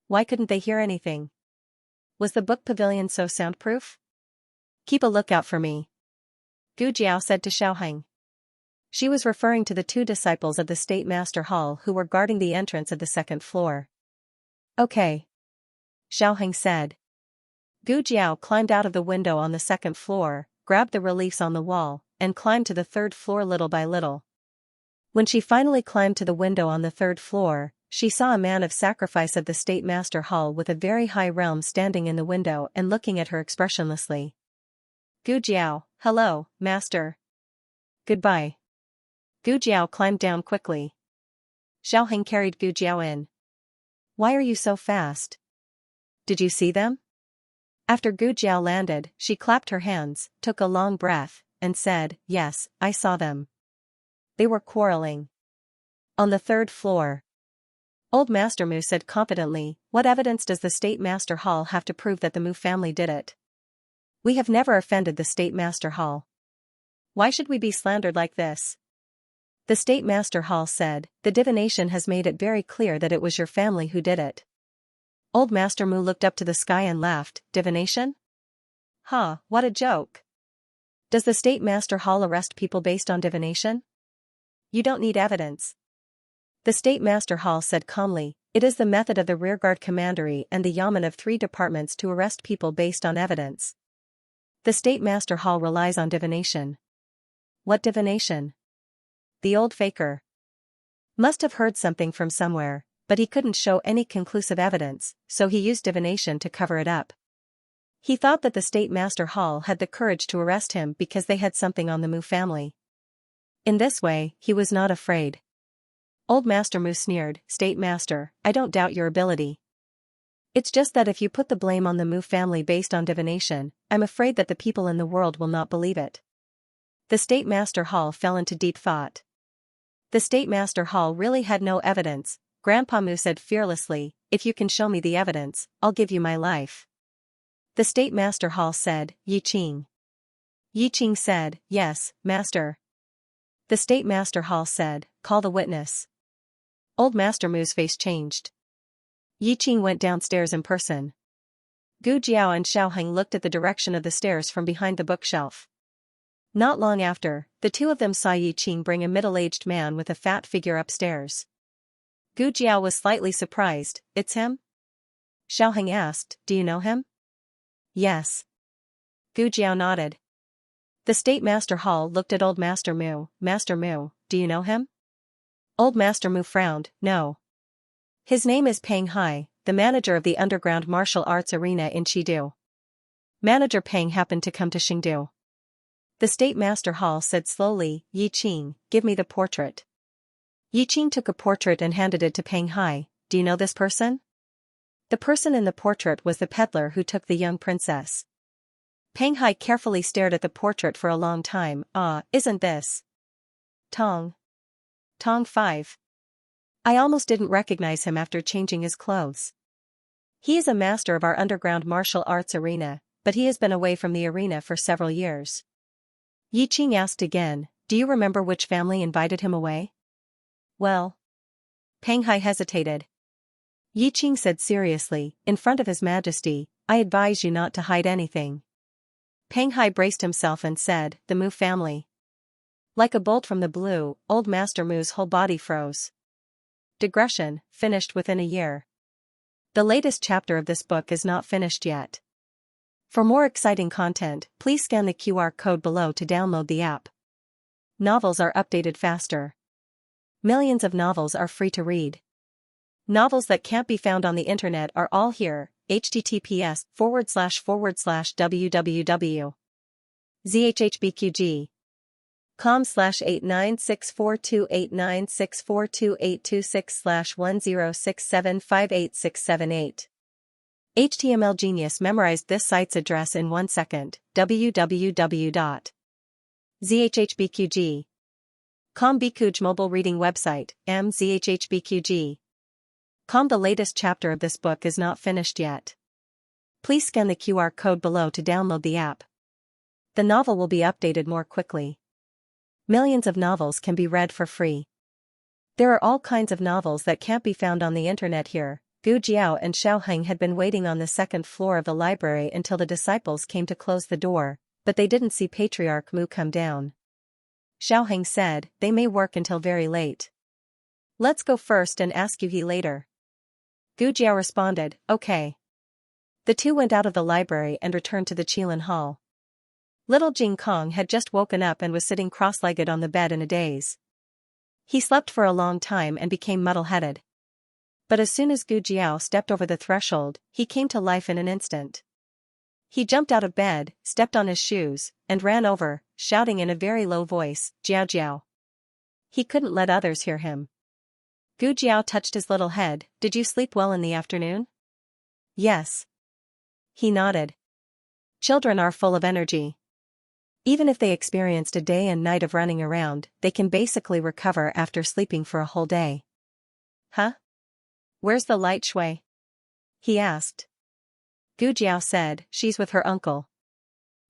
Why couldn't they hear anything? Was the book pavilion so soundproof? Keep a lookout for me, Gu Jiao said to Xiaoheng. She was referring to the two disciples of the State Master Hall who were guarding the entrance of the second floor. Okay, Xiaoheng said. Gu Jiao climbed out of the window on the second floor, grabbed the reliefs on the wall, and climbed to the third floor little by little. When she finally climbed to the window on the third floor, she saw a man of sacrifice of the State Master Hall with a very high realm standing in the window and looking at her expressionlessly. Gu Jiao, hello, master. Goodbye. Gu Jiao climbed down quickly. Xiaoheng carried Gu Jiao in. Why are you so fast? Did you see them? After Gu Jiao landed, she clapped her hands, took a long breath, and said, yes, I saw them. They were quarreling. On the third floor. Old Master Mu said confidently, what evidence does the State Master Hall have to prove that the Mu family did it? We have never offended the State Master Hall. Why should we be slandered like this? The State Master Hall said, the divination has made it very clear that it was your family who did it. Old Master Mu looked up to the sky and laughed, divination? Huh, what a joke. Does the State Master Hall arrest people based on divination? You don't need evidence. The State Master Hall said calmly, it is the method of the rearguard commandery and the yamen of 3 departments to arrest people based on evidence. The State Master Hall relies on divination. What divination? The old faker must have heard something from somewhere, but he couldn't show any conclusive evidence, so he used divination to cover it up. He thought that the State Master Hall had the courage to arrest him because they had something on the Mu family. In this way, he was not afraid. Old Master Mu sneered, State Master, I don't doubt your ability. It's just that if you put the blame on the Mu family based on divination, I'm afraid that the people in the world will not believe it. The State Master Hall fell into deep thought. The State Master Hall really had no evidence, Grandpa Mu said fearlessly, if you can show me the evidence, I'll give you my life. The State Master Hall said, Yi Qing. Yi Qing said, yes, Master. The State Master Hall said, call the witness. Old Master Mu's face changed. Yi Qing went downstairs in person. Gu Jiao and Xiaoheng looked at the direction of the stairs from behind the bookshelf. Not long after, the two of them saw Yi Qing bring a middle-aged man with a fat figure upstairs. Gu Jiao was slightly surprised, it's him? Xiaoheng asked, do you know him? Yes. Gu Jiao nodded. The State Master Hall looked at Old Master Mu, Master Mu, do you know him? Old Master Mu frowned, no. His name is Peng Hai, the manager of the underground martial arts arena in Chengdu. Manager Peng happened to come to Chengdu. The State Master Hall said slowly, Yi Qing, give me the portrait. Yi Qing took a portrait and handed it to Peng Hai, do you know this person? The person in the portrait was the peddler who took the young princess. Peng Hai carefully stared at the portrait for a long time, isn't this Tong 5? I almost didn't recognize him after changing his clothes. He is a master of our underground martial arts arena, but he has been away from the arena for several years. Yi Qing asked again, do you remember which family invited him away? Well. Peng Hai hesitated. Yi Qing said seriously, in front of His Majesty, I advise you not to hide anything. Peng Hai braced himself and said, the Mu family. Like a bolt from the blue, Old Master Mu's whole body froze. Digression, finished within a year. The latest chapter of this book is not finished yet. For more exciting content, please scan the QR code below to download the app. Novels are updated faster. Millions of novels are free to read. Novels that can't be found on the internet are all here, https://www.zhhbqg.com/89642896428226/10675868. HTML Genius memorized this site's address in 1 second, www.zhhbqg.com. Bikuj mobile reading website, mzhhbqg.com. The latest chapter of this book is not finished yet. Please scan the QR code below to download the app. The novel will be updated more quickly. Millions of novels can be read for free. There are all kinds of novels that can't be found on the internet here. Gu Jiao and Xiaoheng had been waiting on the second floor of the library until the disciples came to close the door, but they didn't see Patriarch Mu come down. Xiaoheng said, "They may work until very late. Let's go first and ask Yuhi later." Gu Jiao responded, "Okay." The two went out of the library and returned to the Qilin Hall. Little Jing Kong had just woken up and was sitting cross-legged on the bed in a daze. He slept for a long time and became muddle-headed. But as soon as Gu Jiao stepped over the threshold, he came to life in an instant. He jumped out of bed, stepped on his shoes, and ran over, shouting in a very low voice, "Jiao Jiao." He couldn't let others hear him. Gu Jiao touched his little head. "Did you sleep well in the afternoon?" "Yes." He nodded. Children are full of energy. Even if they experienced a day and night of running around, they can basically recover after sleeping for a whole day. "Huh? Where's the light Shui?" he asked. Gu Jiao said, "She's with her uncle."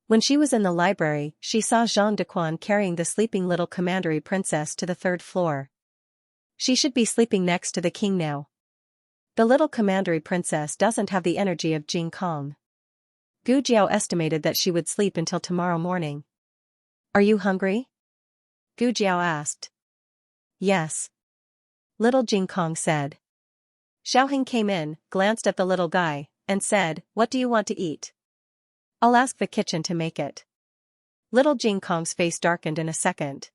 When she was in the library, she saw Zhang Dequan carrying the sleeping little commandery princess to the third floor. She should be sleeping next to the king now. The little commandery princess doesn't have the energy of Jing Kong. Gu Jiao estimated that she would sleep until tomorrow morning. "Are you hungry?" Gu Jiao asked. "Yes," little Jing Kong said. Xiaoheng came in, glanced at the little guy, and said, "What do you want to eat?" "I'll ask the kitchen to make it." Little Jing Kong's face darkened in a second.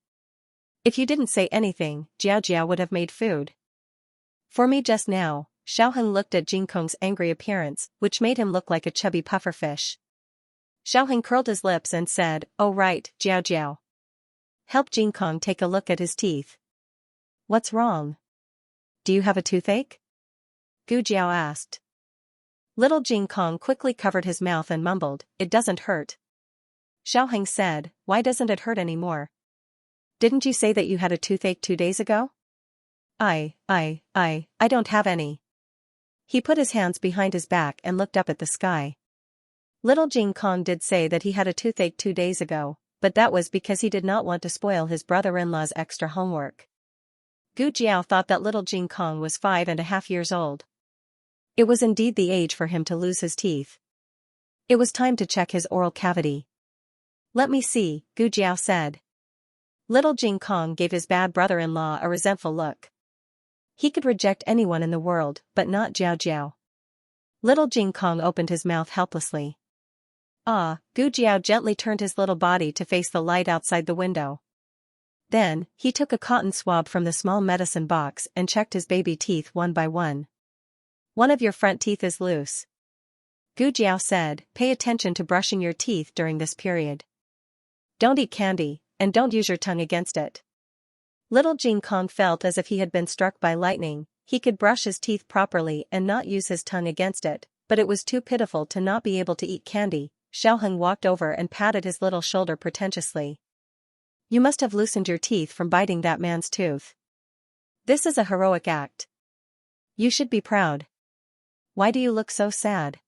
"If you didn't say anything, Jiao Jiao would have made food." "For me just now." Xiaoheng looked at Jing Kong's angry appearance, which made him look like a chubby pufferfish. Xiaoheng curled his lips and said, "Oh right, Jiao Jiao." Help Jing Kong take a look at his teeth. "What's wrong? Do you have a toothache?" Gu Jiao asked. Little Jing Kong quickly covered his mouth and mumbled, "It doesn't hurt." Xiaoheng said, "Why doesn't it hurt anymore? Didn't you say that you had a toothache 2 days ago?" I don't have any." He put his hands behind his back and looked up at the sky. Little Jing Kong did say that he had a toothache 2 days ago, but that was because he did not want to spoil his brother-in-law's extra homework. Gu Jiao thought that little Jing Kong was 5.5 years old. It was indeed the age for him to lose his teeth. It was time to check his oral cavity. "Let me see," Gu Jiao said. Little Jing Kong gave his bad brother-in-law a resentful look. He could reject anyone in the world, but not Jiao Jiao. Little Jing Kong opened his mouth helplessly. Gu Jiao gently turned his little body to face the light outside the window. Then, he took a cotton swab from the small medicine box and checked his baby teeth one by one. "One of your front teeth is loose," Gu Jiao said. "Pay attention to brushing your teeth during this period. Don't eat candy, and don't use your tongue against it." Little Jing Kong felt as if he had been struck by lightning. He could brush his teeth properly and not use his tongue against it, but it was too pitiful to not be able to eat candy. Xiaoheng walked over and patted his little shoulder pretentiously. "You must have loosened your teeth from biting that man's tooth. This is a heroic act. You should be proud. Why do you look so sad?"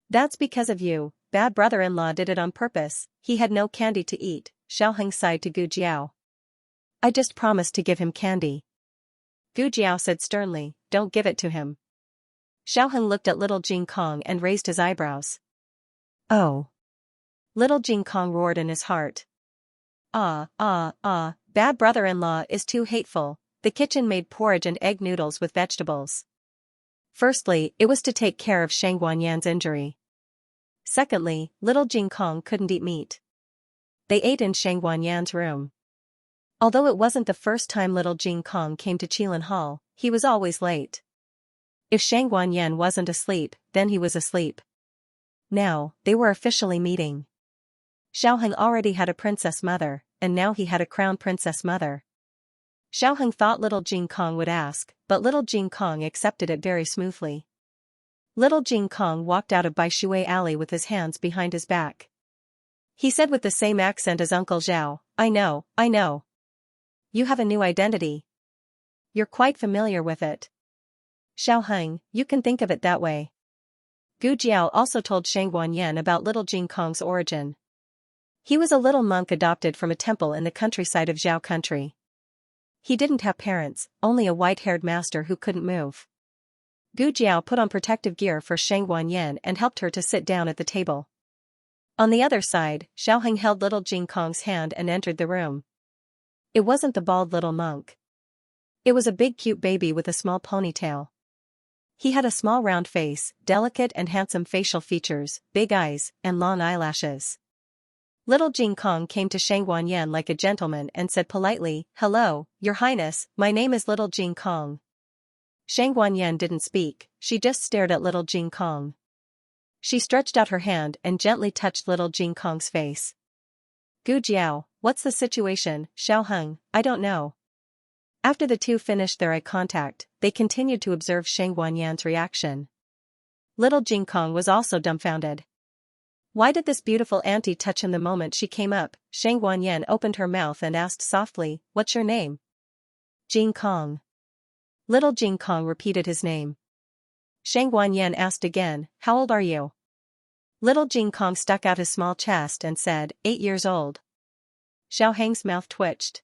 "That's because of you. Bad brother-in-law did it on purpose. He had no candy to eat." Xiaoheng sighed to Gu Jiao. "I just promised to give him candy." Gu Jiao said sternly, "Don't give it to him." Xiaoheng looked at little Jing Kong and raised his eyebrows. "Oh." Little Jing Kong roared in his heart. Bad brother-in-law is too hateful." The kitchen made porridge and egg noodles with vegetables. Firstly, it was to take care of Shang Guanyan's injury. Secondly, little Jing Kong couldn't eat meat. They ate in Shang Guanyan's room. Although it wasn't the first time little Jing Kong came to Qilin Hall, he was always late. If Shang Guanyan wasn't asleep, then he was asleep. Now, they were officially meeting. Xiaoheng already had a princess mother, and now he had a crown princess mother. Xiaoheng thought little Jing Kong would ask, but little Jing Kong accepted it very smoothly. Little Jing Kong walked out of Bai Shui Alley with his hands behind his back. He said with the same accent as Uncle Zhao, I know. You have a new identity. You're quite familiar with it. Xiaoheng, you can think of it that way. Gu Jiao also told Shang Guanyan about little Jing Kong's origin. He was a little monk adopted from a temple in the countryside of Zhao country. He didn't have parents, only a white-haired master who couldn't move. Gu Jiao put on protective gear for Shang Guanyan and helped her to sit down at the table. On the other side, Xiaoheng held little Jing Kong's hand and entered the room. It wasn't the bald little monk. It was a big cute baby with a small ponytail. He had a small round face, delicate and handsome facial features, big eyes, and long eyelashes. Little Jing Kong came to Shang Guanyan like a gentleman and said politely, "Hello, Your Highness, my name is little Jing Kong." Shang Guanyan didn't speak, she just stared at little Jing Kong. She stretched out her hand and gently touched little Jing Kong's face. "Gu Jiao, what's the situation, Xiaoheng? I don't know." After the two finished their eye contact, they continued to observe Shang Guanyan's reaction. Little Jing Kong was also dumbfounded. Why did this beautiful auntie touch him the moment she came up? Shang Guanyan opened her mouth and asked softly, "What's your name?" "Jing Kong." Little Jing Kong repeated his name. Shang Guanyan asked again, "How old are you?" Little Jing Kong stuck out his small chest and said, 8 years old. Xiaoheng's mouth twitched.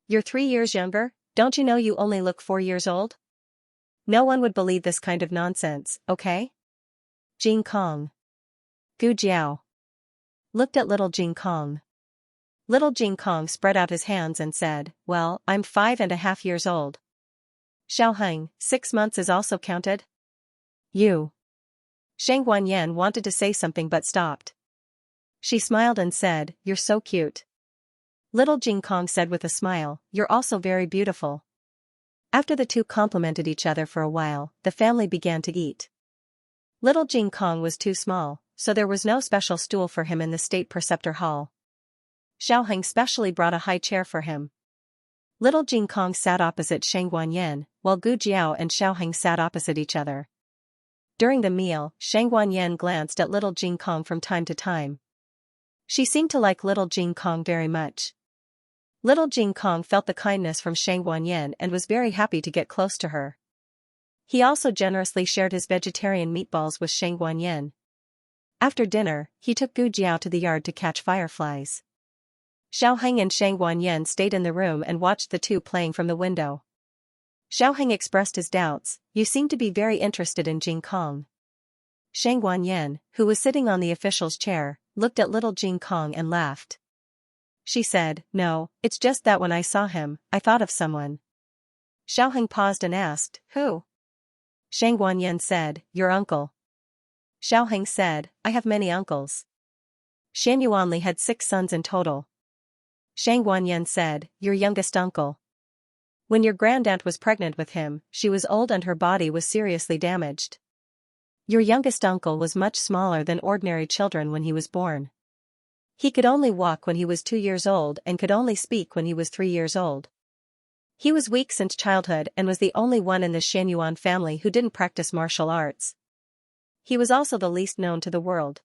"You're 3 years younger? Don't you know you only look 4 years old?" "No one would believe this kind of nonsense, okay?" Jing Kong. Gu Jiao looked at little Jing Kong. Little Jing Kong spread out his hands and said, "Well, I'm 5.5 years old." Xiaoheng, 6 months is also counted? You. Shang Guanyan wanted to say something but stopped. She smiled and said, "You're so cute." Little Jing Kong said with a smile, "You're also very beautiful." After the two complimented each other for a while, the family began to eat. Little Jing Kong was too small, so there was no special stool for him in the state preceptor hall. Xiaoheng specially brought a high chair for him. Little Jing Kong sat opposite Shang Guanyan, while Gu Jiao and Xiaoheng sat opposite each other. During the meal, Shang Guanyan glanced at little Jing Kong from time to time. She seemed to like little Jing Kong very much. Little Jing Kong felt the kindness from Shang Guanyan and was very happy to get close to her. He also generously shared his vegetarian meatballs with Shang Guanyan. After dinner, he took Gu Jiao to the yard to catch fireflies. Xiaoheng and Shang Guanyan stayed in the room and watched the two playing from the window. Xiaoheng expressed his doubts, "You seem to be very interested in Jing Kong." Shang Guanyan, who was sitting on the official's chair, looked at little Jing Kong and laughed. She said, "No, it's just that when I saw him, I thought of someone." Xiaoheng paused and asked, "Who?" Shang Guanyan said, "Your uncle." Xiaoheng said, "I have many uncles." Shan Yuanli had 6 sons in total. Shang Guanyan said, "Your youngest uncle. When your grandaunt was pregnant with him, she was old and her body was seriously damaged. Your youngest uncle was much smaller than ordinary children when he was born. He could only walk when he was 2 years old and could only speak when he was 3 years old. He was weak since childhood and was the only one in the Xianyuan family who didn't practice martial arts. He was also the least known to the world.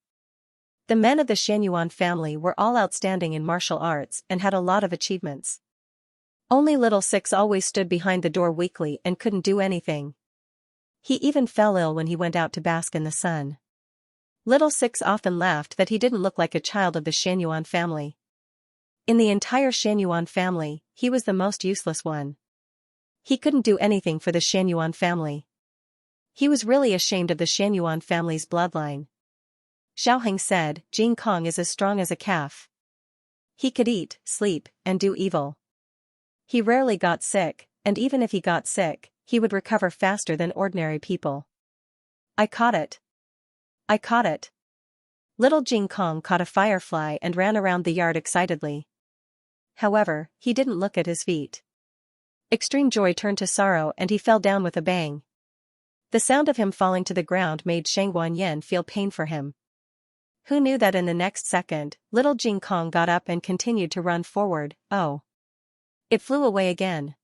The men of the Xianyuan family were all outstanding in martial arts and had a lot of achievements. Only little Six always stood behind the door weakly and couldn't do anything. He even fell ill when he went out to bask in the sun. Little Six often laughed that he didn't look like a child of the Xianyuan family. In the entire Xianyuan family, he was the most useless one. He couldn't do anything for the Xianyuan family. He was really ashamed of the Xianyuan family's bloodline. Xiaoheng said, "Jing Kong is as strong as a calf. He could eat, sleep, and do evil. He rarely got sick, and even if he got sick, he would recover faster than ordinary people." I caught it. I caught it. Little Jing Kong caught a firefly and ran around the yard excitedly. However, he didn't look at his feet. Extreme joy turned to sorrow and he fell down with a bang. The sound of him falling to the ground made Shang Guanyan feel pain for him. Who knew that in the next second, little Jing Kong got up and continued to run forward. Oh! It flew away again.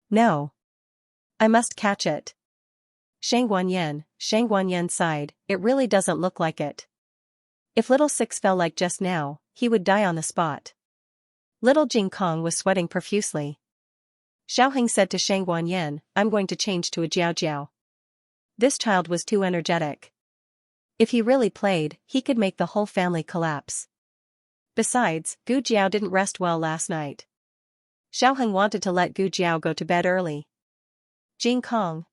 No. I must catch it. Shang Guanyan sighed, "It really doesn't look like it. If little Six fell like just now, he would die on the spot." Little Jing Kong was sweating profusely. Xiaoheng said to Shang Guanyan, "I'm going to change to a Jiao Jiao. This child was too energetic." If he really played, he could make the whole family collapse. Besides, Gu Jiao didn't rest well last night. Xiaoheng wanted to let Gu Jiao go to bed early. Jing Kong.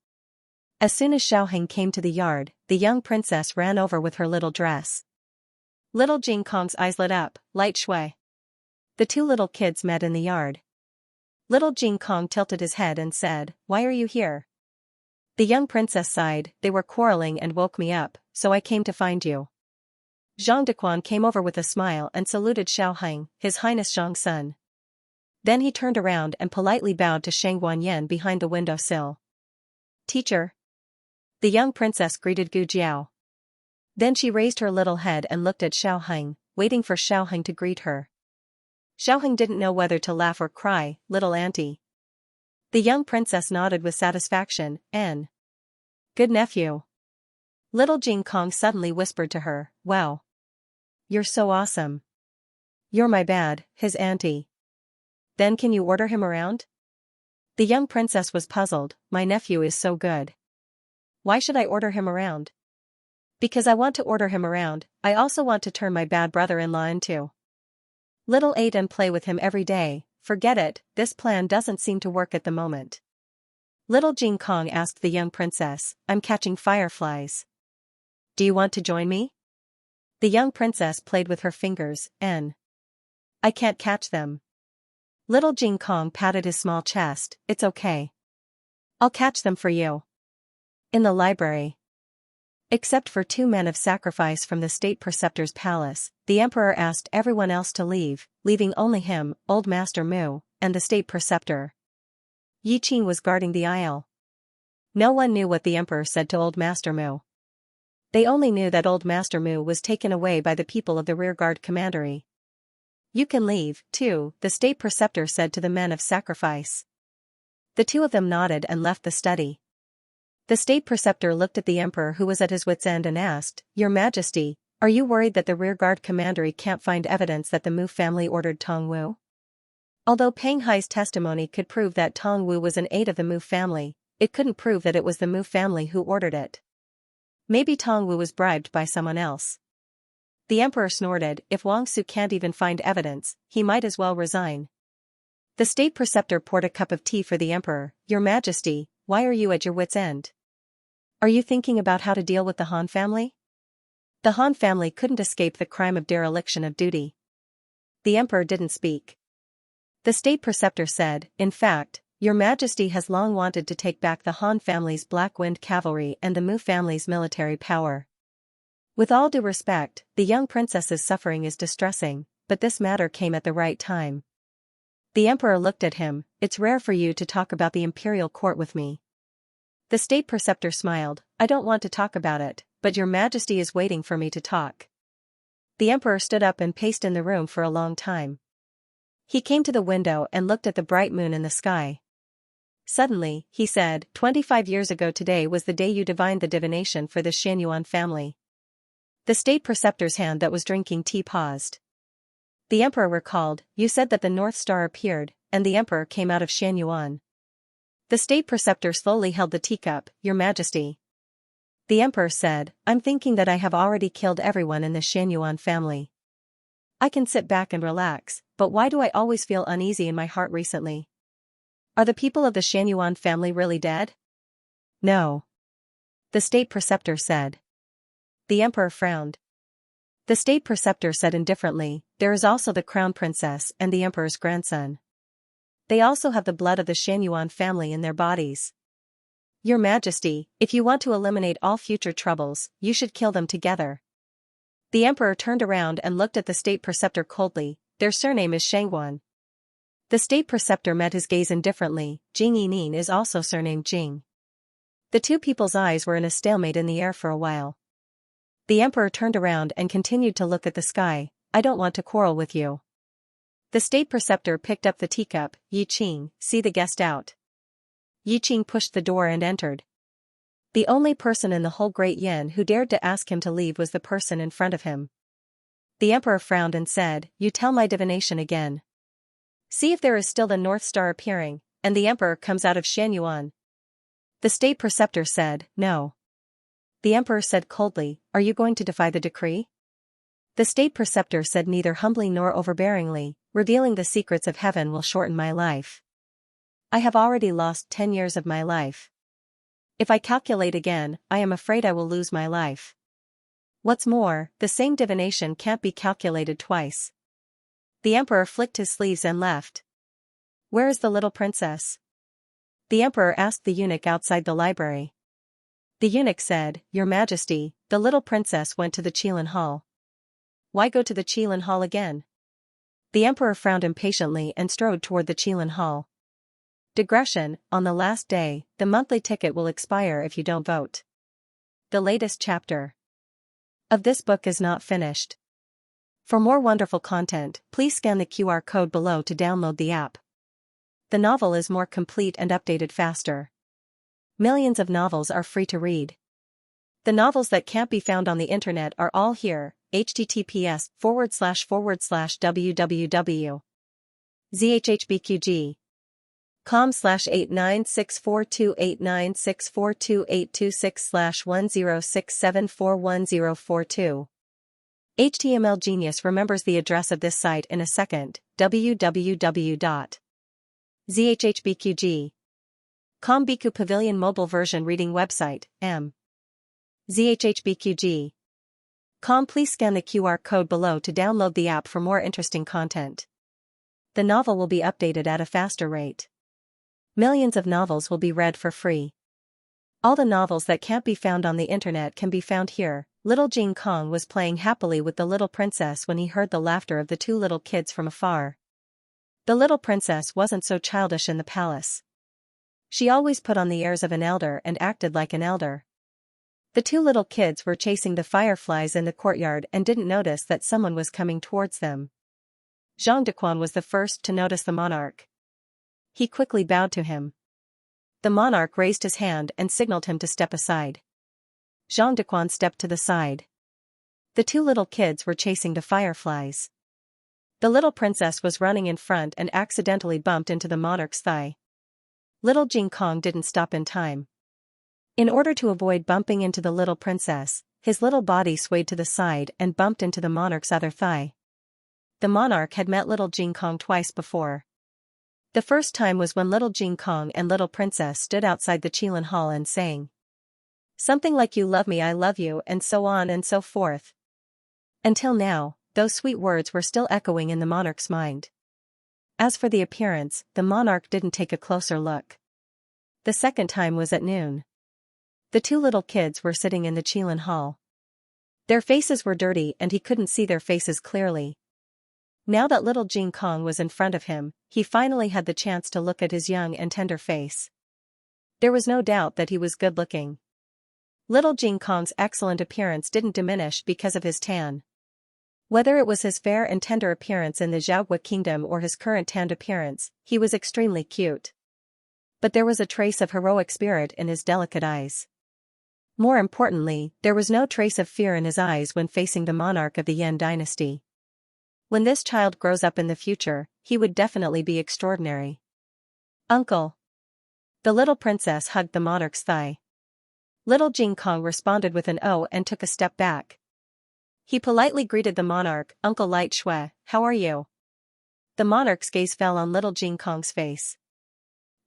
As soon as Xiaoheng came to the yard, the young princess ran over with her little dress. Little Jing Kong's eyes lit up, light shui. The two little kids met in the yard. Little Jing Kong tilted his head and said, "Why are you here?" The young princess sighed, "They were quarreling and woke me up, so I came to find you." Zhang Dequan came over with a smile and saluted Xiaoheng, "His Highness Zhang's son." Then he turned around and politely bowed to Sheng Guanyan behind the window sill. "Teacher." The young princess greeted Gu Jiao. Then she raised her little head and looked at Xiaoheng, waiting for Xiaoheng to greet her. Xiaoheng didn't know whether to laugh or cry, "Little auntie." The young princess nodded with satisfaction, "N. Good nephew." Little Jing Kong suddenly whispered to her, "Wow. You're so awesome." "You're my his auntie." "Then can you order him around?" The young princess was puzzled, "My nephew is so good. Why should I order him around?" "Because I want to order him around, I also want to turn my bad brother-in-law into. Little eat and play with him every day." "Forget it, this plan doesn't seem to work at the moment." Little Jing Kong asked the young princess, "I'm catching fireflies. Do you want to join me?" The young princess played with her fingers, I can't catch them." Little Jing Kong patted his small chest, "It's okay. I'll catch them for you." In the library. Except for two men of sacrifice from the state preceptor's palace, the emperor asked everyone else to leave, leaving only him, old Master Mu, and the state preceptor. Yi Qing was guarding the aisle. No one knew what the emperor said to old Master Mu. They only knew that old Master Mu was taken away by the people of the rearguard commandery. "You can leave, too," the state preceptor said to the men of sacrifice. The two of them nodded and left the study. The state preceptor looked at the emperor, who was at his wit's end, and asked, "Your Majesty, are you worried that the rearguard commandery can't find evidence that the Mu family ordered Tong Wu?" Although Peng Hai's testimony could prove that Tong Wu was an aide of the Mu family, it couldn't prove that it was the Mu family who ordered it. Maybe Tong Wu was bribed by someone else. The emperor snorted, "If Wang Su can't even find evidence, he might as well resign." The state preceptor poured a cup of tea for the emperor. "Your Majesty, why are you at your wit's end? Are you thinking about how to deal with the Han family?" The Han family couldn't escape the crime of dereliction of duty. The emperor didn't speak. The state preceptor said, "In fact, Your Majesty has long wanted to take back the Han family's Black Wind cavalry and the Mu family's military power. With all due respect, the young princess's suffering is distressing, but this matter came at the right time." The emperor looked at him, "It's rare for you to talk about the imperial court with me." The state preceptor smiled, "I don't want to talk about it, but Your Majesty is waiting for me to talk." The emperor stood up and paced in the room for a long time. He came to the window and looked at the bright moon in the sky. Suddenly, he said, 25 years ago today was the day you divined the divination for the Xianyuan family." The state preceptor's hand that was drinking tea paused. The emperor recalled, "You said that the North Star appeared, and the emperor came out of Xianyuan." The state preceptor slowly held the teacup, "Your Majesty." The emperor said, "I'm thinking that I have already killed everyone in the Xianyuan family. I can sit back and relax, but why do I always feel uneasy in my heart recently? Are the people of the Xianyuan family really dead?" "No." The state preceptor said. The emperor frowned. The state preceptor said indifferently, "There is also the crown princess and the emperor's grandson. They also have the blood of the Xianyuan family in their bodies. Your Majesty, if you want to eliminate all future troubles, you should kill them together." The emperor turned around and looked at the state preceptor coldly, "Their surname is Shengguan." The state preceptor met his gaze indifferently, "Jing Yining is also surnamed Jing." The two people's eyes were in a stalemate in the air for a while. The emperor turned around and continued to look at the sky, "I don't want to quarrel with you." The state preceptor picked up the teacup, "Yi Qing, see the guest out." Yi Qing pushed the door and entered. The only person in the whole Great Yin who dared to ask him to leave was the person in front of him. The emperor frowned and said, "You tell my divination again. See if there is still the North Star appearing, and the emperor comes out of Xianyuan." The state preceptor said, "No." The emperor said coldly, "Are you going to defy the decree?" The state preceptor said neither humbly nor overbearingly, "Revealing the secrets of heaven will shorten my life. I have already lost 10 years of my life. If I calculate again, I am afraid I will lose my life. What's more, the same divination can't be calculated twice." The emperor flicked his sleeves and left. "Where is the little princess?" the emperor asked the eunuch outside the library. The eunuch said, "Your Majesty, the little princess went to the Qilin Hall." "Why go to the Qilin Hall again?" The emperor frowned impatiently and strode toward the Qilin Hall. Digression: on the last day, the monthly ticket will expire if you don't vote. The latest chapter of this book is not finished. For more wonderful content, please scan the QR code below to download the app. The novel is more complete and updated faster. Millions of novels are free to read. The novels that can't be found on the internet are all here. https://www.zhhbqg.com/8964289642826/10674142. HTML Genius remembers the address of this site in a second. www.zhhbqg.com Biku Pavilion Mobile Version Reading Website, m. zhhbqg.com. Please scan the QR code below to download the app for more interesting content. The novel will be updated at a faster rate. Millions of novels will be read for free. All the novels that can't be found on the internet can be found here. Little Jing Kong was playing happily with the little princess when he heard the laughter of the two little kids from afar. The little princess wasn't so childish in the palace. She always put on the airs of an elder and acted like an elder. The two little kids were chasing the fireflies in the courtyard and didn't notice that someone was coming towards them. Zhang Dequan was the first to notice the monarch. He quickly bowed to him. The monarch raised his hand and signaled him to step aside. Zhang Dequan stepped to the side. The two little kids were chasing the fireflies. The little princess was running in front and accidentally bumped into the monarch's thigh. Little Jing Kong didn't stop in time. In order to avoid bumping into the little princess, his little body swayed to the side and bumped into the monarch's other thigh. The monarch had met little Jing Kong twice before. The first time was when little Jing Kong and little princess stood outside the Qilin Hall and sang something like "You love me, I love you," and so on and so forth. Until now, those sweet words were still echoing in the monarch's mind. As for the appearance, the monarch didn't take a closer look. The second time was at noon. The two little kids were sitting in the Qilin Hall. Their faces were dirty and he couldn't see their faces clearly. Now that little Jing Kong was in front of him, he finally had the chance to look at his young and tender face. There was no doubt that he was good-looking. Little Jing Kong's excellent appearance didn't diminish because of his tan. Whether it was his fair and tender appearance in the Xiaogua kingdom or his current tanned appearance, he was extremely cute. But there was a trace of heroic spirit in his delicate eyes. More importantly, there was no trace of fear in his eyes when facing the monarch of the Yan dynasty. When this child grows up in the future, he would definitely be extraordinary. "Uncle." The little princess hugged the monarch's thigh. Little Jing Kong responded with an "oh" and took a step back. He politely greeted the monarch, "Uncle Light Shui, how are you?" The monarch's gaze fell on little Jing Kong's face.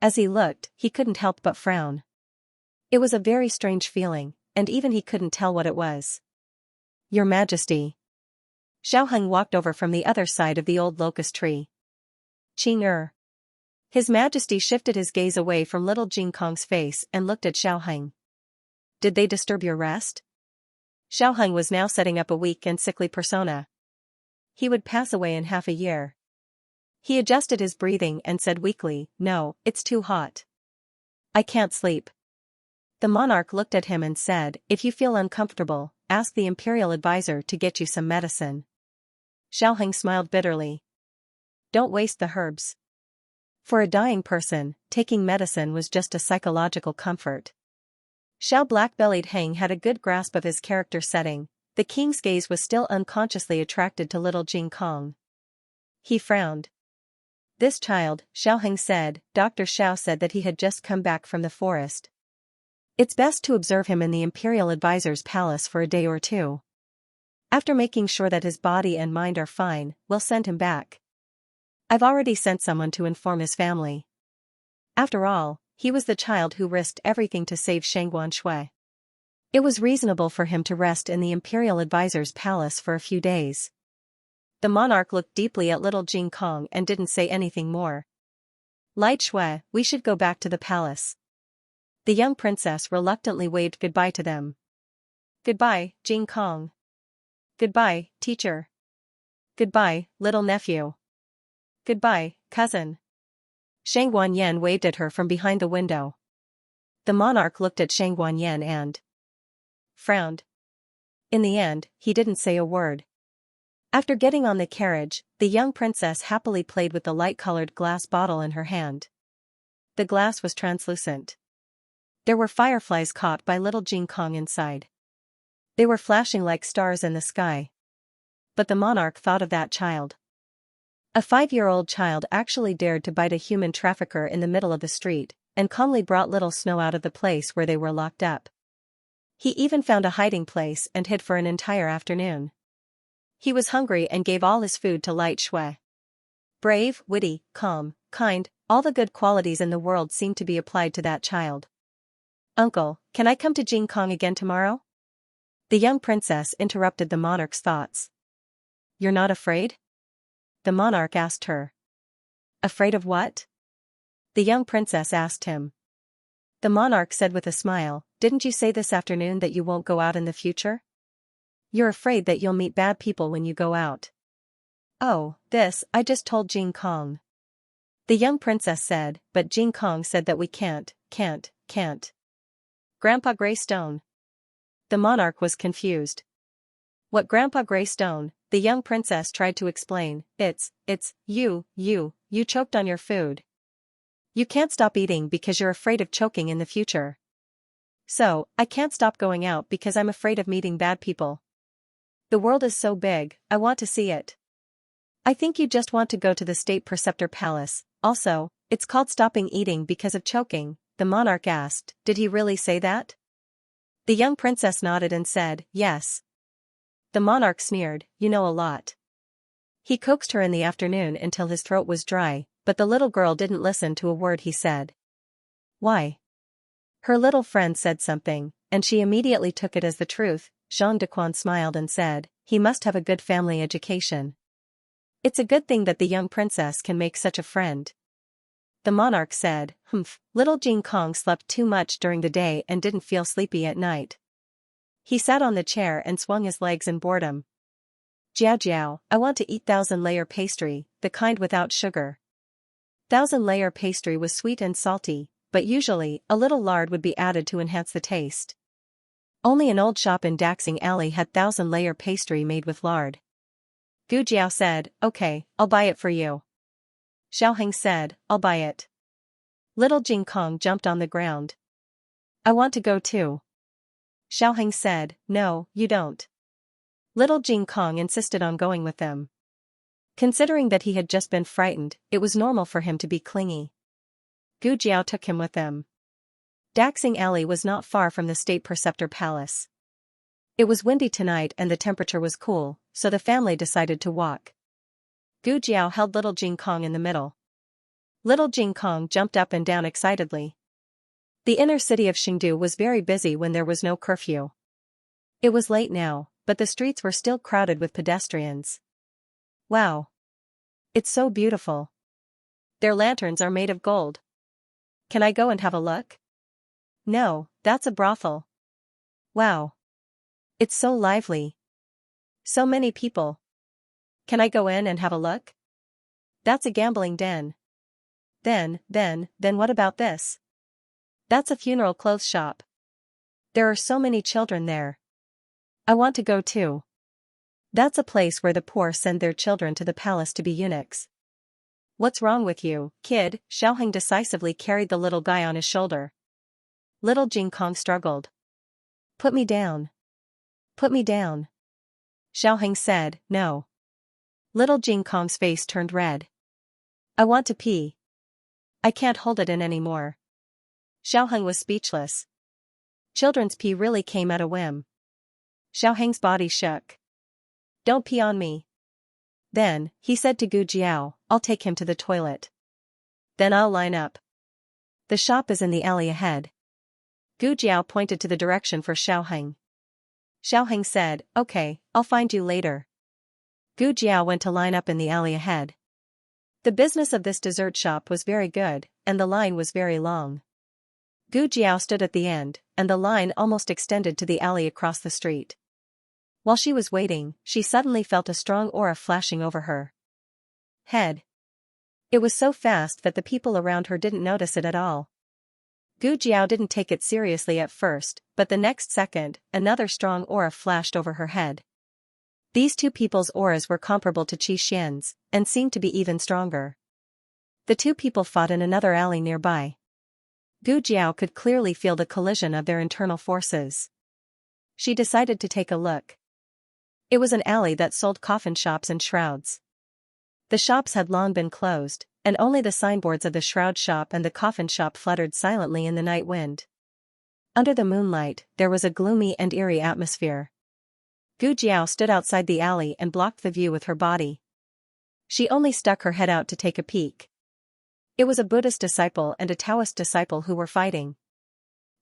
As he looked, he couldn't help but frown. It was a very strange feeling, and even he couldn't tell what it was. "Your Majesty." Xiao walked over from the other side of the old locust tree. "Qing." His Majesty shifted his gaze away from little Jing Kong's face and looked at Xiao. "Did they disturb your rest?" Xiao was now setting up a weak and sickly persona. He would pass away in half a year. He adjusted his breathing and said weakly, "No, it's too hot. I can't sleep." The monarch looked at him and said, "If you feel uncomfortable, ask the imperial advisor to get you some medicine." Xiao smiled bitterly. "Don't waste the herbs." For a dying person, taking medicine was just a psychological comfort. Xiao Black-Bellied Hang had a good grasp of his character setting. The king's gaze was still unconsciously attracted to little Jing Kong. He frowned. "This child," Xiao said. Dr. Xiao said that he had just come back from the forest. It's best to observe him in the imperial advisor's palace for a day or two. After making sure that his body and mind are fine, we'll send him back. I've already sent someone to inform his family. After all, he was the child who risked everything to save Xianxia. It was reasonable for him to rest in the imperial advisor's palace for a few days. The monarch looked deeply at little Jing Kong and didn't say anything more. Light Shui, we should go back to the palace. The young princess reluctantly waved goodbye to them. Goodbye, Jing Kong. Goodbye, teacher. Goodbye, little nephew. Goodbye, cousin. Shang Guanyan waved at her from behind the window. The monarch looked at Shang Guanyan and frowned. In the end, he didn't say a word. After getting on the carriage, the young princess happily played with the light-colored glass bottle in her hand. The glass was translucent. There were fireflies caught by little Jing Kong inside. They were flashing like stars in the sky. But the monarch thought of that child. A 5-year-old child actually dared to bite a human trafficker in the middle of the street, and calmly brought little Snow out of the place where they were locked up. He even found a hiding place and hid for an entire afternoon. He was hungry and gave all his food to Light Shui. Brave, witty, calm, kind, all the good qualities in the world seemed to be applied to that child. Uncle, can I come to Jing Kong again tomorrow? The young princess interrupted the monarch's thoughts. You're not afraid? The monarch asked her. Afraid of what? The young princess asked him. The monarch said with a smile, didn't you say this afternoon that you won't go out in the future? You're afraid that you'll meet bad people when you go out. Oh, this, I just told Jing Kong. The young princess said, but Jing Kong said that we can't. Grandpa Greystone. The monarch was confused. What Grandpa Greystone? The young princess tried to explain. It's, you choked on your food. You can't stop eating because you're afraid of choking in the future. So, I can't stop going out because I'm afraid of meeting bad people. The world is so big, I want to see it. I think you just want to go to the state preceptor palace. Also, it's called stopping eating because of choking, the monarch asked. Did he really say that? The young princess nodded and said, yes. The monarch sneered, you know a lot. He coaxed her in the afternoon until his throat was dry, but the little girl didn't listen to a word he said. Why? Her little friend said something, and she immediately took it as the truth. Zhang Dequan smiled and said, he must have a good family education. It's a good thing that the young princess can make such a friend. The monarch said, little Jing Kong slept too much during the day and didn't feel sleepy at night. He sat on the chair and swung his legs in boredom. Jiao, I want to eat 1,000-layer pastry, the kind without sugar. 1,000-layer pastry was sweet and salty, but usually, a little lard would be added to enhance the taste. Only an old shop in Daxing Alley had 1,000-layer pastry made with lard. Gu Jiao said, okay, I'll buy it for you. Xiaoheng said, I'll buy it. Little Jing Kong jumped on the ground. I want to go too. Xiaoheng said, no, you don't. Little Jing Kong insisted on going with them. Considering that he had just been frightened, it was normal for him to be clingy. Gu Jiao took him with them. Daxing Alley was not far from the state preceptor palace. It was windy tonight and the temperature was cool, so the family decided to walk. Gu Jiao held little Jing Kong in the middle. Little Jing Kong jumped up and down excitedly. The inner city of Chengdu was very busy when there was no curfew. It was late now, but the streets were still crowded with pedestrians. Wow! It's so beautiful. Their lanterns are made of gold. Can I go and have a look? No, that's a brothel. Wow! It's so lively. So many people. Can I go in and have a look? That's a gambling den. Then what about this? That's a funeral clothes shop. There are so many children there. I want to go too. That's a place where the poor send their children to the palace to be eunuchs. What's wrong with you, kid? Xiaoheng decisively carried the little guy on his shoulder. Little Jing Kong struggled. Put me down. Put me down. Xiaoheng said, no. Little Jing Kong's face turned red. I want to pee. I can't hold it in anymore. Xiaoheng was speechless. Children's pee really came at a whim. Xiaoheng's body shook. Don't pee on me. Then, he said to Gu Jiao, I'll take him to the toilet. Then I'll line up. The shop is in the alley ahead. Gu Jiao pointed to the direction for Xiaoheng. Xiaoheng said, okay, I'll find you later. Gu Jiao went to line up in the alley ahead. The business of this dessert shop was very good, and the line was very long. Gu Jiao stood at the end, and the line almost extended to the alley across the street. While she was waiting, she suddenly felt a strong aura flashing over her head. It was so fast that the people around her didn't notice it at all. Gu Jiao didn't take it seriously at first, but the next second, another strong aura flashed over her head. These two people's auras were comparable to Qi Xian's, and seemed to be even stronger. The two people fought in another alley nearby. Gu Jiao could clearly feel the collision of their internal forces. She decided to take a look. It was an alley that sold coffin shops and shrouds. The shops had long been closed, and only the signboards of the shroud shop and the coffin shop fluttered silently in the night wind. Under the moonlight, there was a gloomy and eerie atmosphere. Gu Jiao stood outside the alley and blocked the view with her body. She only stuck her head out to take a peek. It was a Buddhist disciple and a Taoist disciple who were fighting.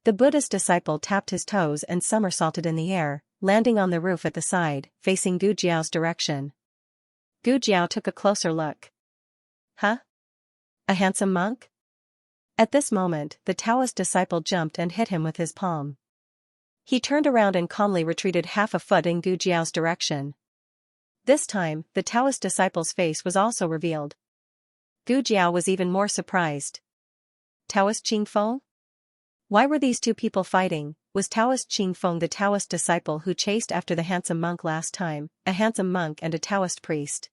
The Buddhist disciple tapped his toes and somersaulted in the air, landing on the roof at the side, facing Gu Jiao's direction. Gu Jiao took a closer look. Huh? A handsome monk? At this moment, the Taoist disciple jumped and hit him with his palm. He turned around and calmly retreated half a foot in Gu Jiao's direction. This time, the Taoist disciple's face was also revealed. Gu Jiao was even more surprised. Taoist Qingfeng? Why were these two people fighting? Was Taoist Qingfeng the Taoist disciple who chased after the handsome monk last time, a handsome monk and a Taoist priest?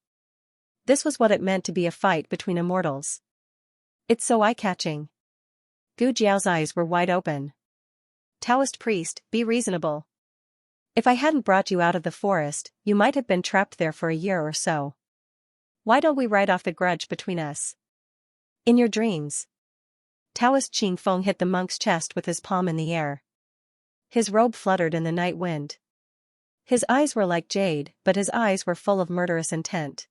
This was what it meant to be a fight between immortals. It's so eye-catching. Gu Jiao's eyes were wide open. Taoist priest, be reasonable. If I hadn't brought you out of the forest, you might have been trapped there for a year or so. Why don't we write off the grudge between us? In your dreams. Taoist Qingfeng hit the monk's chest with his palm in the air. His robe fluttered in the night wind. His eyes were like jade, but his eyes were full of murderous intent.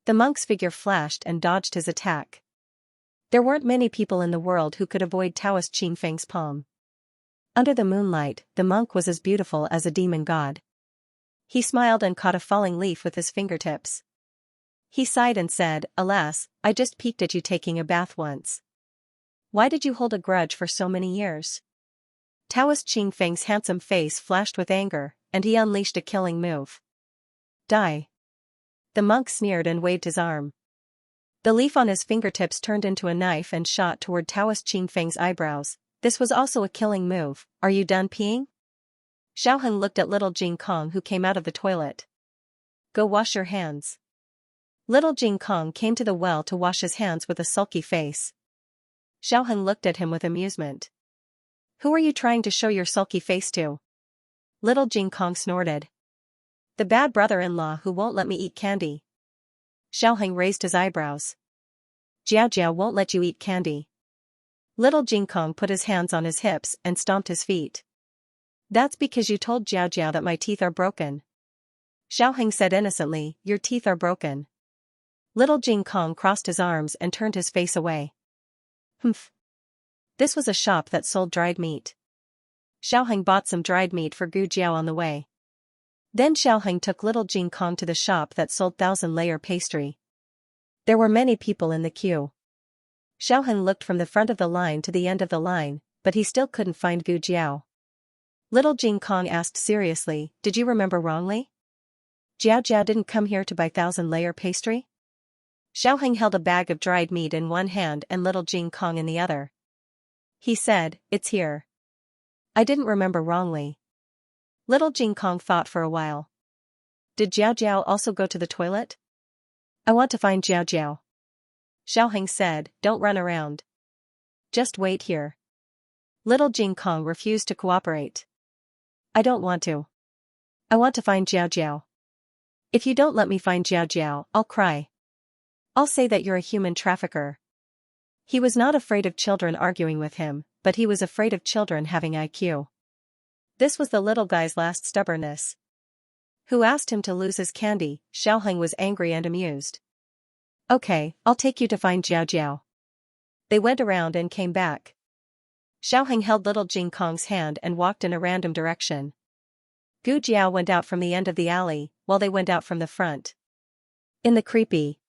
The monk's figure flashed and dodged his attack. There weren't many people in the world who could avoid Taoist Qingfeng's palm. Under the moonlight, the monk was as beautiful as a demon god. He smiled and caught a falling leaf with his fingertips. He sighed and said, "Alas, I just peeked at you taking a bath once. Why did you hold a grudge for so many years?" Taoist Qingfeng's handsome face flashed with anger, and he unleashed a killing move. Die. The monk sneered and waved his arm. The leaf on his fingertips turned into a knife and shot toward Taoist Qingfeng's eyebrows. This was also a killing move. Are you done peeing? Xiaoheng looked at little Jing Kong who came out of the toilet. Go wash your hands. Little Jing Kong came to the well to wash his hands with a sulky face. Xiaoheng looked at him with amusement. Who are you trying to show your sulky face to? Little Jing Kong snorted. The bad brother-in-law who won't let me eat candy. Xiaoheng raised his eyebrows. Jiao Jiao won't let you eat candy. Little Jing Kong put his hands on his hips and stomped his feet. That's because you told Jiao Jiao that my teeth are broken. Xiaoheng said innocently, your teeth are broken. Little Jing Kong crossed his arms and turned his face away. Humph. This was a shop that sold dried meat. Xiaoheng bought some dried meat for Gu Jiao on the way. Then Xiaoheng took little Jing Kong to the shop that sold 1,000-layer pastry. There were many people in the queue. Xiaoheng looked from the front of the line to the end of the line, but he still couldn't find Gu Jiao. Little Jing Kong asked seriously, did you remember wrongly? Jiao Jiao didn't come here to buy 1,000-layer pastry? Xiaoheng held a bag of dried meat in one hand and little Jing Kong in the other. He said, it's here. I didn't remember wrongly. Little Jing Kong thought for a while. Did Jiao Jiao also go to the toilet? I want to find Jiao Jiao. Xiaoheng said, don't run around. Just wait here. Little Jing Kong refused to cooperate. I don't want to. I want to find Jiao Jiao. If you don't let me find Jiao Jiao, I'll cry. I'll say that you're a human trafficker. He was not afraid of children arguing with him, but he was afraid of children having IQ. This was the little guy's last stubbornness. Who asked him to lose his candy? Xiaoheng was angry and amused. Okay, I'll take you to find Jiao Jiao. They went around and came back. Xiaoheng held little Jing Kong's hand and walked in a random direction. Gu Jiao went out from the end of the alley, while they went out from the front. In the creepy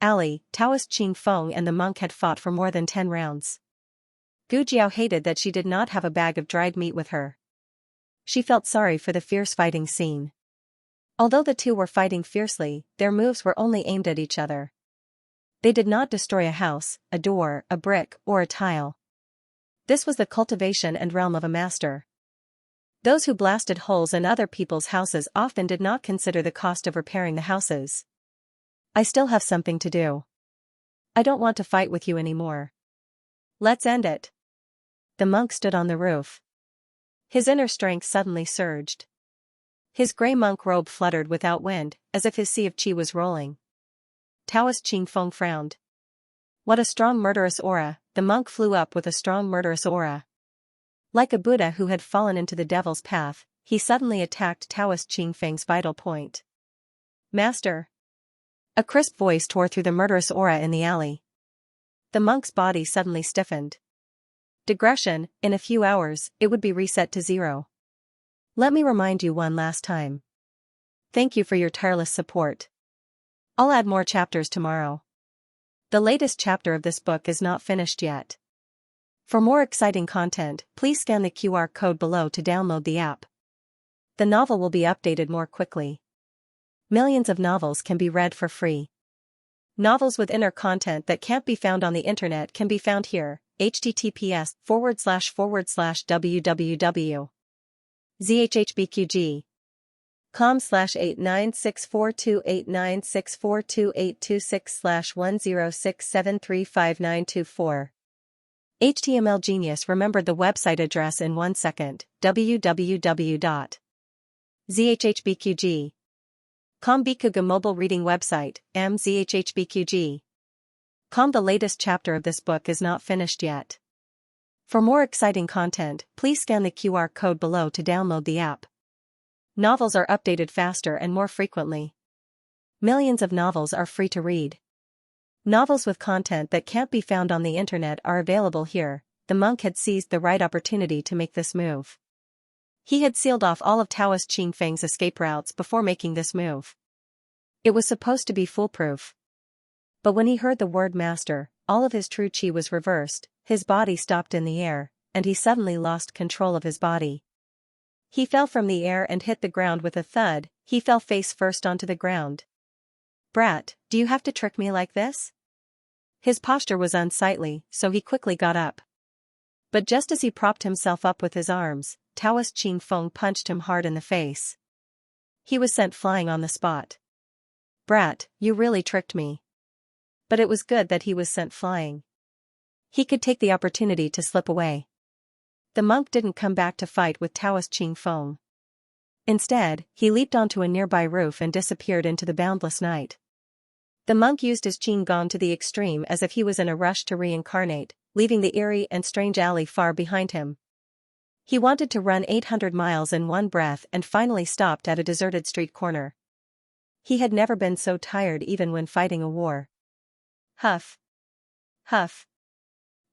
alley, Taoist Qing Feng and the monk had fought for more than 10 rounds. Gu Jiao hated that she did not have a bag of dried meat with her. She felt sorry for the fierce fighting scene. Although the two were fighting fiercely, their moves were only aimed at each other. They did not destroy a house, a door, a brick, or a tile. This was the cultivation and realm of a master. Those who blasted holes in other people's houses often did not consider the cost of repairing the houses. I still have something to do. I don't want to fight with you anymore. Let's end it. The monk stood on the roof. His inner strength suddenly surged. His gray monk robe fluttered without wind, as if his sea of qi was rolling. Taoist Qing Feng frowned. What a strong murderous aura. The monk flew up with a strong murderous aura. Like a Buddha who had fallen into the devil's path, he suddenly attacked Taoist Qing Feng's vital point. Master! A crisp voice tore through the murderous aura in the alley. The monk's body suddenly stiffened. Digression, in a few hours, it would be reset to 0. Let me remind you one last time. Thank you for your tireless support. I'll add more chapters tomorrow. The latest chapter of this book is not finished yet. For more exciting content, please scan the QR code below to download the app. The novel will be updated more quickly. Millions of novels can be read for free. Novels with inner content that can't be found on the internet can be found here. https://www.zhhbqg.com/896428964286/10673594. HTML Genius remembered the website address in 1 second. www.zhhbqg.com Bikuga mobile reading website, mzhhbqg.com. The latest chapter of this book is not finished yet. For more exciting content, please scan the QR code below to download the app. Novels are updated faster and more frequently. Millions of novels are free to read. Novels with content that can't be found on the internet are available here. The monk had seized the right opportunity to make this move. He had sealed off all of Taoist Qing Feng's escape routes before making this move. It was supposed to be foolproof. But when he heard the word master, all of his true qi was reversed, his body stopped in the air, and he suddenly lost control of his body. He fell from the air and hit the ground with a thud. He fell face first onto the ground. Brat, do you have to trick me like this? His posture was unsightly, so he quickly got up. But just as he propped himself up with his arms, Taoist Qing Feng punched him hard in the face. He was sent flying on the spot. Brat, you really tricked me. But it was good that he was sent flying. He could take the opportunity to slip away. The monk didn't come back to fight with Taoist Qing Feng. Instead, he leaped onto a nearby roof and disappeared into the boundless night. The monk used his Qing Gong to the extreme as if he was in a rush to reincarnate, leaving the eerie and strange alley far behind him. He wanted to run 800 miles in one breath and finally stopped at a deserted street corner. He had never been so tired even when fighting a war. Huff. Huff.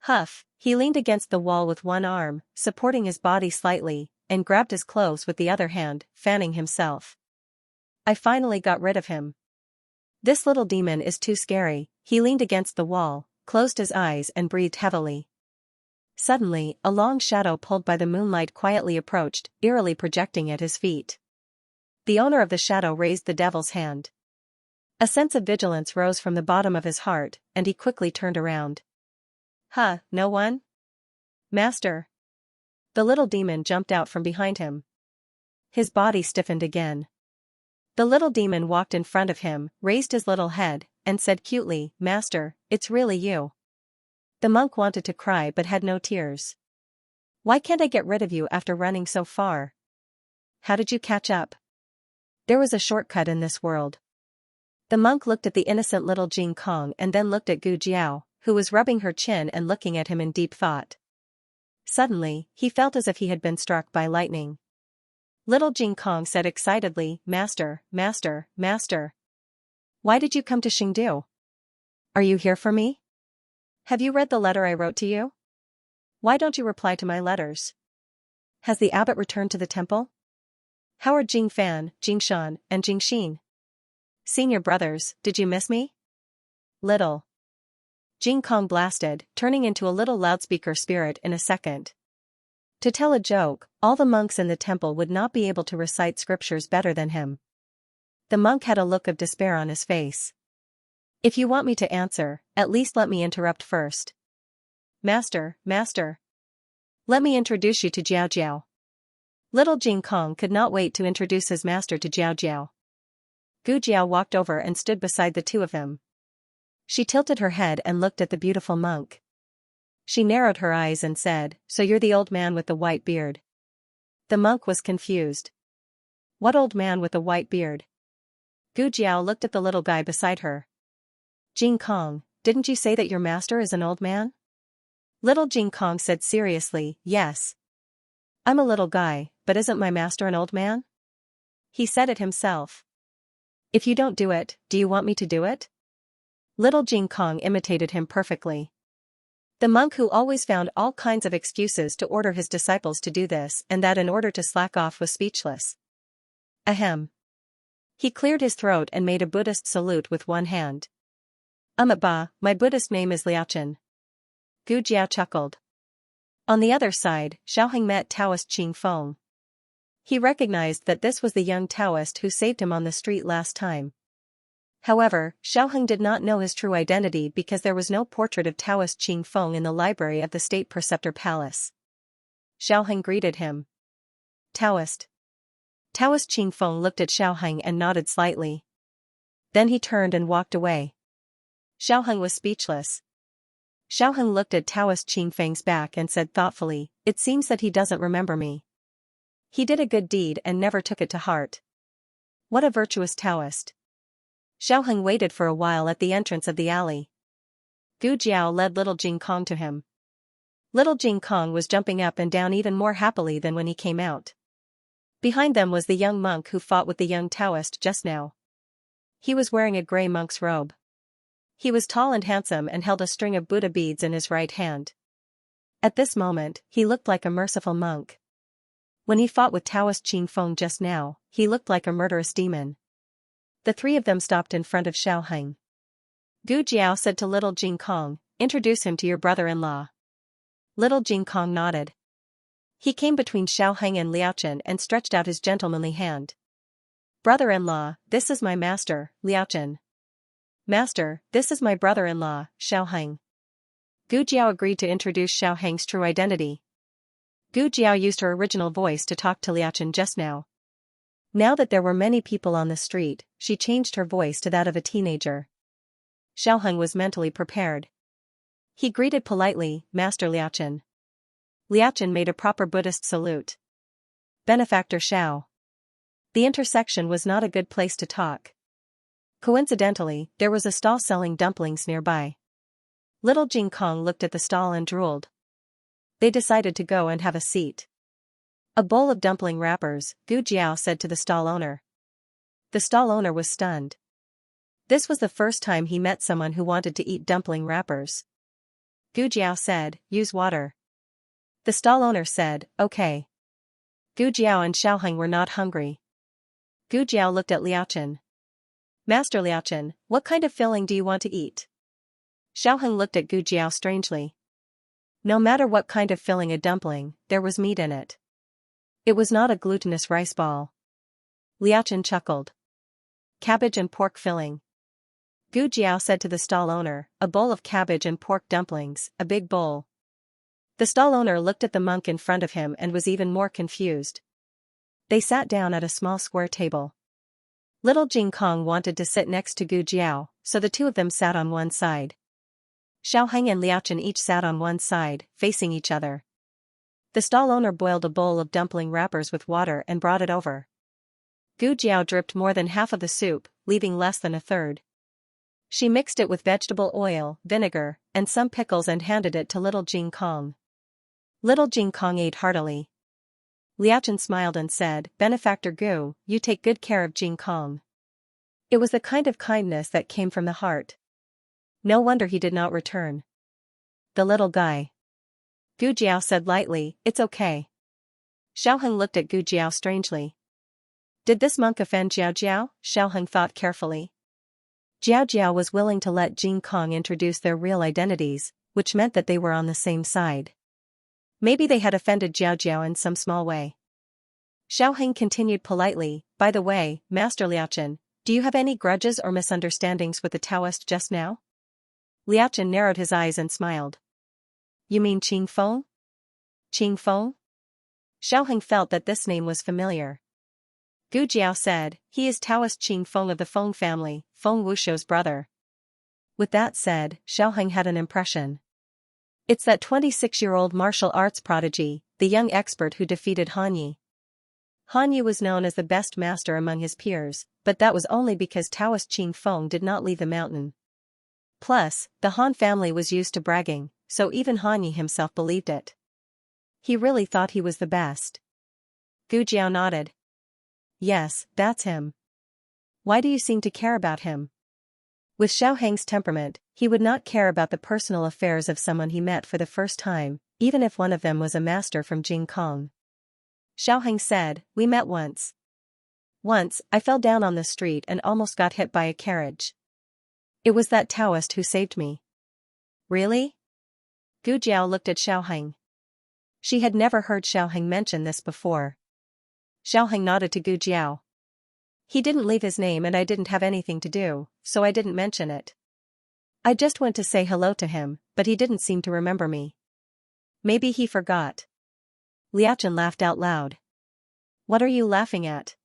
Huff. He leaned against the wall with one arm, supporting his body slightly, and grabbed his clothes with the other hand, fanning himself. I finally got rid of him. This little demon is too scary. He leaned against the wall, closed his eyes and breathed heavily. Suddenly, a long shadow pulled by the moonlight quietly approached, eerily projecting at his feet. The owner of the shadow raised the devil's hand. A sense of vigilance rose from the bottom of his heart, and he quickly turned around. Huh, no one? Master. The little demon jumped out from behind him. His body stiffened again. The little demon walked in front of him, raised his little head, and said cutely, Master, it's really you. The monk wanted to cry but had no tears. Why can't I get rid of you after running so far? How did you catch up? There was a shortcut in this world. The monk looked at the innocent little Jing Kong and then looked at Gu Jiao, who was rubbing her chin and looking at him in deep thought. Suddenly, he felt as if he had been struck by lightning. Little Jing Kong said excitedly, "Master, master, master. Why did you come to Xingdu? Are you here for me? Have you read the letter I wrote to you? Why don't you reply to my letters? Has the abbot returned to the temple? How are Jing Fan, Jing Shan, and Jing Xin? Senior brothers, did you miss me?" Little Jing Kong blasted, turning into a little loudspeaker spirit in a second. To tell a joke, all the monks in the temple would not be able to recite scriptures better than him. The monk had a look of despair on his face. "If you want me to answer, at least let me interrupt first. Master, master. Let me introduce you to Jiao Jiao." Little Jing Kong could not wait to introduce his master to Jiao Jiao. Gu Jiao walked over and stood beside the two of them. She tilted her head and looked at the beautiful monk. She narrowed her eyes and said, "So you're the old man with the white beard." The monk was confused. "What old man with a white beard?" Gu Jiao looked at the little guy beside her. "Jing Kong, didn't you say that your master is an old man?" Little Jing Kong said seriously, "Yes. I'm a little guy, but isn't my master an old man?" He said it himself. "If you don't do it, do you want me to do it?" Little Jing Kong imitated him perfectly. The monk who always found all kinds of excuses to order his disciples to do this and that in order to slack off was speechless. Ahem. He cleared his throat and made a Buddhist salute with one hand. Ba, my Buddhist name is Liaochen." Gu Jiao chuckled. On the other side, Xiaoheng met Taoist Qing Feng. He recognized that this was the young Taoist who saved him on the street last time. However, Xiaoheng did not know his true identity because there was no portrait of Taoist Qing Feng in the library of the State Preceptor Palace. Xiaoheng greeted him. "Taoist." Taoist Qing Feng looked at Xiaoheng and nodded slightly. Then he turned and walked away. Xiaoheng was speechless. Xiaoheng looked at Taoist Qing Feng's back and said thoughtfully, "It seems that he doesn't remember me. He did a good deed and never took it to heart. What a virtuous Taoist." Xiaoheng waited for a while at the entrance of the alley. Gu Jiao led little Jing Kong to him. Little Jing Kong was jumping up and down even more happily than when he came out. Behind them was the young monk who fought with the young Taoist just now. He was wearing a gray monk's robe. He was tall and handsome and held a string of Buddha beads in his right hand. At this moment, he looked like a merciful monk. When he fought with Taoist Qing Feng just now, he looked like a murderous demon. The three of them stopped in front of Xiaoheng. Gu Jiao said to little Jing Kong, "Introduce him to your brother-in-law." Little Jing Kong nodded. He came between Xiaoheng and Liaochen and stretched out his gentlemanly hand. "Brother-in-law, this is my master, Liaochen." "Master, this is my brother-in-law, Xiaoheng." Gu Jiao agreed to introduce Xiaoheng's true identity. Gu Jiao used her original voice to talk to Liaochen just now. Now that there were many people on the street, she changed her voice to that of a teenager. Xiaoheng was mentally prepared. He greeted politely, "Master Liaochen." Liaochen made a proper Buddhist salute. "Benefactor Xiao." The intersection was not a good place to talk. Coincidentally, there was a stall selling dumplings nearby. Little Jing Kong looked at the stall and drooled. They decided to go and have a seat. "A bowl of dumpling wrappers," Gu Jiao said to the stall owner. The stall owner was stunned. This was the first time he met someone who wanted to eat dumpling wrappers. Gu Jiao said, "Use water." The stall owner said, "Okay." Gu Jiao and Xiaoheng were not hungry. Gu Jiao looked at Liaochen. "Master Liaochen, what kind of filling do you want to eat?" Xiaoheng looked at Gu Jiao strangely. No matter what kind of filling a dumpling, there was meat in it. It was not a glutinous rice ball. Liaochen chuckled. "Cabbage and pork filling." Gu Jiao said to the stall owner, "A bowl of cabbage and pork dumplings, a big bowl." The stall owner looked at the monk in front of him and was even more confused. They sat down at a small square table. Little Jing Kong wanted to sit next to Gu Jiao, so the two of them sat on one side. Xiaoheng and Liaochen each sat on one side, facing each other. The stall owner boiled a bowl of dumpling wrappers with water and brought it over. Gu Jiao dripped more than half of the soup, leaving less than a third. She mixed it with vegetable oil, vinegar, and some pickles and handed it to little Jing Kong. Little Jing Kong ate heartily. Liachen smiled and said, Benefactor Gu, you take good care of Jing Kong. It was the kind of kindness that came from the heart. No wonder he did not return. The little guy. Gu Jiao said lightly, it's okay. Xiaoheng looked at Gu Jiao strangely. Did this monk offend Jiao Jiao? Xiaoheng thought carefully. Jiao Jiao was willing to let Jing Kong introduce their real identities, which meant that they were on the same side. Maybe they had offended Jiao Jiao in some small way. Xiaoheng continued politely, by the way, Master Liachen, do you have any grudges or misunderstandings with the Taoist just now? Liachen narrowed his eyes and smiled. You mean Qing Feng? Qing Feng? Xiaoheng felt that this name was familiar. Gu Jiao said, he is Taoist Qing Feng of the Feng family, Feng Wushou's brother. With that said, Xiaoheng had an impression. It's that 26-year-old martial arts prodigy, the young expert who defeated Han Yi. Han Yi was known as the best master among his peers, but that was only because Taoist Qing Feng did not leave the mountain. Plus, the Han family was used to bragging, so even Han Yi himself believed it. He really thought he was the best. Gu Jiao nodded. Yes, that's him. Why do you seem to care about him? With Xiaoheng's temperament, he would not care about the personal affairs of someone he met for the first time, even if one of them was a master from Jing Kong. Xiaoheng said, we met once. Once, I fell down on the street and almost got hit by a carriage. It was that Taoist who saved me. Really? Gu Jiao looked at Xiaoheng. She had never heard Xiaoheng mention this before. Xiaoheng nodded to Gu Jiao. He didn't leave his name and I didn't have anything to do, so I didn't mention it. I just went to say hello to him, but he didn't seem to remember me. Maybe he forgot. Liachen laughed out loud. What are you laughing at?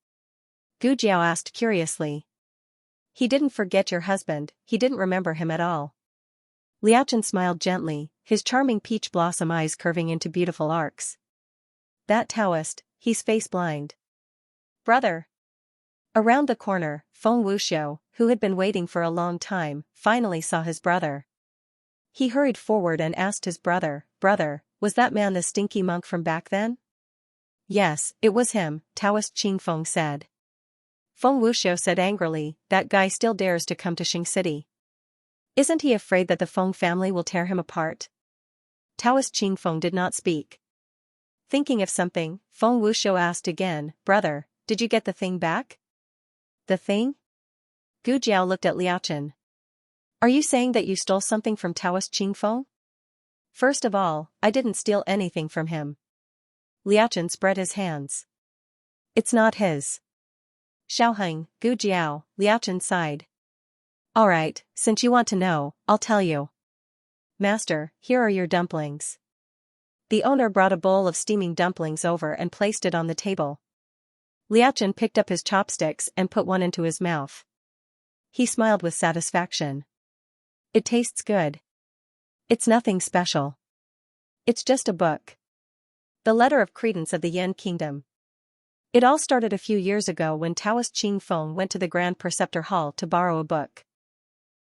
Gu Jiao asked curiously. He didn't forget your husband, he didn't remember him at all. Liachen smiled gently, his charming peach blossom eyes curving into beautiful arcs. That Taoist, he's face blind. Brother. Around the corner, Feng Wushou, who had been waiting for a long time, finally saw his brother. He hurried forward and asked his brother, Brother, was that man the stinky monk from back then? Yes, it was him, Taoist Qing Feng said. Feng Wushou said angrily, that guy still dares to come to Xing City. Isn't he afraid that the Feng family will tear him apart? Taoist Qing Feng did not speak. Thinking of something, Feng Wushou asked again, Brother, did you get the thing back? The thing? Gu Jiao looked at Liachen. Are you saying that you stole something from Taoist Qing Feng? First of all, I didn't steal anything from him. Liachen spread his hands. It's not his. Xiaoheng, Gu Jiao, Liachen sighed. Alright, since you want to know, I'll tell you. Master, here are your dumplings. The owner brought a bowl of steaming dumplings over and placed it on the table. Liachen picked up his chopsticks and put one into his mouth. He smiled with satisfaction. It tastes good. It's nothing special. It's just a book. The letter of credence of the Yan Kingdom. It all started a few years ago when Taoist Qing Feng went to the Grand Preceptor Hall to borrow a book.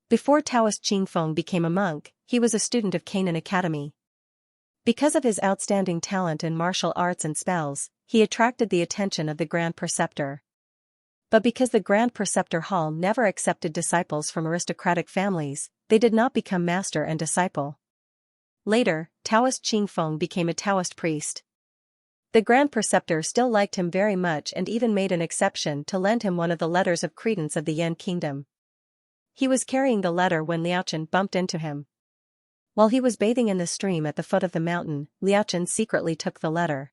Before Taoist Qing Feng became a monk, he was a student of Canaan Academy. Because of his outstanding talent in martial arts and spells, he attracted the attention of the Grand Preceptor. But because the Grand Preceptor Hall never accepted disciples from aristocratic families, they did not become master and disciple. Later, Taoist Qing Feng became a Taoist priest. The Grand Preceptor still liked him very much and even made an exception to lend him one of the letters of credence of the Yan Kingdom. He was carrying the letter when Liachen bumped into him. While he was bathing in the stream at the foot of the mountain, Liachen secretly took the letter.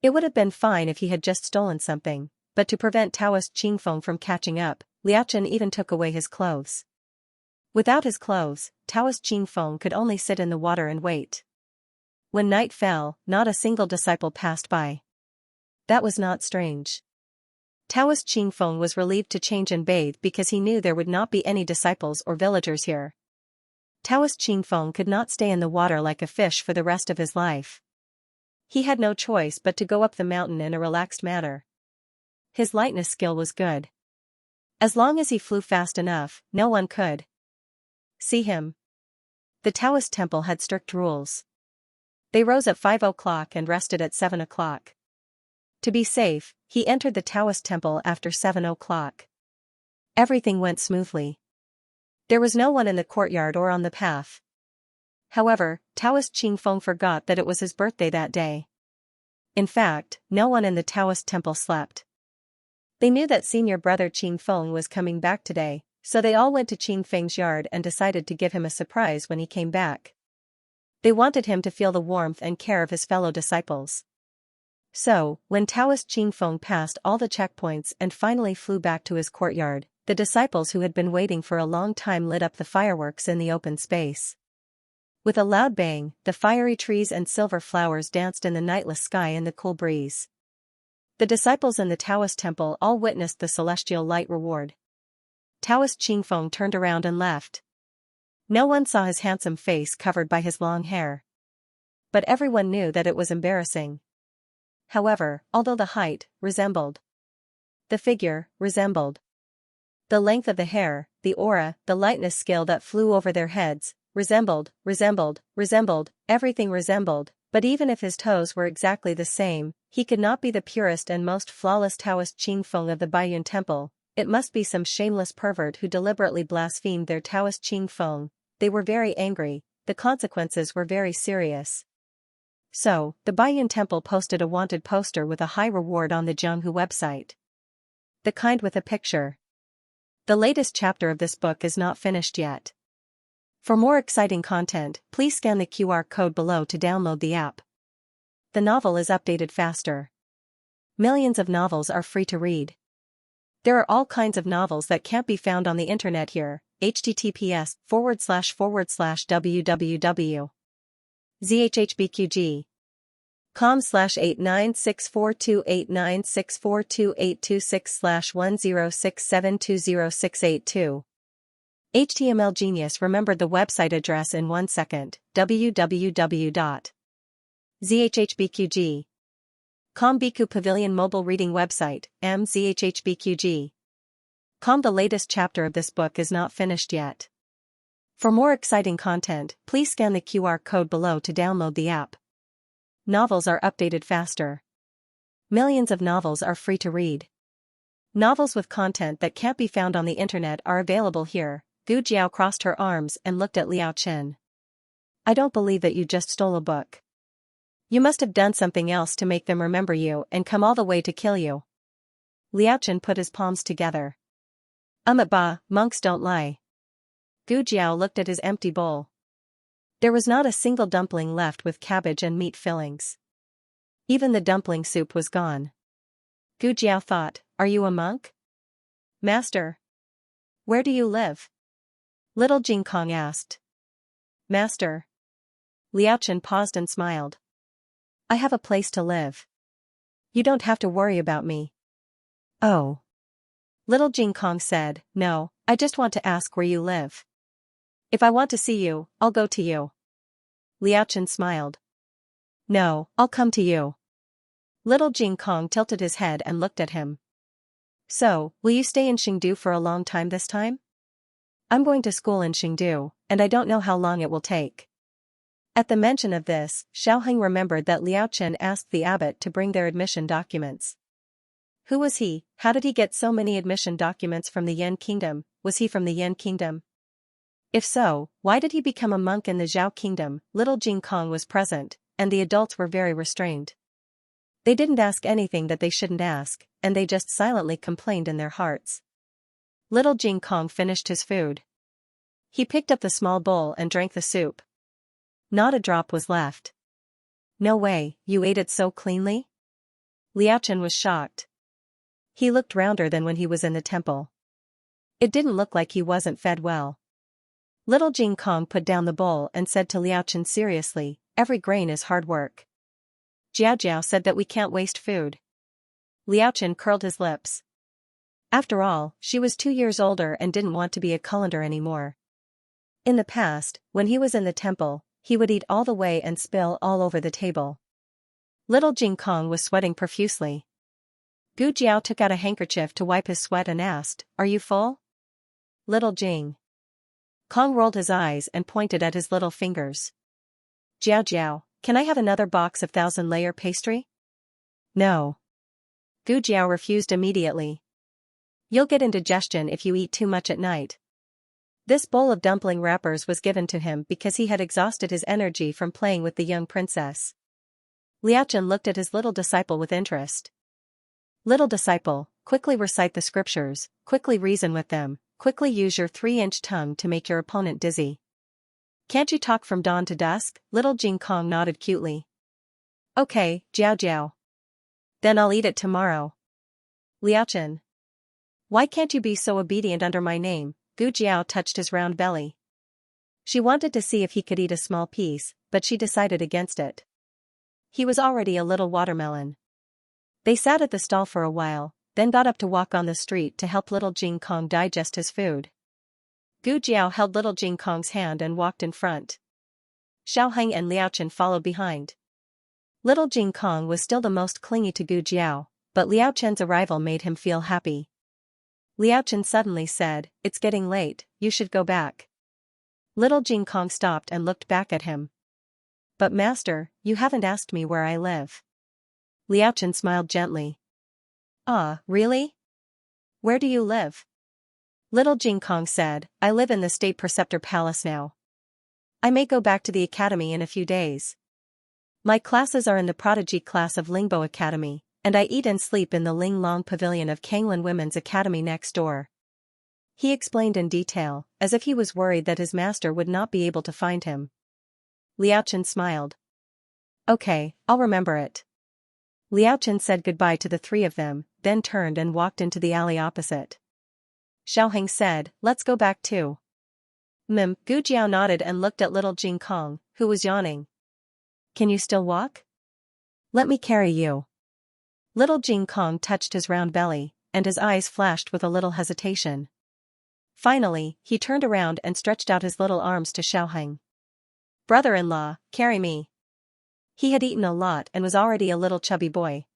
It would have been fine if he had just stolen something, but to prevent Taoist Qing Feng from catching up, Liachen even took away his clothes. Without his clothes, Taoist Qing Feng could only sit in the water and wait. When night fell, not a single disciple passed by. That was not strange. Taoist Qing Feng was relieved to change and bathe because he knew there would not be any disciples or villagers here. Taoist Qing Feng could not stay in the water like a fish for the rest of his life. He had no choice but to go up the mountain in a relaxed manner. His lightness skill was good. As long as he flew fast enough, no one could see him. The Taoist temple had strict rules. They rose at 5 o'clock and rested at 7 o'clock. To be safe, he entered the Taoist temple after 7 o'clock. Everything went smoothly. There was no one in the courtyard or on the path. However, Taoist Qingfeng forgot that it was his birthday that day. In fact, no one in the Taoist temple slept. They knew that senior brother Qingfeng was coming back today, so they all went to Qingfeng's yard and decided to give him a surprise when he came back. They wanted him to feel the warmth and care of his fellow disciples. So, when Taoist Qingfeng passed all the checkpoints and finally flew back to his courtyard, the disciples who had been waiting for a long time lit up the fireworks in the open space. With a loud bang, the fiery trees and silver flowers danced in the nightless sky in the cool breeze. The disciples in the Taoist temple all witnessed the celestial light reward. Taoist Qingfeng turned around and left. No one saw his handsome face covered by his long hair. But everyone knew that it was embarrassing. However, although the height resembled, the figure resembled, the length of the hair, the aura, the lightness scale that flew over their heads, resembled, everything resembled, but even if his toes were exactly the same, he could not be the purest and most flawless Taoist Qingfeng of the Baiyun Temple. It must be some shameless pervert who deliberately blasphemed their Taoist Qingfeng. They were very angry, the consequences were very serious. So, the Baiyun Temple posted a wanted poster with a high reward on the Jianghu website. The kind with a picture. The latest chapter of this book is not finished yet. For more exciting content, please scan the QR code below to download the app. The novel is updated faster. Millions of novels are free to read. There are all kinds of novels that can't be found on the internet here. https://www.zhhbqg.com/896428964286/1067206882. HTML genius remembered the website address in 1 second. www.zhhbqg.com Biku Pavilion mobile reading website, mzhhbqg.com. The latest chapter of this book is not finished yet. For more exciting content, please scan the QR code below to download the app. Novels are updated faster. Millions of novels are free to read. Novels with content that can't be found on the internet are available here. Gu Jiao crossed her arms and looked at Liao Chen. I don't believe that you just stole a book. You must have done something else to make them remember you and come all the way to kill you. Liao Chen put his palms together. Ba, monks don't lie. Gu Jiao looked at his empty bowl. There was not a single dumpling left with cabbage and meat fillings. Even the dumpling soup was gone. Gu Jiao thought, are you a monk? Master. Where do you live? Little Jing Kong asked. Master. Liao Chen paused and smiled. I have a place to live. You don't have to worry about me. Oh. Little Jing Kong said, no, I just want to ask where you live. If I want to see you, I'll go to you. Liao Chen smiled. No, I'll come to you. Little Jing Kong tilted his head and looked at him. So, will you stay in Xingdu for a long time this time? I'm going to school in Xingdu, and I don't know how long it will take. At the mention of this, Xiaoheng remembered that Liao Chen asked the abbot to bring their admission documents. Who was he? How did he get so many admission documents from the Yan Kingdom? Was he from the Yan Kingdom? If so, why did he become a monk in the Zhao Kingdom? Little Jing Kong was present, and the adults were very restrained. They didn't ask anything that they shouldn't ask, and they just silently complained in their hearts. Little Jing Kong finished his food. He picked up the small bowl and drank the soup. Not a drop was left. No way, you ate it so cleanly? Liao Chen was shocked. He looked rounder than when he was in the temple. It didn't look like he wasn't fed well. Little Jing Kong put down the bowl and said to Liao Chen seriously, every grain is hard work. Jiao Jiao said that we can't waste food. Liao Chen curled his lips. After all, she was 2 years older and didn't want to be a colander anymore. In the past, when he was in the temple, he would eat all the way and spill all over the table. Little Jing Kong was sweating profusely. Gu Jiao took out a handkerchief to wipe his sweat and asked, are you full? Little Jing Kong rolled his eyes and pointed at his little fingers. Jiao Jiao, Can I have another box of 1,000-layer pastry? No. Gu Jiao refused immediately. You'll get indigestion if you eat too much at night. This bowl of dumpling wrappers was given to him because he had exhausted his energy from playing with the young princess. Liaochen looked at his little disciple with interest. Little disciple, quickly recite the scriptures, quickly reason with them, quickly use your 3-inch tongue to make your opponent dizzy. Can't you talk from dawn to dusk? Little Jing Kong nodded cutely. Okay, Jiao Jiao. Then I'll eat it tomorrow. Liaochen. Why can't you be so obedient under my name? Gu Jiao touched his round belly. She wanted to see if he could eat a small piece, but she decided against it. He was already a little watermelon. They sat at the stall for a while, then got up to walk on the street to help little Jing Kong digest his food. Gu Jiao held little Jing Kong's hand and walked in front. Xiaoheng and Liaochen followed behind. Little Jing Kong was still the most clingy to Gu Jiao, but Liaochen's arrival made him feel happy. Liaochen suddenly said, "It's getting late, you should go back." Little Jing Kong stopped and looked back at him. "But master, you haven't asked me where I live." Liaochen smiled gently. "Ah, really? Where do you live?" Little Jing Kong said, "I live in the State Preceptor Palace now. I may go back to the academy in a few days. My classes are in the prodigy class of Lingbo Academy, and I eat and sleep in the Ling Long Pavilion of Kanglin Women's Academy next door." He explained in detail, as if he was worried that his master would not be able to find him. Liaochen smiled. "Okay, I'll remember it." Liaochen said goodbye to the three of them, then turned and walked into the alley opposite. Xiaoheng said, "Let's go back too." Gu Jiao nodded and looked at little Jing Kong, who was yawning. "Can you still walk? Let me carry you." Little Jing Kong touched his round belly, and his eyes flashed with a little hesitation. Finally, he turned around and stretched out his little arms to Xiaoheng. "Brother-in-law, carry me." He had eaten a lot and was already a little chubby boy.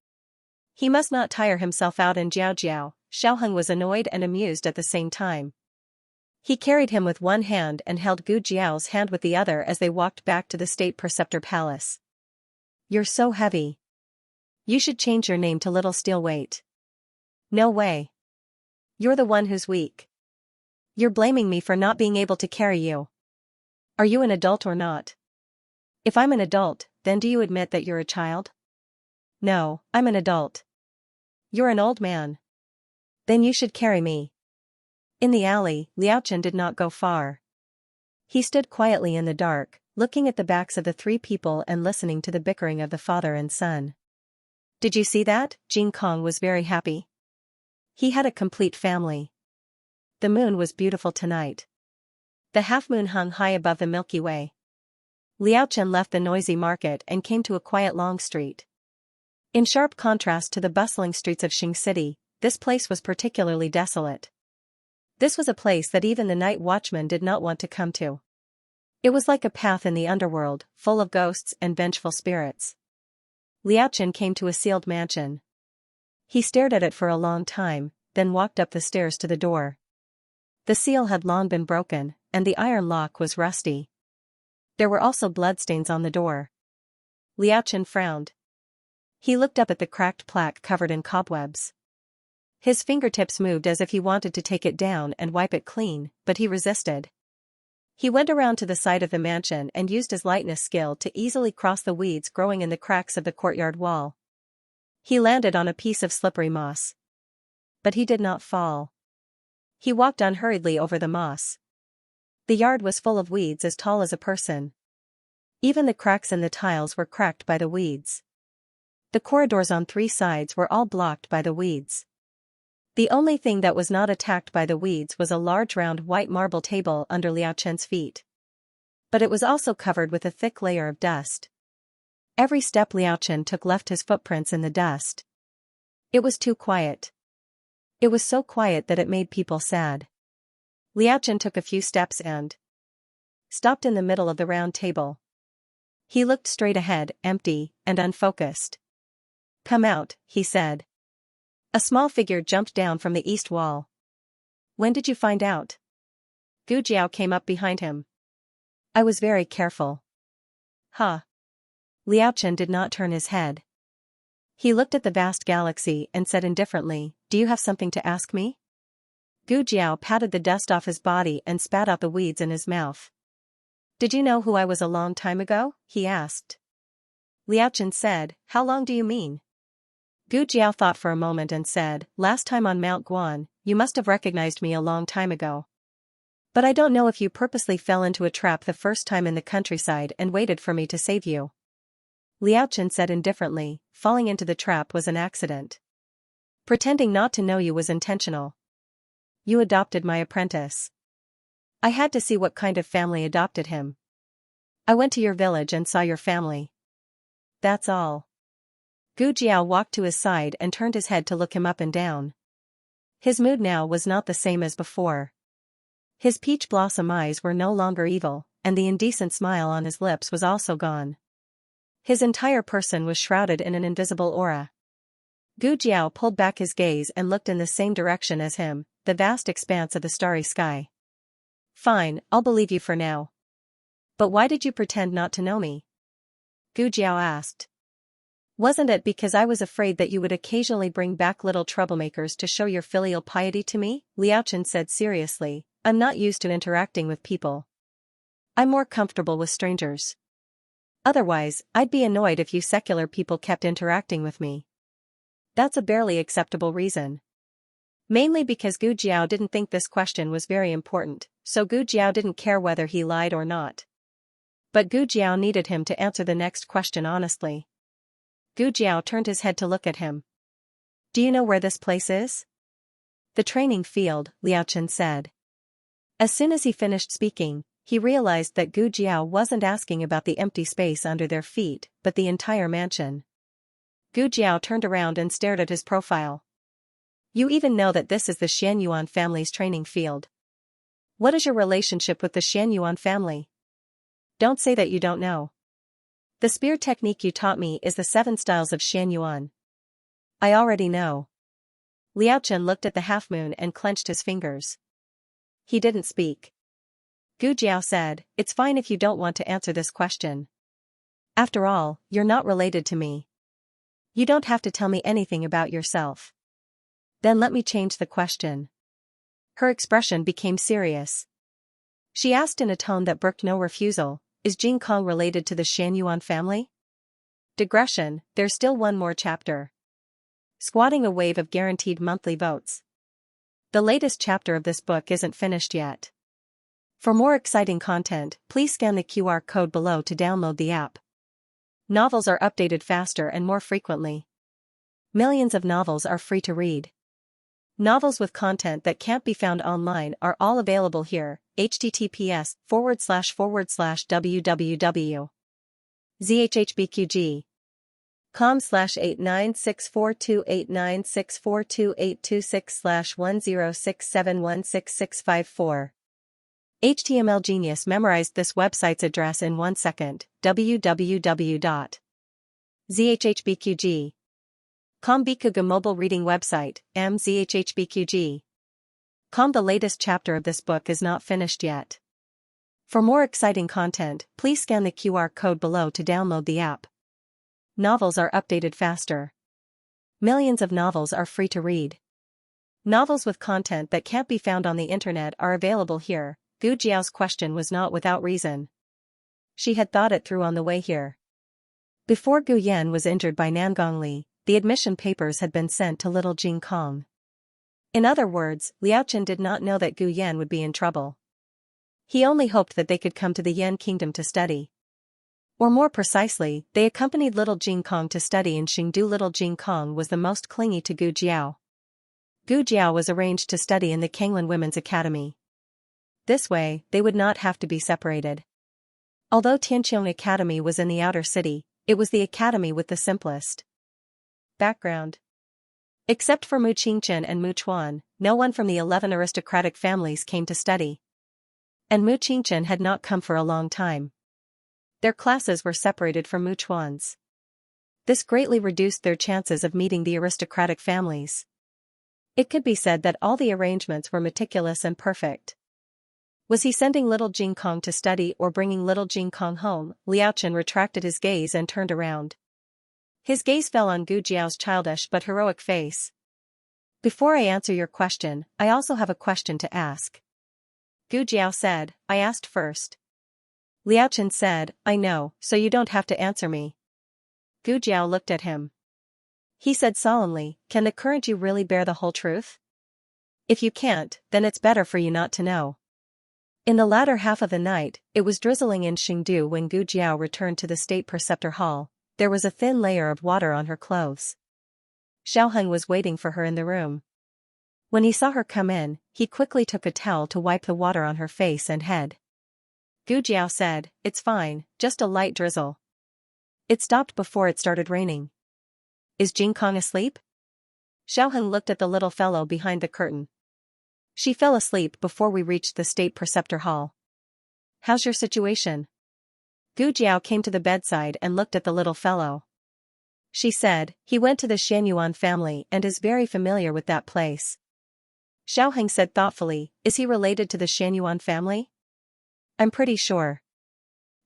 He must not tire himself out in Jiao Jiao. Xiaoheng was annoyed and amused at the same time. He carried him with one hand and held Gu Jiao's hand with the other as they walked back to the State Preceptor Palace. "You're so heavy. You should change your name to Little Steelweight." "No way. You're the one who's weak. You're blaming me for not being able to carry you. Are you an adult or not? If I'm an adult, then do you admit that you're a child?" "No, I'm an adult." "You're an old man. Then you should carry me." In the alley, Liaochen did not go far. He stood quietly in the dark, looking at the backs of the three people and listening to the bickering of the father and son. "Did you see that?" Jing Kong was very happy. He had a complete family. The moon was beautiful tonight. The half-moon hung high above the Milky Way. Liaochen left the noisy market and came to a quiet long street. In sharp contrast to the bustling streets of Xing City, this place was particularly desolate. This was a place that even the night watchman did not want to come to. It was like a path in the underworld, full of ghosts and vengeful spirits. Liaochen came to a sealed mansion. He stared at it for a long time, then walked up the stairs to the door. The seal had long been broken, and the iron lock was rusty. There were also bloodstains on the door. Liaochen frowned. He looked up at the cracked plaque covered in cobwebs. His fingertips moved as if he wanted to take it down and wipe it clean, but he resisted. He went around to the side of the mansion and used his lightness skill to easily cross the weeds growing in the cracks of the courtyard wall. He landed on a piece of slippery moss. But he did not fall. He walked unhurriedly over the moss. The yard was full of weeds as tall as a person. Even the cracks in the tiles were cracked by the weeds. The corridors on three sides were all blocked by the weeds. The only thing that was not attacked by the weeds was a large round white marble table under Liaochen's feet. But it was also covered with a thick layer of dust. Every step Liaochen took left his footprints in the dust. It was too quiet. It was so quiet that it made people sad. Liaochen took a few steps and stopped in the middle of the round table. He looked straight ahead, empty and unfocused. "Come out," he said. A small figure jumped down from the east wall. "When did you find out?" Gu Jiao came up behind him. "I was very careful." "Huh. Liao did not turn his head. He looked at the vast galaxy and said indifferently, "Do you have something to ask me?" Gu Jiao patted the dust off his body and spat out the weeds in his mouth. "Did you know who I was a long time ago?" he asked. Liao said, "How long do you mean?" Gu Jiao thought for a moment and said, "Last time on Mount Guan, you must have recognized me a long time ago. But I don't know if you purposely fell into a trap the first time in the countryside and waited for me to save you." Liao said indifferently, "Falling into the trap was an accident. Pretending not to know you was intentional. You adopted my apprentice. I had to see what kind of family adopted him. I went to your village and saw your family. That's all." Gu Jiao walked to his side and turned his head to look him up and down. His mood now was not the same as before. His peach blossom eyes were no longer evil, and the indecent smile on his lips was also gone. His entire person was shrouded in an invisible aura. Gu Jiao pulled back his gaze and looked in the same direction as him, the vast expanse of the starry sky. "Fine, I'll believe you for now. But why did you pretend not to know me?" Gu Jiao asked. "Wasn't it because I was afraid that you would occasionally bring back little troublemakers to show your filial piety to me?" Liao said seriously, "I'm not used to interacting with people. I'm more comfortable with strangers. Otherwise, I'd be annoyed if you secular people kept interacting with me." "That's a barely acceptable reason." Mainly because Gu Jiao didn't think this question was very important, so Gu Jiao didn't care whether he lied or not. But Gu Jiao needed him to answer the next question honestly. Gu Jiao turned his head to look at him. "Do you know where this place is?" "The training field," Liao said. As soon as he finished speaking, he realized that Gu Jiao wasn't asking about the empty space under their feet, but the entire mansion. Gu Jiao turned around and stared at his profile. "You even know that this is the Xianyuan family's training field. What is your relationship with the Xianyuan family? Don't say that you don't know. The spear technique you taught me is the 7 styles of Xianyuan. I already know." Liao looked at the half-moon and clenched his fingers. He didn't speak. Gu Jiao said, "It's fine if you don't want to answer this question. After all, you're not related to me. You don't have to tell me anything about yourself." "Then let me change the question." Her expression became serious. She asked in a tone that brooked no refusal, "Is Jing Kong related to the Xianyuan family?" Digression, there's still one more chapter. Squatting a wave of guaranteed monthly votes. The latest chapter of this book isn't finished yet. For more exciting content, please scan the QR code below to download the app. Novels are updated faster and more frequently. Millions of novels are free to read. Novels with content that can't be found online are all available here. https://www.zhhbqg.com/89642896428626/10671665 HTML Genius memorized this website's address in 1 second. www.zhhbqg.com Bikuga mobile reading website, mzhhbqg.com. The latest chapter of this book is not finished yet. For more exciting content, please scan the QR code below to download the app. Novels are updated faster. Millions of novels are free to read. Novels with content that can't be found on the internet are available here. Gu Jiao's question was not without reason. She had thought it through on the way here. Before Gu Yan was injured by Nangong Li, the admission papers had been sent to little Jing Kong. In other words, Liao did not know that Gu Yan would be in trouble. He only hoped that they could come to the Yan kingdom to study. Or more precisely, they accompanied little Jing Kong to study in Xingdu. Little Jing Kong was the most clingy to Gu Jiao. Gu Jiao was arranged to study in the Kanglin Women's Academy. This way, they would not have to be separated. Although Tianqiong Academy was in the outer city, it was the academy with the simplest background. Except for Mu Qingchen and Mu Chuan, no one from the 11 aristocratic families came to study. And Mu Qingchen had not come for a long time. Their classes were separated from Mu Chuan's. This greatly reduced their chances of meeting the aristocratic families. It could be said that all the arrangements were meticulous and perfect. Was he sending little Jing Kong to study or bringing little Jing Kong home? Liaochen retracted his gaze and turned around. His gaze fell on Gu Jiao's childish but heroic face. Before I answer your question, I also have a question to ask. Gu Jiao said, I asked first. Liaochen said, I know, so you don't have to answer me. Gu Jiao looked at him. He said solemnly, can the current you really bear the whole truth? If you can't, then it's better for you not to know. In the latter half of the night, it was drizzling in Chengdu when Gu Jiao returned to the state preceptor hall. There was a thin layer of water on her clothes. Xiaoheng was waiting for her in the room. When he saw her come in, he quickly took a towel to wipe the water on her face and head. Gu Jiao said, it's fine, just a light drizzle. It stopped before it started raining. Is Jing Kong asleep? Xiaoheng looked at the little fellow behind the curtain. She fell asleep before we reached the state preceptor hall. How's your situation? Gu Jiao came to the bedside and looked at the little fellow. She said, he went to the Xianyuan family and is very familiar with that place. Xiaoheng said thoughtfully, is he related to the Xianyuan family? I'm pretty sure.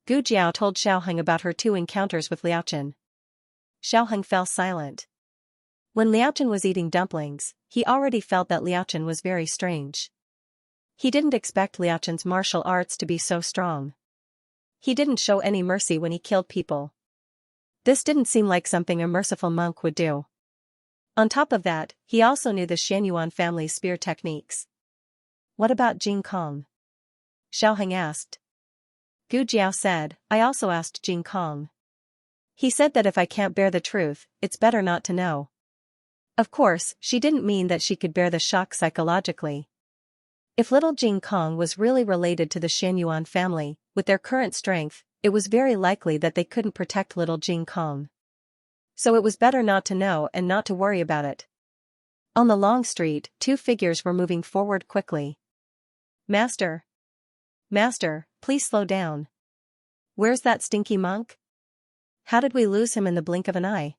Gu Jiao told Xiaoheng about her 2 encounters with Liaochen. Xiaoheng fell silent. When Liaochen was eating dumplings, he already felt that Liaochen was very strange. He didn't expect Liaochen's martial arts to be so strong. He didn't show any mercy when he killed people. This didn't seem like something a merciful monk would do. On top of that, he also knew the Xianyuan family's spear techniques. What about Jing Kong? Xiaoheng asked. Gu Jiao said, I also asked Jing Kong. He said that if I can't bear the truth, it's better not to know. Of course, she didn't mean that she could bear the shock psychologically. If little Jing Kong was really related to the Xianyuan family, with their current strength, it was very likely that they couldn't protect little Jing Kong. So it was better not to know and not to worry about it. On the long street, 2 figures were moving forward quickly. Master! Master, please slow down. Where's that stinky monk? How did we lose him in the blink of an eye?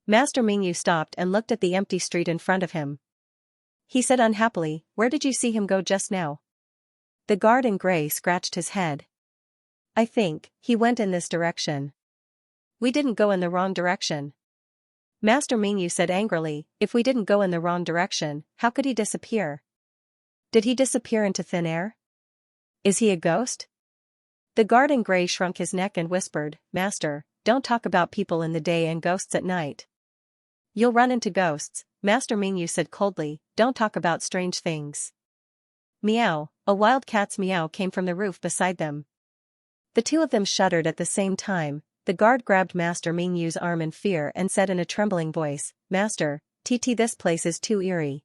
Master Mingyu stopped and looked at the empty street in front of him. He said unhappily, where did you see him go just now? The guard in gray scratched his head. I think he went in this direction. We didn't go in the wrong direction. Master Mingyu said angrily, if we didn't go in the wrong direction, how could he disappear? Did he disappear into thin air? Is he a ghost? The guard in gray shrunk his neck and whispered, Master, don't talk about people in the day and ghosts at night. You'll run into ghosts, Master Mingyu said coldly, don't talk about strange things. Meow, a wild cat's meow came from the roof beside them. The 2 of them shuddered at the same time. The guard grabbed Master Mingyu's arm in fear and said in a trembling voice, Master, this place is too eerie.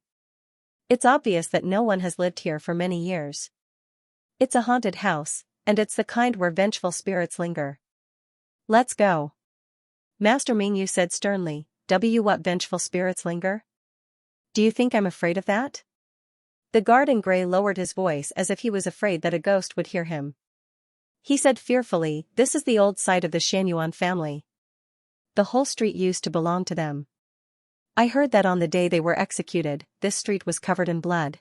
It's obvious that no one has lived here for many years. It's a haunted house, and it's the kind where vengeful spirits linger. Let's go. Master Mingyu said sternly, what vengeful spirits linger? Do you think I'm afraid of that? The guard in gray lowered his voice as if he was afraid that a ghost would hear him. He said fearfully, this is the old site of the Xianyuan family. The whole street used to belong to them. I heard that on the day they were executed, this street was covered in blood.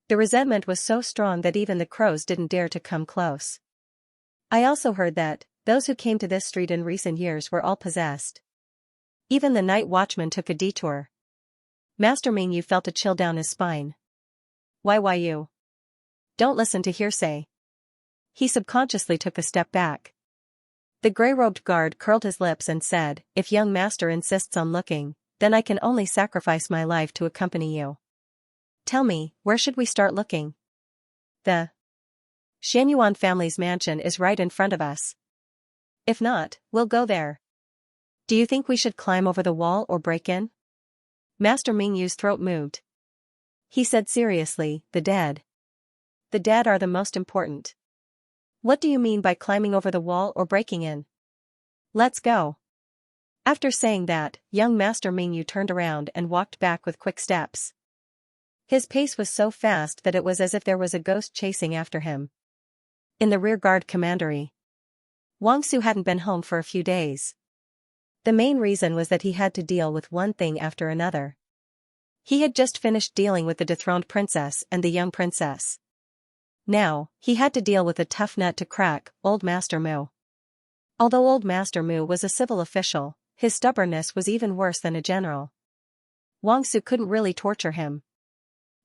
The resentment was so strong that even the crows didn't dare to come close. I also heard that those who came to this street in recent years were all possessed. Even the night watchman took a detour. Master Mingyu felt a chill down his spine. Why you? Don't listen to hearsay. He subconsciously took a step back. The gray-robed guard curled his lips and said, if young master insists on looking, then I can only sacrifice my life to accompany you. Tell me, where should we start looking? The Xianyuan family's mansion is right in front of us. If not, we'll go there. Do you think we should climb over the wall or break in? Master Mingyu's throat moved. He said seriously, the dead. The dead are the most important. What do you mean by climbing over the wall or breaking in? Let's go. After saying that, young Master Mingyu turned around and walked back with quick steps. His pace was so fast that it was as if there was a ghost chasing after him. In the rearguard commandery, Wang Su hadn't been home for a few days. The main reason was that he had to deal with one thing after another. He had just finished dealing with the dethroned princess and the young princess. Now, he had to deal with a tough nut to crack, Old Master Mu. Although Old Master Mu was a civil official, his stubbornness was even worse than a general. Wang Su couldn't really torture him.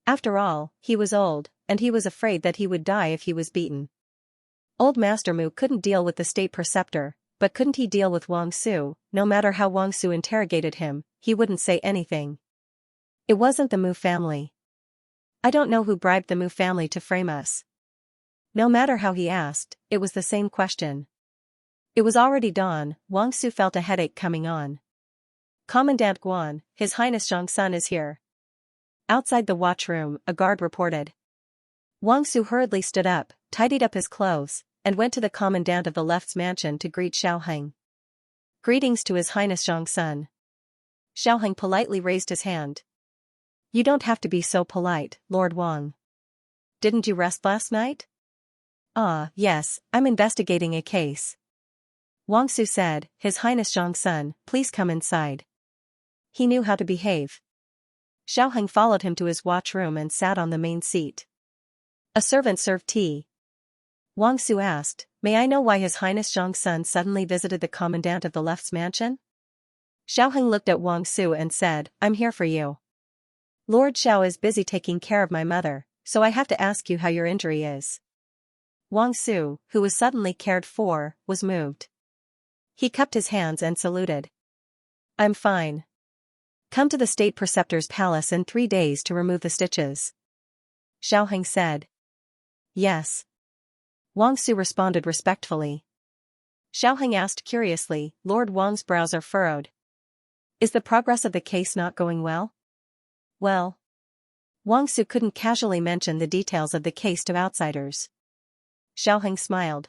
After all, he was old, and he was afraid that he would die if he was beaten. Old Master Mu couldn't deal with the state preceptor, but couldn't he deal with Wang Su? No matter how Wang Su interrogated him, he wouldn't say anything. It wasn't the Mu family. I don't know who bribed the Mu family to frame us. No matter how he asked, it was the same question. It was already dawn. Wang Su felt a headache coming on. Commandant Guan, His Highness Xianxia is here. Outside the watchroom, a guard reported. Wang Su hurriedly stood up, tidied up his clothes, and went to the commandant of the left's mansion to greet Xiaoheng. Greetings to His Highness Xianxia. Xiaoheng politely raised his hand. You don't have to be so polite, Lord Wang. Didn't you rest last night? Ah, yes, I'm investigating a case. Wang Su said, His Highness Xianxia, please come inside. He knew how to behave. Xiaoheng followed him to his watchroom and sat on the main seat. A servant served tea. Wang Su asked, May I know why His Highness Xianxia suddenly visited the commandant of the left's mansion? Xiaoheng looked at Wang Su and said, I'm here for you. Lord Xiao is busy taking care of my mother, so I have to ask you how your injury is. Wang Su, who was suddenly cared for, was moved. He cupped his hands and saluted. I'm fine. Come to the state preceptor's palace in 3 days to remove the stitches. Xiaoheng said. Yes. Wang Su responded respectfully. Xiaoheng asked curiously, Lord Wang's brows are furrowed. Is the progress of the case not going well? Well. Wang Su couldn't casually mention the details of the case to outsiders. Xiaoheng smiled.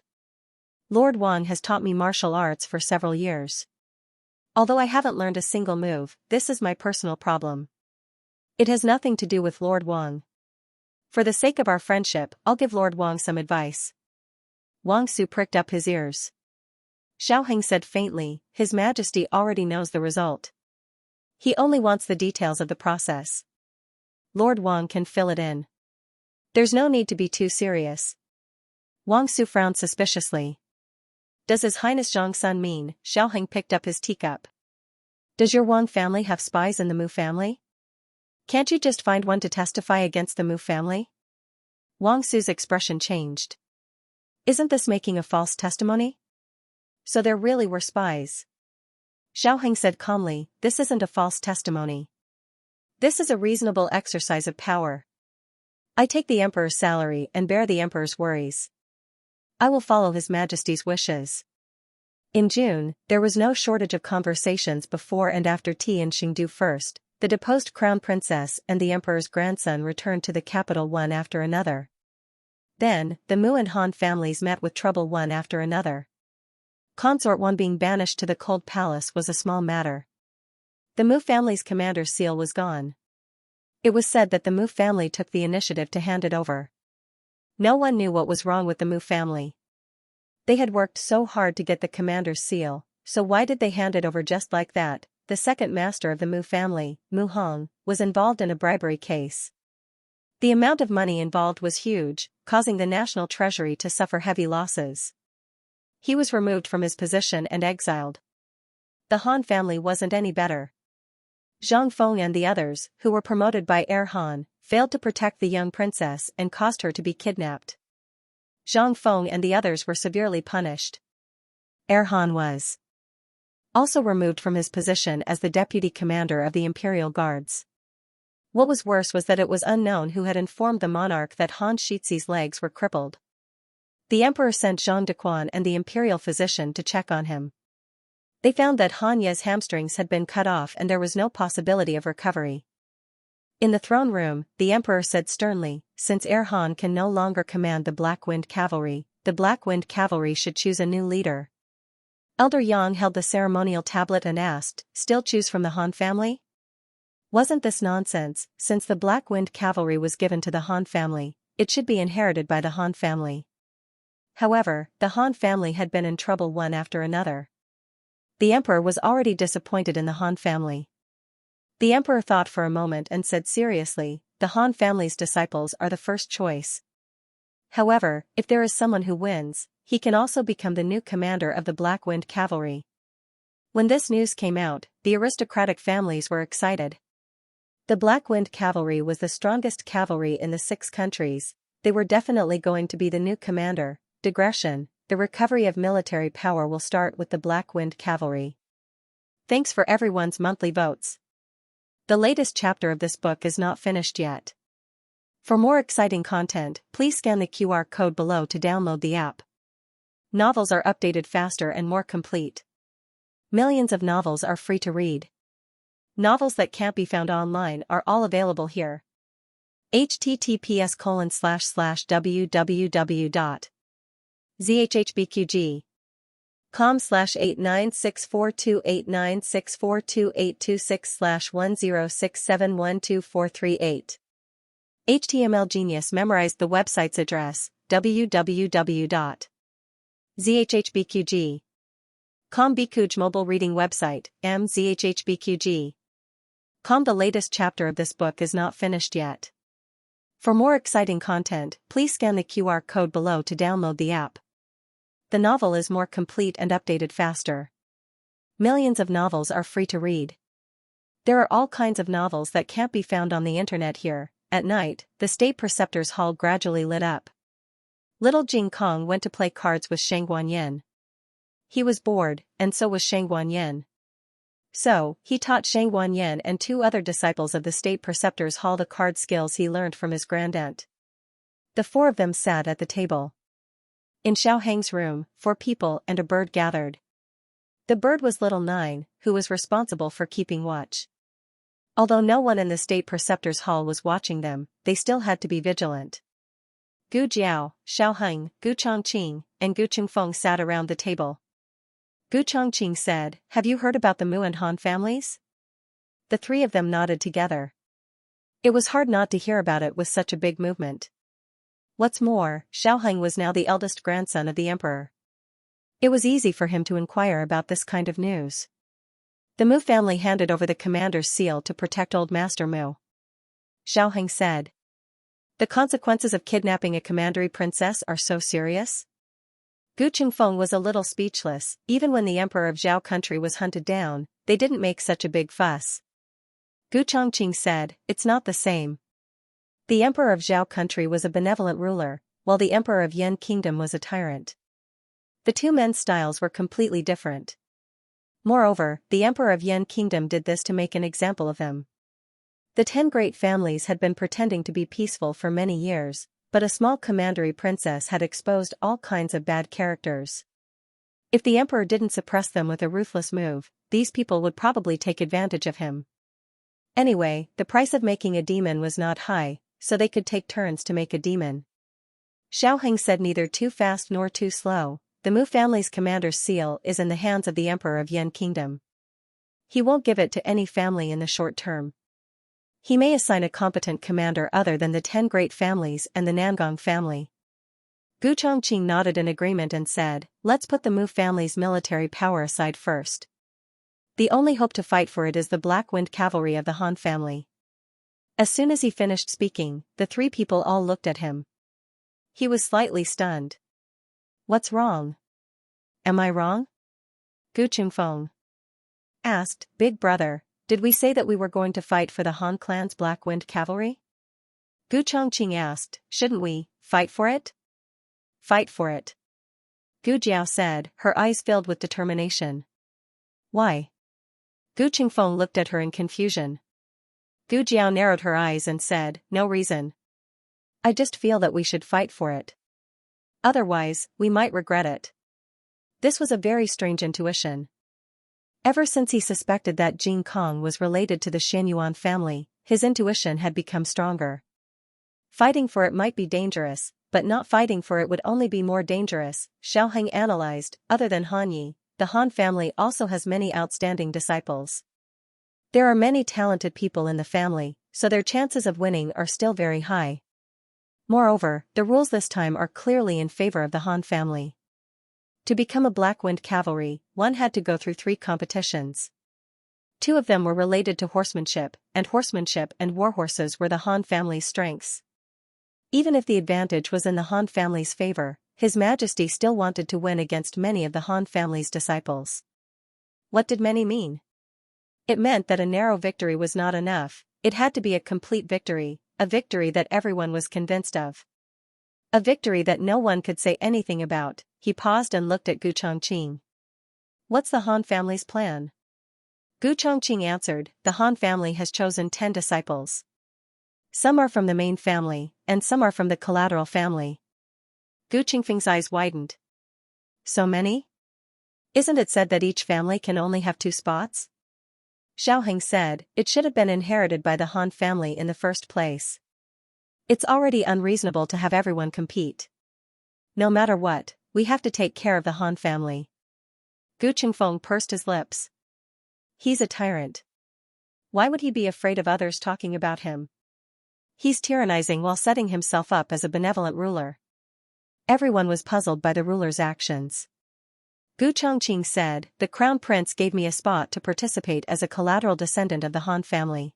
Lord Wang has taught me martial arts for several years. Although I haven't learned a single move, this is my personal problem. It has nothing to do with Lord Wang. For the sake of our friendship, I'll give Lord Wang some advice. Wang Su pricked up his ears. Xiaoheng said faintly, His Majesty already knows the result. He only wants the details of the process. Lord Wang can fill it in. There's no need to be too serious. Wang Su frowned suspiciously. Does His Highness Xianxia mean? Xiaoheng picked up his teacup. Does your Wang family have spies in the Mu family? Can't you just find one to testify against the Mu family? Wang Su's expression changed. Isn't this making a false testimony? So there really were spies. Xiaoheng said calmly, This isn't a false testimony. This is a reasonable exercise of power. I take the Emperor's salary and bear the Emperor's worries. I will follow His Majesty's wishes. In June, there was no shortage of conversations before and after tea in Xingdu. First, the deposed crown princess and the Emperor's grandson returned to the capital one after another. Then, the Mu and Han families met with trouble one after another. Consort One being banished to the cold palace was a small matter. The Mu family's commander's seal was gone. It was said that the Mu family took the initiative to hand it over. No one knew what was wrong with the Mu family. They had worked so hard to get the commander's seal, so why did they hand it over just like that? The second master of the Mu family, Mu Hong, was involved in a bribery case. The amount of money involved was huge, causing the national treasury to suffer heavy losses. He was removed from his position and exiled. The Han family wasn't any better. Zhang Feng and the others, who were promoted by Heir Han, failed to protect the young princess and caused her to be kidnapped. Zhang Feng and the others were severely punished. Heir Han was also removed from his position as the deputy commander of the Imperial Guards. What was worse was that it was unknown who had informed the monarch that Han Shixi's legs were crippled. The emperor sent Zhang Dequan and the imperial physician to check on him. They found that Han Ye's hamstrings had been cut off and there was no possibility of recovery. In the throne room, the emperor said sternly, since Heir Han can no longer command the Black Wind Cavalry, the Black Wind Cavalry should choose a new leader. Elder Yang held the ceremonial tablet and asked, still choose from the Han family? Wasn't this nonsense? Since the Black Wind Cavalry was given to the Han family, it should be inherited by the Han family. However, the Han family had been in trouble one after another. The emperor was already disappointed in the Han family. The emperor thought for a moment and said seriously, the Han family's disciples are the first choice. However, if there is someone who wins, he can also become the new commander of the Black Wind Cavalry. When this news came out, the aristocratic families were excited. The Black Wind Cavalry was the strongest cavalry in the 6 countries. They were definitely going to be the new commander. Digression: the recovery of military power will start with the Black Wind Cavalry. Thanks for everyone's monthly votes. The latest chapter of this book is not finished yet. For more exciting content, please scan the QR code below to download the app. Novels are updated faster and more complete. Millions of novels are free to read. Novels that can't be found online are all available here. https://www.zhbqg.com/89642896428226/1067124338. HTML Genius memorized the website's address, www.zhbqg.com. Bikuj mobile reading website, mzhbqg.com. The latest chapter of this book is not finished yet. For more exciting content, please scan the QR code below to download the app. The novel is more complete and updated faster. Millions of novels are free to read. There are all kinds of novels that can't be found on the internet here. At night, the state preceptor's hall gradually lit up. Little Jing Kong went to play cards with Shang Guanyin. He was bored, and so was Shang Guanyin. So, he taught Shang Guanyin and 2 other disciples of the state preceptor's hall the card skills he learned from his grandaunt. The 4 of them sat at the table. In Xiao Hang's room, 4 people and a bird gathered. The bird was little Nine, who was responsible for keeping watch. Although no one in the state preceptor's hall was watching them, they still had to be vigilant. Gu Jiao, Xiao Heng, Gu Chongqing, and Gu Qingfeng sat around the table. Gu Chongqing said, "Have you heard about the Mu and Han families?" The 3 of them nodded together. It was hard not to hear about it with such a big movement. What's more, Xiao Heng was now the eldest grandson of the emperor. It was easy for him to inquire about this kind of news. The Mu family handed over the commander's seal to protect Old Master Mu. Xiao Heng said, "The consequences of kidnapping a commandery princess are so serious?" Gu Qingfeng was a little speechless. Even when the emperor of Zhao country was hunted down, they didn't make such a big fuss. Gu Chongqing said, "It's not the same. The emperor of Zhao country was a benevolent ruler, while the emperor of Yan kingdom was a tyrant. The 2 men's styles were completely different. Moreover, the emperor of Yan kingdom did this to make an example of him. The 10 great families had been pretending to be peaceful for many years, but a small commandery princess had exposed all kinds of bad characters. If the emperor didn't suppress them with a ruthless move, these people would probably take advantage of him. Anyway, the price of making a demon was not high, so they could take turns to make a demon. Xiao Heng said, "Neither too fast nor too slow. The Mu family's commander's seal is in the hands of the emperor of Yan kingdom. He won't give it to any family in the short term. He may assign a competent commander other than the 10 great families and the Nangong family." Gu Chongqing nodded in agreement and said, "Let's put the Mu family's military power aside first. The only hope to fight for it is the Black Wind Cavalry of the Han family." As soon as he finished speaking, the 3 people all looked at him. He was slightly stunned. "What's wrong? Am I wrong?" Gu Qingfeng asked. "Big brother, did we say that we were going to fight for the Han clan's Black Wind Cavalry?" Gu Chongqing asked, "Shouldn't we fight for it?" "Fight for it," Gu Jiao said, her eyes filled with determination. "Why?" Gu Qingfeng looked at her in confusion. Gu Jiao narrowed her eyes and said, "No reason. I just feel that we should fight for it. Otherwise, we might regret it." This was a very strange intuition. Ever since he suspected that Jing Kong was related to the Xianyuan family, his intuition had become stronger. Fighting for it might be dangerous, but not fighting for it would only be more dangerous, Xiao Heng analyzed. Other than Han Yi, the Han family also has many outstanding disciples. There are many talented people in the family, so their chances of winning are still very high. Moreover, the rules this time are clearly in favor of the Han family. To become a Black Wind Cavalry, one had to go through 3 competitions. 2 of them were related to horsemanship and war horses were the Han family's strengths. Even if the advantage was in the Han family's favor, His Majesty still wanted to win against many of the Han family's disciples. What did many mean? It meant that a narrow victory was not enough, it had to be a complete victory, a victory that everyone was convinced of. A victory that no one could say anything about. He paused and looked at Gu Chongqing. What's the Han family's plan? Gu Chongqing answered, the Han family has chosen 10 disciples. Some are from the main family, and some are from the collateral family. Gu Qingfeng's eyes widened. So many? Isn't it said that each family can only have 2 spots? Xiaoheng said, it should have been inherited by the Han family in the first place. It's already unreasonable to have everyone compete. No matter what, we have to take care of the Han family. Gu Qingfeng pursed his lips. He's a tyrant. Why would he be afraid of others talking about him? He's tyrannizing while setting himself up as a benevolent ruler. Everyone was puzzled by the ruler's actions. Gu Chongqing said, the crown prince gave me a spot to participate as a collateral descendant of the Han family.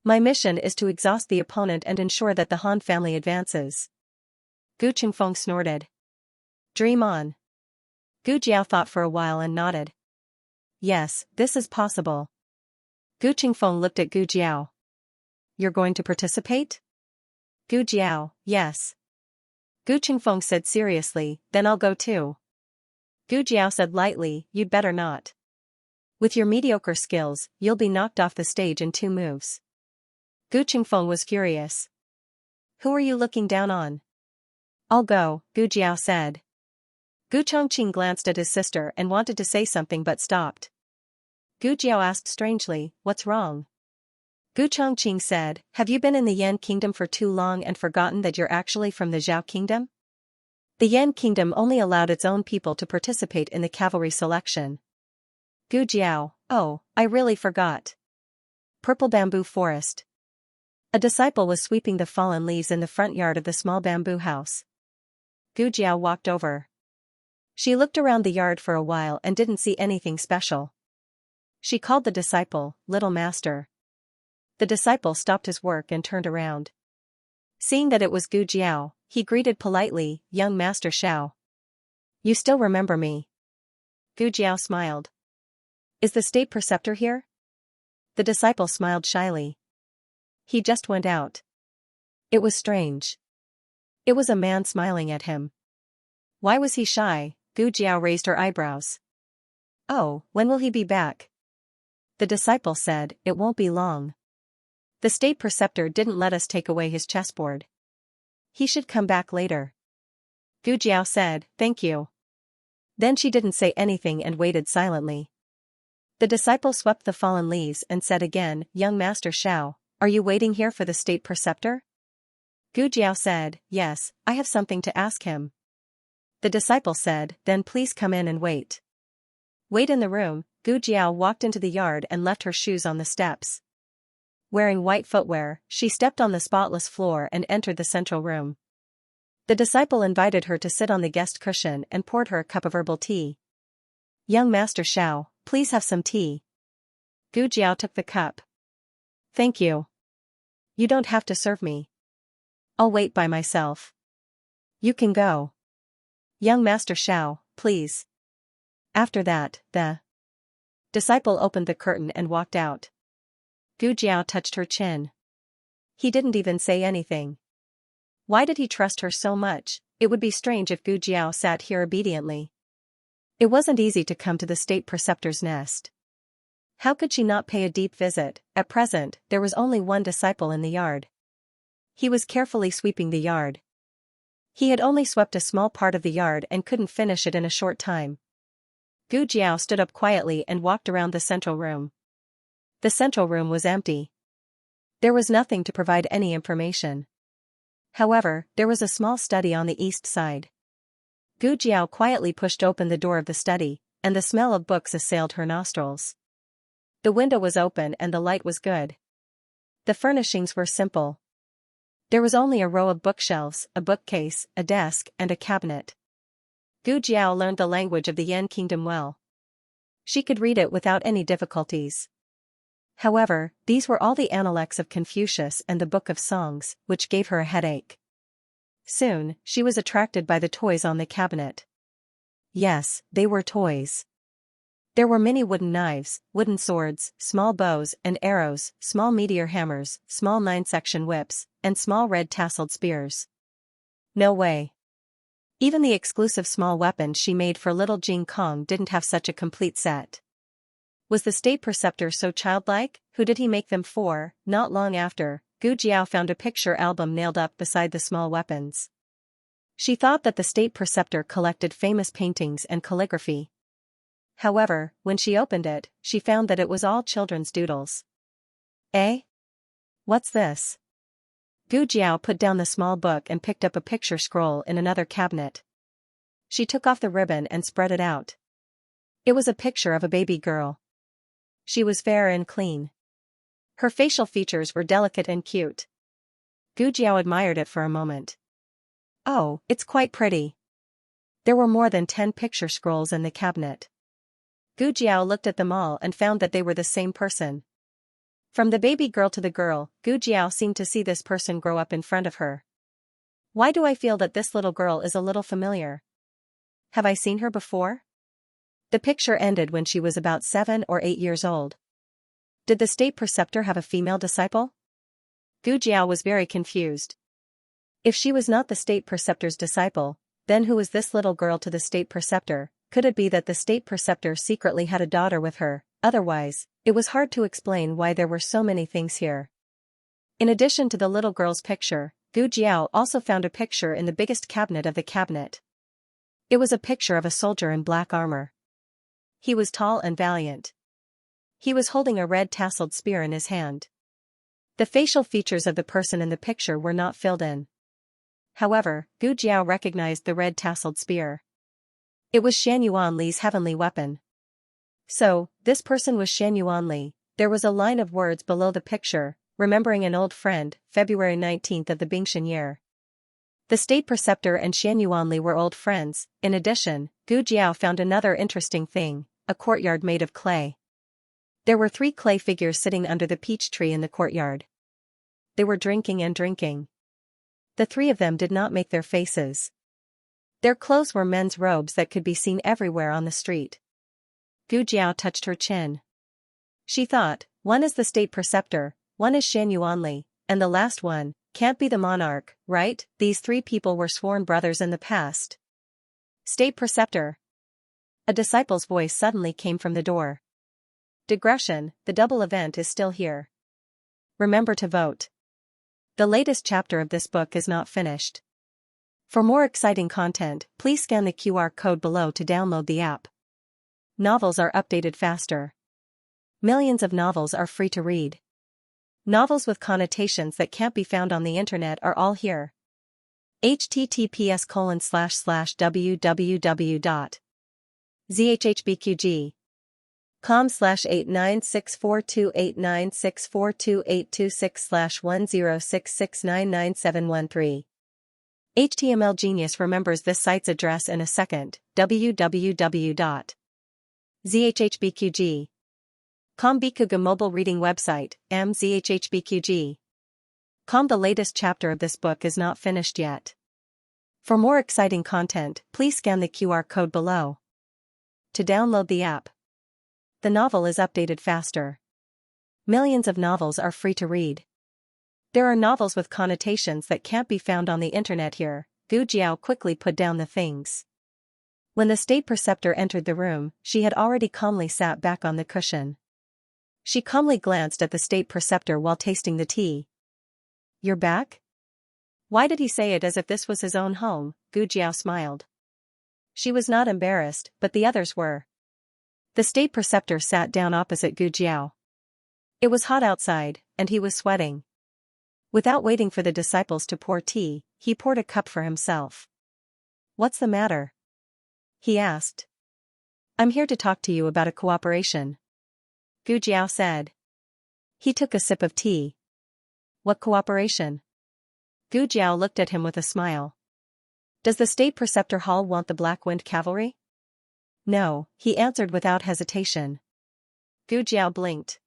My mission is to exhaust the opponent and ensure that the Han family advances. Gu Qingfeng snorted. Dream on. Gu Jiao thought for a while and nodded. Yes, this is possible. Gu Qingfeng looked at Gu Jiao. You're going to participate? Gu Jiao, yes. Gu Qingfeng said seriously, then I'll go too. Gu Jiao said lightly, you'd better not. With your mediocre skills, you'll be knocked off the stage in 2 moves. Gu Qingfeng was furious. Who are you looking down on? I'll go, Gu Jiao said. Gu Chongqing glanced at his sister and wanted to say something but stopped. Gu Jiao asked strangely, what's wrong? Gu Chongqing said, have you been in the Yan kingdom for too long and forgotten that you're actually from the Zhao kingdom? The Yan kingdom only allowed its own people to participate in the cavalry selection. Gu Jiao, oh, I really forgot. Purple bamboo forest. A disciple was sweeping the fallen leaves in the front yard of the small bamboo house. Gu Jiao walked over. She looked around the yard for a while and didn't see anything special. She called the disciple, Little Master. The disciple stopped his work and turned around. Seeing that it was Gu Jiao, he greeted politely, Young Master Xiao. You still remember me? Gu Jiao smiled. Is the state preceptor here? The disciple smiled shyly. He just went out. It was strange. It was a man smiling at him. Why was he shy? Gu Jiao raised her eyebrows. Oh, when will he be back? The disciple said, it won't be long. The state preceptor didn't let us take away his chessboard. He should come back later. Gu Jiao said, thank you. Then she didn't say anything and waited silently. The disciple swept the fallen leaves and said again, Young Master Xiao, are you waiting here for the state preceptor? Gu Jiao said, yes, I have something to ask him. The disciple said, then please come in and wait. Wait in the room. Gu Jiao walked into the yard and left her shoes on the steps. Wearing white footwear, she stepped on the spotless floor and entered the central room. The disciple invited her to sit on the guest cushion and poured her a cup of herbal tea. Young Master Xiao, please have some tea. Gu Jiao took the cup. Thank you. You don't have to serve me. I'll wait by myself. You can go. Young Master Xiao, please. After that, the disciple opened the curtain and walked out. Gu Jiao touched her chin. He didn't even say anything. Why did he trust her so much? It would be strange if Gu Jiao sat here obediently. It wasn't easy to come to the state preceptor's nest. How could she not pay a deep visit? At present, there was only one disciple in the yard. He was carefully sweeping the yard. He had only swept a small part of the yard and couldn't finish it in a short time. Gu Jiao stood up quietly and walked around the central room. The central room was empty. There was nothing to provide any information. However, there was a small study on the east side. Gu Jiao quietly pushed open the door of the study, and the smell of books assailed her nostrils. The window was open and the light was good. The furnishings were simple. There was only a row of bookshelves, a bookcase, a desk, and a cabinet. Gu Jiao learned the language of the Yan kingdom well. She could read it without any difficulties. However, these were all the Analects of Confucius and the Book of Songs, which gave her a headache. Soon, she was attracted by the toys on the cabinet. Yes, they were toys. There were many wooden knives, wooden swords, small bows and arrows, small meteor hammers, small 9-section whips, and small red tasseled spears. No way. Even the exclusive small weapons she made for little Jing Kong didn't have such a complete set. Was the state preceptor so childlike? Who did he make them for? Not long after, Gu Jiao found a picture album nailed up beside the small weapons. She thought that the state preceptor collected famous paintings and calligraphy. However, when she opened it, she found that it was all children's doodles. Eh? What's this? Gu Jiao put down the small book and picked up a picture scroll in another cabinet. She took off the ribbon and spread it out. It was a picture of a baby girl. She was fair and clean. Her facial features were delicate and cute. Gu Jiao admired it for a moment. Oh, it's quite pretty. There were more than 10 picture scrolls in the cabinet. Gu Jiao looked at them all and found that they were the same person. From the baby girl to the girl, Gu Jiao seemed to see this person grow up in front of her. Why do I feel that this little girl is a little familiar? Have I seen her before? The picture ended when she was about 7 or 8 years old. Did the state preceptor have a female disciple? Gu Jiao was very confused. If she was not the state preceptor's disciple, then who was this little girl to the state preceptor? Could it be that the state preceptor secretly had a daughter with her? Otherwise, it was hard to explain why there were so many things here. In addition to the little girl's picture, Gu Jiao also found a picture in the biggest cabinet of the cabinet. It was a picture of a soldier in black armor. He was tall and valiant. He was holding a red tasseled spear in his hand. The facial features of the person in the picture were not filled in. However, Gu Jiao recognized the red tasseled spear. It was Shan Yuanli's heavenly weapon. So, this person was Shan Yuanli. There was a line of words below the picture, remembering an old friend, February 19th of the Bingtian year. The state preceptor and Shan Yuanli were old friends. In addition, Gu Jiao found another interesting thing, a courtyard made of clay. There were 3 clay figures sitting under the peach tree in the courtyard. They were drinking and drinking. The 3 of them did not make their faces. Their clothes were men's robes that could be seen everywhere on the street. Gu Jiao touched her chin. She thought, one is the state preceptor, one is Shan Yuanli, and the last one can't be the monarch, right? These 3 people were sworn brothers in the past. State preceptor. A disciple's voice suddenly came from the door. Digression, the double event is still here. Remember to vote. The latest chapter of this book is not finished. For more exciting content, please scan the QR code below to download the app. Novels are updated faster. Millions of novels are free to read. Novels with connotations that can't be found on the internet are all here. https://www.zhhbqg.com/89642896428226/1066999713. HTML Genius remembers this site's address in a second. www.zhhbqg.com Bikuga mobile reading website, mzhhbqg.com. The latest chapter of this book is not finished yet. For more exciting content, please scan the QR code below. To download the app. The novel is updated faster. Millions of novels are free to read. There are novels with connotations that can't be found on the internet here. Gu Jiao quickly put down the things. When the state preceptor entered the room, she had already calmly sat back on the cushion. She calmly glanced at the state preceptor while tasting the tea. You're back? Why did he say it as if this was his own home? Gu Jiao smiled. She was not embarrassed, but the others were. The state preceptor sat down opposite Gu Jiao. It was hot outside, and he was sweating. Without waiting for the disciples to pour tea, he poured a cup for himself. What's the matter? He asked. I'm here to talk to you about a cooperation. Gu Jiao said. He took a sip of tea. What cooperation? Gu Jiao looked at him with a smile. Does the state preceptor hall want the Black Wind Cavalry? No, he answered without hesitation. Gu Jiao blinked.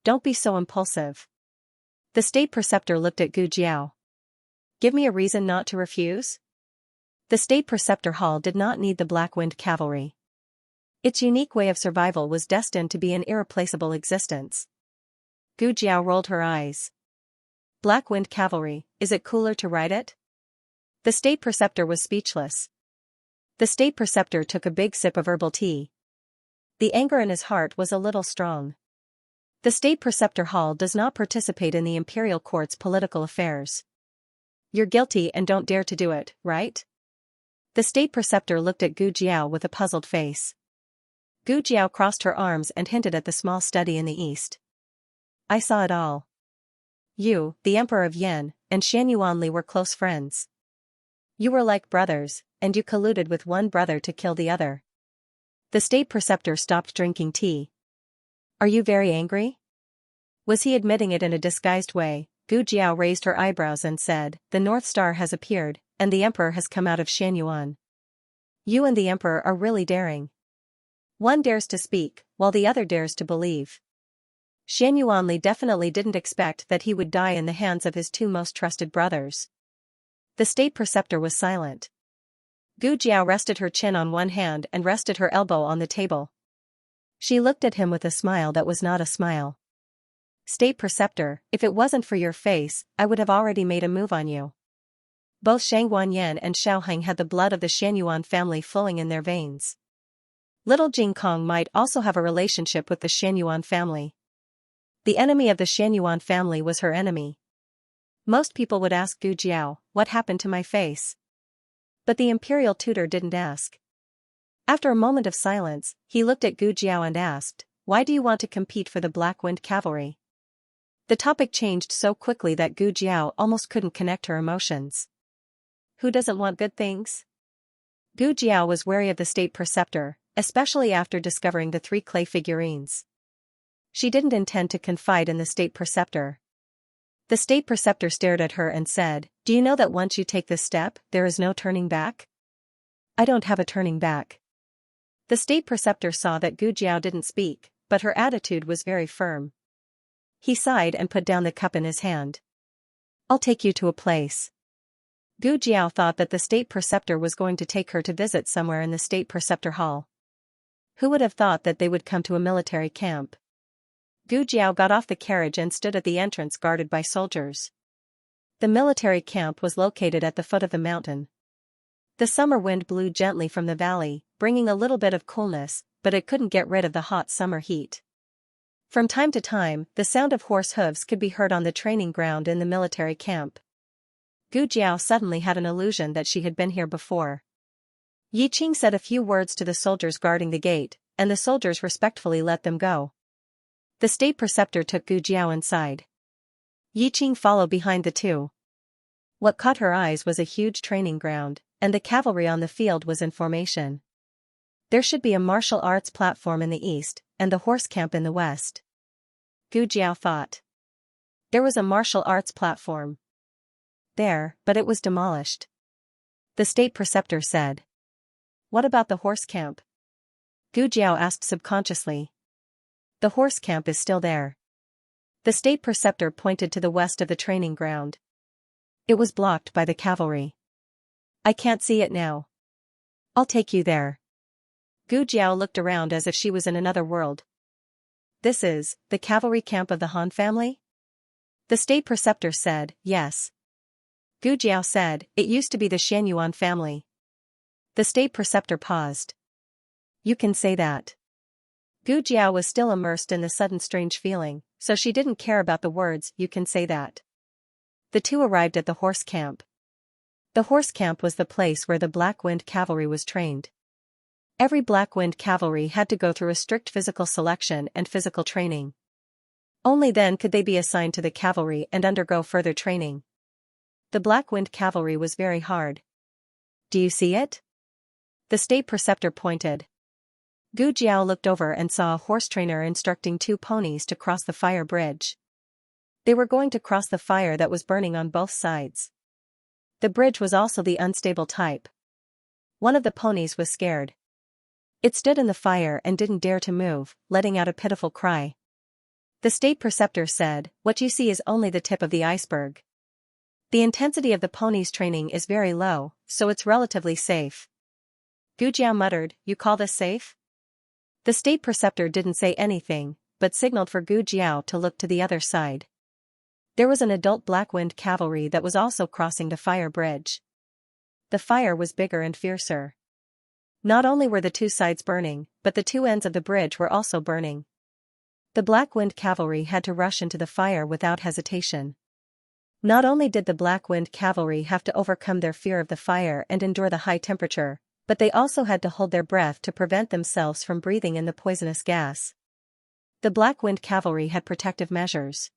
Don't be so impulsive. The state preceptor looked at Gu Jiao. Give me a reason not to refuse? The State Preceptor Hall did not need the Black Wind Cavalry. Its unique way of survival was destined to be an irreplaceable existence. Gu Jiao rolled her eyes. Black Wind Cavalry, is it cooler to ride it? The State Preceptor was speechless. The State Preceptor took a big sip of herbal tea. The anger in his heart was a little strong. The State Preceptor Hall does not participate in the Imperial Court's political affairs. You're guilty and don't dare to do it, right? The State Preceptor looked at Gu Jiao with a puzzled face. Gu Jiao crossed her arms and hinted at the small study in the east. I saw it all. You, the Emperor of Yen, and Shan Yuanli were close friends. You were like brothers, and you colluded with one brother to kill the other. The State Preceptor stopped drinking tea. Are you very angry? Was he admitting it in a disguised way? Gu Jiao raised her eyebrows and said, the North Star has appeared, and the Emperor has come out of Shanyuan. You and the Emperor are really daring. One dares to speak, while the other dares to believe. Shan Yuanli definitely didn't expect that he would die in the hands of his two most trusted brothers. The State Preceptor was silent. Gu Jiao rested her chin on one hand and rested her elbow on the table. She looked at him with a smile that was not a smile. State Preceptor, if it wasn't for your face, I would have already made a move on you. Both Shang Guanyan and Xiaoheng had the blood of the Shanyuan family flowing in their veins. Little Jing Kong might also have a relationship with the Shanyuan family. The enemy of the Shanyuan family was her enemy. Most people would ask Gu Jiao, what happened to my face? But the imperial tutor didn't ask. After a moment of silence, he looked at Gu Jiao and asked, why do you want to compete for the Black Wind Cavalry? The topic changed so quickly that Gu Jiao almost couldn't connect her emotions. Who doesn't want good things? Gu Jiao was wary of the State Preceptor, especially after discovering the 3 clay figurines. She didn't intend to confide in the State Preceptor. The State Preceptor stared at her and said, do you know that once you take this step, there is no turning back? I don't have a turning back. The State Preceptor saw that Gu Jiao didn't speak, but her attitude was very firm. He sighed and put down the cup in his hand. I'll take you to a place. Gu Jiao thought that the State Preceptor was going to take her to visit somewhere in the State Preceptor Hall. Who would have thought that they would come to a military camp? Gu Jiao got off the carriage and stood at the entrance guarded by soldiers. The military camp was located at the foot of the mountain. The summer wind blew gently from the valley, bringing a little bit of coolness, but it couldn't get rid of the hot summer heat. From time to time, the sound of horse hooves could be heard on the training ground in the military camp. Gu Jiao suddenly had an illusion that she had been here before. Yi Qing said a few words to the soldiers guarding the gate, and the soldiers respectfully let them go. The State Preceptor took Gu Jiao inside. Yi Qing followed behind the two. What caught her eyes was a huge training ground, and the cavalry on the field was in formation. There should be a martial arts platform in the east, and the horse camp in the west. Gu Jiao thought. There was a martial arts platform there, but it was demolished. The State Preceptor said. What about the horse camp? Gu Jiao asked subconsciously. The horse camp is still there. The State Preceptor pointed to the west of the training ground. It was blocked by the cavalry. I can't see it now. I'll take you there. Gu Jiao looked around as if she was in another world. This is the cavalry camp of the Han family? The State Preceptor said, yes. Gu Jiao said, it used to be the Shanyuan family. The State Preceptor paused. You can say that. Gu Jiao was still immersed in the sudden strange feeling, so she didn't care about the words, you can say that. The two arrived at the horse camp. The horse camp was the place where the Black Wind Cavalry was trained. Every Black Wind Cavalry had to go through a strict physical selection and physical training. Only then could they be assigned to the cavalry and undergo further training. The Black Wind Cavalry was very hard. Do you see it? The State Preceptor pointed. Gu Jiao looked over and saw a horse trainer instructing 2 ponies to cross the fire bridge. They were going to cross the fire that was burning on both sides. The bridge was also the unstable type. One of the ponies was scared. It stood in the fire and didn't dare to move, letting out a pitiful cry. The State Preceptor said, what you see is only the tip of the iceberg. The intensity of the pony's training is very low, so it's relatively safe. Gu Jiao muttered, "You call this safe?" The state preceptor didn't say anything, but signaled for Gu Jiao to look to the other side. There was an adult Blackwind cavalry that was also crossing the fire bridge. The fire was bigger and fiercer. Not only were the two sides burning, but the two ends of the bridge were also burning. The Blackwind cavalry had to rush into the fire without hesitation. Not only did the Blackwind cavalry have to overcome their fear of the fire and endure the high temperature, but they also had to hold their breath to prevent themselves from breathing in the poisonous gas. The Blackwind cavalry had protective measures.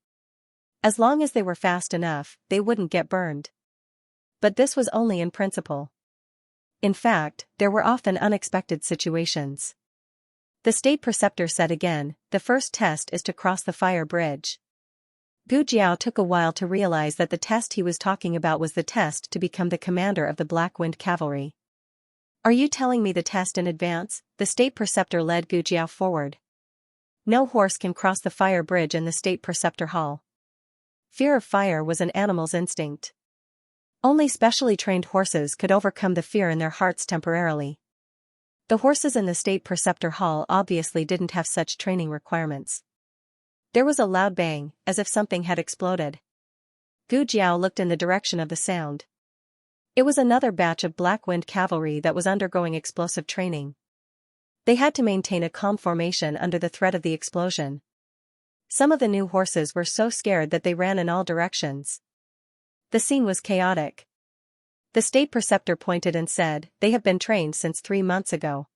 As long as they were fast enough, they wouldn't get burned. But this was only in principle. In fact, there were often unexpected situations. The state preceptor said again, "The first test is to cross the fire bridge." Gu Jiao took a while to realize that the test he was talking about was the test to become the commander of the Blackwind cavalry. "Are you telling me the test in advance?" The state preceptor led Gu Jiao forward. No horse can cross the fire bridge in the state preceptor hall. Fear of fire was an animal's instinct. Only specially trained horses could overcome the fear in their hearts temporarily. The horses in the state preceptor hall obviously didn't have such training requirements. There was a loud bang, as if something had exploded. Gu Jiao looked in the direction of the sound. It was another batch of Blackwind cavalry that was undergoing explosive training. They had to maintain a calm formation under the threat of the explosion. Some of the new horses were so scared that they ran in all directions. The scene was chaotic. The state preceptor pointed and said, "They have been trained since 3 months ago.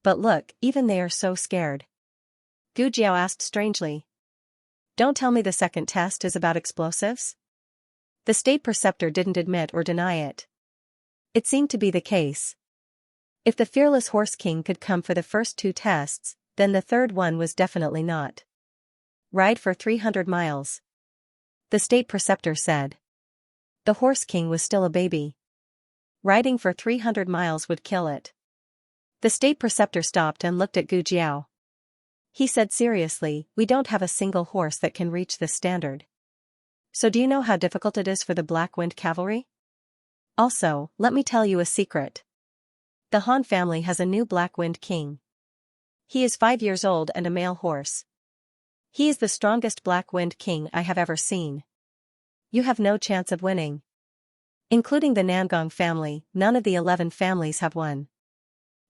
But look, even they are so scared." Gu Jiao asked strangely. "Don't tell me the second test is about explosives?" The state preceptor didn't admit or deny it. It seemed to be the case. If the fearless horse king could come for the first 2 tests, then the third one was definitely not. "Ride for 300 miles. The state preceptor said. The horse king was still a baby. Riding for 300 miles would kill it. The state preceptor stopped and looked at Gu Jiao. He said seriously, "We don't have a single horse that can reach this standard. So do you know how difficult it is for the Blackwind cavalry? Also, let me tell you a secret. The Han family has a new Blackwind king. He is 5 years old and a male horse. He is the strongest Blackwind king I have ever seen. You have no chance of winning. Including the Nangong family, none of the 11 families have won.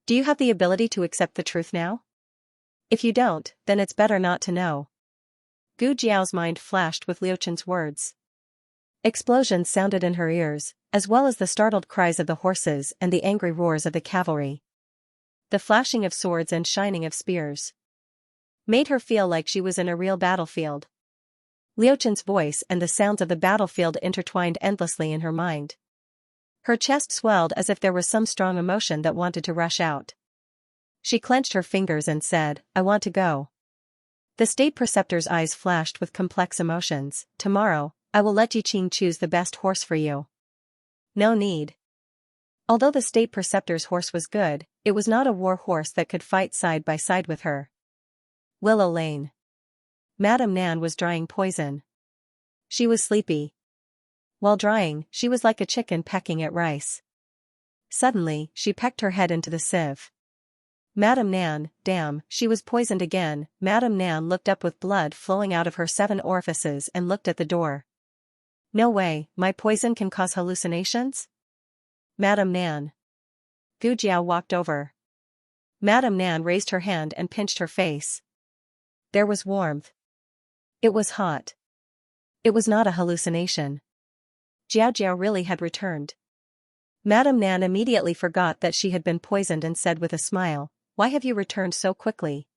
Do you have the ability to accept the truth now? If you don't, then it's better not to know." Gu Jiao's mind flashed with Liu Chen's words. Explosions sounded in her ears, as well as the startled cries of the horses and the angry roars of the cavalry. The flashing of swords and shining of spears made her feel like she was in a real battlefield. Liu Chen's voice and the sounds of the battlefield intertwined endlessly in her mind. Her chest swelled as if there was some strong emotion that wanted to rush out. She clenched her fingers and said, "I want to go." The state preceptor's eyes flashed with complex emotions. "Tomorrow, I will let Yiqing choose the best horse for you." No need. Although the state preceptor's horse was good, it was not a war horse that could fight side by side with her. Willow Lane. Madame Nan was drying poison. She was sleepy. While drying, she was like a chicken pecking at rice. Suddenly, she pecked her head into the sieve. Madame Nan, damn, she was poisoned again. Madame Nan looked up with blood flowing out of her 7 orifices and looked at the door. "No way, my poison can cause hallucinations?" Madame Nan. Gu Jiao walked over. Madame Nan raised her hand and pinched her face. There was warmth. It was hot. It was not a hallucination. Jiao Jiao really had returned. Madame Nan immediately forgot that she had been poisoned and said with a smile, "Why have you returned so quickly?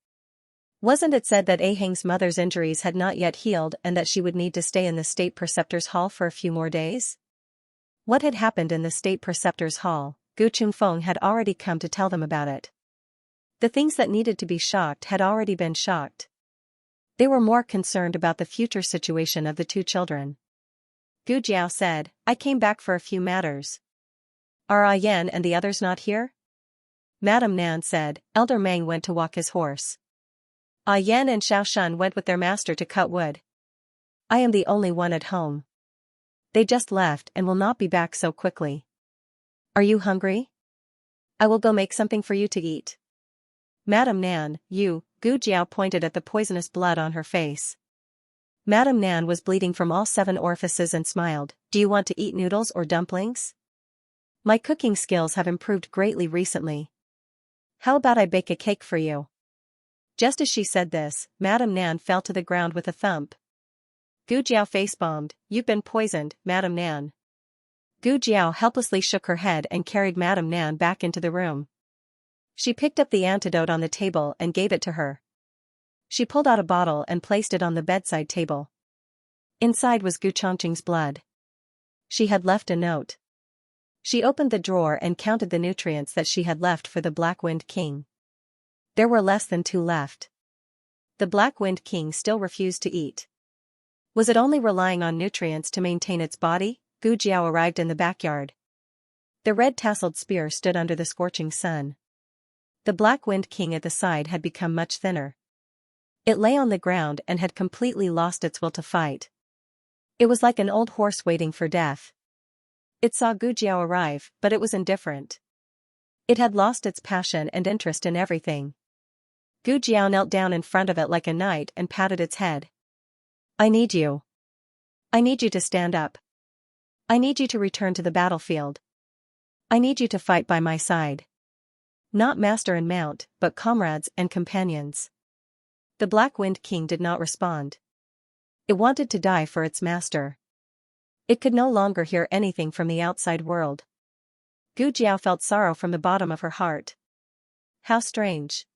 Wasn't it said that Aheng's mother's injuries had not yet healed and that she would need to stay in the state preceptor's hall for a few more days?" What had happened in the state preceptor's hall, Gu Chungfeng had already come to tell them about it. The things that needed to be shocked had already been shocked. They were more concerned about the future situation of the 2 children. Gu Jiao said, "I came back for a few matters." "Are Ah Yan and the others not here?" Madame Nan said, "Elder Meng went to walk his horse. Ah Yan and Xiao Shun went with their master to cut wood. I am the only one at home." They just left and will not be back so quickly. Are you hungry? I will go make something for you to eat. Madame Nan, you, Gu Jiao pointed at the poisonous blood on her face. Madame Nan was bleeding from all 7 orifices and smiled. Do you want to eat noodles or dumplings? My cooking skills have improved greatly recently. How about I bake a cake for you? Just as she said this, Madame Nan fell to the ground with a thump. Gu Jiao face-bombed. You've been poisoned, Madame Nan. Gu Jiao helplessly shook her head and carried Madame Nan back into the room. She picked up the antidote on the table and gave it to her. She pulled out a bottle and placed it on the bedside table. Inside was Gu Chongqing's blood. She had left a note. She opened the drawer and counted the nutrients that she had left for the Black Wind King. There were less than 2 left. The Black Wind King still refused to eat. Was it only relying on nutrients to maintain its body? Gu Jiao arrived in the backyard. The red-tasseled spear stood under the scorching sun. The Black Wind King at the side had become much thinner. It lay on the ground and had completely lost its will to fight. It was like an old horse waiting for death. It saw Gu Jiao arrive, but it was indifferent. It had lost its passion and interest in everything. Gu Jiao knelt down in front of it like a knight and patted its head. I need you. I need you to stand up. I need you to return to the battlefield. I need you to fight by my side. Not master and mount, but comrades and companions. The Black Wind King did not respond. It wanted to die for its master. It could no longer hear anything from the outside world. Gu Jiao felt sorrow from the bottom of her heart. How strange.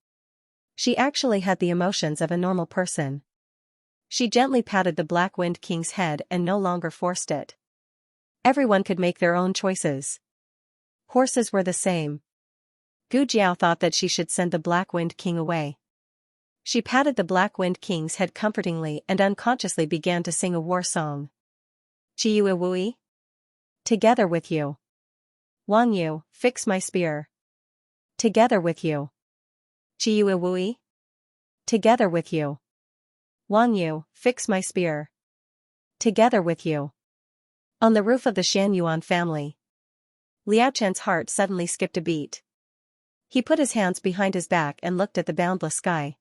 She actually had the emotions of a normal person. She gently patted the Black Wind King's head and no longer forced it. Everyone could make their own choices. Horses were the same. Gu Jiao thought that she should send the Black Wind King away. She patted the Black Wind King's head comfortingly and unconsciously began to sing a war song. Chiyu Wui? Together with you. Wang Yu, fix my spear. Together with you. Chiyu Wui? Together with you. Wang Yu, fix my spear. Together with you. On the roof of the Xianxia family. Liao Chen's heart suddenly skipped a beat. He put his hands behind his back and looked at the boundless sky.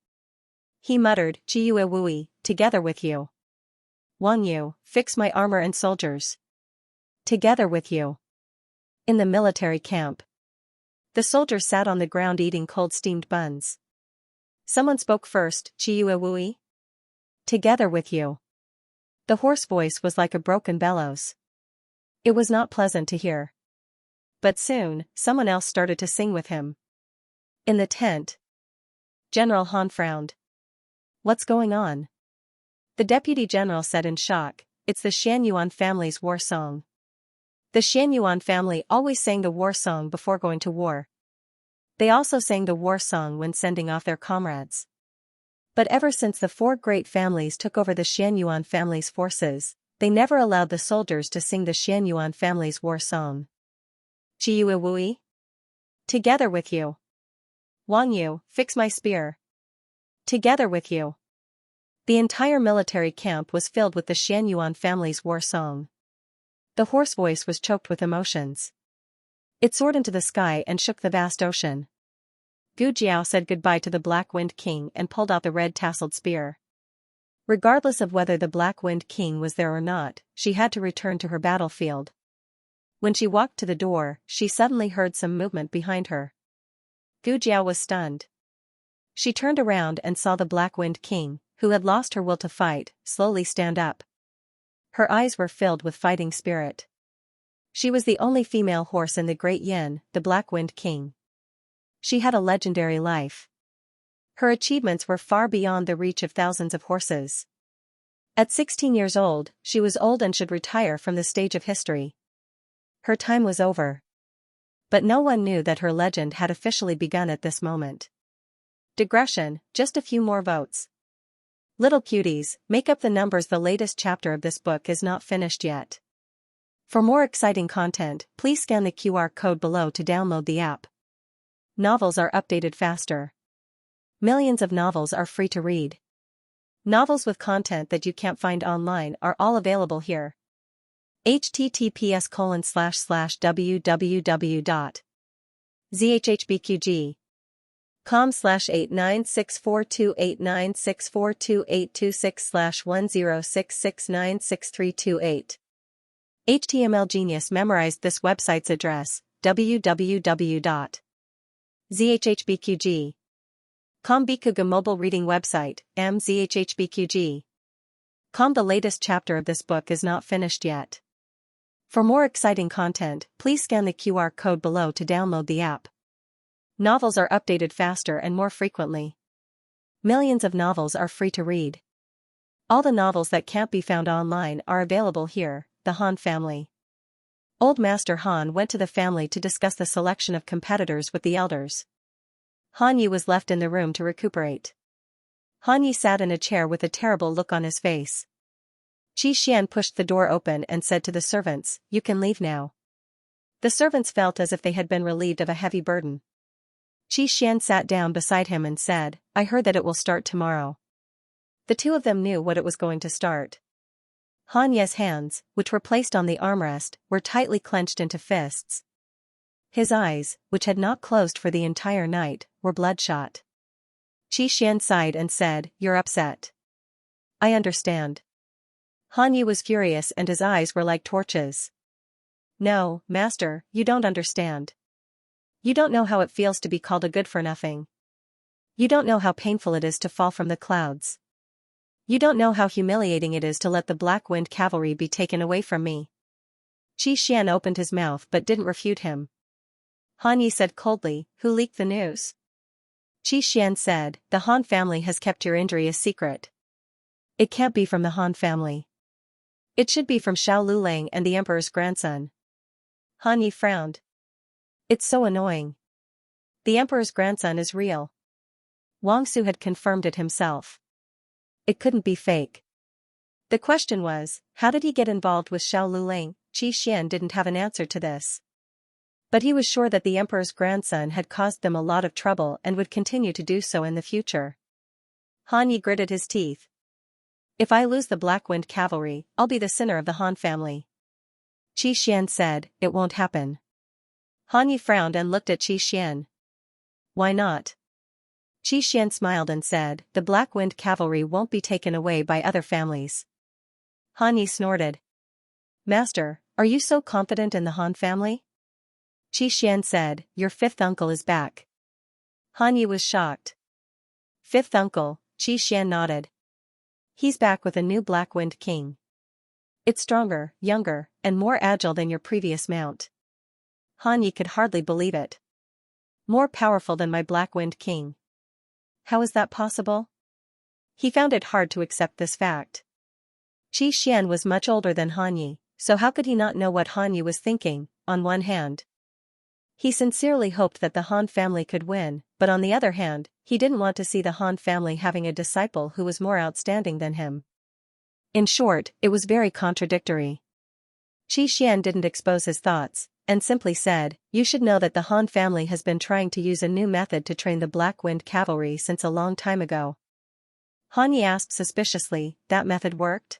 He muttered, Chiyu Wui, together with you. Wang Yu, fix my armor and soldiers. Together with you. In the military camp. The soldiers sat on the ground eating cold steamed buns. Someone spoke first, Chiyu Wui? Together with you. The hoarse voice was like a broken bellows. It was not pleasant to hear. But soon, someone else started to sing with him. In the tent. General Han frowned. What's going on? The deputy general said in shock, it's the Xianxia family's war song. The Xianxia family always sang the war song before going to war. They also sang the war song when sending off their comrades. But ever since the 4 great families took over the Xianxia family's forces, they never allowed the soldiers to sing the Xianxia family's war song. Chiyu Wui? Together with you. Wang Yu, fix my spear. Together with you. The entire military camp was filled with the Xianxia family's war song. The hoarse voice was choked with emotions. It soared into the sky and shook the vast ocean. Gu Jiao said goodbye to the Black Wind King and pulled out the red-tasseled spear. Regardless of whether the Black Wind King was there or not, she had to return to her battlefield. When she walked to the door, she suddenly heard some movement behind her. Gu Jiao was stunned. She turned around and saw the Black Wind King, who had lost her will to fight, slowly stand up. Her eyes were filled with fighting spirit. She was the only female horse in the Great Yin, the Black Wind King. She had a legendary life. Her achievements were far beyond the reach of thousands of horses. At 16 years old, she was old and should retire from the stage of history. Her time was over. But no one knew that her legend had officially begun at this moment. Digression, just a few more votes. Little cuties, make up the numbers. The latest chapter of this book is not finished yet. For more exciting content, please scan the QR code below to download the app. Novels are updated faster. Millions of novels are free to read. Novels with content that you can't find online are all available here. https://www.zhbqg.com/896428964286/1066963228. HTML genius memorized this website's address, www.zhbqg.com. Bikuga mobile reading website, mzhbqg.com. The latest chapter of this book is not finished yet. For more exciting content, please scan the QR code below to download the app. Novels are updated faster and more frequently. Millions of novels are free to read. All the novels that can't be found online are available here. The Han family. Old Master Han went to the family to discuss the selection of competitors with the elders. Han Yi was left in the room to recuperate. Han Yi sat in a chair with a terrible look on his face. Xian pushed the door open and said to the servants, "You can leave now." The servants felt as if they had been relieved of a heavy burden. Xian sat down beside him and said, "I heard that it will start tomorrow." The two of them knew what it was going to start. Han Ye's hands, which were placed on the armrest, were tightly clenched into fists. His eyes, which had not closed for the entire night, were bloodshot. Xian sighed and said, "You're upset. I understand." Han Yi was furious and his eyes were like torches. "No, master, you don't understand. You don't know how it feels to be called a good-for-nothing. You don't know how painful it is to fall from the clouds. You don't know how humiliating it is to let the Black Wind Cavalry be taken away from me." Xian opened his mouth but didn't refute him. Han Yi said coldly, "Who leaked the news?" Xian said, "The Han family has kept your injury a secret." "It can't be from the Han family. It should be from Xiao Lulang and the emperor's grandson." Han Yi frowned. "It's so annoying. The emperor's grandson is real. Wang Su had confirmed it himself. It couldn't be fake." The question was, how did he get involved with Xiao Lulang? Xian didn't have an answer to this. But he was sure that the emperor's grandson had caused them a lot of trouble and would continue to do so in the future. Han Yi gritted his teeth. "If I lose the Black Wind Cavalry, I'll be the sinner of the Han family." Xian said, "It won't happen." Han Yi frowned and looked at Xian. "Why not?" Xian smiled and said, "The Black Wind Cavalry won't be taken away by other families." Han Yi snorted. "Master, are you so confident in the Han family?" Xian said, "Your fifth uncle is back." Han Yi was shocked. "Fifth uncle?" Xian nodded. "He's back with a new Black Wind King. It's stronger, younger, and more agile than your previous mount." Han Yi could hardly believe it. "More powerful than my Black Wind King. How is that possible?" He found it hard to accept this fact. Xian was much older than Han Yi, so how could he not know what Han Yi was thinking? On one hand, he sincerely hoped that the Han family could win, but on the other hand, he didn't want to see the Han family having a disciple who was more outstanding than him. In short, it was very contradictory. Xian didn't expose his thoughts, and simply said, "You should know that the Han family has been trying to use a new method to train the Black Wind Cavalry since a long time ago." Han Yi asked suspiciously, "That method worked?"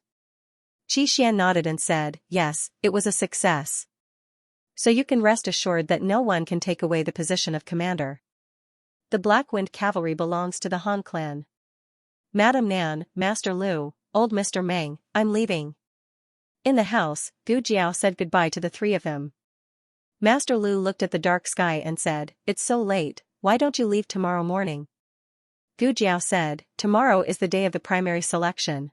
Xian nodded and said, "Yes, it was a success. So you can rest assured that no one can take away the position of commander. The Black Wind Cavalry belongs to the Han clan. Madam Nan, Master Lu, old Mr. Meng, I'm leaving." In the house, Gu Jiao said goodbye to the three of them. Master Lu looked at the dark sky and said, "It's so late, why don't you leave tomorrow morning?" Gu Jiao said, "Tomorrow is the day of the primary selection.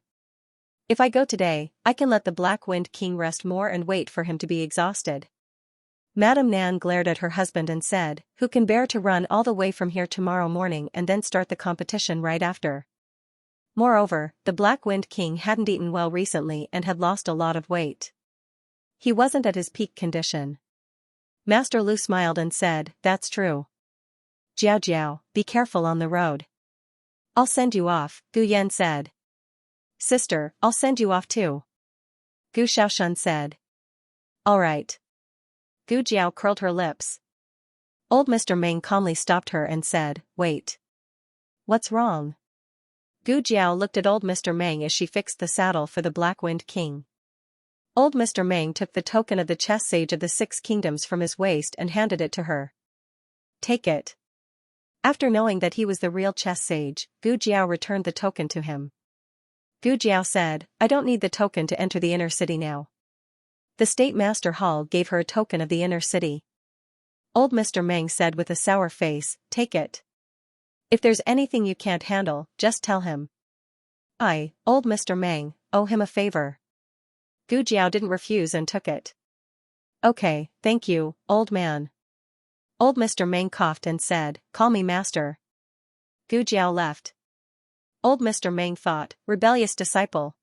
If I go today, I can let the Black Wind King rest more and wait for him to be exhausted." Madam Nan glared at her husband and said, "Who can bear to run all the way from here tomorrow morning and then start the competition right after?" Moreover, the Black Wind King hadn't eaten well recently and had lost a lot of weight. He wasn't at his peak condition. Master Lu smiled and said, "That's true. Jiao Jiao, be careful on the road." "I'll send you off," Gu Yan said. "Sister, I'll send you off too," Gu Shaoshun said. "All right." Gu Jiao curled her lips. Old Mr. Meng calmly stopped her and said, "Wait. What's wrong?" Gu Jiao looked at old Mr. Meng as she fixed the saddle for the Black Wind King. Old Mr. Meng took the token of the chess sage of the 6 kingdoms from his waist and handed it to her. Take it. After knowing that he was the real chess sage, Gu Jiao returned the token to him. Gu Jiao said, I don't need the token to enter the inner city now. The State Master Hall gave her a token of the inner city. Old Mr. Meng said with a sour face, take it. If there's anything you can't handle, just tell him. I, Old Mr. Meng, owe him a favor. Gu Jiao didn't refuse and took it. Okay, thank you, old man. Old Mr. Meng coughed and said, call me master. Gu Jiao left. Old Mr. Meng thought, rebellious disciple.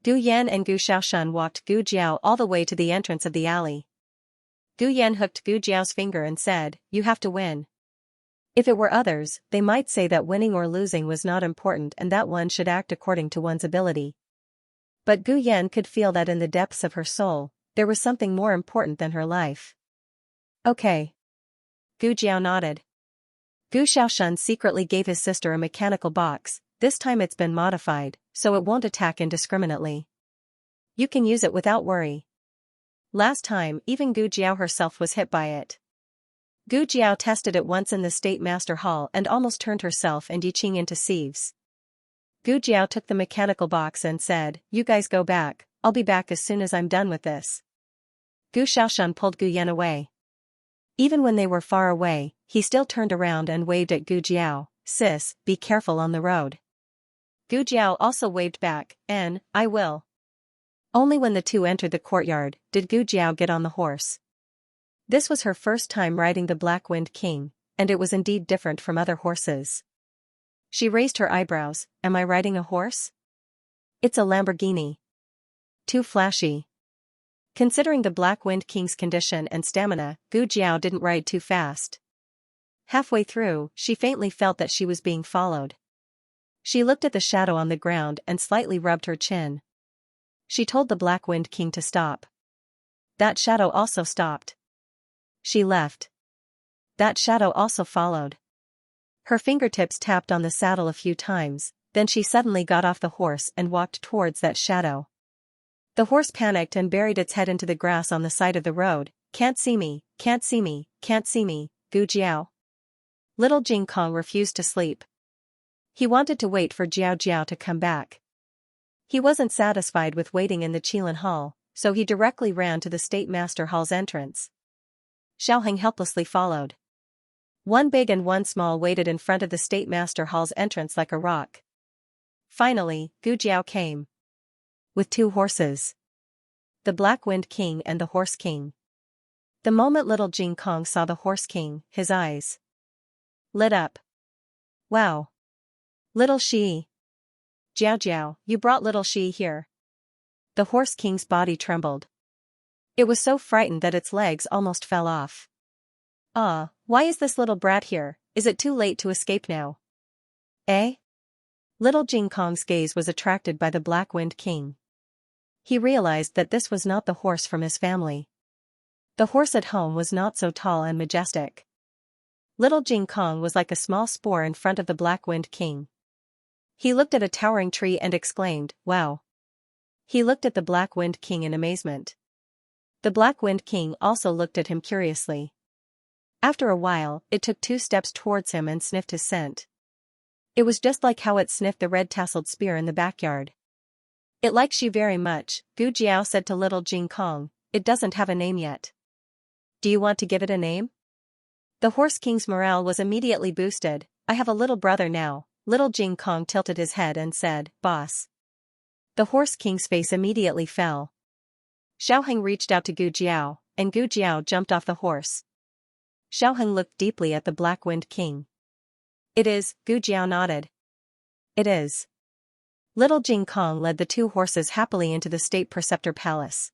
Gu Yan and Gu Xiaoshan walked Gu Jiao all the way to the entrance of the alley. Gu Yan hooked Gu Jiao's finger and said, you have to win. If it were others, they might say that winning or losing was not important and that one should act according to one's ability. But Gu Yan could feel that in the depths of her soul, there was something more important than her life. Okay. Gu Jiao nodded. Gu Xiaoshan secretly gave his sister a mechanical box. This time it's been modified, so it won't attack indiscriminately. You can use it without worry. Last time, even Gu Jiao herself was hit by it. Gu Jiao tested it once in the State Master Hall and almost turned herself and Yiqing into sieves. Gu Jiao took the mechanical box and said, you guys go back, I'll be back as soon as I'm done with this. Gu Xiaoshan pulled Gu Yan away. Even when they were far away, he still turned around and waved at Gu Jiao, sis, be careful on the road. Gu Jiao also waved back, I will. Only when the two entered the courtyard did Gu Jiao get on the horse. This was her first time riding the Black Wind King, and it was indeed different from other horses. She raised her eyebrows, am I riding a horse? It's a Lamborghini. Too flashy. Considering the Black Wind King's condition and stamina, Gu Jiao didn't ride too fast. Halfway through, she faintly felt that she was being followed. She looked at the shadow on the ground and slightly rubbed her chin. She told the Black Wind King to stop. That shadow also stopped. She left. That shadow also followed. Her fingertips tapped on the saddle a few times, then she suddenly got off the horse and walked towards that shadow. The horse panicked and buried its head into the grass on the side of the road. Can't see me, can't see me, can't see me, Gu Jiao. Little Jing Kong refused to sleep. He wanted to wait for Jiao Jiao to come back. He wasn't satisfied with waiting in the Qilin Hall, so he directly ran to the State Master Hall's entrance. Xiaoheng helplessly followed. One big and one small waited in front of the State Master Hall's entrance like a rock. Finally, Gu Jiao came. With 2 horses. The Black Wind King and the Horse King. The moment little Jing Kong saw the Horse King, his eyes lit up. Wow. Little Shi. Jiao Jiao, you brought little Shi here. The Horse King's body trembled. It was so frightened that its legs almost fell off. Why is this little brat here? Is it too late to escape now? Eh? Little Jing Kong's gaze was attracted by the Black Wind King. He realized that this was not the horse from his family. The horse at home was not so tall and majestic. Little Jing Kong was like a small spore in front of the Black Wind King. He looked at a towering tree and exclaimed, wow. He looked at the Black Wind King in amazement. The Black Wind King also looked at him curiously. After a while, it took 2 steps towards him and sniffed his scent. It was just like how it sniffed the red-tasseled spear in the backyard. It likes you very much, Gu Jiao said to little Jing Kong. It doesn't have a name yet. Do you want to give it a name? The Horse King's morale was immediately boosted. I have a little brother now. Little Jing Kong tilted his head and said, boss. The Horse King's face immediately fell. Xiaoheng reached out to Gu Jiao, and Gu Jiao jumped off the horse. Xiaoheng looked deeply at the Black Wind King. It is, Gu Jiao nodded. It is. Little Jing Kong led the 2 horses happily into the State Preceptor Palace.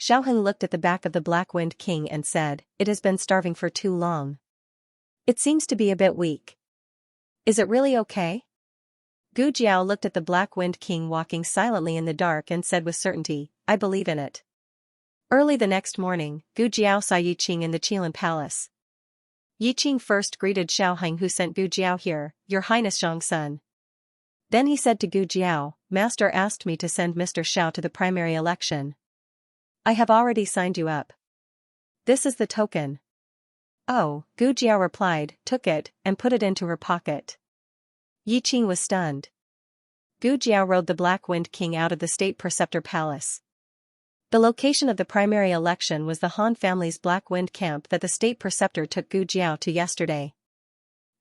Xiaoheng looked at the back of the Black Wind King and said, it has been starving for too long. It seems to be a bit weak. Is it really okay? Gu Jiao looked at the Black Wind King walking silently in the dark and said with certainty, I believe in it. Early the next morning, Gu Jiao saw Yiqing in the Qilin Palace. Yiqing first greeted Xiaoheng who sent Gu Jiao here, Your Highness Zhongsun. Then he said to Gu Jiao, Master asked me to send Mr. Xiao to the primary election. I have already signed you up. This is the token. Oh, Gu Jiao replied, took it, and put it into her pocket. Yi Qing was stunned. Gu Jiao rode the Black Wind King out of the state preceptor palace. The location of the primary election was the Han family's Black Wind camp that the state preceptor took Gu Jiao to yesterday.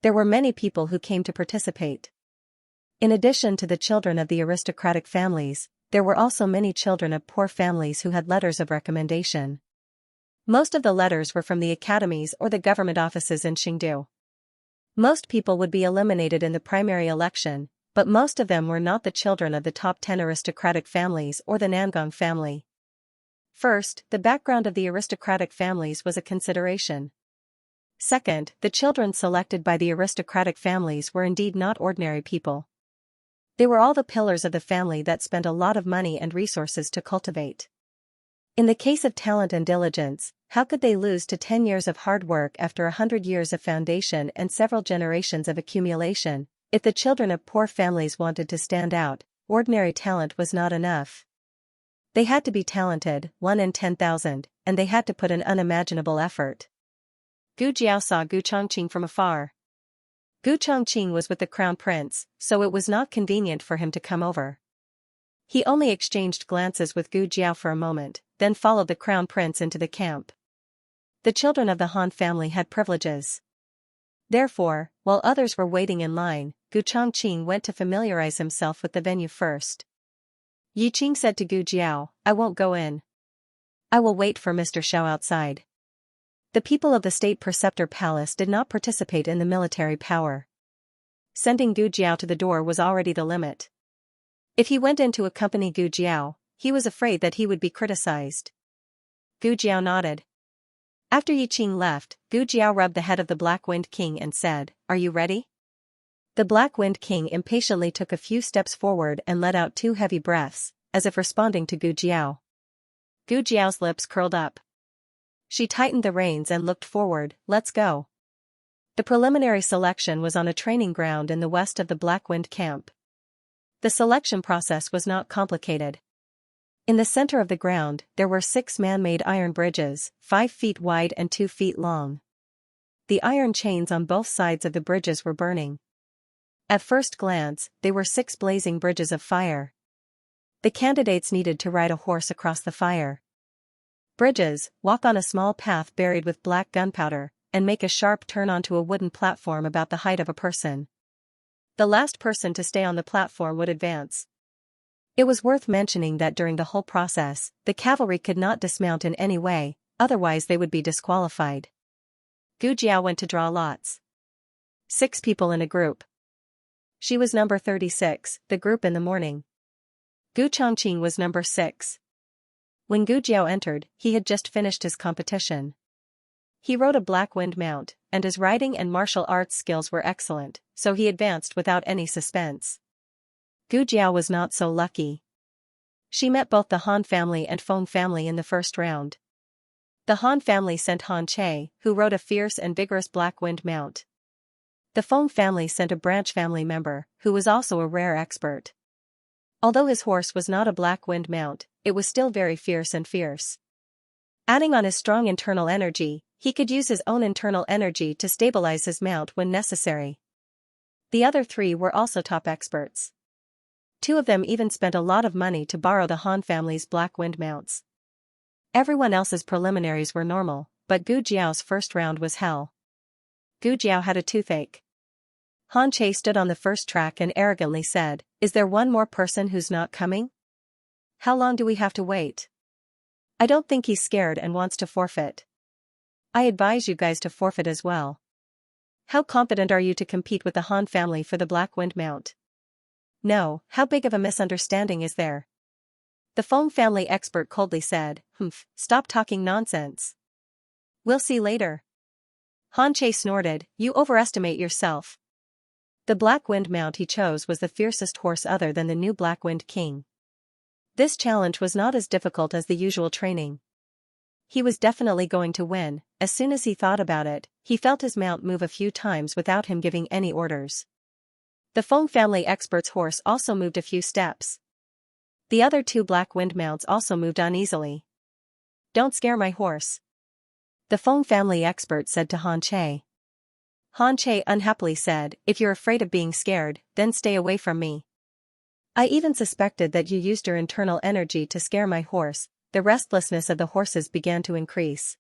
There were many people who came to participate. In addition to the children of the aristocratic families, there were also many children of poor families who had letters of recommendation. Most of the letters were from the academies or the government offices in Chengdu. Most people would be eliminated in the primary election, but most of them were not the children of the top 10 aristocratic families or the Nangong family. First, the background of the aristocratic families was a consideration. Second, the children selected by the aristocratic families were indeed not ordinary people. They were all the pillars of the family that spent a lot of money and resources to cultivate. In the case of talent and diligence, how could they lose to 10 years of hard work after 100 years of foundation and several generations of accumulation? If the children of poor families wanted to stand out, ordinary talent was not enough. They had to be talented, 1 in 10,000, and they had to put an unimaginable effort. Gu Jiao saw Gu Chongqing from afar. Gu Chongqing was with the crown prince, so it was not convenient for him to come over. He only exchanged glances with Gu Jiao for a moment, then followed the crown prince into the camp. The children of the Han family had privileges. Therefore, while others were waiting in line, Gu Chongqing went to familiarize himself with the venue first. Yi Qing said to Gu Jiao, I won't go in. I will wait for Mr. Xiao outside. The people of the state preceptor palace did not participate in the military power. Sending Gu Jiao to the door was already the limit. If he went in to accompany Gu Jiao, he was afraid that he would be criticized. Gu Jiao nodded. After Yi Qing left, Gu Jiao rubbed the head of the Black Wind King and said, Are you ready? The Black Wind King impatiently took a few steps forward and let out 2 heavy breaths, as if responding to Gu Jiao. Gu Jiao's lips curled up. She tightened the reins and looked forward, let's go. The preliminary selection was on a training ground in the west of the Black Wind camp. The selection process was not complicated. In the center of the ground, there were 6 man-made iron bridges, 5 feet wide and 2 feet long. The iron chains on both sides of the bridges were burning. At first glance, they were 6 blazing bridges of fire. The candidates needed to ride a horse across the fire. Bridges, walk on a small path buried with black gunpowder, and make a sharp turn onto a wooden platform about the height of a person. The last person to stay on the platform would advance. It was worth mentioning that during the whole process, the cavalry could not dismount in any way, otherwise they would be disqualified. Gu Jiao went to draw lots. 6 people in a group. She was number 36, the group in the morning. Gu Chongqing was number 6. When Gu Jiao entered, he had just finished his competition. He rode a Black Wind mount, and his riding and martial arts skills were excellent, so he advanced without any suspense. Gu Jiao was not so lucky. She met both the Han family and Feng family in the first round. The Han family sent Han Che, who rode a fierce and vigorous Black Wind mount. The Feng family sent a branch family member, who was also a rare expert. Although his horse was not a Black Wind mount, it was still very fierce and fierce. Adding on his strong internal energy, he could use his own internal energy to stabilize his mount when necessary. The other 3 were also top experts. 2 of them even spent a lot of money to borrow the Han family's Black Wind mounts. Everyone else's preliminaries were normal, but Gu Jiao's first round was hell. Gu Jiao had a toothache. Han Che stood on the first track and arrogantly said, Is there one more person who's not coming? How long do we have to wait? I don't think he's scared and wants to forfeit. I advise you guys to forfeit as well. How confident are you to compete with the Han family for the Black Wind mount? No, how big of a misunderstanding is there? The Feng family expert coldly said, Stop talking nonsense. We'll see later. Han Che snorted, You overestimate yourself. The Black Wind mount he chose was the fiercest horse other than the new Black Wind King. This challenge was not as difficult as the usual training. He was definitely going to win. As soon as he thought about it, he felt his mount move a few times without him giving any orders. The Feng family expert's horse also moved a few steps. The other 2 Black Wind mounts also moved uneasily. Don't scare my horse," the Feng family expert said to Xianxia. Xianxia unhappily said, "If you're afraid of being scared, then stay away from me. I even suspected that you used your internal energy to scare my horse." The restlessness of the horses began to increase.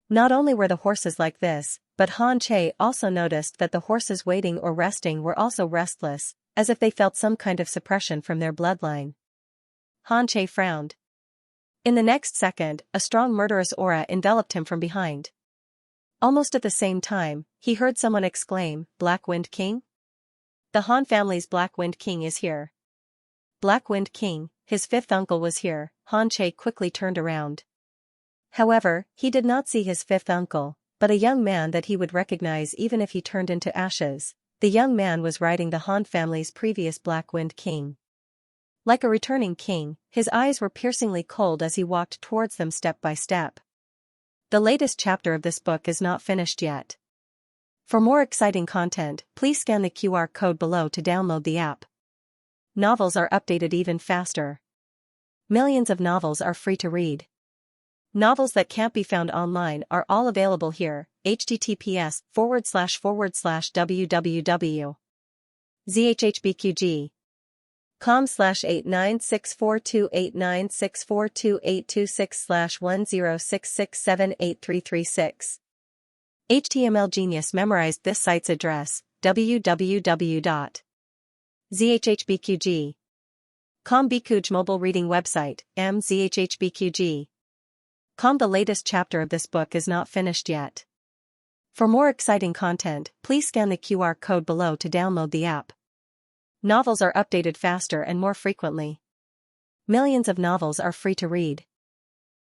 Not only were the horses like this, but Xianxia also noticed that the horses waiting or resting were also restless, as if they felt some kind of suppression from their bloodline. Xianxia frowned. In the next second, a strong murderous aura enveloped him from behind. Almost at the same time, he heard someone exclaim, "Black Wind King? The Han family's Black Wind King is here." Black Wind King, his fifth uncle was here. Xianxia quickly turned around. However, he did not see his fifth uncle, but a young man that he would recognize even if he turned into ashes. The young man was riding the Han family's previous Black Wind King. Like a returning king, his eyes were piercingly cold as he walked towards them step by step. The latest chapter of this book is not finished yet. For more exciting content, please scan the QR code below to download the app. Novels are updated even faster. Millions of novels are free to read. Novels that can't be found online are all available here. https://www.zhhbqg.com/896428964286/1066783336. HTML Genius memorized this site's address, www.zhhbqg.com. Bikuj mobile reading website, mzhhbqg.com. The latest chapter of this book is not finished yet. For more exciting content, please scan the QR code below to download the app. Novels are updated faster and more frequently. Millions of novels are free to read.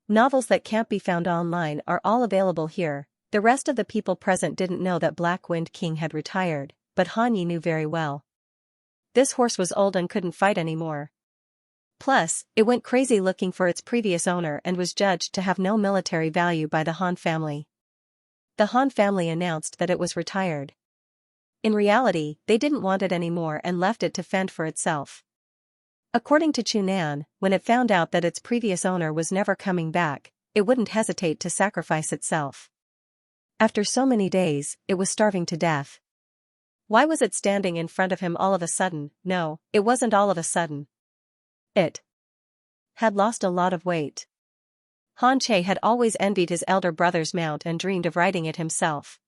Novels that can't be found online are all available here. The rest of the people present didn't know that Black Wind King had retired, but Han Yi knew very well. This horse was old and couldn't fight anymore. Plus, it went crazy looking for its previous owner and was judged to have no military value by the Han family. The Han family announced that it was retired. In reality, they didn't want it anymore and left it to fend for itself. According to Chunan, when it found out that its previous owner was never coming back, it wouldn't hesitate to sacrifice itself. After so many days, it was starving to death. Why was it standing in front of him all of a sudden? No, it wasn't all of a sudden. It had lost a lot of weight. Xianxia had always envied his elder brother's mount and dreamed of riding it himself.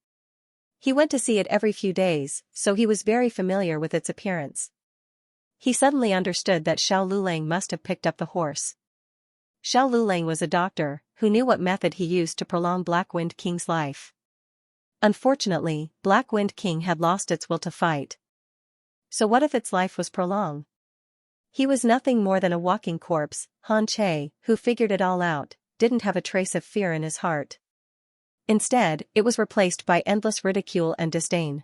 He went to see it every few days, so he was very familiar with its appearance. He suddenly understood that Xiao Lulang must have picked up the horse. Xiao Lulang was a doctor, who knew what method he used to prolong Black Wind King's life. Unfortunately, Black Wind King had lost its will to fight. So what if its life was prolonged? He was nothing more than a walking corpse. Xianxia, who figured it all out, didn't have a trace of fear in his heart. Instead, it was replaced by endless ridicule and disdain.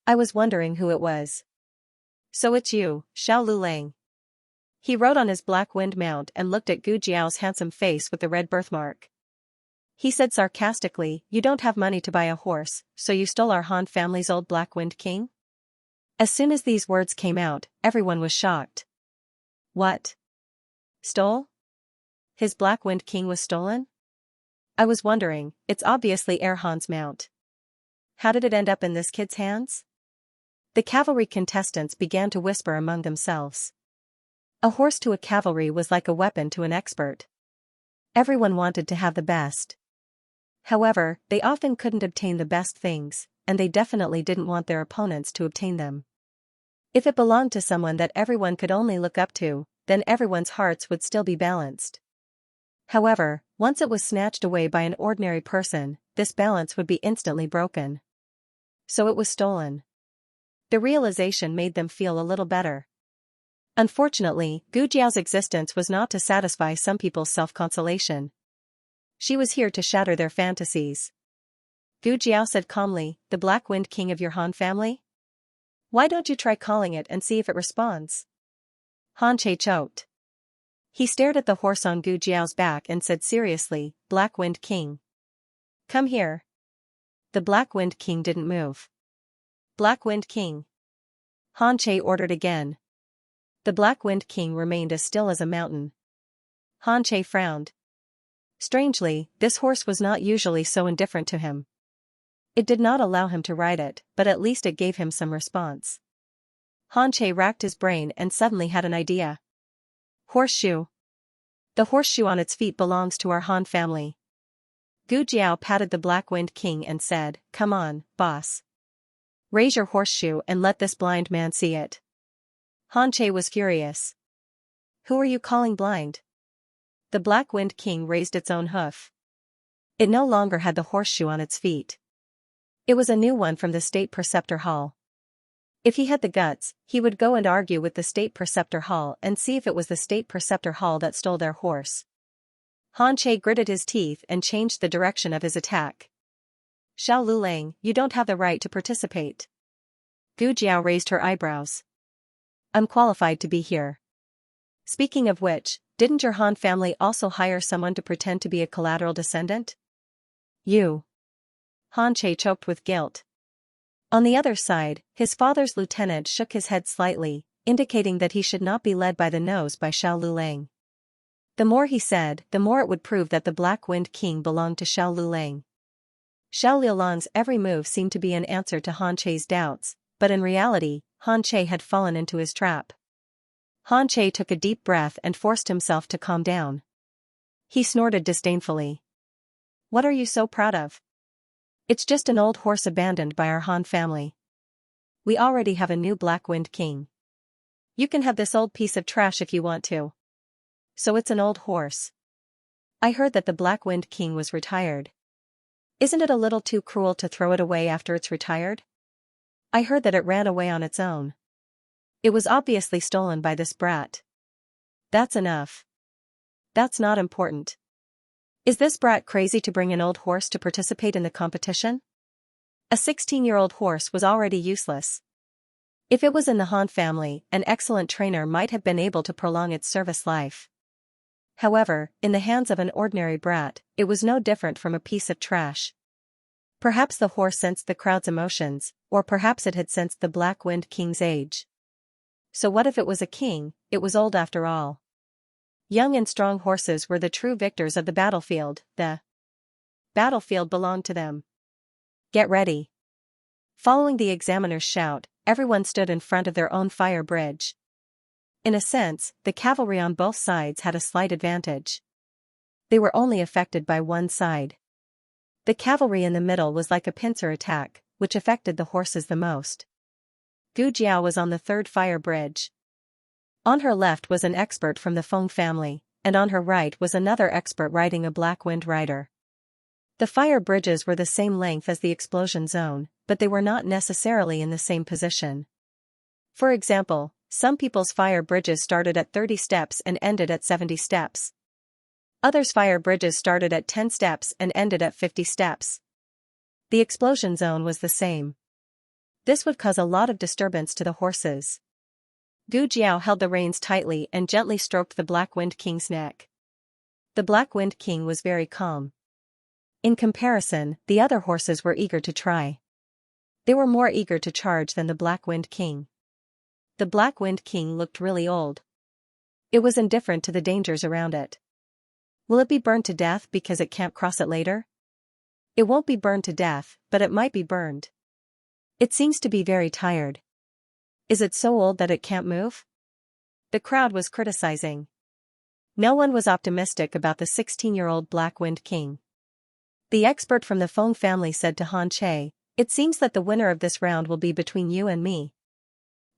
"I was wondering who it was." "So it's you, Xiao Lulang." He rode on his Black Wind mount and looked at Gu Jiao's handsome face with the red birthmark. He said sarcastically, "You don't have money to buy a horse, so you stole our Han family's old Black Wind King?" As soon as these words came out, everyone was shocked. What? Stole? His Black Wind King was stolen? I was wondering, it's obviously Erhan's mount. How did it end up in this kid's hands? The cavalry contestants began to whisper among themselves. A horse to a cavalry was like a weapon to an expert. Everyone wanted to have the best. However, they often couldn't obtain the best things, and they definitely didn't want their opponents to obtain them. If it belonged to someone that everyone could only look up to, then everyone's hearts would still be balanced. However, once it was snatched away by an ordinary person, this balance would be instantly broken. So it was stolen. The realization made them feel a little better. Unfortunately, Gu Jiao's existence was not to satisfy some people's self-consolation. She was here to shatter their fantasies. Gu Jiao said calmly, "The Black Wind King of your Han family? Why don't you try calling it and see if it responds?" Xianxia choked. He stared at the horse on Gu Jiao's back and said seriously, "Black Wind King. Come here." The Black Wind King didn't move. "Black Wind King." Xianxia ordered again. The Black Wind King remained as still as a mountain. Xianxia frowned. Strangely, this horse was not usually so indifferent to him. It did not allow him to ride it, but at least it gave him some response. Xianxia racked his brain and suddenly had an idea. Horseshoe. The horseshoe on its feet belongs to our Han family. Gu Jiao patted the Black Wind King and said, "Come on, boss. Raise your horseshoe and let this blind man see it." Xianxia was furious. "Who are you calling blind?" The Black Wind King raised its own hoof. It no longer had the horseshoe on its feet. It was a new one from the State Preceptor Hall. If he had the guts, he would go and argue with the State Preceptor Hall and see if it was the State Preceptor Hall that stole their horse. Xianxia gritted his teeth and changed the direction of his attack. "Xiao Lulang, you don't have the right to participate." Gu Jiao raised her eyebrows. "I'm qualified to be here. Speaking of which, didn't your Han family also hire someone to pretend to be a collateral descendant?" "You." Xianxia choked with guilt. On the other side, his father's lieutenant shook his head slightly, indicating that he should not be led by the nose by Xiao Lulang. The more he said, the more it would prove that the Black Wind King belonged to Xiao Lulang. Xiao Lulang's every move seemed to be an answer to Xianxia's doubts, but in reality, Xianxia had fallen into his trap. Xianxia took a deep breath and forced himself to calm down. He snorted disdainfully. "What are you so proud of? It's just an old horse abandoned by our Han family. We already have a new Black Wind King. You can have this old piece of trash if you want to." "So it's an old horse. I heard that the Black Wind King was retired. Isn't it a little too cruel to throw it away after it's retired? I heard that it ran away on its own. It was obviously stolen by this brat." "That's enough. That's not important. Is this brat crazy to bring an old horse to participate in the competition?" A 16-year-old horse was already useless. If it was in the Han family, an excellent trainer might have been able to prolong its service life. However, in the hands of an ordinary brat, it was no different from a piece of trash. Perhaps the horse sensed the crowd's emotions, or perhaps it had sensed the Black Wind King's age. So what if it was a king? It was old after all. Young and strong horses were the true victors of the battlefield. The battlefield belonged to them. "Get ready." Following the examiner's shout, everyone stood in front of their own fire bridge. In a sense, the cavalry on both sides had a slight advantage. They were only affected by one side. The cavalry in the middle was like a pincer attack, which affected the horses the most. Gu Jiao was on the third fire bridge. On her left was an expert from the Feng family, and on her right was another expert riding a Black Wind rider. The fire bridges were the same length as the explosion zone, but they were not necessarily in the same position. For example, some people's fire bridges started at 30 steps and ended at 70 steps. Others' fire bridges started at 10 steps and ended at 50 steps. The explosion zone was the same. This would cause a lot of disturbance to the horses. Gu Jiao held the reins tightly and gently stroked the Black Wind King's neck. The Black Wind King was very calm. In comparison, the other horses were eager to try. They were more eager to charge than the Black Wind King. The Black Wind King looked really old. It was indifferent to the dangers around it. Will it be burned to death because it can't cross it later? It won't be burned to death, but it might be burned. It seems to be very tired. Is it so old that it can't move? The crowd was criticizing. No one was optimistic about the 16-year-old Black Wind King. The expert from the Feng family said to Xianxia, "It seems that the winner of this round will be between you and me."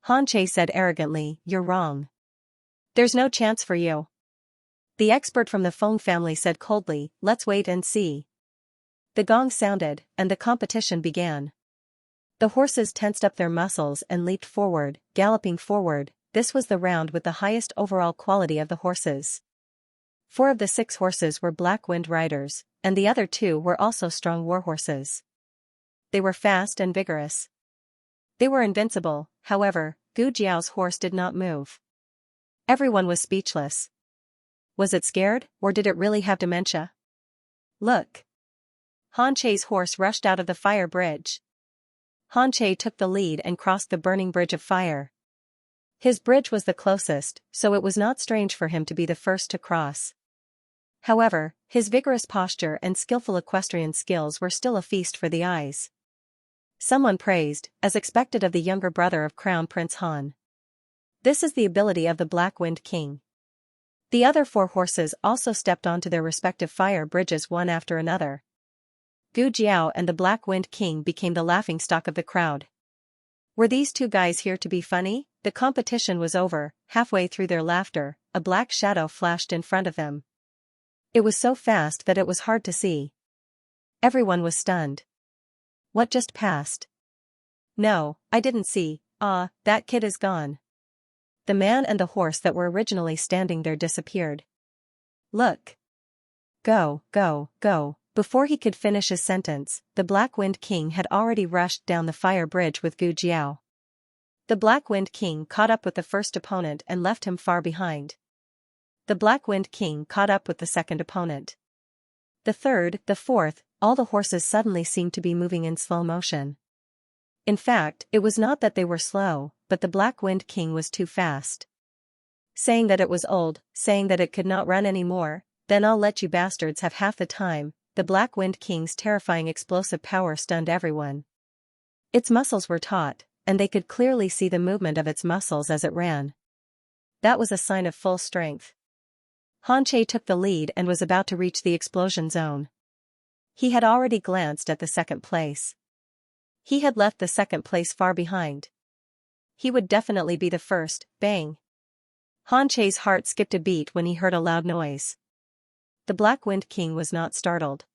Xianxia said arrogantly, "You're wrong. There's no chance for you." The expert from the Feng family said coldly, "Let's wait and see." The gong sounded, and the competition began. The horses tensed up their muscles and leaped forward, galloping forward. This was the round with the highest overall quality of the horses. 4 of the 6 horses were Black Wind riders, and the other 2 were also strong war horses. They were fast and vigorous. They were invincible. However, Gu Jiao's horse did not move. Everyone was speechless. Was it scared, or did it really have dementia? "Look!" Xianxia's horse rushed out of the fire bridge. Xianxia took the lead and crossed the burning bridge of fire. His bridge was the closest, so it was not strange for him to be the first to cross. However, his vigorous posture and skillful equestrian skills were still a feast for the eyes. Someone praised, as expected of the younger brother of Crown Prince Han. This is the ability of the Black Wind King. The other 4 horses also stepped onto their respective fire bridges one after another. Gu Jiao and the Black Wind King became the laughingstock of the crowd. Were these 2 guys here to be funny? The competition was over. Halfway through their laughter, a black shadow flashed in front of them. It was so fast that it was hard to see. Everyone was stunned. What just passed? No, I didn't see. That kid is gone. The man and the horse that were originally standing there disappeared. Look. Go, go, go. Before he could finish his sentence, the Black Wind King had already rushed down the fire bridge with Gu Jiao. The Black Wind King caught up with the first opponent and left him far behind. The Black Wind King caught up with the second opponent. The third, the fourth, all the horses suddenly seemed to be moving in slow motion. In fact, it was not that they were slow, but the Black Wind King was too fast. Saying that it was old, saying that it could not run any more, then I'll let you bastards have half the time. The Black Wind King's terrifying explosive power stunned everyone. Its muscles were taut, and they could clearly see the movement of its muscles as it ran. That was a sign of full strength. Han Che took the lead and was about to reach the explosion zone. He had already glanced at the second place. He had left the second place far behind. He would definitely be the first. Bang! Han Che's heart skipped a beat when he heard a loud noise. The Black Wind King was not startled.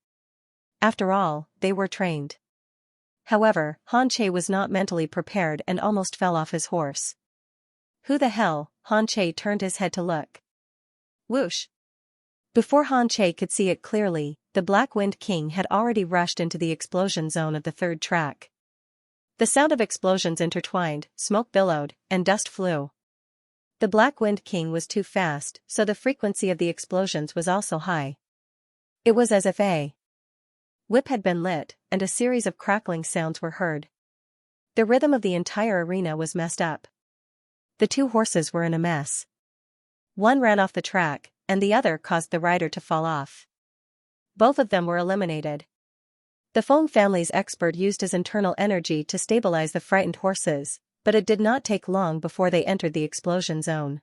After all, they were trained. However, Han Che was not mentally prepared and almost fell off his horse. Who the hell? Han Che turned his head to look. Whoosh! Before Han Che could see it clearly, the Black Wind King had already rushed into the explosion zone of the third track. The sound of explosions intertwined, smoke billowed, and dust flew. The Black Wind King was too fast, so the frequency of the explosions was also high. It was as if a whip had been lit, and a series of crackling sounds were heard. The rhythm of the entire arena was messed up. The 2 horses were in a mess. One ran off the track, and the other caused the rider to fall off. Both of them were eliminated. The Feng family's expert used his internal energy to stabilize the frightened horses, but it did not take long before they entered the explosion zone.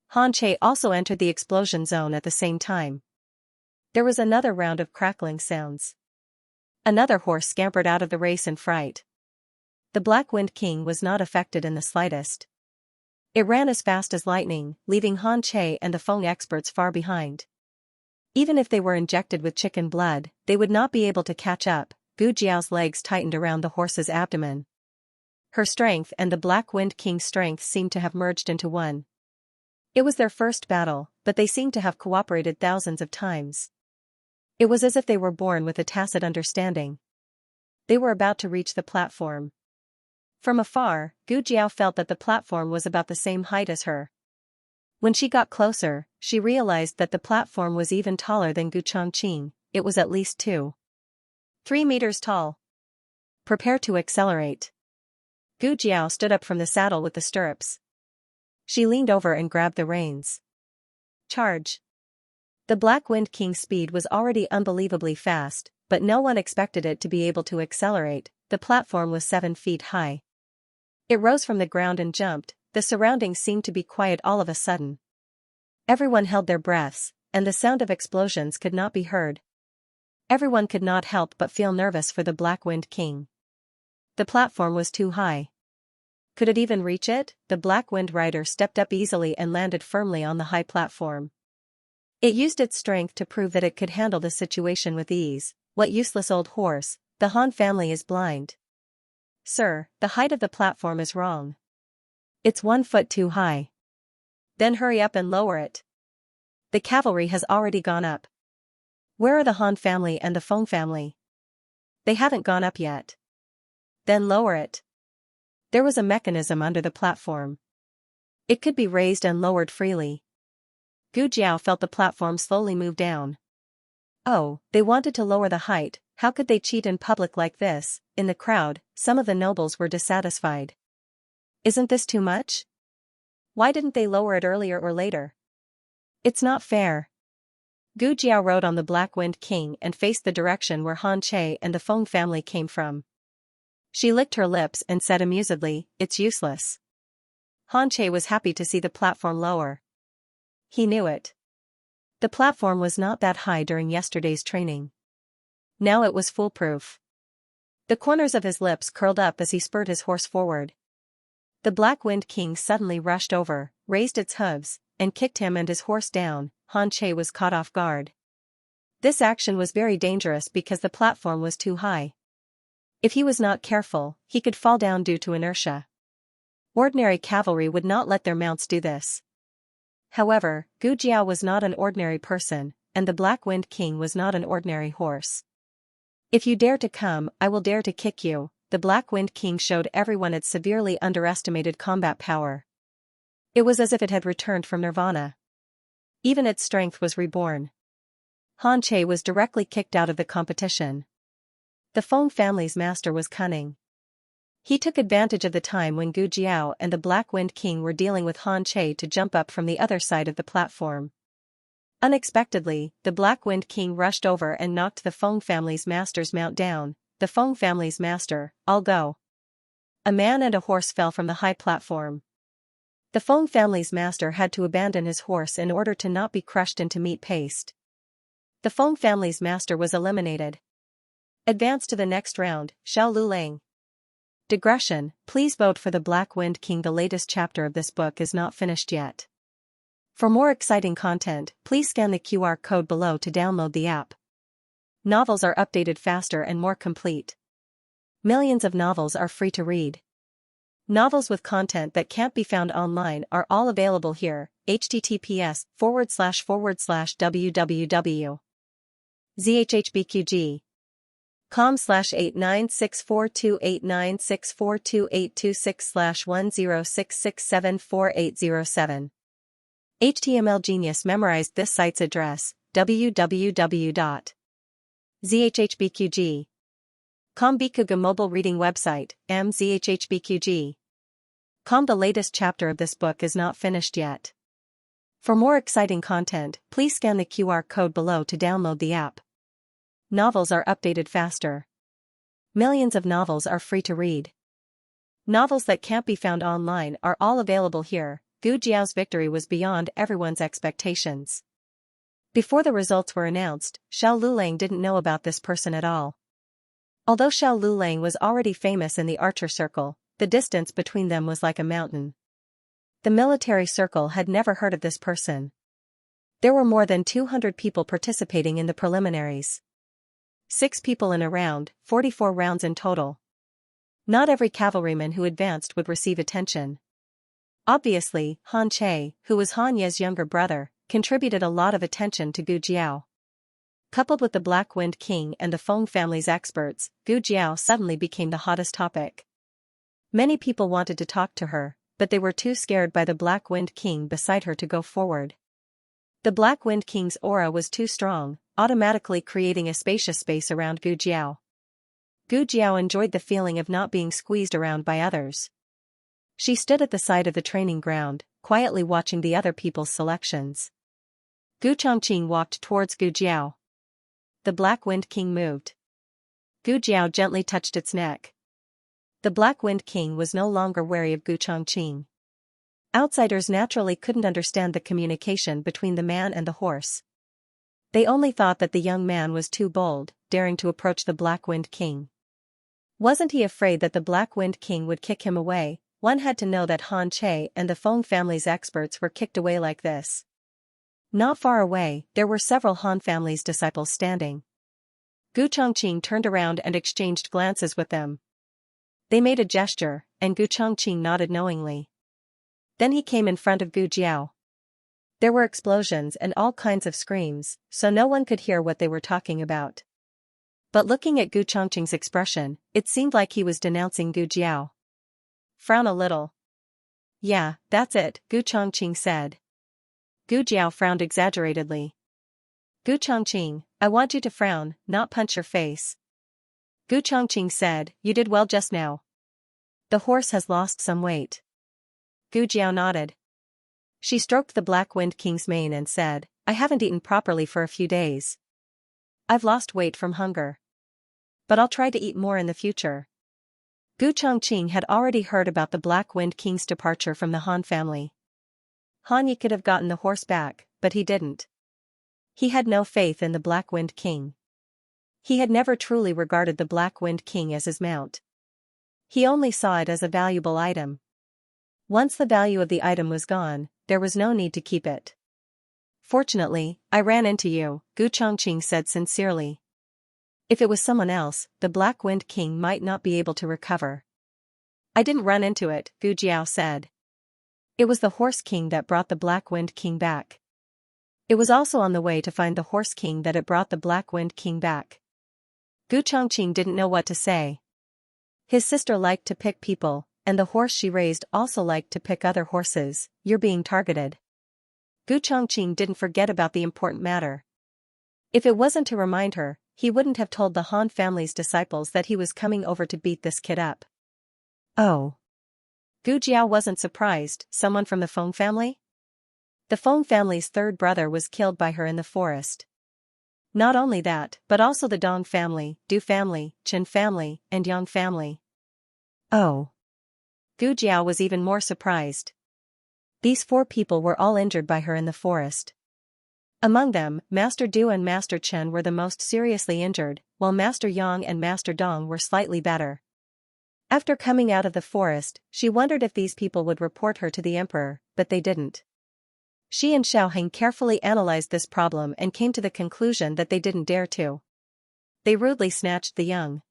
Han Che also entered the explosion zone at the same time. There was another round of crackling sounds. Another horse scampered out of the race in fright. The Black Wind King was not affected in the slightest. It ran as fast as lightning, leaving Han Che and the Feng experts far behind. Even if they were injected with chicken blood, they would not be able to catch up. Gu Jiao's legs tightened around the horse's abdomen. Her strength and the Black Wind King's strength seemed to have merged into one. It was their first battle, but they seemed to have cooperated thousands of times. It was as if they were born with a tacit understanding. They were about to reach the platform. From afar, Gu Jiao felt that the platform was about the same height as her. When she got closer, she realized that the platform was even taller than Gu Chongqing. It was at least 2-3 meters tall. Prepare to accelerate. Gu Jiao stood up from the saddle with the stirrups. She leaned over and grabbed the reins. Charge! The Black Wind King's speed was already unbelievably fast, but no one expected it to be able to accelerate. The platform was 7 feet high. It rose from the ground and jumped. The surroundings seemed to be quiet all of a sudden. Everyone held their breaths, and the sound of explosions could not be heard. Everyone could not help but feel nervous for the Black Wind King. The platform was too high. Could it even reach it? The Black Wind Rider stepped up easily and landed firmly on the high platform. It used its strength to prove that it could handle the situation with ease. What useless old horse, the Han family is blind. Sir, the height of the platform is wrong. It's 1 foot too high. Then hurry up and lower it. The cavalry has already gone up. Where are the Han family and the Feng family? They haven't gone up yet. Then lower it. There was a mechanism under the platform. It could be raised and lowered freely. Gu Jiao felt the platform slowly move down. Oh, they wanted to lower the height. How could they cheat in public like this? In the crowd, some of the nobles were dissatisfied. Isn't this too much? Why didn't they lower it earlier or later? It's not fair. Gu Jiao rode on the Black Wind King and faced the direction where Han Che and the Feng family came from. She licked her lips and said amusedly, "It's useless." Han Che was happy to see the platform lower. He knew it. The platform was not that high during yesterday's training. Now it was foolproof. The corners of his lips curled up as he spurred his horse forward. The Black Wind King suddenly rushed over, raised its hooves, and kicked him and his horse down. Han Che was caught off guard. This action was very dangerous because the platform was too high. If he was not careful, he could fall down due to inertia. Ordinary cavalry would not let their mounts do this. However, Gu Jiao was not an ordinary person, and the Black Wind King was not an ordinary horse. "If you dare to come, I will dare to kick you." The Black Wind King showed everyone its severely underestimated combat power. It was as if it had returned from nirvana. Even its strength was reborn. Han Che was directly kicked out of the competition. The Feng family's master was cunning. He took advantage of the time when Gu Jiao and the Black Wind King were dealing with Han Che to jump up from the other side of the platform. Unexpectedly, the Black Wind King rushed over and knocked the Feng family's master's mount down. The Feng family's master, "I'll go." A man and a horse fell from the high platform. The Feng family's master had to abandon his horse in order to not be crushed into meat paste. The Feng family's master was eliminated. Advance to the next round, Xiao Lulang. Digression, please vote for the Black Wind King. The latest chapter of this book is not finished yet. For more exciting content, please scan the QR code below to download the app. Novels are updated faster and more complete. Millions of novels are free to read. Novels with content that can't be found online are all available here. https://zhhbqg.com/89642896428626/1066748007. HTML Genius memorized this site's address, www.zhhbqg.com. Bikuga mobile reading website, mzhhbqg.com. The latest chapter of this book is not finished yet. For more exciting content, please scan the QR code below to download the app. Novels are updated faster. Millions of novels are free to read. Novels that can't be found online are all available here. Gu Jiao's victory was beyond everyone's expectations. Before the results were announced, Xiao Lulang didn't know about this person at all. Although Xiao Lulang was already famous in the archer circle, the distance between them was like a mountain. The military circle had never heard of this person. There were more than 200 people participating in the preliminaries. 6 people in a round, 44 rounds in total. Not every cavalryman who advanced would receive attention. Obviously, Han Che, who was Han Ye's younger brother, contributed a lot of attention to Gu Jiao. Coupled with the Black Wind King and the Feng family's experts, Gu Jiao suddenly became the hottest topic. Many people wanted to talk to her, but they were too scared by the Black Wind King beside her to go forward. The Black Wind King's aura was too strong, automatically creating a spacious space around Gu Jiao. Gu Jiao enjoyed the feeling of not being squeezed around by others. She stood at the side of the training ground, quietly watching the other people's selections. Gu Chongqing walked towards Gu Jiao. The Black Wind King moved. Gu Jiao gently touched its neck. The Black Wind King was no longer wary of Gu Chongqing. Outsiders naturally couldn't understand the communication between the man and the horse. They only thought that the young man was too bold, daring to approach the Black Wind King. Wasn't he afraid that the Black Wind King would kick him away? One had to know that Han Che and the Feng family's experts were kicked away like this. Not far away, there were several Han family's disciples standing. Gu Chongqing turned around and exchanged glances with them. They made a gesture, and Gu Chongqing nodded knowingly. Then he came in front of Gu Jiao. There were explosions and all kinds of screams, so no one could hear what they were talking about. But looking at Gu Chongqing's expression, it seemed like he was denouncing Gu Jiao. "Frown a little." "Yeah, that's it," Gu Chongqing said. Gu Jiao frowned exaggeratedly. "Gu Chongqing, I want you to frown, not punch your face." Gu Chongqing said, "You did well just now. The horse has lost some weight." Gu Jiao nodded. She stroked the Black Wind King's mane and said, I haven't eaten properly for a few days. I've lost weight from hunger. But I'll try to eat more in the future. Gu Chongqing had already heard about the Black Wind King's departure from the Han family. Han Yi could have gotten the horse back, but he didn't. He had no faith in the Black Wind King. He had never truly regarded the Black Wind King as his mount. He only saw it as a valuable item. Once the value of the item was gone, there was no need to keep it. Fortunately, I ran into you, Gu Chongqing said sincerely. If it was someone else, the Black Wind King might not be able to recover. I didn't run into it, Gu Jiao said. It was the Horse King that brought the Black Wind King back. It was also on the way to find the Horse King that it brought the Black Wind King back. Gu Chongqing didn't know what to say. His sister liked to pick people, and the horse she raised also liked to pick other horses. You're being targeted. Gu Chongqing didn't forget about the important matter. If it wasn't to remind her, he wouldn't have told the Han family's disciples that he was coming over to beat this kid up. Oh. Gu Jiao wasn't surprised. Someone from the Feng family? The Feng family's third brother was killed by her in the forest. Not only that, but also the Dong family, Du family, Chen family, and Yang family. Oh. Gu Jiao was even more surprised. These 4 people were all injured by her in the forest. Among them, Master Du and Master Chen were the most seriously injured, while Master Yang and Master Dong were slightly better. After coming out of the forest, she wondered if these people would report her to the emperor, but they didn't. She and Xiaoheng carefully analyzed this problem and came to the conclusion that they didn't dare to. They rudely snatched the young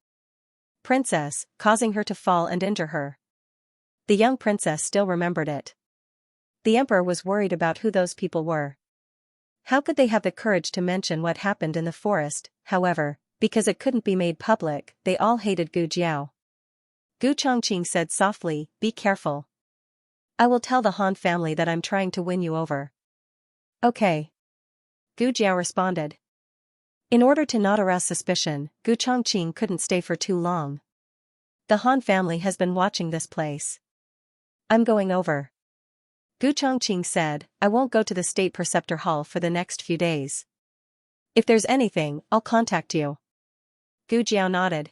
princess, causing her to fall and injure her. The young princess still remembered it. The emperor was worried about who those people were. How could they have the courage to mention what happened in the forest? However, because it couldn't be made public, they all hated Gu Jiao. Gu Chongqing said softly, be careful. I will tell the Han family that I'm trying to win you over. Okay. Gu Jiao responded. In order to not arouse suspicion, Gu Chongqing couldn't stay for too long. The Han family has been watching this place. I'm going over. Gu Chongqing said, I won't go to the State Preceptor Hall for the next few days. If there's anything, I'll contact you. Gu Jiao nodded.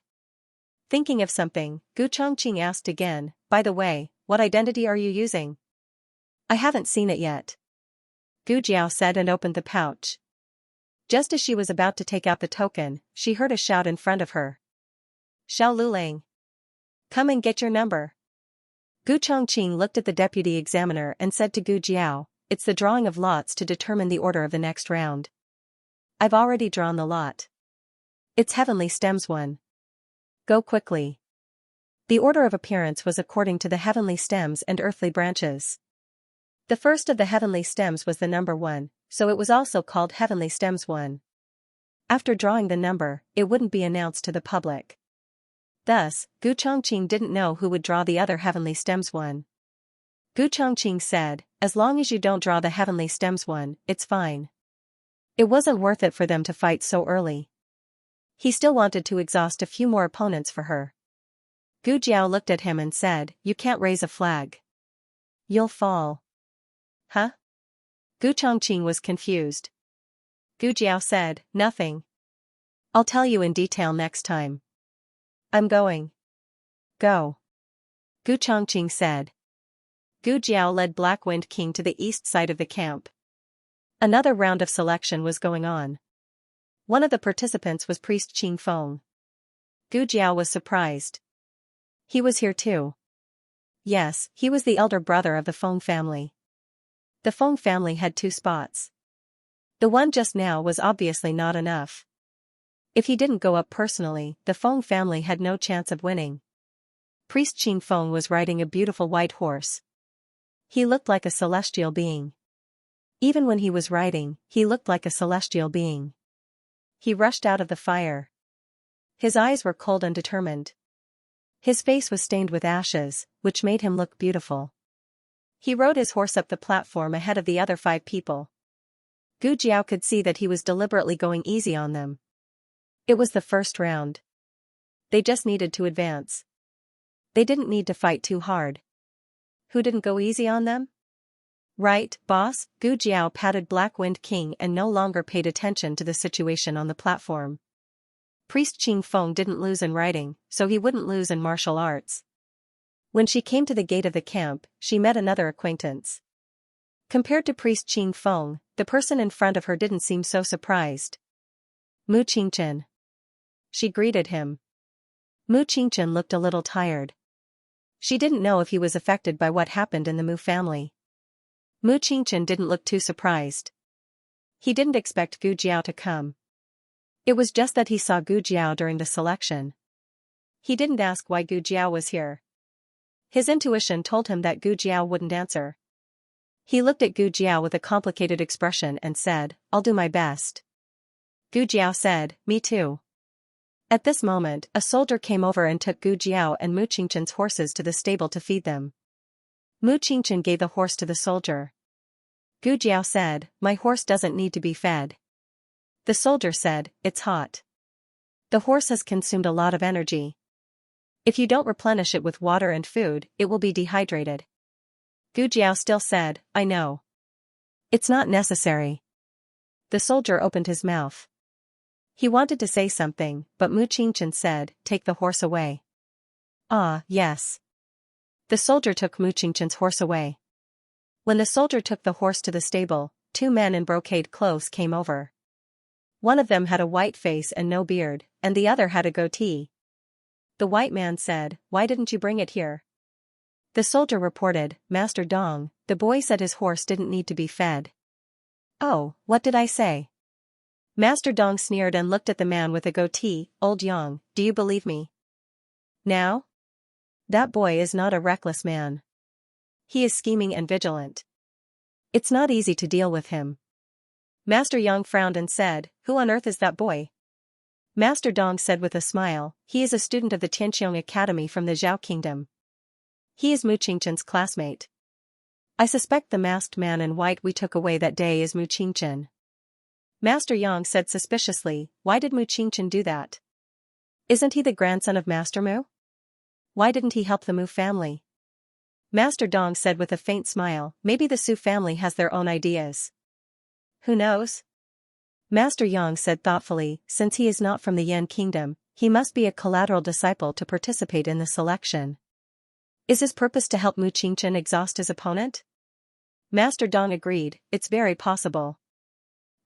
Thinking of something, Gu Chongqing asked again, by the way, what identity are you using? I haven't seen it yet. Gu Jiao said and opened the pouch. Just as she was about to take out the token, she heard a shout in front of her. Xiao Lulang. Come and get your number. Gu Chongqing looked at the deputy examiner and said to Gu Jiao, it's the drawing of lots to determine the order of the next round. I've already drawn the lot. It's Heavenly Stems 1. Go quickly. The order of appearance was according to the heavenly stems and earthly branches. The first of the heavenly stems was the number 1, so it was also called Heavenly Stems 1. After drawing the number, it wouldn't be announced to the public. Thus, Gu Chongqing didn't know who would draw the other Heavenly Stems 1. Gu Chongqing said, as long as you don't draw the Heavenly Stems 1, it's fine. It wasn't worth it for them to fight so early. He still wanted to exhaust a few more opponents for her. Gu Jiao looked at him and said, you can't raise a flag. You'll fall. Huh? Gu Chongqing was confused. Gu Jiao said, nothing. I'll tell you in detail next time. I'm going. Go. Gu Chongqing said. Gu Jiao led Black Wind King to the east side of the camp. Another round of selection was going on. One of the participants was Priest Qing Feng. Gu Jiao was surprised. He was here too. Yes, he was the elder brother of the Feng family. The Feng family had 2 spots. The one just now was obviously not enough. If he didn't go up personally, the Feng family had no chance of winning. Priest Qing Feng was riding a beautiful white horse. He looked like a celestial being. Even when he was riding, he looked like a celestial being. He rushed out of the fire. His eyes were cold and determined. His face was stained with ashes, which made him look beautiful. He rode his horse up the platform ahead of the other 5 people. Gu Jiao could see that he was deliberately going easy on them. It was the first round. They just needed to advance. They didn't need to fight too hard. Who didn't go easy on them? Right, boss? Gu Jiao patted Black Wind King and no longer paid attention to the situation on the platform. Priest Qing Feng didn't lose in writing, so he wouldn't lose in martial arts. When she came to the gate of the camp, she met another acquaintance. Compared to Priest Qing Feng, the person in front of her didn't seem so surprised. Mu Qingchen. She greeted him. Mu Qingchen looked a little tired. She didn't know if he was affected by what happened in the Mu family. Mu Qingchen didn't look too surprised. He didn't expect Gu Jiao to come. It was just that he saw Gu Jiao during the selection. He didn't ask why Gu Jiao was here. His intuition told him that Gu Jiao wouldn't answer. He looked at Gu Jiao with a complicated expression and said, "I'll do my best." Gu Jiao said, "Me too." At this moment, a soldier came over and took Gu Jiao and Mu Qingchen's horses to the stable to feed them. Mu Qingchen gave the horse to the soldier. Gu Jiao said, "My horse doesn't need to be fed." The soldier said, "It's hot. The horse has consumed a lot of energy. If you don't replenish it with water and food, it will be dehydrated." Gu Jiao still said, "I know. It's not necessary." The soldier opened his mouth. He wanted to say something, but Mu Qingchen said, "Take the horse away." "Ah, yes." The soldier took Mu Qingchen's horse away. When the soldier took the horse to the stable, two men in brocade clothes came over. One of them had a white face and no beard, and the other had a goatee. The white man said, "Why didn't you bring it here?" The soldier reported, "Master Dong, the boy said his horse didn't need to be fed." "Oh, what did I say?" Master Dong sneered and looked at the man with a goatee. "Old Yang, do you believe me now? That boy is not a reckless man. He is scheming and vigilant. It's not easy to deal with him." Master Yang frowned and said, "Who on earth is that boy?" Master Dong said with a smile, "He is a student of the Tianqiong Academy from the Zhao Kingdom. He is Mu Qingchen's classmate. I suspect the masked man in white we took away that day is Mu Qingchen." Master Yang said suspiciously, "Why did Mu Qingchen do that? Isn't he the grandson of Master Mu? Why didn't he help the Mu family?" Master Dong said with a faint smile, "Maybe the Su family has their own ideas. Who knows?" Master Yang said thoughtfully, "Since he is not from the Yan Kingdom, he must be a collateral disciple to participate in the selection. Is his purpose to help Mu Qingchen exhaust his opponent?" Master Dong agreed, "It's very possible."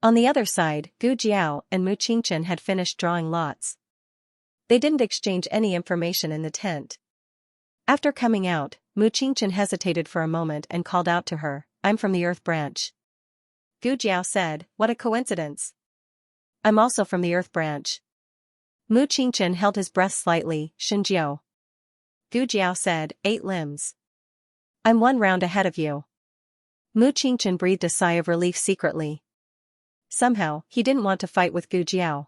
On the other side, Gu Jiao and Mu Qingchen had finished drawing lots. They didn't exchange any information in the tent. After coming out, Mu Qingchen hesitated for a moment and called out to her, "I'm from the Earth Branch." Gu Jiao said, "What a coincidence. I'm also from the Earth Branch." Mu Qingchen held his breath slightly. "Shinjiao." Gu Jiao said, "8 limbs. I'm 1 round ahead of you." Mu Qingchen breathed a sigh of relief secretly. Somehow, he didn't want to fight with Gu Jiao.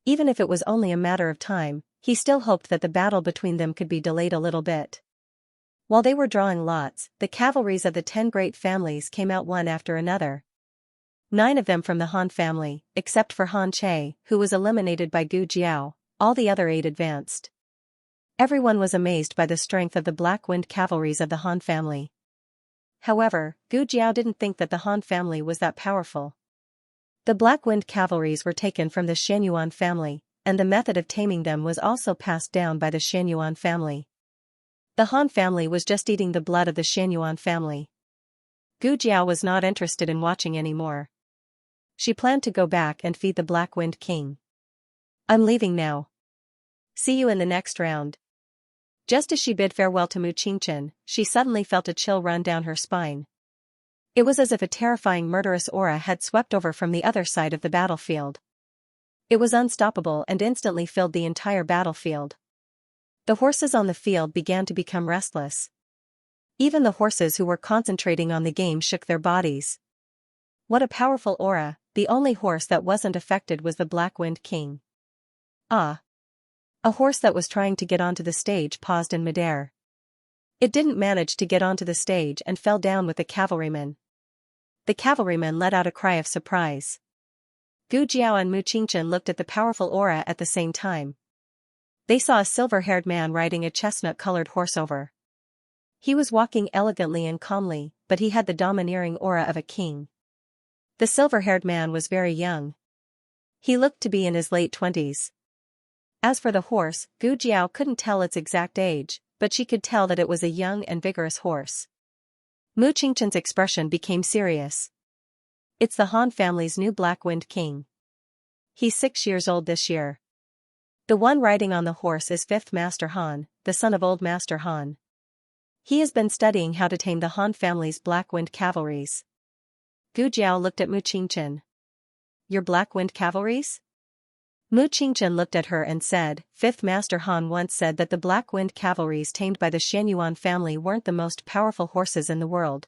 Even if it was only a matter of time, he still hoped that the battle between them could be delayed a little bit. While they were drawing lots, the cavalries of the 10 great families came out one after another. 9 of them from the Han family, except for Han Che, who was eliminated by Gu Jiao. All the other 8 advanced. Everyone was amazed by the strength of the Black Wind cavalries of the Han family. However, Gu Jiao didn't think that the Han family was that powerful. The Black Wind cavalries were taken from the Xianyuan family, and the method of taming them was also passed down by the Xianyuan family. The Han family was just eating the blood of the Xianyuan family. Gu Jiao was not interested in watching anymore. She planned to go back and feed the Black Wind King. "I'm leaving now. See you in the next round." Just as she bid farewell to Mu Qingchen, she suddenly felt a chill run down her spine. It was as if a terrifying murderous aura had swept over from the other side of the battlefield. It was unstoppable and instantly filled the entire battlefield. The horses on the field began to become restless. Even the horses who were concentrating on the game shook their bodies. What a powerful aura! The only horse that wasn't affected was the Black Wind King. Ah! A horse that was trying to get onto the stage paused in midair. It didn't manage to get onto the stage and fell down with the cavalryman. The cavalryman let out a cry of surprise. Gu Jiao and Mu Qingchen looked at the powerful aura at the same time. They saw a silver-haired man riding a chestnut-colored horse over. He was walking elegantly and calmly, but he had the domineering aura of a king. The silver-haired man was very young. He looked to be in his late 20s. As for the horse, Gu Jiao couldn't tell its exact age, but she could tell that it was a young and vigorous horse. Mu Qingchen's expression became serious. It's the Han family's new Black-Wind King. He's 6 years old this year. The one riding on the horse is 5th Master Han, the son of Old Master Han. He has been studying how to tame the Han family's Black-Wind cavalries. Gu Jiao looked at Mu Qingchen. Your Black-Wind cavalries? Mu Qingchen looked at her and said, 5th Master Han once said that the Black-Wind cavalries tamed by the Xianxia family weren't the most powerful horses in the world.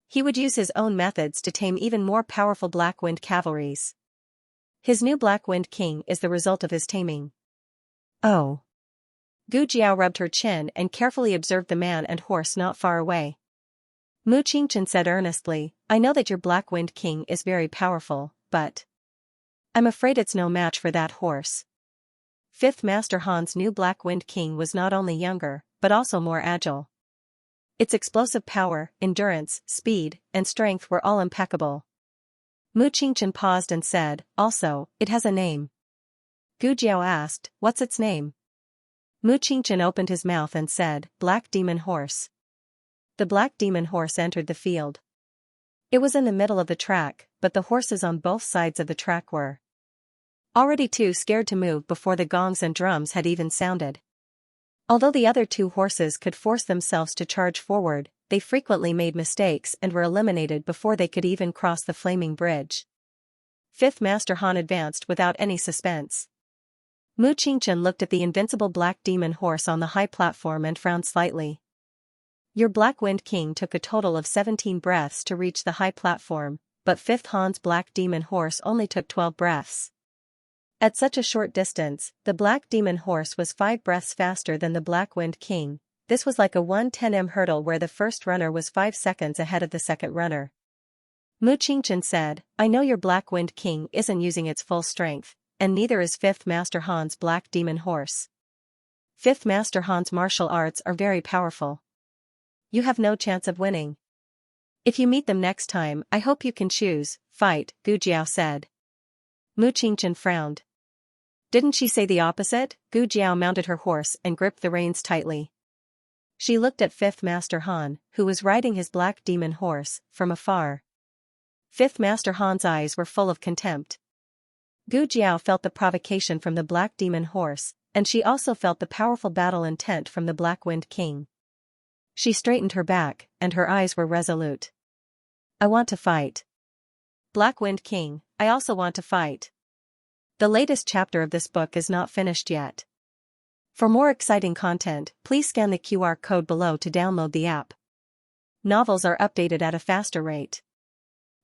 He would use his own methods to tame even more powerful Black-Wind cavalries. His new Black-Wind King is the result of his taming. Oh. Gu Jiao rubbed her chin and carefully observed the man and horse not far away. Mu Qingchen said earnestly, I know that your Black-Wind King is very powerful, but I'm afraid it's no match for that horse. 5th Master Han's new Black-Wind King was not only younger, but also more agile. Its explosive power, endurance, speed, and strength were all impeccable. Mu Qingchen paused and said, also, it has a name. Gu Jiao asked, what's its name? Mu Qingchen opened his mouth and said, Black Demon Horse. The Black Demon Horse entered the field. It was in the middle of the track, but the horses on both sides of the track were already too scared to move before the gongs and drums had even sounded. Although the other two horses could force themselves to charge forward, they frequently made mistakes and were eliminated before they could even cross the flaming bridge. 5th Master Han advanced without any suspense. Mu Qingchen looked at the invincible Black Demon Horse on the high platform and frowned slightly. Your Black-Wind King took a total of 17 breaths to reach the high platform, but 5th Han's Black Demon Horse only took 12 breaths. At such a short distance, the Black Demon Horse was 5 breaths faster than the Black-Wind King. This was like a 110m hurdle where the first runner was 5 seconds ahead of the second runner. Mu Qingchen said, I know your Black-Wind King isn't using its full strength, and neither is 5th Master Han's Black Demon Horse. 5th Master Han's martial arts are very powerful. You have no chance of winning. If you meet them next time, I hope you can choose, fight, Gu Jiao said. Mu Qingchen frowned. Didn't she say the opposite? Gu Jiao mounted her horse and gripped the reins tightly. She looked at 5th Master Han, who was riding his Black Demon Horse, from afar. 5th Master Han's eyes were full of contempt. Gu Jiao felt the provocation from the Black Demon Horse, and she also felt the powerful battle intent from the Black-Wind King. She straightened her back, and her eyes were resolute. I want to fight. Black-Wind King, I also want to fight. The latest chapter of this book is not finished yet. For more exciting content, please scan the QR code below to download the app. Novels are updated at a faster rate.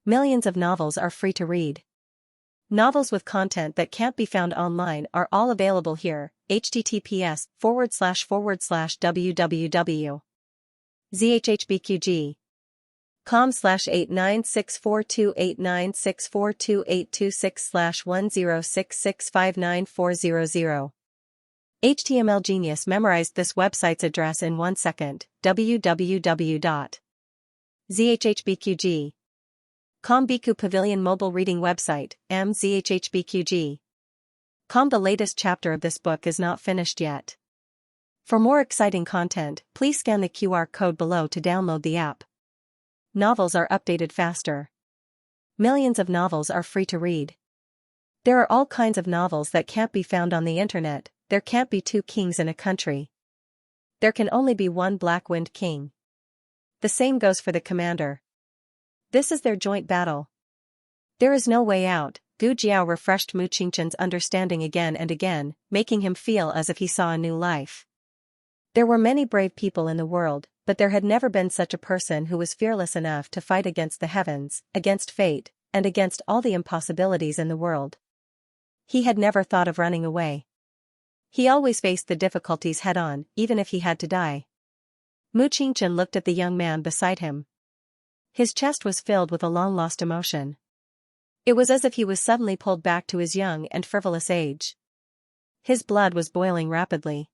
Millions of novels are free to read. Novels with content that can't be found online are all available here. https://www.zhhbqg com/89642896428226/1066594000. HTML Genius memorized this website's address in 1 second. www.zhhbqg.com Biku Pavilion mobile reading website, mzhhbqg.com. The latest chapter of this book is not finished yet. For more exciting content, please scan the QR code below to download the app. Novels are updated faster. Millions of novels are free to read. There are all kinds of novels that can't be found on the internet. There can't be 2 kings in a country. There can only be one Black-Wind King. The same goes for the commander. This is their joint battle. There is no way out. Gu Jiao refreshed Mu Qingchen's understanding again and again, making him feel as if he saw a new life. There were many brave people in the world, but there had never been such a person who was fearless enough to fight against the heavens, against fate, and against all the impossibilities in the world. He had never thought of running away. He always faced the difficulties head-on, even if he had to die. Mu Qingchen looked at the young man beside him. His chest was filled with a long-lost emotion. It was as if he was suddenly pulled back to his young and frivolous age. His blood was boiling rapidly.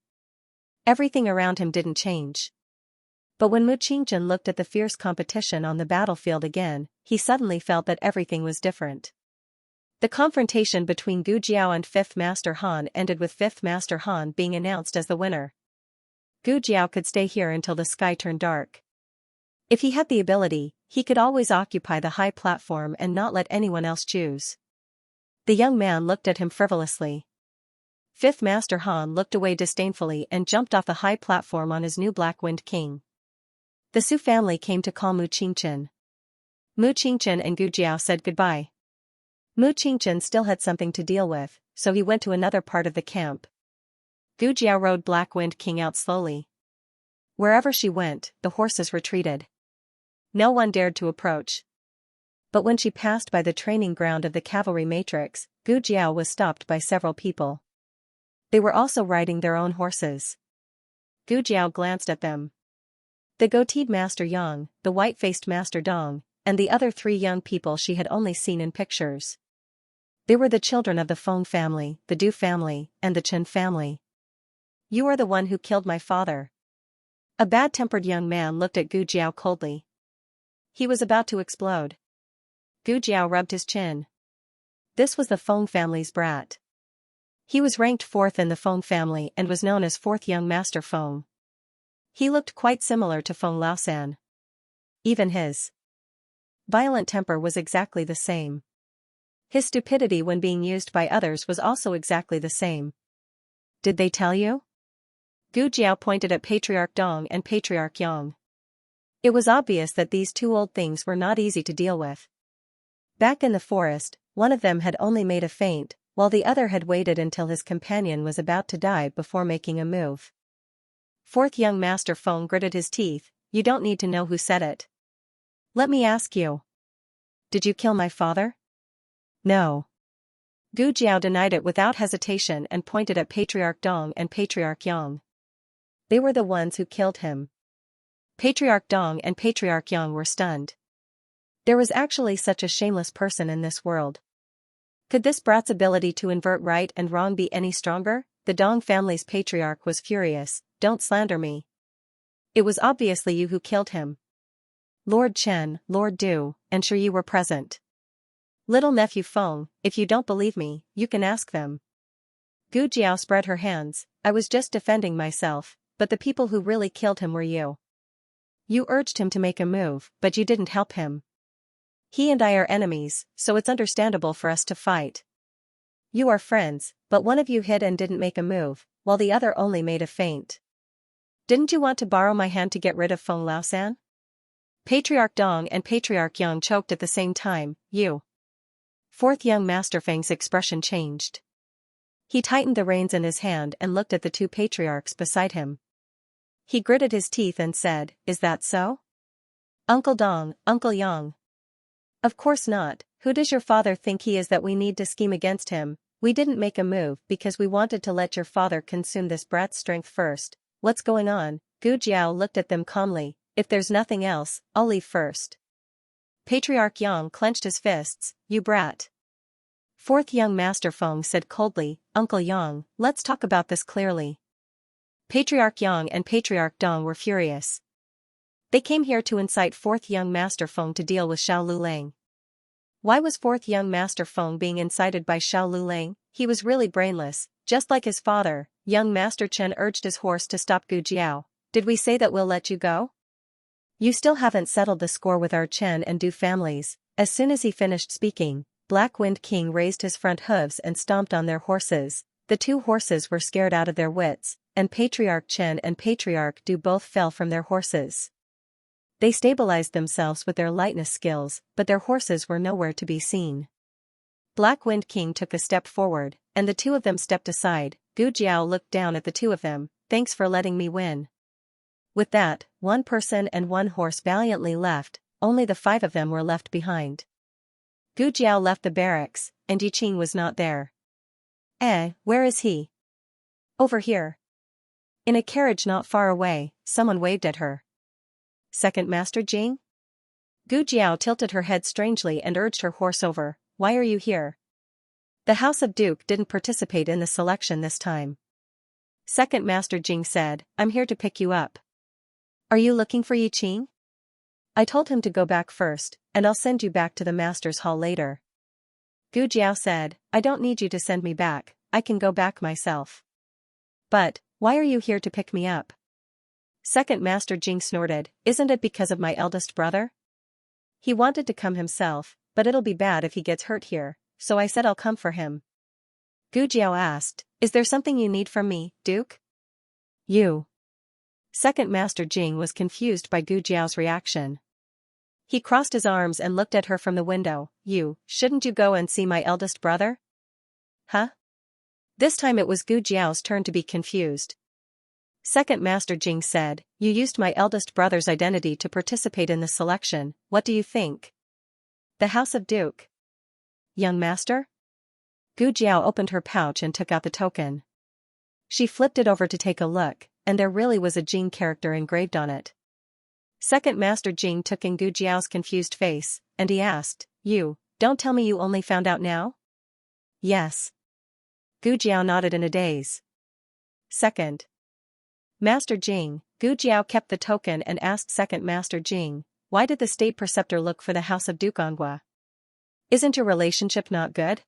Everything around him didn't change. But when Mu Qingjun looked at the fierce competition on the battlefield again, he suddenly felt that everything was different. The confrontation between Gu Jiao and 5th Master Han ended with 5th Master Han being announced as the winner. Gu Jiao could stay here until the sky turned dark. If he had the ability, he could always occupy the high platform and not let anyone else choose. The young man looked at him frivolously. 5th Master Han looked away disdainfully and jumped off the high platform on his new Black-Wind King. The Su family came to call Mu Qingchen. Mu Qingchen and Gu Jiao said goodbye. Mu Qingchen still had something to deal with, so he went to another part of the camp. Gu Jiao rode Black-Wind King out slowly. Wherever she went, the horses retreated. No one dared to approach. But when she passed by the training ground of the cavalry matrix, Gu Jiao was stopped by several people. They were also riding their own horses. Gu Jiao glanced at them. The goateed Master Yang, the white-faced Master Dong, and the other 3 young people she had only seen in pictures. They were the children of the Feng family, the Du family, and the Chen family. You are the one who killed my father. A bad-tempered young man looked at Gu Jiao coldly. He was about to explode. Gu Jiao rubbed his chin. This was the Feng family's brat. He was ranked 4th in the Feng family and was known as 4th Young Master Feng. He looked quite similar to Feng Laosan. Even his violent temper was exactly the same. His stupidity when being used by others was also exactly the same. Did they tell you? Gu Jiao pointed at Patriarch Dong and Patriarch Yang. It was obvious that these 2 old things were not easy to deal with. Back in the forest, one of them had only made a feint, while the other had waited until his companion was about to die before making a move. 4th Young Master Feng gritted his teeth. You don't need to know who said it. Let me ask you. Did you kill my father? No. Gu Jiao denied it without hesitation and pointed at Patriarch Dong and Patriarch Yang. They were the ones who killed him. Patriarch Dong and Patriarch Yang were stunned. There was actually such a shameless person in this world. Could this brat's ability to invert right and wrong be any stronger? The Dong family's patriarch was furious. Don't slander me. It was obviously you who killed him. Lord Chen, Lord Du, and Shi were present. Little nephew Feng, if you don't believe me, you can ask them. Gu Jiao spread her hands. I was just defending myself, but the people who really killed him were you. You urged him to make a move, but you didn't help him. He and I are enemies, so it's understandable for us to fight. You are friends, but one of you hid and didn't make a move, while the other only made a feint. Didn't you want to borrow my hand to get rid of Feng Laosan? Patriarch Dong and Patriarch Yang choked at the same time. You. 4th Young Master Feng's expression changed. He tightened the reins in his hand and looked at the 2 patriarchs beside him. He gritted his teeth and said, Is that so? Uncle Dong, Uncle Yang. Of course not. Who does your father think he is that we need to scheme against him? We didn't make a move because we wanted to let your father consume this brat's strength first. What's going on? Gu Jiao looked at them calmly. If there's nothing else, I'll leave first. Patriarch Yang clenched his fists. You brat. 4th Young Master Feng said coldly, Uncle Yang, let's talk about this clearly. Patriarch Yang and Patriarch Dong were furious. They came here to incite 4th Young Master Feng to deal with Xiao Lulang. Why was 4th Young Master Feng being incited by Xiao Lulang? He was really brainless, just like his father. Young Master Chen urged his horse to stop Gu Jiao. Did we say that we'll let you go? You still haven't settled the score with our Chen and Du families. As soon as he finished speaking, Black-Wind King raised his front hooves and stomped on their horses. The 2 horses were scared out of their wits, and Patriarch Chen and Patriarch Du both fell from their horses. They stabilized themselves with their lightness skills, but their horses were nowhere to be seen. Black-Wind King took a step forward, and the 2 of them stepped aside. Gu Jiao looked down at the 2 of them. Thanks for letting me win. With that, 1 person and 1 horse valiantly left, only the 5 of them were left behind. Gu Jiao left the barracks, and Yiqing was not there. Where is he? Over here. In a carriage not far away, someone waved at her. 2nd Master Jing? Gu Jiao tilted her head strangely and urged her horse over. Why are you here? The House of Duke didn't participate in the selection this time. 2nd Master Jing said, I'm here to pick you up. Are you looking for Yi Qing? I told him to go back first, and I'll send you back to the master's hall later. Gu Jiao said, I don't need you to send me back, I can go back myself. But, why are you here to pick me up? Second Master Jing snorted, isn't it because of my eldest brother? He wanted to come himself, but it'll be bad if he gets hurt here, so I said I'll come for him. Gu Jiao asked, is there something you need from me, Duke? You. Second Master Jing was confused by Gu Jiao's reaction. He crossed his arms and looked at her from the window. Shouldn't you go and see my eldest brother? Huh? This time it was Gu Jiao's turn to be confused. Second Master Jing said, you used my eldest brother's identity to participate in the selection, what do you think? The House of Duke. Young Master? Gu Jiao opened her pouch and took out the token. She flipped it over to take a look, and there really was a Jing character engraved on it. Second Master Jing took in Gu Jiao's confused face, and he asked, don't tell me you only found out now? Yes. Gu Jiao nodded in a daze. Second Master Jing, Gu Jiao kept the token and asked Second Master Jing, why did the state preceptor look for the House of Duke Anhua? Isn't your relationship not good?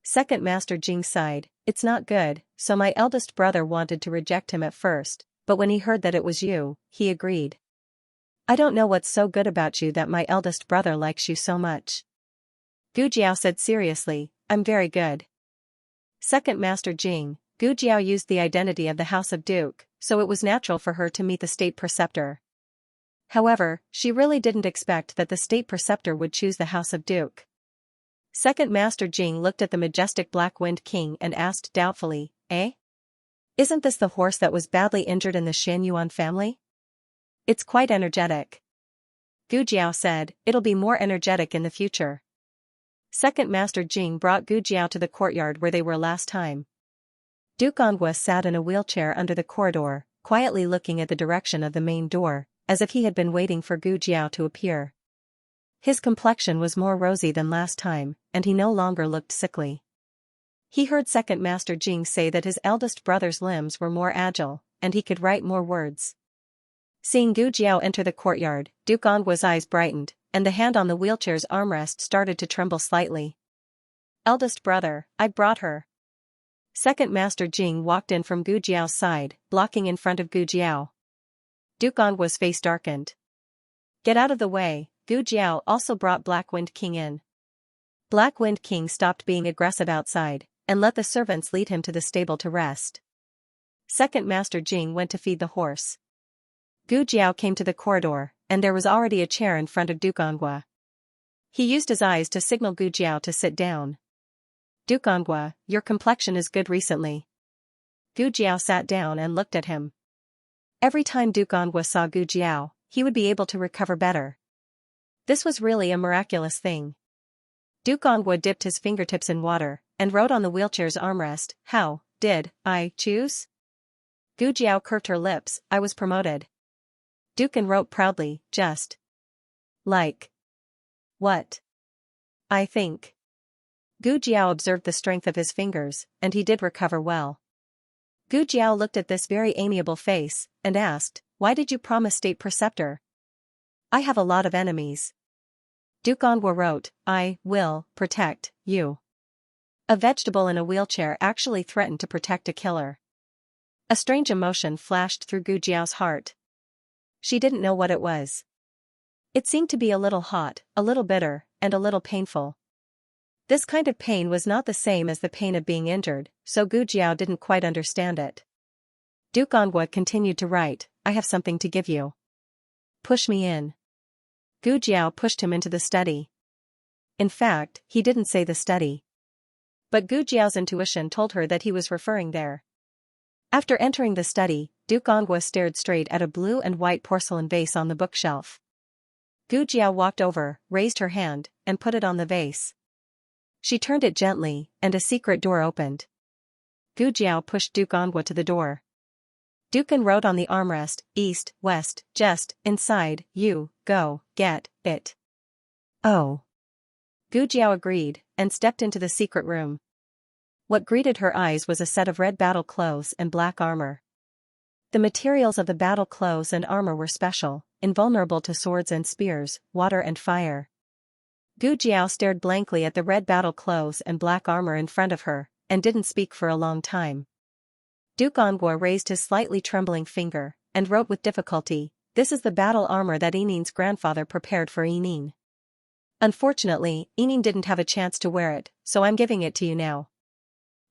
Second Master Jing sighed, it's not good, so my eldest brother wanted to reject him at first, but when he heard that it was you, he agreed. I don't know what's so good about you that my eldest brother likes you so much. Gu Jiao said seriously, I'm very good. Second Master Jing, Gu Jiao used the identity of the House of Duke, so it was natural for her to meet the state preceptor. However, she really didn't expect that the state preceptor would choose the House of Duke. Second Master Jing looked at the majestic Black Wind King and asked doubtfully, eh? Isn't this the horse that was badly injured in the Xianyuan family? It's quite energetic. Gu Jiao said, it'll be more energetic in the future. Second Master Jing brought Gu Jiao to the courtyard where they were last time. Duke Anhua sat in a wheelchair under the corridor, quietly looking at the direction of the main door, as if he had been waiting for Gu Jiao to appear. His complexion was more rosy than last time, and he no longer looked sickly. He heard Second Master Jing say that his eldest brother's limbs were more agile, and he could write more words. Seeing Gu Jiao enter the courtyard, Duke Anhua's eyes brightened, and the hand on the wheelchair's armrest started to tremble slightly. Eldest brother, I brought her. Second Master Jing walked in from Gu Jiao's side, blocking in front of Gu Jiao. Duke Anhua's face darkened. Get out of the way, Gu Jiao also brought Black Wind King in. Black Wind King stopped being aggressive outside, and let the servants lead him to the stable to rest. Second Master Jing went to feed the horse. Gu Jiao came to the corridor, and there was already a chair in front of Duke Anhua. He used his eyes to signal Gu Jiao to sit down. Duke Anhua, your complexion is good recently. Gu Jiao sat down and looked at him. Every time Duke Anhua saw Gu Jiao, he would be able to recover better. This was really a miraculous thing. Duke Anhua dipped his fingertips in water, and wrote on the wheelchair's armrest, how did I choose? Gu Jiao curved her lips, I was promoted. Duke An wrote proudly, just like what? I think. Gu Jiao observed the strength of his fingers, and he did recover well. Gu Jiao looked at this very amiable face, and asked, why did you promise state preceptor? I have a lot of enemies. Duke Anhua wrote, I will protect you. A vegetable in a wheelchair actually threatened to protect a killer. A strange emotion flashed through Gu Jiao's heart. She didn't know what it was. It seemed to be a little hot, a little bitter, and a little painful. This kind of pain was not the same as the pain of being injured, so Gu Jiao didn't quite understand it. Duke Anhua continued to write, I have something to give you. Push me in. Gu Jiao pushed him into the study. In fact, he didn't say the study. But Gu Jiao's intuition told her that he was referring there. After entering the study, Duke Anhua stared straight at a blue and white porcelain vase on the bookshelf. Gu Jiao walked over, raised her hand, and put it on the vase. She turned it gently, and a secret door opened. Gu Jiao pushed Duke Anhua to the door. Duke An wrote on the armrest, east, west, just, inside, you, go, get, it. Oh. Gu Jiao agreed, and stepped into the secret room. What greeted her eyes was a set of red battle clothes and black armor. The materials of the battle clothes and armor were special, invulnerable to swords and spears, water and fire. Gu Jiao stared blankly at the red battle clothes and black armor in front of her, and didn't speak for a long time. Duke Onguo raised his slightly trembling finger, and wrote with difficulty, "This is the battle armor that Yinin's grandfather prepared for Yinin. Unfortunately, Yinin didn't have a chance to wear it, so I'm giving it to you now."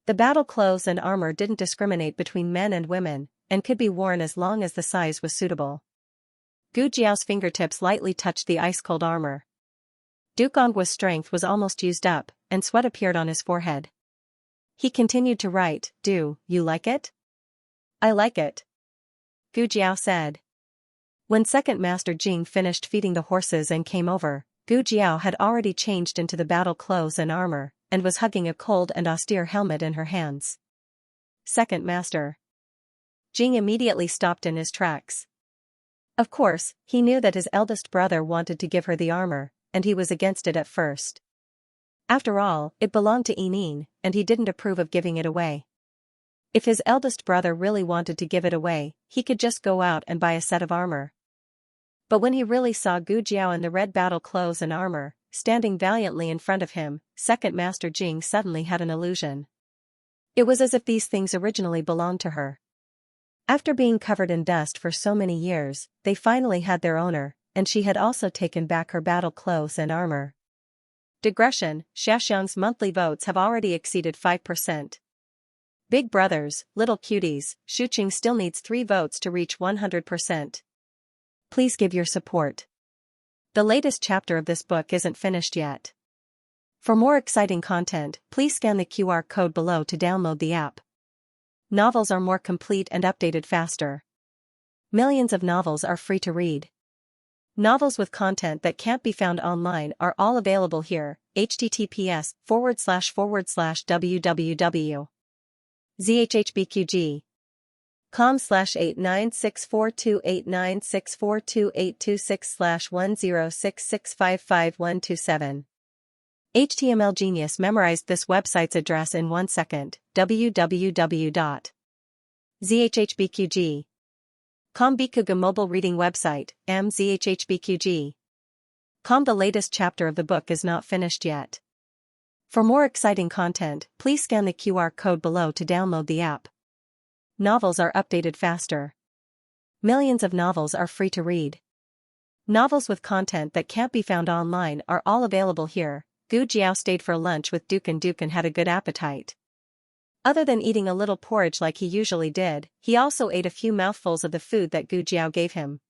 The battle clothes and armor didn't discriminate between men and women, and could be worn as long as the size was suitable. Gu Jiao's fingertips lightly touched the ice-cold armor. Duke Onguo's strength was almost used up, and sweat appeared on his forehead. He continued to write, "Do you like it?" "I like it," Gu Jiao said. When second master Jing finished feeding the horses and came over, Gu Jiao had already changed into the battle clothes and armor, and was hugging a cold and austere helmet in her hands. "Second master." Jing immediately stopped in his tracks. Of course, he knew that his eldest brother wanted to give her the armor, and he was against it at first. After all, it belonged to Yinin, and he didn't approve of giving it away. If his eldest brother really wanted to give it away, he could just go out and buy a set of armor. But when he really saw Gu Jiao in the red battle clothes and armor, standing valiantly in front of him, second master Jing suddenly had an illusion. It was as if these things originally belonged to her. After being covered in dust for so many years, they finally had their owner, and she had also taken back her battle clothes and armor. Digression: Xiaxiang's monthly votes have already exceeded 5%. Big brothers, little cuties, Shuqing still needs 3 votes to reach 100%. Please give your support. The latest chapter of this book isn't finished yet. For more exciting content, please scan the QR code below to download the app. Novels are more complete and updated faster. Millions of novels are free to read. Novels with content that can't be found online are all available here. https://www.zhhbqg.com/896428964286/1066555127. HTML Genius memorized this website's address in 1 second. www.zhhbqg.com. Bikuga mobile reading website, mzhhbqg.com. The latest chapter of the book is not finished yet. For more exciting content, please scan the QR code below to download the app. Novels are updated faster. Millions of novels are free to read. Novels with content that can't be found online are all available here. Gu Jiao stayed for lunch with Duke and had a good appetite. Other than eating a little porridge like he usually did, he also ate a few mouthfuls of the food that Gu Jiao gave him.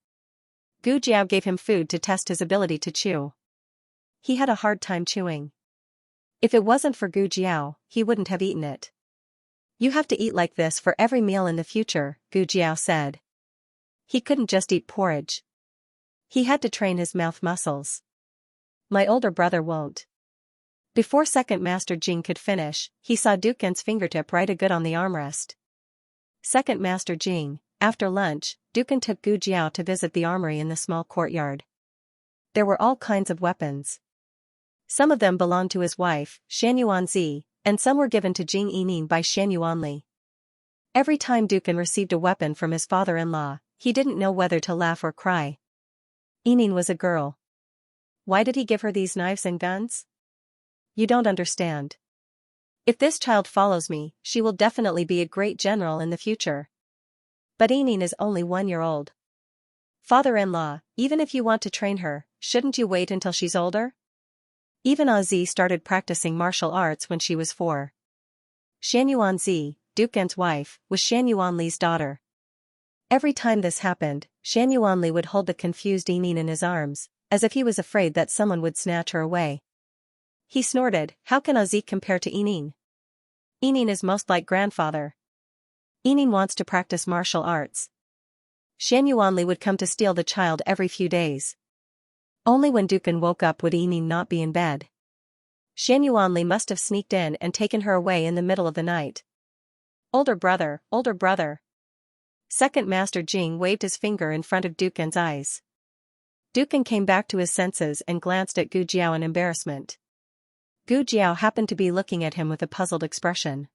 Gu Jiao gave him food to test his ability to chew. He had a hard time chewing. If it wasn't for Gu Jiao, he wouldn't have eaten it. "You have to eat like this for every meal in the future," Gu Jiao said. He couldn't just eat porridge. He had to train his mouth muscles. "My older brother won't." Before second master Jing could finish, he saw Duken's fingertip right a good on the armrest. Second master Jing, after lunch, Duken took Gu Jiao to visit the armory in the small courtyard. There were all kinds of weapons. Some of them belonged to his wife, Xianxia, and some were given to Jing Yinin by Xianxia. Every time Duken received a weapon from his father-in-law, he didn't know whether to laugh or cry. Yinin was a girl. Why did he give her these knives and guns? You don't understand. If this child follows me, she will definitely be a great general in the future. But Yinin is only 1 year old. Father-in-law, even if you want to train her, shouldn't you wait until she's older? Even Azi started practicing martial arts when she was 4. Xianxia, Duken's wife, was Xianxuanli's daughter. Every time this happened, Xianxuanli would hold the confused Yinin in his arms, as if he was afraid that someone would snatch her away. He snorted, "How can Azi compare to Yinin? Yinin is most like grandfather. Yinin wants to practice martial arts." Xianxuanli would come to steal the child every few days. Only when Duken woke up would Yinin not be in bed. Xianxuanli must have sneaked in and taken her away in the middle of the night. Older brother, older brother." Second master Jing waved his finger in front of Duken's eyes. Duken came back to his senses and glanced at Gu Jiao in embarrassment. Gu Jiao happened to be looking at him with a puzzled expression.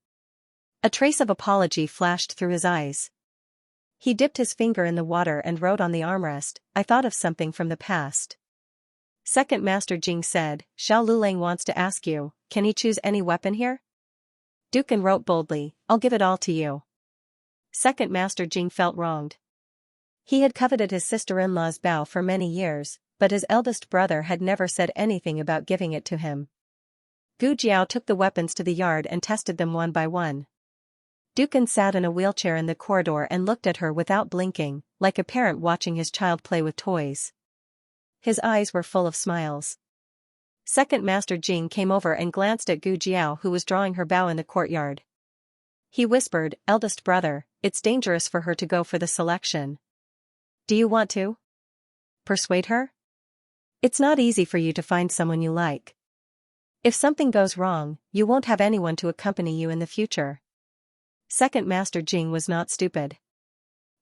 A trace of apology flashed through his eyes. He dipped his finger in the water and wrote on the armrest, "I thought of something from the past." Second Master Jing said, "Xiao Lulang wants to ask you, can he choose any weapon here?" Dukan wrote boldly, "I'll give it all to you." Second Master Jing felt wronged. He had coveted his sister-in-law's bow for many years, but his eldest brother had never said anything about giving it to him. Gu Jiao took the weapons to the yard and tested them one by one. Dukan sat in a wheelchair in the corridor and looked at her without blinking, like a parent watching his child play with toys. His eyes were full of smiles. Second Master Jing came over and glanced at Gu Jiao, who was drawing her bow in the courtyard. He whispered, "Eldest brother, it's dangerous for her to go for the selection. Do you want to persuade her? It's not easy for you to find someone you like. If something goes wrong, you won't have anyone to accompany you in the future." Second Master Jing was not stupid.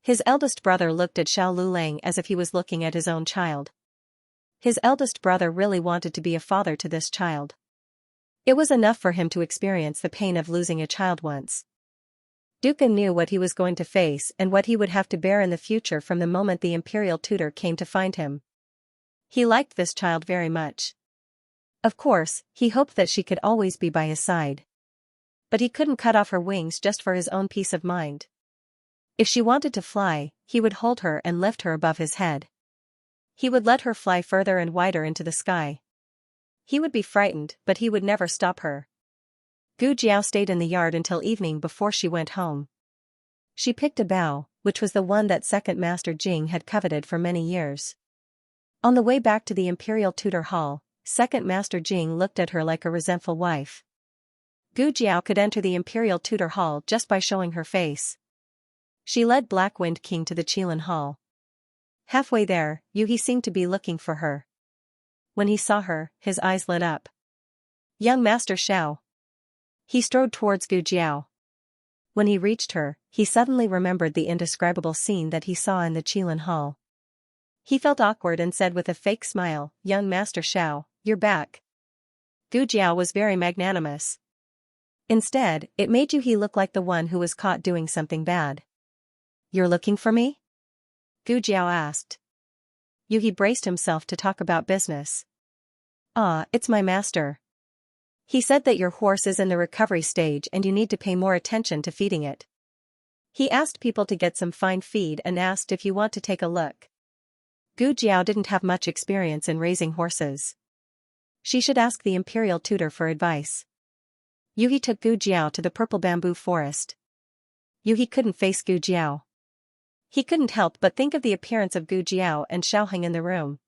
His eldest brother looked at Xiao Lulang as if he was looking at his own child. His eldest brother really wanted to be a father to this child. It was enough for him to experience the pain of losing a child once. Dukan knew what he was going to face and what he would have to bear in the future from the moment the imperial tutor came to find him. He liked this child very much. Of course, he hoped that she could always be by his side. But he couldn't cut off her wings just for his own peace of mind. If she wanted to fly, he would hold her and lift her above his head. He would let her fly further and wider into the sky. He would be frightened, but he would never stop her. Gu Jiao stayed in the yard until evening before she went home. She picked a bow, which was the one that Second Master Jing had coveted for many years. On the way back to the Imperial Tutor Hall, Second Master Jing looked at her like a resentful wife. Gu Jiao could enter the Imperial Tutor Hall just by showing her face. She led Black Wind King to the Qilin Hall. Halfway there, Yuhi seemed to be looking for her. When he saw her, his eyes lit up. "Young Master Xiao." He strode towards Gu Jiao. When he reached her, he suddenly remembered the indescribable scene that he saw in the Qilin Hall. He felt awkward and said with a fake smile, "Young Master Xiao, you're back." Gu Jiao was very magnanimous. Instead, it made Yuhi look like the one who was caught doing something bad. "You're looking for me?" Gu Jiao asked. Yuhi braced himself to talk about business. "Ah, it's my master. He said that your horse is in the recovery stage and you need to pay more attention to feeding it. He asked people to get some fine feed and asked if you want to take a look." Gu Jiao didn't have much experience in raising horses. She should ask the imperial tutor for advice. Yuhi took Gu Jiao to the purple bamboo forest. Yuhi couldn't face Gu Jiao. He couldn't help but think of the appearance of Gu Jiao and Xiaoheng in the room.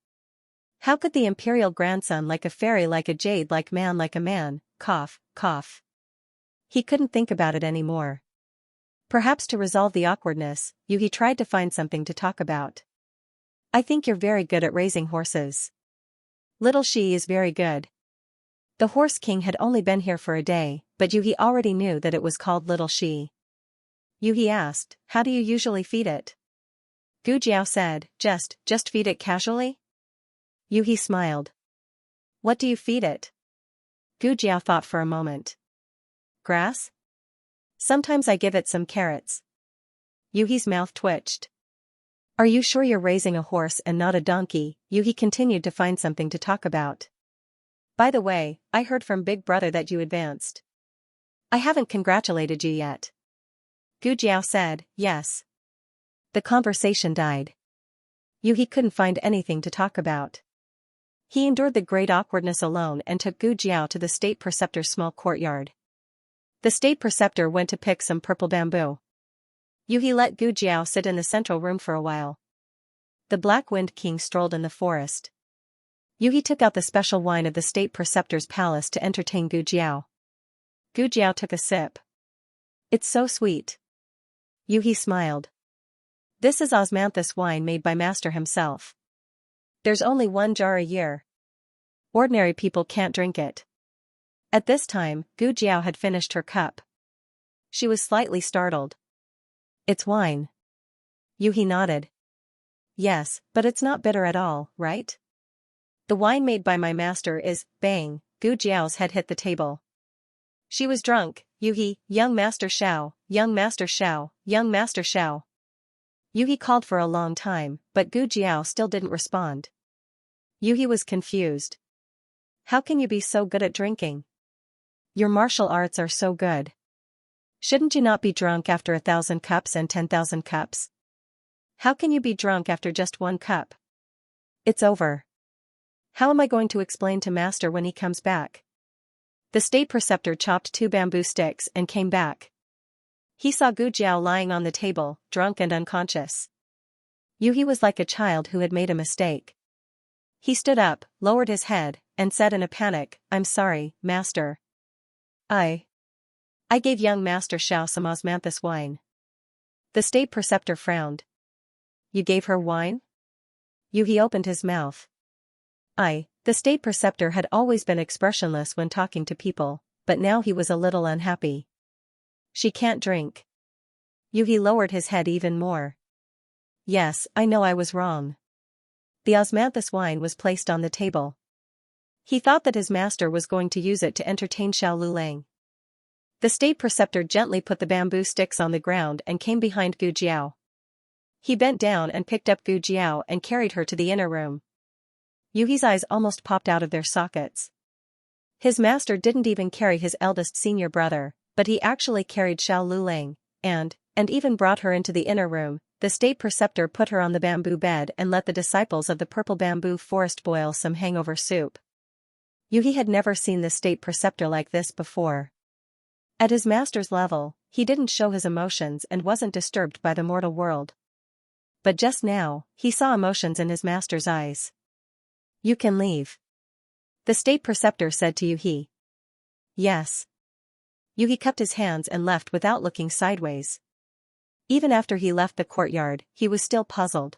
How could the imperial grandson like a fairy like a jade like a man, cough, cough. He couldn't think about it anymore. Perhaps to resolve the awkwardness, Yuhi tried to find something to talk about. "I think you're very good at raising horses. Little Shi is very good." The Horse King had only been here for a day, but Yuhi already knew that it was called Little Shi. Yuhi asked, "How do you usually feed it?" Gu Jiao said, Just feed it casually?" Yuhi smiled. "What do you feed it?" Gu Jiao thought for a moment. "Grass? Sometimes I give it some carrots." Yuhi's mouth twitched. "Are you sure you're raising a horse and not a donkey?" Yuhi continued to find something to talk about. "By the way, I heard from Big Brother that you advanced." "I haven't congratulated you yet." Gu Jiao said, "Yes." The conversation died. Yuhi couldn't find anything to talk about. He endured the great awkwardness alone and took Gu Jiao to the state preceptor's small courtyard. The state preceptor went to pick some purple bamboo. Yuhi let Gu Jiao sit in the central room for a while. The Black Wind King strolled in the forest. Yuhi took out the special wine of the state preceptor's palace to entertain Gu Jiao. Gu Jiao took a sip. "It's so sweet." Yuhi smiled. "This is osmanthus wine made by master himself. There's only 1 jar a year. Ordinary people can't drink it." At this time, Gu Jiao had finished her cup. She was slightly startled. "It's wine." Yuhi nodded. "Yes, but it's not bitter at all, right? The wine made by my master is," bang, Gu Jiao's head hit the table. She was drunk. "Yuhi, young Master Xiao, young Master Xiao, young Master Xiao." Yuhi called for a long time, but Gu Jiao still didn't respond. Yuhi was confused. How can you be so good at drinking? Your martial arts are so good. Shouldn't you not be drunk after 1,000 cups and 10,000 cups? How can you be drunk after just 1 cup? It's over. How am I going to explain to Master when he comes back? The state preceptor chopped 2 bamboo sticks and came back. He saw Gu Jiao lying on the table, drunk and unconscious. Yuhi was like a child who had made a mistake. He stood up, lowered his head, and said in a panic, "I'm sorry, Master. I gave young Master Xiao some osmanthus wine." The state preceptor frowned. You gave her wine? Yuhi opened his mouth. The state preceptor had always been expressionless when talking to people, but now he was a little unhappy. She can't drink. Yuhi lowered his head even more. Yes, I know I was wrong. The osmanthus wine was placed on the table. He thought that his master was going to use it to entertain Xiao Lulang. The state preceptor gently put the bamboo sticks on the ground and came behind Gu Jiao. He bent down and picked up Gu Jiao and carried her to the inner room. Yuhi's eyes almost popped out of their sockets. His master didn't even carry his eldest senior brother, but he actually carried Xiao Lulang, and even brought her into the inner room. The state preceptor put her on the bamboo bed and let the disciples of the purple bamboo forest boil some hangover soup. Yuhi had never seen the state preceptor like this before. At his master's level, he didn't show his emotions and wasn't disturbed by the mortal world. But just now, he saw emotions in his master's eyes. You can leave. The state preceptor said to Yuhi. Yes. Yuhi cupped his hands and left without looking sideways. Even after he left the courtyard, he was still puzzled.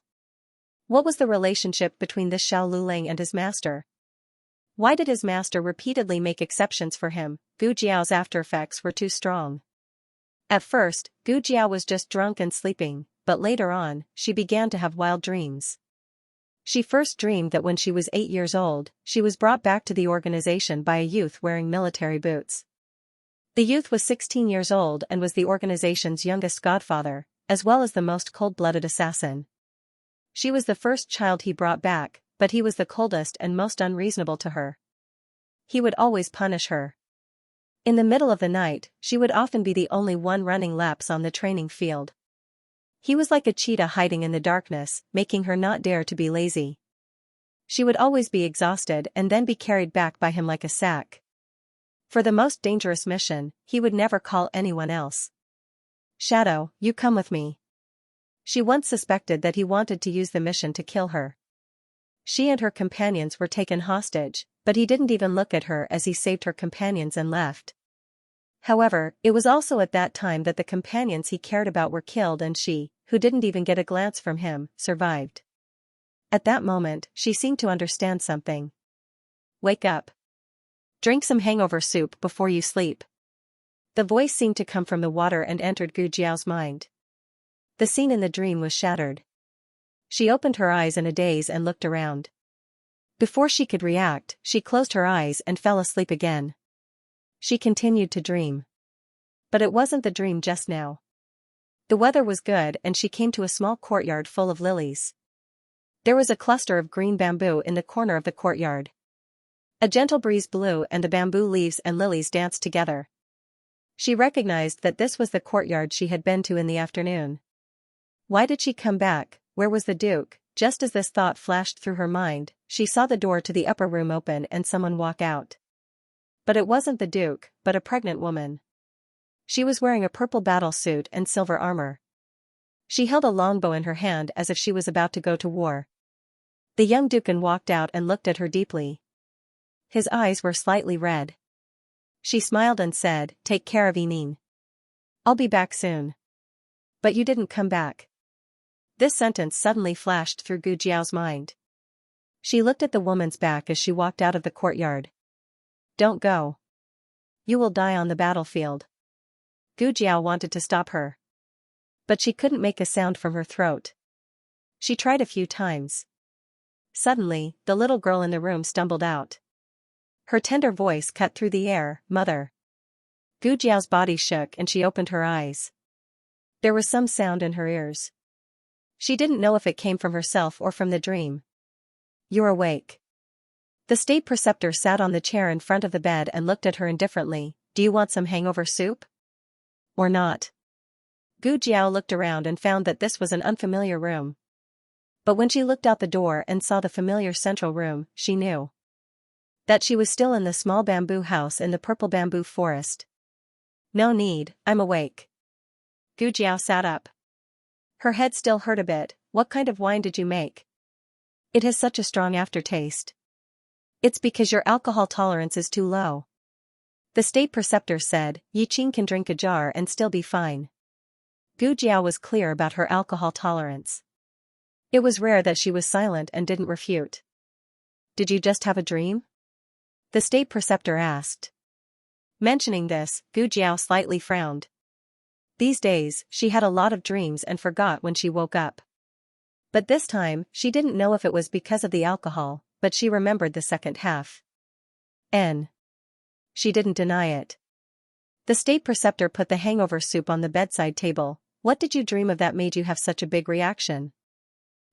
What was the relationship between this Xiao Lulang and his master? Why did his master repeatedly make exceptions for him? Gu Jiao's aftereffects were too strong. At first, Gu Jiao was just drunk and sleeping, but later on, she began to have wild dreams. She first dreamed that when she was 8 years old, she was brought back to the organization by a youth wearing military boots. The youth was 16 years old and was the organization's youngest godfather, as well as the most cold-blooded assassin. She was the first child he brought back, but he was the coldest and most unreasonable to her. He would always punish her. In the middle of the night, she would often be the only one running laps on the training field. He was like a cheetah hiding in the darkness, making her not dare to be lazy. She would always be exhausted and then be carried back by him like a sack. For the most dangerous mission, he would never call anyone else. Shadow, you come with me. She once suspected that he wanted to use the mission to kill her. She and her companions were taken hostage, but he didn't even look at her as he saved her companions and left. However, it was also at that time that the companions he cared about were killed and she, who didn't even get a glance from him, survived. At that moment, she seemed to understand something. Wake up. Drink some hangover soup before you sleep. The voice seemed to come from the water and entered Gu Jiao's mind. The scene in the dream was shattered. She opened her eyes in a daze and looked around. Before she could react, she closed her eyes and fell asleep again. She continued to dream. But it wasn't the dream just now. The weather was good and she came to a small courtyard full of lilies. There was a cluster of green bamboo in the corner of the courtyard. A gentle breeze blew and the bamboo leaves and lilies danced together. She recognized that this was the courtyard she had been to in the afternoon. Why did she come back? Where was the Duke? Just as this thought flashed through her mind, she saw the door to the upper room open and someone walk out. But it wasn't the Duke, but a pregnant woman. She was wearing a purple battle suit and silver armor. She held a longbow in her hand as if she was about to go to war. The young Dukan walked out and looked at her deeply. His eyes were slightly red. She smiled and said, "Take care of Enin. I'll be back soon." "But you didn't come back." This sentence suddenly flashed through Gu Jiao's mind. She looked at the woman's back as she walked out of the courtyard. "Don't go. You will die on the battlefield." Gu Jiao wanted to stop her. But she couldn't make a sound from her throat. She tried a few times. Suddenly, the little girl in the room stumbled out. Her tender voice cut through the air, "Mother." Gu Jiao's body shook and she opened her eyes. There was some sound in her ears. She didn't know if it came from herself or from the dream. "You're awake." The state preceptor sat on the chair in front of the bed and looked at her indifferently. "Do you want some hangover soup? Or not?" Gu Jiao looked around and found that this was an unfamiliar room. But when she looked out the door and saw the familiar central room, she knew that she was still in the small bamboo house in the purple bamboo forest. "No need, I'm awake." Gu Jiao sat up. Her head still hurt a bit. "What kind of wine did you make? It has such a strong aftertaste." "It's because your alcohol tolerance is too low." The state preceptor said, "Yi Qing can drink a jar and still be fine." Gu Jiao was clear about her alcohol tolerance. It was rare that she was silent and didn't refute. "Did you just have a dream?" the state preceptor asked. Mentioning this, Gu Jiao slightly frowned. These days, she had a lot of dreams and forgot when she woke up. But this time, she didn't know if it was because of the alcohol, but she remembered the second half. She didn't deny it. The state preceptor put the hangover soup on the bedside table. "What did you dream of that made you have such a big reaction?"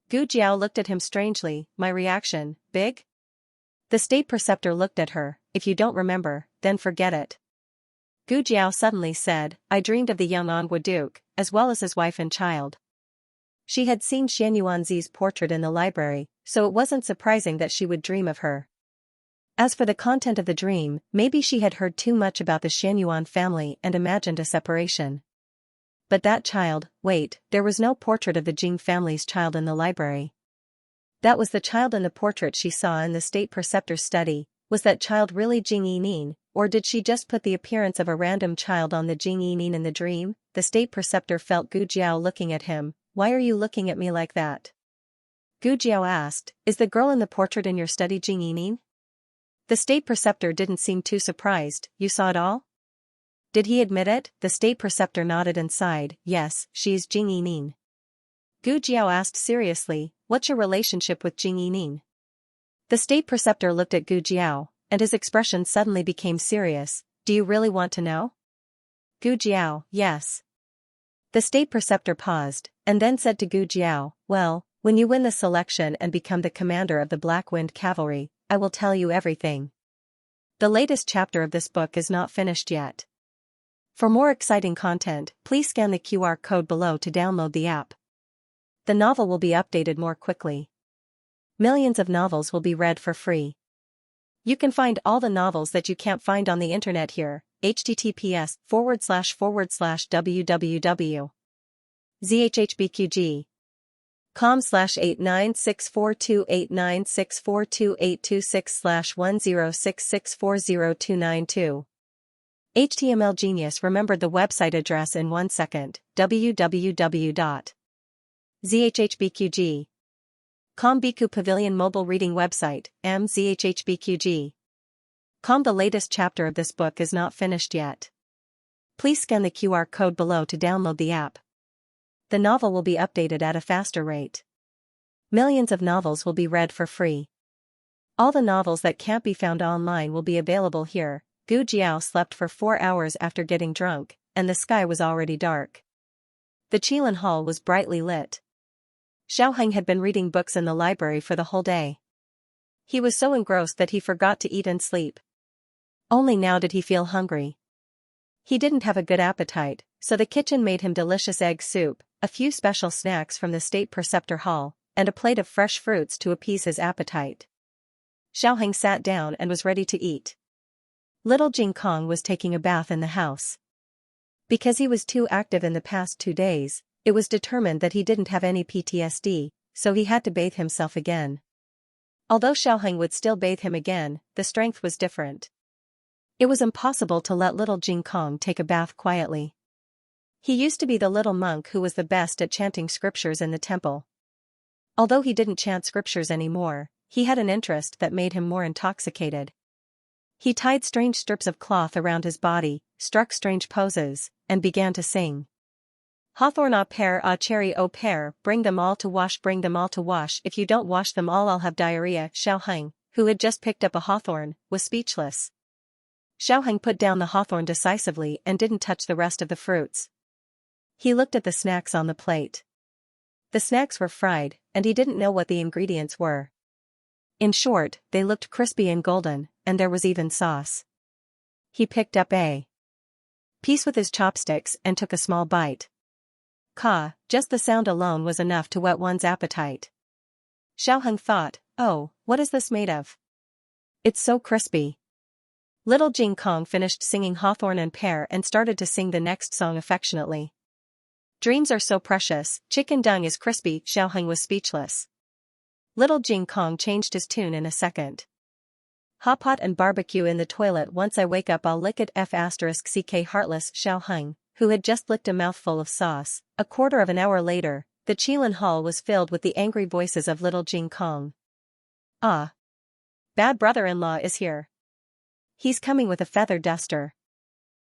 Gu Jiao looked at him strangely. "My reaction, big?" The state preceptor looked at her. "If you don't remember, then forget it." Gu Jiao suddenly said, "I dreamed of the young Anhua Duke, as well as his wife and child." She had seen Xianxuanzi's portrait in the library, so it wasn't surprising that she would dream of her. As for the content of the dream, maybe she had heard too much about the Xianxuan family and imagined a separation. But that child, wait, there was no portrait of the Jing family's child in the library. That was the child in the portrait she saw in the state preceptor's study. Was that child really Jing Yining, or did she just put the appearance of a random child on the Jing Yining in the dream? The state preceptor felt Gu Jiao looking at him. "Why are you looking at me like that?" Gu Jiao asked, "Is the girl in the portrait in your study Jing Yining?" The state preceptor didn't seem too surprised. "You saw it all?" Did he admit it? The state preceptor nodded and sighed. "Yes, she's Jing Yining." Gu Jiao asked seriously, "What's your relationship with Jing Yining?" The state preceptor looked at Gu Jiao, and his expression suddenly became serious. "Do you really want to know?" Gu Jiao, "Yes." The state preceptor paused, and then said to Gu Jiao, "Well, when you win the selection and become the commander of the Black Wind Cavalry, I will tell you everything." The latest chapter of this book is not finished yet. For more exciting content, please scan the QR code below to download the app. The novel will be updated more quickly. Millions of novels will be read for free. You can find all the novels that you can't find on the internet here. https://www.zhhbqg.com/896428964286/1066402992. HTML Genius remembered the website address in 1 second. www.zhhbqg.com. Biku Pavilion Mobile Reading Website, mzhhbqg.com. The latest chapter of this book is not finished yet. Please scan the QR code below to download the app. The novel will be updated at a faster rate. Millions of novels will be read for free. All the novels that can't be found online will be available here. Gu Jiao slept for 4 hours after getting drunk, and the sky was already dark. The Qilin Hall was brightly lit. Xiaoheng had been reading books in the library for the whole day. He was so engrossed that he forgot to eat and sleep. Only now did he feel hungry. He didn't have a good appetite, so the kitchen made him delicious egg soup, a few special snacks from the state preceptor hall, and a plate of fresh fruits to appease his appetite. Xiaoheng sat down and was ready to eat. Little Jing Kong was taking a bath in the house. Because he was too active in the past 2 days, it was determined that he didn't have any PTSD, so he had to bathe himself again. Although Xiaoheng would still bathe him again, the strength was different. It was impossible to let little Jing Kong take a bath quietly. He used to be the little monk who was the best at chanting scriptures in the temple. Although he didn't chant scriptures anymore, he had an interest that made him more intoxicated. He tied strange strips of cloth around his body, struck strange poses, and began to sing. Hawthorn a pear a cherry o pear, bring them all to wash, bring them all to wash, if you don't wash them all I'll have diarrhea. Xiaoheng, who had just picked up a hawthorn, was speechless. Xiaoheng put down the hawthorn decisively and didn't touch the rest of the fruits. He looked at the snacks on the plate. The snacks were fried, and he didn't know what the ingredients were. In short, they looked crispy and golden, and there was even sauce. He picked up a piece with his chopsticks and took a small bite. Just the sound alone was enough to whet one's appetite. Xiaoheng thought, oh, what is this made of? It's so crispy. Little Jing Kong finished singing Hawthorn and Pear and started to sing the next song affectionately. Dreams are so precious, chicken dung is crispy. Xiaoheng was speechless. Little Jing Kong changed his tune in a second. Hot pot and barbecue in the toilet. Once I wake up I'll lick it. *CK heartless Xiaoheng, who had just licked a mouthful of sauce. A quarter of an hour later, the Qilin hall was filled with the angry voices of little Jing Kong. Ah! Bad brother-in-law is here. He's coming with a feather duster.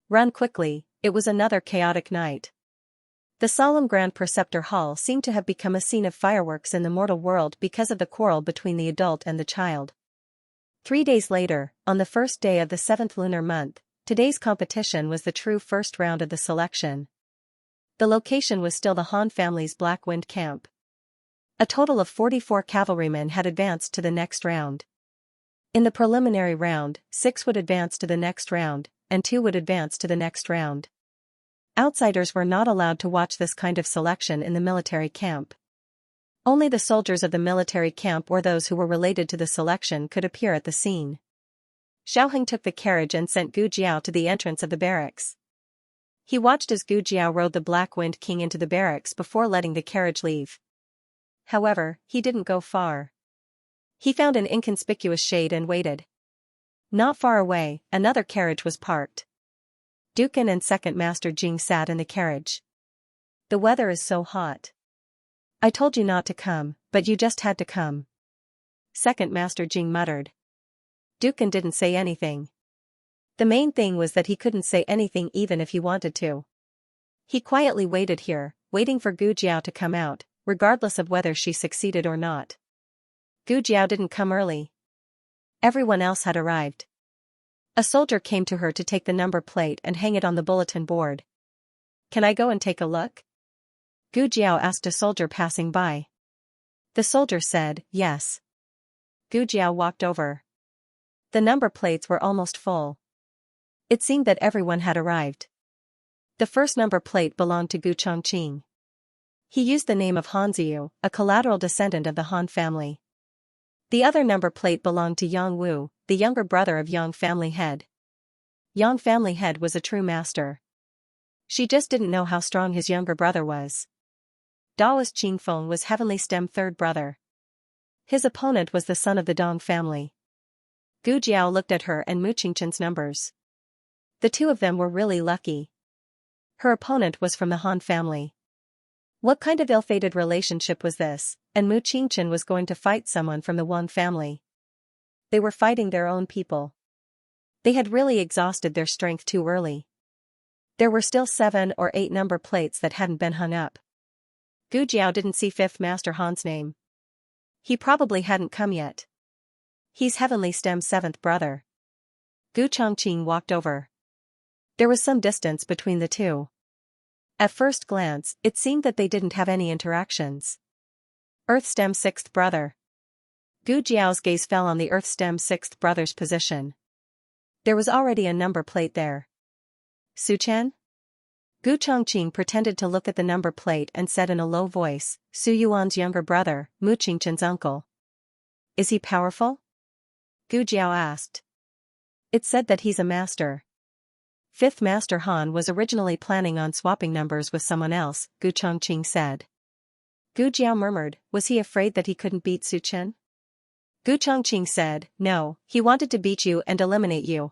Run quickly, it was another chaotic night. The solemn Grand Preceptor Hall seemed to have become a scene of fireworks in the mortal world because of the quarrel between the adult and the child. 3 days later, on the first day of the 7th lunar month, today's competition was the true first round of the selection. The location was still the Han family's Black Wind camp. A total of 44 cavalrymen had advanced to the next round. In the preliminary round, 6 would advance to the next round, and 2 would advance to the next round. Outsiders were not allowed to watch this kind of selection in the military camp. Only the soldiers of the military camp or those who were related to the selection could appear at the scene. Xiaoheng took the carriage and sent Gu Jiao to the entrance of the barracks. He watched as Gu Jiao rode the Black Wind King into the barracks before letting the carriage leave. However, he didn't go far. He found an inconspicuous shade and waited. Not far away, another carriage was parked. Dukan and Second Master Jing sat in the carriage. The weather is so hot. I told you not to come, but you just had to come. Second Master Jing muttered. Dukan didn't say anything. The main thing was that he couldn't say anything even if he wanted to. He quietly waited here, waiting for Gu Jiao to come out, regardless of whether she succeeded or not. Gu Jiao didn't come early. Everyone else had arrived. A soldier came to her to take the number plate and hang it on the bulletin board. Can I go and take a look? Gu Jiao asked a soldier passing by. The soldier said, yes. Gu Jiao walked over. The number plates were almost full. It seemed that everyone had arrived. The first number plate belonged to Gu Chongqing. He used the name of Han Ziyu, a collateral descendant of the Han family. The other number plate belonged to Yang Wu, the younger brother of Yang family head. Yang family head was a true master. She just didn't know how strong his younger brother was. Daoist Qingfeng was Heavenly Stem third brother. His opponent was the son of the Dong family. Gu Jiao looked at her and Mu Qingchen's numbers. The two of them were really lucky. Her opponent was from the Han family. What kind of ill-fated relationship was this? And Mu Qingchen was going to fight someone from the Wang family. They were fighting their own people. They had really exhausted their strength too early. There were still 7 or 8 number plates that hadn't been hung up. Gu Jiao didn't see 5th Master Han's name. He probably hadn't come yet. He's Heavenly Stem's 7th brother. Gu Chongqing walked over. There was some distance between the two. At first glance, it seemed that they didn't have any interactions. Earth Stem 6th brother. Gu Jiao's gaze fell on the Earth Stem 6th brother's position. There was already a number plate there. Su Chen? Gu Chongqing pretended to look at the number plate and said in a low voice, Su Yuan's younger brother, Mu Qingchen's uncle. Is he powerful? Gu Jiao asked. It said that he's a master. 5th Master Han was originally planning on swapping numbers with someone else, Gu Chongqing said. Gu Jiao murmured, was he afraid that he couldn't beat Su Chen? Gu Chongqing said, no, he wanted to beat you and eliminate you.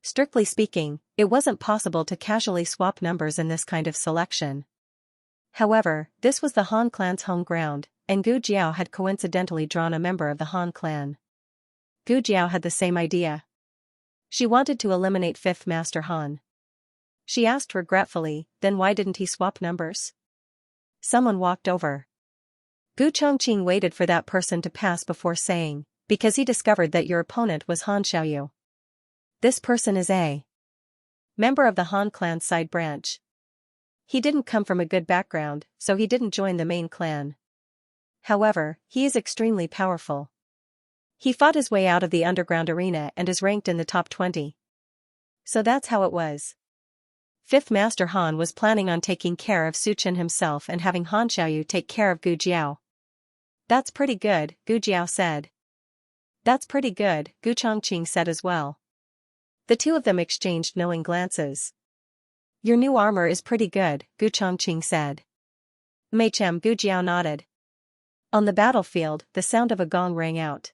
Strictly speaking, it wasn't possible to casually swap numbers in this kind of selection. However, this was the Han clan's home ground, and Gu Jiao had coincidentally drawn a member of the Han clan. Gu Jiao had the same idea. She wanted to eliminate 5th Master Han. She asked regretfully, then why didn't he swap numbers? Someone walked over. Gu Chongqing waited for that person to pass before saying, because he discovered that your opponent was Han Xiaoyu. This person is a member of the Han clan's side branch. He didn't come from a good background, so he didn't join the main clan. However, he is extremely powerful. He fought his way out of the underground arena and is ranked in the top 20. So that's how it was. Fifth Master Han was planning on taking care of Su Chen himself and having Han Xiaoyu take care of Gu Jiao. That's pretty good, Gu Jiao said. That's pretty good, Gu Chongqing said as well. The two of them exchanged knowing glances. Your new armor is pretty good, Gu Chongqing said. Meichem, Gu Jiao nodded. On the battlefield, the sound of a gong rang out.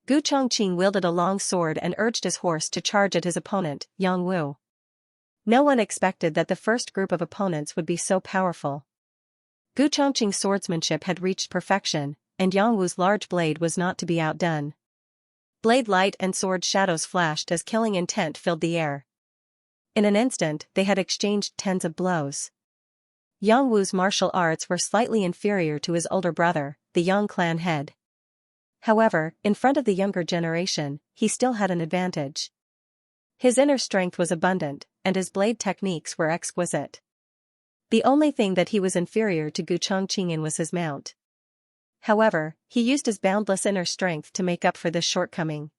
Gu Chongqing wielded a long sword and urged his horse to charge at his opponent, Yang Wu. No one expected that the first group of opponents would be so powerful. Gu Chongqing's swordsmanship had reached perfection, and Yang Wu's large blade was not to be outdone. Blade light and sword shadows flashed as killing intent filled the air. In an instant, they had exchanged tens of blows. Yang Wu's martial arts were slightly inferior to his older brother, the Yang clan head. However, in front of the younger generation, he still had an advantage. His inner strength was abundant, and his blade techniques were exquisite. The only thing that he was inferior to Gu Chongqing in was his mount. However, he used his boundless inner strength to make up for this shortcoming.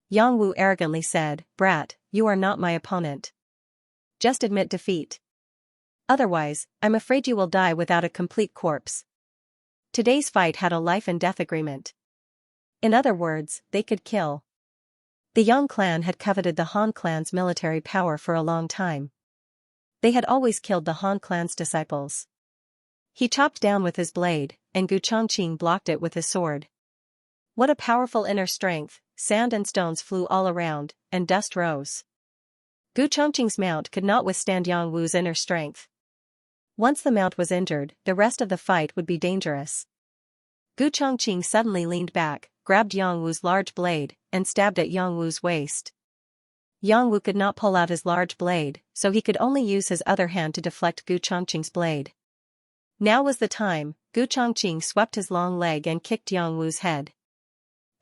Yang Wu arrogantly said, "Brat, you are not my opponent. Just admit defeat. Otherwise, I'm afraid you will die without a complete corpse." Today's fight had a life and death agreement. In other words, they could kill. The Yang clan had coveted the Han clan's military power for a long time. They had always killed the Han clan's disciples. He chopped down with his blade, and Gu Chongqing blocked it with his sword. What a powerful inner strength! Sand and stones flew all around, and dust rose. Gu Chongqing's mount could not withstand Yang Wu's inner strength. Once the mount was injured, the rest of the fight would be dangerous. Gu Chongqing suddenly leaned back, grabbed Yang Wu's large blade, and stabbed at Yang Wu's waist. Yang Wu could not pull out his large blade, so he could only use his other hand to deflect Gu Chongqing's blade. Now was the time. Gu Chongqing swept his long leg and kicked Yang Wu's head.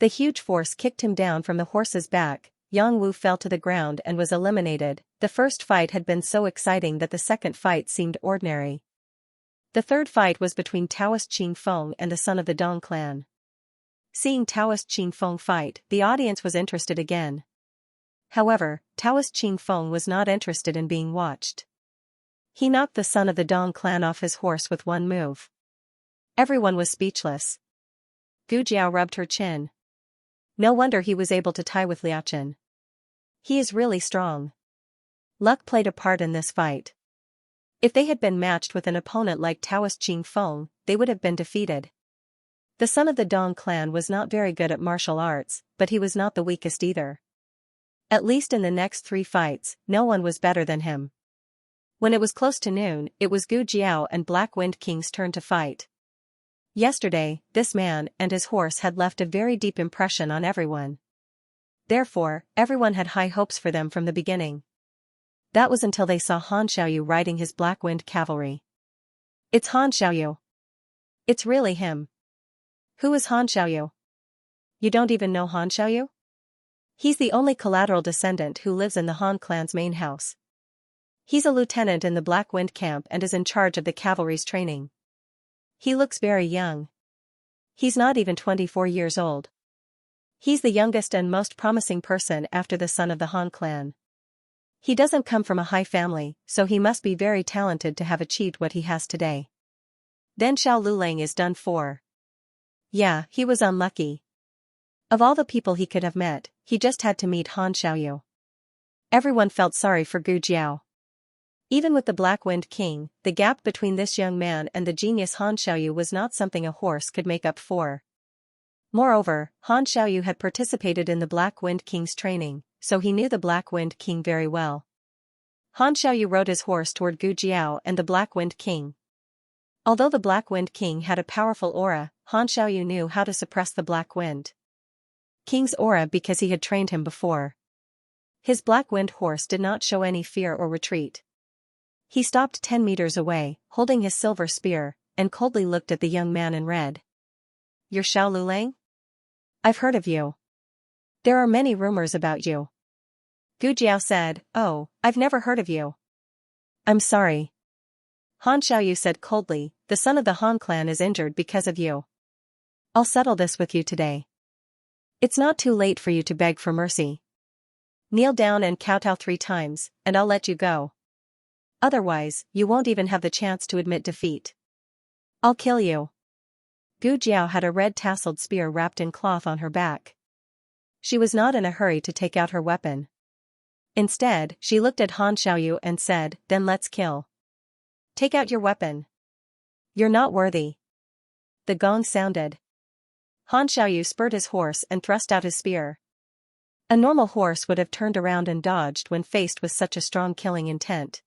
The huge force kicked him down from the horse's back. Yang Wu fell to the ground and was eliminated. The first fight had been so exciting that the second fight seemed ordinary. The third fight was between Taoist Qing Feng and the son of the Dong clan. Seeing Taoist Qing Feng fight, the audience was interested again. However, Taoist Qing Feng was not interested in being watched. He knocked the son of the Dong clan off his horse with one move. Everyone was speechless. Gu Jiao rubbed her chin. No wonder he was able to tie with Liachen. He is really strong. Luck played a part in this fight. If they had been matched with an opponent like Taoist Qing Feng, they would have been defeated. The son of the Dong clan was not very good at martial arts, but he was not the weakest either. At least in the next 3 fights, no one was better than him. When it was close to noon, it was Gu Jiao and Black Wind King's turn to fight. Yesterday, this man and his horse had left a very deep impression on everyone. Therefore, everyone had high hopes for them from the beginning. That was until they saw Han Xiaoyu riding his Black Wind cavalry. It's Han Xiaoyu. It's really him. Who is Han Xiaoyu? You don't even know Han Xiaoyu? He's the only collateral descendant who lives in the Han clan's main house. He's a lieutenant in the Black Wind camp and is in charge of the cavalry's training. He looks very young. He's not even 24 years old. He's the youngest and most promising person after the son of the Han clan. He doesn't come from a high family, so he must be very talented to have achieved what he has today. Then Xiao Lulang is done for. Yeah, he was unlucky. Of all the people he could have met, he just had to meet Han Xiaoyu. Everyone felt sorry for Gu Jiao. Even with the Black Wind King, the gap between this young man and the genius Han Xiaoyu was not something a horse could make up for. Moreover, Han Xiaoyu had participated in the Black Wind King's training, so he knew the Black Wind King very well. Han Xiaoyu rode his horse toward Gu Jiao and the Black Wind King. Although the Black Wind King had a powerful aura, Han Xiaoyu knew how to suppress the Black Wind King's aura because he had trained him before. His Black Wind horse did not show any fear or retreat. He stopped 10 meters away, holding his silver spear, and coldly looked at the young man in red. You're Xiao Lulang? I've heard of you. There are many rumors about you. Gu Jiao said, Oh, I've never heard of you. I'm sorry. Han Xiaoyu said coldly, the son of the Han clan is injured because of you. I'll settle this with you today. It's not too late for you to beg for mercy. Kneel down and kowtow 3 times, and I'll let you go. Otherwise, you won't even have the chance to admit defeat. I'll kill you. Gu Jiao had a red tasseled spear wrapped in cloth on her back. She was not in a hurry to take out her weapon. Instead, she looked at Han Xiaoyu and said, then let's kill. Take out your weapon. You're not worthy. The gong sounded. Han Xiaoyu spurred his horse and thrust out his spear. A normal horse would have turned around and dodged when faced with such a strong killing intent.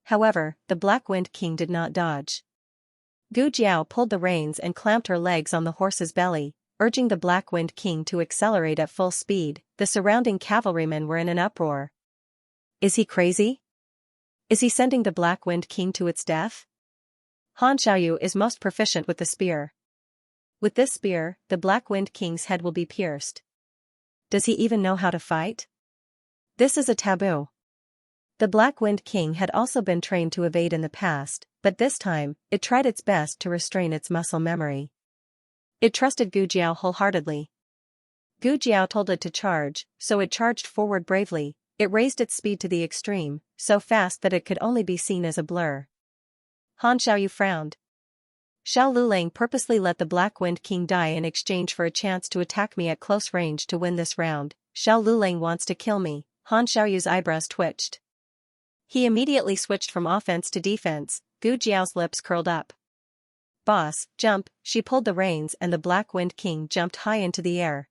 However, the Black Wind King did not dodge. Gu Jiao pulled the reins and clamped her legs on the horse's belly, urging the Black Wind King to accelerate at full speed. The surrounding cavalrymen were in an uproar. Is he crazy? Is he sending the Black Wind King to its death? Han Xiaoyu is most proficient with the spear. With this spear, the Black Wind King's head will be pierced. Does he even know how to fight? This is a taboo. The Black Wind King had also been trained to evade in the past, but this time, it tried its best to restrain its muscle memory. It trusted Gu Jiao wholeheartedly. Gu Jiao told it to charge, so it charged forward bravely. It raised its speed to the extreme, so fast that it could only be seen as a blur. Han Xiaoyu frowned. Xiao Lulang purposely let the Black Wind King die in exchange for a chance to attack me at close range to win this round. Xiao Lulang wants to kill me. Han Xiaoyu's eyebrows twitched. He immediately switched from offense to defense. Gu Jiao's lips curled up. Boss, jump. She pulled the reins and the Black Wind King jumped high into the air.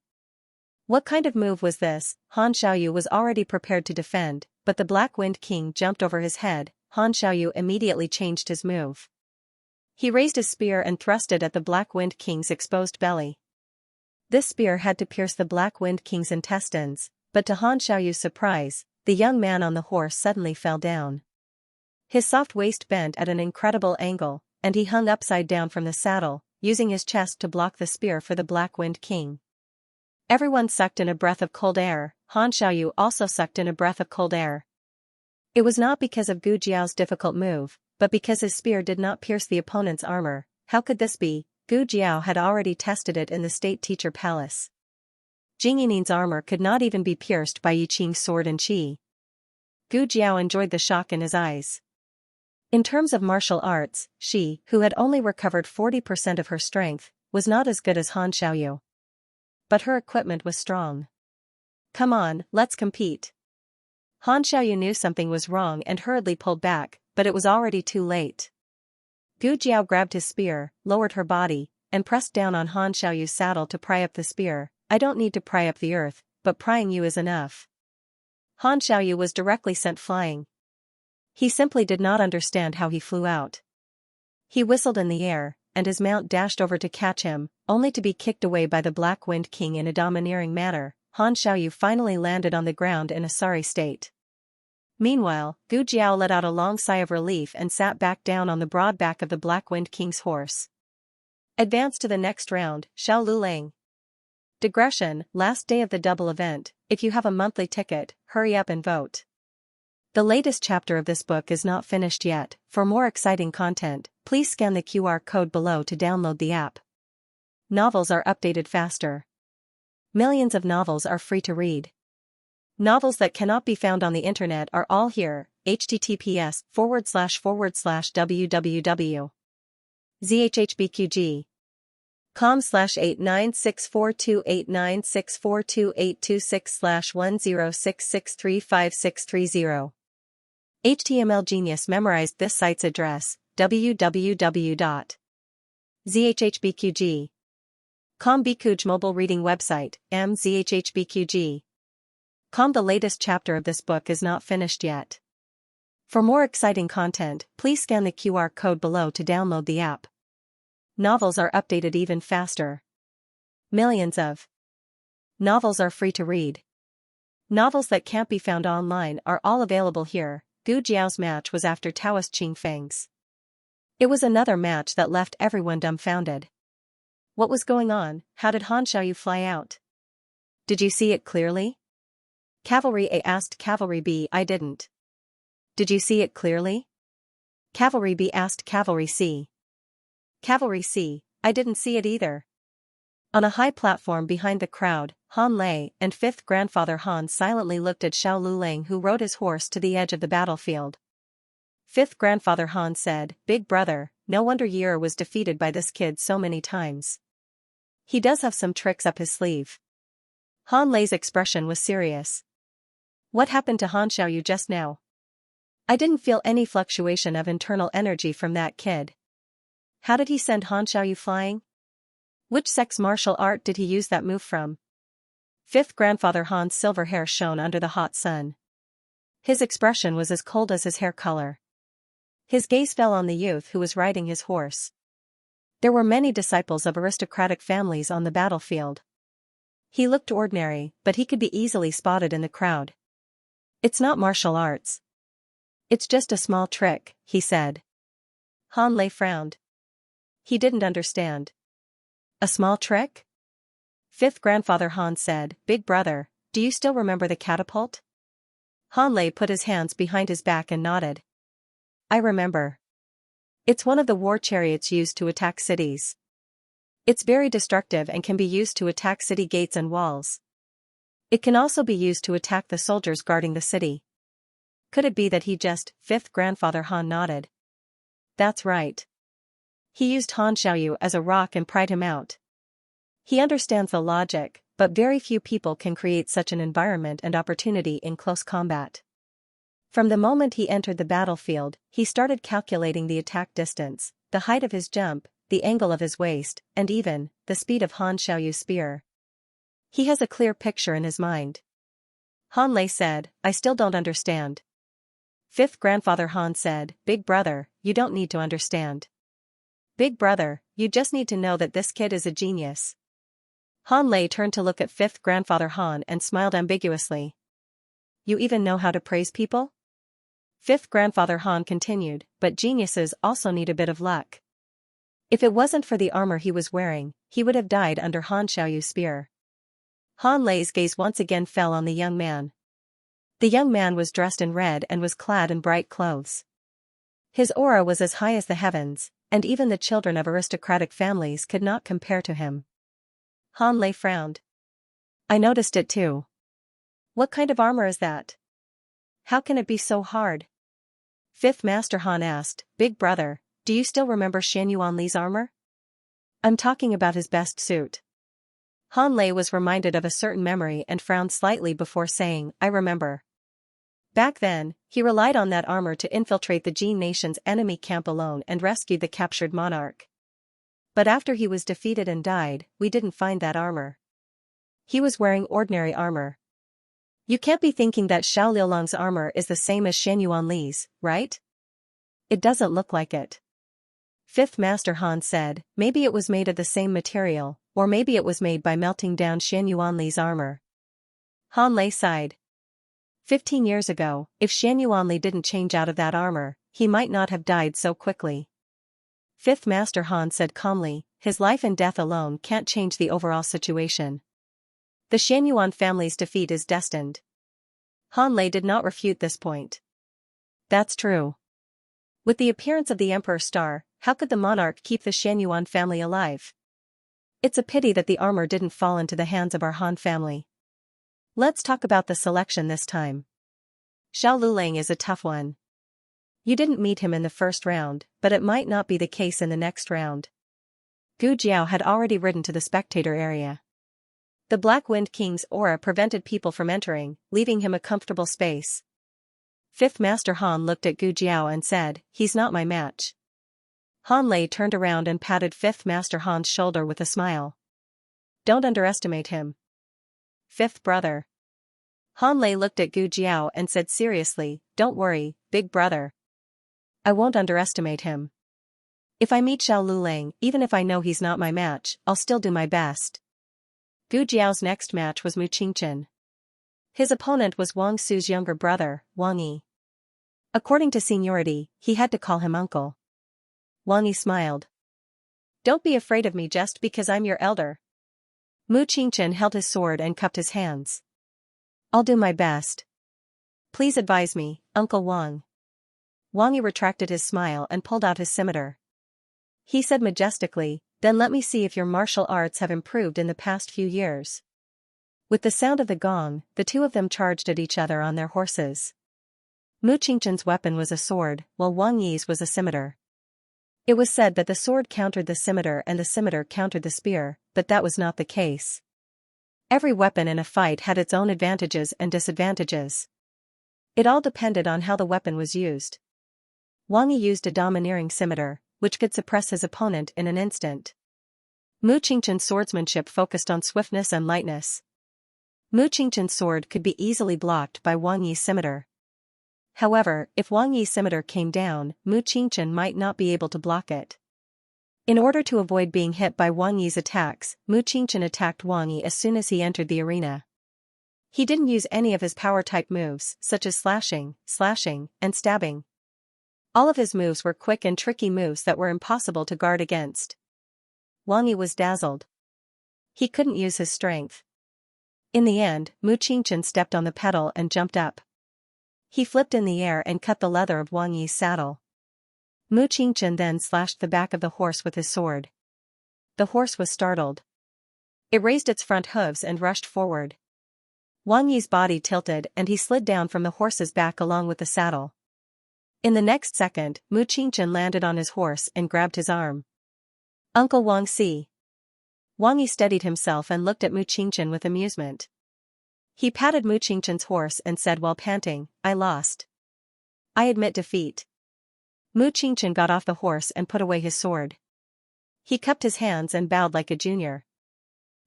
What kind of move was this? Han Xiaoyu was already prepared to defend, but the Black Wind King jumped over his head. Han Xiaoyu immediately changed his move. He raised his spear and thrust it at the Black Wind King's exposed belly. This spear had to pierce the Black Wind King's intestines, but to Han Xiaoyu's surprise, the young man on the horse suddenly fell down. His soft waist bent at an incredible angle, and he hung upside down from the saddle, using his chest to block the spear for the Black Wind King. Everyone sucked in a breath of cold air. Han Xiaoyu also sucked in a breath of cold air. It was not because of Gu Jiao's difficult move, but because his spear did not pierce the opponent's armor. How could this be? Gu Jiao had already tested it in the State Teacher Palace. Jing Yinin's armor could not even be pierced by Yi Qing's sword and qi. Gu Jiao enjoyed the shock in his eyes. In terms of martial arts, she, who had only recovered 40% of her strength, was not as good as Han Xiaoyu. But her equipment was strong. Come on, let's compete. Han Xiaoyu knew something was wrong and hurriedly pulled back, but it was already too late. Gu Jiao grabbed his spear, lowered her body, and pressed down on Han Xiaoyu's saddle to pry up the spear. I don't need to pry up the earth, but prying you is enough. Han Xiaoyu was directly sent flying. He simply did not understand how he flew out. He whistled in the air, and his mount dashed over to catch him, only to be kicked away by the Black Wind King in a domineering manner. Han Xiaoyu finally landed on the ground in a sorry state. Meanwhile, Gu Jiao let out a long sigh of relief and sat back down on the broad back of the Black Wind King's horse. Advance to the next round, Xiao Lulang. Digression, last day of the double event. If you have a monthly ticket, hurry up and vote. The latest chapter of this book is not finished yet. For more exciting content, please scan the QR code below to download the app. Novels are updated faster. Millions of novels are free to read. Novels that cannot be found on the internet are all here. https://www.zhhbqg.com/89642896428226/1066356330. HTML Genius memorized this site's address, www.zhhbqg.com. Bikuj mobile reading website, mzhhbqg.com. The latest chapter of this book is not finished yet. For more exciting content, please scan the QR code below to download the app. Novels are updated even faster. Millions of novels are free to read. Novels that can't be found online are all available here. Gu Jiao's match was after Taoist Qing Feng's. It was another match that left everyone dumbfounded. What was going on? How did Han Xiaoyu fly out? Did you see it clearly? Cavalry A asked Cavalry B. I didn't. Did you see it clearly? Cavalry B asked Cavalry C. Cavalry C, I didn't see it either. On a high platform behind the crowd, Han Lei and fifth grandfather Han silently looked at Xiao Lulang, who rode his horse to the edge of the battlefield. Fifth grandfather Han said, "Big brother, no wonder Yi was defeated by this kid so many times. He does have some tricks up his sleeve." Han Lei's expression was serious. "What happened to Han Xiaoyu just now? I didn't feel any fluctuation of internal energy from that kid. How did he send Han Xiaoyu flying? Which sex martial art did he use that move from?" Fifth grandfather Han's silver hair shone under the hot sun. His expression was as cold as his hair color. His gaze fell on the youth who was riding his horse. There were many disciples of aristocratic families on the battlefield. He looked ordinary, but he could be easily spotted in the crowd. "It's not martial arts. It's just a small trick," he said. Han Lei frowned. He didn't understand. "A small trick?" Fifth grandfather Han said, "Big brother, do you still remember the catapult?" Han Lei put his hands behind his back and nodded. "I remember. It's one of the war chariots used to attack cities. It's very destructive and can be used to attack city gates and walls. It can also be used to attack the soldiers guarding the city." Could it be that he just, fifth grandfather Han nodded. "That's right. He used Han Xiaoyu as a rock and pried him out. He understands the logic, but very few people can create such an environment and opportunity in close combat. From the moment he entered the battlefield, he started calculating the attack distance, the height of his jump, the angle of his waist, and even the speed of Han Xiaoyu's spear. He has a clear picture in his mind." Han Lei said, "I still don't understand." Fifth grandfather Han said, "Big brother, you don't need to understand. Big brother, you just need to know that this kid is a genius." Han Lei turned to look at fifth grandfather Han and smiled ambiguously. "You even know how to praise people?" Fifth grandfather Han continued, "But geniuses also need a bit of luck. If it wasn't for the armor he was wearing, he would have died under Han Xiaoyu's spear." Han Lei's gaze once again fell on the young man. The young man was dressed in red and was clad in bright clothes. His aura was as high as the heavens, and even the children of aristocratic families could not compare to him. Han Lei frowned. "I noticed it too. What kind of armor is that? How can it be so hard?" Fifth Master Han asked, "Big brother, do you still remember Xianyuan Li's armor?" "I'm talking about his best suit." Han Lei was reminded of a certain memory and frowned slightly before saying, "I remember. Back then, he relied on that armor to infiltrate the Jin nation's enemy camp alone and rescue the captured monarch. But after he was defeated and died, we didn't find that armor. He was wearing ordinary armor. You can't be thinking that Xiao Liulang's armor is the same as Xianyuan Li's, right? It doesn't look like it." Fifth Master Han said, "Maybe it was made of the same material, or maybe it was made by melting down Xianyuan Li's armor." Han Lei sighed. 15 years ago, if Xianyuan Li didn't change out of that armor, he might not have died so quickly. Fifth Master Han said calmly, "His life and death alone can't change the overall situation. The Xianyuan family's defeat is destined." Han Lei did not refute this point. "That's true. With the appearance of the Emperor's star, how could the monarch keep the Xianyuan family alive? It's a pity that the armor didn't fall into the hands of our Han family. Let's talk about the selection this time. Xiao Lulang is a tough one. You didn't meet him in the first round, but it might not be the case in the next round." Gu Jiao had already ridden to the spectator area. The Black Wind King's aura prevented people from entering, leaving him a comfortable space. Fifth Master Han looked at Gu Jiao and said, "He's not my match." Han Lei turned around and patted Fifth Master Han's shoulder with a smile. "Don't underestimate him. Fifth brother." Han Lei looked at Gu Jiao and said seriously, "Don't worry, big brother. I won't underestimate him. If I meet Xiao Lulang, even if I know he's not my match, I'll still do my best." Gu Jiao's next match was Mu Qingchen. His opponent was Wang Su's younger brother, Wang Yi. According to seniority, he had to call him uncle. Wang Yi smiled. "Don't be afraid of me just because I'm your elder." Mu Qingchen held his sword and cupped his hands. "I'll do my best. Please advise me, Uncle Wang." Wang Yi retracted his smile and pulled out his scimitar. He said majestically, "Then let me see if your martial arts have improved in the past few years." With the sound of the gong, the two of them charged at each other on their horses. Mu Qingchen's weapon was a sword, while Wang Yi's was a scimitar. It was said that the sword countered the scimitar and the scimitar countered the spear, but that was not the case. Every weapon in a fight had its own advantages and disadvantages. It all depended on how the weapon was used. Wang Yi used a domineering scimitar, which could suppress his opponent in an instant. Mu Qingchen's swordsmanship focused on swiftness and lightness. Mu Qingchen's sword could be easily blocked by Wang Yi's scimitar. However, if Wang Yi's scimitar came down, Mu Qingchen might not be able to block it. In order to avoid being hit by Wang Yi's attacks, Mu Qingchen attacked Wang Yi as soon as he entered the arena. He didn't use any of his power-type moves, such as slashing, and stabbing. All of his moves were quick and tricky moves that were impossible to guard against. Wang Yi was dazzled. He couldn't use his strength. In the end, Mu Qingchen stepped on the pedal and jumped up. He flipped in the air and cut the leather of Wang Yi's saddle. Mu Qingchen then slashed the back of the horse with his sword. The horse was startled. It raised its front hooves and rushed forward. Wang Yi's body tilted and he slid down from the horse's back along with the saddle. In the next second, Mu Qingchen landed on his horse and grabbed his arm. "Uncle Wang Si." Wang Yi steadied himself and looked at Mu Qingchen with amusement. He patted Mu Qingchen's horse and said while panting, "I lost. I admit defeat." Mu Qingchen got off the horse and put away his sword. He cupped his hands and bowed like a junior.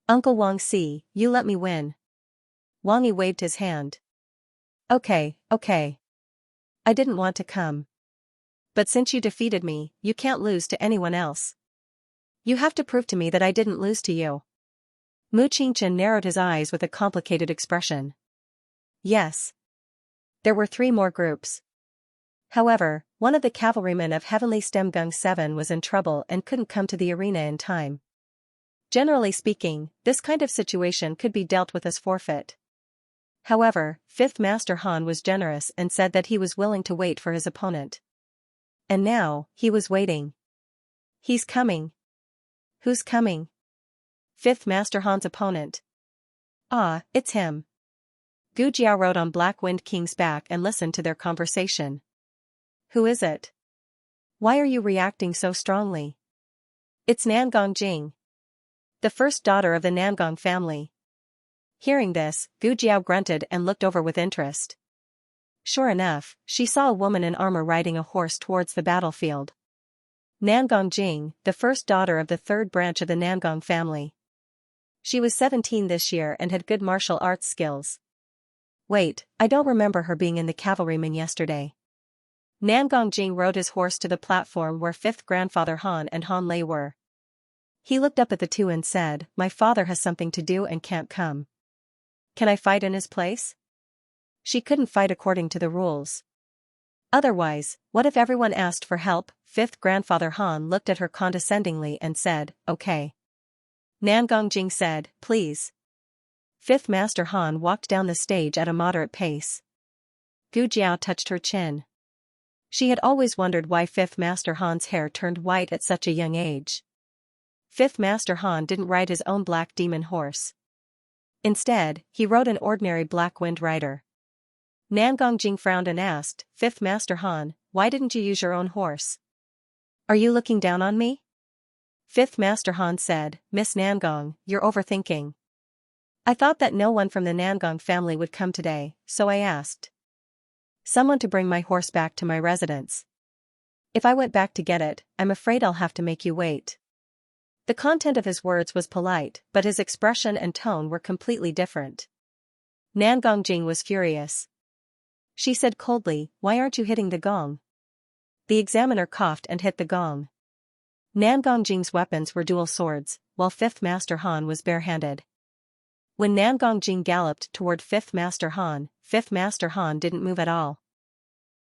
"Uncle Wang Si, you let me win." Wang Yi waved his hand. Okay. I didn't want to come. But since you defeated me, you can't lose to anyone else. You have to prove to me that I didn't lose to you." Mu Qingchen narrowed his eyes with a complicated expression. Yes. There were 3 more groups. However, one of the cavalrymen of Heavenly Stem Gung 7 was in trouble and couldn't come to the arena in time. Generally speaking, this kind of situation could be dealt with as forfeit. However, 5th Master Han was generous and said that he was willing to wait for his opponent. And now, he was waiting. "He's coming." "Who's coming?" "5th Master Han's opponent." "Ah, it's him." Gu Jiao rode on Black Wind King's back and listened to their conversation. "Who is it? Why are you reacting so strongly?" "It's Nangong Jing, the first daughter of the Nangong family." Hearing this, Gu Jiao grunted and looked over with interest. Sure enough, she saw a woman in armor riding a horse towards the battlefield. Nangong Jing, the first daughter of the 3rd branch of the Nangong family. She was 17 this year and had good martial arts skills. Wait, I don't remember her being in the cavalrymen yesterday. Nangong Jing rode his horse to the platform where 5th Grandfather Han and Han Lei were. He looked up at the two and said, "My father has something to do and can't come. Can I fight in his place?" She couldn't fight according to the rules. Otherwise, what if everyone asked for help? 5th Grandfather Han looked at her condescendingly and said, "Okay." Nangong Jing said, "Please." 5th Master Han walked down the stage at a moderate pace. Gu Jiao touched her chin. She had always wondered why 5th Master Han's hair turned white at such a young age. 5th Master Han didn't ride his own black demon horse. Instead, he rode an ordinary Black Wind rider. Nangong Jing frowned and asked, "5th Master Han, why didn't you use your own horse? Are you looking down on me?" 5th Master Han said, "Miss Nangong, you're overthinking. I thought that no one from the Nangong family would come today, so I asked someone to bring my horse back to my residence. If I went back to get it, I'm afraid I'll have to make you wait." The content of his words was polite, but his expression and tone were completely different. Nangong Jing was furious. She said coldly, "Why aren't you hitting the gong?" The examiner coughed and hit the gong. Nangong Jing's weapons were dual swords, while 5th Master Han was barehanded. When Nangong Jing galloped toward 5th Master Han, 5th Master Han didn't move at all.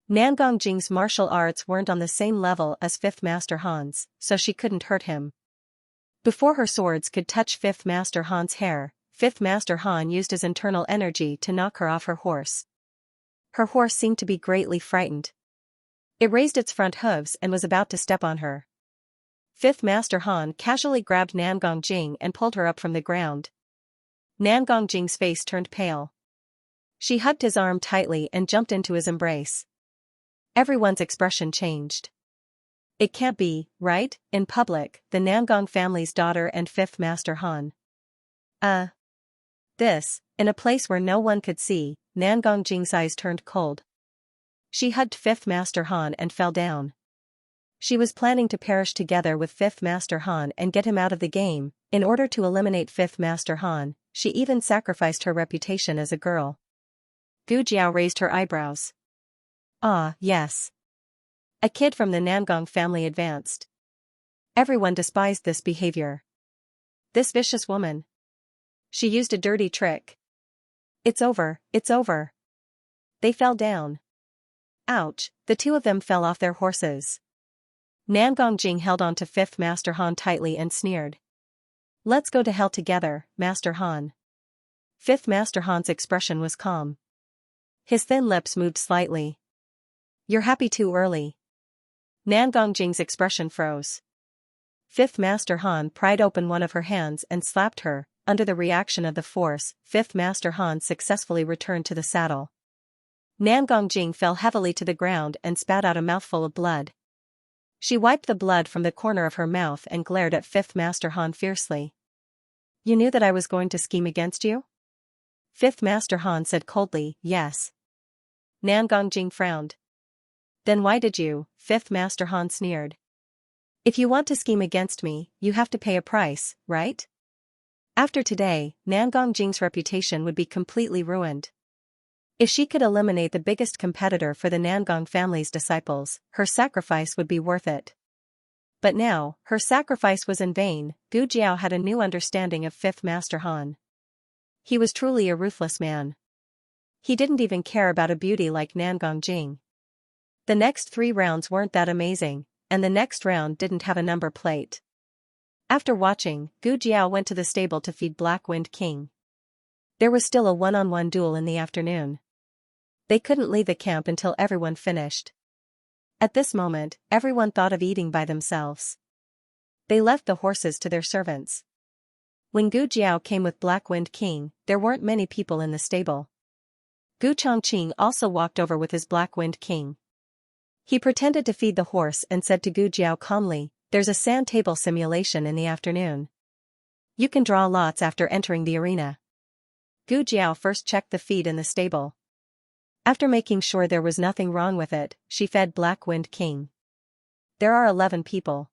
Nangong Jing's martial arts weren't on the same level as 5th Master Han's, so she couldn't hurt him. Before her swords could touch 5th Master Han's hair, 5th Master Han used his internal energy to knock her off her horse. Her horse seemed to be greatly frightened. It raised its front hooves and was about to step on her. Fifth Master Han casually grabbed Nangongjing and pulled her up from the ground. Nangongjing's face turned pale. She hugged his arm tightly and jumped into his embrace. Everyone's expression changed. It can't be, right? In public, the Nangong family's daughter and Fifth Master Han. This, in a place where no one could see, Nangongjing's eyes turned cold. She hugged Fifth Master Han and fell down. She was planning to perish together with Fifth Master Han and get him out of the game. In order to eliminate Fifth Master Han, she even sacrificed her reputation as a girl. Gu Jiao raised her eyebrows. Ah, yes. A kid from the Nangong family advanced. Everyone despised this behavior. This vicious woman. She used a dirty trick. It's over, it's over. They fell down. Ouch, the two of them fell off their horses. Nangongjing held on to Fifth Master Han tightly and sneered. Let's go to hell together, Master Han. Fifth Master Han's expression was calm. His thin lips moved slightly. You're happy too early. Nangongjing's expression froze. Fifth Master Han pried open one of her hands and slapped her. Under the reaction of the force, Fifth Master Han successfully returned to the saddle. Nangongjing fell heavily to the ground and spat out a mouthful of blood. She wiped the blood from the corner of her mouth and glared at Fifth Master Han fiercely. You knew that I was going to scheme against you? Fifth Master Han said coldly, yes. Nangongjing frowned. Then why did you? Fifth Master Han sneered. If you want to scheme against me, you have to pay a price, right? After today, Nangongjing's reputation would be completely ruined. If she could eliminate the biggest competitor for the Nangong family's disciples, her sacrifice would be worth it. But now, her sacrifice was in vain. Gu Jiao had a new understanding of Fifth Master Han. He was truly a ruthless man. He didn't even care about a beauty like Nangongjing. The next 3 rounds weren't that amazing, and the next round didn't have a number plate. After watching, Gu Jiao went to the stable to feed Black Wind King. There was still a one-on-one duel in the afternoon. They couldn't leave the camp until everyone finished. At this moment, everyone thought of eating by themselves. They left the horses to their servants. When Gu Jiao came with Black Wind King, there weren't many people in the stable. Gu Chongqing also walked over with his Black Wind King. He pretended to feed the horse and said to Gu Jiao calmly, "There's a sand table simulation in the afternoon. You can draw lots after entering the arena." Gu Jiao first checked the feed in the stable. After making sure there was nothing wrong with it, she fed Black Wind King. There are 11 people.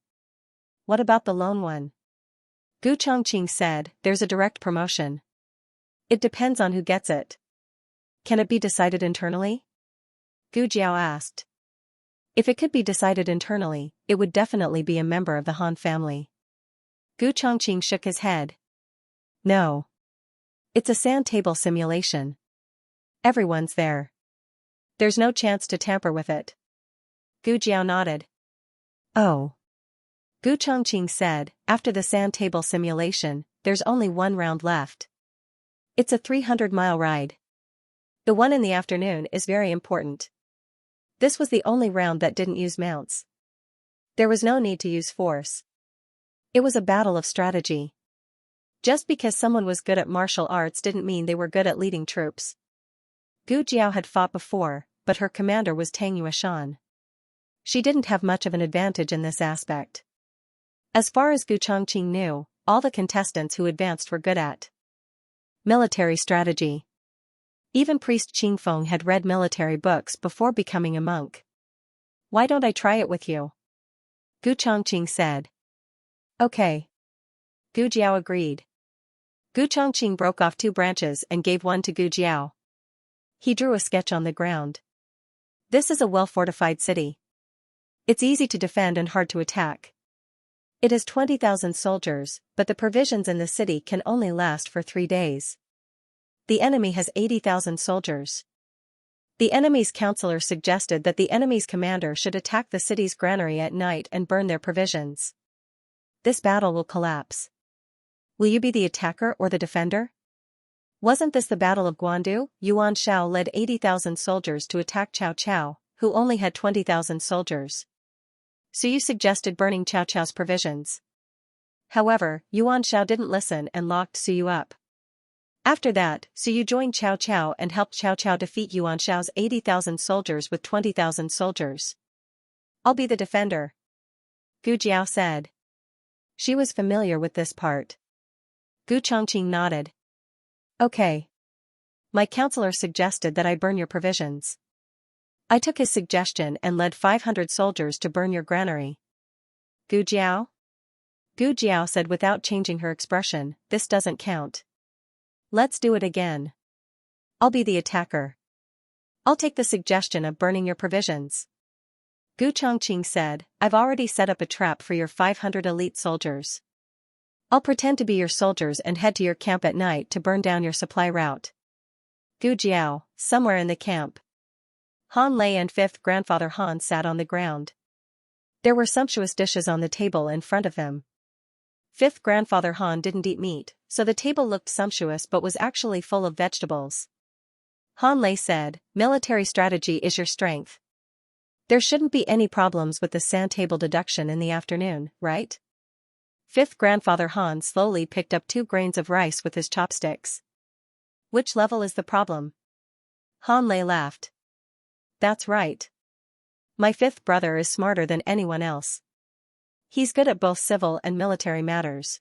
What about the lone one? Gu Chongqing said, there's a direct promotion. It depends on who gets it. Can it be decided internally? Gu Jiao asked. If it could be decided internally, it would definitely be a member of the Han family. Gu Chongqing shook his head. No. It's a sand table simulation. Everyone's there. There's no chance to tamper with it. Gu Jiao nodded. Oh. Gu Chongqing said, after the sand table simulation, there's only 1 round left. It's a 300-mile ride. The one in the afternoon is very important. This was the only round that didn't use mounts. There was no need to use force. It was a battle of strategy. Just because someone was good at martial arts didn't mean they were good at leading troops. Gu Jiao had fought before, but her commander was Tang Yueshan. She didn't have much of an advantage in this aspect. As far as Gu Chongqing knew, all the contestants who advanced were good at military strategy. Even Priest Qingfeng had read military books before becoming a monk. Why don't I try it with you? Gu Chongqing said. Okay. Gu Jiao agreed. Gu Chongqing broke off 2 branches and gave one to Gu Jiao. He drew a sketch on the ground. This is a well-fortified city. It's easy to defend and hard to attack. It has 20,000 soldiers, but the provisions in the city can only last for 3 days. The enemy has 80,000 soldiers. The enemy's counselor suggested that the enemy's commander should attack the city's granary at night and burn their provisions. This battle will collapse. Will you be the attacker or the defender? Wasn't this the Battle of Guandu? Yuan Shao led 80,000 soldiers to attack Cao Cao, who only had 20,000 soldiers. So you suggested burning Cao Cao's provisions. However, Yuan Shao didn't listen and locked Su Yu up. After that, Su Yu joined Cao Cao and helped Cao Cao defeat Yuan Shao's 80,000 soldiers with 20,000 soldiers. I'll be the defender, Gu Jiao said. She was familiar with this part. Gu Chongqing nodded. Okay. My counselor suggested that I burn your provisions. I took his suggestion and led 500 soldiers to burn your granary. Gu Jiao? Gu Jiao said without changing her expression, this doesn't count. Let's do it again. I'll be the attacker. I'll take the suggestion of burning your provisions. Gu Chongqing said, I've already set up a trap for your 500 elite soldiers. I'll pretend to be your soldiers and head to your camp at night to burn down your supply route. Gu Jiao, somewhere in the camp. Han Lei and fifth grandfather Han sat on the ground. There were sumptuous dishes on the table in front of them. Fifth grandfather Han didn't eat meat, so the table looked sumptuous but was actually full of vegetables. Han Lei said, military strategy is your strength. There shouldn't be any problems with the sand table deduction in the afternoon, right? Fifth grandfather Han slowly picked up 2 grains of rice with his chopsticks. Which level is the problem? Han Lei laughed. That's right. My fifth brother is smarter than anyone else. He's good at both civil and military matters.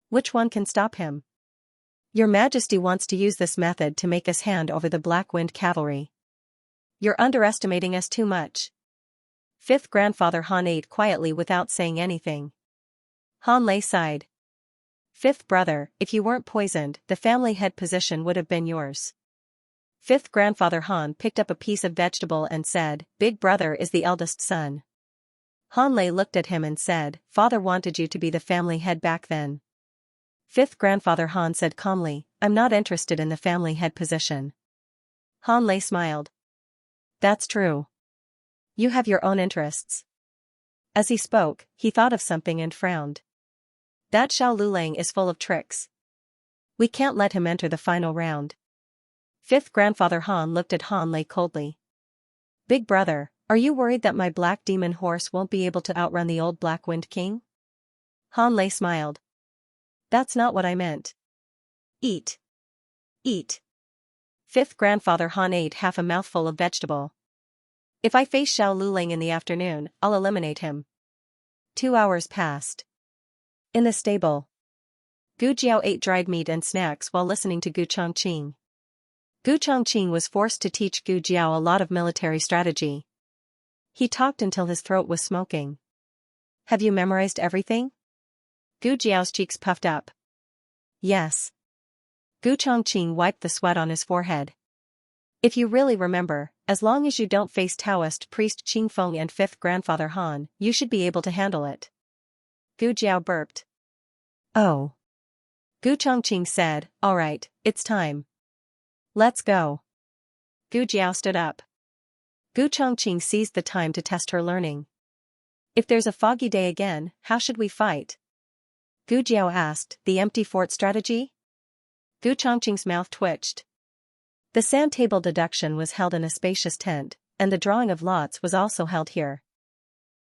Which one can stop him? Your Majesty wants to use this method to make us hand over the Black Wind Cavalry. You're underestimating us too much. Fifth grandfather Han ate quietly without saying anything. Han Lei sighed. Fifth brother, if you weren't poisoned, the family head position would have been yours. Fifth grandfather Han picked up a piece of vegetable and said, Big brother is the eldest son. Han Lei looked at him and said, Father wanted you to be the family head back then. Fifth grandfather Han said calmly, I'm not interested in the family head position. Han Lei smiled. That's true. You have your own interests. As he spoke, he thought of something and frowned. That Xiao Lulang is full of tricks. We can't let him enter the final round. Fifth grandfather Han looked at Han Lei coldly. Big brother, are you worried that my black demon horse won't be able to outrun the old Black Wind King? Han Lei smiled. That's not what I meant. Eat. Eat. Fifth grandfather Han ate half a mouthful of vegetable. If I face Xiao Lulang in the afternoon, I'll eliminate him. 2 hours passed. In the stable, Gu Jiao ate dried meat and snacks while listening to Gu Chongqing. Gu Chongqing was forced to teach Gu Jiao a lot of military strategy. He talked until his throat was smoking. Have you memorized everything? Gu Jiao's cheeks puffed up. Yes. Gu Chongqing wiped the sweat on his forehead. If you really remember, as long as you don't face Taoist priest Qing Feng and fifth grandfather Han, you should be able to handle it. Gu Jiao burped. Oh. Gu Chongqing said, all right, it's time. Let's go. Gu Jiao stood up. Gu Chongqing seized the time to test her learning. If there's a foggy day again, how should we fight? Gu Jiao asked, the empty fort strategy? Gu Chongqing's mouth twitched. The sand table deduction was held in a spacious tent, and the drawing of lots was also held here.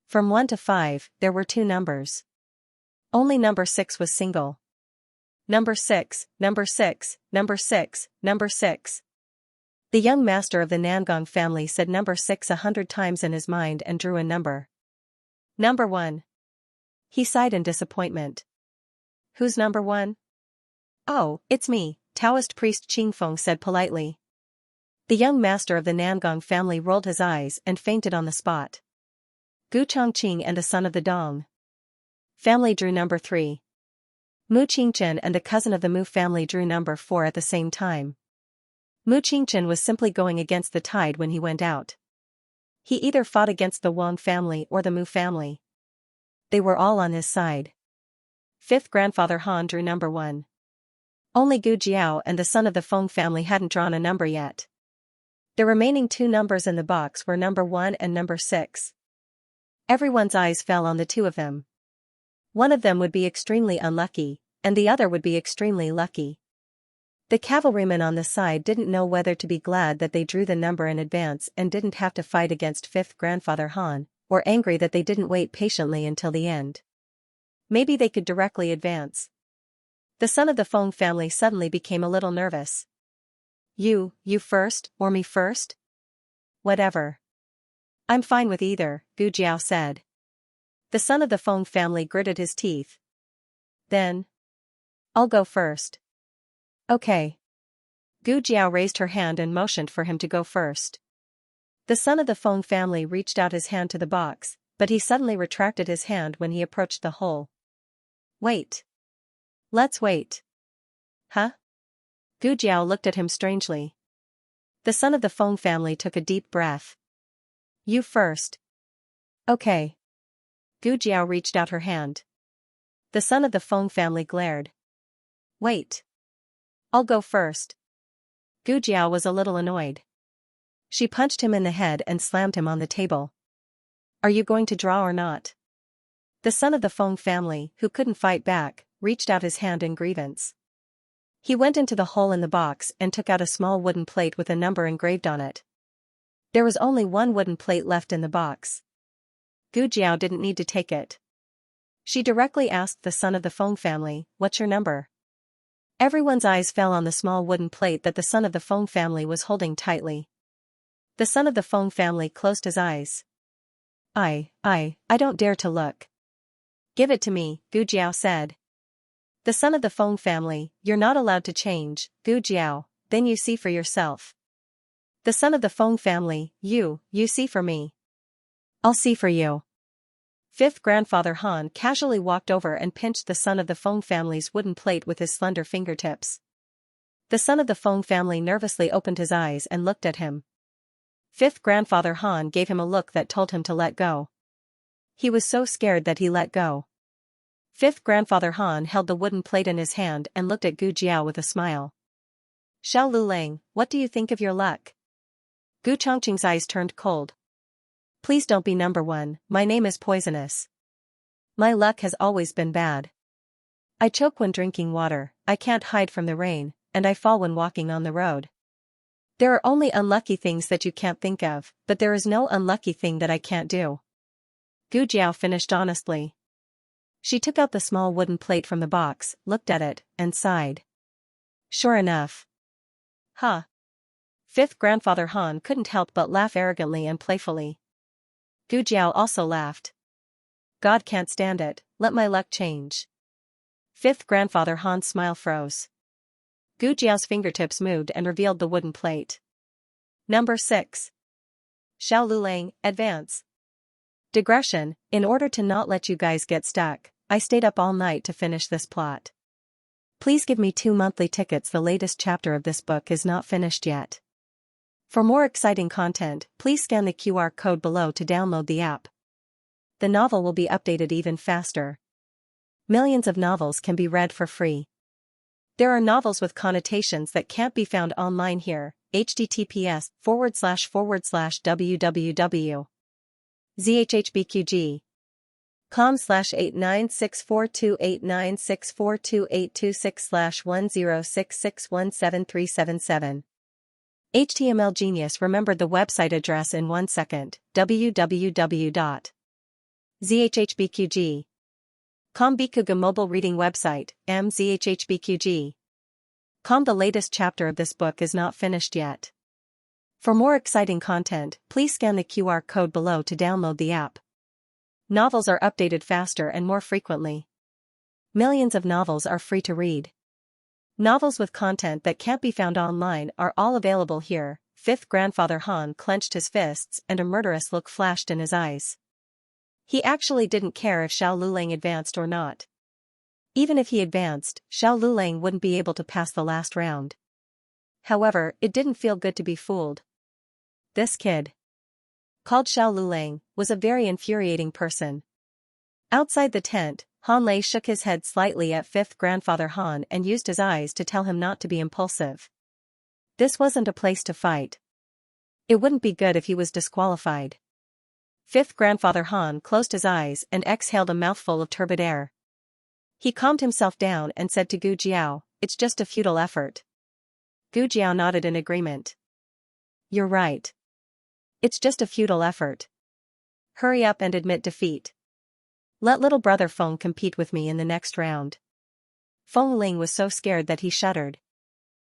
From 1 to 5, there were 2 numbers. Only number 6 was single. Number 6, number 6, number 6, number 6. The young master of the Nangong family said number 6 100 times in his mind and drew a number. Number 1. He sighed in disappointment. Who's number 1? Oh, it's me, Taoist priest Qing Feng said politely. The young master of the Nangong family rolled his eyes and fainted on the spot. Gu Chongqing and a son of the Dong family drew number 3. Mu Qingchen and a cousin of the Mu family drew number 4 at the same time. Mu Qingchen was simply going against the tide when he went out. He either fought against the Wang family or the Mu family. They were all on his side. Fifth grandfather Han drew number 1. Only Gu Jiao and the son of the Feng family hadn't drawn a number yet. The remaining 2 numbers in the box were number 1 and number 6. Everyone's eyes fell on the 2 of them. One of them would be extremely unlucky, and the other would be extremely lucky. The cavalryman on the side didn't know whether to be glad that they drew the number in advance and didn't have to fight against fifth grandfather Han, or angry that they didn't wait patiently until the end. Maybe they could directly advance. The son of the Feng family suddenly became a little nervous. You first, or me first? Whatever. I'm fine with either, Gu Jiao said. The son of the Feng family gritted his teeth. Then, I'll go first. Okay. Gu Jiao raised her hand and motioned for him to go first. The son of the Feng family reached out his hand to the box, but he suddenly retracted his hand when he approached the hole. Wait. Let's wait. Huh? Gu Jiao looked at him strangely. The son of the Feng family took a deep breath. You first. Okay. Gu Jiao reached out her hand. The son of the Feng family glared. Wait. I'll go first. Gu Jiao was a little annoyed. She punched him in the head and slammed him on the table. Are you going to draw or not? The son of the Feng family, who couldn't fight back, reached out his hand in grievance. He went into the hole in the box and took out a small wooden plate with a number engraved on it. There was only one wooden plate left in the box. Gu Jiao didn't need to take it. She directly asked the son of the Feng family, "What's your number?" Everyone's eyes fell on the small wooden plate that the son of the Feng family was holding tightly. The son of the Feng family closed his eyes. I don't dare to look. Give it to me, Gu Jiao said. The son of the Feng family, you're not allowed to change, Gu Jiao, then you see for yourself. The son of the Feng family, you see for me. I'll see for you. Fifth grandfather Han casually walked over and pinched the son of the Feng family's wooden plate with his slender fingertips. The son of the Feng family nervously opened his eyes and looked at him. Fifth grandfather Han gave him a look that told him to let go. He was so scared that he let go. Fifth grandfather Han held the wooden plate in his hand and looked at Gu Jiao with a smile. Xiao Lulang, what do you think of your luck? Gu Chongqing's eyes turned cold. Please don't be number one, my name is poisonous. My luck has always been bad. I choke when drinking water, I can't hide from the rain, and I fall when walking on the road. There are only unlucky things that you can't think of, but there is no unlucky thing that I can't do. Gu Jiao finished honestly. She took out the small wooden plate from the box, looked at it, and sighed. Sure enough. Huh. Fifth grandfather Han couldn't help but laugh arrogantly and playfully. Gu Jiao also laughed. God can't stand it, let my luck change. Fifth grandfather Han's smile froze. Gu Jiao's fingertips moved and revealed the wooden plate. Number 6. Xiao Lulang, advance. Digression, in order to not let you guys get stuck, I stayed up all night to finish this plot. Please give me 2 monthly tickets. The latest chapter of this book is not finished yet. For more exciting content, please scan the QR code below to download the app. The novel will be updated even faster. Millions of novels can be read for free. There are novels with connotations that can't be found online here. https://www.zhhbqg.com/896428964282661066173777. HTML Genius remembered the website address in 1 second. www.zhhbqg.com Bikuga mobile reading website, mzhhbqg.com. The latest chapter of this book is not finished yet. For more exciting content, please scan the QR code below to download the app. Novels are updated faster and more frequently. Millions of novels are free to read. Novels with content that can't be found online are all available here. Fifth grandfather Han clenched his fists and a murderous look flashed in his eyes. He actually didn't care if Xiao Lulang advanced or not. Even if he advanced, Xiao Lulang wouldn't be able to pass the last round. However, it didn't feel good to be fooled. This kid, called Xiao Lulang, was a very infuriating person. Outside the tent, Han Lei shook his head slightly at fifth grandfather Han and used his eyes to tell him not to be impulsive. This wasn't a place to fight. It wouldn't be good if he was disqualified. Fifth grandfather Han closed his eyes and exhaled a mouthful of turbid air. He calmed himself down and said to Gu Jiao, "It's just a futile effort. Gu Jiao nodded in agreement. You're right. It's just a futile effort. Hurry up and admit defeat. Let little brother Feng compete with me in the next round. Feng Ling was so scared that he shuddered.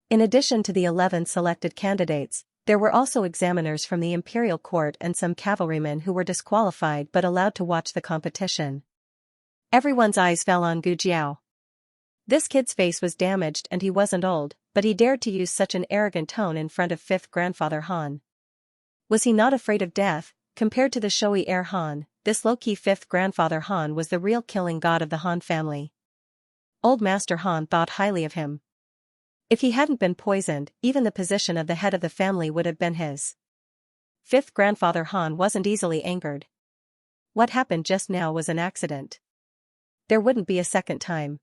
In addition to the 11 selected candidates, there were also examiners from the imperial court and some cavalrymen who were disqualified but allowed to watch the competition. Everyone's eyes fell on Gu Jiao. This kid's face was damaged and he wasn't old, but he dared to use such an arrogant tone in front of fifth grandfather Han. Was he not afraid of death? Compared to the showy heir Han, this low-key fifth grandfather Han was the real killing god of the Han family. Old Master Han thought highly of him. If he hadn't been poisoned, even the position of the head of the family would have been his. Fifth grandfather Han wasn't easily angered. What happened just now was an accident. There wouldn't be a second time.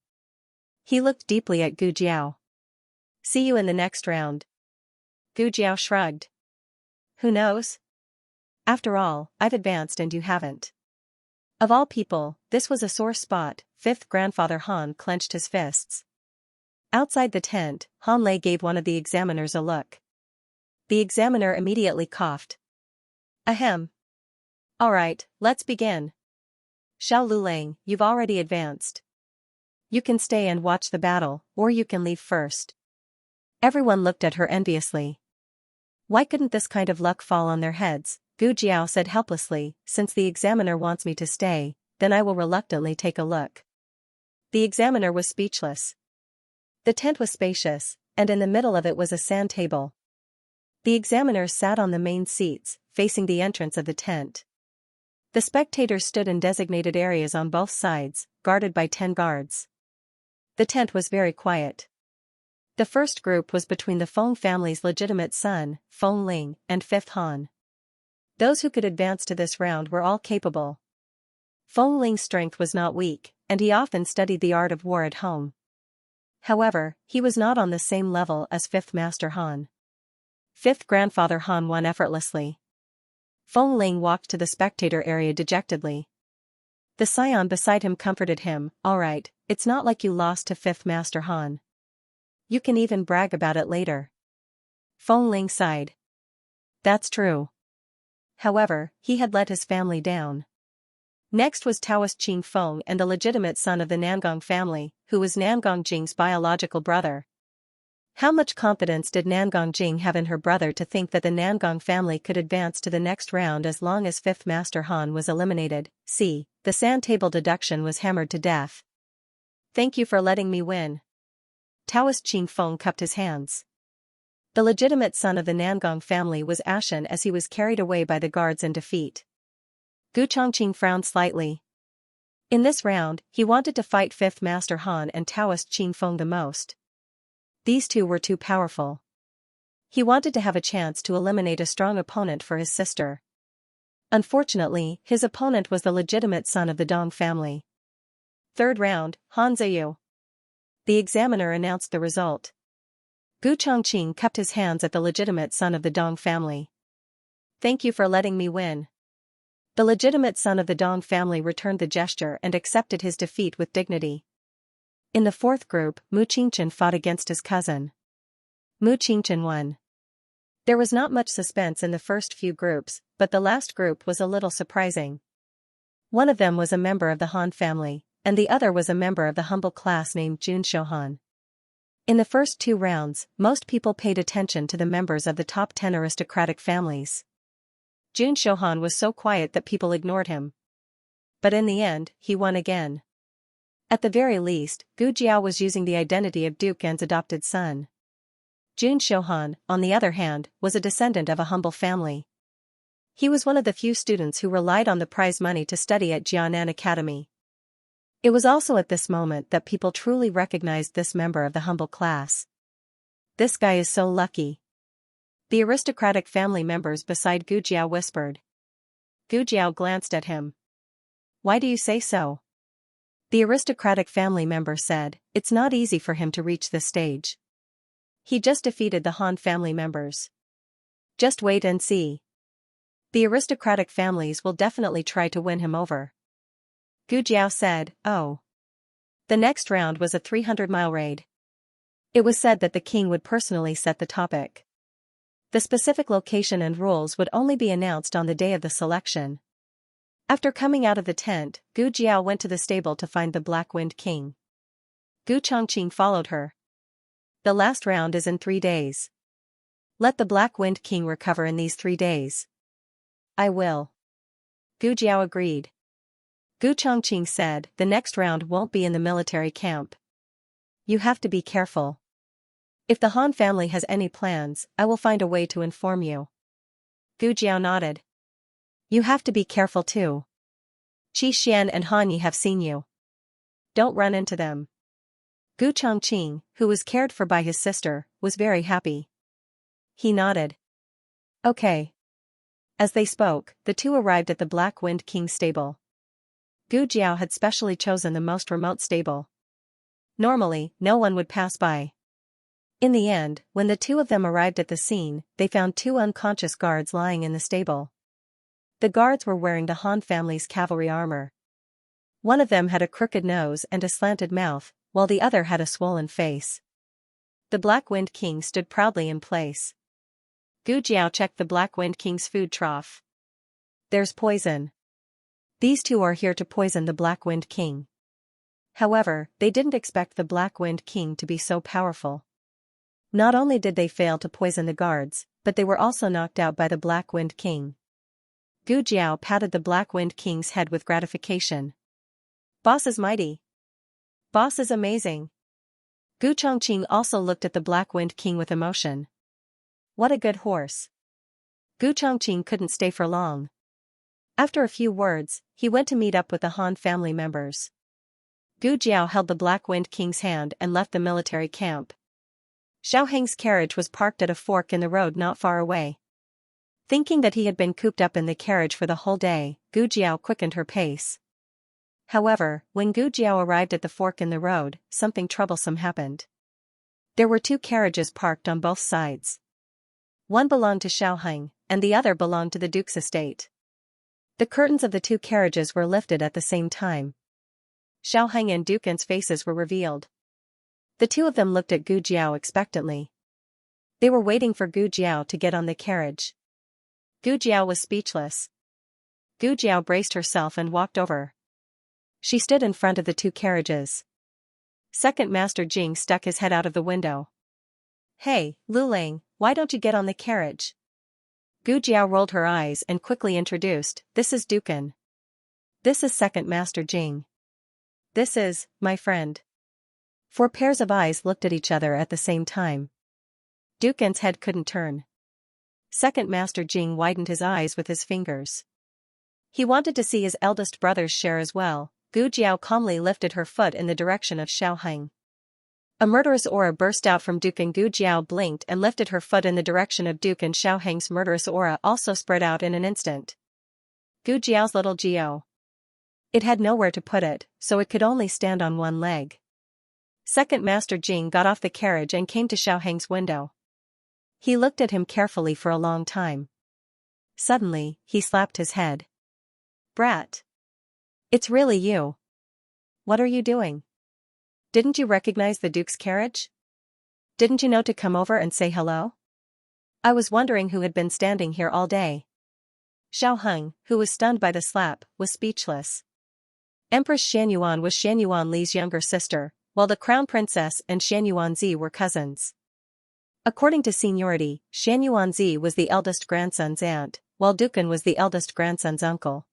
He looked deeply at Gu Jiao. See you in the next round. Gu Jiao shrugged. Who knows? After all, I've advanced and you haven't. Of all people, this was a sore spot. Fifth grandfather Han clenched his fists. Outside the tent, Han Lei gave one of the examiners a look. The examiner immediately coughed. Ahem. All right, let's begin. Xiao Lulang, you've already advanced. You can stay and watch the battle, or you can leave first. Everyone looked at her enviously. Why couldn't this kind of luck fall on their heads? Gu Jiao said helplessly, since the examiner wants me to stay, then I will reluctantly take a look. The examiner was speechless. The tent was spacious, and in the middle of it was a sand table. The examiners sat on the main seats, facing the entrance of the tent. The spectators stood in designated areas on both sides, guarded by 10 guards. The tent was very quiet. The first group was between the Feng family's legitimate son, Feng Ling, and fifth Han. Those who could advance to this round were all capable. Feng Ling's strength was not weak, and he often studied the art of war at home. However, he was not on the same level as fifth Master Han. Fifth grandfather Han won effortlessly. Feng Ling walked to the spectator area dejectedly. The scion beside him comforted him. All right, it's not like you lost to fifth Master Han. You can even brag about it later. Feng Ling sighed. That's true. However, he had let his family down. Next was Taoist Qing Feng and the legitimate son of the Nangong family, who was Nangong Jing's biological brother. How much confidence did Nangong Jing have in her brother to think that the Nangong family could advance to the next round as long as fifth Master Han was eliminated? See, the sand table deduction was hammered to death. Thank you for letting me win. Taoist Qing Feng cupped his hands. The legitimate son of the Nangong family was ashen as he was carried away by the guards in defeat. Gu Chongqing frowned slightly. In this round, he wanted to fight fifth Master Han and Taoist Qing Feng the most. These two were too powerful. He wanted to have a chance to eliminate a strong opponent for his sister. Unfortunately, his opponent was the legitimate son of the Dong family. Third round, Han Ziyu. The examiner announced the result. Gu Chongqing cupped his hands at the legitimate son of the Dong family. Thank you for letting me win. The legitimate son of the Dong family returned the gesture and accepted his defeat with dignity. In the fourth group, Mu Qingchen fought against his cousin. Mu Qingchen won. There was not much suspense in the first few groups, but the last group was a little surprising. One of them was a member of the Han family, and the other was a member of the humble class named Jun Shouhan. In the first 2 rounds, most people paid attention to the members of the top 10 aristocratic families. Jun Shouhan was so quiet that people ignored him. But in the end, he won again. At the very least, Gu Jiao was using the identity of Duke An's adopted son. Jun Shouhan, on the other hand, was a descendant of a humble family. He was one of the few students who relied on the prize money to study at Jianan Academy. It was also at this moment that people truly recognized this member of the humble class. This guy is so lucky. The aristocratic family members beside Gu Jiao whispered. Gu Jiao glanced at him. Why do you say so? The aristocratic family member said, it's not easy for him to reach this stage. He just defeated the Han family members. Just wait and see. The aristocratic families will definitely try to win him over. Gu Jiao said, oh. The next round was a 300-mile raid. It was said that the king would personally set the topic. The specific location and rules would only be announced on the day of the selection. After coming out of the tent, Gu Jiao went to the stable to find the Black Wind King. Gu Chongqing followed her. The last round is in 3 days. Let the Black Wind King recover in these 3 days. I will. Gu Jiao agreed. Gu Chongqing said, the next round won't be in the military camp. You have to be careful. If the Han family has any plans, I will find a way to inform you. Gu Jiao nodded. You have to be careful too. Qi Xian and Han Yi have seen you. Don't run into them. Gu Chongqing, who was cared for by his sister, was very happy. He nodded. Okay. As they spoke, the two arrived at the Black Wind King's stable. Gu Jiao had specially chosen the most remote stable. Normally, no one would pass by. In the end, when the two of them arrived at the scene, they found 2 unconscious guards lying in the stable. The guards were wearing the Han family's cavalry armor. One of them had a crooked nose and a slanted mouth, while the other had a swollen face. The Black Wind King stood proudly in place. Gu Jiao checked the Black Wind King's food trough. There's poison. These two are here to poison the Black Wind King. However, they didn't expect the Black Wind King to be so powerful. Not only did they fail to poison the guards, but they were also knocked out by the Black Wind King. Gu Jiao patted the Black Wind King's head with gratification. Boss is mighty. Boss is amazing. Gu Chongqing also looked at the Black Wind King with emotion. What a good horse. Gu Chongqing couldn't stay for long. After a few words, he went to meet up with the Han family members. Gu Jiao held the Black Wind King's hand and left the military camp. Xiaoheng's carriage was parked at a fork in the road not far away. Thinking that he had been cooped up in the carriage for the whole day, Gu Jiao quickened her pace. However, when Gu Jiao arrived at the fork in the road, something troublesome happened. There were 2 carriages parked on both sides. One belonged to Xiaoheng, and the other belonged to the Duke's estate. The curtains of the 2 carriages were lifted at the same time. Xiaoheng and Duken's faces were revealed. The two of them looked at Gu Jiao expectantly. They were waiting for Gu Jiao to get on the carriage. Gu Jiao was speechless. Gu Jiao braced herself and walked over. She stood in front of the 2 carriages. Second Master Jing stuck his head out of the window. Hey, Lu Ling, why don't you get on the carriage? Gu Jiao rolled her eyes and quickly introduced, this is Duken. This is Second Master Jing. This is, my friend. 4 pairs of eyes looked at each other at the same time. Duken's head couldn't turn. Second Master Jing widened his eyes with his fingers. He wanted to see his eldest brother's share as well. Gu Jiao calmly lifted her foot in the direction of Xiaoheng. A murderous aura burst out from Duken. Gu Jiao blinked and lifted her foot in the direction of Duken. Xiaoheng's murderous aura also spread out in an instant. Gu Jiao's little Jiao. It had nowhere to put it, so it could only stand on one leg. Second Master Jing got off the carriage and came to Xiaoheng's window. He looked at him carefully for a long time. Suddenly, he slapped his head. Brat. It's really you. What are you doing? Didn't you recognize the Duke's carriage? Didn't you know to come over and say hello? I was wondering who had been standing here all day. Xiaoheng, who was stunned by the slap, was speechless. Empress Xianyuan was Xianyuan Li's younger sister, while the Crown Princess and Xianyuan Zi were cousins. According to seniority, Xianyuan Zi was the eldest grandson's aunt, while Duken was the eldest grandson's uncle.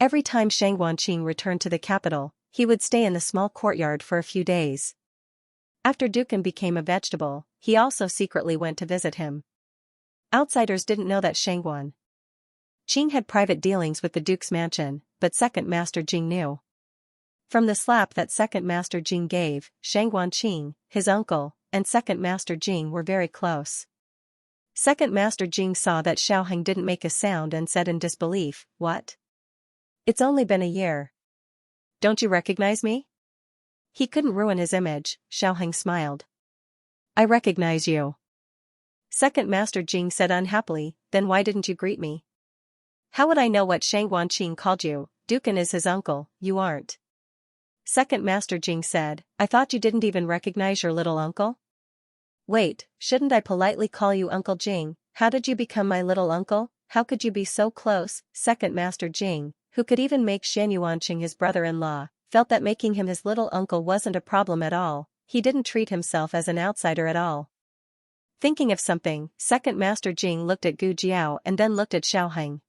Every time Shang Guanqing returned to the capital, he would stay in the small courtyard for a few days. After Duken became a vegetable, he also secretly went to visit him. Outsiders didn't know that Shang Guanqing had private dealings with the Duke's mansion, but Second Master Jing knew. From the slap that Second Master Jing gave, Shang Guanqing, his uncle, and Second Master Jing were very close. Second Master Jing saw that Xiaoheng didn't make a sound and said in disbelief, "What? It's only been a year. Don't you recognize me?" He couldn't ruin his image. Xiaoheng smiled. "I recognize you." Second Master Jing said unhappily, "Then why didn't you greet me?" "How would I know what Shang Guanqing called you? Duken is his uncle, you aren't." Second Master Jing said, "I thought you didn't even recognize your little uncle?" Wait, shouldn't I politely call you Uncle Jing? How did you become my little uncle? How could you be so close? Second Master Jing, who could even make Xianxia his brother-in-law, felt that making him his little uncle wasn't a problem at all. He didn't treat himself as an outsider at all. Thinking of something, Second Master Jing looked at Gu Jiao and then looked at Xiaoheng.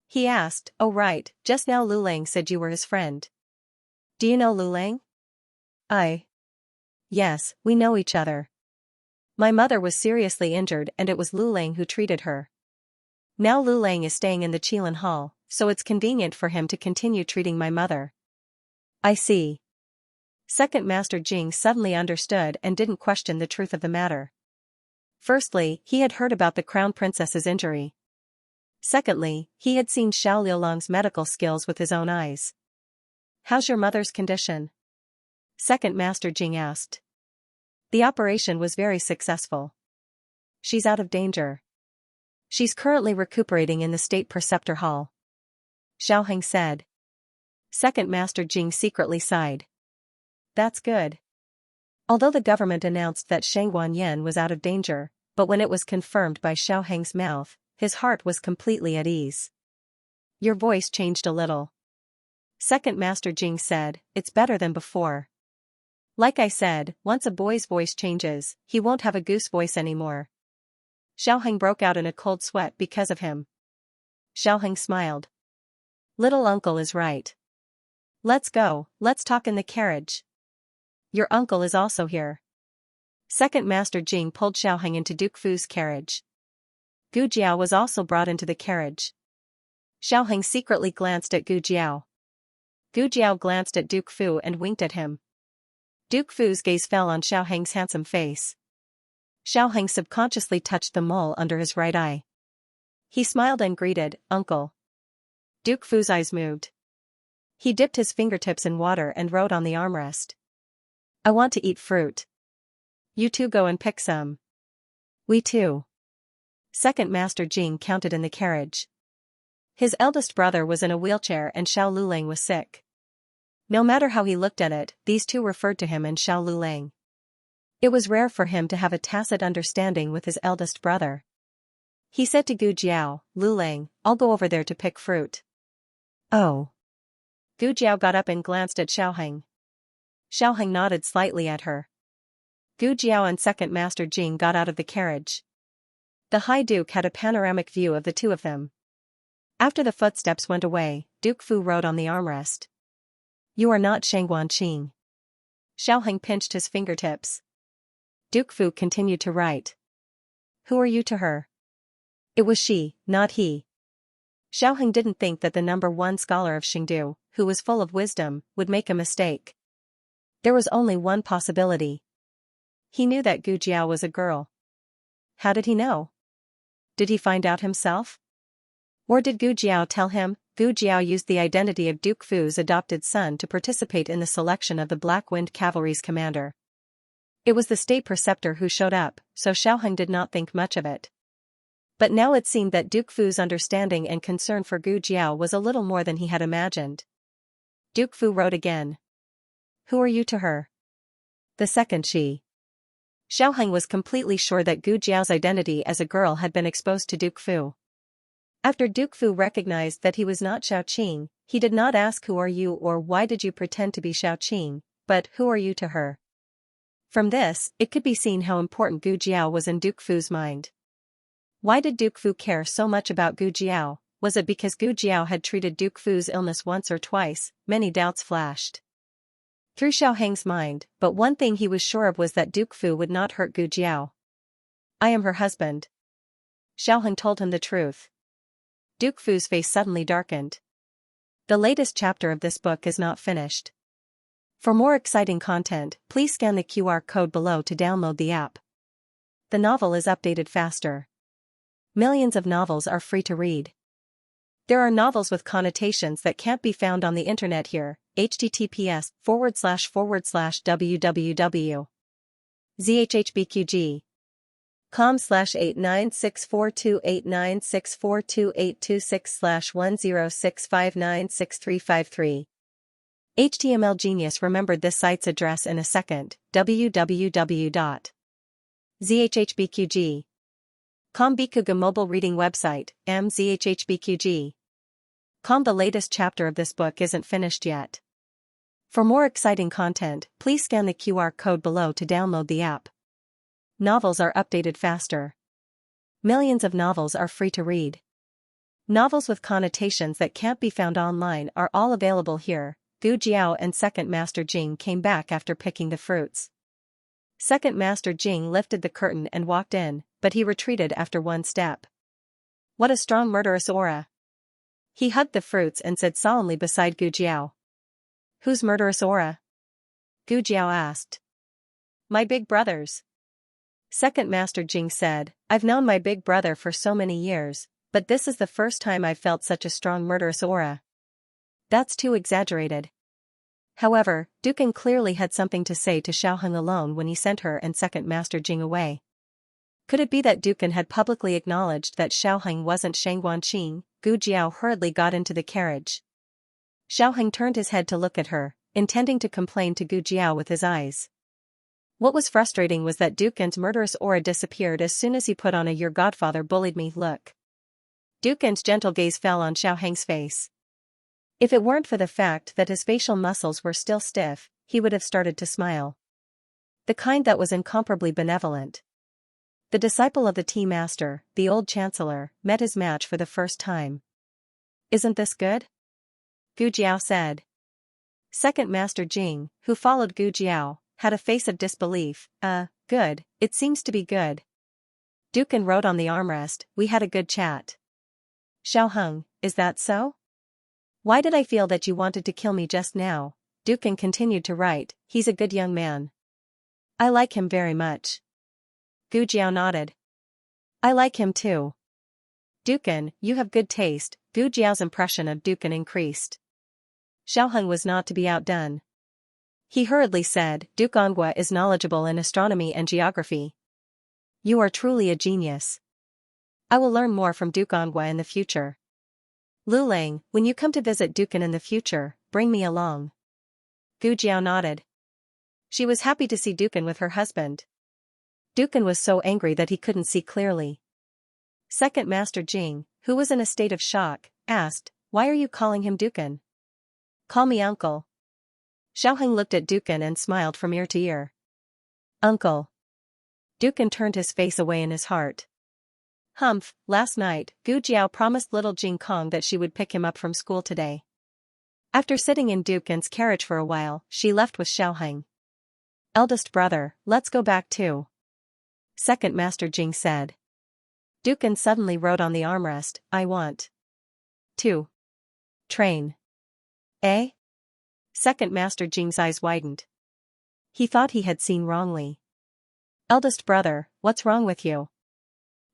He asked, "Oh right, just now Lu Lang said you were his friend. Do you know Lu Lang?" Yes, we know each other. My mother was seriously injured and it was Lu Lang who treated her. Now Lu Lang is staying in the Qilin Hall, so it's convenient for him to continue treating my mother." I see. Second Master Jing suddenly understood and didn't question the truth of the matter. Firstly, he had heard about the crown princess's injury. Secondly, he had seen Xiao Liulong's medical skills with his own eyes. "How's your mother's condition?" Second Master Jing asked. "The operation was very successful. She's out of danger. She's currently recuperating in the State Preceptor Hall," Xiaoheng said. Second Master Jing secretly sighed. That's good. Although the government announced that Shang Guanyan was out of danger, but when it was confirmed by Xiaoheng's mouth, his heart was completely at ease. "Your voice changed a little," Second Master Jing said. "It's better than before. Like I said, once a boy's voice changes, he won't have a goose voice anymore." Xiaoheng broke out in a cold sweat because of him. Xiaoheng smiled. "Little uncle is right. Let's go, let's talk in the carriage. Your uncle is also here." Second Master Jing pulled Xiaoheng into Duke Fu's carriage. Gu Jiao was also brought into the carriage. Xiaoheng secretly glanced at Gu Jiao. Gu Jiao glanced at Duke Fu and winked at him. Duke Fu's gaze fell on Xiaoheng's handsome face. Xiaoheng subconsciously touched the mole under his right eye. He smiled and greeted, "Uncle." Duke Fu's eyes moved. He dipped his fingertips in water and wrote on the armrest. "I want to eat fruit. You two go and pick some." "We too." Second Master Jing counted in the carriage. His eldest brother was in a wheelchair and Xiao Lulang was sick. No matter how he looked at it, these two referred to him as Xiao Lulang. It was rare for him to have a tacit understanding with his eldest brother. He said to Gu Jiao, "Lulang, I'll go over there to pick fruit." "Oh." Gu Jiao got up and glanced at Xiaoheng. Xiaoheng nodded slightly at her. Gu Jiao and Second Master Jing got out of the carriage. The High Duke had a panoramic view of the two of them. After the footsteps went away, Duke Fu wrote on the armrest. "You are not Shangguan Qing." Xiaoheng pinched his fingertips. Duke Fu continued to write. "Who are you to her?" It was she, not he. Xiaoheng didn't think that the #1 scholar of Xingdu, who was full of wisdom, would make a mistake. There was only one possibility. He knew that Gu Jiao was a girl. How did he know? Did he find out himself? Or did Gu Jiao tell him? Gu Jiao used the identity of Duke Fu's adopted son to participate in the selection of the Black Wind Cavalry's commander. It was the state preceptor who showed up, so Xiaoheng did not think much of it. But now it seemed that Duke Fu's understanding and concern for Gu Jiao was a little more than he had imagined. Duke Fu wrote again. "Who are you to her?" "The second she." Xiaoheng was completely sure that Gu Jiao's identity as a girl had been exposed to Duke Fu. After Duke Fu recognized that he was not Xiao Qing, he did not ask "Who are you?" or "Why did you pretend to be Xiao Qing?" but "Who are you to her?" From this, it could be seen how important Gu Jiao was in Duke Fu's mind. Why did Duke Fu care so much about Gu Jiao? Was it because Gu Jiao had treated Duke Fu's illness once or twice? Many doubts flashed through Xiaoheng's mind, but one thing he was sure of was that Duke Fu would not hurt Gu Jiao. "I am her husband." Xiaoheng told him the truth. Duke Fu's face suddenly darkened. The latest chapter of this book is not finished. For more exciting content, please scan the QR code below to download the app. The novel is updated faster. Millions of novels are free to read. There are novels with connotations that can't be found on the internet here. https://www.zhhbqg.com/896428964286/1065963353. HTML Genius remembered this site's address in a second. www.zhhbqg.com ZHHBQG. Bikuga mobile reading website, MZHHBQG. The latest chapter of this book isn't finished yet. For more exciting content, please scan the QR code below to download the app. Novels are updated faster. Millions of novels are free to read. Novels with connotations that can't be found online are all available here. Gu Jiao and Second Master Jing came back after picking the fruits. Second Master Jing lifted the curtain and walked in, but he retreated after one step. What a strong murderous aura. He hugged the fruits and said solemnly beside Gu Jiao. Whose murderous aura? Gu Jiao asked. My big brother's. Second Master Jing said, I've known my big brother for so many years, but this is the first time I've felt such a strong murderous aura. That's too exaggerated. However, Dukan clearly had something to say to Xiaoheng alone when he sent her and Second Master Jing away. Could it be that Dukan had publicly acknowledged that Xiaoheng wasn't Shang Guanqing? Gu Jiao hurriedly got into the carriage. Xiaoheng turned his head to look at her, intending to complain to Gu Jiao with his eyes. What was frustrating was that Dukan's murderous aura disappeared as soon as he put on a "your godfather bullied me" look. Dukan's gentle gaze fell on Xiaoheng's face. If it weren't for the fact that his facial muscles were still stiff, he would have started to smile. The kind that was incomparably benevolent. The disciple of the tea master, the old chancellor, met his match for the first time. Isn't this good? Gu Jiao said. Second Master Jing, who followed Gu Jiao, had a face of disbelief. Good, it seems to be good. Dukan wrote on the armrest, we had a good chat. Xiaoheng, is that so? Why did I feel that you wanted to kill me just now? Dukan continued to write, he's a good young man. I like him very much. Gu Jiao nodded. I like him too. Dukan, you have good taste. Gu Jiao's impression of Dukan increased. Xiaoheng was not to be outdone. He hurriedly said, Duke Ongwa is knowledgeable in astronomy and geography. You are truly a genius. I will learn more from Duke Ongwa in the future. Lu Lang, when you come to visit Dukan in the future, bring me along. Gu Jiao nodded. She was happy to see Dukan with her husband. Dukan was so angry that he couldn't see clearly. Second Master Jing, who was in a state of shock, asked, why are you calling him Dukan? Call me uncle. Xiaoheng looked at Dukan and smiled from ear to ear. Uncle. Dukan turned his face away in his heart. Humph, last night, Gu Jiao promised little Jing Kong that she would pick him up from school today. After sitting in Dukan's carriage for a while, she left with Xiaoheng. Eldest brother, let's go back too. Second Master Jing said. Dukan suddenly wrote on the armrest, I want to train. Eh? Second Master Jing's eyes widened. He thought he had seen wrongly. Eldest brother, what's wrong with you?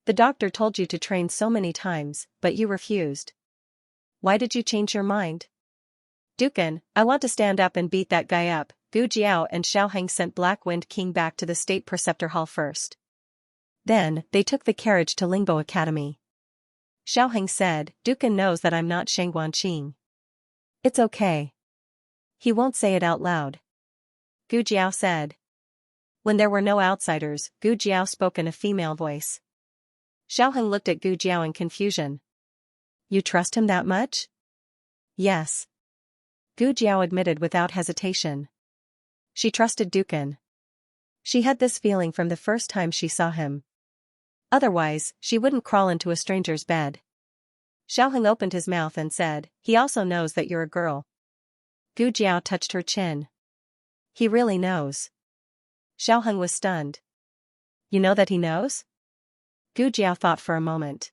The doctor told you to train so many times, but you refused. Why did you change your mind? Dukan, I want to stand up and beat that guy up. Gu Jiao and Xiaoheng sent Black Wind King back to the State Preceptor Hall first. Then, they took the carriage to Lingbo Academy. Xiaoheng said, Dukan knows that I'm not Shang Guanqing. It's okay. He won't say it out loud. Gu Jiao said. When there were no outsiders, Gu Jiao spoke in a female voice. Xiaoheng looked at Gu Jiao in confusion. You trust him that much? Yes. Gu Jiao admitted without hesitation. She trusted Dukan. She had this feeling from the first time she saw him. Otherwise, she wouldn't crawl into a stranger's bed. Xiaoheng opened his mouth and said, he also knows that you're a girl. Gu Jiao touched her chin. He really knows. Xiaoheng was stunned. You know that he knows? Gu Jiao thought for a moment.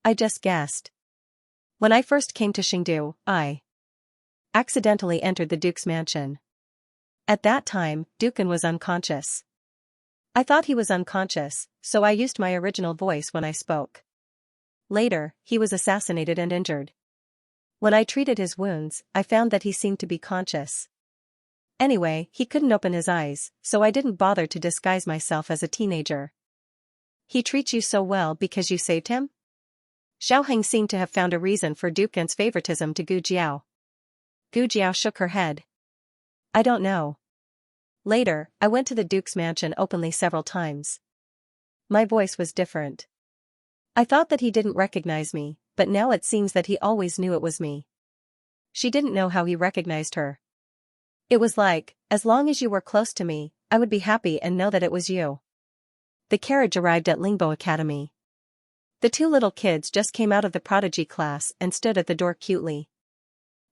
I just guessed. When I first came to Chengdu, I accidentally entered the Duke's mansion. At that time, Dukan was unconscious. I thought he was unconscious, so I used my original voice when I spoke. Later, he was assassinated and injured. When I treated his wounds, I found that he seemed to be conscious. Anyway, he couldn't open his eyes, so I didn't bother to disguise myself as a teenager. He treats you so well because you saved him? Xiaoheng seemed to have found a reason for Dukan's favoritism to Gu Jiao. Gu Jiao shook her head. I don't know. Later, I went to the Duke's mansion openly several times. My voice was different. I thought that he didn't recognize me, but now it seems that he always knew it was me. She didn't know how he recognized her. It was like, as long as you were close to me, I would be happy and know that it was you. The carriage arrived at Lingbo Academy. The two little kids just came out of the prodigy class and stood at the door cutely.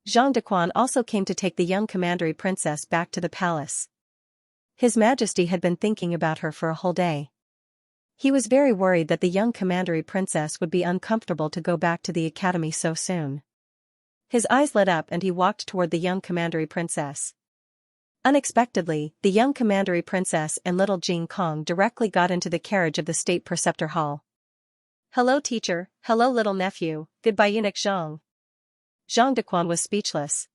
Zhang Dequan also came to take the young commandery princess back to the palace. His Majesty had been thinking about her for a whole day. He was very worried that the young commandery princess would be uncomfortable to go back to the academy so soon. His eyes lit up and he walked toward the young commandery princess. Unexpectedly, the young commandery princess and little Jing Kong directly got into the carriage of the state preceptor hall. "Hello teacher, hello little nephew, goodbye eunuch Zhang." Zhang Dequan was speechless.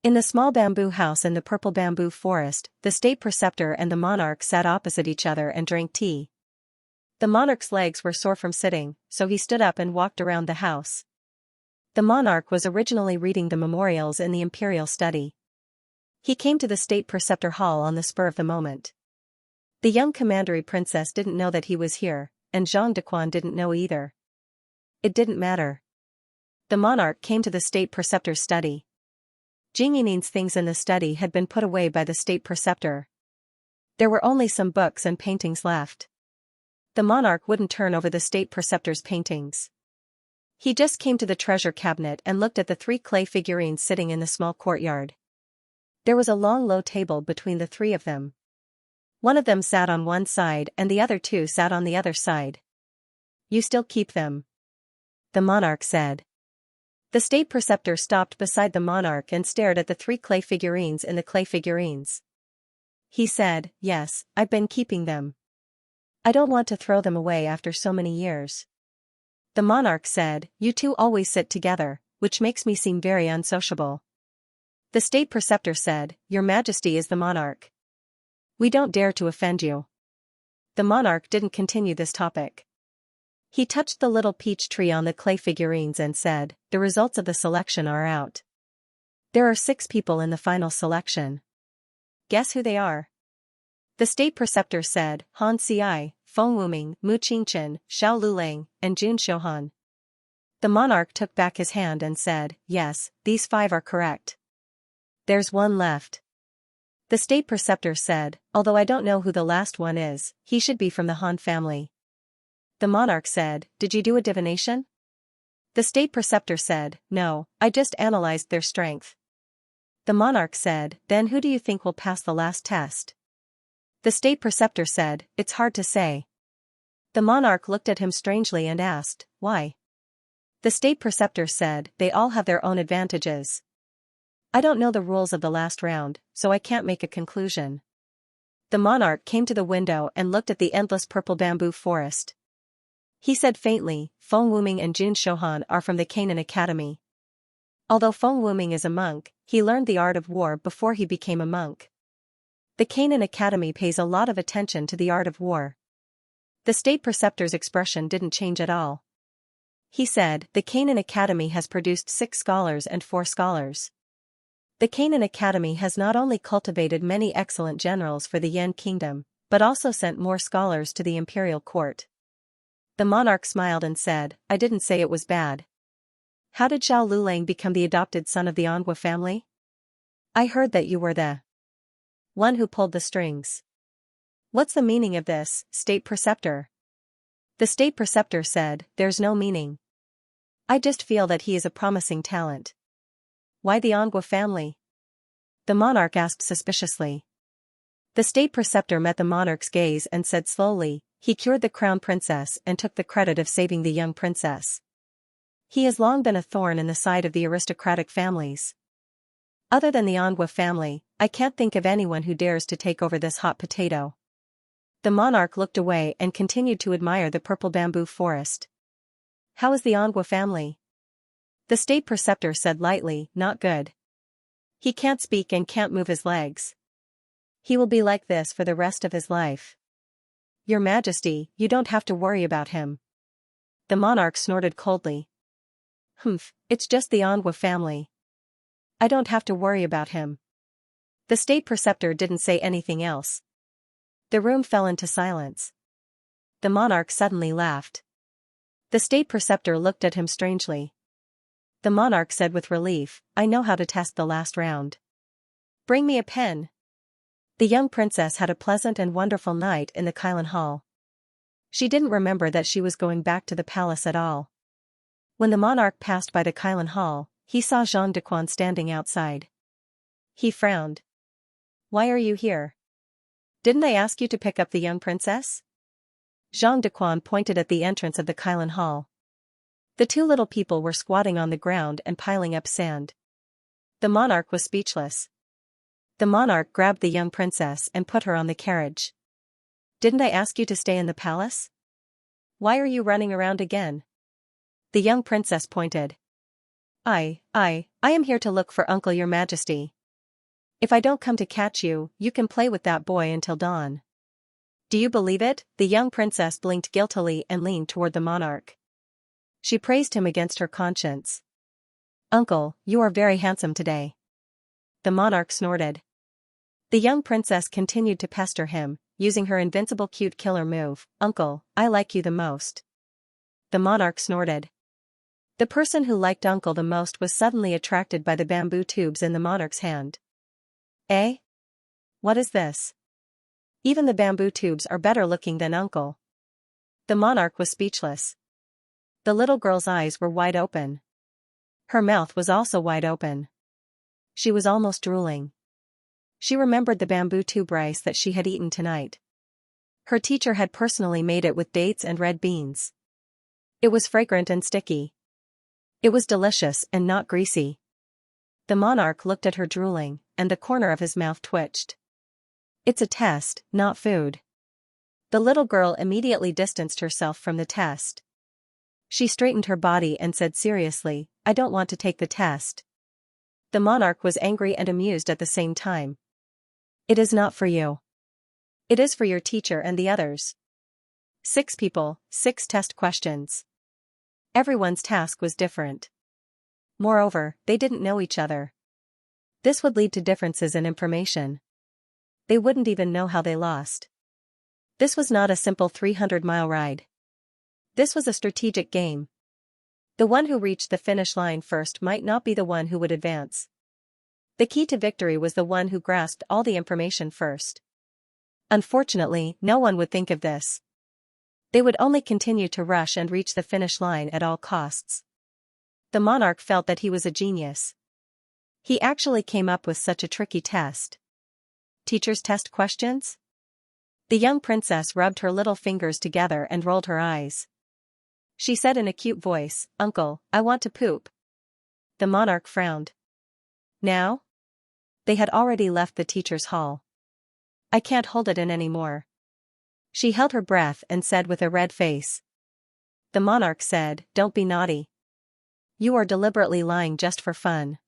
In the small bamboo house in the purple bamboo forest, the state preceptor and the monarch sat opposite each other and drank tea. The monarch's legs were sore from sitting, so he stood up and walked around the house. The monarch was originally reading the memorials in the imperial study. He came to the state preceptor hall on the spur of the moment. The young commandery princess didn't know that he was here, and Zhang Dequan didn't know either. It didn't matter. The monarch came to the state preceptor's study. Jing Yinin's things in the study had been put away by the state preceptor. There were only some books and paintings left. The monarch wouldn't turn over the state preceptor's paintings. He just came to the treasure cabinet and looked at the 3 clay figurines sitting in the small courtyard. There was a long low table between the 3 of them. One of them sat on one side and the other 2 sat on the other side. "You still keep them?" the monarch said. The state preceptor stopped beside the monarch and stared at the 3 clay figurines in the clay figurines. He said, "Yes, I've been keeping them. I don't want to throw them away after so many years." The monarch said, "You two always sit together, which makes me seem very unsociable." The state preceptor said, "Your Majesty is the monarch. We don't dare to offend you." The monarch didn't continue this topic. He touched the little peach tree on the clay figurines and said, "The results of the selection are out. There are 6 people in the final selection. Guess who they are?" The state preceptor said, "Han Xiai, Feng Wuming, Mu Qingchen, Xiao Lulang, and Jun Shouhan." The monarch took back his hand and said, "Yes, these 5 are correct. There's one left." The state preceptor said, "Although I don't know who the last one is, he should be from the Han family." The monarch said, "Did you do a divination?" The state preceptor said, "No, I just analyzed their strength." The monarch said, "Then who do you think will pass the last test?" The state preceptor said, "It's hard to say." The monarch looked at him strangely and asked, "Why?" The state preceptor said, "They all have their own advantages. I don't know the rules of the last round, so I can't make a conclusion." The monarch came to the window and looked at the endless purple bamboo forest. He said faintly, "Feng Wuming and Jun Shouhan are from the Canaan Academy. Although Feng Wuming is a monk, he learned the art of war before he became a monk. The Canaan Academy pays a lot of attention to the art of war." The state preceptor's expression didn't change at all. He said, "The Canaan Academy has produced 6 scholars and 4 scholars. The Canaan Academy has not only cultivated many excellent generals for the Yan kingdom, but also sent more scholars to the imperial court." The monarch smiled and said, "I didn't say it was bad. How did Xiao Lulang become the adopted son of the Anhua family? I heard that you were the one who pulled the strings." "What's the meaning of this, state preceptor?" The state preceptor said, "There's no meaning. I just feel that he is a promising talent." "Why the Anhua family?" the monarch asked suspiciously. The state preceptor met the monarch's gaze and said slowly, "He cured the crown princess and took the credit of saving the young princess. He has long been a thorn in the side of the aristocratic families. Other than the Anhua family, I can't think of anyone who dares to take over this hot potato." The monarch looked away and continued to admire the purple bamboo forest. "How is the Anhua family?" The state preceptor said lightly, "Not good. He can't speak and can't move his legs. He will be like this for the rest of his life." "Your Majesty, you don't have to worry about him." The monarch snorted coldly. "Humph, it's just the Anhua family. I don't have to worry about him." The state preceptor didn't say anything else. The room fell into silence. The monarch suddenly laughed. The state preceptor looked at him strangely. The monarch said with relief, I know how to test the last round. Bring me a pen. The young princess had a pleasant and wonderful night in the Kylan hall. She didn't remember that she was going back to the palace at all. When the monarch passed by the Kylan hall, he saw Jean de Quan standing outside. He frowned. Why are you here? Didn't I ask you to pick up the young princess? Jean de Quan pointed at the entrance of the Kylan hall. The two little people were squatting on the ground and piling up sand. The monarch was speechless. The monarch grabbed the young princess and put her on the carriage. Didn't I ask you to stay in the palace? Why are you running around again? The young princess pointed. I am here to look for Uncle Your Majesty. If I don't come to catch you, you can play with that boy until dawn. Do you believe it? The young princess blinked guiltily and leaned toward the monarch. She praised him against her conscience. Uncle, you are very handsome today. The monarch snorted. The young princess continued to pester him, using her invincible cute killer move. Uncle, I like you the most. The monarch snorted. The person who liked Uncle the most was suddenly attracted by the bamboo tubes in the monarch's hand. Eh? What is this? Even the bamboo tubes are better looking than Uncle. The monarch was speechless. The little girl's eyes were wide open. Her mouth was also wide open. She was almost drooling. She remembered the bamboo tube rice that she had eaten tonight. Her teacher had personally made it with dates and red beans. It was fragrant and sticky. It was delicious and not greasy. The monarch looked at her drooling, and the corner of his mouth twitched. It's a test, not food. The little girl immediately distanced herself from the test. She straightened her body and said seriously, I don't want to take the test. The monarch was angry and amused at the same time. It is not for you. It is for your teacher and the others. 6 people, 6 test questions. Everyone's task was different. Moreover, they didn't know each other. This would lead to differences in information. They wouldn't even know how they lost. This was not a simple 300-mile ride. This was a strategic game. The one who reached the finish line first might not be the one who would advance. The key to victory was the one who grasped all the information first. Unfortunately, no one would think of this. They would only continue to rush and reach the finish line at all costs. The monarch felt that he was a genius. He actually came up with such a tricky test. Teacher's test questions? The young princess rubbed her little fingers together and rolled her eyes. She said in a cute voice, Uncle, I want to poop. The monarch frowned. Now? They had already left the teacher's hall. I can't hold it in anymore. She held her breath and said with a red face. The monarch said, Don't be naughty. You are deliberately lying just for fun.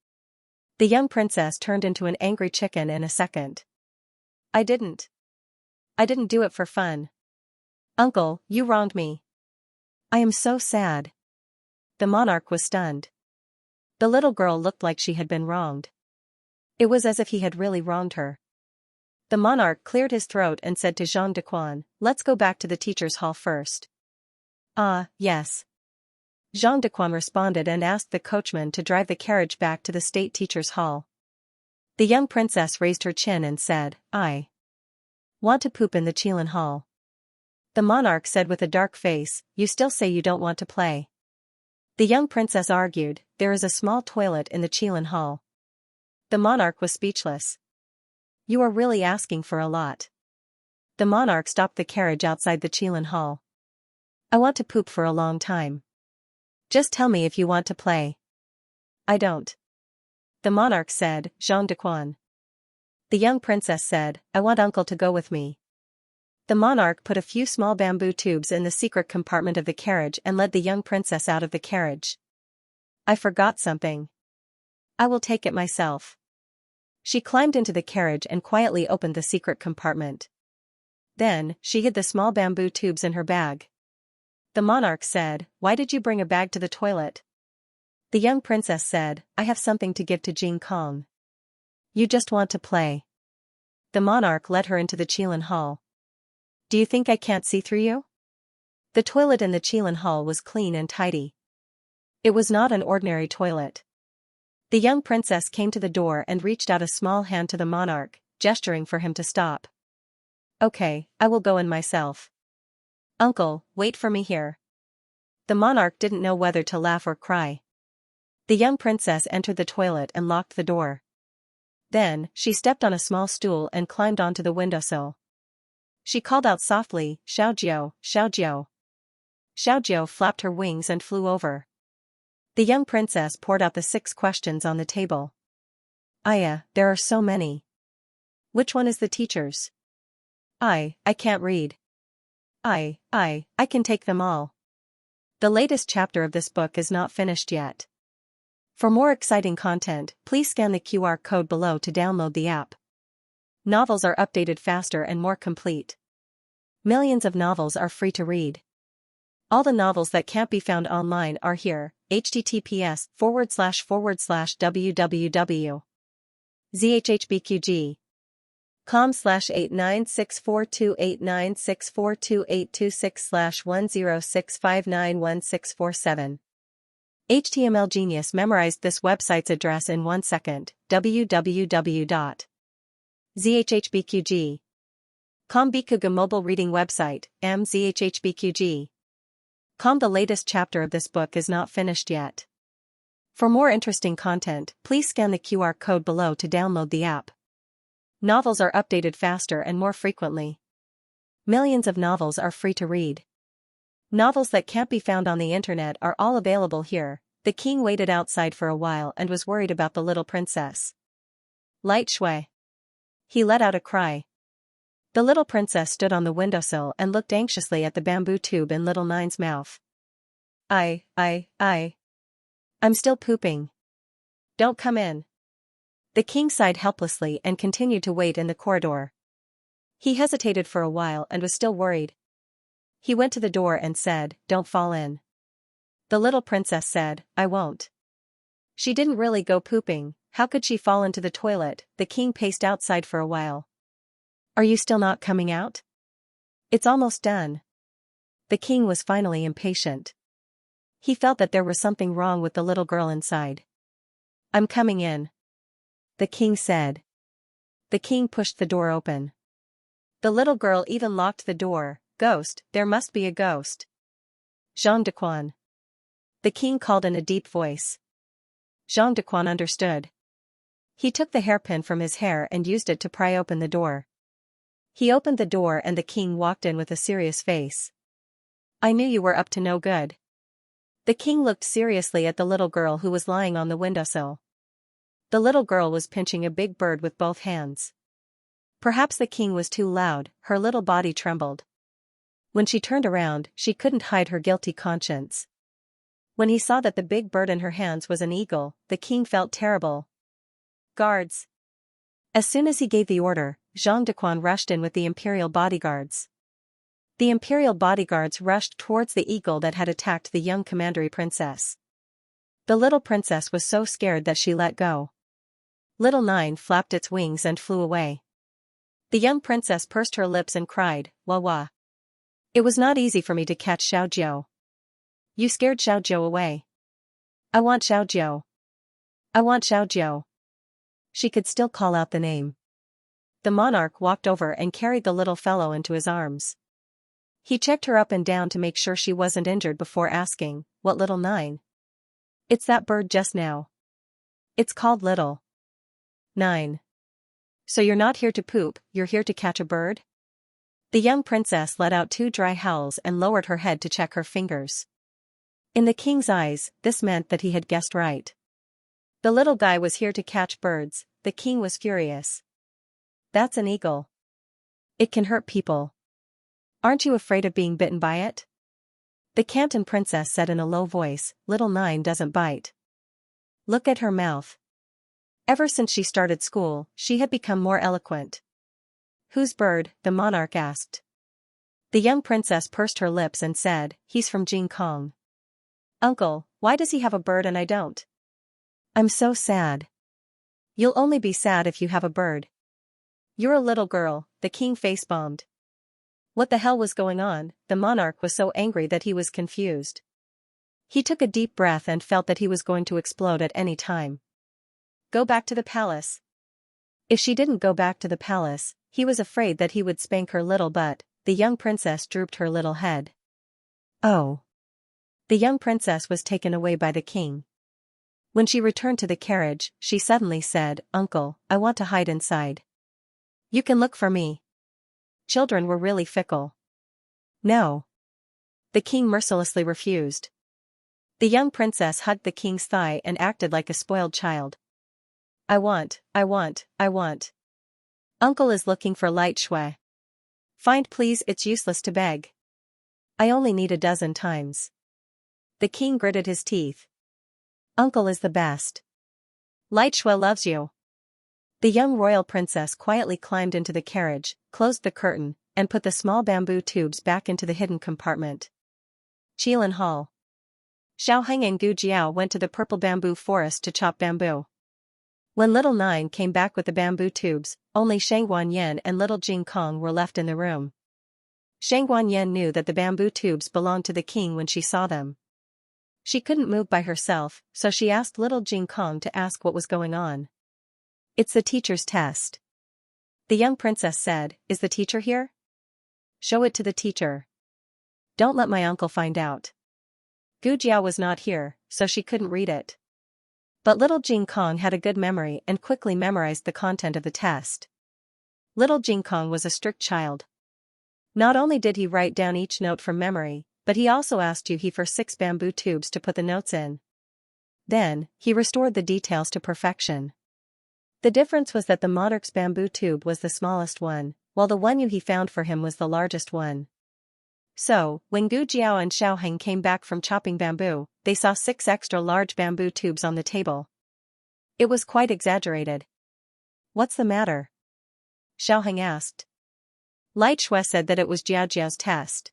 The young princess turned into an angry chicken in a second. I didn't do it for fun. Uncle, you wronged me. I am so sad. The monarch was stunned. The little girl looked like she had been wronged. It was as if he had really wronged her. The monarch cleared his throat and said to Jean de Quan, Let's go back to the teacher's hall first. Ah, yes. Jean de Quan responded and asked the coachman to drive the carriage back to the state teacher's hall. The young princess raised her chin and said, I want to poop in the Chilan hall. The monarch said with a dark face, You still say you don't want to play. The young princess argued, There is a small toilet in the Chilan hall. The monarch was speechless. You are really asking for a lot. The monarch stopped the carriage outside the Chilan hall. I want to poop for a long time. Just tell me if you want to play. I don't. The monarch said, Jean de Quan. The young princess said, I want Uncle to go with me. The monarch put a few small bamboo tubes in the secret compartment of the carriage and led the young princess out of the carriage. I forgot something. I will take it myself. She climbed into the carriage and quietly opened the secret compartment. Then, she hid the small bamboo tubes in her bag. The monarch said, Why did you bring a bag to the toilet? The young princess said, I have something to give to Jing Kong. You just want to play. The monarch led her into the Chilan hall. Do you think I can't see through you? The toilet in the Qilin hall was clean and tidy. It was not an ordinary toilet. The young princess came to the door and reached out a small hand to the monarch, gesturing for him to stop. Okay, I will go in myself. Uncle, wait for me here. The monarch didn't know whether to laugh or cry. The young princess entered the toilet and locked the door. Then, she stepped on a small stool and climbed onto the windowsill. She called out softly, Xiaojiu, Xiaojiu. Xiaojiu flapped her wings and flew over. The young princess poured out the 6 questions on the table. Aya, there are so many. Which one is the teacher's? I can't read. I can take them all. The latest chapter of this book is not finished yet. For more exciting content, please scan the QR code below to download the app. Novels are updated faster and more complete. Millions of novels are free to read. All the novels that can't be found online are here. https://www.zhhbqg.com/89642896428226/106591647. HTML Genius memorized this website's address in 1 second. www.zhhbqg.com Bikuga mobile reading website, mzhhbqg.com. The latest chapter of this book is not finished yet. For more interesting content, please scan the QR code below to download the app. Novels are updated faster and more frequently. Millions of novels are free to read. Novels that can't be found on the internet are all available here. The king waited outside for a while and was worried about the little princess. Light shui. He let out a cry. The little princess stood on the windowsill and looked anxiously at the bamboo tube in little Nine's mouth. I'm still pooping. Don't come in. The king sighed helplessly and continued to wait in the corridor. He hesitated for a while and was still worried. He went to the door and said, "Don't fall in." The little princess said, "I won't." She didn't really go pooping. How could she fall into the toilet? The king paced outside for a while. "Are you still not coming out?" "It's almost done." The king was finally impatient. He felt that there was something wrong with the little girl inside. "I'm coming in," the king said. The king pushed the door open. The little girl even locked the door. "Ghost, there must be a ghost." "Zhang Dequan," the king called in a deep voice. Zhang Dequan understood. He took the hairpin from his hair and used it to pry open the door. He opened the door and the king walked in with a serious face. "I knew you were up to no good." The king looked seriously at the little girl who was lying on the windowsill. The little girl was pinching a big bird with both hands. Perhaps the king was too loud, her little body trembled. When she turned around, she couldn't hide her guilty conscience. When he saw that the big bird in her hands was an eagle, the king felt terrible. "Guards!" As soon as he gave the order, Zhang Dequan rushed in with the imperial bodyguards. The imperial bodyguards rushed towards the eagle that had attacked the young commandery princess. The little princess was so scared that she let go. Little Nine flapped its wings and flew away. The young princess pursed her lips and cried, "Wah wah. It was not easy for me to catch Xiaojiu. You scared Xiaojiu away. I want Xiaojiu. I want Xiaojiu." She could still call out the name. The monarch walked over and carried the little fellow into his arms. He checked her up and down to make sure she wasn't injured before asking, "What little Nine?" "It's that bird just now. It's called Little Nine." "So you're not here to poop, you're here to catch a bird?" The young princess let out 2 dry howls and lowered her head to check her fingers. In the king's eyes, this meant that he had guessed right. The little guy was here to catch birds. The king was furious. "That's an eagle. It can hurt people. Aren't you afraid of being bitten by it?" The Canton princess said in a low voice, "Little Nine doesn't bite. Look at her mouth." Ever since she started school, she had become more eloquent. "Whose bird?" the monarch asked. The young princess pursed her lips and said, "He's from Jing Kong." "Uncle, why does he have a bird and I don't?" "I'm so sad." "You'll only be sad if you have a bird. You're a little girl," the king face-bombed. What the hell was going on? The monarch was so angry that he was confused. He took a deep breath and felt that he was going to explode at any time. Go back to the palace. If she didn't go back to the palace, he was afraid that he would spank her little butt. The young princess drooped her little head. Oh. The young princess was taken away by the king. When she returned to the carriage, she suddenly said, "Uncle, I want to hide inside. You can look for me." Children were really fickle. No. The king mercilessly refused. The young princess hugged the king's thigh and acted like a spoiled child. I want. Uncle is looking for light shui. Find please, it's useless to beg. I only need a dozen times. The king gritted his teeth. Uncle is the best. Light shui loves you. The young royal princess quietly climbed into the carriage, closed the curtain, and put the small bamboo tubes back into the hidden compartment. Qilin Hall. Xiaoheng and Gu Jiao went to the purple bamboo forest to chop bamboo. When little Nine came back with the bamboo tubes, only Shang Wanyan and little Jing Kong were left in the room. Shang Wanyan knew that the bamboo tubes belonged to the king when she saw them. She couldn't move by herself, so she asked little Jing Kong to ask what was going on. It's the teacher's test. The young princess said, Is the teacher here? Show it to the teacher. Don't let my uncle find out. Gu Jiao was not here, so she couldn't read it. But little Jing Kong had a good memory and quickly memorized the content of the test. Little Jing Kong was a strict child. Not only did he write down each note from memory, but he also asked Yu-He for 6 bamboo tubes to put the notes in. Then, he restored the details to perfection. The difference was that the monarch's bamboo tube was the smallest one, while the one Yu-He found for him was the largest one. So, when Gu Jiao and Xiaoheng came back from chopping bamboo, they saw 6 extra large bamboo tubes on the table. It was quite exaggerated. What's the matter? Xiaoheng asked. Light Shui said that it was Jiao Jiao's test.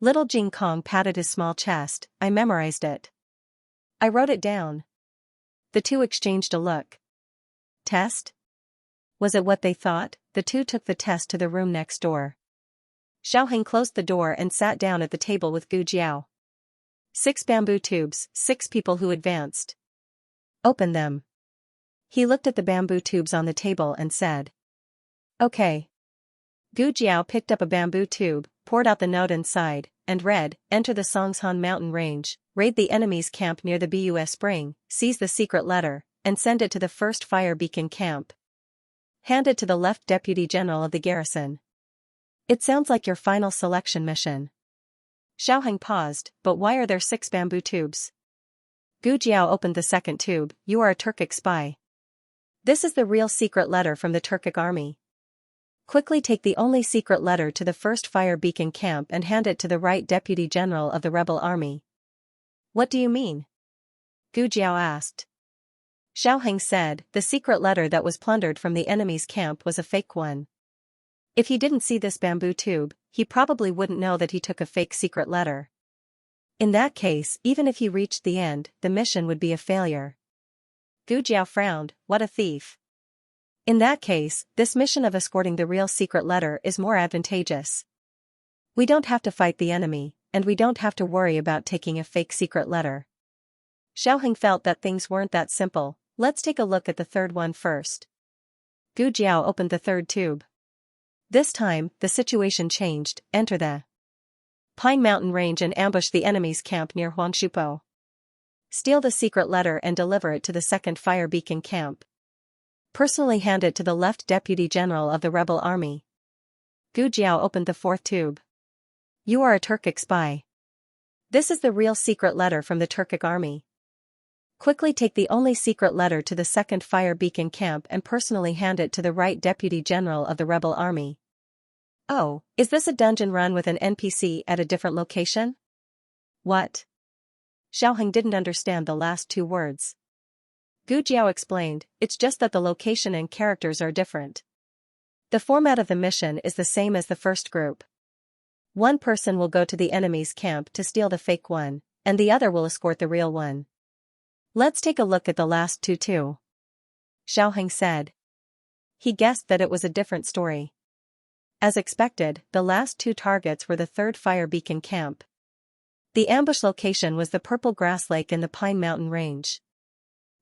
Little Jing Kong patted his small chest. I memorized it. I wrote it down. The two exchanged a look. Test? Was it what they thought? The two took the test to the room next door. Xiaoheng closed the door and sat down at the table with Gu Jiao. 6 bamboo tubes, 6 people who advanced. Open them. He looked at the bamboo tubes on the table and said. Okay. Gu Jiao picked up a bamboo tube, poured out the note inside, and read, Enter the Songshan mountain range, raid the enemy's camp near the Bus spring, seize the secret letter, and send it to the first fire beacon camp. Hand it to the left deputy general of the garrison. It sounds like your final selection mission. Xiaoheng paused, but why are there 6 bamboo tubes? Gu Jiao opened the second tube. You are a Turkic spy. This is the real secret letter from the Turkic army. Quickly take the only secret letter to the first fire beacon camp and hand it to the right deputy general of the rebel army. What do you mean? Gu Jiao asked. Xiaoheng said, the secret letter that was plundered from the enemy's camp was a fake one. If he didn't see this bamboo tube, he probably wouldn't know that he took a fake secret letter. In that case, even if he reached the end, the mission would be a failure. Gu Jiao frowned. What a thief. In that case, this mission of escorting the real secret letter is more advantageous. We don't have to fight the enemy, and we don't have to worry about taking a fake secret letter. Xiaoheng felt that things weren't that simple. Let's take a look at the third one first. Gu Jiao opened the third tube. This time, the situation changed. Enter the Pine Mountain Range and ambush the enemy's camp near Huangshupo. Steal the secret letter and deliver it to the second fire beacon camp. Personally hand it to the left deputy general of the rebel army. Gu Jiao opened the fourth tube. You are a Turkic spy. This is the real secret letter from the Turkic army. Quickly take the only secret letter to the second fire beacon camp and personally hand it to the right deputy general of the rebel army. Oh, is this a dungeon run with an NPC at a different location? What? Xiaoheng didn't understand the last 2 words. Gu Jiao explained, it's just that the location and characters are different. The format of the mission is the same as the first group. One person will go to the enemy's camp to steal the fake one, and the other will escort the real one. Let's take a look at the last 2 too. Xiaoheng said. He guessed that it was a different story. As expected, the last two targets were the third fire beacon camp. The ambush location was the Purple Grass Lake in the Pine Mountain Range.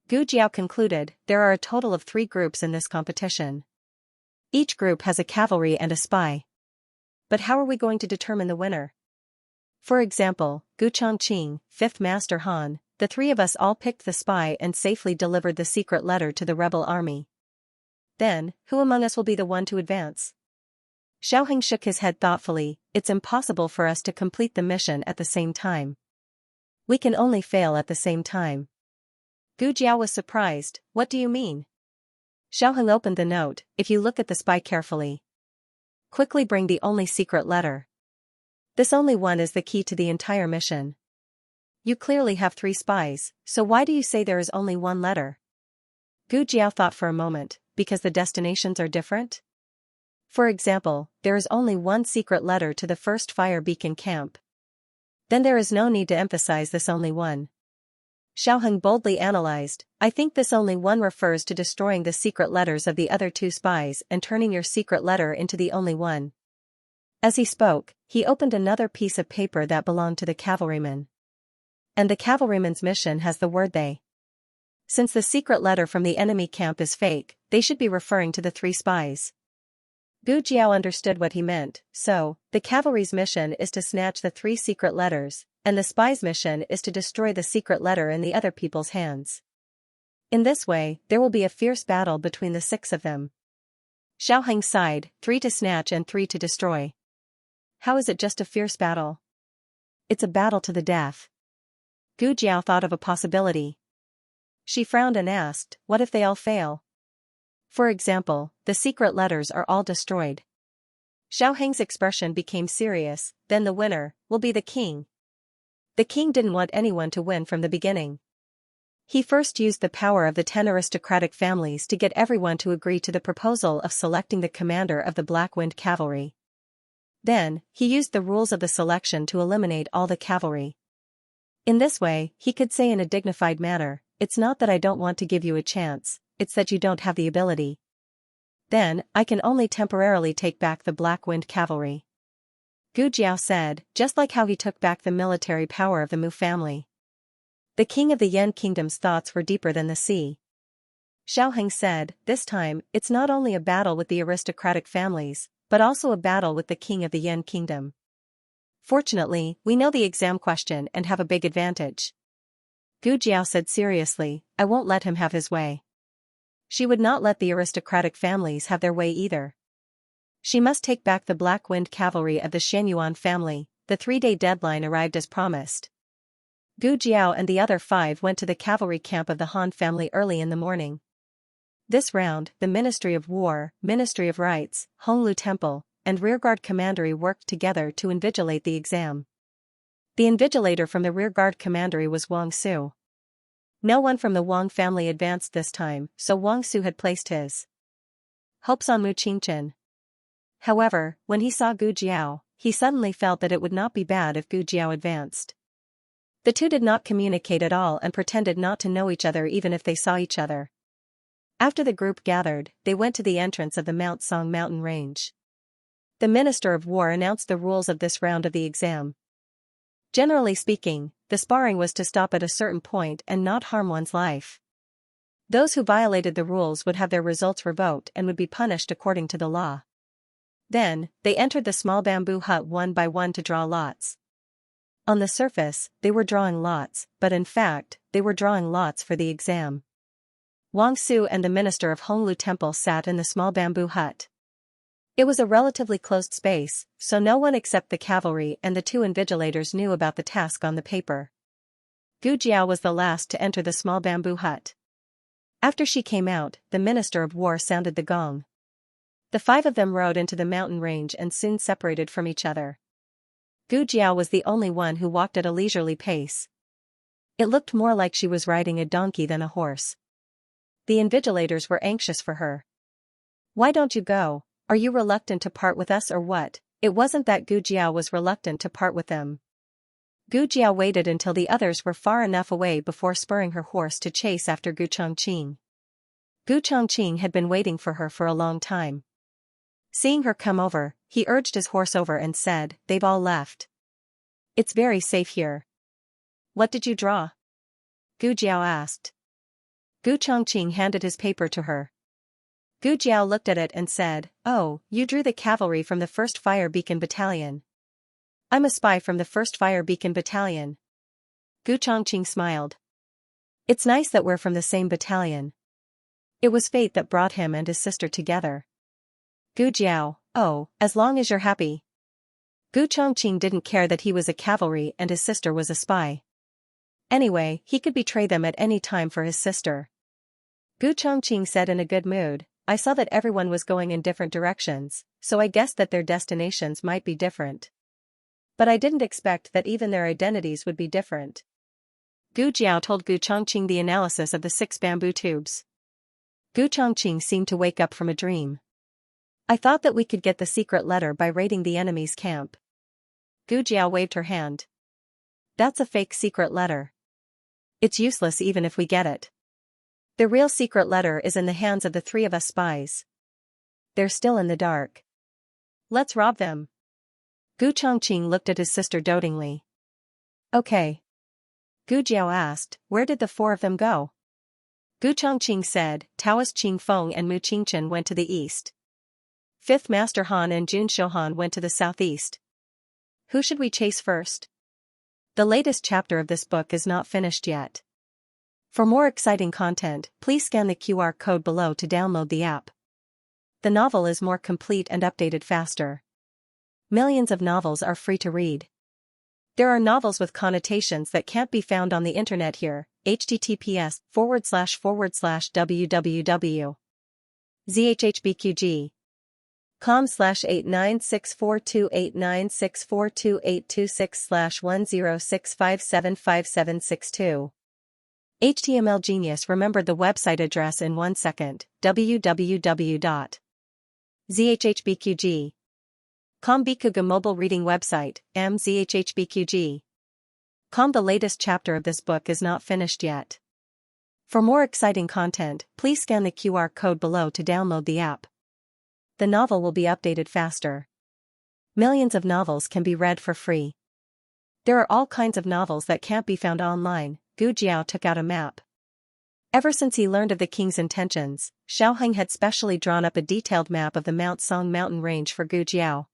Gu Jiao concluded, there are a total of 3 groups in this competition. Each group has a cavalry and a spy. But how are we going to determine the winner? For example, Gu Chongqing, 5th Master Han, the 3 of us all picked the spy and safely delivered the secret letter to the rebel army. Then, who among us will be the one to advance? Xiaoheng shook his head thoughtfully. It's impossible for us to complete the mission at the same time. We can only fail at the same time. Gu Jiao was surprised. What do you mean? Xiaoheng opened the note. If you look at the spy carefully. Quickly bring the only secret letter. This only one is the key to the entire mission. You clearly have 3 spies, so why do you say there is only one letter? Gu Jiao thought for a moment. Because the destinations are different? For example, there is only one secret letter to the first fire beacon camp. Then there is no need to emphasize this only one. Xiaoheng boldly analyzed, I think this only one refers to destroying the secret letters of the other 2 spies and turning your secret letter into the only one. As he spoke, he opened another piece of paper that belonged to the cavalryman. And the cavalryman's mission has the word they. Since the secret letter from the enemy camp is fake, they should be referring to the 3 spies. Gu Jiao understood what he meant, so, the cavalry's mission is to snatch the 3 secret letters, and the spy's mission is to destroy the secret letter in the other people's hands. In this way, there will be a fierce battle between the 6 of them. Xiaoheng sighed, 3 to snatch and 3 to destroy. How is it just a fierce battle? It's a battle to the death. Gu Jiao thought of a possibility. She frowned and asked, what if they all fail? For example, the secret letters are all destroyed. Xiaoheng's expression became serious, then the winner will be the king. The king didn't want anyone to win from the beginning. He first used the power of the 10 aristocratic families to get everyone to agree to the proposal of selecting the commander of the Black Wind Cavalry. Then, he used the rules of the selection to eliminate all the cavalry. In this way, he could say in a dignified manner, it's not that I don't want to give you a chance, it's that you don't have the ability. Then, I can only temporarily take back the Black Wind Cavalry. Gu Jiao said, just like how he took back the military power of the Mu family. The king of the Yan kingdom's thoughts were deeper than the sea. Xiaoheng said, this time, it's not only a battle with the aristocratic families, but also a battle with the king of the Yan kingdom. Fortunately, we know the exam question and have a big advantage. Gu Jiao said seriously, I won't let him have his way. She would not let the aristocratic families have their way either. She must take back the Black Wind Cavalry of the Xianyuan family. The 3-day deadline arrived as promised. Gu Jiao and the other 5 went to the cavalry camp of the Han family early in the morning. This round, the Ministry of War, Ministry of Rights, Honglu Temple, and Rearguard Commandery worked together to invigilate the exam. The invigilator from the Rearguard Commandery was Wang Su. No one from the Wang family advanced this time, so Wang Su had placed his hopes on Mu Qingchen. However, when he saw Gu Jiao, he suddenly felt that it would not be bad if Gu Jiao advanced. The 2 did not communicate at all and pretended not to know each other even if they saw each other. After the group gathered, they went to the entrance of the Mount Song mountain range. The Minister of War announced the rules of this round of the exam. Generally speaking, the sparring was to stop at a certain point and not harm one's life. Those who violated the rules would have their results revoked and would be punished according to the law. Then, they entered the small bamboo hut one by one to draw lots. On the surface, they were drawing lots, but in fact, they were drawing lots for the exam. Wang Su and the minister of Honglu Temple sat in the small bamboo hut. It was a relatively closed space, so no one except the cavalry and the 2 invigilators knew about the task on the paper. Gu Jiao was the last to enter the small bamboo hut. After she came out, the Minister of War sounded the gong. The 5 of them rode into the mountain range and soon separated from each other. Gu Jiao was the only one who walked at a leisurely pace. It looked more like she was riding a donkey than a horse. The invigilators were anxious for her. Why don't you go? Are you reluctant to part with us or what? It wasn't that Gu Jiao was reluctant to part with them. Gu Jiao waited until the others were far enough away before spurring her horse to chase after Gu Chongqing. Gu Chongqing had been waiting for her for a long time. Seeing her come over, He urged his horse over and said, "They've all left. It's very safe here." "What did you draw?" Gu Jiao asked. Gu Chongqing handed his paper to her. Gu Jiao looked at it and said, "Oh, you drew the cavalry from the 1st Fire Beacon Battalion." "I'm a spy from the 1st Fire Beacon Battalion." Gu Chongqing smiled. "It's nice that we're from the same battalion. It was fate that brought him and his sister together." Gu Jiao, "Oh, as long as you're happy." Gu Chongqing didn't care that he was a cavalry and his sister was a spy. Anyway, he could betray them at any time for his sister. Gu Chongqing said in a good mood, "I saw that everyone was going in different directions, so I guessed that their destinations might be different. But I didn't expect that even their identities would be different." Gu Jiao told Gu Chongqing the analysis of the 6 bamboo tubes. Gu Chongqing seemed to wake up from a dream. "I thought that we could get the secret letter by raiding the enemy's camp." Gu Jiao waved her hand. "That's a fake secret letter. It's useless even if we get it. The real secret letter is in the hands of the 3 of us spies. They're still in the dark. Let's rob them." Gu Chongqing looked at his sister dotingly. "Okay." Gu Jiao asked, "Where did the 4 of them go?" Gu Chongqing said, "Taoist Qing Feng and Mu Qingchen went to the east. 5th Master Han and Jun Shouhan went to the southeast. Who should we chase first?" The latest chapter of this book is not finished yet. For more exciting content, please scan the QR code below to download the app. The novel is more complete and updated faster. Millions of novels are free to read. There are novels with connotations that can't be found on the internet here. https://www.zhhbqg.com/89642896428226/1065755762. HTML Genius remembered the website address in 1 second. www.zhhbqg.com Bikuga mobile reading website, mzhhbqg.com. The latest chapter of this book is not finished yet. For more exciting content, please scan the QR code below to download the app. The novel will be updated faster. Millions of novels can be read for free. There are all kinds of novels that can't be found online. Gu Jiao took out a map. Ever since he learned of the king's intentions, Xiaoheng had specially drawn up a detailed map of the Mount Song mountain range for Gu Jiao.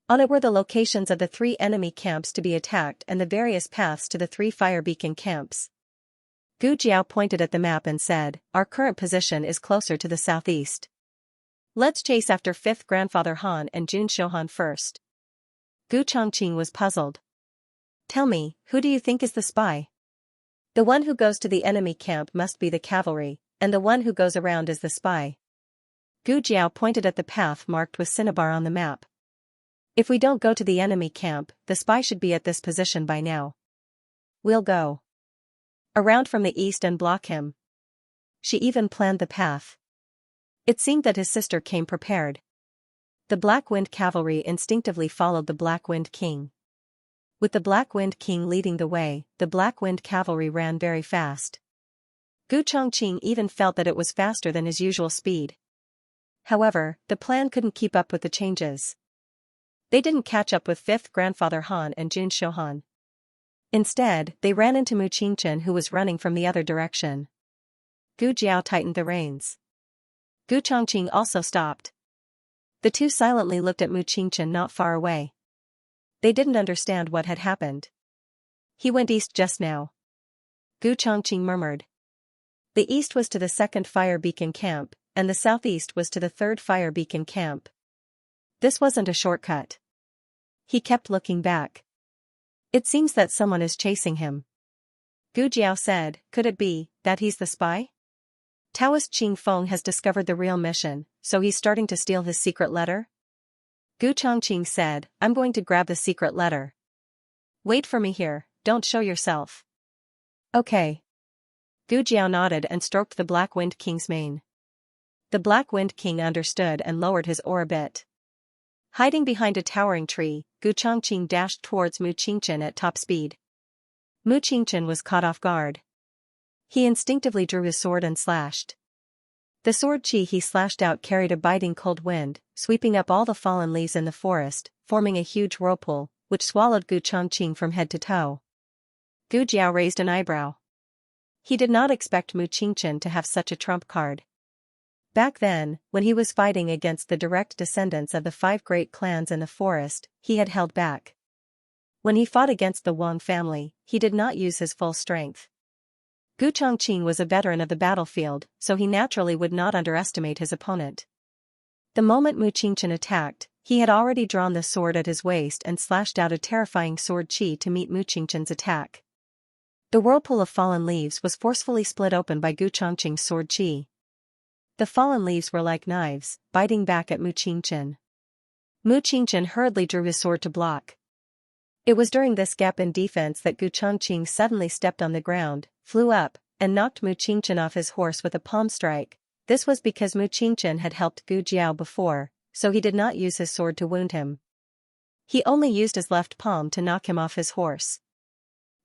On it were the locations of the 3 enemy camps to be attacked and the various paths to the 3 fire beacon camps. Gu Jiao pointed at the map and said, "Our current position is closer to the southeast. Let's chase after 5th Grandfather Han and Jun Shouhan first." Gu Chongqing was puzzled. "Tell me, who do you think is the spy?" "The one who goes to the enemy camp must be the cavalry, and the one who goes around is the spy." Gu Jiao pointed at the path marked with cinnabar on the map. "If we don't go to the enemy camp, the spy should be at this position by now. We'll go around from the east and block him." She even planned the path. It seemed that his sister came prepared. The Black Wind Cavalry instinctively followed the Black Wind King. With the Black Wind King leading the way, the Black Wind Cavalry ran very fast. Gu Chongqing even felt that it was faster than his usual speed. However, the plan couldn't keep up with the changes. They didn't catch up with 5th Grandfather Han and Jun Shouhan. Instead, they ran into Mu Qingchen, who was running from the other direction. Gu Jiao tightened the reins. Gu Chongqing also stopped. The two silently looked at Mu Qingchen not far away. They didn't understand what had happened. "He went east just now," Gu Chongqing murmured. The east was to the 2nd Fire Beacon Camp, and the southeast was to the 3rd Fire Beacon Camp. This wasn't a shortcut. He kept looking back. "It seems that someone is chasing him," Gu Jiao said. "Could it be that he's the spy? Taoist Qing Feng has discovered the real mission, so he's starting to steal his secret letter?" Gu Chongqing said, "I'm going to grab the secret letter. Wait for me here, don't show yourself." "Okay." Gu Jiao nodded and stroked the Black Wind King's mane. The Black Wind King understood and lowered his oar a bit. Hiding behind a towering tree, Gu Chongqing dashed towards Mu Qingchen at top speed. Mu Qingchen was caught off guard. He instinctively drew his sword and slashed. The sword chi he slashed out carried a biting cold wind, sweeping up all the fallen leaves in the forest, forming a huge whirlpool, which swallowed Gu Chongqing from head to toe. Gu Jiao raised an eyebrow. He did not expect Mu Qingchen to have such a trump card. Back then, when he was fighting against the direct descendants of the 5 great clans in the forest, he had held back. When he fought against the Wang family, he did not use his full strength. Gu Chongqing was a veteran of the battlefield, so he naturally would not underestimate his opponent. The moment Mu Qingchen attacked, he had already drawn the sword at his waist and slashed out a terrifying sword chi to meet Mu Qingchen's attack. The whirlpool of fallen leaves was forcefully split open by Gu Chongqing's sword chi. The fallen leaves were like knives, biting back at Mu Qingchen. Mu Qingchen hurriedly drew his sword to block. It was during this gap in defense that Gu Chongqing suddenly stepped on the ground, flew up, and knocked Mu Qingchen off his horse with a palm strike. This was because Mu Qingchen had helped Gu Jiao before, so he did not use his sword to wound him. He only used his left palm to knock him off his horse.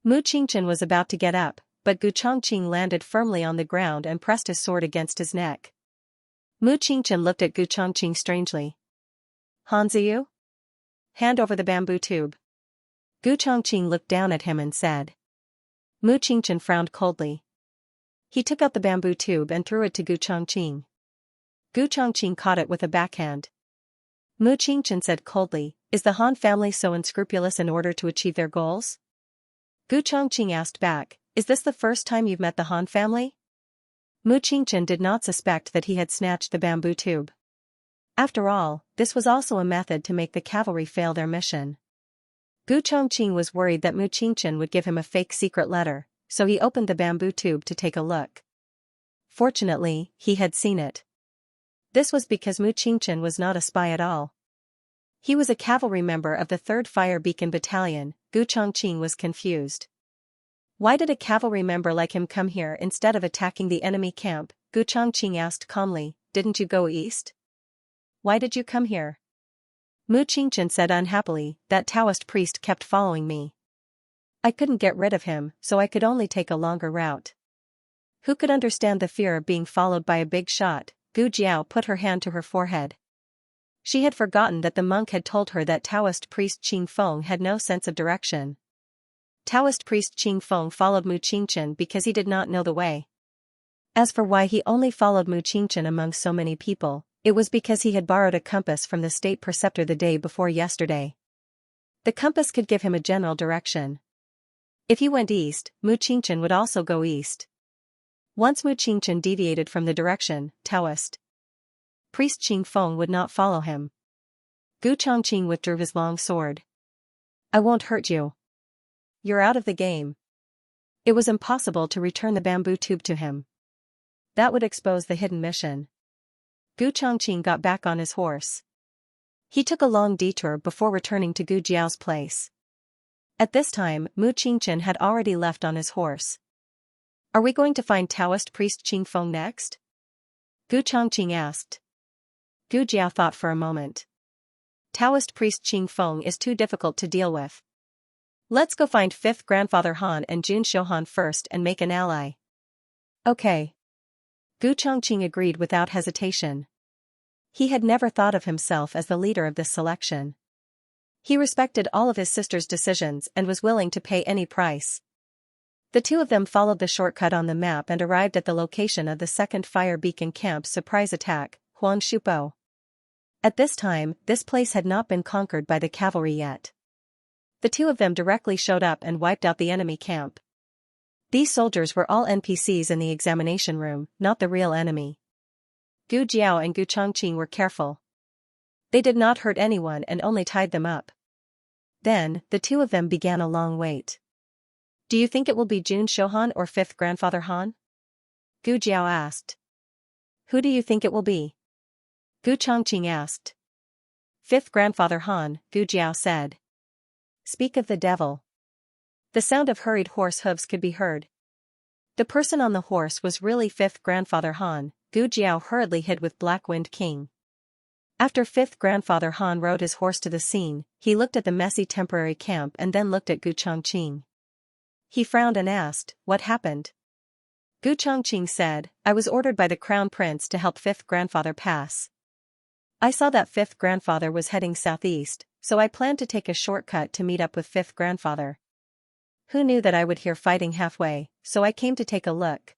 Mu Qingchen was about to get up, but Gu Chongqing landed firmly on the ground and pressed his sword against his neck. Mu Qingchen looked at Gu Chongqing strangely. "Hanziyu? Hand over the bamboo tube." Gu Chongqing looked down at him and said. Mu Qingchen frowned coldly. He took out the bamboo tube and threw it to Gu Chongqing. Gu Chongqing caught it with a backhand. Mu Qingchen said coldly, "Is the Han family so unscrupulous in order to achieve their goals?" Gu Chongqing asked back, "Is this the first time you've met the Han family?" Mu Qingchen did not suspect that he had snatched the bamboo tube. After all, this was also a method to make the cavalry fail their mission. Gu Chongqing was worried that Mu Qingchen would give him a fake secret letter, so he opened the bamboo tube to take a look. Fortunately, he had seen it. This was because Mu Qingchen was not a spy at all. He was a cavalry member of the 3rd Fire Beacon Battalion. Gu Chongqing was confused. Why did a cavalry member like him come here instead of attacking the enemy camp? Gu Chongqing asked calmly, "Didn't you go east? Why did you come here?" Mu Qingchen said unhappily, "That Taoist priest kept following me. I couldn't get rid of him, so I could only take a longer route." Who could understand the fear of being followed by a big shot? Gu Jiao put her hand to her forehead. She had forgotten that the monk had told her that Taoist priest Qing Feng had no sense of direction. Taoist priest Qing Feng followed Mu Qingchen because he did not know the way. As for why he only followed Mu Qingchen among so many people, it was because he had borrowed a compass from the state preceptor the day before yesterday. The compass could give him a general direction. If he went east, Mu Qingchen would also go east. Once Mu Qingchen deviated from the direction, Taoist priest Qing Feng would not follow him. Gu Chongqing withdrew his long sword. "I won't hurt you. You're out of the game." It was impossible to return the bamboo tube to him. That would expose the hidden mission. Gu Chongqing got back on his horse. He took a long detour before returning to Gu Jiao's place. At this time, Mu Qingchen had already left on his horse. "Are we going to find Taoist priest Qing Feng next?" Gu Chongqing asked. Gu Jiao thought for a moment. "Taoist priest Qing Feng is too difficult to deal with. Let's go find 5th Grandfather Han and Jun Shohan first and make an ally." "Okay." Gu Chongqing agreed without hesitation. He had never thought of himself as the leader of this selection. He respected all of his sister's decisions and was willing to pay any price. The two of them followed the shortcut on the map and arrived at the location of the 2nd Fire Beacon Camp's surprise attack, Huang Shupo. At this time, this place had not been conquered by the cavalry yet. The two of them directly showed up and wiped out the enemy camp. These soldiers were all NPCs in the examination room, not the real enemy. Gu Jiao and Gu Chongqing were careful. They did not hurt anyone and only tied them up. Then, the two of them began a long wait. "Do you think it will be Jun Shohan or 5th Grandfather Han?" Gu Jiao asked. "Who do you think it will be?" Gu Chongqing asked. 5th Grandfather Han, Gu Jiao said. "Speak of the devil." The sound of hurried horse hooves could be heard. The person on the horse was really 5th Grandfather Han. Gu Jiao hurriedly hid with Black Wind King. After 5th Grandfather Han rode his horse to the scene, he looked at the messy temporary camp and then looked at Gu Chongqing. He frowned and asked, "What happened?" Gu Chongqing said, I was ordered by the crown prince to help fifth grandfather pass. I saw that fifth grandfather was heading southeast, so I planned to take a shortcut to meet up with fifth grandfather. Who knew that I would hear fighting halfway, so I came to take a look.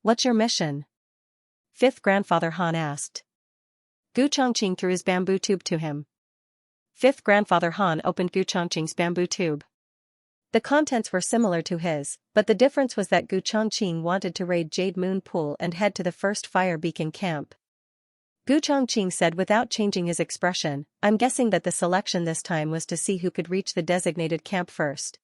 What's your mission? Fifth grandfather Han asked. Gu Chongqing threw his bamboo tube to him. Fifth grandfather Han opened Gu Chongqing's bamboo tube. The contents were similar to his, but the difference was that Gu Chongqing wanted to raid Jade Moon Pool and head to the first fire beacon camp. Gu Chongqing said without changing his expression, I'm guessing that the selection this time was to see who could reach the designated camp first.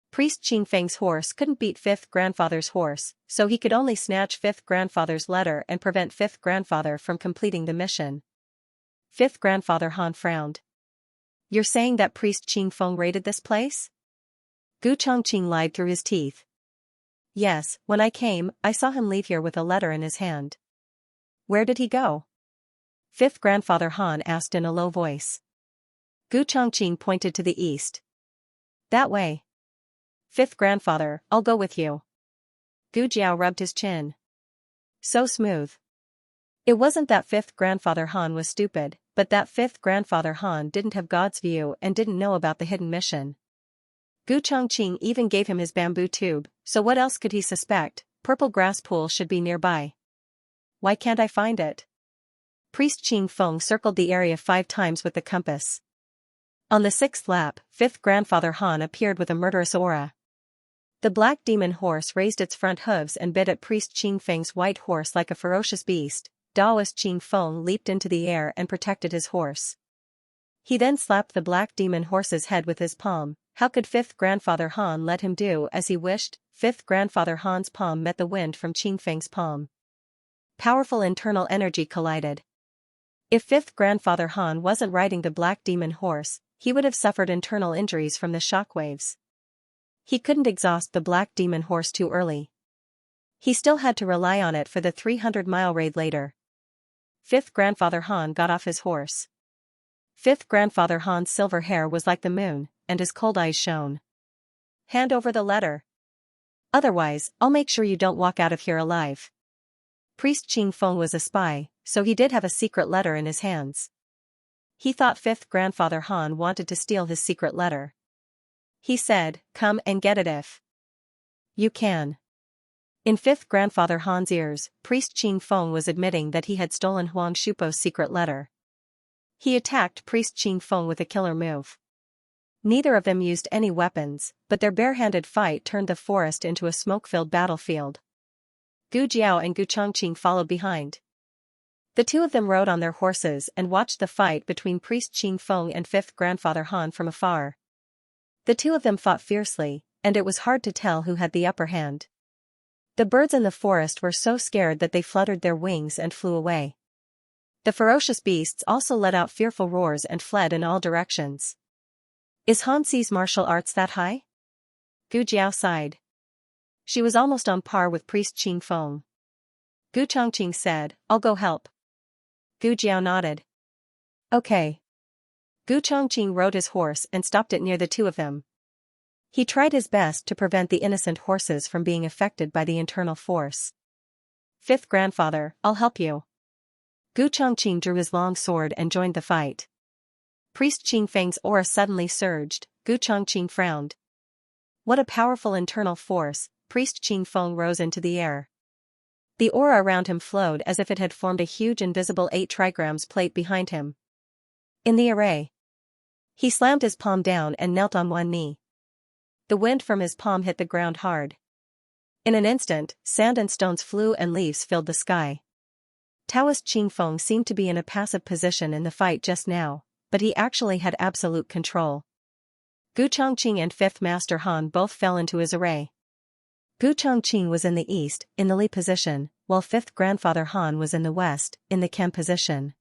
Priest Qing Feng's horse couldn't beat fifth grandfather's horse, so he could only snatch fifth grandfather's letter and prevent fifth grandfather from completing the mission. Fifth grandfather Han frowned. You're saying that Priest Qing Feng raided this place? Gu Chongqing lied through his teeth. Yes, when I came, I saw him leave here with a letter in his hand. Where did he go? Fifth grandfather Han asked in a low voice. Gu Chongqing pointed to the east. That way. Fifth grandfather, I'll go with you. Gu Jiao rubbed his chin. So smooth. It wasn't that fifth grandfather Han was stupid, but that fifth grandfather Han didn't have God's view and didn't know about the hidden mission. Gu Chongqing even gave him his bamboo tube, so what else could he suspect? Purple grass pool should be nearby. Why can't I find it? Priest Qing Feng circled the area 5 times with the compass. On the 6th lap, fifth grandfather Han appeared with a murderous aura. The black demon horse raised its front hooves and bit at Priest Qing Feng's white horse like a ferocious beast. Taoist Qing Feng leaped into the air and protected his horse. He then slapped the black demon horse's head with his palm. How could fifth grandfather Han let him do as he wished? Fifth grandfather Han's palm met the wind from Qing Feng's palm. Powerful internal energy collided. If fifth grandfather Han wasn't riding the black demon horse, he would have suffered internal injuries from the shockwaves. He couldn't exhaust the black demon horse too early. He still had to rely on it for the 300-mile raid later. Fifth grandfather Han got off his horse. Fifth grandfather Han's silver hair was like the moon, and his cold eyes shone. Hand over the letter. Otherwise, I'll make sure you don't walk out of here alive. Priest Qing Feng was a spy, so he did have a secret letter in his hands. He thought fifth grandfather Han wanted to steal his secret letter. He said, come and get it if you can. In fifth grandfather Han's ears, Priest Qing Feng was admitting that he had stolen Huang Shupo's secret letter. He attacked Priest Qing Feng with a killer move. Neither of them used any weapons, but their barehanded fight turned the forest into a smoke-filled battlefield. Gu Jiao and Gu Chongqing followed behind. The two of them rode on their horses and watched the fight between Priest Qing Feng and fifth grandfather Han from afar. The two of them fought fiercely, and it was hard to tell who had the upper hand. The birds in the forest were so scared that they fluttered their wings and flew away. The ferocious beasts also let out fearful roars and fled in all directions. Is Han Xi's martial arts that high? Gu Jiao sighed. She was almost on par with Priest Qing Feng. Gu Chongqing said, I'll go help. Gu Jiao nodded. Okay. Gu Chongqing rode his horse and stopped it near the two of them. He tried his best to prevent the innocent horses from being affected by the internal force. Fifth grandfather, I'll help you. Gu Chongqing drew his long sword and joined the fight. Priest Qing Feng's aura suddenly surged. Gu Chongqing frowned. What a powerful internal force. Priest Qing Feng rose into the air. The aura around him flowed as if it had formed a huge invisible 8 trigrams plate behind him. In the array. He slammed his palm down and knelt on one knee. The wind from his palm hit the ground hard. In an instant, sand and stones flew and leaves filled the sky. Taoist Qing Feng seemed to be in a passive position in the fight just now, but he actually had absolute control. Gu Chongqing and fifth master Han both fell into his array. Gu Chongqing was in the east, in the Li position, while fifth grandfather Han was in the west, in the Ken position.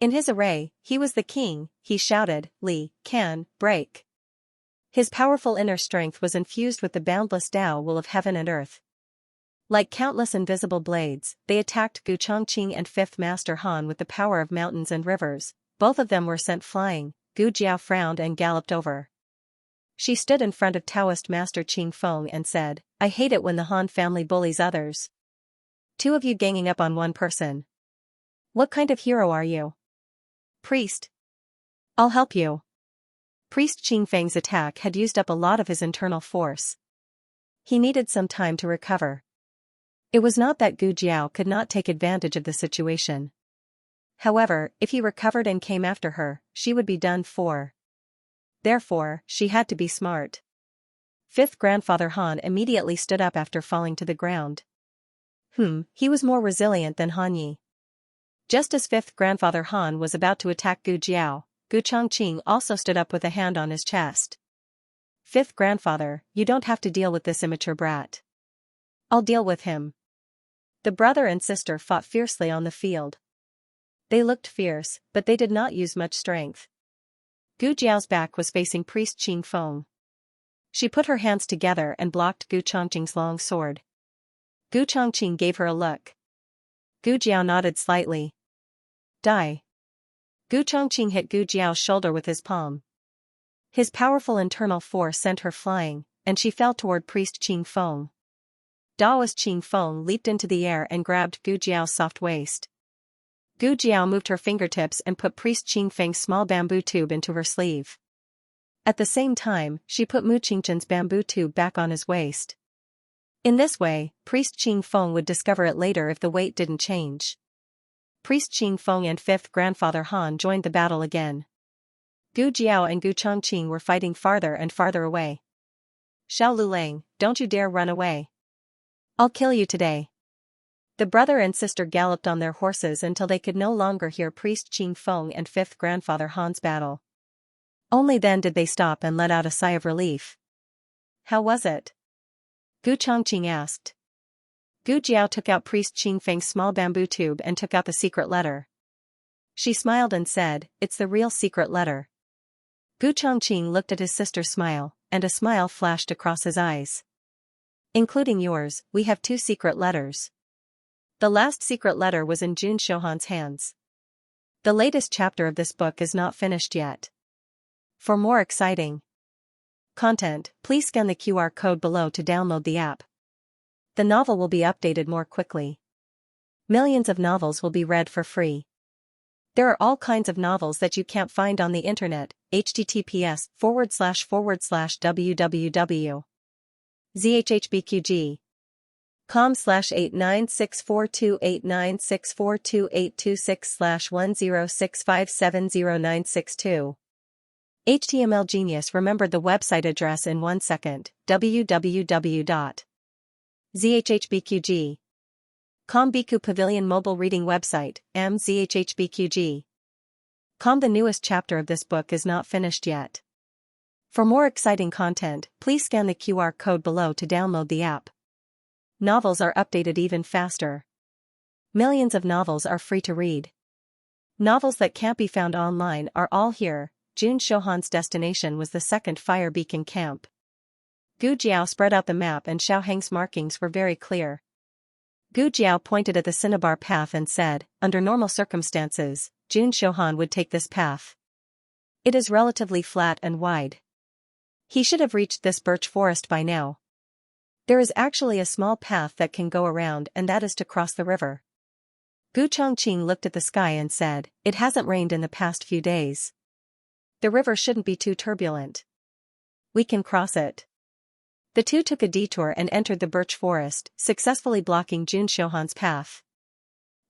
In his array, he was the king. He shouted, Li, can, break. His powerful inner strength was infused with the boundless Tao will of heaven and earth. Like countless invisible blades, they attacked Gu Chongqing and fifth master Han with the power of mountains and rivers. Both of them were sent flying. Gu Jiao frowned and galloped over. She stood in front of Taoist Master Qing Feng and said, I hate it when the Han family bullies others. Two of you ganging up on one person. What kind of hero are you? Priest. I'll help you. Priest Qing Feng's attack had used up a lot of his internal force. He needed some time to recover. It was not that Gu Jiao could not take advantage of the situation. However, if he recovered and came after her, she would be done for. Therefore, she had to be smart. Fifth grandfather Han immediately stood up after falling to the ground. He was more resilient than Han Yi. Just as fifth grandfather Han was about to attack Gu Jiao, Gu Chongqing also stood up with a hand on his chest. Fifth grandfather, you don't have to deal with this immature brat. I'll deal with him. The brother and sister fought fiercely on the field. They looked fierce, but they did not use much strength. Gu Jiao's back was facing Priest Qing Feng. She put her hands together and blocked Gu Chongqing's long sword. Gu Chongqing gave her a look. Gu Jiao nodded slightly. Die. Gu Chongqing hit Gu Jiao's shoulder with his palm. His powerful internal force sent her flying, and she fell toward Priest Qing Feng. Daoist Qing Feng leaped into the air and grabbed Gu Jiao's soft waist. Gu Jiao moved her fingertips and put Priest Qing Feng's small bamboo tube into her sleeve. At the same time, she put Mu Qingchen's bamboo tube back on his waist. In this way, Priest Qing Feng would discover it later if the weight didn't change. Priest Qing Feng and fifth grandfather Han joined the battle again. Gu Jiao and Gu Chongqing were fighting farther and farther away. Xiao Lulang, don't you dare run away. I'll kill you today. The brother and sister galloped on their horses until they could no longer hear Priest Qing Feng and fifth grandfather Han's battle. Only then did they stop and let out a sigh of relief. How was it? Gu Chongqing asked. Gu Jiao took out Priest Qing Feng's small bamboo tube and took out the secret letter. She smiled and said, it's the real secret letter. Gu Chongqing looked at his sister smile, and a smile flashed across his eyes. Including yours, we have 2 secret letters. The last secret letter was in Jun Shohan's hands. The latest chapter of this book is not finished yet. For more exciting content, please scan the QR code below to download the app. The novel will be updated more quickly. Millions of novels will be read for free. There are all kinds of novels that you can't find on the internet. https://www.zhhbqg.com/89642896428626/1065709662. HTML Genius remembered the website address in 1 second. www.zhhbqg. Biku Pavilion Mobile Reading Website, mzhhbqg. The newest chapter of this book is not finished yet. For more exciting content, please scan the QR code below to download the app. Novels are updated even faster. Millions of novels are free to read. Novels that can't be found online are all here. Jun Shohan's destination was the second fire beacon camp. Gu Jiao spread out the map and Xiao Heng's markings were very clear. Gu Jiao pointed at the cinnabar path and said, under normal circumstances, Jun Shohan would take this path. It is relatively flat and wide. He should have reached this birch forest by now. There is actually a small path that can go around, and that is to cross the river. Gu Chongqing looked at the sky and said, it hasn't rained in the past few days. The river shouldn't be too turbulent. We can cross it. The two took a detour and entered the birch forest, successfully blocking Jun Shohan's path.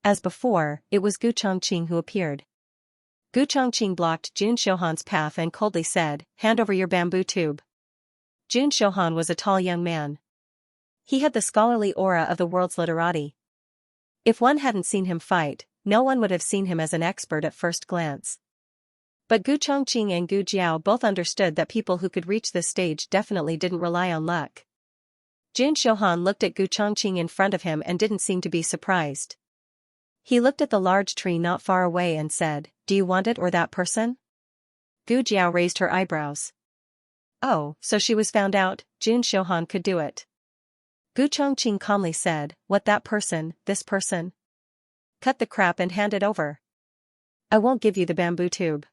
As before, it was Gu Chongqing who appeared. Gu Chongqing blocked Jun Shohan's path and coldly said, hand over your bamboo tube. Jun Shohan was a tall young man. He had the scholarly aura of the world's literati. If one hadn't seen him fight, no one would have seen him as an expert at first glance. But Gu Chongqing and Gu Jiao both understood that people who could reach this stage definitely didn't rely on luck. Jun Shohan looked at Gu Chongqing in front of him and didn't seem to be surprised. He looked at the large tree not far away and said, do you want it or that person? Gu Jiao raised her eyebrows. Oh, so she was found out, Jun Shohan could do it. Gu Chongqing calmly said, what that person, this person? Cut the crap and hand it over. I won't give you the bamboo tube.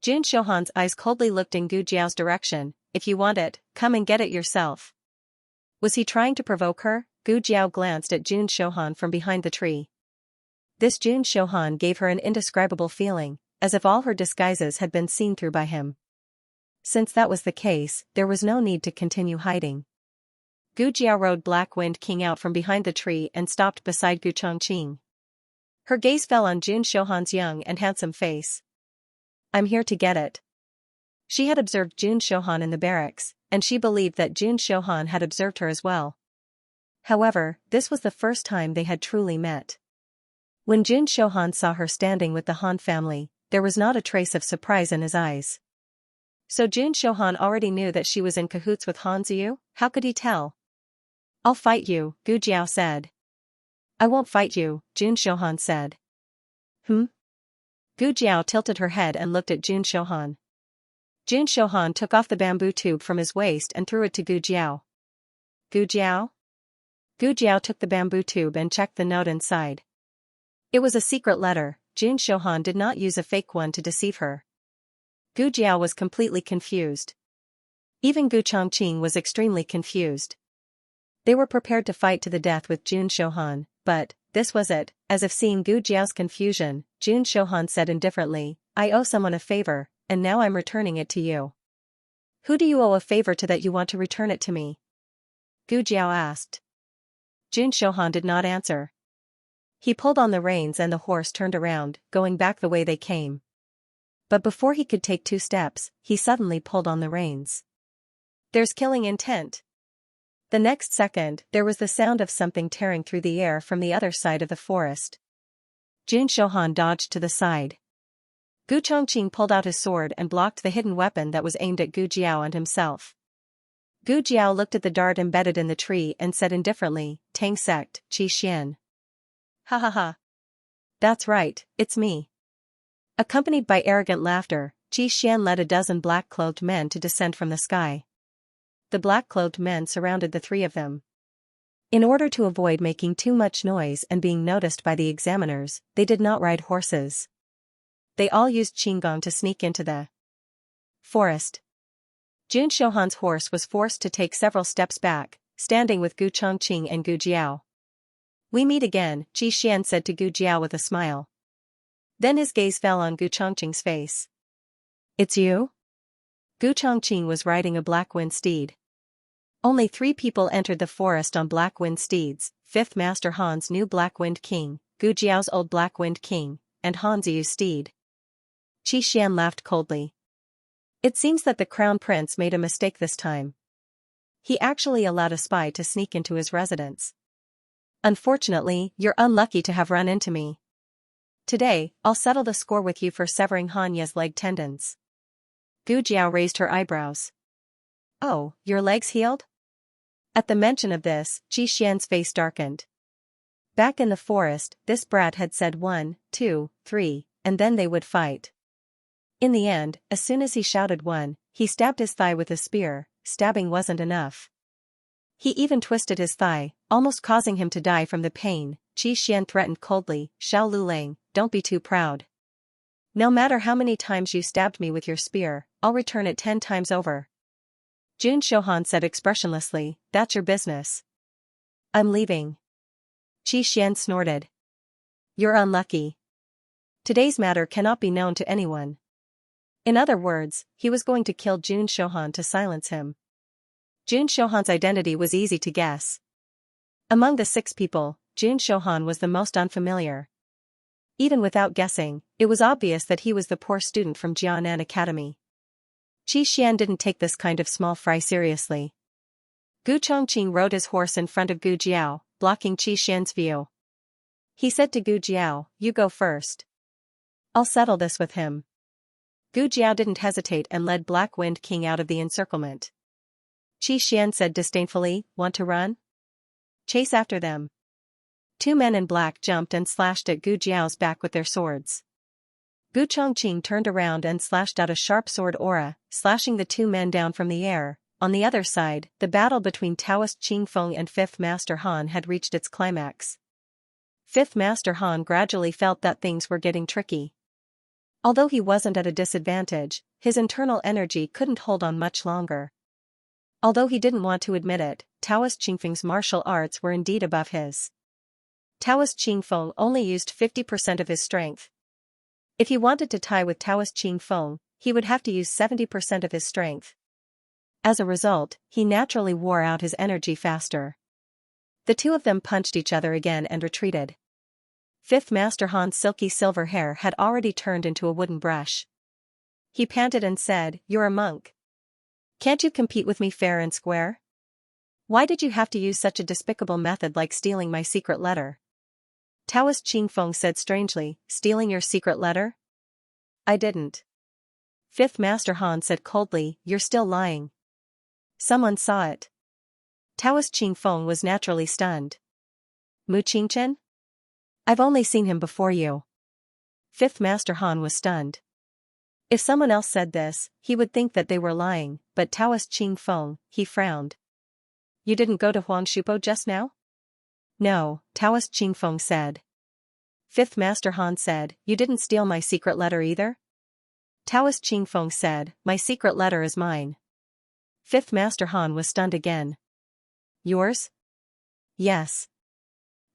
Jun Shohan's eyes coldly looked in Gu Jiao's direction, if you want it, come and get it yourself. Was he trying to provoke her? Gu Jiao glanced at Jun Shohan from behind the tree. This Jun Shohan gave her an indescribable feeling, as if all her disguises had been seen through by him. Since that was the case, there was no need to continue hiding. Gu Jiao rode Black Wind King out from behind the tree and stopped beside Gu Chongqing. Her gaze fell on Jun Shohan's young and handsome face. I'm here to get it. She had observed Jun Shohan in the barracks, and she believed that Jun Shohan had observed her as well. However, this was the first time they had truly met. When Jun Shohan saw her standing with the Han family, there was not a trace of surprise in his eyes. So Jun Shohan already knew that she was in cahoots with Han Ziyu? How could he tell? I'll fight you, Gu Jiao said. I won't fight you, Jun Shohan said. Gu Jiao tilted her head and looked at Jun Shohan. Jun Shohan took off the bamboo tube from his waist and threw it to Gu Jiao. Gu Jiao? Gu Jiao took the bamboo tube and checked the note inside. It was a secret letter. Jun Shohan did not use a fake one to deceive her. Gu Jiao was completely confused. Even Gu Chongqing was extremely confused. They were prepared to fight to the death with Jun Shohan, but this was it. As if seeing Gu Jiao's confusion, Jun Shohan said indifferently, I owe someone a favor, and now I'm returning it to you. Who do you owe a favor to that you want to return it to me? Gu Jiao asked. Jun Shohan did not answer. He pulled on the reins and the horse turned around, going back the way they came. But before he could take 2 steps, he suddenly pulled on the reins. There's killing intent. The next second, there was the sound of something tearing through the air from the other side of the forest. Jun Shohan dodged to the side. Gu Chongqing pulled out his sword and blocked the hidden weapon that was aimed at Gu Jiao and himself. Gu Jiao looked at the dart embedded in the tree and said indifferently, Tang sect, Qi Xian. Ha ha ha. That's right, it's me. Accompanied by arrogant laughter, Qi Xian led a dozen black-clothed men to descend from the sky. The black-clothed men surrounded the 3 of them. In order to avoid making too much noise and being noticed by the examiners, they did not ride horses. They all used qinggong to sneak into the forest. Jun Shohan's horse was forced to take several steps back, standing with Gu Chongqing and Gu Jiao. We meet again, Qi Xian said to Gu Jiao with a smile. Then his gaze fell on Gu Chongqing's face. It's you? Gu Chongqing was riding a black wind steed. Only 3 people entered the forest on black wind steeds, 5th Master Han's new Black Wind King, Gu Jiao's old Black Wind King, and Han Ziyu's steed. Qi Xian laughed coldly. It seems that the Crown Prince made a mistake this time. He actually allowed a spy to sneak into his residence. Unfortunately, you're unlucky to have run into me. Today, I'll settle the score with you for severing Hanya's leg tendons. Gu Jiao raised her eyebrows. Oh, your leg's healed? At the mention of this, Qi Xian's face darkened. Back in the forest, this brat had said 1, 2, 3, and then they would fight. In the end, as soon as he shouted 1, he stabbed his thigh with a spear. Stabbing wasn't enough. He even twisted his thigh, almost causing him to die from the pain. Qi Xian threatened coldly, Xiao Lulang, don't be too proud. No matter how many times you stabbed me with your spear, I'll return it 10 times over. Jun Shohan said expressionlessly, that's your business. I'm leaving. Qi Xian snorted. You're unlucky. Today's matter cannot be known to anyone. In other words, he was going to kill Jun Shohan to silence him. Jun Shohan's identity was easy to guess. Among the 6 people, Jun Shohan was the most unfamiliar. Even without guessing, it was obvious that he was the poor student from Jianan Academy. Qi Xian didn't take this kind of small fry seriously. Gu Chongqing rode his horse in front of Gu Jiao, blocking Qi Xian's view. He said to Gu Jiao, you go first. I'll settle this with him. Gu Jiao didn't hesitate and led Black Wind King out of the encirclement. Qi Xian said disdainfully, want to run? Chase after them. 2 men in black jumped and slashed at Gu Jiao's back with their swords. Gu Chongqing turned around and slashed out a sharp sword aura, slashing the 2 men down from the air. On the other side, the battle between Taoist Qing Feng and 5th Master Han had reached its climax. 5th Master Han gradually felt that things were getting tricky. Although he wasn't at a disadvantage, his internal energy couldn't hold on much longer. Although he didn't want to admit it, Taoist Qingfeng's martial arts were indeed above his. Taoist Qingfeng only used 50% of his strength. If he wanted to tie with Taoist Qingfeng, he would have to use 70% of his strength. As a result, he naturally wore out his energy faster. The two of them punched each other again and retreated. Fifth Master Han's silky silver hair had already turned into a wooden brush. He panted and said, "You're a monk. Can't you compete with me fair and square? Why did you have to use such a despicable method like stealing my secret letter?" Taoist Qingfeng said strangely, "Stealing your secret letter? I didn't." Fifth Master Han said coldly, "You're still lying. Someone saw it." Taoist Qingfeng was naturally stunned. "Mu Qingchen? I've only seen him before you." Fifth Master Han was stunned. If someone else said this, he would think that they were lying, but Taoist Qingfeng, he frowned. "You didn't go to Huangshupo just now?" "No," Taoist Qingfeng said. Fifth Master Han said, "You didn't steal my secret letter either?" Taoist Qingfeng said, "My secret letter is mine." Fifth Master Han was stunned again. "Yours?" "Yes."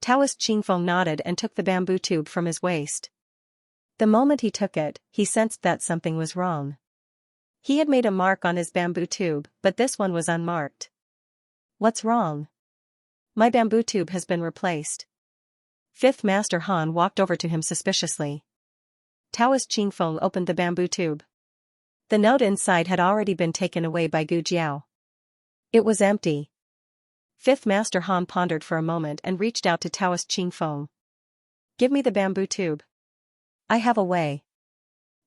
Taoist Qingfeng nodded and took the bamboo tube from his waist. The moment he took it, he sensed that something was wrong. He had made a mark on his bamboo tube, but this one was unmarked. "What's wrong?" "My bamboo tube has been replaced." Fifth Master Han walked over to him suspiciously. Taoist Qingfeng opened the bamboo tube. The note inside had already been taken away by Gu Jiao. It was empty. Fifth Master Han pondered for a moment and reached out to Taoist Qingfeng. "Give me the bamboo tube. I have a way."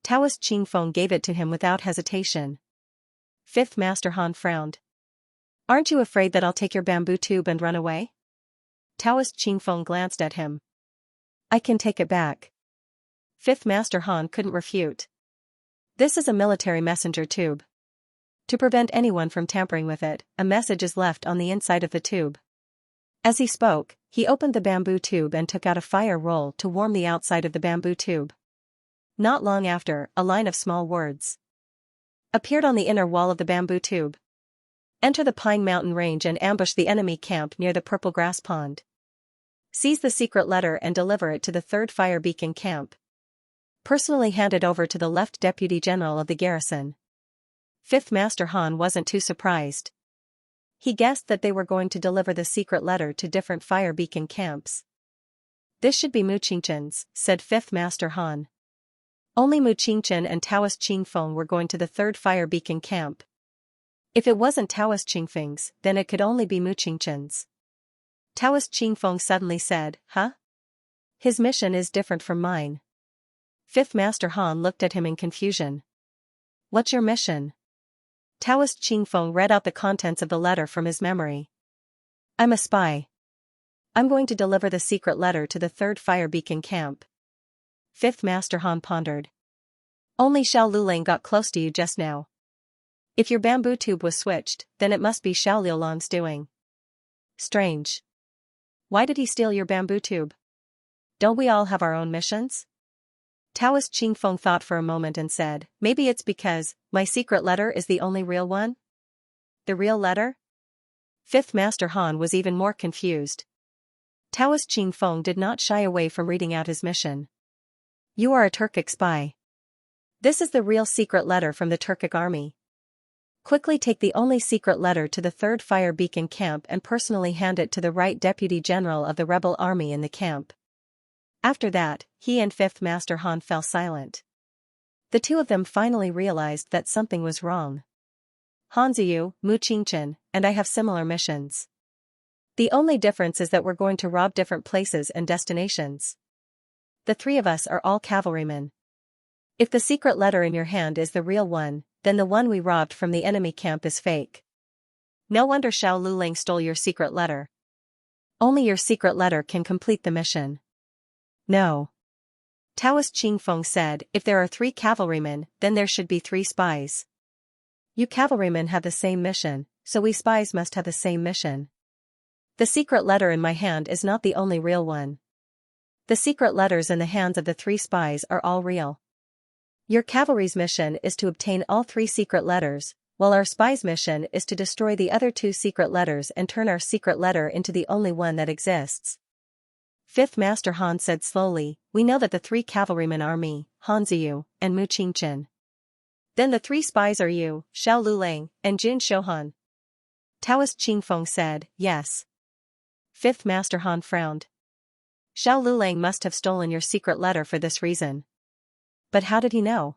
Taoist Qingfeng gave it to him without hesitation. Fifth Master Han frowned. "Aren't you afraid that I'll take your bamboo tube and run away?" Taoist Qingfeng glanced at him. "I can take it back." Fifth Master Han couldn't refute. "This is a military messenger tube. To prevent anyone from tampering with it, a message is left on the inside of the tube." As he spoke, he opened the bamboo tube and took out a fire roll to warm the outside of the bamboo tube. Not long after, a line of small words appeared on the inner wall of the bamboo tube. "Enter the Pine Mountain Range and ambush the enemy camp near the Purple Grass Pond. Seize the secret letter and deliver it to the 3rd Fire Beacon camp. Personally hand it over to the left Deputy General of the garrison." Fifth Master Han wasn't too surprised. He guessed that they were going to deliver the secret letter to different Fire Beacon camps. "This should be Mu Qingchen's," said Fifth Master Han. Only Mu Qingchen and Taoist Qingfeng were going to the 3rd Fire Beacon camp. If it wasn't Taoist Qingfeng's, then it could only be Mu Qingchen's. Taoist Qingfeng suddenly said, "Huh? His mission is different from mine." Fifth Master Han looked at him in confusion. "What's your mission?" Taoist Qingfeng read out the contents of the letter from his memory. "I'm a spy. I'm going to deliver the secret letter to the 3rd Fire Beacon camp." Fifth Master Han pondered. "Only Xiao Lulang got close to you just now. If your bamboo tube was switched, then it must be Xiao Liulang's doing. Strange. Why did he steal your bamboo tube? Don't we all have our own missions?" Taoist Qingfeng thought for a moment and said, "Maybe it's because my secret letter is the only real one?" "The real letter?" Fifth Master Han was even more confused. Taoist Qingfeng did not shy away from reading out his mission. "You are a Turkic spy. This is the real secret letter from the Turkic army. Quickly take the only secret letter to the 3rd Fire Beacon camp and personally hand it to the right Deputy General of the rebel army in the camp." After that, he and Fifth Master Han fell silent. The two of them finally realized that something was wrong. "Hanziyu, Mu Qingchen, and I have similar missions. The only difference is that we're going to rob different places and destinations. The three of us are all cavalrymen. If the secret letter in your hand is the real one, then the one we robbed from the enemy camp is fake. No wonder Xiao Lulang stole your secret letter. Only your secret letter can complete the mission." "No." Taoist Qingfeng said, "If there are 3 cavalrymen, then there should be 3 spies. You cavalrymen have the same mission, so we spies must have the same mission. The secret letter in my hand is not the only real one. The secret letters in the hands of the 3 spies are all real. Your cavalry's mission is to obtain all 3 secret letters, while our spy's mission is to destroy the other two secret letters and turn our secret letter into the only one that exists. Fifth Master Han said slowly, we know that the three cavalrymen are me, Han Ziyu, and Mu Qingchen. Then the three spies are you, Xiao Lulang, and Jin Shouhan. Taoist Qingfeng said, yes. Fifth Master Han frowned. Xiao Lulang must have stolen your secret letter for this reason. But how did he know?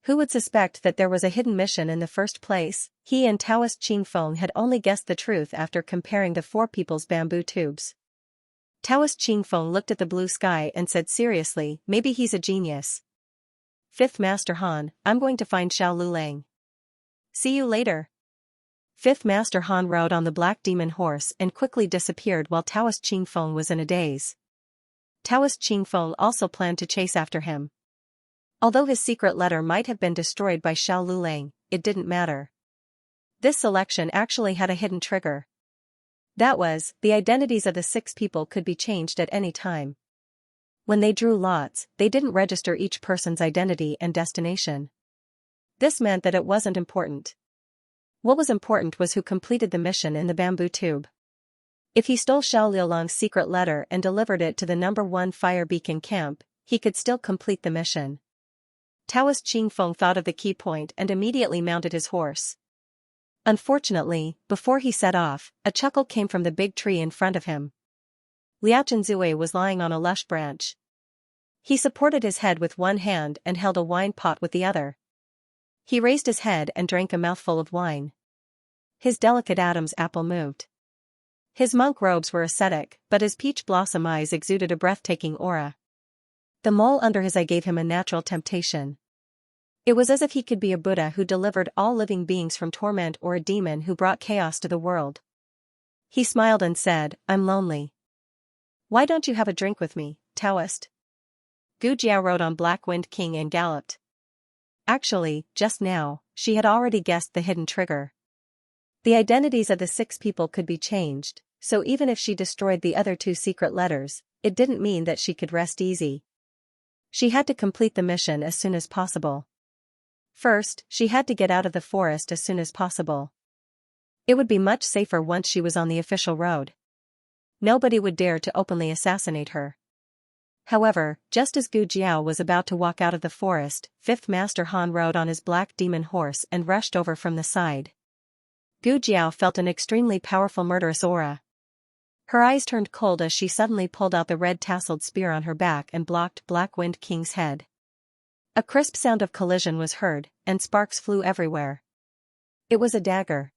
Who would suspect that there was a hidden mission in the first place? He and Taoist Qingfeng had only guessed the truth after comparing the four people's bamboo tubes. Taoist Qingfeng looked at the blue sky and said seriously, maybe he's a genius. Fifth Master Han, I'm going to find Xiao Lulang. See you later. Fifth Master Han rode on the black demon horse and quickly disappeared while Taoist Qingfeng was in a daze. Taoist Qingfeng also planned to chase after him. Although his secret letter might have been destroyed by Xiao Lulang, it didn't matter. This selection actually had a hidden trigger. That was, the identities of the 6 people could be changed at any time. When they drew lots, they didn't register each person's identity and destination. This meant that it wasn't important. What was important was who completed the mission in the bamboo tube. If he stole Xiao Liulang's secret letter and delivered it to the number 1 fire beacon camp, he could still complete the mission. Taoist Qingfeng thought of the key point and immediately mounted his horse. Unfortunately, before he set off, a chuckle came from the big tree in front of him. Liaochen Zui was lying on a lush branch. He supported his head with one hand and held a wine pot with the other. He raised his head and drank a mouthful of wine. His delicate Adam's apple moved. His monk robes were ascetic, but his peach blossom eyes exuded a breathtaking aura. The mole under his eye gave him a natural temptation. It was as if he could be a Buddha who delivered all living beings from torment or a demon who brought chaos to the world. He smiled and said, I'm lonely. Why don't you have a drink with me, Taoist? Gu Jiao rode on Black Wind King and galloped. Actually, just now, she had already guessed the hidden trigger. The identities of the 6 people could be changed, so even if she destroyed the other 2 secret letters, it didn't mean that she could rest easy. She had to complete the mission as soon as possible. First, she had to get out of the forest as soon as possible. It would be much safer once she was on the official road. Nobody would dare to openly assassinate her. However, just as Gu Jiao was about to walk out of the forest, Fifth Master Han rode on his black demon horse and rushed over from the side. Gu Jiao felt an extremely powerful murderous aura. Her eyes turned cold as she suddenly pulled out the red tasseled spear on her back and blocked Black Wind King's head. A crisp sound of collision was heard, and sparks flew everywhere. It was a dagger.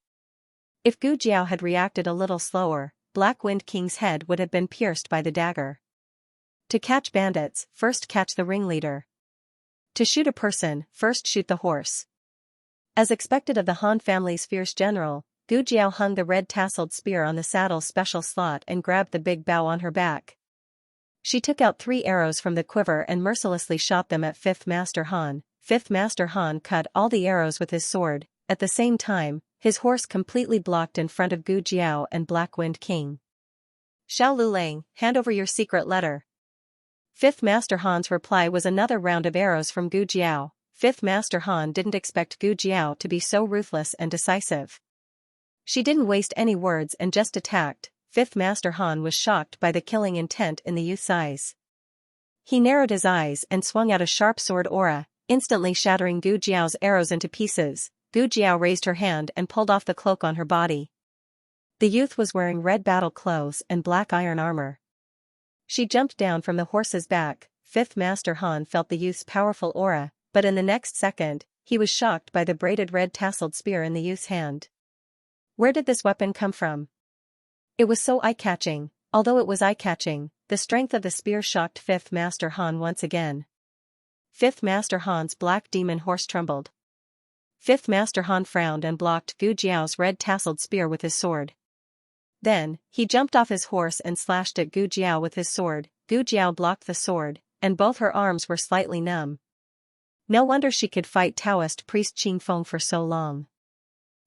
If Gu Jiao had reacted a little slower, Black Wind King's head would have been pierced by the dagger. To catch bandits, first catch the ringleader. To shoot a person, first shoot the horse. As expected of the Han family's fierce general, Gu Jiao hung the red tasseled spear on the saddle's special slot and grabbed the big bow on her back. She took out 3 arrows from the quiver and mercilessly shot them at Fifth Master Han. Fifth Master Han cut all the arrows with his sword. At the same time, his horse completely blocked in front of Gu Jiao and Black Wind King. Xiao Lulang, hand over your secret letter. Fifth Master Han's reply was another round of arrows from Gu Jiao. Fifth Master Han didn't expect Gu Jiao to be so ruthless and decisive. She didn't waste any words and just attacked. Fifth Master Han was shocked by the killing intent in the youth's eyes. He narrowed his eyes and swung out a sharp sword aura, instantly shattering Gu Jiao's arrows into pieces. Gu Jiao raised her hand and pulled off the cloak on her body. The youth was wearing red battle clothes and black iron armor. She jumped down from the horse's back. Fifth Master Han felt the youth's powerful aura, but in the next second, he was shocked by the braided red tasseled spear in the youth's hand. Where did this weapon come from? It was so eye-catching. Although it was eye-catching, the strength of the spear shocked Fifth Master Han once again. Fifth Master Han's black demon horse trembled. Fifth Master Han frowned and blocked Gu Jiao's red tasseled spear with his sword. Then, he jumped off his horse and slashed at Gu Jiao with his sword. Gu Jiao blocked the sword, and both her arms were slightly numb. No wonder she could fight Taoist priest Qingfeng for so long.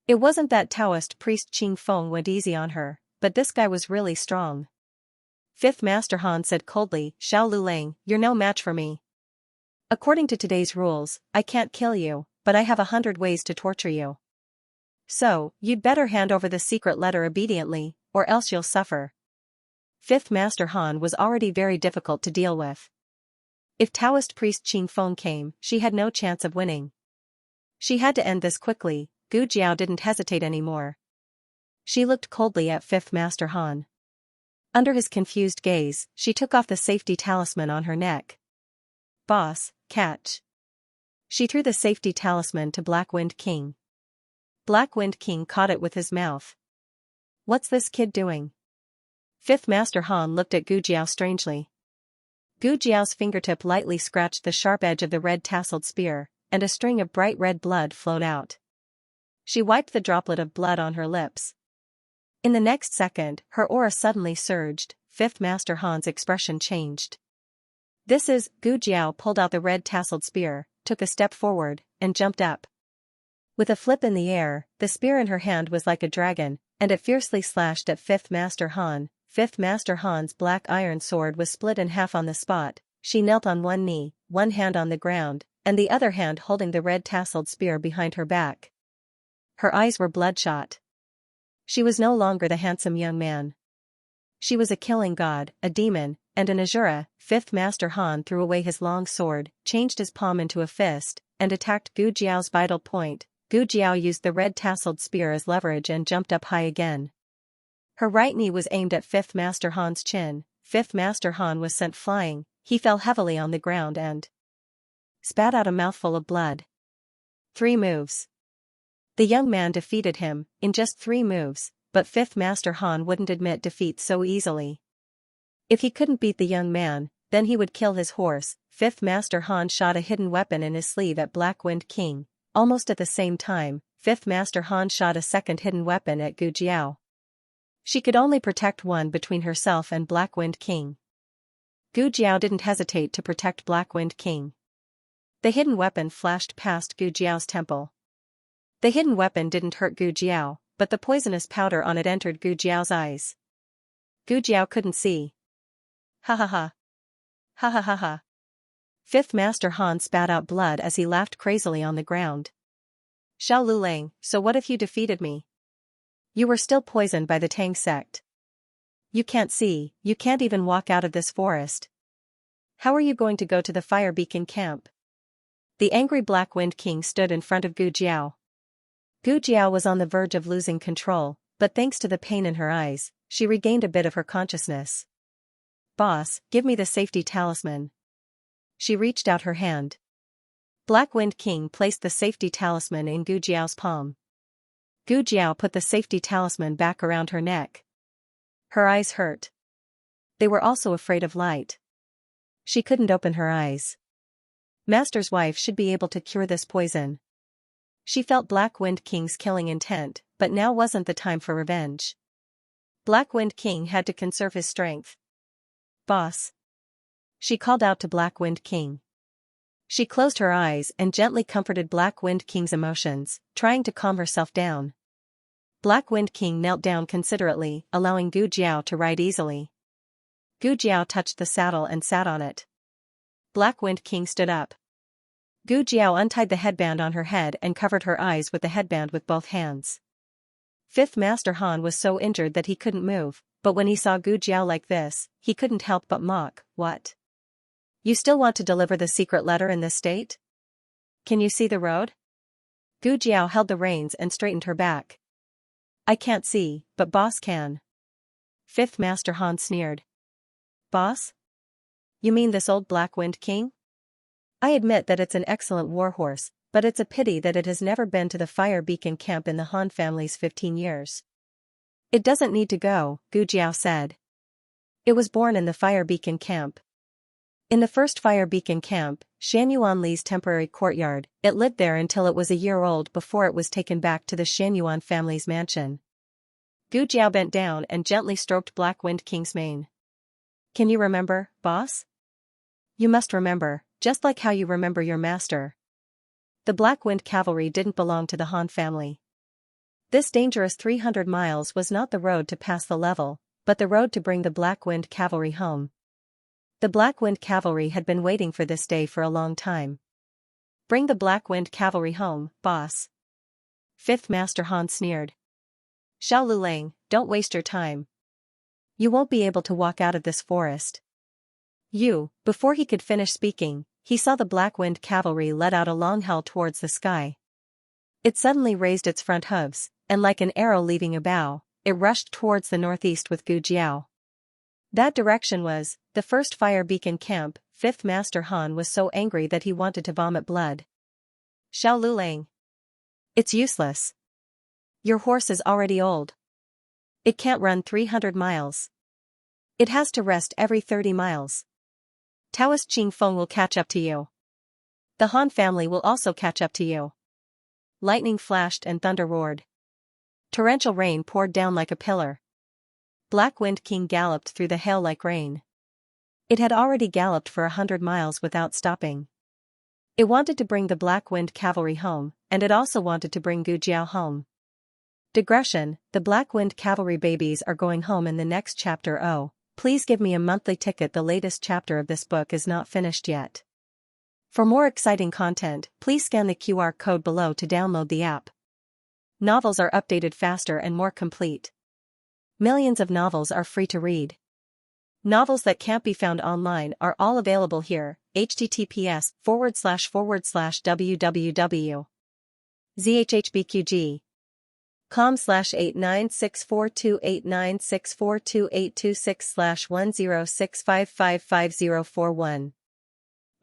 It wasn't that Taoist priest Qingfeng went easy on her, but this guy was really strong. Fifth Master Han said coldly, Xiao Lulang, you're no match for me. According to today's rules, I can't kill you, but I have 100 ways to torture you. So, you'd better hand over the secret letter obediently, or else you'll suffer. Fifth Master Han was already very difficult to deal with. If Taoist priest Qing Feng came, she had no chance of winning. She had to end this quickly. Gu Jiao didn't hesitate anymore. She looked coldly at Fifth Master Han. Under his confused gaze, she took off the safety talisman on her neck. Boss, catch. She threw the safety talisman to Black Wind King. Black Wind King caught it with his mouth. What's this kid doing? Fifth Master Han looked at Gu Jiao strangely. Gu Jiao's fingertip lightly scratched the sharp edge of the red tasseled spear, and a string of bright red blood flowed out. She wiped the droplet of blood on her lips. In the next second, her aura suddenly surged. Fifth Master Han's expression changed. This is, Gu Jiao pulled out the red tasseled spear, took a step forward, and jumped up. With a flip in the air, the spear in her hand was like a dragon, and it fiercely slashed at Fifth Master Han. Fifth Master Han's black iron sword was split in half on the spot. She knelt on one knee, one hand on the ground, and the other hand holding the red tasseled spear behind her back. Her eyes were bloodshot. She was no longer the handsome young man. She was a killing god, a demon, and an Asura. Fifth Master Han threw away his long sword, changed his palm into a fist, and attacked Gu Jiao's vital point. Gu Jiao used the red tasseled spear as leverage and jumped up high again. Her right knee was aimed at Fifth Master Han's chin. Fifth Master Han was sent flying. He fell heavily on the ground and spat out a mouthful of blood. 3 moves. The young man defeated him, in just 3 moves, but Fifth Master Han wouldn't admit defeat so easily. If he couldn't beat the young man, then he would kill his horse. Fifth Master Han shot a hidden weapon in his sleeve at Black Wind King. Almost at the same time, Fifth Master Han shot a second hidden weapon at Gu Jiao. She could only protect one between herself and Black Wind King. Gu Jiao didn't hesitate to protect Black Wind King. The hidden weapon flashed past Gu Jiao's temple. The hidden weapon didn't hurt Gu Jiao, but the poisonous powder on it entered Gu Jiao's eyes. Gu Jiao couldn't see. Ha ha ha. Ha ha ha ha. Fifth Master Han spat out blood as he laughed crazily on the ground. Xiao Lulang, so what if you defeated me? You were still poisoned by the Tang sect. You can't see, you can't even walk out of this forest. How are you going to go to the Fire Beacon camp? The angry Black Wind King stood in front of Gu Jiao. Gu Jiao was on the verge of losing control, but thanks to the pain in her eyes, she regained a bit of her consciousness. Boss, give me the safety talisman. She reached out her hand. Black Wind King placed the safety talisman in Gu Jiao's palm. Gu Jiao put the safety talisman back around her neck. Her eyes hurt. They were also afraid of light. She couldn't open her eyes. Master's wife should be able to cure this poison. She felt Black Wind King's killing intent, but now wasn't the time for revenge. Black Wind King had to conserve his strength. Boss. She called out to Black Wind King. She closed her eyes and gently comforted Black Wind King's emotions, trying to calm herself down. Black Wind King knelt down considerately, allowing Gu Jiao to ride easily. Gu Jiao touched the saddle and sat on it. Black Wind King stood up. Gu Jiao untied the headband on her head and covered her eyes with the headband with both hands. Fifth Master Han was so injured that he couldn't move, but when he saw Gu Jiao like this, he couldn't help but mock. What? You still want to deliver the secret letter in this state? Can you see the road? Gu Jiao held the reins and straightened her back. I can't see, but boss can. Fifth Master Han sneered. Boss? You mean this old Black Wind King? I admit that it's an excellent warhorse, but it's a pity that it has never been to the Fire Beacon camp in the Han family's 15 years. It doesn't need to go, Gu Jiao said. It was born in the Fire Beacon camp. In the first Fire Beacon camp, Xianyuan Li's temporary courtyard, it lived there until it was a year old before it was taken back to the Xianyuan family's mansion. Gu Jiao bent down and gently stroked Black Wind King's mane. Can you remember, boss? You must remember, just like how you remember your master. The Black Wind cavalry didn't belong to the Han family. This dangerous 300 miles was not the road to pass the level, but the road to bring the Black Wind cavalry home. The Black Wind cavalry had been waiting for this day for a long time. Bring the Black Wind cavalry home, boss. Fifth Master Han sneered. Xiao Lulang, don't waste your time. You won't be able to walk out of this forest. Before he could finish speaking, he saw the Black Wind cavalry let out a long howl towards the sky. It suddenly raised its front hooves, and like an arrow leaving a bow, it rushed towards the northeast with Gu Jiao. That direction was the first fire beacon camp. Fifth Master Han was so angry that he wanted to vomit blood. Xiao Lulang. It's useless. Your horse is already old. It can't run 300 miles. It has to rest every 30 miles. Taoist Qing Feng will catch up to you. The Han family will also catch up to you. Lightning flashed and thunder roared. Torrential rain poured down like a pillar. Black Wind King galloped through the hail like rain. It had already galloped for 100 miles without stopping. It wanted to bring the Black Wind cavalry home, and it also wanted to bring Gu Jiao home. Digression, the Black Wind cavalry babies are going home in the next chapter. Oh, please give me a monthly ticket. The latest chapter of this book is not finished yet. For more exciting content, please scan the QR code below to download the app. Novels are updated faster and more complete. Millions of novels are free to read. Novels that can't be found online are all available here. https://www.zhhbqg.com/89642896428226/1065555041.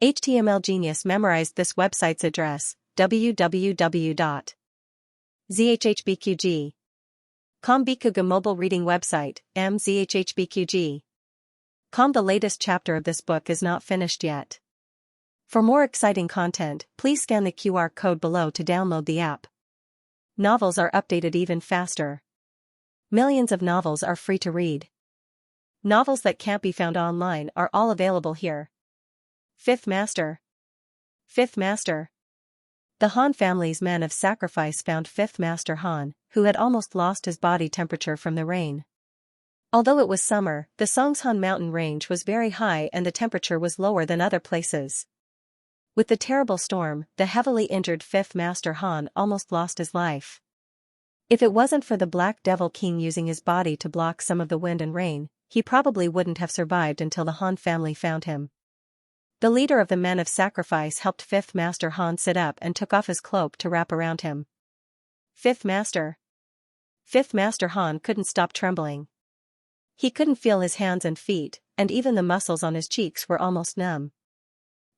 HTML Genius memorized this website's address, www.zhhbqg.com. Bikuga mobile reading website, mzhhbqg.com. The latest chapter of this book is not finished yet. For more exciting content, please scan the QR code below to download the app. Novels are updated even faster. Millions of novels are free to read. Novels that can't be found online are all available here. Fifth Master. Fifth Master. The Han family's men of sacrifice found Fifth Master Han, who had almost lost his body temperature from the rain. Although it was summer, the Songshan mountain range was very high and the temperature was lower than other places. With the terrible storm, the heavily injured Fifth Master Han almost lost his life. If it wasn't for the Black Devil King using his body to block some of the wind and rain, he probably wouldn't have survived until the Han family found him. The leader of the men of sacrifice helped Fifth Master Han sit up and took off his cloak to wrap around him. Fifth Master. Fifth Master Han couldn't stop trembling. He couldn't feel his hands and feet, and even the muscles on his cheeks were almost numb.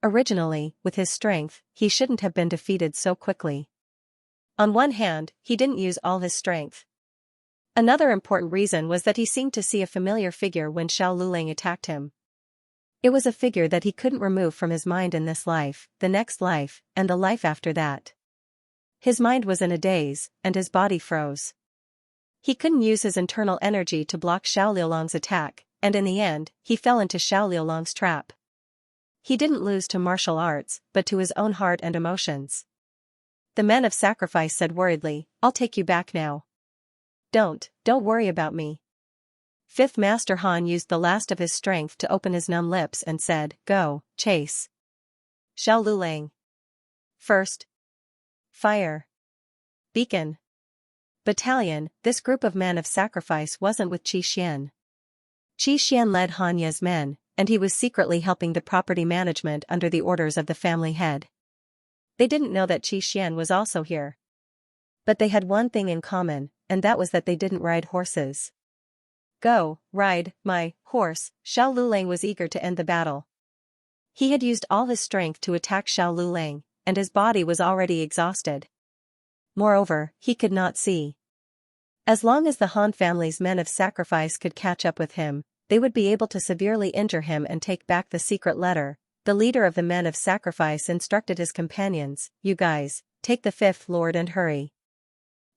Originally, with his strength, he shouldn't have been defeated so quickly. On one hand, he didn't use all his strength. Another important reason was that he seemed to see a familiar figure when Xiao Lulang attacked him. It was a figure that he couldn't remove from his mind in this life, the next life, and the life after that. His mind was in a daze, and his body froze. He couldn't use his internal energy to block Xiao Liulang's attack, and in the end, he fell into Xiao Liulang's trap. He didn't lose to martial arts, but to his own heart and emotions. The men of sacrifice said worriedly, "I'll take you back now. Don't worry about me." Fifth Master Han used the last of his strength to open his numb lips and said, "Go, chase Xiao Lulang. First fire beacon battalion." This group of men of sacrifice wasn't with Qi Xian. Qi Xian led Han Ye's men, and he was secretly helping the property management under the orders of the family head. They didn't know that Qi Xian was also here. But they had one thing in common, and that was that they didn't ride horses. "Go, ride my horse." Xiao Lulang was eager to end the battle. He had used all his strength to attack Xiao Lulang, and his body was already exhausted. Moreover, he could not see. As long as the Han family's men of sacrifice could catch up with him, they would be able to severely injure him and take back the secret letter. The leader of the men of sacrifice instructed his companions, "You guys, take the fifth lord and hurry.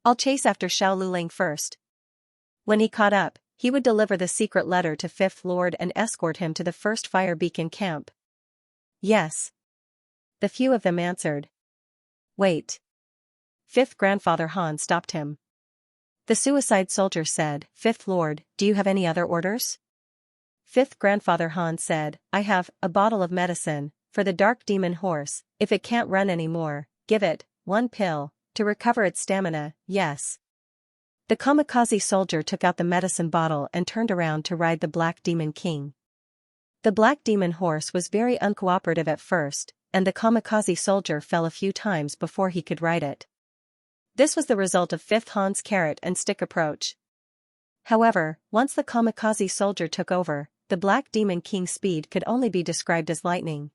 I'll chase after Xiao Lulang first. When he caught up, he would deliver the secret letter to Fifth Lord and escort him to the first fire beacon camp." "Yes." The few of them answered. "Wait." Fifth Grandfather Han stopped him. The suicide soldier said, "Fifth Lord, do you have any other orders?" Fifth Grandfather Han said, "I have a bottle of medicine for the dark demon horse. If it can't run anymore, give it one pill to recover its stamina, yes. The kamikaze soldier took out the medicine bottle and turned around to ride the Black Demon King. The Black Demon horse was very uncooperative at first, and the kamikaze soldier fell a few times before he could ride it. This was the result of Fifth Han's carrot and stick approach. However, once the kamikaze soldier took over, the Black Demon King's speed could only be described as lightning.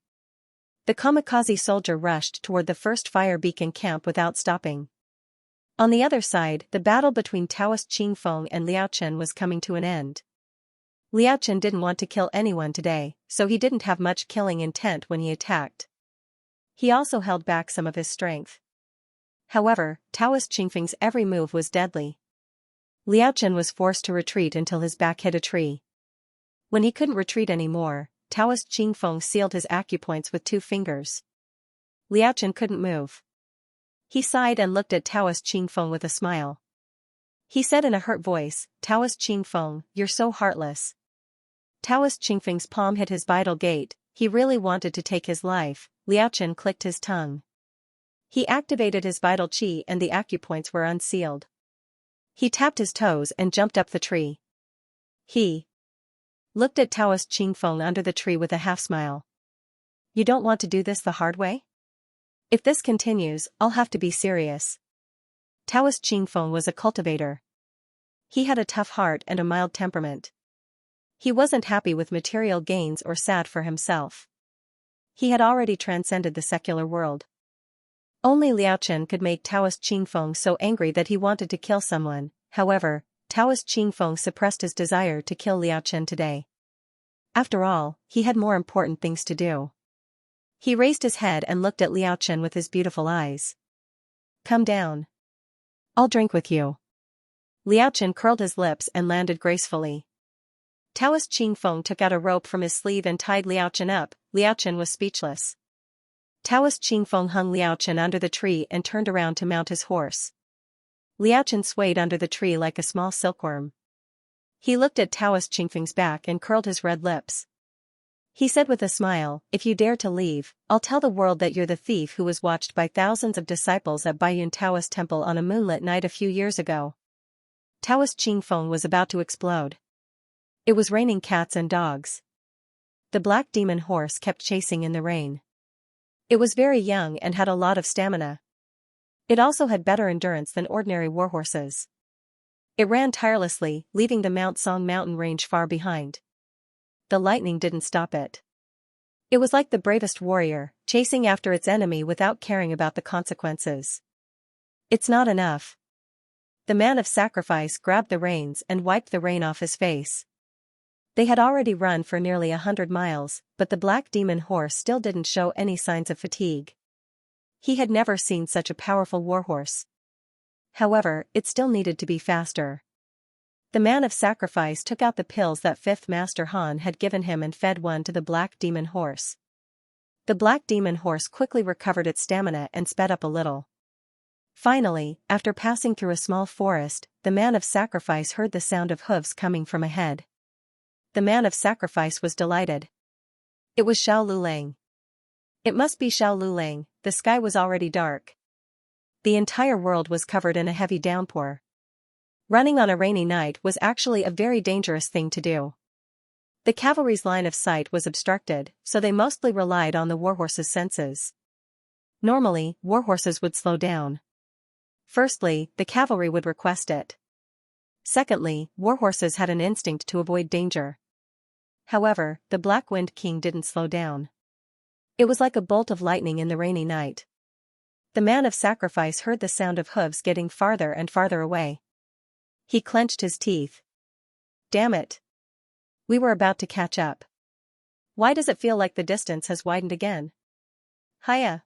The kamikaze soldier rushed toward the first fire beacon camp without stopping. On the other side, the battle between Taoist Qingfeng and Liaochen was coming to an end. Liaochen didn't want to kill anyone today, so he didn't have much killing intent when he attacked. He also held back some of his strength. However, Taoist Qingfeng's every move was deadly. Liaochen was forced to retreat until his back hit a tree. When he couldn't retreat anymore, Taoist Qingfeng sealed his acupoints with 2 fingers. Liaochen couldn't move. He sighed and looked at Taoist Qingfeng with a smile. He said in a hurt voice, "Taoist Qingfeng, you're so heartless." Taoist Qingfeng's palm hit his vital gate. He really wanted to take his life. Liaochen clicked his tongue. He activated his vital qi and the acupoints were unsealed. He tapped his toes and jumped up the tree. He looked at Taoist Qingfeng under the tree with a half-smile. "You don't want to do this the hard way? If this continues, I'll have to be serious." Taoist Qingfeng was a cultivator. He had a tough heart and a mild temperament. He wasn't happy with material gains or sad for himself. He had already transcended the secular world. Only Liaochen could make Taoist Qingfeng so angry that he wanted to kill someone. However, Taoist Qingfeng suppressed his desire to kill Liaochen today. After all, he had more important things to do. He raised his head and looked at Liaochen with his beautiful eyes. "Come down. I'll drink with you." Liaochen curled his lips and landed gracefully. Taoist Qingfeng took out a rope from his sleeve and tied Liaochen up. Liaochen was speechless. Taoist Qingfeng hung Liaochen under the tree and turned around to mount his horse. Liaochen swayed under the tree like a small silkworm. He looked at Taoist Qingfeng's back and curled his red lips. He said with a smile, "If you dare to leave, I'll tell the world that you're the thief who was watched by thousands of disciples at Baiyun Taoist Temple on a moonlit night a few years ago." Taoist Qingfeng was about to explode. It was raining cats and dogs. The Black Demon horse kept chasing in the rain. It was very young and had a lot of stamina. It also had better endurance than ordinary warhorses. It ran tirelessly, leaving the Mount Song mountain range far behind. The lightning didn't stop it. It was like the bravest warrior, chasing after its enemy without caring about the consequences. "It's not enough." The man of sacrifice grabbed the reins and wiped the rain off his face. They had already run for nearly 100 miles, but the Black Demon horse still didn't show any signs of fatigue. He had never seen such a powerful warhorse. However, it still needed to be faster. The man of sacrifice took out the pills that Fifth Master Han had given him and fed one to the Black Demon horse. The Black Demon horse quickly recovered its stamina and sped up a little. Finally, after passing through a small forest, the man of sacrifice heard the sound of hooves coming from ahead. The man of sacrifice was delighted. It was Xiao Lulang. It must be Xiao Lulang. The sky was already dark. The entire world was covered in a heavy downpour. Running on a rainy night was actually a very dangerous thing to do. The cavalry's line of sight was obstructed, so they mostly relied on the warhorse's senses. Normally, warhorses would slow down. Firstly, the cavalry would request it. Secondly, warhorses had an instinct to avoid danger. However, the Black Wind King didn't slow down. It was like a bolt of lightning in the rainy night. The man of sacrifice heard the sound of hooves getting farther and farther away. He clenched his teeth. Damn it. We were about to catch up. Why does it feel like the distance has widened again? Hiya!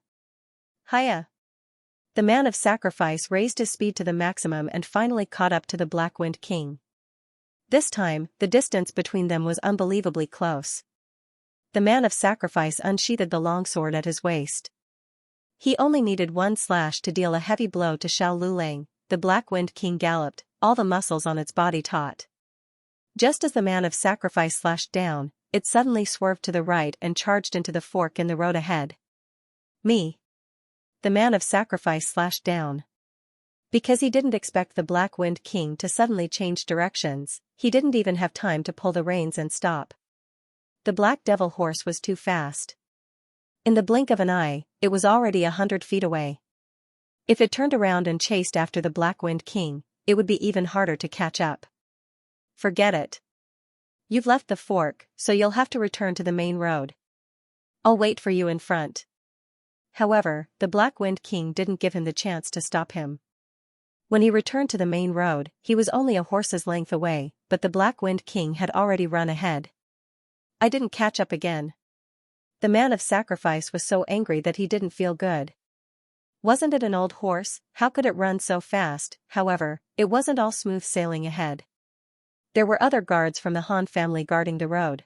Hiya! The man of sacrifice raised his speed to the maximum and finally caught up to the Black Wind King. This time, the distance between them was unbelievably close. The man of sacrifice unsheathed the longsword at his waist. He only needed one slash to deal a heavy blow to Xiao Lulang. The Black Wind King galloped, all the muscles on its body taut. Just as the man of sacrifice slashed down, it suddenly swerved to the right and charged into the fork in the road ahead. Me. The man of sacrifice slashed down. Because he didn't expect the Black Wind King to suddenly change directions, he didn't even have time to pull the reins and stop. The Black Devil horse was too fast. In the blink of an eye, it was already 100 feet away. If it turned around and chased after the Black Wind King, it would be even harder to catch up. Forget it. You've left the fork, so you'll have to return to the main road. I'll wait for you in front. However, the Black Wind King didn't give him the chance to stop him. When he returned to the main road, he was only a horse's length away, but the Black Wind King had already run ahead. I didn't catch up again. The man of sacrifice was so angry that he didn't feel good. Wasn't it an old horse? How could it run so fast? However, it wasn't all smooth sailing ahead. There were other guards from the Han family guarding the road.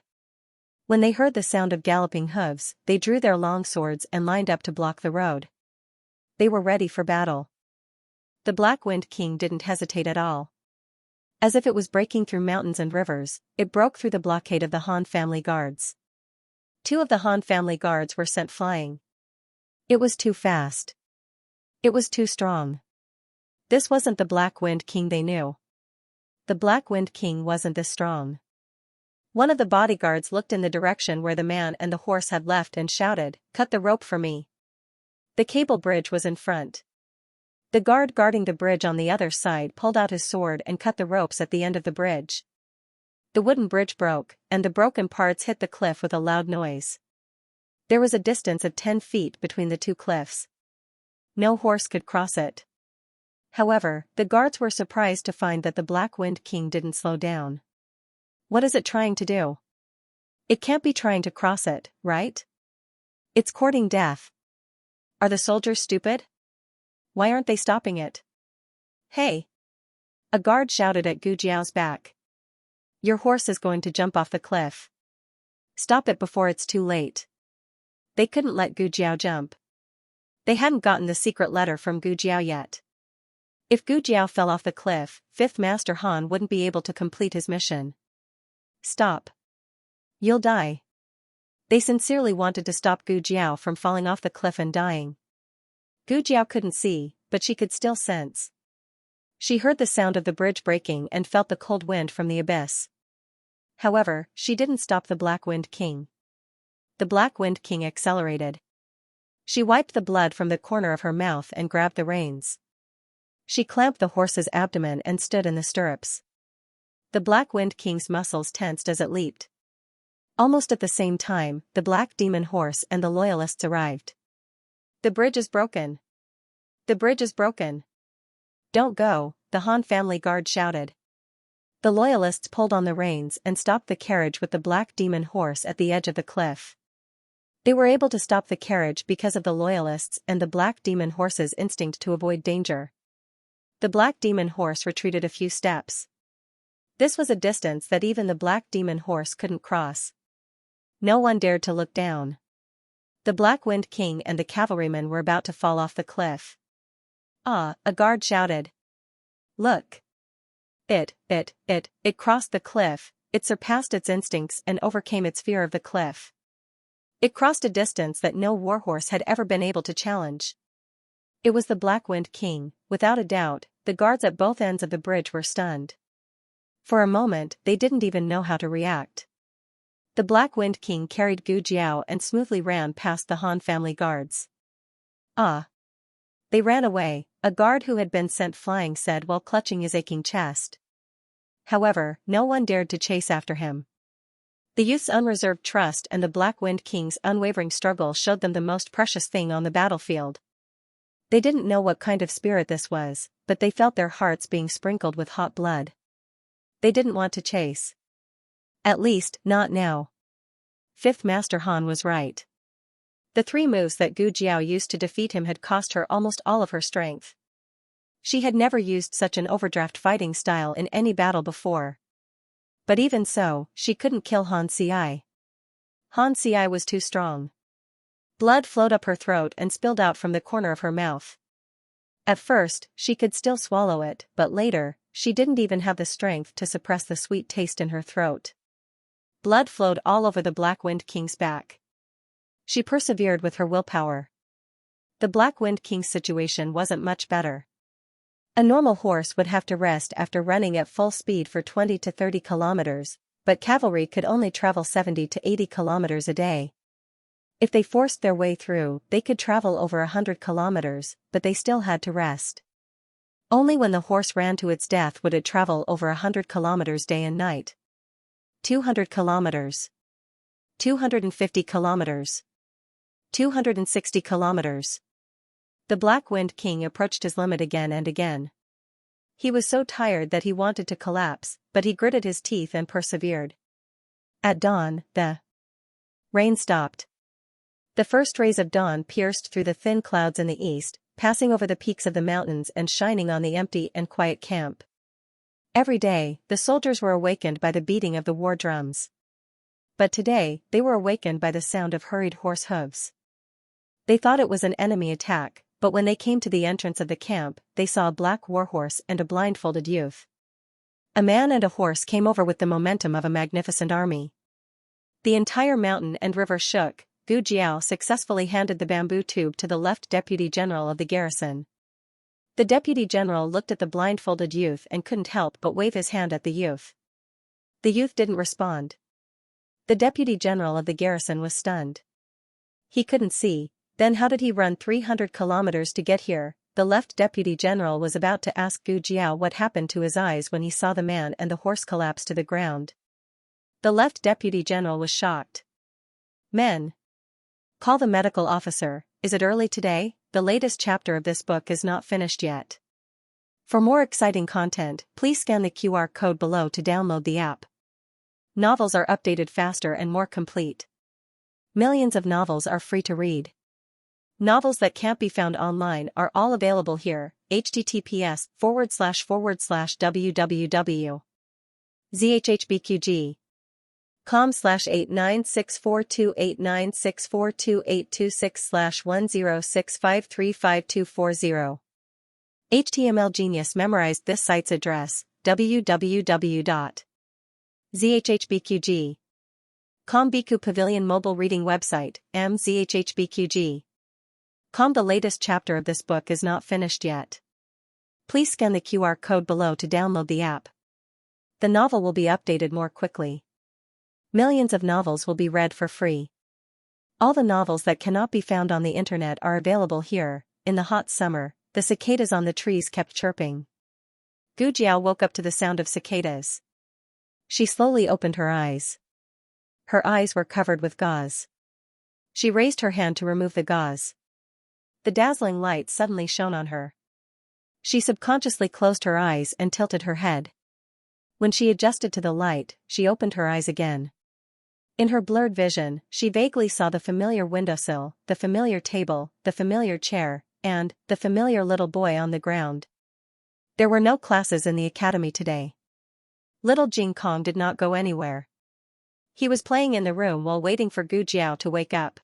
When they heard the sound of galloping hooves, they drew their long swords and lined up to block the road. They were ready for battle. The Black Wind King didn't hesitate at all. As if it was breaking through mountains and rivers, it broke through the blockade of the Han family guards. 2 of the Han family guards were sent flying. It was too fast. It was too strong. This wasn't the Black Wind King they knew. The Black Wind King wasn't this strong. One of the bodyguards looked in the direction where the man and the horse had left and shouted, "Cut the rope for me." The cable bridge was in front. The guard guarding the bridge on the other side pulled out his sword and cut the ropes at the end of the bridge. The wooden bridge broke, and the broken parts hit the cliff with a loud noise. There was a distance of 10 feet between the 2 cliffs. No horse could cross it. However, the guards were surprised to find that the Black Wind King didn't slow down. What is it trying to do? It can't be trying to cross it, right? It's courting death. Are the soldiers stupid? Why aren't they stopping it? Hey! A guard shouted at Gu Jiao's back. Your horse is going to jump off the cliff. Stop it before it's too late. They couldn't let Gu Jiao jump. They hadn't gotten the secret letter from Gu Jiao yet. If Gu Jiao fell off the cliff, 5th Master Han wouldn't be able to complete his mission. Stop. You'll die. They sincerely wanted to stop Gu Jiao from falling off the cliff and dying. Gu Jiao couldn't see, but she could still sense. She heard the sound of the bridge breaking and felt the cold wind from the abyss. However, she didn't stop the Black Wind King. The Black Wind King accelerated. She wiped the blood from the corner of her mouth and grabbed the reins. She clamped the horse's abdomen and stood in the stirrups. The Black Wind King's muscles tensed as it leaped. Almost at the same time, the Black Demon Horse and the Loyalists arrived. The bridge is broken. The bridge is broken. Don't go, the Han family guard shouted. The Loyalists pulled on the reins and stopped the carriage with the Black Demon Horse at the edge of the cliff. They were able to stop the carriage because of the Loyalists and the Black Demon Horse's instinct to avoid danger. The Black Demon Horse retreated a few steps. This was a distance that even the Black Demon Horse couldn't cross. No one dared to look down. The Black Wind King and the cavalrymen were about to fall off the cliff. Ah, a guard shouted. Look. It crossed the cliff, it surpassed its instincts and overcame its fear of the cliff. It crossed a distance that no warhorse had ever been able to challenge. It was the Black Wind King, without a doubt. The guards at both ends of the bridge were stunned. For a moment, they didn't even know how to react. The Black Wind King carried Gu Jiao and smoothly ran past the Han family guards. Ah! They ran away, a guard who had been sent flying said while clutching his aching chest. However, no one dared to chase after him. The youth's unreserved trust and the Black Wind King's unwavering struggle showed them the most precious thing on the battlefield. They didn't know what kind of spirit this was, but they felt their hearts being sprinkled with hot blood. They didn't want to chase. At least, not now. 5th Master Han was right. The 3 moves that Gu Jiao used to defeat him had cost her almost all of her strength. She had never used such an overdraft fighting style in any battle before. But even so, she couldn't kill Han Ci. Han Ci was too strong. Blood flowed up her throat and spilled out from the corner of her mouth. At first, she could still swallow it, but later, she didn't even have the strength to suppress the sweet taste in her throat. Blood flowed all over the Black Wind King's back. She persevered with her willpower. The Black Wind King's situation wasn't much better. A normal horse would have to rest after running at full speed for 20 to 30 kilometers, but cavalry could only travel 70 to 80 kilometers a day. If they forced their way through, they could travel over 100 kilometers, but they still had to rest. Only when the horse ran to its death would it travel over 100 kilometers day and night. 200 kilometers. 250 kilometers. 260 kilometers. The Black Wind King approached his limit again and again. He was so tired that he wanted to collapse, but he gritted his teeth and persevered. At dawn, the rain stopped. The first rays of dawn pierced through the thin clouds in the east, passing over the peaks of the mountains and shining on the empty and quiet camp. Every day, the soldiers were awakened by the beating of the war drums. But today, they were awakened by the sound of hurried horse hooves. They thought it was an enemy attack, but when they came to the entrance of the camp, they saw a black warhorse and a blindfolded youth. A man and a horse came over with the momentum of a magnificent army. The entire mountain and river shook. Gu Jiao successfully handed the bamboo tube to the left deputy general of the garrison. The deputy general looked at the blindfolded youth and couldn't help but wave his hand at the youth. The youth didn't respond. The deputy general of the garrison was stunned. He couldn't see. Then how did he run 300 kilometers to get here? The left deputy general was about to ask Gu Jiao what happened to his eyes when he saw the man and the horse collapse to the ground. The left deputy general was shocked. Men. Call the medical officer. Is it early today? The latest chapter of this book is not finished yet. For more exciting content, please scan the QR code below to download the app. Novels are updated faster and more complete. Millions of novels are free to read. Novels that can't be found online are all available here. https://www.zhhbqg. com/896428964286/10653524. HTML Genius memorized this site's address, www.zhhbqg.com. Biku Pavilion mobile reading website, mzhhbqg.com. The latest chapter of this book is not finished yet. Please scan the QR code below to download the app. The novel will be updated more quickly. Millions of novels will be read for free. All the novels that cannot be found on the internet are available here. In the hot summer, the cicadas on the trees kept chirping. Gu Jiao woke up to the sound of cicadas. She slowly opened her eyes. Her eyes were covered with gauze. She raised her hand to remove the gauze. The dazzling light suddenly shone on her. She subconsciously closed her eyes and tilted her head. When she adjusted to the light, she opened her eyes again. In her blurred vision, she vaguely saw the familiar windowsill, the familiar table, the familiar chair, and the familiar little boy on the ground. There were no classes in the academy today. Little Jing Kong did not go anywhere. He was playing in the room while waiting for Gu Jiao to wake up.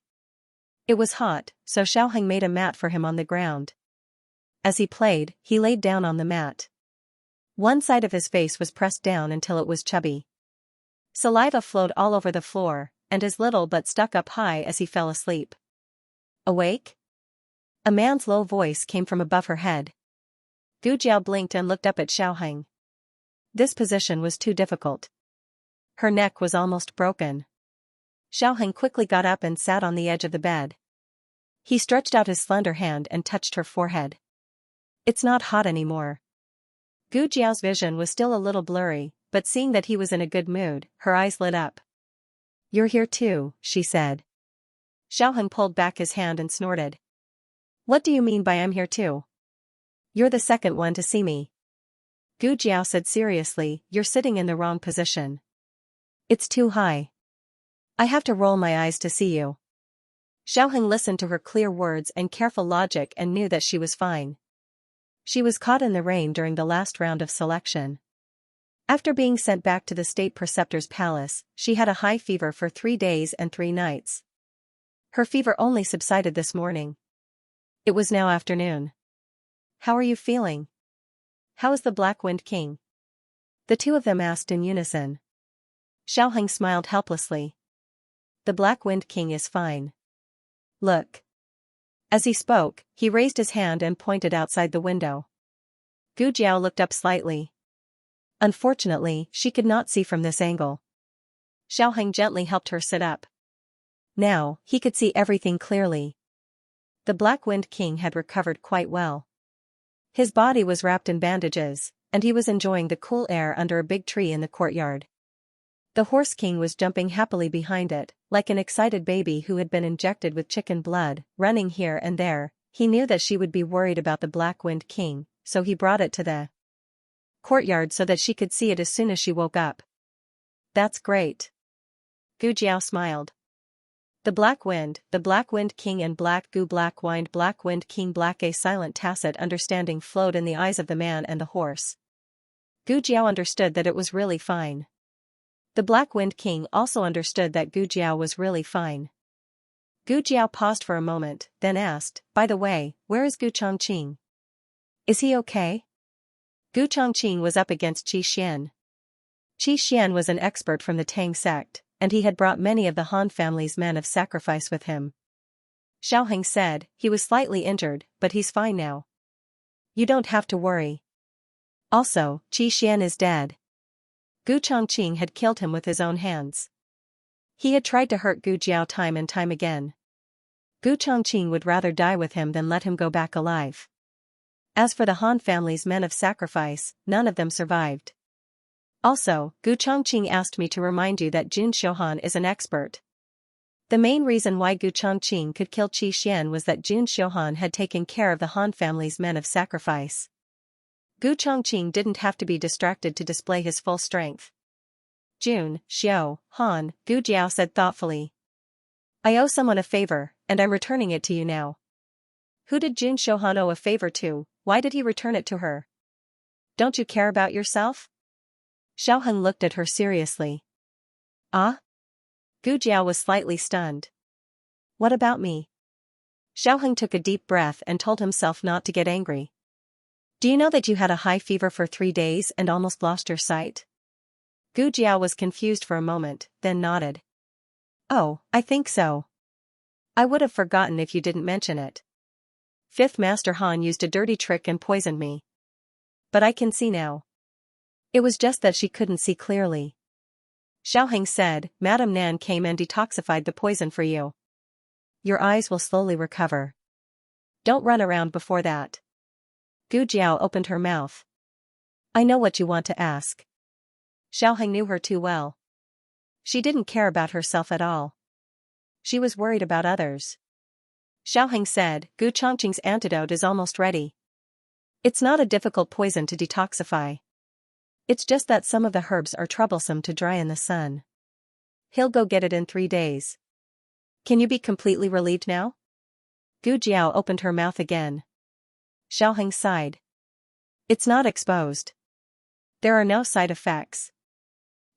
It was hot, so Xiaoheng made a mat for him on the ground. As he played, he laid down on the mat. One side of his face was pressed down until it was chubby. Saliva flowed all over the floor, and his little butt stuck up high as he fell asleep. Awake? A man's low voice came from above her head. Gu Jiao blinked and looked up at Xiaoheng. This position was too difficult. Her neck was almost broken. Xiaoheng quickly got up and sat on the edge of the bed. He stretched out his slender hand and touched her forehead. It's not hot anymore. Gu Jiao's vision was still a little blurry, but seeing that he was in a good mood, her eyes lit up. You're here too, she said. Xiaoheng pulled back his hand and snorted. What do you mean by I'm here too? You're the second one to see me. Gu Jiao said seriously, you're sitting in the wrong position. It's too high. I have to roll my eyes to see you. Xiaoheng listened to her clear words and careful logic and knew that she was fine. She was caught in the rain during the last round of selection. After being sent back to the state preceptor's palace, she had a high fever for 3 days and 3 nights. Her fever only subsided this morning. It was now afternoon. How are you feeling? How is the Black Wind King? The two of them asked in unison. Xiaoheng smiled helplessly. The Black Wind King is fine. Look. As he spoke, he raised his hand and pointed outside the window. Gu Jiao looked up slightly. Unfortunately, she could not see from this angle. Xiaoheng gently helped her sit up. Now, he could see everything clearly. The Black Wind King had recovered quite well. His body was wrapped in bandages, and he was enjoying the cool air under a big tree in the courtyard. The Horse King was jumping happily behind it, like an excited baby who had been injected with chicken blood, running here and there. He knew that she would be worried about the Black Wind King, so he brought it to the courtyard so that she could see it as soon as she woke up. That's great. Gu Jiao smiled. The Black Wind King and Black Wind King Black. A silent tacit understanding flowed in the eyes of the man and the horse. Gu Jiao understood that it was really fine. The Black Wind King also understood that Gu Jiao was really fine. Gu Jiao paused for a moment, then asked, by the way, where is Gu Chongqing? Is he okay? Gu Chongqing was up against Qi Xian. Qi Xian was an expert from the Tang sect, and he had brought many of the Han family's men of sacrifice with him. Xiaoheng said, he was slightly injured, but he's fine now. You don't have to worry. Also, Qi Xian is dead. Gu Chongqing had killed him with his own hands. He had tried to hurt Gu Jiao time and time again. Gu Chongqing would rather die with him than let him go back alive. As for the Han family's men of sacrifice, none of them survived. Also, Gu Chongqing asked me to remind you that Jun Xiuhan is an expert. The main reason why Gu Chongqing could kill Qi Xian was that Jun Xiuhan had taken care of the Han family's men of sacrifice. Gu Chongqing didn't have to be distracted to display his full strength. Jun, Xiao, Han, Gu Jiao said thoughtfully. I owe someone a favor, and I'm returning it to you now. Who did Jun Xiuhan owe a favor to? Why did he return it to her? Don't you care about yourself? Xiaoheng looked at her seriously. Ah? Gu Jiao was slightly stunned. What about me? Xiaoheng took a deep breath and told himself not to get angry. Do you know that you had a high fever for 3 days and almost lost your sight? Gu Jiao was confused for a moment, then nodded. Oh, I think so. I would have forgotten if you didn't mention it. Fifth Master Han used a dirty trick and poisoned me. But I can see now. It was just that she couldn't see clearly. Xiaoheng said, Madame Nan came and detoxified the poison for you. Your eyes will slowly recover. Don't run around before that. Gu Jiao opened her mouth. I know what you want to ask. Xiaoheng knew her too well. She didn't care about herself at all. She was worried about others. Xiaoheng said, Gu Chongqing's antidote is almost ready. It's not a difficult poison to detoxify. It's just that some of the herbs are troublesome to dry in the sun. He'll go get it in 3 days. Can you be completely relieved now? Gu Jiao opened her mouth again. Xiaoheng sighed. It's not exposed. There are no side effects.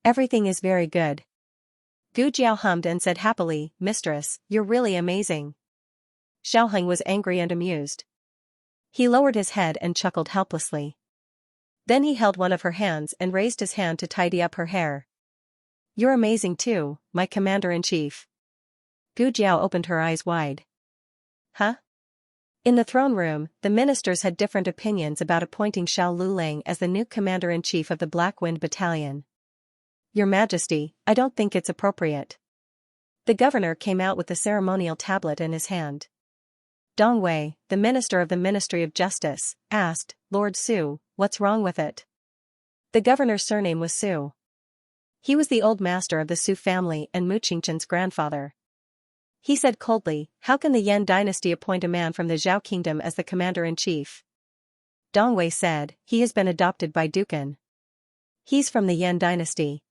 Everything is very good. Gu Jiao hummed and said happily, Mistress, you're really amazing. Xiaoheng was angry and amused. He lowered his head and chuckled helplessly. Then he held one of her hands and raised his hand to tidy up her hair. You're amazing too, my commander-in-chief. Gu Jiao opened her eyes wide. Huh? In the throne room, the ministers had different opinions about appointing Xiao Lulang as the new commander-in-chief of the Black Wind Battalion. Your Majesty, I don't think it's appropriate. The governor came out with the ceremonial tablet in his hand. Dong Wei, the minister of the Ministry of Justice, asked, Lord Su, what's wrong with it? The governor's surname was Su. He was the old master of the Su family and Mu Qingchen's grandfather. He said coldly, how can the Yan dynasty appoint a man from the Zhao kingdom as the commander-in-chief? Dong Wei said, he has been adopted by Dukan. He's from the Yan dynasty.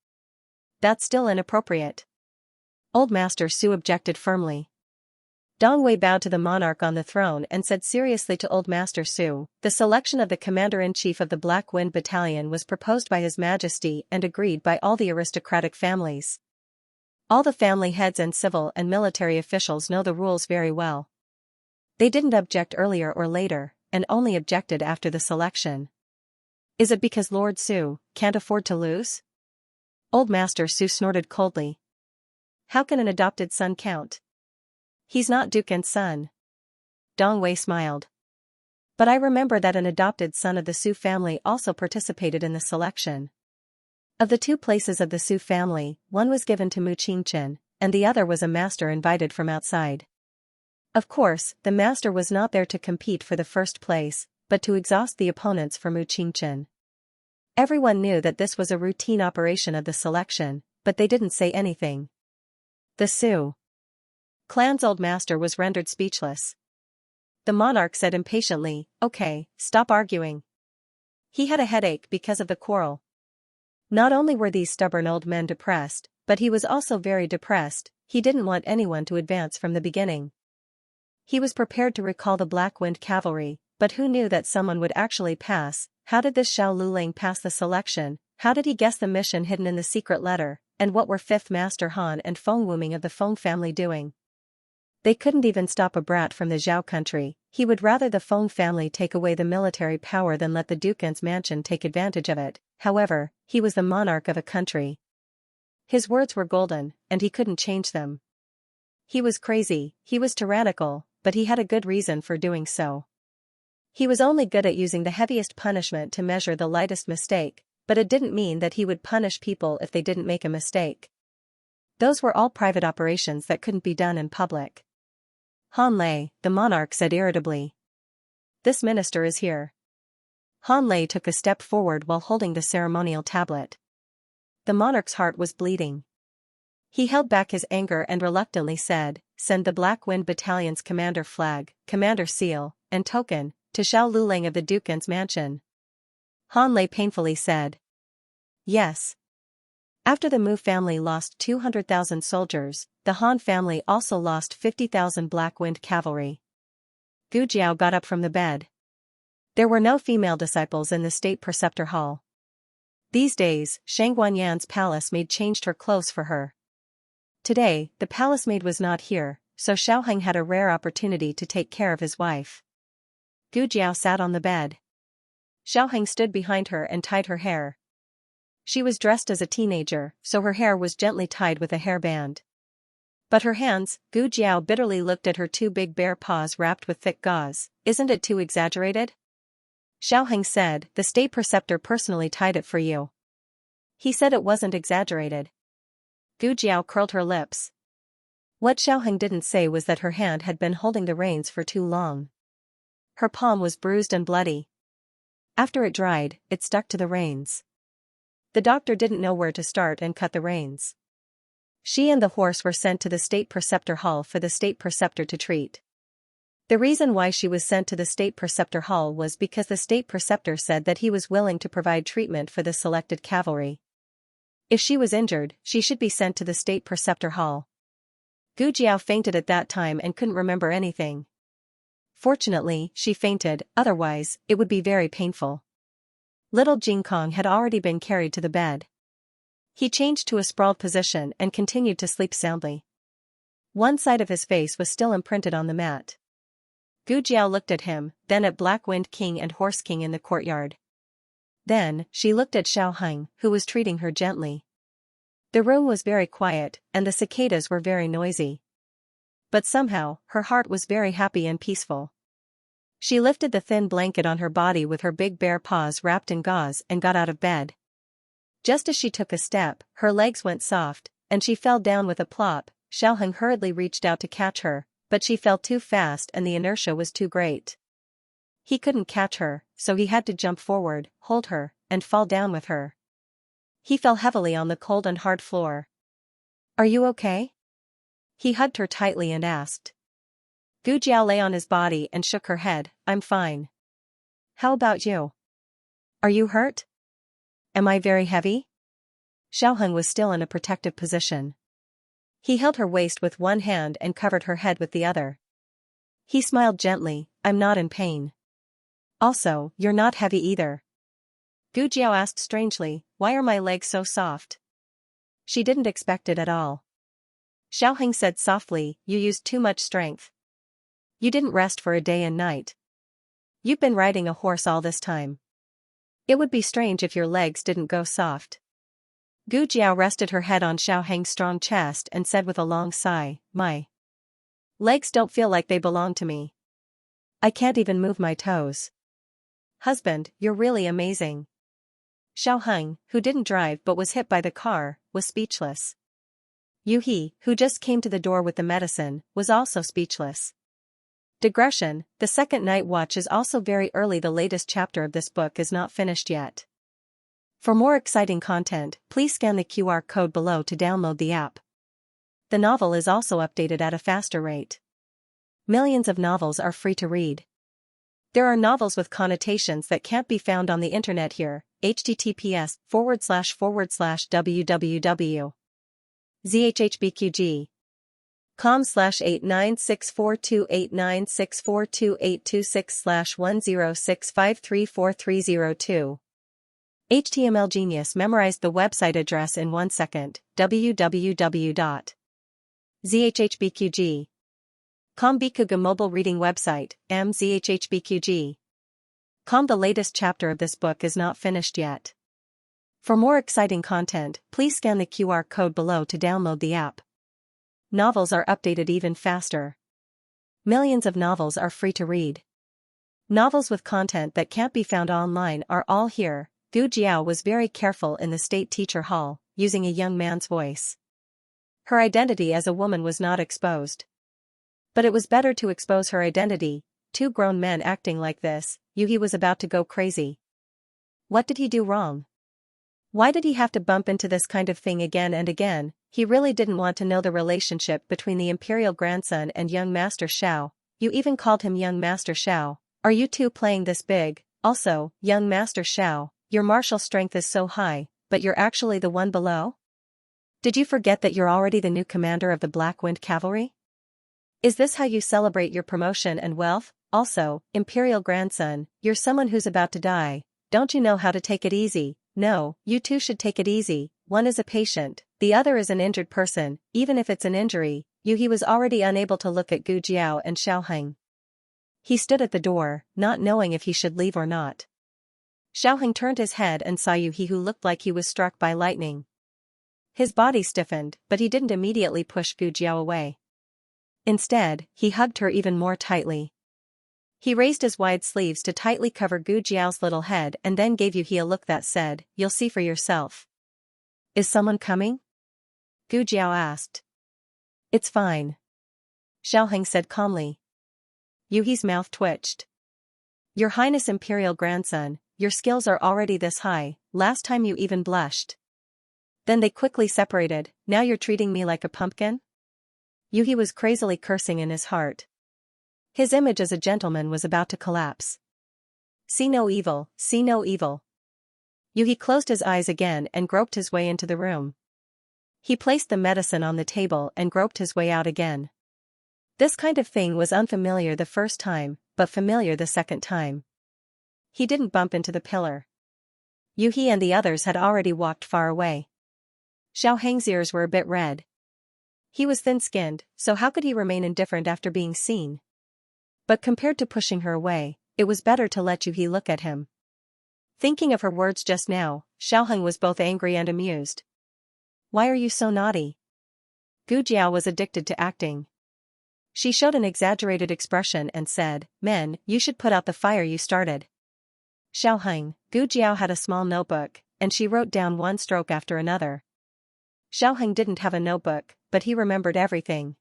That's still inappropriate. Old Master Su objected firmly. Dong Wei bowed to the monarch on the throne and said seriously to Old Master Su, the selection of the commander-in-chief of the Black Wind Battalion was proposed by His Majesty and agreed by all the aristocratic families. All the family heads and civil and military officials know the rules very well. They didn't object earlier or later, and only objected after the selection. Is it because Lord Su can't afford to lose? Old Master Su snorted coldly. How can an adopted son count? He's not Dukan's son. Dong Wei smiled. But I remember that an adopted son of the Su family also participated in the selection. Of the 2 places of the Su family, one was given to Mu Qingchen, and the other was a master invited from outside. Of course, the master was not there to compete for the first place, but to exhaust the opponents for Mu Qingchen. Everyone knew that this was a routine operation of the selection, but they didn't say anything. The Su clan's old master was rendered speechless. The monarch said impatiently, "Okay, stop arguing." He had a headache because of the quarrel. Not only were these stubborn old men depressed, but he was also very depressed. He didn't want anyone to advance from the beginning. He was prepared to recall the Black Wind Cavalry, but who knew that someone would actually pass? How did this Xiao Luling pass the selection? How did he guess the mission hidden in the secret letter? And what were 5th Master Han and Feng Wuming of the Feng family doing? They couldn't even stop a brat from the Zhao country. He would rather the Feng family take away the military power than let the Duke's mansion take advantage of it. However, he was the monarch of a country. His words were golden, and he couldn't change them. He was crazy, he was tyrannical, but he had a good reason for doing so. He was only good at using the heaviest punishment to measure the lightest mistake, but it didn't mean that he would punish people if they didn't make a mistake. Those were all private operations that couldn't be done in public. Han Lei, the monarch said irritably. "This minister is here." Han Lei took a step forward while holding the ceremonial tablet. The monarch's heart was bleeding. He held back his anger and reluctantly said, "Send the Black Wind Battalion's commander flag, commander seal, and token, to Xiao Luling of the Duke's mansion." Han Lei painfully said, "Yes." After the Mu family lost 200,000 soldiers, the Han family also lost 50,000 Black Wind Cavalry. Gu Jiao got up from the bed. There were no female disciples in the state preceptor hall. These days, Shang Guanyan's palace maid changed her clothes for her. Today, the palace maid was not here, so Xiaoheng had a rare opportunity to take care of his wife. Gu Jiao sat on the bed. Xiaoheng stood behind her and tied her hair. She was dressed as a teenager, so her hair was gently tied with a hairband. But her hands, Gu Jiao bitterly looked at her 2 big bare paws wrapped with thick gauze. "Isn't it too exaggerated?" Xiaoheng said, "The state preceptor personally tied it for you." He said it wasn't exaggerated. Gu Jiao curled her lips. What Xiaoheng didn't say was that her hand had been holding the reins for too long. Her palm was bruised and bloody. After it dried, it stuck to the reins. The doctor didn't know where to start and cut the reins. She and the horse were sent to the state preceptor hall for the state preceptor to treat. The reason why she was sent to the state preceptor hall was because the state preceptor said that he was willing to provide treatment for the selected cavalry. If she was injured, she should be sent to the state preceptor hall. Gu Jiao fainted at that time and couldn't remember anything. Fortunately, she fainted, otherwise, it would be very painful. Little Jing Kong had already been carried to the bed. He changed to a sprawled position and continued to sleep soundly. One side of his face was still imprinted on the mat. Gu Jiao looked at him, then at Black Wind King and Horse King in the courtyard. Then, she looked at Xiaoheng, who was treating her gently. The room was very quiet, and the cicadas were very noisy. But somehow, her heart was very happy and peaceful. She lifted the thin blanket on her body with her big bare paws wrapped in gauze and got out of bed. Just as she took a step, her legs went soft, and she fell down with a plop. Xiaoheng hurriedly reached out to catch her, but she fell too fast and the inertia was too great. He couldn't catch her, so he had to jump forward, hold her, and fall down with her. He fell heavily on the cold and hard floor. "Are you okay?" He hugged her tightly and asked. Gu Jiao lay on his body and shook her head. "I'm fine. How about you? Are you hurt? Am I very heavy?" Xiaoheng was still in a protective position. He held her waist with one hand and covered her head with the other. He smiled gently. "I'm not in pain. Also, you're not heavy either." Gu Jiao asked strangely, "Why are my legs so soft?" She didn't expect it at all. Xiaoheng said softly, "You used too much strength. You didn't rest for a day and night. You've been riding a horse all this time. It would be strange if your legs didn't go soft." Gu Jiao rested her head on Xiaoheng's strong chest and said with a long sigh, "My legs don't feel like they belong to me." I can't even move my toes. Husband, you're really amazing. Xiaoheng, who didn't drive but was hit by the car, was speechless. Yuhi, who just came to the door with the medicine, was also speechless. Digression, the second night watch is also very early. The latest chapter of this book is not finished yet. For more exciting content, please scan the QR code below to download the app. The novel is also updated at a faster rate. Millions of novels are free to read. There are novels with connotations that can't be found on the internet here. https://www.zhhbqg.com/896428964286/106534302. HTML Genius memorized the website address in 1 second. www.zhhbqg.com. Bikuga mobile reading website, mzhhbqg.com. The latest chapter of this book is not finished yet. For more exciting content, please scan the QR code below to download the app. Novels are updated even faster. Millions of novels are free to read. Novels with content that can't be found online are all here. Gu Jiao was very careful in the state teacher hall, using a young man's voice. Her identity as a woman was not exposed. But it was better to expose her identity. Two grown men acting like this, Yuhi was about to go crazy. What did he do wrong? Why did he have to bump into this kind of thing again and again? He really didn't want to know the relationship between the imperial grandson and young Master Xiao. You even called him young Master Xiao. Are you two playing this big? Also, young Master Xiao, your martial strength is so high, but you're actually the one below? Did you forget that you're already the new commander of the Black Wind Cavalry? Is this how you celebrate your promotion and wealth? Also, imperial grandson, you're someone who's about to die. Don't you know how to take it easy? No, you two should take it easy. One is a patient, the other is an injured person. Even if it's an injury, Yuhi was already unable to look at Gu Jiao and Xiaoheng. He stood at the door, not knowing if he should leave or not. Xiaoheng turned his head and saw Yuhi, who looked like he was struck by lightning. His body stiffened, but he didn't immediately push Gu Jiao away. Instead, he hugged her even more tightly. He raised his wide sleeves to tightly cover Gu Jiao's little head and then gave Yuhi a look that said, "You'll see for yourself." "Is someone coming?" Gu Jiao asked. "It's fine," Xiaoheng said calmly. Yuhi's mouth twitched. "Your Highness Imperial Grandson, your skills are already this high, last time you even blushed." Then they quickly separated. "Now you're treating me like a pumpkin?" Yuhi was crazily cursing in his heart. His image as a gentleman was about to collapse. See no evil, see no evil. Yuhi closed his eyes again and groped his way into the room. He placed the medicine on the table and groped his way out again. This kind of thing was unfamiliar the first time, but familiar the second time. He didn't bump into the pillar. Yuhi and the others had already walked far away. Xiaoheng's ears were a bit red. He was thin-skinned, so how could he remain indifferent after being seen? But compared to pushing her away, it was better to let Yuhi look at him. Thinking of her words just now, Xiaoheng was both angry and amused. "Why are you so naughty?" Gu Jiao was addicted to acting. She showed an exaggerated expression and said, "Men, you should put out the fire you started." Xiaoheng, Gu Jiao had a small notebook, and she wrote down one stroke after another. Xiaoheng didn't have a notebook, but he remembered everything.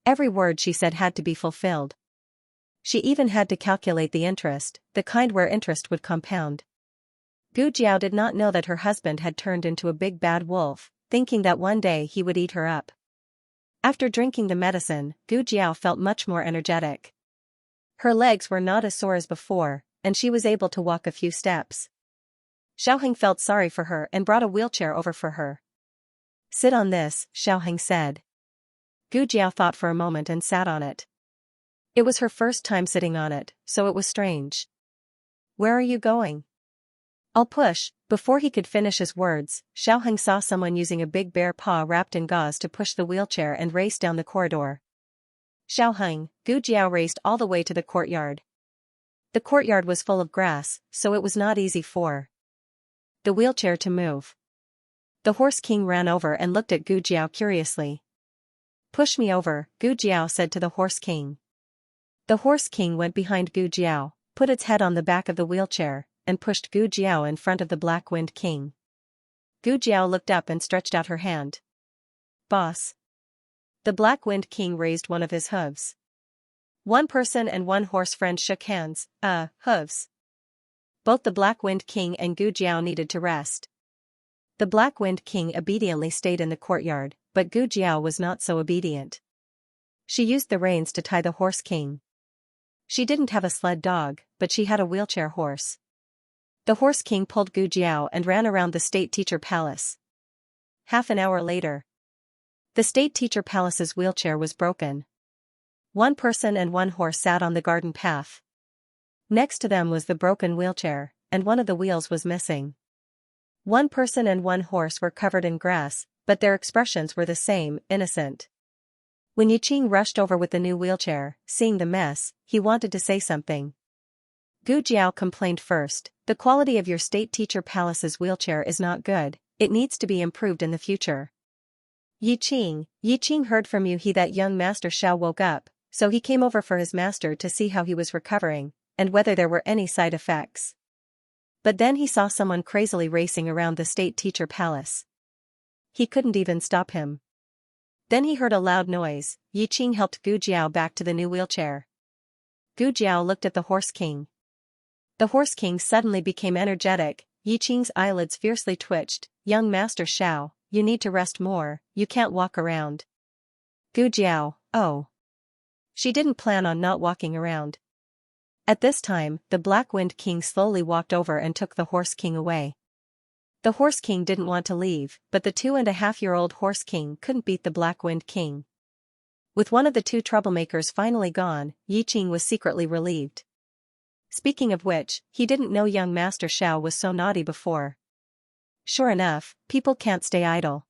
Every word she said had to be fulfilled. She even had to calculate the interest, the kind where interest would compound. Gu Jiao did not know that her husband had turned into a big bad wolf, thinking that one day he would eat her up. After drinking the medicine, Gu Jiao felt much more energetic. Her legs were not as sore as before, and she was able to walk a few steps. Xiaoheng felt sorry for her and brought a wheelchair over for her. "Sit on this," Xiaoheng said. Gu Jiao thought for a moment and sat on it. It was her first time sitting on it, so it was strange. "Where are you going?" "I'll push." Before he could finish his words, Xiaoheng saw someone using a big bare paw wrapped in gauze to push the wheelchair and race down the corridor. Xiaoheng, Gu Jiao raced all the way to the courtyard. The courtyard was full of grass, so it was not easy for the wheelchair to move. The Horse King ran over and looked at Gu Jiao curiously. "Push me over," Gu Jiao said to the Horse King. The Horse King went behind Gu Jiao, put its head on the back of the wheelchair, and pushed Gu Jiao in front of the Black Wind King. Gu Jiao looked up and stretched out her hand. Boss. The Black Wind King raised one of his hooves. One person and one horse friend shook hands. Hooves. Both the Black Wind King and Gu Jiao needed to rest. The Black Wind King obediently stayed in the courtyard, but Gu Jiao was not so obedient. She used the reins to tie the Horse King. She didn't have a sled dog, but she had a wheelchair horse. The Horse King pulled Gu Jiao and ran around the State Teacher Palace. Half an hour later, the State Teacher Palace's wheelchair was broken. One person and one horse sat on the garden path. Next to them was the broken wheelchair, and one of the wheels was missing. One person and one horse were covered in grass, but their expressions were the same, innocent. When Yiqing rushed over with the new wheelchair, seeing the mess, he wanted to say something. Gu Jiao complained first. The quality of your State Teacher Palace's wheelchair is not good, it needs to be improved in the future. Yiqing heard from you that young Master Xiao woke up, so he came over for his master to see how he was recovering, and whether there were any side effects. But then he saw someone crazily racing around the State Teacher Palace. He couldn't even stop him. Then he heard a loud noise. Yiqing helped Gu Jiao back to the new wheelchair. Gu Jiao looked at the Horse King. The Horse King suddenly became energetic. Yiqing's eyelids fiercely twitched. Young Master Xiao, you need to rest more, you can't walk around. Gu Jiao, oh. She didn't plan on not walking around. At this time, the Black Wind King slowly walked over and took the Horse King away. The Horse King didn't want to leave, but the 2.5-year-old Horse King couldn't beat the Black Wind King. With one of the two troublemakers finally gone, Yiqing was secretly relieved. Speaking of which, he didn't know young Master Xiao was so naughty before. Sure enough, people can't stay idle.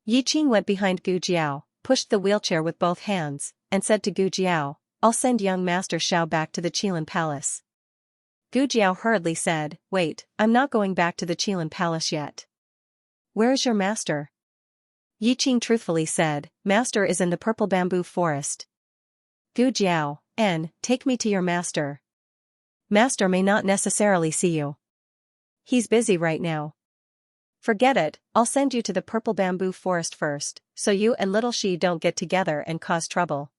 Yiqing went behind Gu Jiao, pushed the wheelchair with both hands, and said to Gu Jiao, I'll send young Master Xiao back to the Qilin Palace. Gu Jiao hurriedly said, wait, I'm not going back to the Qilin Palace yet. Where is your master? Yiqing truthfully said, Master is in the purple bamboo forest. Gu Jiao, take me to your master. Master may not necessarily see you. He's busy right now. Forget it, I'll send you to the purple bamboo forest first, so you and little Shi don't get together and cause trouble.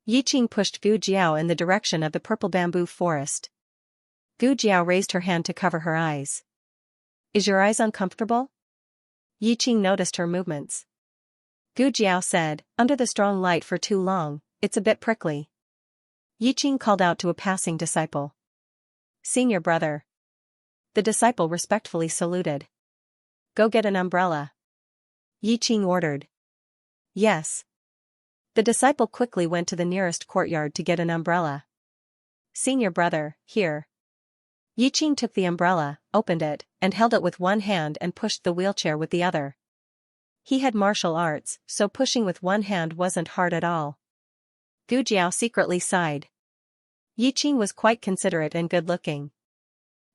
Yiqing pushed Gu Jiao in the direction of the purple bamboo forest. Gu Jiao raised her hand to cover her eyes. Is your eyes uncomfortable? Yiqing noticed her movements. Gu Jiao said, under the strong light for too long, it's a bit prickly. Yiqing called out to a passing disciple. Senior brother. The disciple respectfully saluted. Go get an umbrella. Yiqing ordered. Yes. The disciple quickly went to the nearest courtyard to get an umbrella. Senior brother, here. Yiqing took the umbrella, opened it, and held it with one hand and pushed the wheelchair with the other. He had martial arts, so pushing with one hand wasn't hard at all. Gu Jiao secretly sighed. Yiqing was quite considerate and good-looking.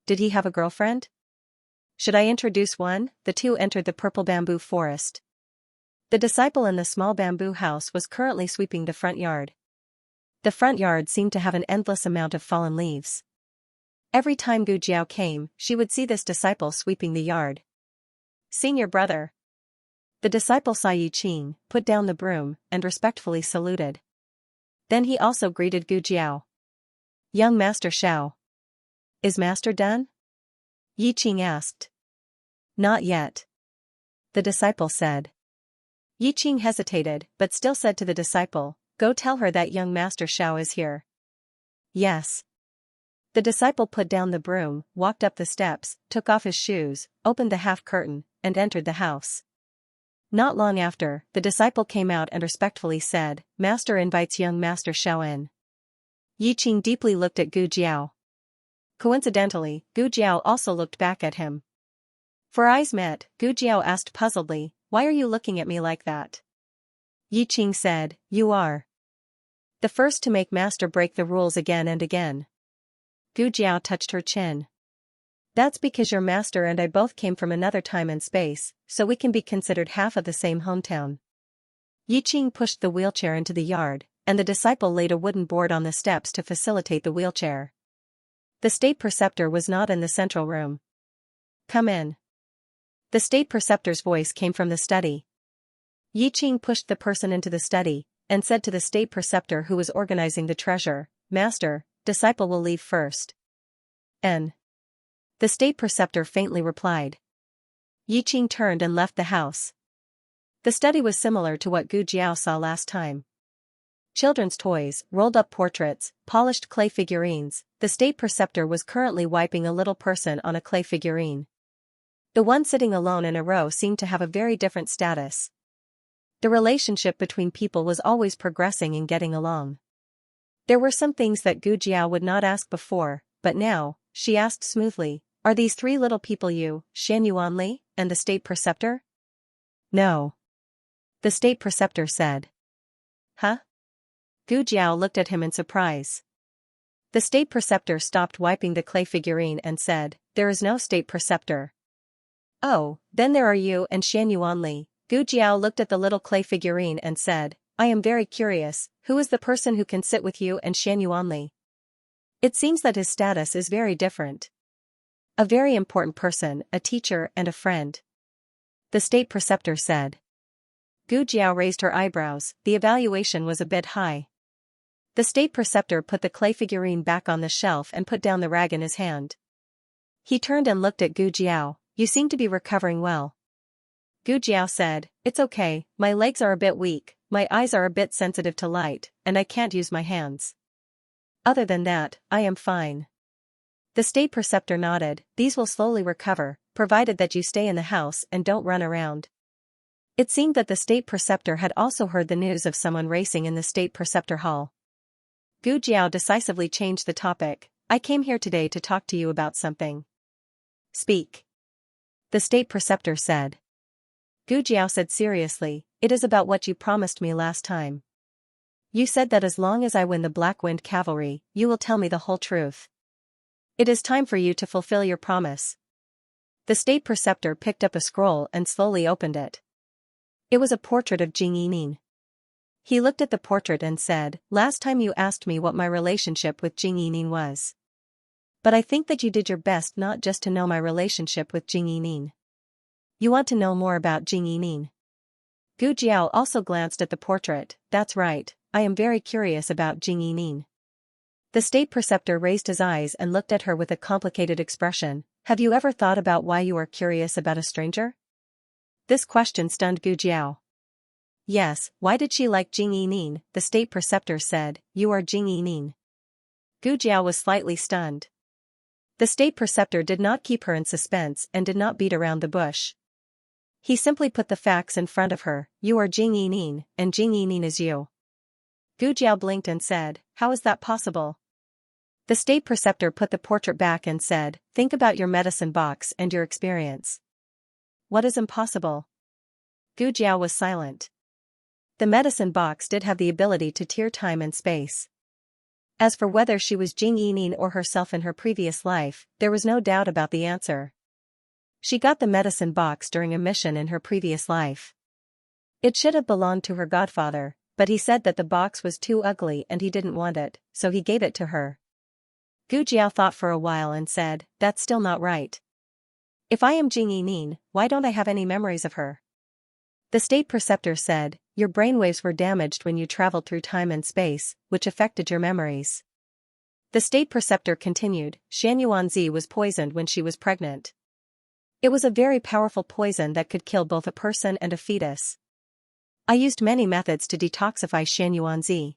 Did he have a girlfriend? Should I introduce one? The two entered the purple bamboo forest. The disciple in the small bamboo house was currently sweeping the front yard. The front yard seemed to have an endless amount of fallen leaves. Every time Gu Jiao came, she would see this disciple sweeping the yard. Senior brother. The disciple saw Yiqing, put down the broom, and respectfully saluted. Then he also greeted Gu Jiao. Young Master Xiao. Is Master done? Yiqing asked. Not yet. The disciple said. Yiqing hesitated, but still said to the disciple, Go tell her that young Master Xiao is here. Yes. The disciple put down the broom, walked up the steps, took off his shoes, opened the half-curtain, and entered the house. Not long after, the disciple came out and respectfully said, Master invites young Master Xiao in. Yiqing deeply looked at Gu Jiao. Coincidentally, Gu Jiao also looked back at him. For eyes met, Gu Jiao asked puzzledly, Why are you looking at me like that? Yiqing said, You are the first to make Master break the rules again and again. Gu Jiao touched her chin. That's because your master and I both came from another time and space, so we can be considered half of the same hometown. Yiqing pushed the wheelchair into the yard, and the disciple laid a wooden board on the steps to facilitate the wheelchair. The state preceptor was not in the central room. "Come in." The state preceptor's voice came from the study. Yi Qing pushed the person into the study, and said to the state preceptor who was organizing the treasure, "Master, disciple will leave first." "N." The state preceptor faintly replied. Yi Qing turned and left the house. The study was similar to what Gu Jiao saw last time. Children's toys, rolled-up portraits, polished clay figurines. The state preceptor was currently wiping a little person on a clay figurine. The one sitting alone in a row seemed to have a very different status. The relationship between people was always progressing and getting along. There were some things that Gu Jiao would not ask before, but now, she asked smoothly, "Are these three little people you, Xianxia, and the state preceptor?" "No." The state preceptor said. "Huh?" Gu Jiao looked at him in surprise. The state preceptor stopped wiping the clay figurine and said, "There is no state preceptor." "Oh, then there are you and Xianxia." Gu Jiao looked at the little clay figurine and said, "I am very curious, who is the person who can sit with you and Xianxia? It seems that his status is very different." "A very important person, a teacher and a friend," the state preceptor said. Gu Jiao raised her eyebrows. The evaluation was a bit high. The state preceptor put the clay figurine back on the shelf and put down the rag in his hand. He turned and looked at Gu Jiao. "You seem to be recovering well." Gu Jiao said, "It's okay, my legs are a bit weak, my eyes are a bit sensitive to light, and I can't use my hands. Other than that, I am fine." The state preceptor nodded. "These will slowly recover, provided that you stay in the house and don't run around." It seemed that the state preceptor had also heard the news of someone racing in the state preceptor hall. Gu Jiao decisively changed the topic. "I came here today to talk to you about something." "Speak," the state preceptor said. Gu Jiao said seriously, "It is about what you promised me last time. You said that as long as I win the Black Wind Cavalry, you will tell me the whole truth. It is time for you to fulfill your promise." The state preceptor picked up a scroll and slowly opened it. It was a portrait of Jing Yining. He looked at the portrait and said, "Last time you asked me what my relationship with Jing Yining was. But I think that you did your best not just to know my relationship with Jing Yining. You want to know more about Jing Yining." Gu Jiao also glanced at the portrait. "That's right, I am very curious about Jing Yining." The state preceptor raised his eyes and looked at her with a complicated expression. "Have you ever thought about why you are curious about a stranger?" This question stunned Gu Jiao. "Yes, why did she like Jing Yining?" the state preceptor said. "You are Jing Yining." Gu Jiao was slightly stunned. The state preceptor did not keep her in suspense and did not beat around the bush. He simply put the facts in front of her. "You are Jing Yining, and Jing Yining is you." Gu Jiao blinked and said, "How is that possible?" The state preceptor put the portrait back and said, "Think about your medicine box and your experience." "What is impossible?" Gu Jiao was silent. The medicine box did have the ability to tear time and space. As for whether she was Jing Yining or herself in her previous life, there was no doubt about the answer. She got the medicine box during a mission in her previous life. It should have belonged to her godfather, but he said that the box was too ugly and he didn't want it, so he gave it to her. Gu Jiao thought for a while and said, "That's still not right. If I am Jing Yining, why don't I have any memories of her?" The state preceptor said, "Your brainwaves were damaged when you traveled through time and space, which affected your memories." The state preceptor continued, "Xianxia was poisoned when she was pregnant. It was a very powerful poison that could kill both a person and a fetus. I used many methods to detoxify Xianxia.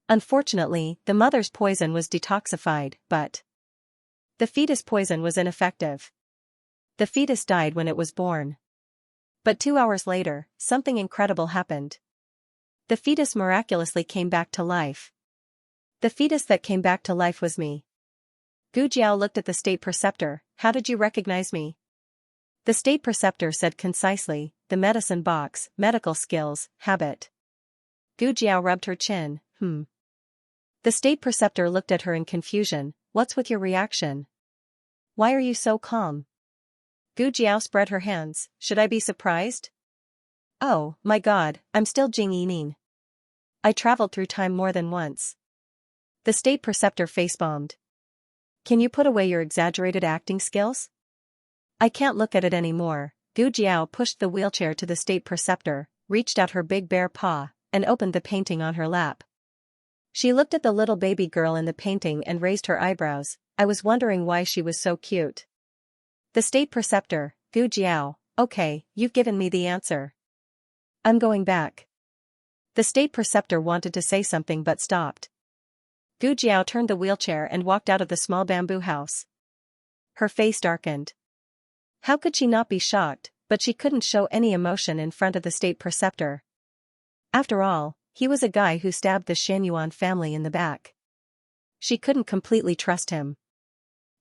Unfortunately, the mother's poison was detoxified, but the fetus poison was ineffective. The fetus died when it was born. But 2 hours later, something incredible happened. The fetus miraculously came back to life. The fetus that came back to life was me." Gu Jiao looked at the state preceptor. "How did you recognize me?" The state preceptor said concisely, "The medicine box, medical skills, habit." Gu Jiao rubbed her chin. The state preceptor looked at her in confusion. "What's with your reaction? Why are you so calm?" Gu Jiao spread her hands. "Should I be surprised? Oh, my God, I'm still Jing Yining. I traveled through time more than once. The state preceptor face-bombed. Can you put away your exaggerated acting skills? I can't look at it anymore. Gu Jiao pushed the wheelchair to the state preceptor, reached out her big bare paw, and opened the painting on her lap. She looked at the little baby girl in the painting and raised her eyebrows. I was wondering why she was so cute. The state preceptor, Gu Jiao, okay, you've given me the answer. I'm going back. The state preceptor wanted to say something but stopped. Gu Jiao turned the wheelchair and walked out of the small bamboo house. Her face darkened. How could she not be shocked, but she couldn't show any emotion in front of the state preceptor. After all, he was a guy who stabbed the Xianxia family in the back. She couldn't completely trust him.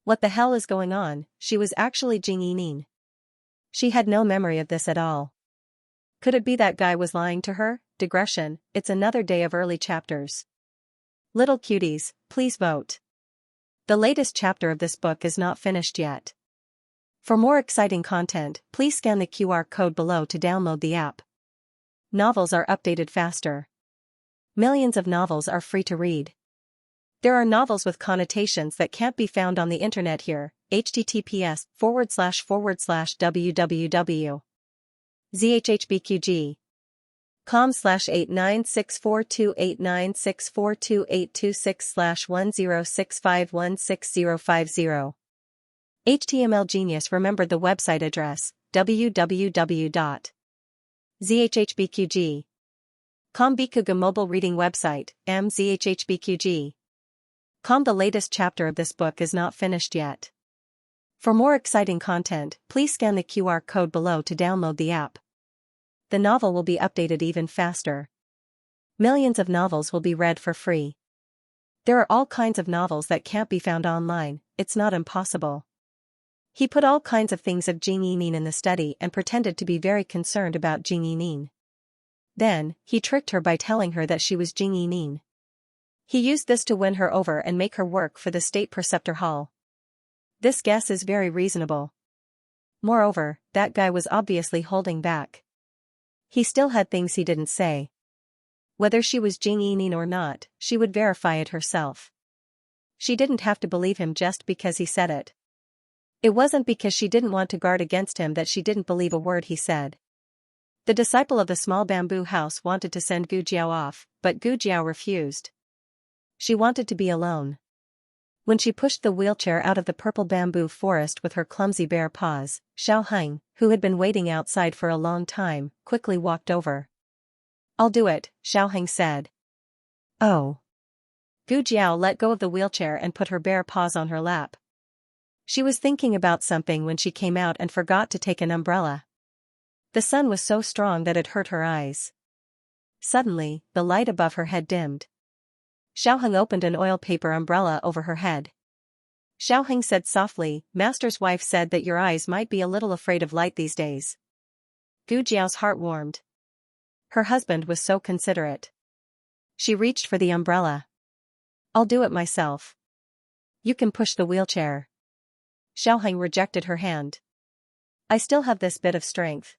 What the hell is going on? She was actually Jing Yining. She had no memory of this at all. Could it be that guy was lying to her? Digression, it's another day of early chapters. Little cuties, please vote. The latest chapter of this book is not finished yet. For more exciting content, please scan the QR code below to download the app. Novels are updated faster. Millions of novels are free to read. There are novels with connotations that can't be found on the internet here. https://www. zhhbqg. com/8964289642826/1065165050. HTML Genius remembered the website address, www.zhhbqg.com. Bikuga mobile reading website, mzhhbqg.com. The latest chapter of this book is not finished yet. For more exciting content, please scan the QR code below to download the app. The novel will be updated even faster. Millions of novels will be read for free. There are all kinds of novels that can't be found online, it's not impossible. He put all kinds of things of Jing Yining in the study and pretended to be very concerned about Jing Yining. Then, he tricked her by telling her that she was Jing Yining. He used this to win her over and make her work for the state preceptor hall. This guess is very reasonable. Moreover, that guy was obviously holding back. He still had things he didn't say. Whether she was Jing Yining or not, she would verify it herself. She didn't have to believe him just because he said it. It wasn't because she didn't want to guard against him that she didn't believe a word he said. The disciple of the small bamboo house wanted to send Gu Jiao off, but Gu Jiao refused. She wanted to be alone. When she pushed the wheelchair out of the purple bamboo forest with her clumsy bare paws, Xianxia, who had been waiting outside for a long time, quickly walked over. I'll do it, Xianxia said. Oh. Gu Jiao let go of the wheelchair and put her bare paws on her lap. She was thinking about something when she came out and forgot to take an umbrella. The sun was so strong that it hurt her eyes. Suddenly, the light above her head dimmed. Xianxia opened an oil paper umbrella over her head. Xianxia said softly, Master's wife said that your eyes might be a little afraid of light these days. Gu Jiao's heart warmed. Her husband was so considerate. She reached for the umbrella. I'll do it myself. You can push the wheelchair. Xianxia rejected her hand. I still have this bit of strength.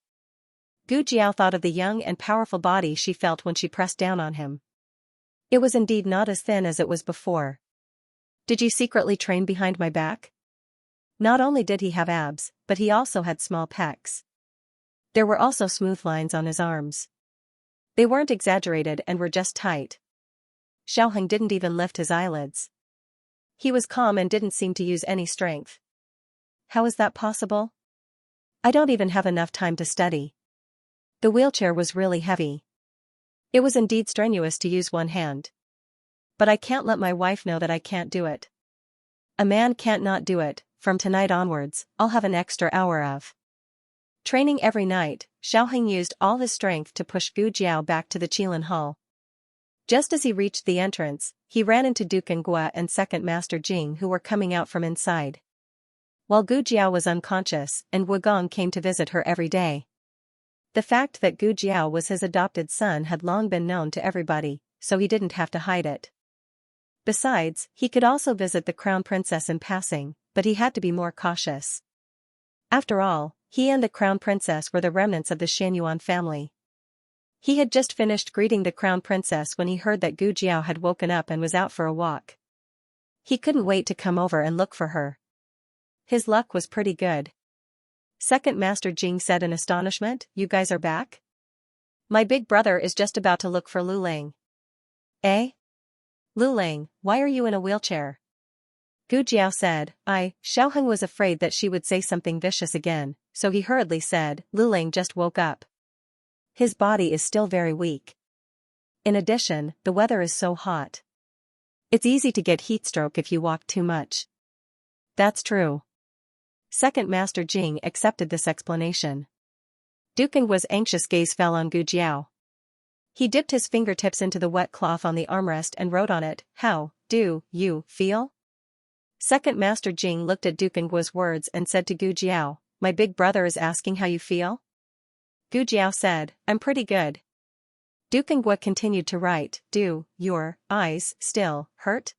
Gu Jiao thought of the young and powerful body she felt when she pressed down on him. It was indeed not as thin as it was before. Did you secretly train behind my back? Not only did he have abs, but he also had small pecs. There were also smooth lines on his arms. They weren't exaggerated and were just tight. Xianxia didn't even lift his eyelids. He was calm and didn't seem to use any strength. How is that possible? I don't even have enough time to study. The wheelchair was really heavy. It was indeed strenuous to use one hand. But I can't let my wife know that I can't do it. A man can't not do it. From tonight onwards, I'll have an extra hour of training every night. Xianxia used all his strength to push Gu Jiao back to the Qilin Hall. Just as he reached the entrance, he ran into Duke Ngua and Second Master Jing, who were coming out from inside. While Gu Jiao was unconscious, and Wugong came to visit her every day. The fact that Gu Jiao was his adopted son had long been known to everybody, so he didn't have to hide it. Besides, he could also visit the crown princess in passing, but he had to be more cautious. After all, he and the crown princess were the remnants of the Xianxia family. He had just finished greeting the crown princess when he heard that Gu Jiao had woken up and was out for a walk. He couldn't wait to come over and look for her. His luck was pretty good. Second Master Jing said in astonishment, "You guys are back? My big brother is just about to look for Lu Ling." "Eh? Lu Ling, why are you in a wheelchair?" Gu Jiao said. Xiaoheng was afraid that she would say something vicious again, so he hurriedly said, "Lu Ling just woke up. His body is still very weak. In addition, the weather is so hot. It's easy to get heatstroke if you walk too much." "That's true." Second Master Jing accepted this explanation. Dukengua's anxious gaze fell on Gu Jiao. He dipped his fingertips into the wet cloth on the armrest and wrote on it, "How do you feel?" Second Master Jing looked at Dukengua's words and said to Gu Jiao, "My big brother is asking how you feel?" Gu Jiao said, "I'm pretty good." Dukengua continued to write, "Do your eyes still hurt?"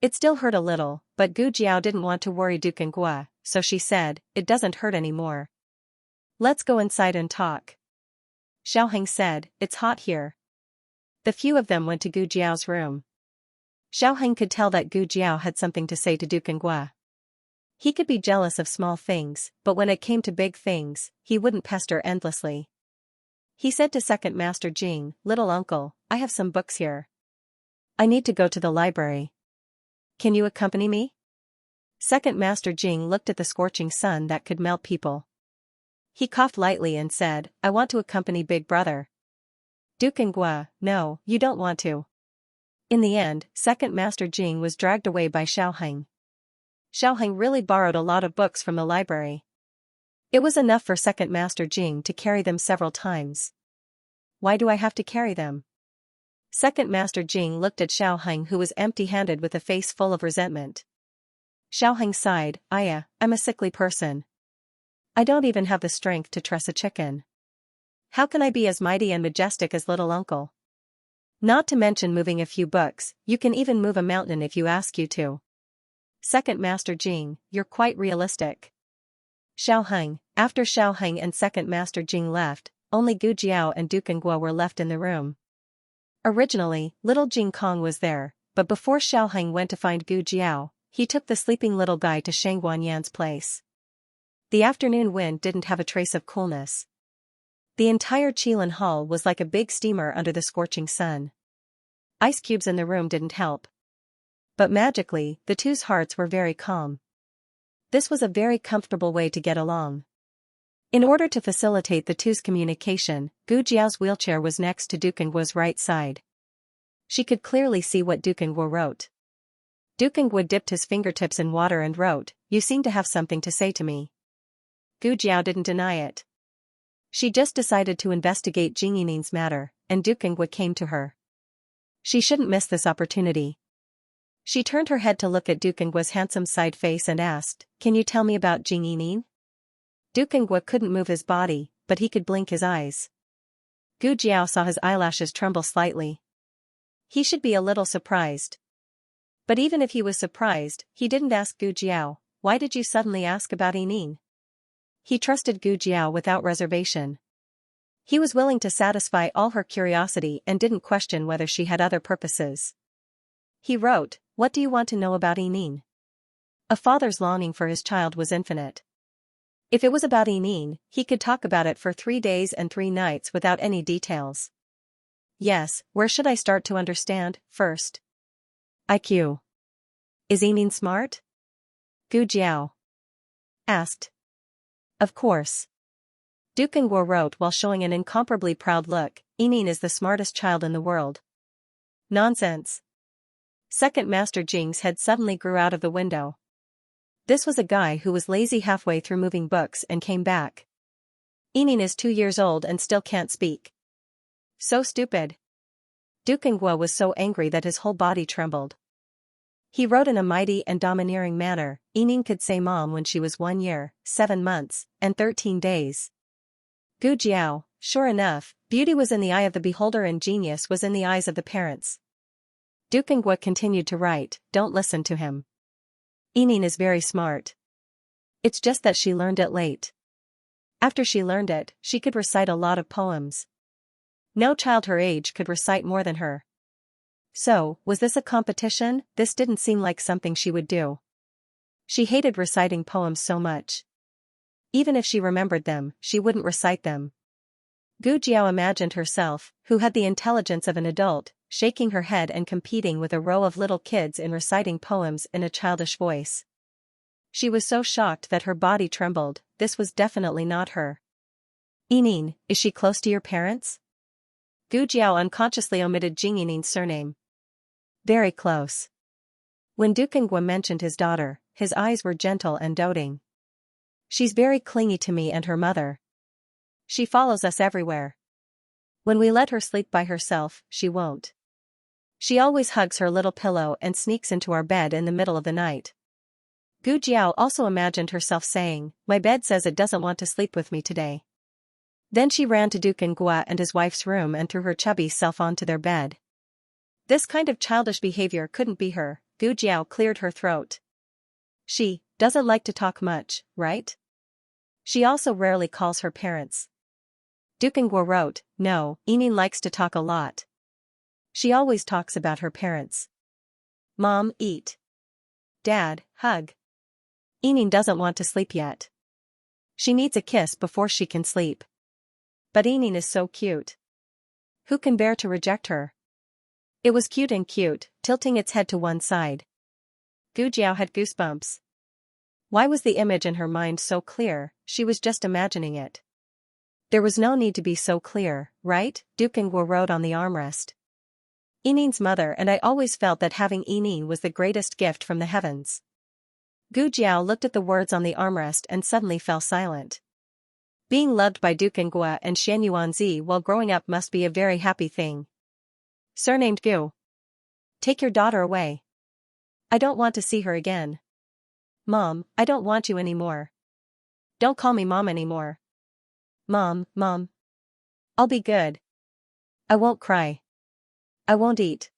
It still hurt a little, but Gu Jiao didn't want to worry Dukengua, so she said, "It doesn't hurt anymore. Let's go inside and talk." Xiaoheng said, "It's hot here." The few of them went to Gu Jiao's room. Xiaoheng could tell that Gu Jiao had something to say to Dukengua. He could be jealous of small things, but when it came to big things, he wouldn't pester endlessly. He said to Second Master Jing, "Little uncle, I have some books here. I need to go to the library. Can you accompany me?" Second Master Jing looked at the scorching sun that could melt people. He coughed lightly and said, "I want to accompany Big Brother." Dukengua, "No, you don't want to." In the end, Second Master Jing was dragged away by Xiaoheng. Xiaoheng really borrowed a lot of books from the library. It was enough for Second Master Jing to carry them several times. "Why do I have to carry them?" Second Master Jing looked at Xiaoheng, who was empty-handed with a face full of resentment. Xiaoheng sighed, I'm a sickly person. I don't even have the strength to truss a chicken. How can I be as mighty and majestic as little uncle? Not to mention moving a few books, you can even move a mountain if you ask you to." Second Master Jing, "You're quite realistic." Xiaoheng, after Xiaoheng and Second Master Jing left, only Gu Jiao and Dukengua were left in the room. Originally, little Jing Kong was there, but before Xiaoheng went to find Gu Jiao, he took the sleeping little guy to Sheng Guanyan's place. The afternoon wind didn't have a trace of coolness. The entire Qilin Hall was like a big steamer under the scorching sun. Ice cubes in the room didn't help. But magically, the two's hearts were very calm. This was a very comfortable way to get along. In order to facilitate the two's communication, Gu Jiao's wheelchair was next to Dukengua's right side. She could clearly see what Dukengua wrote. Dukengua dipped his fingertips in water and wrote, "You seem to have something to say to me." Gu Jiao didn't deny it. She just decided to investigate Jing Yining's matter, and Dukengua came to her. She shouldn't miss this opportunity. She turned her head to look at Dukengua's handsome side face and asked, "Can you tell me about Jing Yining?" Dukengua couldn't move his body, but he could blink his eyes. Gu Jiao saw his eyelashes tremble slightly. He should be a little surprised. But even if he was surprised, he didn't ask Gu Jiao, "Why did you suddenly ask about Yining?" He trusted Gu Jiao without reservation. He was willing to satisfy all her curiosity and didn't question whether she had other purposes. He wrote, "What do you want to know about Yining?" A father's longing for his child was infinite. If it was about Yining, he could talk about it for 3 days and 3 nights without any details. "Yes, where should I start to understand, first?" "IQ. Is Yining smart?" Gu Jiao asked. "Of course." Dukengua wrote while showing an incomparably proud look, "Yining is the smartest child in the world." "Nonsense." Second Master Jing's head suddenly grew out of the window. This was a guy who was lazy halfway through moving books and came back. "Yining is 2 years old and still can't speak. So stupid." Dukengua was so angry that his whole body trembled. He wrote in a mighty and domineering manner, "Yining could say mom when she was 1 year, 7 months, and 13 days. Gu Jiao, sure enough, beauty was in the eye of the beholder and genius was in the eyes of the parents. Dukengua continued to write, "Don't listen to him. Yining is very smart. It's just that she learned it late. After she learned it, she could recite a lot of poems." No child her age could recite more than her. So, was this a competition? This didn't seem like something she would do. She hated reciting poems so much. Even if she remembered them, she wouldn't recite them. Gu Jiao imagined herself, who had the intelligence of an adult, shaking her head and competing with a row of little kids in reciting poems in a childish voice. She was so shocked that her body trembled. This was definitely not her. Yining, is she close to your parents? Gu Jiao unconsciously omitted Jing Yining's surname. Very close. When Dukengwa mentioned his daughter, his eyes were gentle and doting. She's very clingy to me and her mother. She follows us everywhere. When we let her sleep by herself, she won't. She always hugs her little pillow and sneaks into our bed in the middle of the night. Gu Jiao also imagined herself saying, "My bed says it doesn't want to sleep with me today." Then she ran to Dukengwa and his wife's room and threw her chubby self onto their bed. This kind of childish behavior couldn't be her. Gu Jiao cleared her throat. She doesn't like to talk much, right? She also rarely calls her parents. Dukengwa wrote, no, Yining likes to talk a lot. She always talks about her parents. Mom, eat. Dad, hug. Yining doesn't want to sleep yet. She needs a kiss before she can sleep. But Yining is so cute. Who can bear to reject her? It was cute and cute, tilting its head to one side. Gu Jiao had goosebumps. Why was the image in her mind so clear? She was just imagining it. There was no need to be so clear, right? Dukengwa wrote on the armrest. Yining's mother, and I always felt that having Yining was the greatest gift from the heavens. Gu Jiao looked at the words on the armrest and suddenly fell silent. Being loved by Dukengwa and Xianxia while growing up must be a very happy thing. Surnamed Gu. Take your daughter away. I don't want to see her again. Mom, I don't want you anymore. Don't call me Mom anymore. Mom. I'll be good. I won't cry. I won't eat.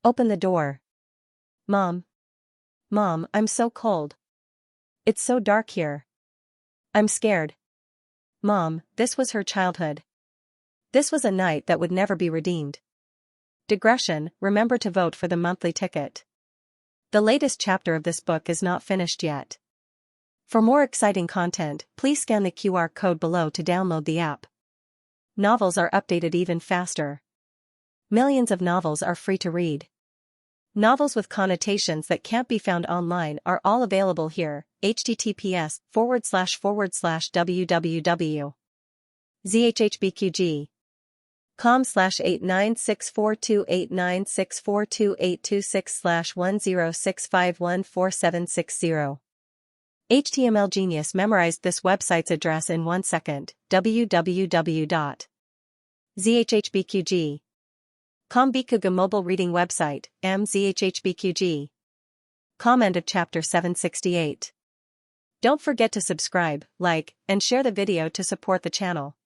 Open the door. Mom, I'm so cold. It's so dark here. I'm scared. Mom, this was her childhood. This was a night that would never be redeemed. Digression, remember to vote for the monthly ticket. The latest chapter of this book is not finished yet. For more exciting content, please scan the QR code below to download the app. Novels are updated even faster. Millions of novels are free to read. Novels with connotations that can't be found online are all available here. https://www.zhhbqg com/89642896428226/1065147760. HTML Genius memorized this website's address in 1 second. www.zhhbqg.com Bikuga mobile reading website, mzhhbqg. End of chapter 768. Don't forget to subscribe, like, and share the video to support the channel.